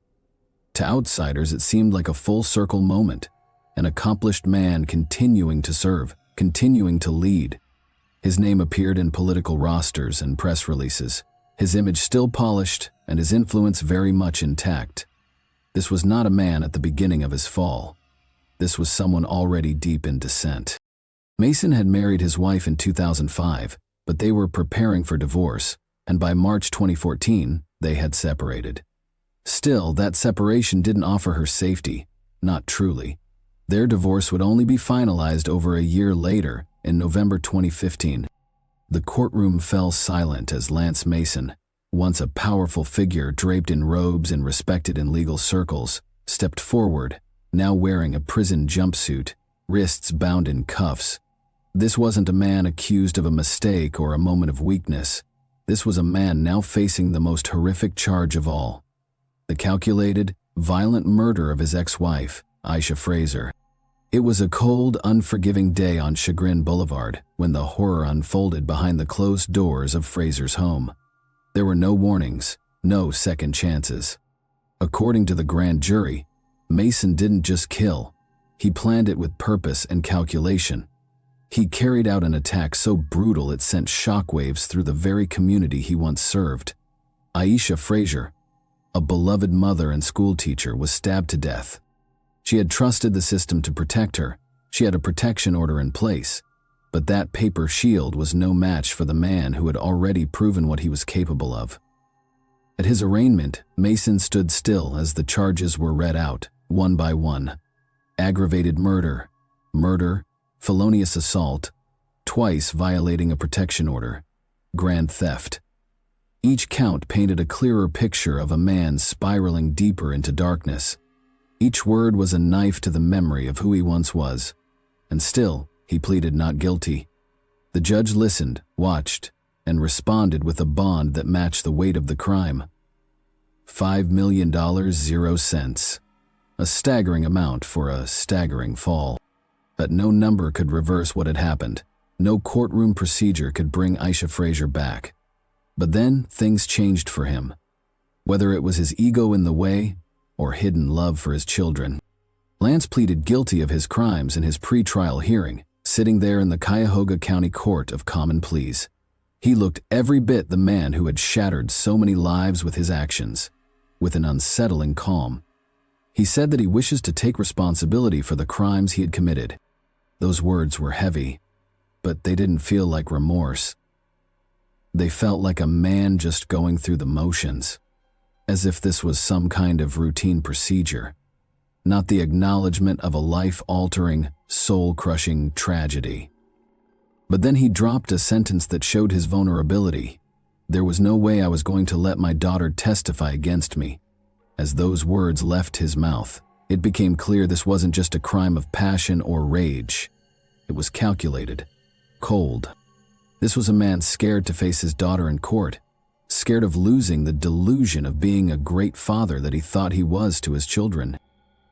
To outsiders, it seemed like a full-circle moment, an accomplished man continuing to serve, continuing to lead. His name appeared in political rosters and press releases, his image still polished and his influence very much intact. This was not a man at the beginning of his fall. This was someone already deep in descent. Mason had married his wife in 2005, but they were preparing for divorce, and by March 2014, they had separated. Still, that separation didn't offer her safety, not truly. Their divorce would only be finalized over a year later, in November 2015. The courtroom fell silent as Lance Mason, once a powerful figure draped in robes and respected in legal circles, stepped forward, now wearing a prison jumpsuit, wrists bound in cuffs. This wasn't a man accused of a mistake or a moment of weakness. This was a man now facing the most horrific charge of all. The calculated, violent murder of his ex-wife, Aisha Fraser. It was a cold, unforgiving day on Chagrin Boulevard when the horror unfolded behind the closed doors of Fraser's home. There were no warnings, no second chances. According to the grand jury, Mason didn't just kill. He planned it with purpose and calculation. He carried out an attack so brutal it sent shockwaves through the very community he once served. Aisha Fraser, a beloved mother and schoolteacher, was stabbed to death. She had trusted the system to protect her. She had a protection order in place. But that paper shield was no match for the man who had already proven what he was capable of. At his arraignment, Mason stood still as the charges were read out, one by one. Aggravated murder, felonious assault, twice violating a protection order, grand theft. Each count painted a clearer picture of a man spiraling deeper into darkness. Each word was a knife to the memory of who he once was. And still, he pleaded not guilty. The judge listened, watched, and responded with a bond that matched the weight of the crime. $5 million, 0 cents. a staggering amount for a staggering fall. But no number could reverse what had happened. No courtroom procedure could bring Aisha Fraser back. But then things changed for him. Whether it was his ego in the way or hidden love for his children. Lance pleaded guilty of his crimes in his pre-trial hearing, sitting there in the Cuyahoga County Court of Common Pleas. He looked every bit the man who had shattered so many lives with his actions, with an unsettling calm. He said that he wishes to take responsibility for the crimes he had committed. Those words were heavy, but they didn't feel like remorse. They felt like a man just going through the motions, as if this was some kind of routine procedure, not the acknowledgement of a life-altering, soul-crushing tragedy. But then he dropped a sentence that showed his vulnerability. There was no way I was going to let my daughter testify against me. As those words left his mouth, it became clear this wasn't just a crime of passion or rage. It was calculated, cold. This was a man scared to face his daughter in court, scared of losing the delusion of being a great father that he thought he was to his children.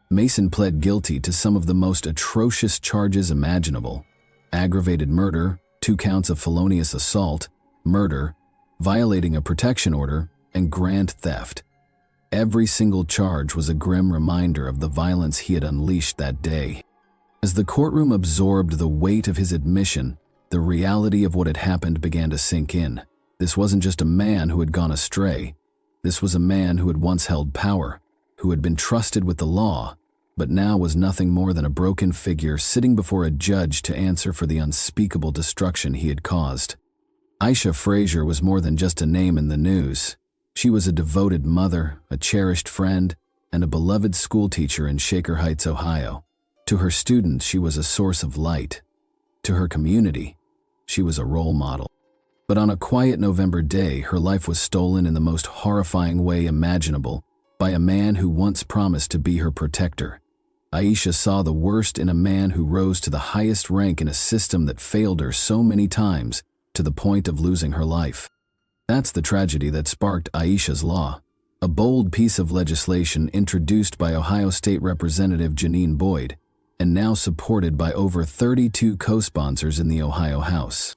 Mason pled guilty to some of the most atrocious charges imaginable: aggravated murder, 2 counts of felonious assault, murder, violating a protection order, and grand theft. Every single charge was a grim reminder of the violence he had unleashed that day. As the courtroom absorbed the weight of his admission, the reality of what had happened began to sink in. This wasn't just a man who had gone astray. This was a man who had once held power, who had been trusted with the law, but now was nothing more than a broken figure sitting before a judge to answer for the unspeakable destruction he had caused. Aisha Fraser was more than just a name in the news. She was a devoted mother, a cherished friend, and a beloved schoolteacher in Shaker Heights, Ohio. To her students, she was a source of light. To her community, she was a role model. But on a quiet November day, her life was stolen in the most horrifying way imaginable by a man who once promised to be her protector. Aisha saw the worst in a man who rose to the highest rank in a system that failed her so many times to the point of losing her life. That's the tragedy that sparked Aisha's Law, a bold piece of legislation introduced by Ohio State Representative Janine Boyd, and now supported by over 32 co-sponsors in the Ohio House.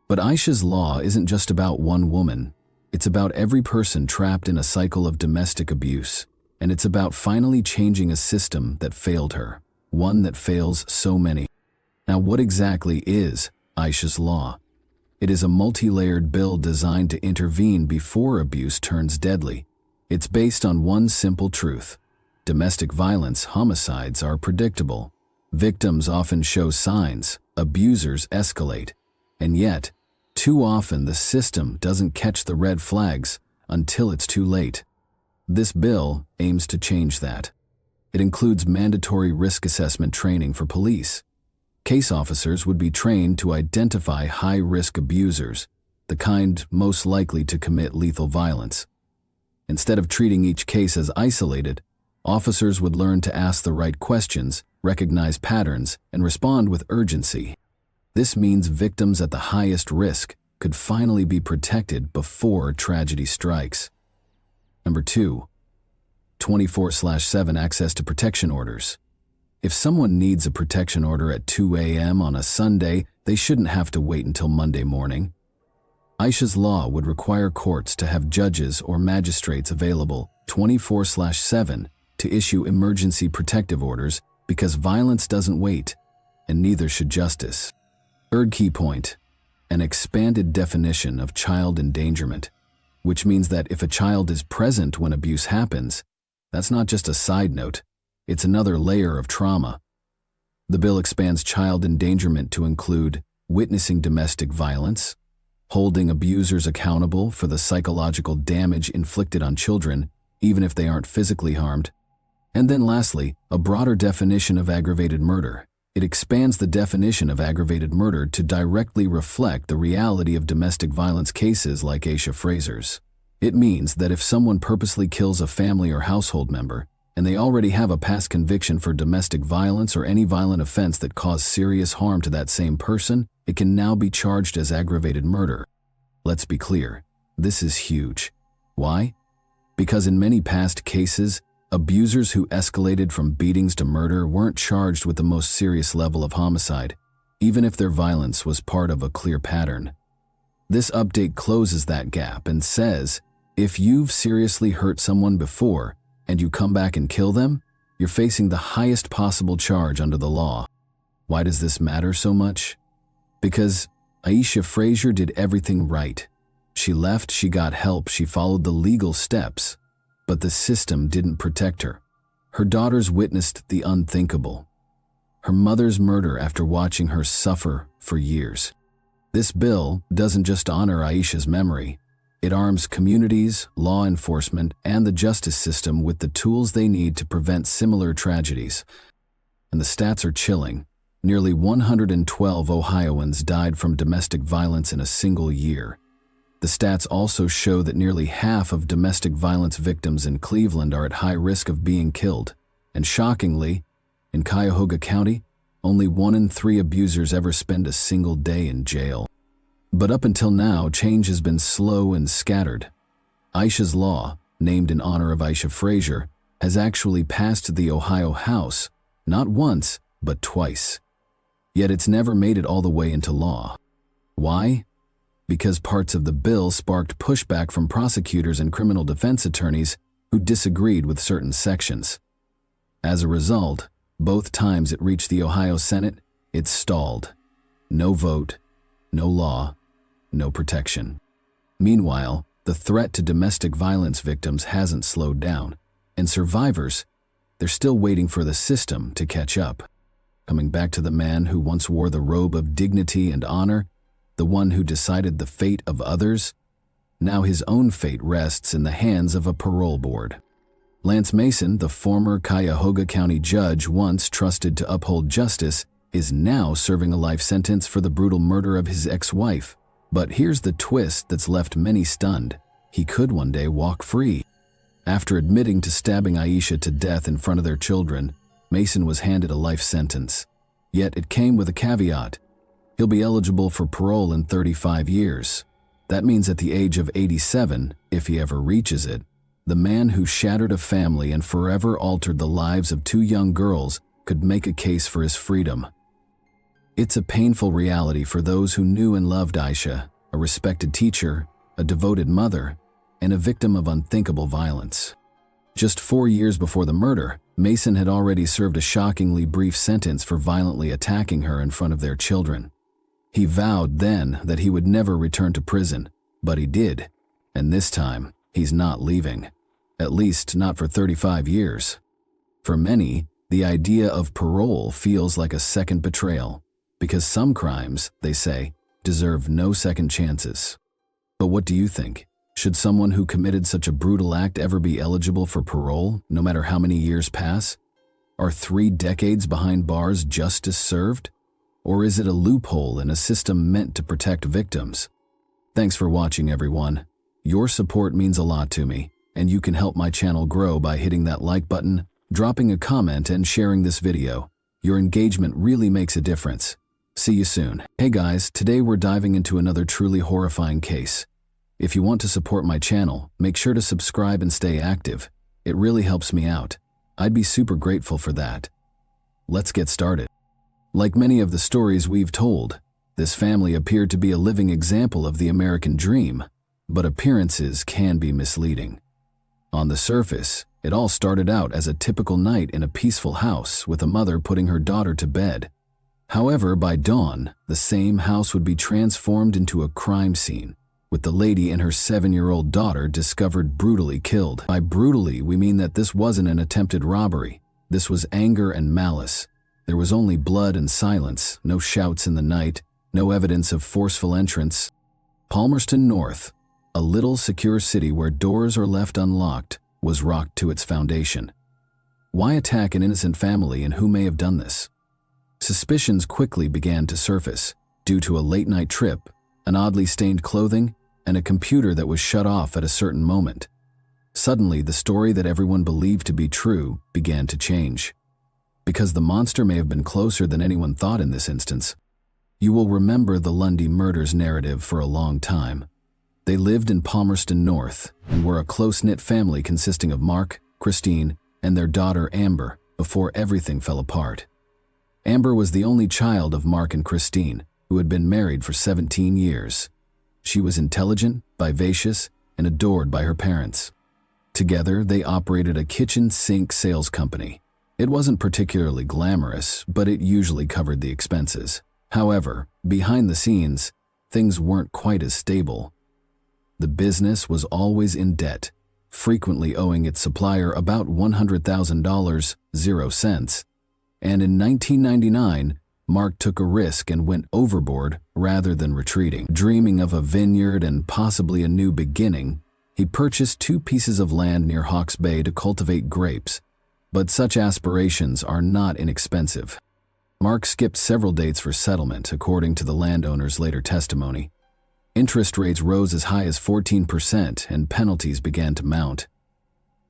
But Aisha's Law isn't just about one woman. It's about every person trapped in a cycle of domestic abuse, and it's about finally changing a system that failed her, one that fails so many. Now, what exactly is Aisha's Law? It is a multi-layered bill designed to intervene before abuse turns deadly. It's based on one simple truth: domestic violence homicides are predictable. Victims often show signs, abusers escalate, and yet, too often the system doesn't catch the red flags until it's too late. This bill aims to change that. It includes mandatory risk assessment training for police. Case officers would be trained to identify high-risk abusers, the kind most likely to commit lethal violence. Instead of treating each case as isolated, officers would learn to ask the right questions, recognize patterns, and respond with urgency. This means victims at the highest risk could finally be protected before tragedy strikes. Number 2, 24/7 access to protection orders. If someone needs a protection order at 2 a.m. on a Sunday, they shouldn't have to wait until Monday morning. Aisha's Law would require courts to have judges or magistrates available 24/7 to issue emergency protective orders because violence doesn't wait, and neither should justice. Third key point: an expanded definition of child endangerment, which means that if a child is present when abuse happens, that's not just a side note, it's another layer of trauma. The bill expands child endangerment to include witnessing domestic violence, holding abusers accountable for the psychological damage inflicted on children, even if they aren't physically harmed, and then lastly, a broader definition of aggravated murder. It expands the definition of aggravated murder to directly reflect the reality of domestic violence cases like Aisha Fraser's. It means that if someone purposely kills a family or household member, and they already have a past conviction for domestic violence or any violent offense that caused serious harm to that same person, it can now be charged as aggravated murder. Let's be clear, this is huge. Why? Because in many past cases, Abusers who escalated from beatings to murder weren't charged with the most serious level of homicide, even if their violence was part of a clear pattern. This update closes that gap and says, if you've seriously hurt someone before and you come back and kill them, you're facing the highest possible charge under the law. Why does this matter so much? Because Aisha Frazier did everything right. She left, she got help, she followed the legal steps, but the system didn't protect her. Her daughters witnessed the unthinkable. Her mother's murder after watching her suffer for years. This bill doesn't just honor Aisha's memory. It arms communities, law enforcement, and the justice system with the tools they need to prevent similar tragedies. And the stats are chilling. Nearly 112 Ohioans died from domestic violence in a single year. The stats also show that nearly half of domestic violence victims in Cleveland are at high risk of being killed. And shockingly, in Cuyahoga County, only 1 in 3 abusers ever spend a single day in jail. But up until now, change has been slow and scattered. Aisha's Law, named in honor of Aisha Frazier, has actually passed the Ohio House, not once, but twice. Yet it's never made it all the way into law. Why? Because parts of the bill sparked pushback from prosecutors and criminal defense attorneys who disagreed with certain sections. As a result, both times it reached the Ohio Senate, it stalled. No vote, no law, no protection. Meanwhile, the threat to domestic violence victims hasn't slowed down, and survivors, they're still waiting for the system to catch up. Coming back to the man who once wore the robe of dignity and honor, the one who decided the fate of others, now his own fate rests in the hands of a parole board. Lance Mason, the former Cuyahoga County judge once trusted to uphold justice, is now serving a life sentence for the brutal murder of his ex-wife. But here's the twist that's left many stunned. He could one day walk free. After admitting to stabbing Aisha to death in front of their children, Mason was handed a life sentence. Yet it came with a caveat. He'll be eligible for parole in 35 years. That means at the age of 87, if he ever reaches it, the man who shattered a family and forever altered the lives of 2 young girls could make a case for his freedom. It's a painful reality for those who knew and loved Aisha, a respected teacher, a devoted mother, and a victim of unthinkable violence. Just 4 years before the murder, Mason had already served a shockingly brief sentence for violently attacking her in front of their children. He vowed then that he would never return to prison, but he did, and this time, he's not leaving. At least not for 35 years. For many, the idea of parole feels like a second betrayal, because some crimes, they say, deserve no second chances. But what do you think? Should someone who committed such a brutal act ever be eligible for parole, no matter how many years pass? Are 3 decades behind bars justice served? Or is it a loophole in a system meant to protect victims? Thanks for watching, everyone. Your support means a lot to me, and you can help my channel grow by hitting that like button, dropping a comment, and sharing this video. Your engagement really makes a difference. See you soon. Hey guys, today we're diving into another truly horrifying case. If you want to support my channel, make sure to subscribe and stay active. It really helps me out. I'd be super grateful for that. Let's get started. Like many of the stories we've told, this family appeared to be a living example of the American dream, but appearances can be misleading. On the surface, it all started out as a typical night in a peaceful house with a mother putting her daughter to bed. However, by dawn, the same house would be transformed into a crime scene, with the lady and her 7-year-old daughter discovered brutally killed. By brutally, we mean that this wasn't an attempted robbery. This was anger and malice. There was only blood and silence, no shouts in the night, no evidence of forceful entrance. Palmerston North, a little secure city where doors are left unlocked, was rocked to its foundation. Why attack an innocent family, and who may have done this? Suspicions quickly began to surface, due to a late-night trip, an oddly stained clothing, and a computer that was shut off at a certain moment. Suddenly, the story that everyone believed to be true began to change. Because the monster may have been closer than anyone thought in this instance. You will remember the Lundy murders narrative for a long time. They lived in Palmerston North and were a close-knit family consisting of Mark, Christine, and their daughter Amber before everything fell apart. Amber was the only child of Mark and Christine, who had been married for 17 years. She was intelligent, vivacious, and adored by her parents. Together, they operated a kitchen sink sales company. It wasn't particularly glamorous, but it usually covered the expenses. However, behind the scenes, things weren't quite as stable. The business was always in debt, frequently owing its supplier about $100,000, 0 cents. And in 1999, Mark took a risk and went overboard rather than retreating. Dreaming of a vineyard and possibly a new beginning, he purchased 2 pieces of land near Hawke's Bay to cultivate grapes. But such aspirations are not inexpensive. Mark skipped several dates for settlement, according to the landowner's later testimony. Interest rates rose as high as 14% and penalties began to mount.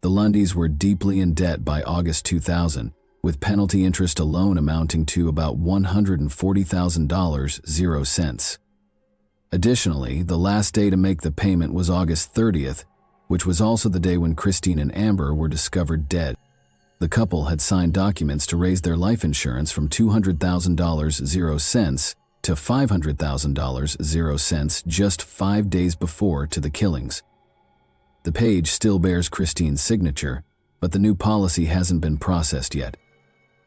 The Lundys were deeply in debt by August 2000, with penalty interest alone amounting to about $140,000, 0 cents. Additionally, the last day to make the payment was August 30th, which was also the day when Christine and Amber were discovered dead. The couple had signed documents to raise their life insurance from $200,000, 0 cents to $500,000, 0 cents just 5 days before to the killings. The page still bears Christine's signature, but the new policy hasn't been processed yet.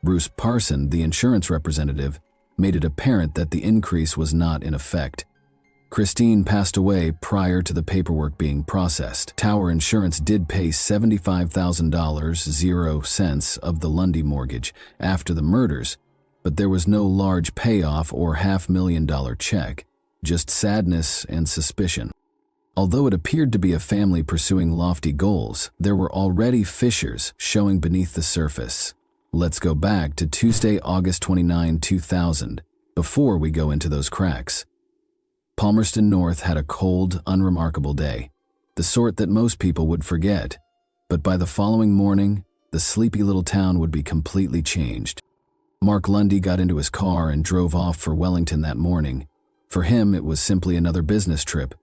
Bruce Parson, the insurance representative, made it apparent that the increase was not in effect. Christine passed away prior to the paperwork being processed. Tower Insurance did pay $75,000, 0 cents of the Lundy mortgage after the murders, but there was no large payoff or $500,000 check, just sadness and suspicion. Although it appeared to be a family pursuing lofty goals, there were already fissures showing beneath the surface. Let's go back to Tuesday, August 29, 2000, before we go into those cracks. Palmerston North had a cold, unremarkable day, the sort that most people would forget. But by the following morning, the sleepy little town would be completely changed. Mark Lundy got into his car and drove off for Wellington that morning. For him, it was simply another business trip.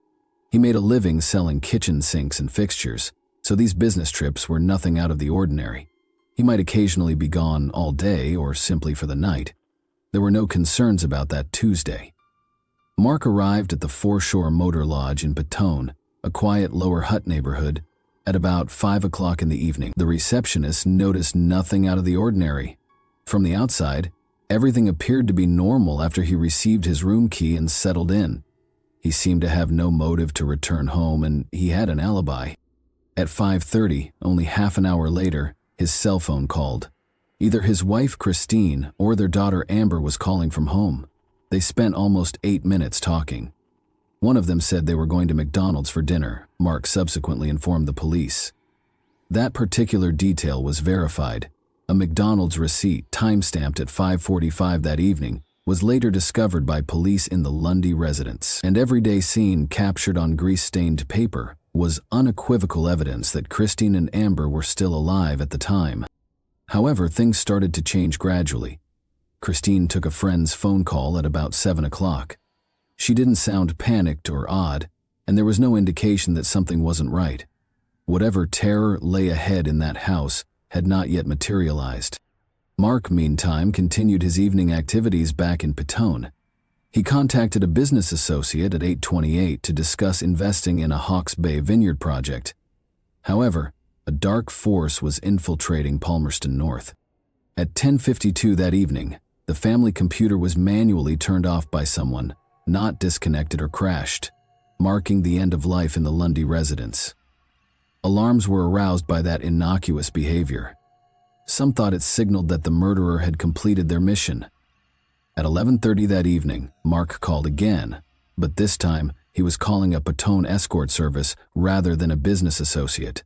He made a living selling kitchen sinks and fixtures, so these business trips were nothing out of the ordinary. He might occasionally be gone all day or simply for the night. There were no concerns about that Tuesday. Mark arrived at the Foreshore Motor Lodge in Petone, a quiet Lower Hutt neighborhood, at about 5 o'clock in the evening. The receptionist noticed nothing out of the ordinary. From the outside, everything appeared to be normal after he received his room key and settled in. He seemed to have no motive to return home, and he had an alibi. At 5:30, only half an hour later, his cell phone called. Either his wife, Christine, or their daughter, Amber, was calling from home. They spent almost 8 minutes talking. One of them said they were going to McDonald's for dinner. Mark subsequently informed the police. That particular detail was verified. A McDonald's receipt, time-stamped at 5:45 that evening, was later discovered by police in the Lundy residence. An everyday scene captured on grease-stained paper was unequivocal evidence that Christine and Amber were still alive at the time. However, things started to change gradually. Christine took a friend's phone call at about 7 o'clock. She didn't sound panicked or odd, and there was no indication that something wasn't right. Whatever terror lay ahead in that house had not yet materialized. Mark, meantime, continued his evening activities back in Petone. He contacted a business associate at 828 to discuss investing in a Hawke's Bay vineyard project. However, a dark force was infiltrating Palmerston North. At 10:52 that evening, the family computer was manually turned off by someone, not disconnected or crashed, marking the end of life in the Lundy residence. Alarms were aroused by that innocuous behavior. Some thought it signaled that the murderer had completed their mission. At 11:30 that evening, Mark called again, but this time he was calling a Petone escort service rather than a business associate.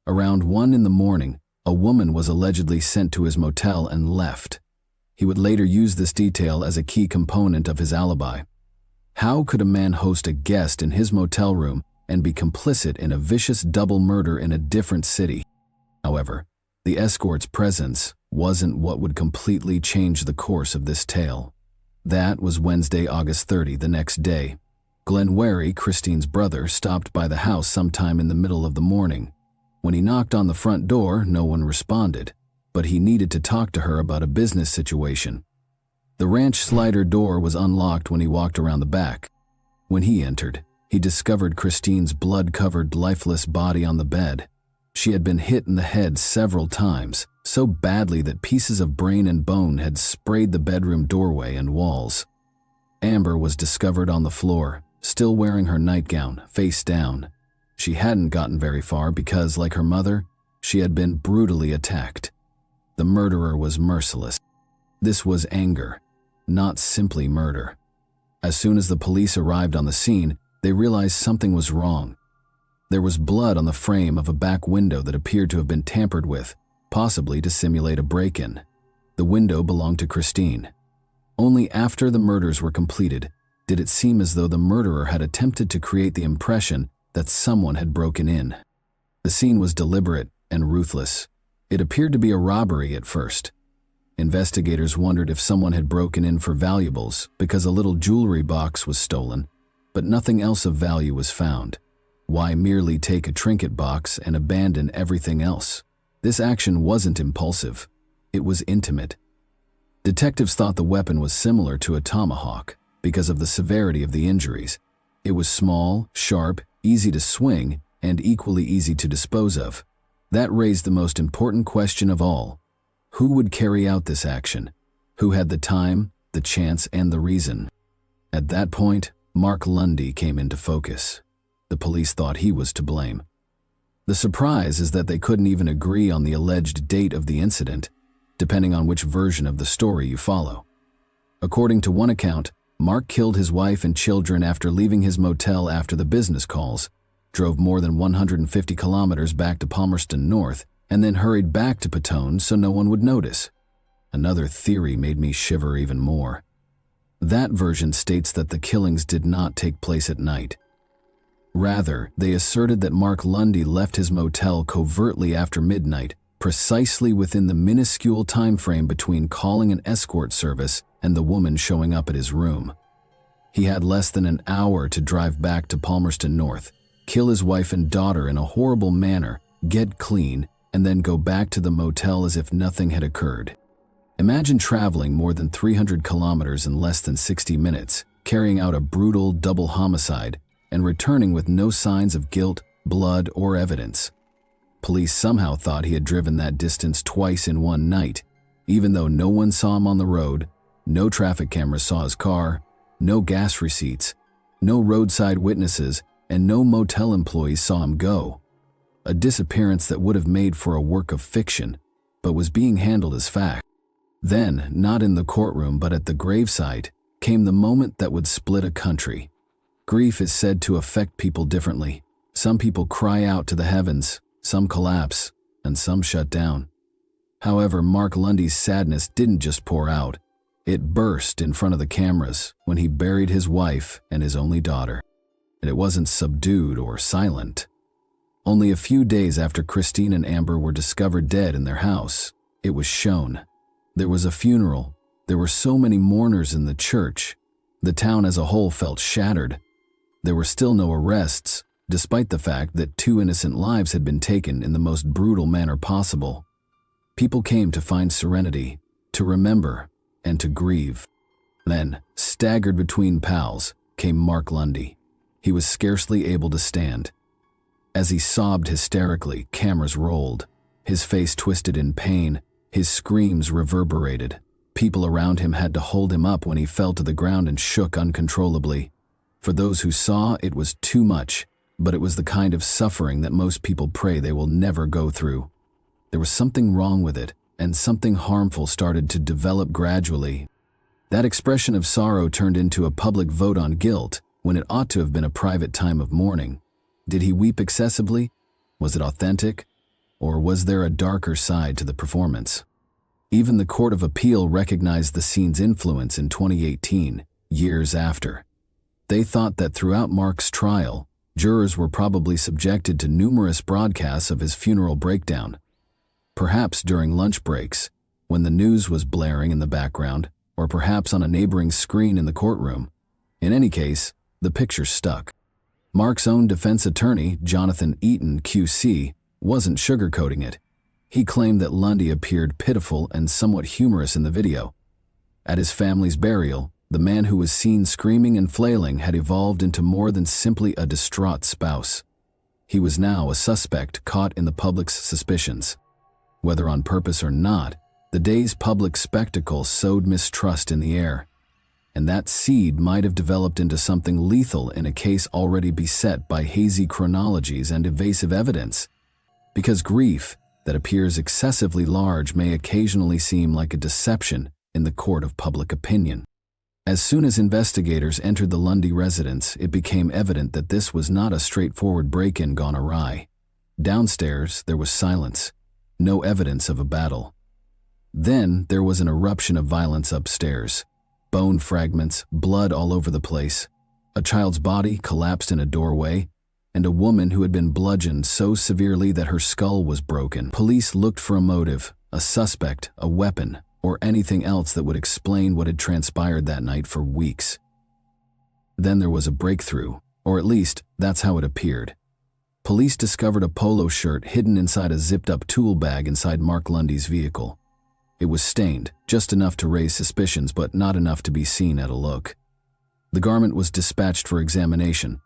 Around 1 in the morning, a woman was allegedly sent to his motel and left. He would later use this detail as a key component of his alibi. How could a man host a guest in his motel room and be complicit in a vicious double murder in a different city? However, the escort's presence wasn't what would completely change the course of this tale. That was Wednesday, August 30, the next day. Glenn Wary, Christine's brother, stopped by the house sometime in the middle of the morning. When he knocked on the front door, no one responded, but he needed to talk to her about a business situation. The ranch slider door was unlocked when he walked around the back. When he entered, he discovered Christine's blood-covered, lifeless body on the bed. She had been hit in the head several times, so badly that pieces of brain and bone had sprayed the bedroom doorway and walls. Amber was discovered on the floor, still wearing her nightgown, face down. She hadn't gotten very far because, like her mother, she had been brutally attacked. The murderer was merciless. This was anger, not simply murder. As soon as the police arrived on the scene, they realized something was wrong. There was blood on the frame of a back window that appeared to have been tampered with, possibly to simulate a break-in. The window belonged to Christine. Only after the murders were completed did it seem as though the murderer had attempted to create the impression that someone had broken in. The scene was deliberate and ruthless. It appeared to be a robbery at first. Investigators wondered if someone had broken in for valuables because a little jewelry box was stolen, but nothing else of value was found. Why merely take a trinket box and abandon everything else? This action wasn't impulsive. It was intimate. Detectives thought the weapon was similar to a tomahawk because of the severity of the injuries. It was small, sharp, easy to swing, and equally easy to dispose of. That raised the most important question of all. Who would carry out this action? Who had the time, the chance, and the reason? At that point, Mark Lundy came into focus. The police thought he was to blame. The surprise is that they couldn't even agree on the alleged date of the incident, depending on which version of the story you follow. According to one account, Mark killed his wife and children after leaving his motel after the business calls, drove more than 150 kilometers back to Palmerston North, and then hurried back to Petone so no one would notice. Another theory made me shiver even more. That version states that the killings did not take place at night. Rather, they asserted that Mark Lundy left his motel covertly after midnight, precisely within the minuscule time frame between calling an escort service and the woman showing up at his room. He had less than an hour to drive back to Palmerston North, kill his wife and daughter in a horrible manner, get clean, and then go back to the motel as if nothing had occurred. Imagine traveling more than 300 kilometers in less than 60 minutes, carrying out a brutal double homicide, and returning with no signs of guilt, blood, or evidence. Police somehow thought he had driven that distance twice in one night, even though no one saw him on the road, no traffic cameras saw his car, no gas receipts, no roadside witnesses, and no motel employees saw him go. A disappearance that would have made for a work of fiction, but was being handled as fact. Then, not in the courtroom but at the gravesite, came the moment that would split a country. Grief is said to affect people differently. Some people cry out to the heavens, some collapse, and some shut down. However, Mark Lundy's sadness didn't just pour out. It burst in front of the cameras when he buried his wife and his only daughter. And it wasn't subdued or silent. Only a few days after Christine and Amber were discovered dead in their house, it was shown. There was a funeral. There were so many mourners in the church. The town as a whole felt shattered. There were still no arrests, despite the fact that 2 innocent lives had been taken in the most brutal manner possible. People came to find serenity, to remember, and to grieve. Then, staggered between pals, came Mark Lundy. He was scarcely able to stand. As he sobbed hysterically, cameras rolled. His face twisted in pain, his screams reverberated. People around him had to hold him up when he fell to the ground and shook uncontrollably. For those who saw, it was too much, but it was the kind of suffering that most people pray they will never go through. There was something wrong with it, and something harmful started to develop gradually. That expression of sorrow turned into a public vote on guilt when it ought to have been a private time of mourning. Did he weep excessively? Was it authentic? Or was there a darker side to the performance? Even the Court of Appeal recognized the scene's influence in 2018, years after. They thought that throughout Mark's trial, jurors were probably subjected to numerous broadcasts of his funeral breakdown. Perhaps during lunch breaks, when the news was blaring in the background, or perhaps on a neighboring screen in the courtroom. In any case, the picture stuck. Mark's own defense attorney, Jonathan Eaton, QC, wasn't sugarcoating it. He claimed that Lundy appeared pitiful and somewhat humorous in the video. At his family's burial, the man who was seen screaming and flailing had evolved into more than simply a distraught spouse. He was now a suspect caught in the public's suspicions. Whether on purpose or not, the day's public spectacle sowed mistrust in the air. And that seed might have developed into something lethal in a case already beset by hazy chronologies and evasive evidence. Because grief that appears excessively large may occasionally seem like a deception in the court of public opinion. As soon as investigators entered the Lundy residence, it became evident that this was not a straightforward break-in gone awry. Downstairs, there was silence, no evidence of a battle. Then there was an eruption of violence upstairs. Bone fragments, blood all over the place. A child's body collapsed in a doorway, and a woman who had been bludgeoned so severely that her skull was broken. Police looked for a motive, a suspect, a weapon, or anything else that would explain what had transpired that night for weeks. Then there was a breakthrough, or at least that's how it appeared. Police discovered a polo shirt hidden inside a zipped-up tool bag inside Mark Lundy's vehicle. It was stained, just enough to raise suspicions but not enough to be seen at a look. The garment was dispatched for examination.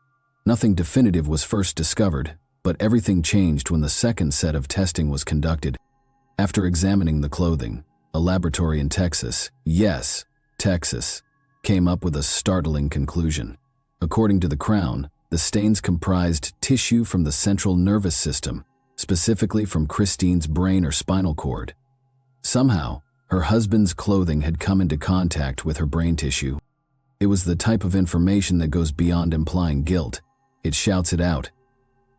Nothing definitive was first discovered, but everything changed when the second set of testing was conducted. After examining the clothing, a laboratory in Texas, yes, Texas, came up with a startling conclusion. According to the Crown, the stains comprised tissue from the central nervous system, specifically from Christine's brain or spinal cord. Somehow, her husband's clothing had come into contact with her brain tissue. It was the type of information that goes beyond implying guilt. It shouts it out.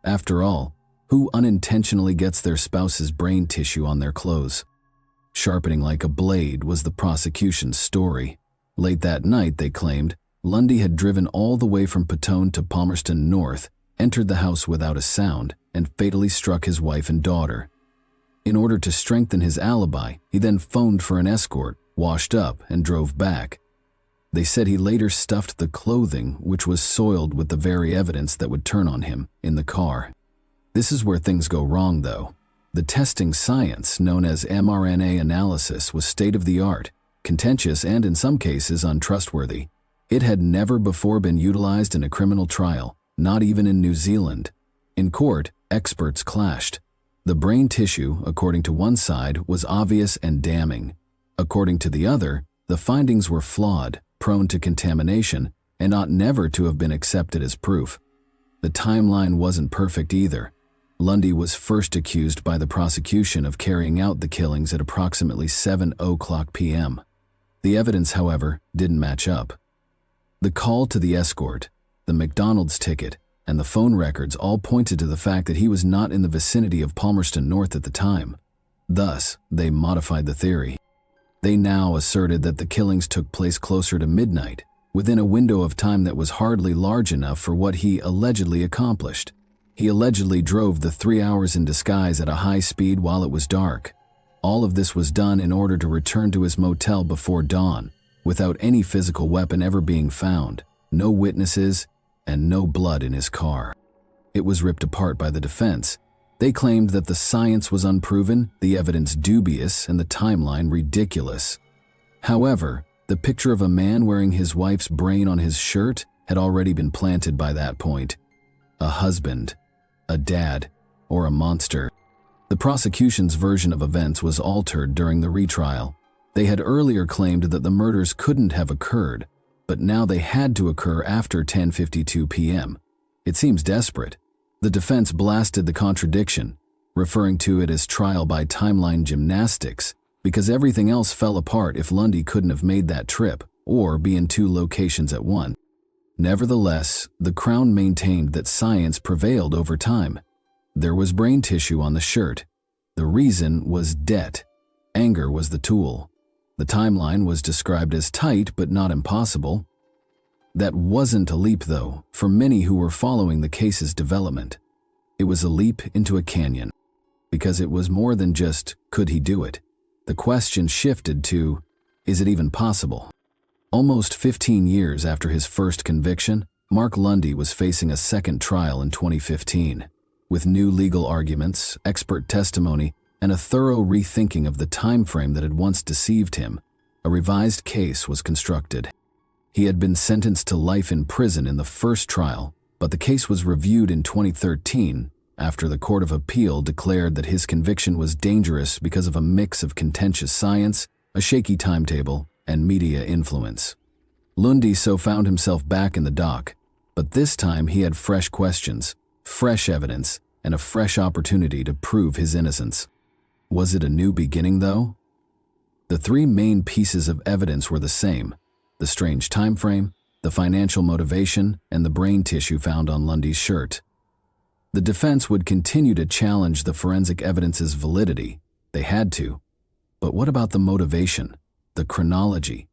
After all, who unintentionally gets their spouse's brain tissue on their clothes? Sharpening like a blade was the prosecution's story. Late that night, they claimed, Lundy had driven all the way from Petone to Palmerston North, entered the house without a sound, and fatally struck his wife and daughter. In order to strengthen his alibi, he then phoned for an escort, washed up, and drove back. They said he later stuffed the clothing, which was soiled with the very evidence that would turn on him, in the car. This is where things go wrong, though. The testing science, known as mRNA analysis, was state-of-the-art, contentious, and in some cases untrustworthy. It had never before been utilized in a criminal trial, not even in New Zealand. In court, experts clashed. The brain tissue, according to one side, was obvious and damning. According to the other, the findings were flawed, prone to contamination, and ought never to have been accepted as proof. The timeline wasn't perfect either. Lundy was first accused by the prosecution of carrying out the killings at approximately 7:00 p.m. The evidence, however, didn't match up. The call to the escort, the McDonald's ticket, and the phone records all pointed to the fact that he was not in the vicinity of Palmerston North at the time. Thus, they modified the theory. They now asserted that the killings took place closer to midnight, within a window of time that was hardly large enough for what he allegedly accomplished. He allegedly drove the 3 hours in disguise at a high speed while it was dark. All of this was done in order to return to his motel before dawn, without any physical weapon ever being found, no witnesses, and no blood in his car. It was ripped apart by the defense. They claimed that the science was unproven, the evidence dubious, and the timeline ridiculous. However, the picture of a man wearing his wife's brain on his shirt had already been planted by that point. A husband, a dad, or a monster. The prosecution's version of events was altered during the retrial. They had earlier claimed that the murders couldn't have occurred, but now they had to occur after 10:52 p.m. It seems desperate. The defense blasted the contradiction, referring to it as trial by timeline gymnastics, because everything else fell apart if Lundy couldn't have made that trip or be in 2 locations at once. Nevertheless, the Crown maintained that science prevailed over time. There was brain tissue on the shirt. The reason was debt. Anger was the tool. The timeline was described as tight but not impossible. That wasn't a leap, though, for many who were following the case's development. It was a leap into a canyon. Because it was more than just, could he do it? The question shifted to, is it even possible? Almost 15 years after his first conviction, Mark Lundy was facing a second trial in 2015. With new legal arguments, expert testimony, and a thorough rethinking of the time frame that had once deceived him, a revised case was constructed. He had been sentenced to life in prison in the first trial, but the case was reviewed in 2013 after the Court of Appeal declared that his conviction was dangerous because of a mix of contentious science, a shaky timetable, and media influence. Lundy so found himself back in the dock, but this time he had fresh questions, fresh evidence, and a fresh opportunity to prove his innocence. Was it a new beginning, though? The three main pieces of evidence were the same: the strange time frame, the financial motivation, and the brain tissue found on Lundy's shirt. The defense would continue to challenge the forensic evidence's validity. They had to. But what about the motivation, the chronology?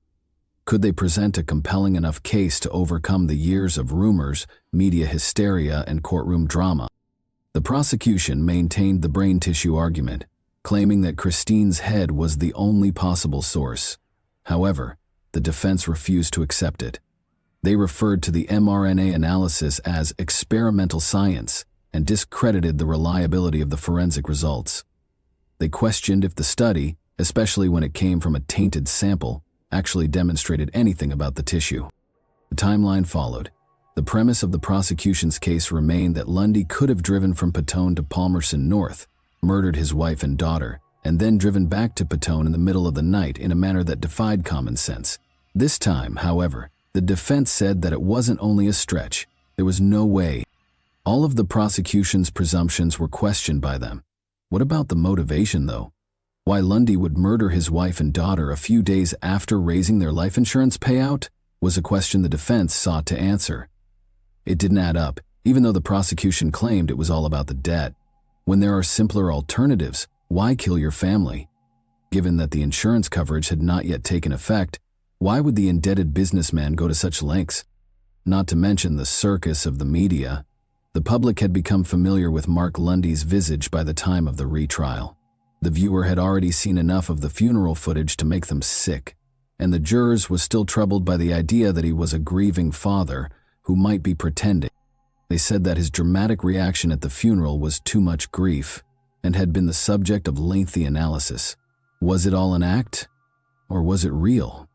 Could they present a compelling enough case to overcome the years of rumors, media hysteria, and courtroom drama? The prosecution maintained the brain tissue argument, claiming that Christine's head was the only possible source. However, the defense refused to accept it. They referred to the mRNA analysis as experimental science and discredited the reliability of the forensic results. They questioned if the study, especially when it came from a tainted sample, actually demonstrated anything about the tissue. The timeline followed. The premise of the prosecution's case remained that Lundy could have driven from Petone to Palmerston North, murdered his wife and daughter, and then driven back to Petone in the middle of the night in a manner that defied common sense. This time, however, the defense said that it wasn't only a stretch. There was no way. All of the prosecution's presumptions were questioned by them. What about the motivation, though? Why Lundy would murder his wife and daughter a few days after raising their life insurance payout was a question the defense sought to answer. It didn't add up, even though the prosecution claimed it was all about the debt. When there are simpler alternatives, why kill your family? Given that the insurance coverage had not yet taken effect, why would the indebted businessman go to such lengths? Not to mention the circus of the media. The public had become familiar with Mark Lundy's visage by the time of the retrial. The viewer had already seen enough of the funeral footage to make them sick, and the jurors was still troubled by the idea that he was a grieving father who might be pretending. They said that his dramatic reaction at the funeral was too much grief and had been the subject of lengthy analysis. Was it all an act, or was it real?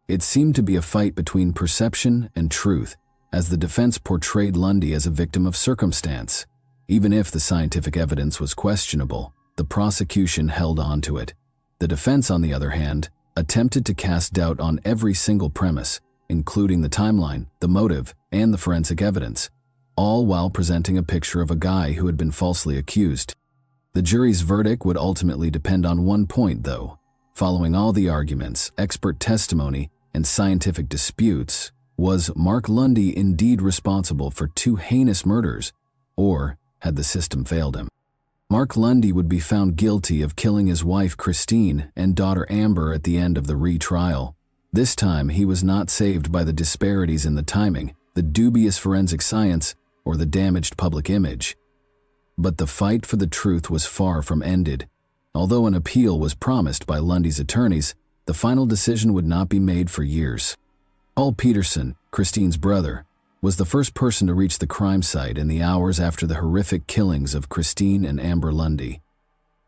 It seemed to be a fight between perception and truth, as the defense portrayed Lundy as a victim of circumstance. Even if the scientific evidence was questionable, the prosecution held on to it. The defense, on the other hand, attempted to cast doubt on every single premise, including the timeline, the motive, and the forensic evidence, all while presenting a picture of a guy who had been falsely accused. The jury's verdict would ultimately depend on one point, though. Following all the arguments, expert testimony, and scientific disputes, was Mark Lundy indeed responsible for two heinous murders, or had the system failed him? Mark Lundy would be found guilty of killing his wife Christine and daughter Amber at the end of the retrial. This time, he was not saved by the disparities in the timing, the dubious forensic science, or the damaged public image. But the fight for the truth was far from ended. Although an appeal was promised by Lundy's attorneys, the final decision would not be made for years. Paul Peterson, Christine's brother, was the first person to reach the crime site in the hours after the horrific killings of Christine and Amber Lundy.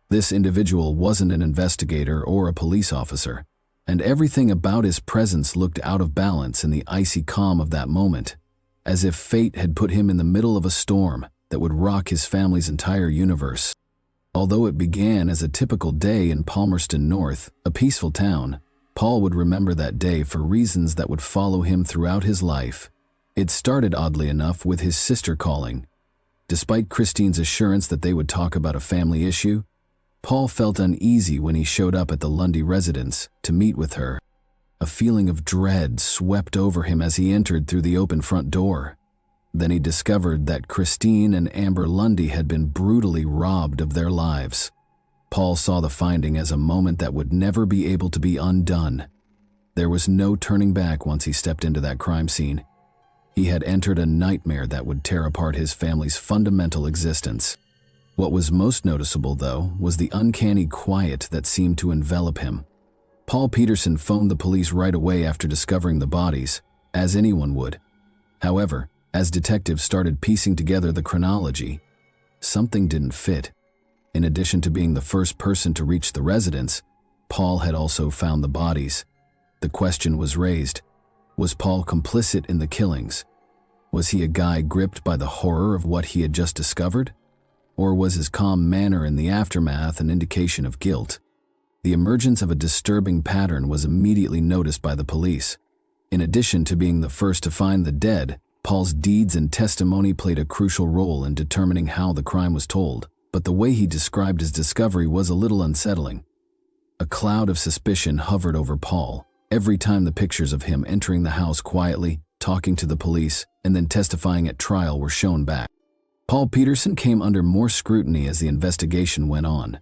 This individual wasn't an investigator or a police officer, and everything about his presence looked out of balance in the icy calm of that moment, as if fate had put him in the middle of a storm that would rock his family's entire universe. Although it began as a typical day in Palmerston North, a peaceful town, Paul would remember that day for reasons that would follow him throughout his life. It started, oddly enough, with his sister calling. Despite Christine's assurance that they would talk about a family issue, Paul felt uneasy when he showed up at the Lundy residence to meet with her. A feeling of dread swept over him as he entered through the open front door. Then he discovered that Christine and Amber Lundy had been brutally robbed of their lives. Paul saw the finding as a moment that would never be able to be undone. There was no turning back once he stepped into that crime scene. He had entered a nightmare that would tear apart his family's fundamental existence. What was most noticeable, though, was the uncanny quiet that seemed to envelop him. Paul Peterson phoned the police right away after discovering the bodies, as anyone would. However, As detectives started piecing together the chronology, something didn't fit. In addition to being the first person to reach the residence, Paul had also found the bodies. The question was raised: was Paul complicit in the killings? Was he a guy gripped by the horror of what he had just discovered? Or was his calm manner in the aftermath an indication of guilt? The emergence of a disturbing pattern was immediately noticed by the police. In addition to being the first to find the dead, Paul's deeds and testimony played a crucial role in determining how the crime was told, but the way he described his discovery was a little unsettling. A cloud of suspicion hovered over Paul every time the pictures of him entering the house quietly, talking to the police, and then testifying at trial were shown back. Paul Peterson came under more scrutiny as the investigation went on.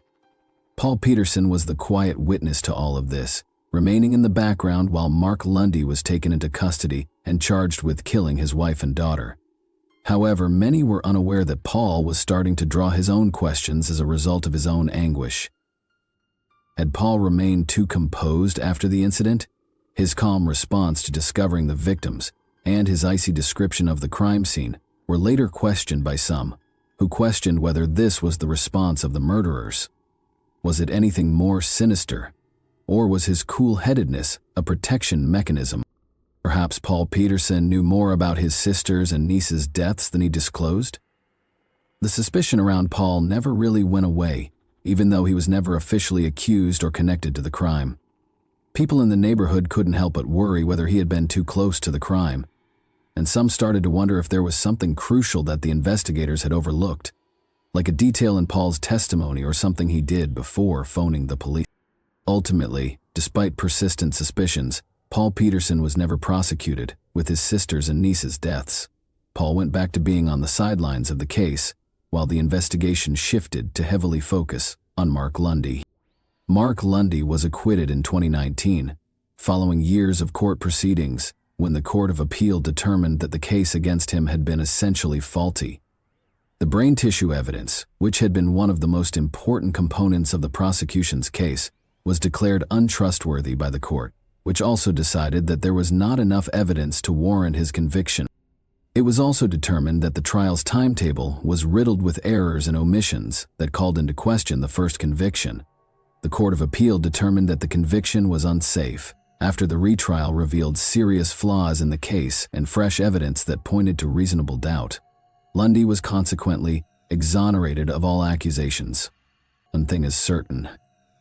Paul Peterson was the quiet witness to all of this, remaining in the background while Mark Lundy was taken into custody and charged with killing his wife and daughter. However, many were unaware that Paul was starting to draw his own questions as a result of his own anguish. Had Paul remained too composed after the incident? His calm response to discovering the victims and his icy description of the crime scene were later questioned by some, who questioned whether this was the response of the murderers. Was it anything more sinister? Or was his cool-headedness a protection mechanism? Perhaps Paul Peterson knew more about his sister's and niece's deaths than he disclosed? The suspicion around Paul never really went away, even though he was never officially accused or connected to the crime. People in the neighborhood couldn't help but worry whether he had been too close to the crime, and some started to wonder if there was something crucial that the investigators had overlooked, like a detail in Paul's testimony or something he did before phoning the police. Ultimately, despite persistent suspicions, Paul Peterson was never prosecuted with his sister's and niece's deaths. Paul went back to being on the sidelines of the case, while the investigation shifted to heavily focus on Mark Lundy. Mark Lundy was acquitted in 2019, following years of court proceedings, when the Court of Appeal determined that the case against him had been essentially faulty. The brain tissue evidence, which had been one of the most important components of the prosecution's case, was declared untrustworthy by the court, which also decided that there was not enough evidence to warrant his conviction. It was also determined that the trial's timetable was riddled with errors and omissions that called into question the first conviction. The Court of Appeal determined that the conviction was unsafe after the retrial revealed serious flaws in the case and fresh evidence that pointed to reasonable doubt. Lundy was consequently exonerated of all accusations. One thing is certain: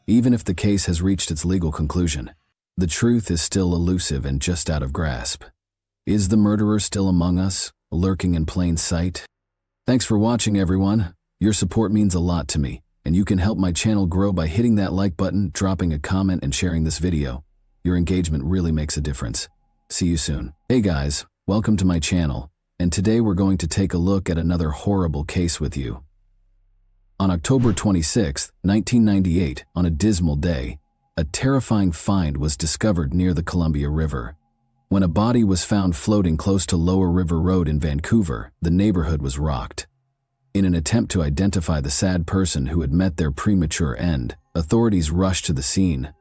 even if the case has reached its legal conclusion, the truth is still elusive and just out of grasp. Is the murderer still among us, lurking in plain sight? Thanks for watching, everyone. Your support means a lot to me, and you can help my channel grow by hitting that like button, dropping a comment, and sharing this video. Your engagement really makes a difference. See you soon. Hey guys, welcome to my channel, and today we're going to take a look at another horrible case with you. On October 26, 1998, on a dismal day, a terrifying find was discovered near the Columbia River. When a body was found floating close to Lower River Road in Vancouver, the neighborhood was rocked. In an attempt to identify the sad person who had met their premature end, authorities rushed to the scene.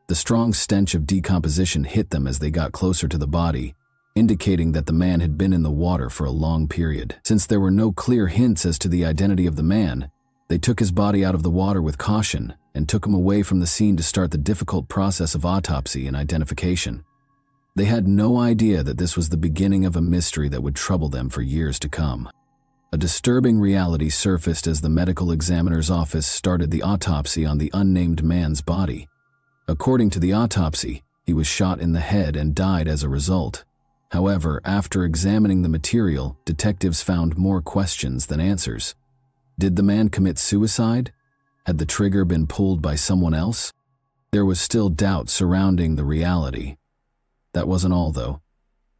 The strong stench of decomposition hit them as they got closer to the body, indicating that the man had been in the water for a long period. Since there were no clear hints as to the identity of the man, they took his body out of the water with caution and took him away from the scene to start the difficult process of autopsy and identification. They had no idea that this was the beginning of a mystery that would trouble them for years to come. A disturbing reality surfaced as the medical examiner's office started the autopsy on the unnamed man's body. According to the autopsy, he was shot in the head and died as a result. However, after examining the material, detectives found more questions than answers. Did the man commit suicide? Had the trigger been pulled by someone else? There was still doubt surrounding the reality. That wasn't all, though.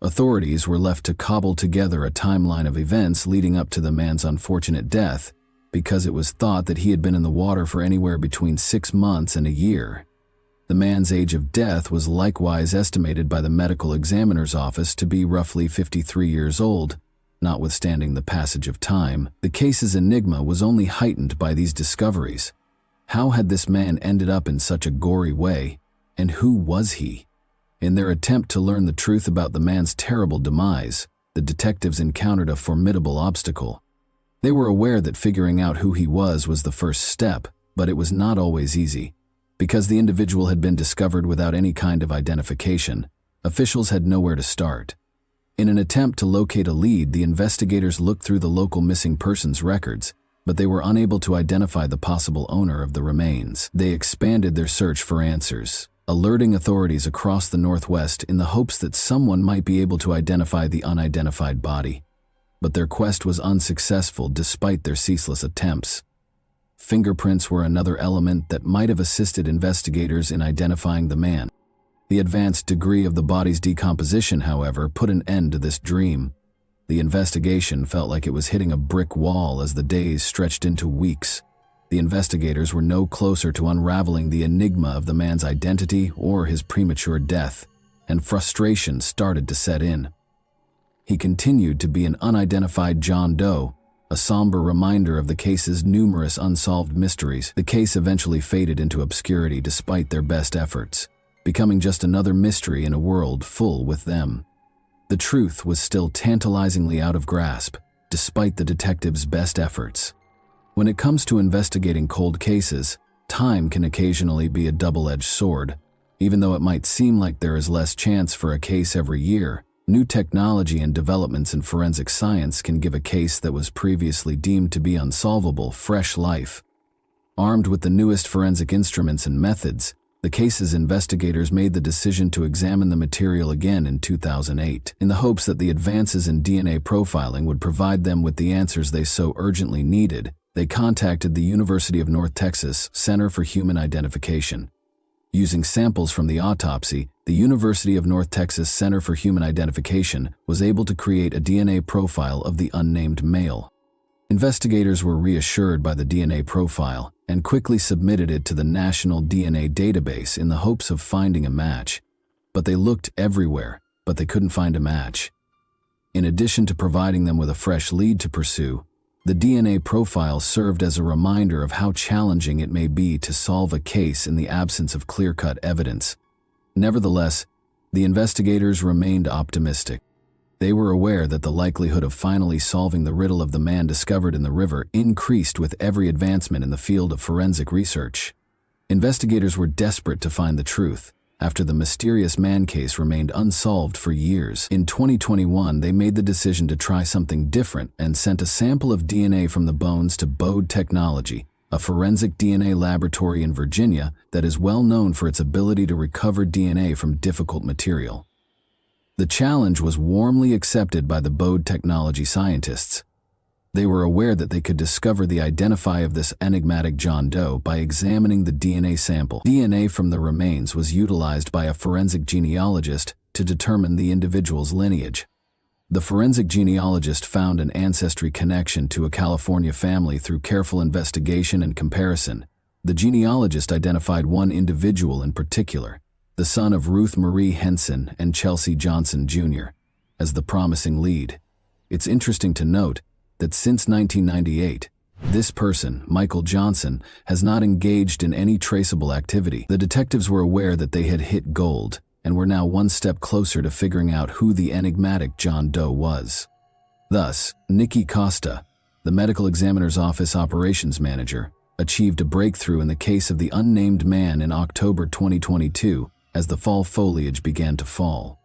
Authorities were left to cobble together a timeline of events leading up to the man's unfortunate death, because it was thought that he had been in the water for anywhere between 6 months and a year. The man's age of death was likewise estimated by the medical examiner's office to be roughly 53 years old. Notwithstanding the passage of time, the case's enigma was only heightened by these discoveries. How had this man ended up in such a gory way, and who was he? In their attempt to learn the truth about the man's terrible demise, the detectives encountered a formidable obstacle. They were aware that figuring out who he was the first step, but it was not always easy. Because the individual had been discovered without any kind of identification, officials had nowhere to start. In an attempt to locate a lead, the investigators looked through the local missing persons records, but they were unable to identify the possible owner of the remains. They expanded their search for answers, alerting authorities across the Northwest in the hopes that someone might be able to identify the unidentified body. But their quest was unsuccessful despite their ceaseless attempts. Fingerprints were another element that might have assisted investigators in identifying the man. The advanced degree of the body's decomposition, however, put an end to this dream. The investigation felt like it was hitting a brick wall as the days stretched into weeks. The investigators were no closer to unraveling the enigma of the man's identity or his premature death, and frustration started to set in. He continued to be an unidentified John Doe, a somber reminder of the case's numerous unsolved mysteries. The case eventually faded into obscurity despite their best efforts, becoming just another mystery in a world full with them. The truth was still tantalizingly out of grasp, despite the detectives' best efforts. When it comes to investigating cold cases, time can occasionally be a double-edged sword. Even though it might seem like there is less chance for a case every year, new technology and developments in forensic science can give a case that was previously deemed to be unsolvable fresh life. Armed with the newest forensic instruments and methods, the case's investigators made the decision to examine the material again in 2008, in the hopes that the advances in DNA profiling would provide them with the answers they so urgently needed. They contacted the University of North Texas Center for Human Identification. Using samples from the autopsy, the University of North Texas Center for Human Identification was able to create a DNA profile of the unnamed male. Investigators were reassured by the DNA profile and quickly submitted it to the National DNA Database in the hopes of finding a match. But they looked everywhere, but they couldn't find a match. In addition to providing them with a fresh lead to pursue, the DNA profile served as a reminder of how challenging it may be to solve a case in the absence of clear-cut evidence. Nevertheless, the investigators remained optimistic. They were aware that the likelihood of finally solving the riddle of the man discovered in the river increased with every advancement in the field of forensic research. Investigators were desperate to find the truth, after the mysterious man case remained unsolved for years. In 2021, they made the decision to try something different and sent a sample of DNA from the bones to Bode Technology, a forensic DNA laboratory in Virginia that is well known for its ability to recover DNA from difficult material. The challenge was warmly accepted by the Bode Technology scientists. They were aware that they could discover the identity of this enigmatic John Doe by examining the DNA sample. DNA from the remains was utilized by a forensic genealogist to determine the individual's lineage. The forensic genealogist found an ancestry connection to a California family through careful investigation and comparison. The genealogist identified one individual in particular, the son of Ruth Marie Henson and Chelsea Johnson Jr., as the promising lead. It's interesting to note that since 1998, this person, Michael Johnson, has not engaged in any traceable activity. The detectives were aware that they had hit gold and were now one step closer to figuring out who the enigmatic John Doe was. Thus, Nikki Costa, the medical examiner's office operations manager, achieved a breakthrough in the case of the unnamed man in October 2022 as the fall foliage began to fall.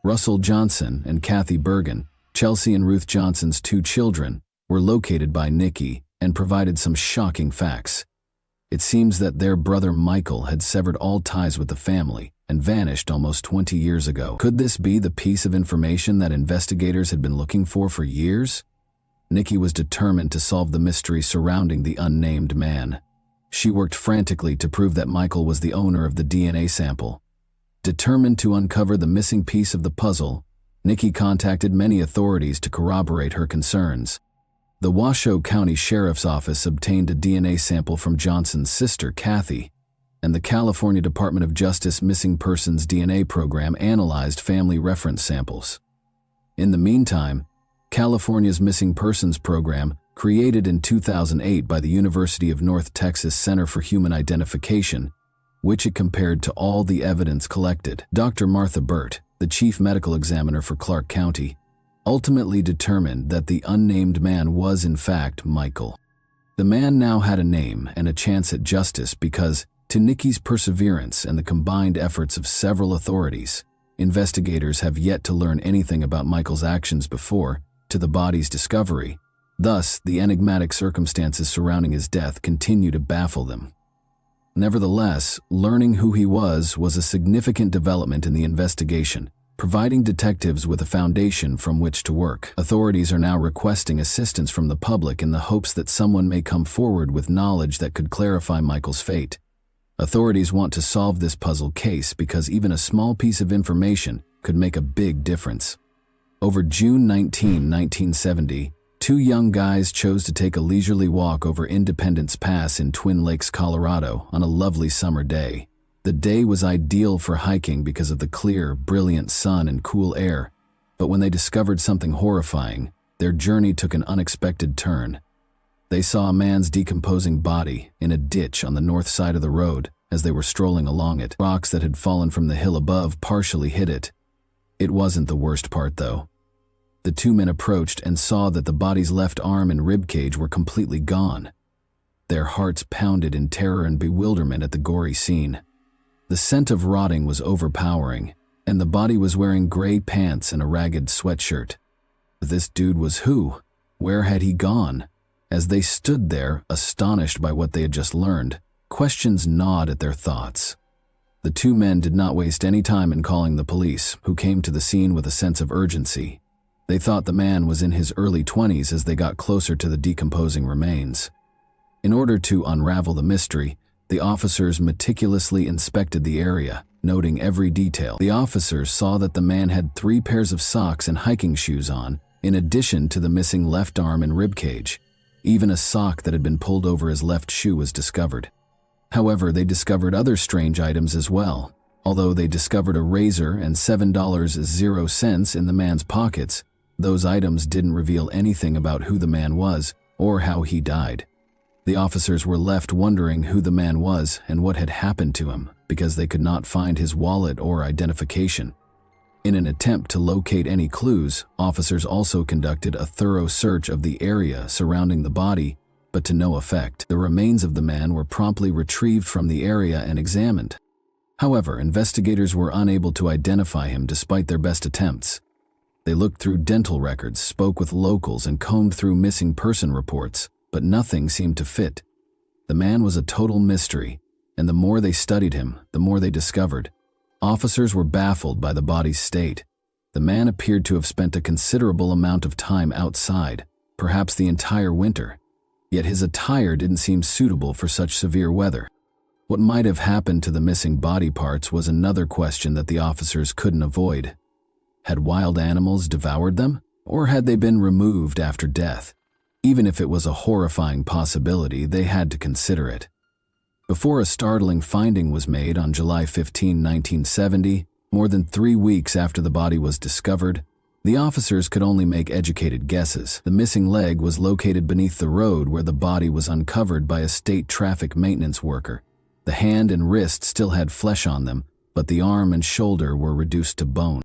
Russell Johnson and Kathy Bergen, Chelsea and Ruth Johnson's two children, were located by Nikki and provided some shocking facts. It seems that their brother Michael had severed all ties with the family and vanished almost 20 years ago. Could this be the piece of information that investigators had been looking for years? Nikki was determined to solve the mystery surrounding the unnamed man. She worked frantically to prove that Michael was the owner of the DNA sample. Determined to uncover the missing piece of the puzzle, Nikki contacted many authorities to corroborate her concerns. The Washoe County Sheriff's Office obtained a DNA sample from Johnson's sister, Kathy, and the California Department of Justice Missing Persons DNA program analyzed family reference samples. In the meantime, California's Missing Persons program, created in 2008 by the University of North Texas Center for Human Identification, which it compared to all the evidence collected. Dr. Martha Burt, the chief medical examiner for Clark County, ultimately determined that the unnamed man was in fact Michael. The man now had a name and a chance at justice because, to Nikki's perseverance and the combined efforts of several authorities, investigators have yet to learn anything about Michael's actions before, to the body's discovery. Thus, the enigmatic circumstances surrounding his death continue to baffle them. Nevertheless, learning who he was a significant development in the investigation, providing detectives with a foundation from which to work. Authorities are now requesting assistance from the public in the hopes that someone may come forward with knowledge that could clarify Michael's fate. Authorities want to solve this puzzle case because even a small piece of information could make a big difference. Over June 19, 1970, two young guys chose to take a leisurely walk over Independence Pass in Twin Lakes, Colorado on a lovely summer day. The day was ideal for hiking because of the clear, brilliant sun and cool air, but when they discovered something horrifying, their journey took an unexpected turn. They saw a man's decomposing body in a ditch on the north side of the road as they were strolling along it. Rocks that had fallen from the hill above partially hid it. It wasn't the worst part, though. The two men approached and saw that the body's left arm and ribcage were completely gone. Their hearts pounded in terror and bewilderment at the gory scene. The scent of rotting was overpowering, and the body was wearing gray pants and a ragged sweatshirt. This dude was who? Where had he gone? As they stood there, astonished by what they had just learned, questions gnawed at their thoughts. The two men did not waste any time in calling the police, who came to the scene with a sense of urgency. They thought the man was in his early 20s as they got closer to the decomposing remains. In order to unravel the mystery, the officers meticulously inspected the area, noting every detail. The officers saw that the man had 3 pairs of socks and hiking shoes on, in addition to the missing left arm and ribcage. Even a sock that had been pulled over his left shoe was discovered. However, they discovered other strange items as well. Although they discovered a razor and $7.00 in the man's pockets, those items didn't reveal anything about who the man was or how he died. The officers were left wondering who the man was and what had happened to him because they could not find his wallet or identification. In an attempt to locate any clues, officers also conducted a thorough search of the area surrounding the body, but to no effect. The remains of the man were promptly retrieved from the area and examined. However, investigators were unable to identify him despite their best attempts. They looked through dental records, spoke with locals, and combed through missing person reports, but nothing seemed to fit. The man was a total mystery, and the more they studied him, the more they discovered. Officers were baffled by the body's state. The man appeared to have spent a considerable amount of time outside, perhaps the entire winter, yet his attire didn't seem suitable for such severe weather. What might have happened to the missing body parts was another question that the officers couldn't avoid. Had wild animals devoured them, or had they been removed after death? Even if it was a horrifying possibility, they had to consider it. Before a startling finding was made on July 15, 1970, more than 3 weeks after the body was discovered, the officers could only make educated guesses. The missing leg was located beneath the road where the body was uncovered by a state traffic maintenance worker. The hand and wrist still had flesh on them, but the arm and shoulder were reduced to bone.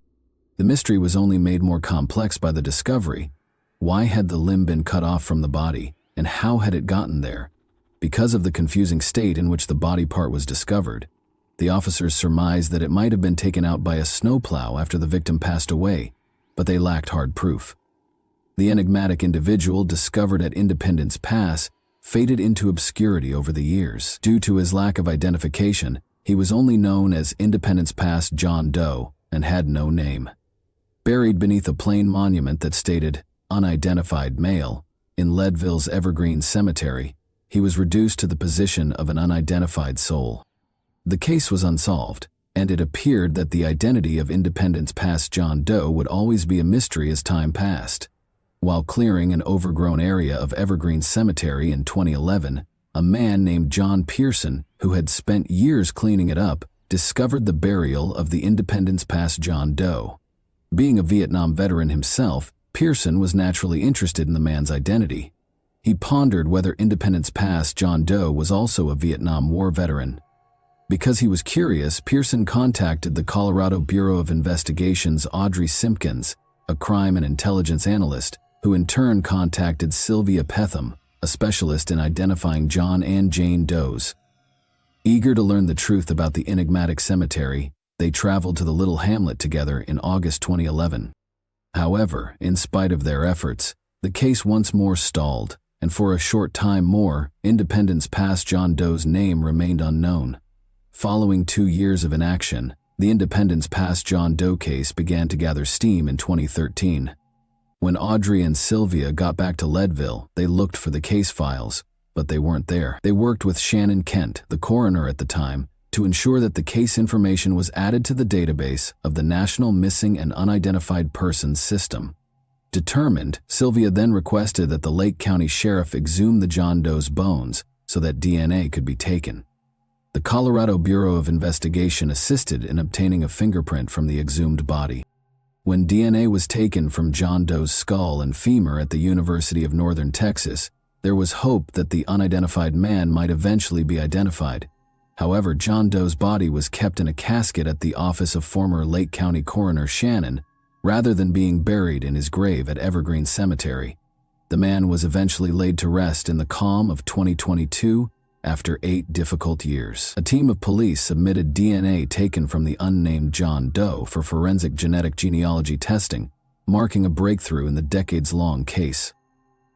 The mystery was only made more complex by the discovery. Why had the limb been cut off from the body, and how had it gotten there? Because of the confusing state in which the body part was discovered, the officers surmised that it might have been taken out by a snowplow after the victim passed away, but they lacked hard proof. The enigmatic individual discovered at Independence Pass faded into obscurity over the years. Due to his lack of identification, he was only known as Independence Pass John Doe and had no name. Buried beneath a plain monument that stated, "Unidentified male," in Leadville's Evergreen Cemetery, he was reduced to the position of an unidentified soul. The case was unsolved, and it appeared that the identity of Independence Pass John Doe would always be a mystery as time passed. While clearing an overgrown area of Evergreen Cemetery in 2011, a man named John Pearson, who had spent years cleaning it up, discovered the burial of the Independence Pass John Doe. Being a Vietnam veteran himself, Pearson was naturally interested in the man's identity. He pondered whether Independence Pass John Doe was also a Vietnam War veteran. Because he was curious, Pearson contacted the Colorado Bureau of Investigation's Audrey Simpkins, a crime and intelligence analyst, who in turn contacted Sylvia Petham, a specialist in identifying John and Jane Does. Eager to learn the truth about the enigmatic cemetery, they traveled to the little hamlet together in August 2011. However, in spite of their efforts, the case once more stalled, and for a short time more, independents past John Doe's name remained unknown. Following 2 years of inaction, the independents past John Doe case began to gather steam in 2013. When Audrey and Sylvia got back to Leadville, they looked for the case files, but they weren't there. They worked with Shannon Kent, the coroner at the time, to ensure that the case information was added to the database of the National Missing and Unidentified Persons System. Determined, Sylvia then requested that the Lake County Sheriff exhume the John Doe's bones so that DNA could be taken. The Colorado Bureau of Investigation assisted in obtaining a fingerprint from the exhumed body. When DNA was taken from John Doe's skull and femur at the University of Northern Texas, there was hope that the unidentified man might eventually be identified. However, John Doe's body was kept in a casket at the office of former Lake County Coroner Shannon, rather than being buried in his grave at Evergreen Cemetery. The man was eventually laid to rest in the calm of 2022 after 8 difficult years. A team of police submitted DNA taken from the unnamed John Doe for forensic genetic genealogy testing, marking a breakthrough in the decades-long case.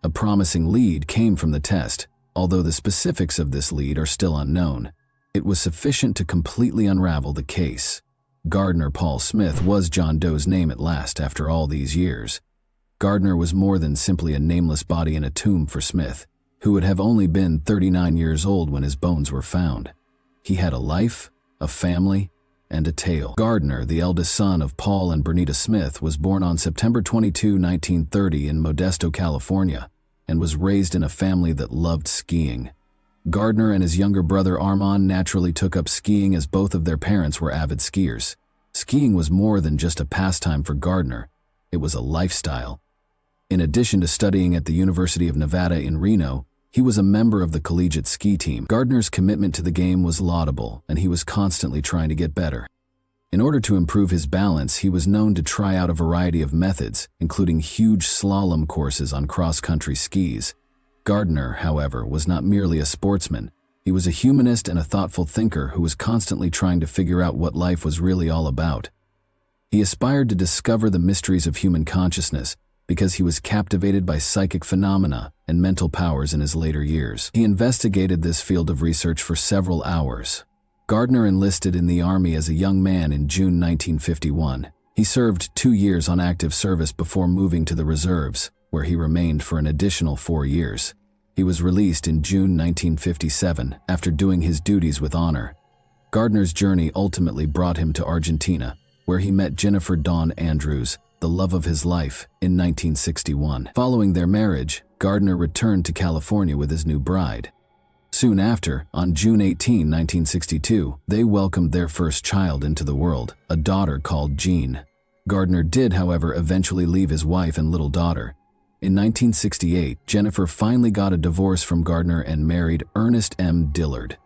A promising lead came from the test, although the specifics of this lead are still unknown. It was sufficient to completely unravel the case. Gardner Paul Smith was John Doe's name at last after all these years. Gardner was more than simply a nameless body in a tomb for Smith, who would have only been 39 years old when his bones were found. He had a life, a family, and a tale. Gardner, the eldest son of Paul and Bernita Smith, was born on September 22, 1930 in Modesto, California, and was raised in a family that loved skiing. Gardner and his younger brother Armand naturally took up skiing as both of their parents were avid skiers. Skiing was more than just a pastime for Gardner, it was a lifestyle. In addition to studying at the University of Nevada in Reno, he was a member of the collegiate ski team. Gardner's commitment to the game was laudable, and he was constantly trying to get better. In order to improve his balance, he was known to try out a variety of methods, including huge slalom courses on cross-country skis. Gardner, however, was not merely a sportsman. He was a humanist and a thoughtful thinker who was constantly trying to figure out what life was really all about. He aspired to discover the mysteries of human consciousness because he was captivated by psychic phenomena and mental powers in his later years. He investigated this field of research for several hours. Gardner enlisted in the Army as a young man in June 1951. He served 2 years on active service before moving to the reserves, where he remained for an additional 4 years. He was released in June 1957 after doing his duties with honor. Gardner's journey ultimately brought him to Argentina, where he met Jennifer Dawn Andrews, the love of his life, in 1961. Following their marriage, Gardner returned to California with his new bride. Soon after, on June 18, 1962, they welcomed their first child into the world, a daughter called Jean. Gardner did, however, eventually leave his wife and little daughter. In 1968, Jennifer finally got a divorce from Gardner and married Ernest M. Dillard.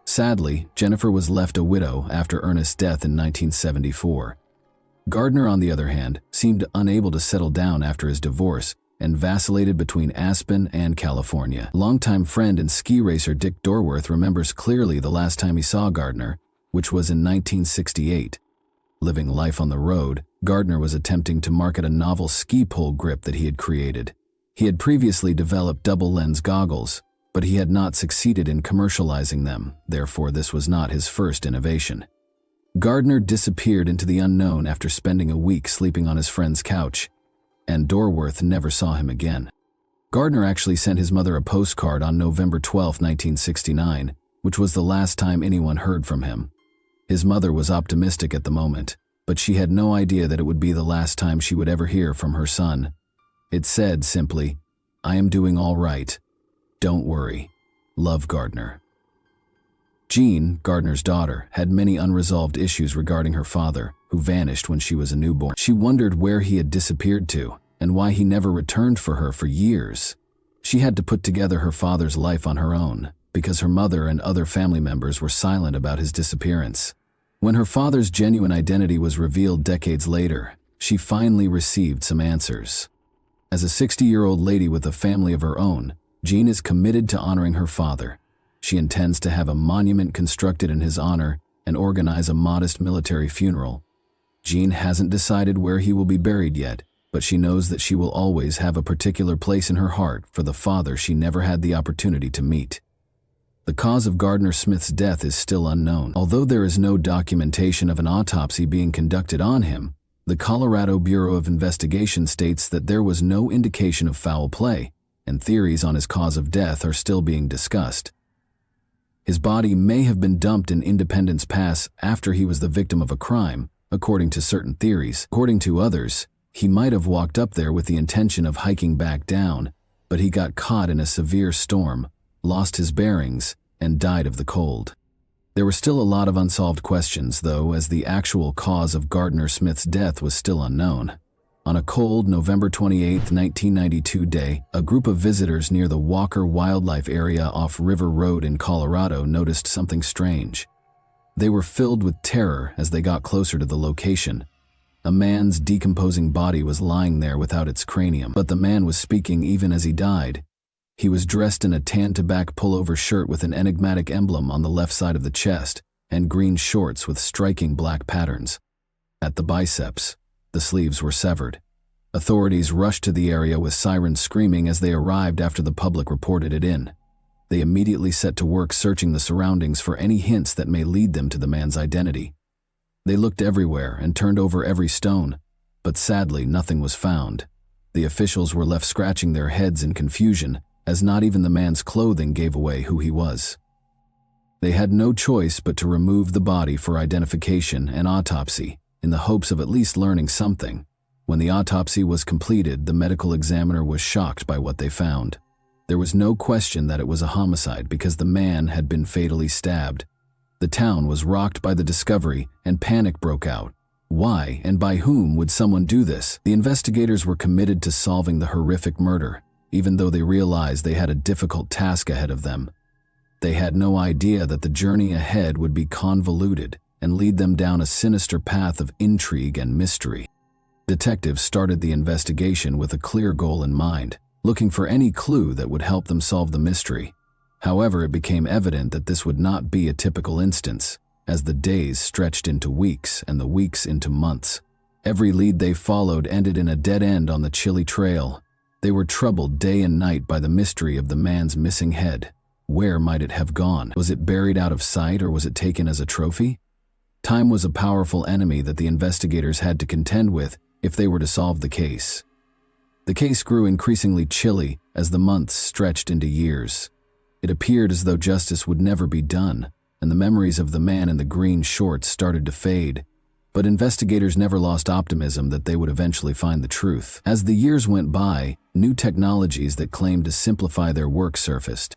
Sadly, Jennifer was left a widow after Ernest's death in 1974. Gardner, on the other hand, seemed unable to settle down after his divorce and vacillated between Aspen and California. Longtime friend and ski racer Dick Dorworth remembers clearly the last time he saw Gardner, which was in 1968. Living life on the road, Gardner was attempting to market a novel ski pole grip that he had created. He had previously developed double-lens goggles, but he had not succeeded in commercializing them, therefore this was not his first innovation. Gardner disappeared into the unknown after spending a week sleeping on his friend's couch, and Dorworth never saw him again. Gardner actually sent his mother a postcard on November 12, 1969, which was the last time anyone heard from him. His mother was optimistic at the moment, but she had no idea that it would be the last time she would ever hear from her son. It said simply, "I am doing all right. Don't worry. Love, Gardner." Jean, Gardner's daughter, had many unresolved issues regarding her father, who vanished when she was a newborn. She wondered where he had disappeared to and why he never returned for her for years. She had to put together her father's life on her own, because her mother and other family members were silent about his disappearance. When her father's genuine identity was revealed decades later, she finally received some answers. As a 60-year-old lady with a family of her own, Jean is committed to honoring her father. She intends to have a monument constructed in his honor and organize a modest military funeral. Jean hasn't decided where he will be buried yet, but she knows that she will always have a particular place in her heart for the father she never had the opportunity to meet. The cause of Gardner Smith's death is still unknown. Although there is no documentation of an autopsy being conducted on him, the Colorado Bureau of Investigation states that there was no indication of foul play, and theories on his cause of death are still being discussed. His body may have been dumped in Independence Pass after he was the victim of a crime, according to certain theories. According to others, he might have walked up there with the intention of hiking back down, but he got caught in a severe storm, lost his bearings, and died of the cold. There were still a lot of unsolved questions, though, as the actual cause of Gardner Smith's death was still unknown. On a cold November 28, 1992 day, a group of visitors near the Walker Wildlife Area off River Road in Colorado noticed something strange. They were filled with terror as they got closer to the location. A man's decomposing body was lying there without its cranium, but the man was speaking even as he died. He was dressed in a tan tobacco pullover shirt with an enigmatic emblem on the left side of the chest and green shorts with striking black patterns. At the biceps, the sleeves were severed. Authorities rushed to the area with sirens screaming as they arrived after the public reported it in. They immediately set to work searching the surroundings for any hints that may lead them to the man's identity. They looked everywhere and turned over every stone, but sadly nothing was found. The officials were left scratching their heads in confusion, as not even the man's clothing gave away who he was. They had no choice but to remove the body for identification and autopsy, in the hopes of at least learning something. When the autopsy was completed, the medical examiner was shocked by what they found. There was no question that it was a homicide because the man had been fatally stabbed. The town was rocked by the discovery, and panic broke out. Why and by whom would someone do this? The investigators were committed to solving the horrific murder, even though they realized they had a difficult task ahead of them. They had no idea that the journey ahead would be convoluted and lead them down a sinister path of intrigue and mystery. Detectives started the investigation with a clear goal in mind, looking for any clue that would help them solve the mystery. However, it became evident that this would not be a typical instance, as the days stretched into weeks and the weeks into months. Every lead they followed ended in a dead end on the chilly trail. They were troubled day and night by the mystery of the man's missing head. Where might it have gone? Was it buried out of sight, or was it taken as a trophy? Time was a powerful enemy that the investigators had to contend with if they were to solve the case. The case grew increasingly chilly as the months stretched into years. It appeared as though justice would never be done, and the memories of the man in the green shorts started to fade. But investigators never lost optimism that they would eventually find the truth. As the years went by, new technologies that claimed to simplify their work surfaced.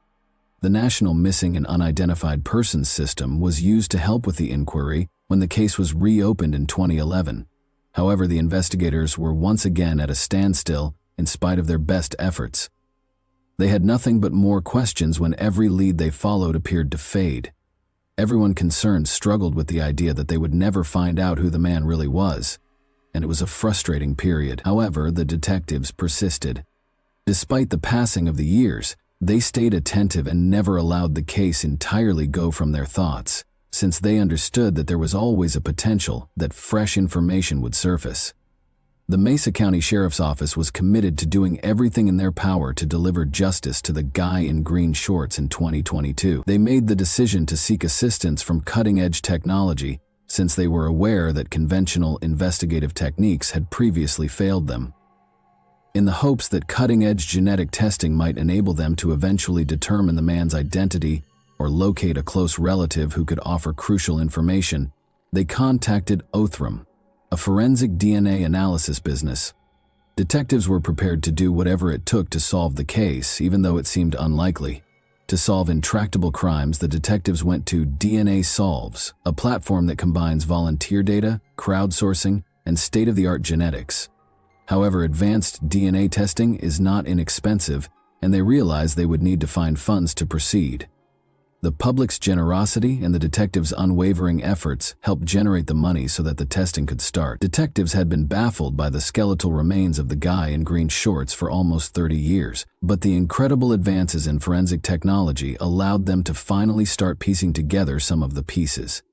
The National Missing and Unidentified Persons System was used to help with the inquiry when the case was reopened in 2011. However, the investigators were once again at a standstill in spite of their best efforts. They had nothing but more questions when every lead they followed appeared to fade. Everyone concerned struggled with the idea that they would never find out who the man really was, and it was a frustrating period. However, the detectives persisted. Despite the passing of the years, they stayed attentive and never allowed the case entirely go from their thoughts, since they understood that there was always a potential that fresh information would surface. The Mesa County Sheriff's Office was committed to doing everything in their power to deliver justice to the guy in green shorts in 2022. They made the decision to seek assistance from cutting-edge technology, since they were aware that conventional investigative techniques had previously failed them. In the hopes that cutting-edge genetic testing might enable them to eventually determine the man's identity or locate a close relative who could offer crucial information, they contacted Othram, a forensic DNA analysis business. Detectives were prepared to do whatever it took to solve the case, even though it seemed unlikely. To solve intractable crimes, the detectives went to DNA Solves, a platform that combines volunteer data, crowdsourcing, and state-of-the-art genetics. However, advanced DNA testing is not inexpensive, and they realized they would need to find funds to proceed. The public's generosity and the detectives' unwavering efforts helped generate the money so that the testing could start. Detectives had been baffled by the skeletal remains of the guy in green shorts for almost 30 years, but the incredible advances in forensic technology allowed them to finally start piecing together some of the pieces.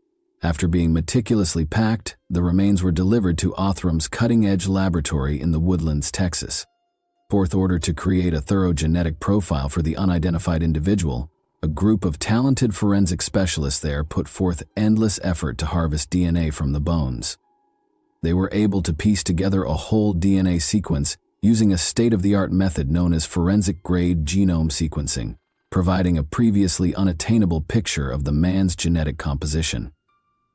After being meticulously packed, the remains were delivered to Othrum's cutting-edge laboratory in the Woodlands, Texas. Fourth, order to create a thorough genetic profile for the unidentified individual, a group of talented forensic specialists there put forth endless effort to harvest DNA from the bones. They were able to piece together a whole DNA sequence using a state-of-the-art method known as forensic-grade genome sequencing, providing a previously unattainable picture of the man's genetic composition.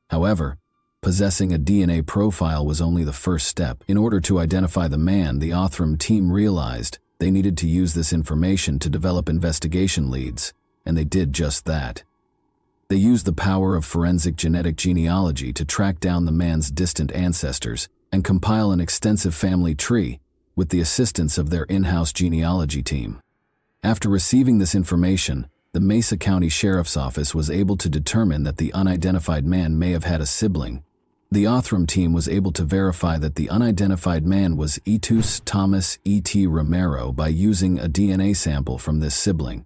However, possessing a DNA profile was only the first step. In order to identify the man, the Othram team realized they needed to use this information to develop investigation leads, and they did just that. They used the power of forensic genetic genealogy to track down the man's distant ancestors and compile an extensive family tree with the assistance of their in-house genealogy team. After receiving this information, the Mesa County Sheriff's Office was able to determine that the unidentified man may have had a sibling. The Othram team was able to verify that the unidentified man was Etus Thomas E.T. Romero by using a DNA sample from this sibling.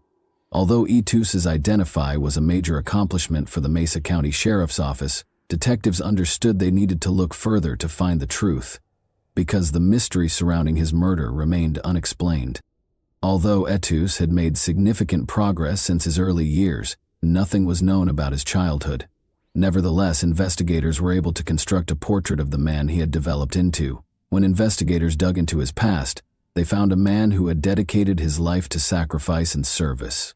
Although Etus's identify was a major accomplishment for the Mesa County Sheriff's Office, detectives understood they needed to look further to find the truth, because the mystery surrounding his murder remained unexplained. Although Etus had made significant progress since his early years, nothing was known about his childhood. Nevertheless, investigators were able to construct a portrait of the man he had developed into. When investigators dug into his past, they found a man who had dedicated his life to sacrifice and service.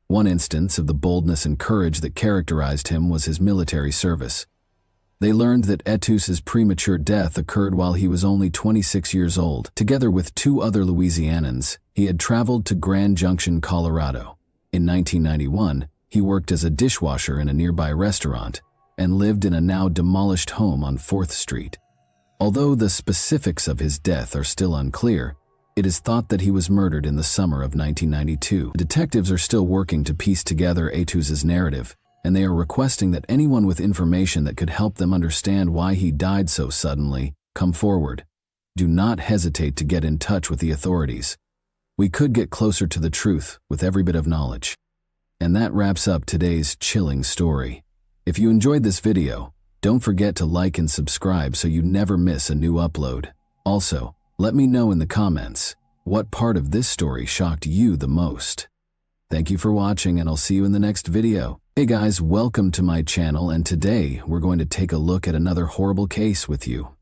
One instance of the boldness and courage that characterized him was his military service. They learned that Etus's premature death occurred while he was only 26 years old. Together with two other Louisianans, he had traveled to Grand Junction, Colorado. In 1991, he worked as a dishwasher in a nearby restaurant and lived in a now demolished home on 4th Street. Although the specifics of his death are still unclear, it is thought that he was murdered in the summer of 1992. Detectives are still working to piece together Etus's narrative, and they are requesting that anyone with information that could help them understand why he died so suddenly come forward. Do not hesitate to get in touch with the authorities. We could get closer to the truth with every bit of knowledge. And that wraps up today's chilling story. If you enjoyed this video, don't forget to like and subscribe so you never miss a new upload. Also, let me know in the comments, what part of this story shocked you the most? Thank you for watching, and I'll see you in the next video. Hey guys, welcome to my channel, and today we're going to take a look at another horrible case with you.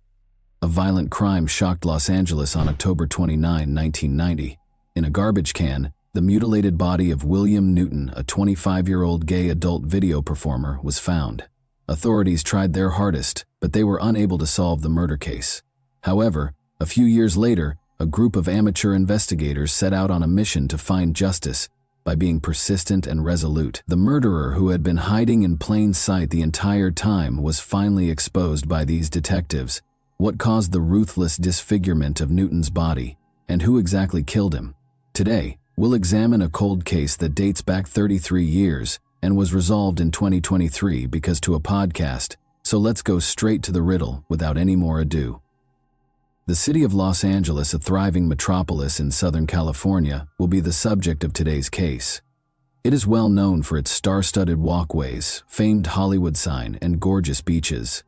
A violent crime shocked Los Angeles on October 29, 1990. In a garbage can, the mutilated body of William Newton, a 25-year-old gay adult video performer, was found. Authorities tried their hardest, but they were unable to solve the murder case. However, a few years later, a group of amateur investigators set out on a mission to find justice by being persistent and resolute. The murderer, who had been hiding in plain sight the entire time, was finally exposed by these detectives. What caused the ruthless disfigurement of Newton's body, and who exactly killed him? Today, we'll examine a cold case that dates back 33 years and was resolved in 2023 because to a podcast, so let's go straight to the riddle without any more ado. The city of Los Angeles, a thriving metropolis in Southern California, will be the subject of today's case. It is well known for its star-studded walkways, famed Hollywood sign, and gorgeous beaches.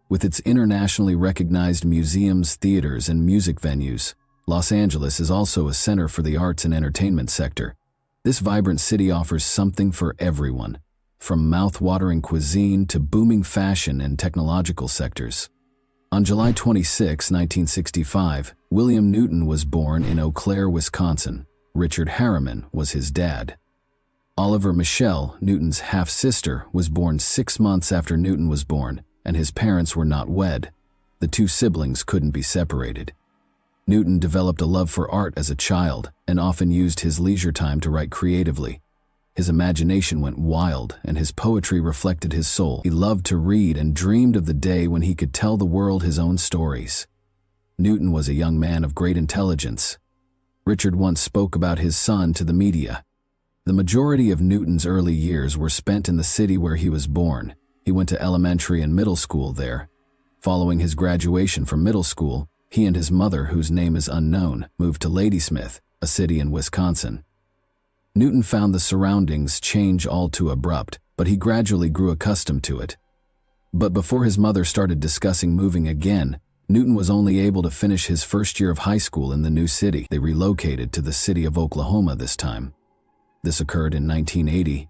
With its internationally recognized museums, theaters, and music venues, Los Angeles is also a center for the arts and entertainment sector. This vibrant city offers something for everyone, from mouth-watering cuisine to booming fashion and technological sectors. On July 26, 1965, William Newton was born in Eau Claire, Wisconsin. Richard Harriman was his dad. Oliver Michelle, Newton's half-sister, was born 6 months after Newton was born, and his parents were not wed. The two siblings couldn't be separated. Newton developed a love for art as a child and often used his leisure time to write creatively. His imagination went wild, and his poetry reflected his soul. He loved to read and dreamed of the day when he could tell the world his own stories. Newton was a young man of great intelligence. Richard once spoke about his son to the media. The majority of Newton's early years were spent in the city where he was born. He went to elementary and middle school there. Following his graduation from middle school, he and his mother, whose name is unknown, moved to Ladysmith, a city in Wisconsin. Newton found the surroundings change all too abrupt, but he gradually grew accustomed to it. But before his mother started discussing moving again, Newton was only able to finish his first year of high school in the new city. They relocated to the city of Oklahoma this time. This occurred in 1980.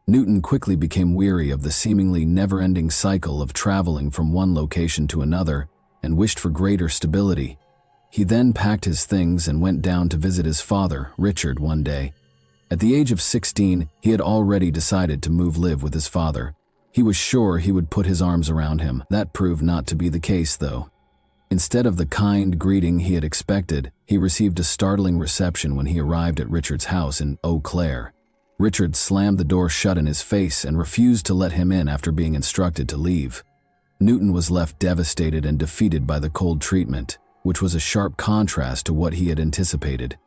Newton quickly became weary of the seemingly never-ending cycle of traveling from one location to another and wished for greater stability. He then packed his things and went down to visit his father, Richard, one day. At the age of 16, he had already decided to live with his father. He was sure he would put his arms around him. That proved not to be the case, though. Instead of the kind greeting he had expected, he received a startling reception when he arrived at Richard's house in Eau Claire. Richard slammed the door shut in his face and refused to let him in after being instructed to leave. Newton was left devastated and defeated by the cold treatment, which was a sharp contrast to what he had anticipated.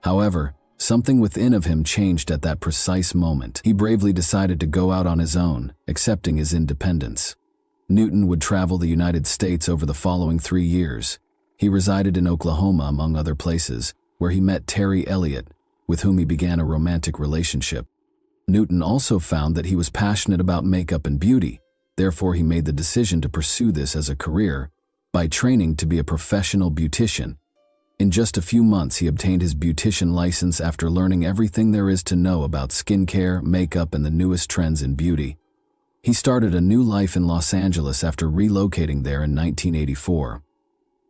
However, something within of him changed at that precise moment. He bravely decided to go out on his own, accepting his independence. Newton would travel the United States over the following 3 years. He resided in Oklahoma, among other places, where he met Terry Elliott, with whom he began a romantic relationship. Newton also found that he was passionate about makeup and beauty. Therefore, he made the decision to pursue this as a career by training to be a professional beautician. In just a few months, he obtained his beautician license after learning everything there is to know about skincare, makeup, and the newest trends in beauty. He started a new life in Los Angeles after relocating there in 1984.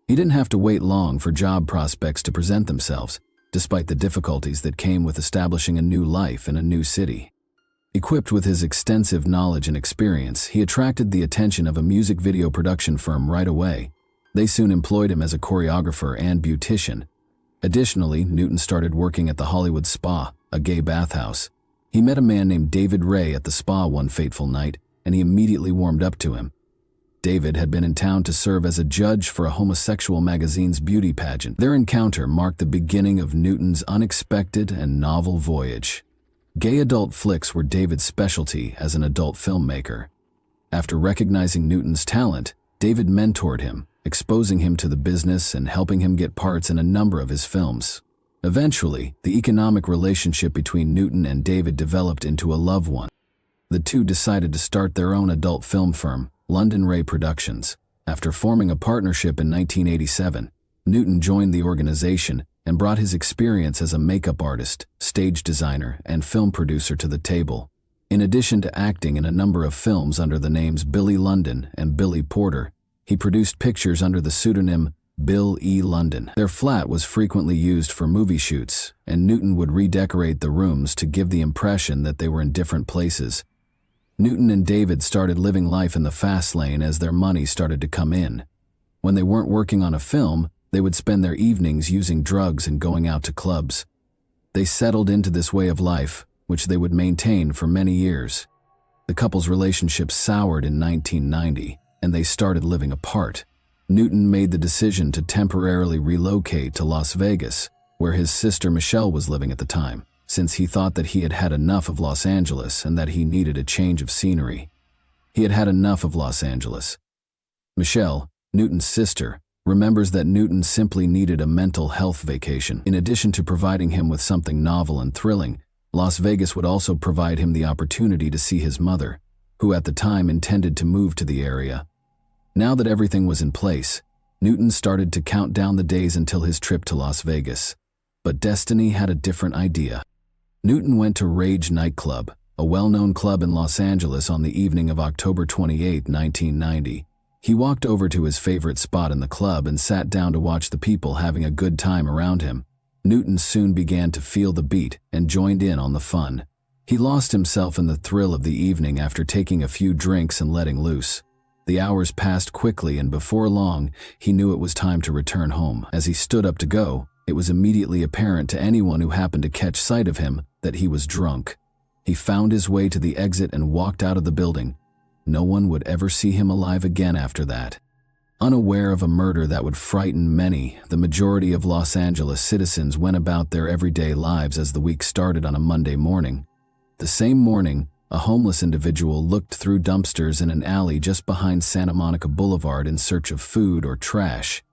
He didn't have to wait long for job prospects to present themselves, despite the difficulties that came with establishing a new life in a new city. Equipped with his extensive knowledge and experience, he attracted the attention of a music video production firm right away. They soon employed him as a choreographer and beautician. Additionally, Newton started working at the Hollywood Spa, a gay bathhouse. He met a man named David Ray at the spa one fateful night, and he immediately warmed up to him. David had been in town to serve as a judge for a homosexual magazine's beauty pageant. Their encounter marked the beginning of Newton's unexpected and novel voyage. Gay adult flicks were David's specialty as an adult filmmaker. After recognizing Newton's talent, David mentored him, exposing him to the business and helping him get parts in a number of his films. Eventually, the economic relationship between Newton and David developed into a love one. The two decided to start their own adult film firm, London Ray Productions. After forming a partnership in 1987, Newton joined the organization and brought his experience as a makeup artist, stage designer, and film producer to the table. In addition to acting in a number of films under the names Billy London and Billy Porter, he produced pictures under the pseudonym Bill E. London. Their flat was frequently used for movie shoots, and Newton would redecorate the rooms to give the impression that they were in different places. Newton and David started living life in the fast lane as their money started to come in. When they weren't working on a film, they would spend their evenings using drugs and going out to clubs. They settled into this way of life, which they would maintain for many years. The couple's relationship soured in 1990, and they started living apart. Newton made the decision to temporarily relocate to Las Vegas, where his sister Michelle was living at the time, since he thought that he had had enough of Los Angeles and that he needed a change of scenery. He had had enough of Los Angeles. Michelle, Newton's sister, remembers that Newton simply needed a mental health vacation. In addition to providing him with something novel and thrilling, Las Vegas would also provide him the opportunity to see his mother, who at the time intended to move to the area. Now that everything was in place, Newton started to count down the days until his trip to Las Vegas. But destiny had a different idea. Newton went to Rage nightclub, a well-known club in Los Angeles, on the evening of October 28, 1990. He walked over to his favorite spot in the club and sat down to watch the people having a good time around him. Newton soon began to feel the beat and joined in on the fun. He lost himself in the thrill of the evening after taking a few drinks and letting loose. The hours passed quickly, and before long, he knew it was time to return home. As he stood up to go, it was immediately apparent to anyone who happened to catch sight of him that he was drunk. He found his way to the exit and walked out of the building. No one would ever see him alive again after that. Unaware of a murder that would frighten many, the majority of Los Angeles citizens went about their everyday lives as the week started on a Monday morning. The same morning, a homeless individual looked through dumpsters in an alley just behind Santa Monica Boulevard in search of food or trash.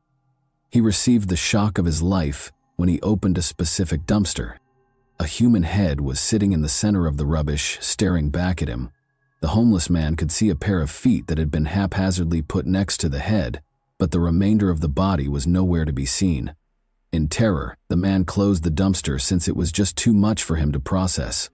He received the shock of his life when he opened a specific dumpster. A human head was sitting in the center of the rubbish, staring back at him. The homeless man could see a pair of feet that had been haphazardly put next to the head, but the remainder of the body was nowhere to be seen. In terror, the man closed the dumpster since it was just too much for him to process.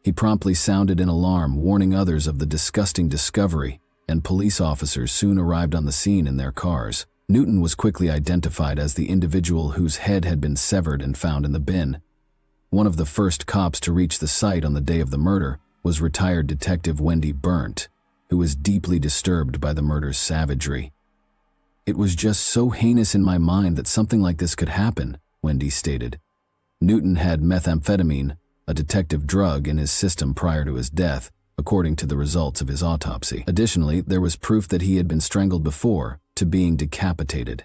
He promptly sounded an alarm, warning others of the disgusting discovery, and police officers soon arrived on the scene in their cars. Newton was quickly identified as the individual whose head had been severed and found in the bin. One of the first cops to reach the site on the day of the murder was retired Detective Wendy Burnt, who was deeply disturbed by the murder's savagery. "It was just so heinous in my mind that something like this could happen," Wendy stated. Newton had methamphetamine, a detective drug, in his system prior to his death, according to the results of his autopsy. Additionally, there was proof that he had been strangled before, to being decapitated.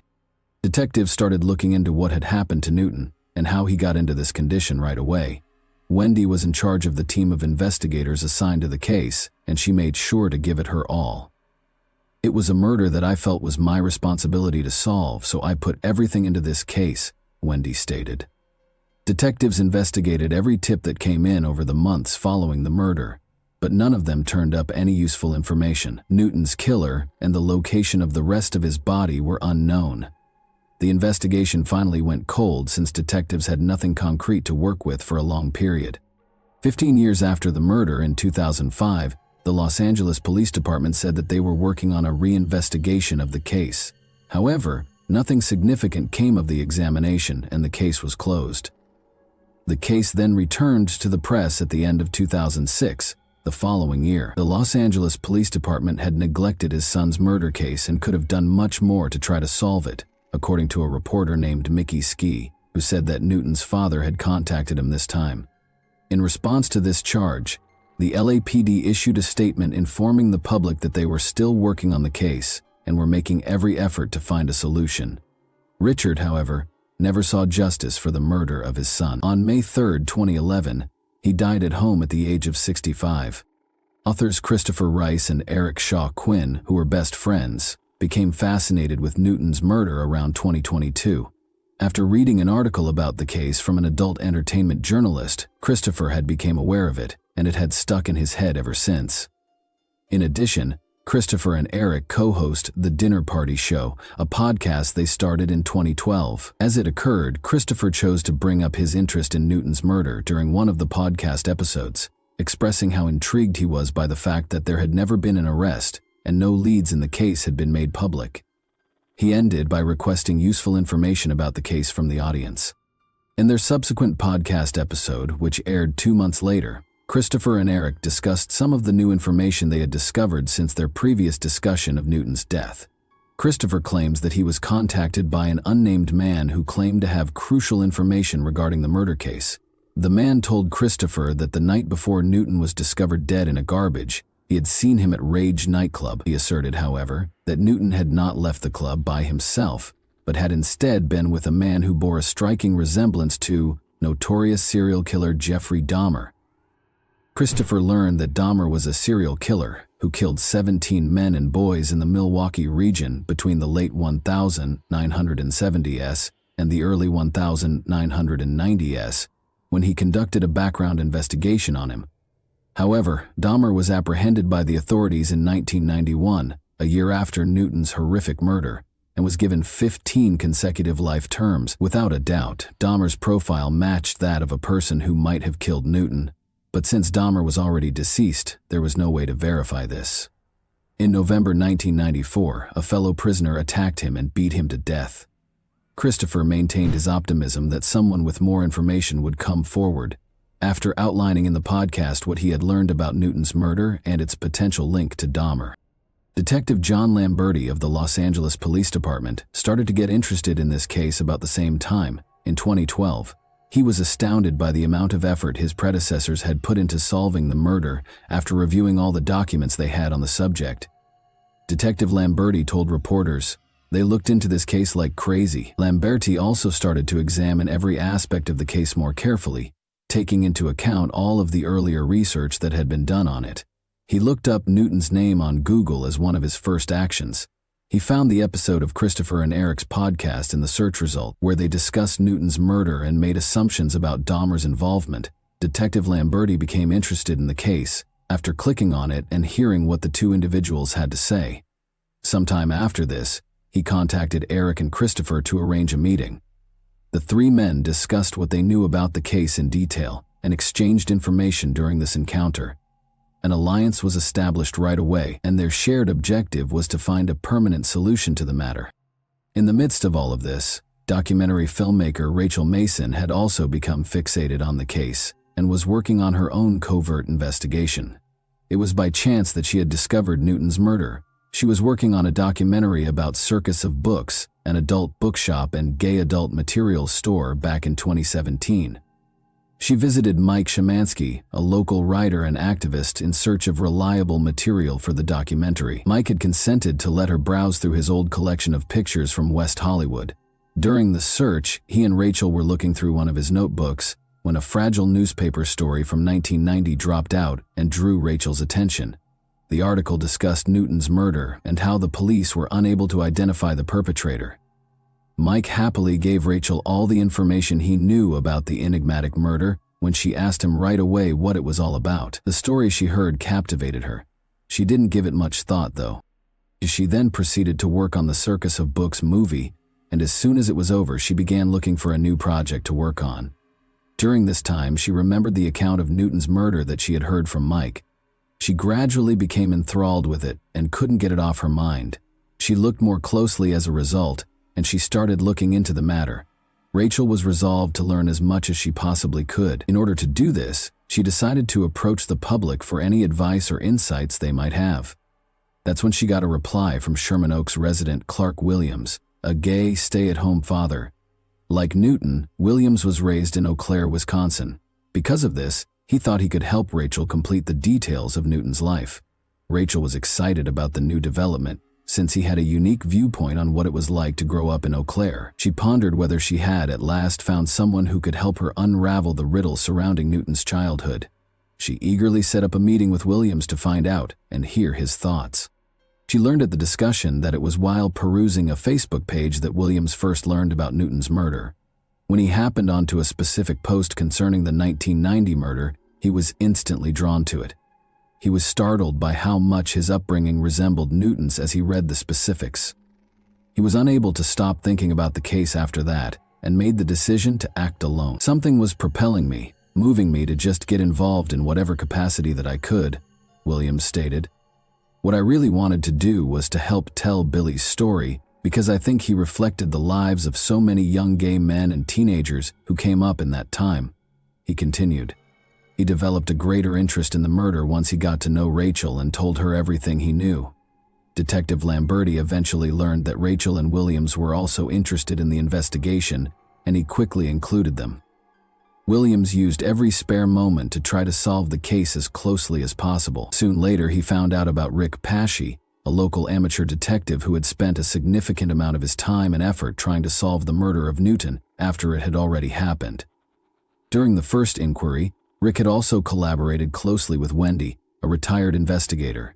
Detectives started looking into what had happened to Newton and how he got into this condition right away. Wendy was in charge of the team of investigators assigned to the case, and she made sure to give it her all. "It was a murder that I felt was my responsibility to solve, so I put everything into this case," Wendy stated. Detectives investigated every tip that came in over the months following the murder, but none of them turned up any useful information. Newton's killer and the location of the rest of his body were unknown. The investigation finally went cold since detectives had nothing concrete to work with for a long period. 15 years after the murder in 2005, the Los Angeles Police Department said that they were working on a reinvestigation of the case. However, nothing significant came of the examination and the case was closed. The case then returned to the press at the end of 2006. The following year, the Los Angeles Police Department had neglected his son's murder case and could have done much more to try to solve it, according to a reporter named Mickey Ski, who said that Newton's father had contacted him this time. In response to this charge, the LAPD issued a statement informing the public that they were still working on the case and were making every effort to find a solution. Richard, however, never saw justice for the murder of his son. On May 3, 2011, he died at home at the age of 65. Authors Christopher Rice and Eric Shaw Quinn, who were best friends, became fascinated with Newton's murder around 2022. After reading an article about the case from an adult entertainment journalist, Christopher had become aware of it, and it had stuck in his head ever since. In addition, Christopher and Eric co-host The Dinner Party Show, a podcast they started in 2012. As it occurred, Christopher chose to bring up his interest in Newton's murder during one of the podcast episodes, expressing how intrigued he was by the fact that there had never been an arrest and no leads in the case had been made public. He ended by requesting useful information about the case from the audience. In their subsequent podcast episode, which aired 2 months later, Christopher and Eric discussed some of the new information they had discovered since their previous discussion of Newton's death. Christopher claims that he was contacted by an unnamed man who claimed to have crucial information regarding the murder case. The man told Christopher that the night before Newton was discovered dead in a garbage, he had seen him at Rage nightclub. He asserted, however, that Newton had not left the club by himself, but had instead been with a man who bore a striking resemblance to notorious serial killer Jeffrey Dahmer. Christopher learned that Dahmer was a serial killer who killed 17 men and boys in the Milwaukee region between the late 1970s and the early 1990s, when he conducted a background investigation on him. However, Dahmer was apprehended by the authorities in 1991, a year after Newton's horrific murder, and was given 15 consecutive life terms. Without a doubt, Dahmer's profile matched that of a person who might have killed Newton. But since Dahmer was already deceased, there was no way to verify this. In November 1994, a fellow prisoner attacked him and beat him to death. Christopher maintained his optimism that someone with more information would come forward, after outlining in the podcast what he had learned about Newton's murder and its potential link to Dahmer. Detective John Lamberti of the Los Angeles Police Department started to get interested in this case about the same time, in 2012. He was astounded by the amount of effort his predecessors had put into solving the murder after reviewing all the documents they had on the subject. Detective Lamberti told reporters, They looked into this case like crazy. Lamberti also started to examine every aspect of the case more carefully, taking into account all of the earlier research that had been done on it. He looked up Newton's name on Google as one of his first actions. He found the episode of Christopher and Eric's podcast in the search result, where they discussed Newton's murder and made assumptions about Dahmer's involvement. Detective Lamberti became interested in the case after clicking on it and hearing what the two individuals had to say. Sometime after this, he contacted Eric and Christopher to arrange a meeting. The three men discussed what they knew about the case in detail and exchanged information during this encounter. An alliance was established right away, and their shared objective was to find a permanent solution to the matter. In the midst of all of this, documentary filmmaker Rachel Mason had also become fixated on the case and was working on her own covert investigation. It was by chance that she had discovered Newton's murder. She was working on a documentary about Circus of Books, an adult bookshop and gay adult materials store back in 2017. She visited Mike Szymanski, a local writer and activist, in search of reliable material for the documentary. Mike had consented to let her browse through his old collection of pictures from West Hollywood. During the search, he and Rachel were looking through one of his notebooks when a fragile newspaper story from 1990 dropped out and drew Rachel's attention. The article discussed Newton's murder and how the police were unable to identify the perpetrator. Mike happily gave Rachel all the information he knew about the enigmatic murder when she asked him right away what it was all about. The story she heard captivated her. She didn't give it much thought, though. She then proceeded to work on the Circus of Books movie, and as soon as it was over, she began looking for a new project to work on. During this time, she remembered the account of Newton's murder that she had heard from Mike. She gradually became enthralled with it and couldn't get it off her mind. She looked more closely as a result, and she started looking into the matter. Rachel was resolved to learn as much as she possibly could. In order to do this, she decided to approach the public for any advice or insights they might have. That's when she got a reply from Sherman Oaks resident Clark Williams, a gay, stay-at-home father. Like Newton, Williams was raised in Eau Claire, Wisconsin. Because of this, he thought he could help Rachel complete the details of Newton's life. Rachel was excited about the new development, since he had a unique viewpoint on what it was like to grow up in Eau Claire. She pondered whether she had at last found someone who could help her unravel the riddle surrounding Newton's childhood. She eagerly set up a meeting with Williams to find out and hear his thoughts. She learned at the discussion that it was while perusing a Facebook page that Williams first learned about Newton's murder. When he happened onto a specific post concerning the 1990 murder, he was instantly drawn to it. He was startled by how much his upbringing resembled Newton's as he read the specifics. He was unable to stop thinking about the case after that and made the decision to act alone. Something was propelling me, moving me to just get involved in whatever capacity that I could, Williams stated. What I really wanted to do was to help tell Billy's story because I think he reflected the lives of so many young gay men and teenagers who came up in that time. He continued. He developed a greater interest in the murder once he got to know Rachel and told her everything he knew. Detective Lamberti eventually learned that Rachel and Williams were also interested in the investigation, and he quickly included them. Williams used every spare moment to try to solve the case as closely as possible. Soon later, he found out about Rick Pashy, a local amateur detective who had spent a significant amount of his time and effort trying to solve the murder of Newton after it had already happened. During the first inquiry, Rick had also collaborated closely with Wendy, a retired investigator.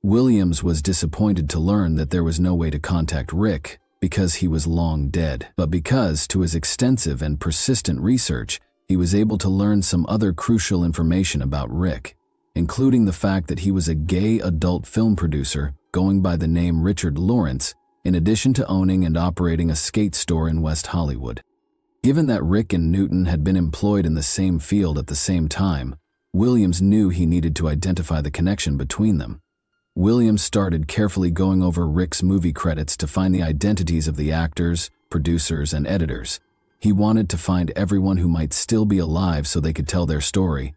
Williams was disappointed to learn that there was no way to contact Rick because he was long dead, but because, to his extensive and persistent research, he was able to learn some other crucial information about Rick, including the fact that he was a gay adult film producer going by the name Richard Lawrence, in addition to owning and operating a skate store in West Hollywood. Given that Rick and Newton had been employed in the same field at the same time, Williams knew he needed to identify the connection between them. Williams started carefully going over Rick's movie credits to find the identities of the actors, producers, and editors. He wanted to find everyone who might still be alive so they could tell their story.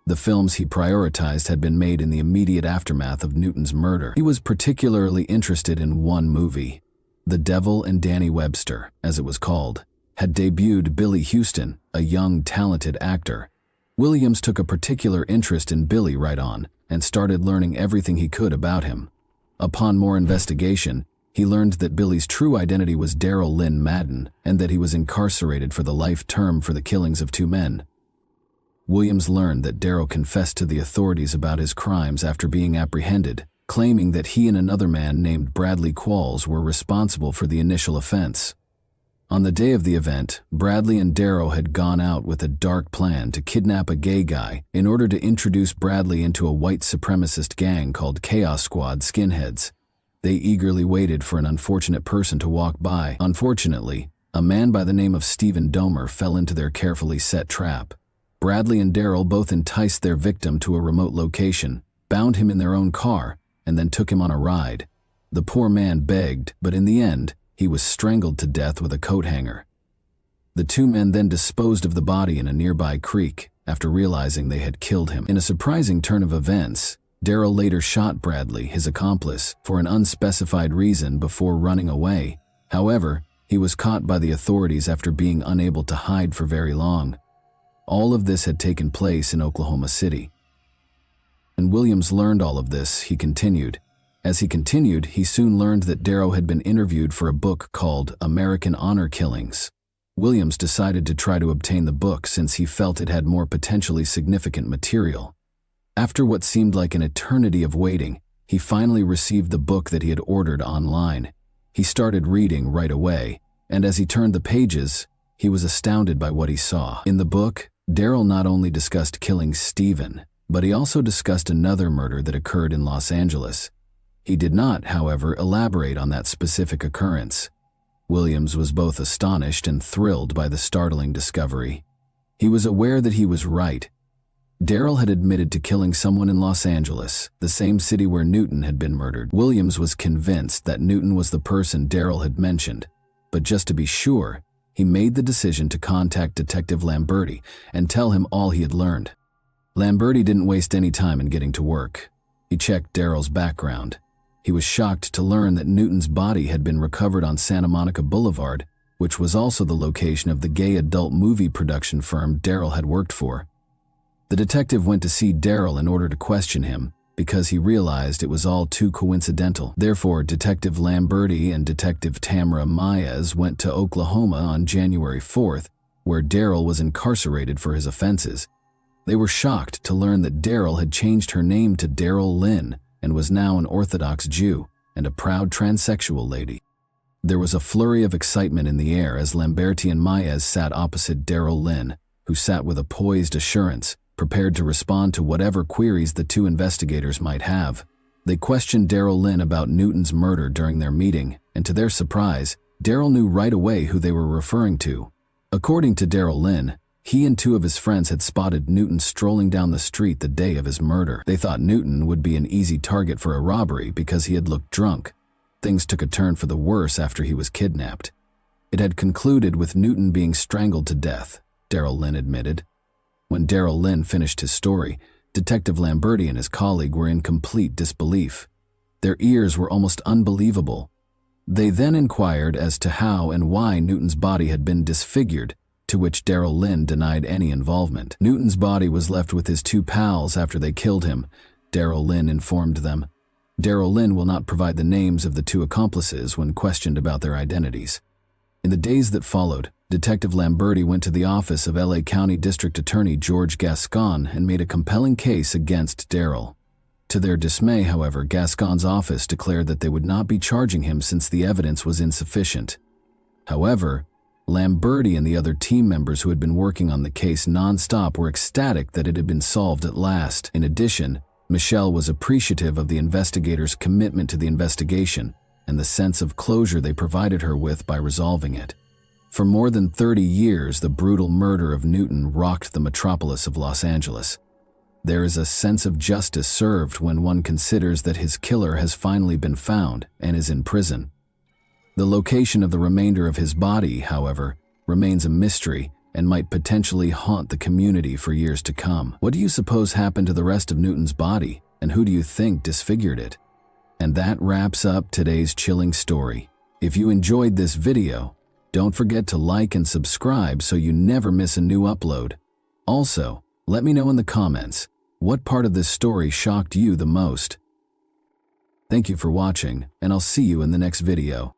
The films he prioritized had been made in the immediate aftermath of Newton's murder. He was particularly interested in one movie. The Devil and Danny Webster, as it was called, had debuted Billy Houston, a young, talented actor. Williams took a particular interest in Billy right on and started learning everything he could about him. Upon more investigation, He learned that Billy's true identity was Daryl Lynn Madden and that he was incarcerated for the life term for the killings of 2 men. Williams learned that Daryl confessed to the authorities about his crimes after being apprehended, claiming that he and another man named Bradley Qualls were responsible for the initial offense. On the day of the event, Bradley and Daryl had gone out with a dark plan to kidnap a gay guy in order to introduce Bradley into a white supremacist gang called Chaos Squad Skinheads. They eagerly waited for an unfortunate person to walk by. Unfortunately, a man by the name of Stephen Domer fell into their carefully set trap. Bradley and Daryl both enticed their victim to a remote location, bound him in their own car, and then took him on a ride. The poor man begged, but in the end, he was strangled to death with a coat hanger. The 2 men then disposed of the body in a nearby creek after realizing they had killed him. In a surprising turn of events, Daryl later shot Bradley, his accomplice, for an unspecified reason before running away. However, he was caught by the authorities after being unable to hide for very long. All of this had taken place in Oklahoma City. And Williams learned all of this, he continued. As he continued, he soon learned that Daryl had been interviewed for a book called American Honor Killings. Williams decided to try to obtain the book since he felt it had more potentially significant material. After what seemed like an eternity of waiting, he finally received the book that he had ordered online. He started reading right away, and as he turned the pages, he was astounded by what he saw. In the book, Daryl not only discussed killing Stephen, but he also discussed another murder that occurred in Los Angeles. He did not, however, elaborate on that specific occurrence. Williams was both astonished and thrilled by the startling discovery. He was aware that he was right. Daryl had admitted to killing someone in Los Angeles, the same city where Newton had been murdered. Williams was convinced that Newton was the person Daryl had mentioned, but just to be sure, he made the decision to contact Detective Lamberti and tell him all he had learned. Lamberti didn't waste any time in getting to work. He checked Daryl's background. He was shocked to learn that Newton's body had been recovered on Santa Monica Boulevard, which was also the location of the gay adult movie production firm Daryl had worked for. The detective went to see Daryl in order to question him, because he realized it was all too coincidental. Therefore, Detective Lamberti and Detective Tamara Maez went to Oklahoma on January 4th, where Daryl was incarcerated for his offenses. They were shocked to learn that Daryl had changed her name to Daryl Lynn and was now an Orthodox Jew and a proud transsexual lady. There was a flurry of excitement in the air as Lamberti and Maez sat opposite Daryl Lynn, who sat with a poised assurance, prepared to respond to whatever queries the 2 investigators might have. They questioned Daryl Lynn about Newton's murder during their meeting, and to their surprise, Daryl knew right away who they were referring to. According to Daryl Lynn, he and 2 of his friends had spotted Newton strolling down the street the day of his murder. They thought Newton would be an easy target for a robbery because he had looked drunk. Things took a turn for the worse after he was kidnapped. It had concluded with Newton being strangled to death, Daryl Lynn admitted. When Daryl Lynn finished his story, Detective Lamberti and his colleague were in complete disbelief. Their ears were almost unbelievable. They then inquired as to how and why Newton's body had been disfigured, to which Daryl Lynn denied any involvement. Newton's body was left with his 2 pals after they killed him, Daryl Lynn informed them. Daryl Lynn will not provide the names of the 2 accomplices when questioned about their identities. In the days that followed, Detective Lamberti went to the office of LA County District Attorney George Gascon and made a compelling case against Daryl. To their dismay, however, Gascon's office declared that they would not be charging him since the evidence was insufficient. However, Lamberti and the other team members who had been working on the case non-stop were ecstatic that it had been solved at last. In addition, Michelle was appreciative of the investigators' commitment to the investigation and the sense of closure they provided her with by resolving it. For more than 30 years, the brutal murder of Newton rocked the metropolis of Los Angeles. There is a sense of justice served when one considers that his killer has finally been found and is in prison. The location of the remainder of his body, however, remains a mystery and might potentially haunt the community for years to come. What do you suppose happened to the rest of Newton's body, and who do you think disfigured it? And that wraps up today's chilling story. If you enjoyed this video, don't forget to like and subscribe so you never miss a new upload. Also, let me know in the comments, what part of this story shocked you the most? Thank you for watching, and I'll see you in the next video.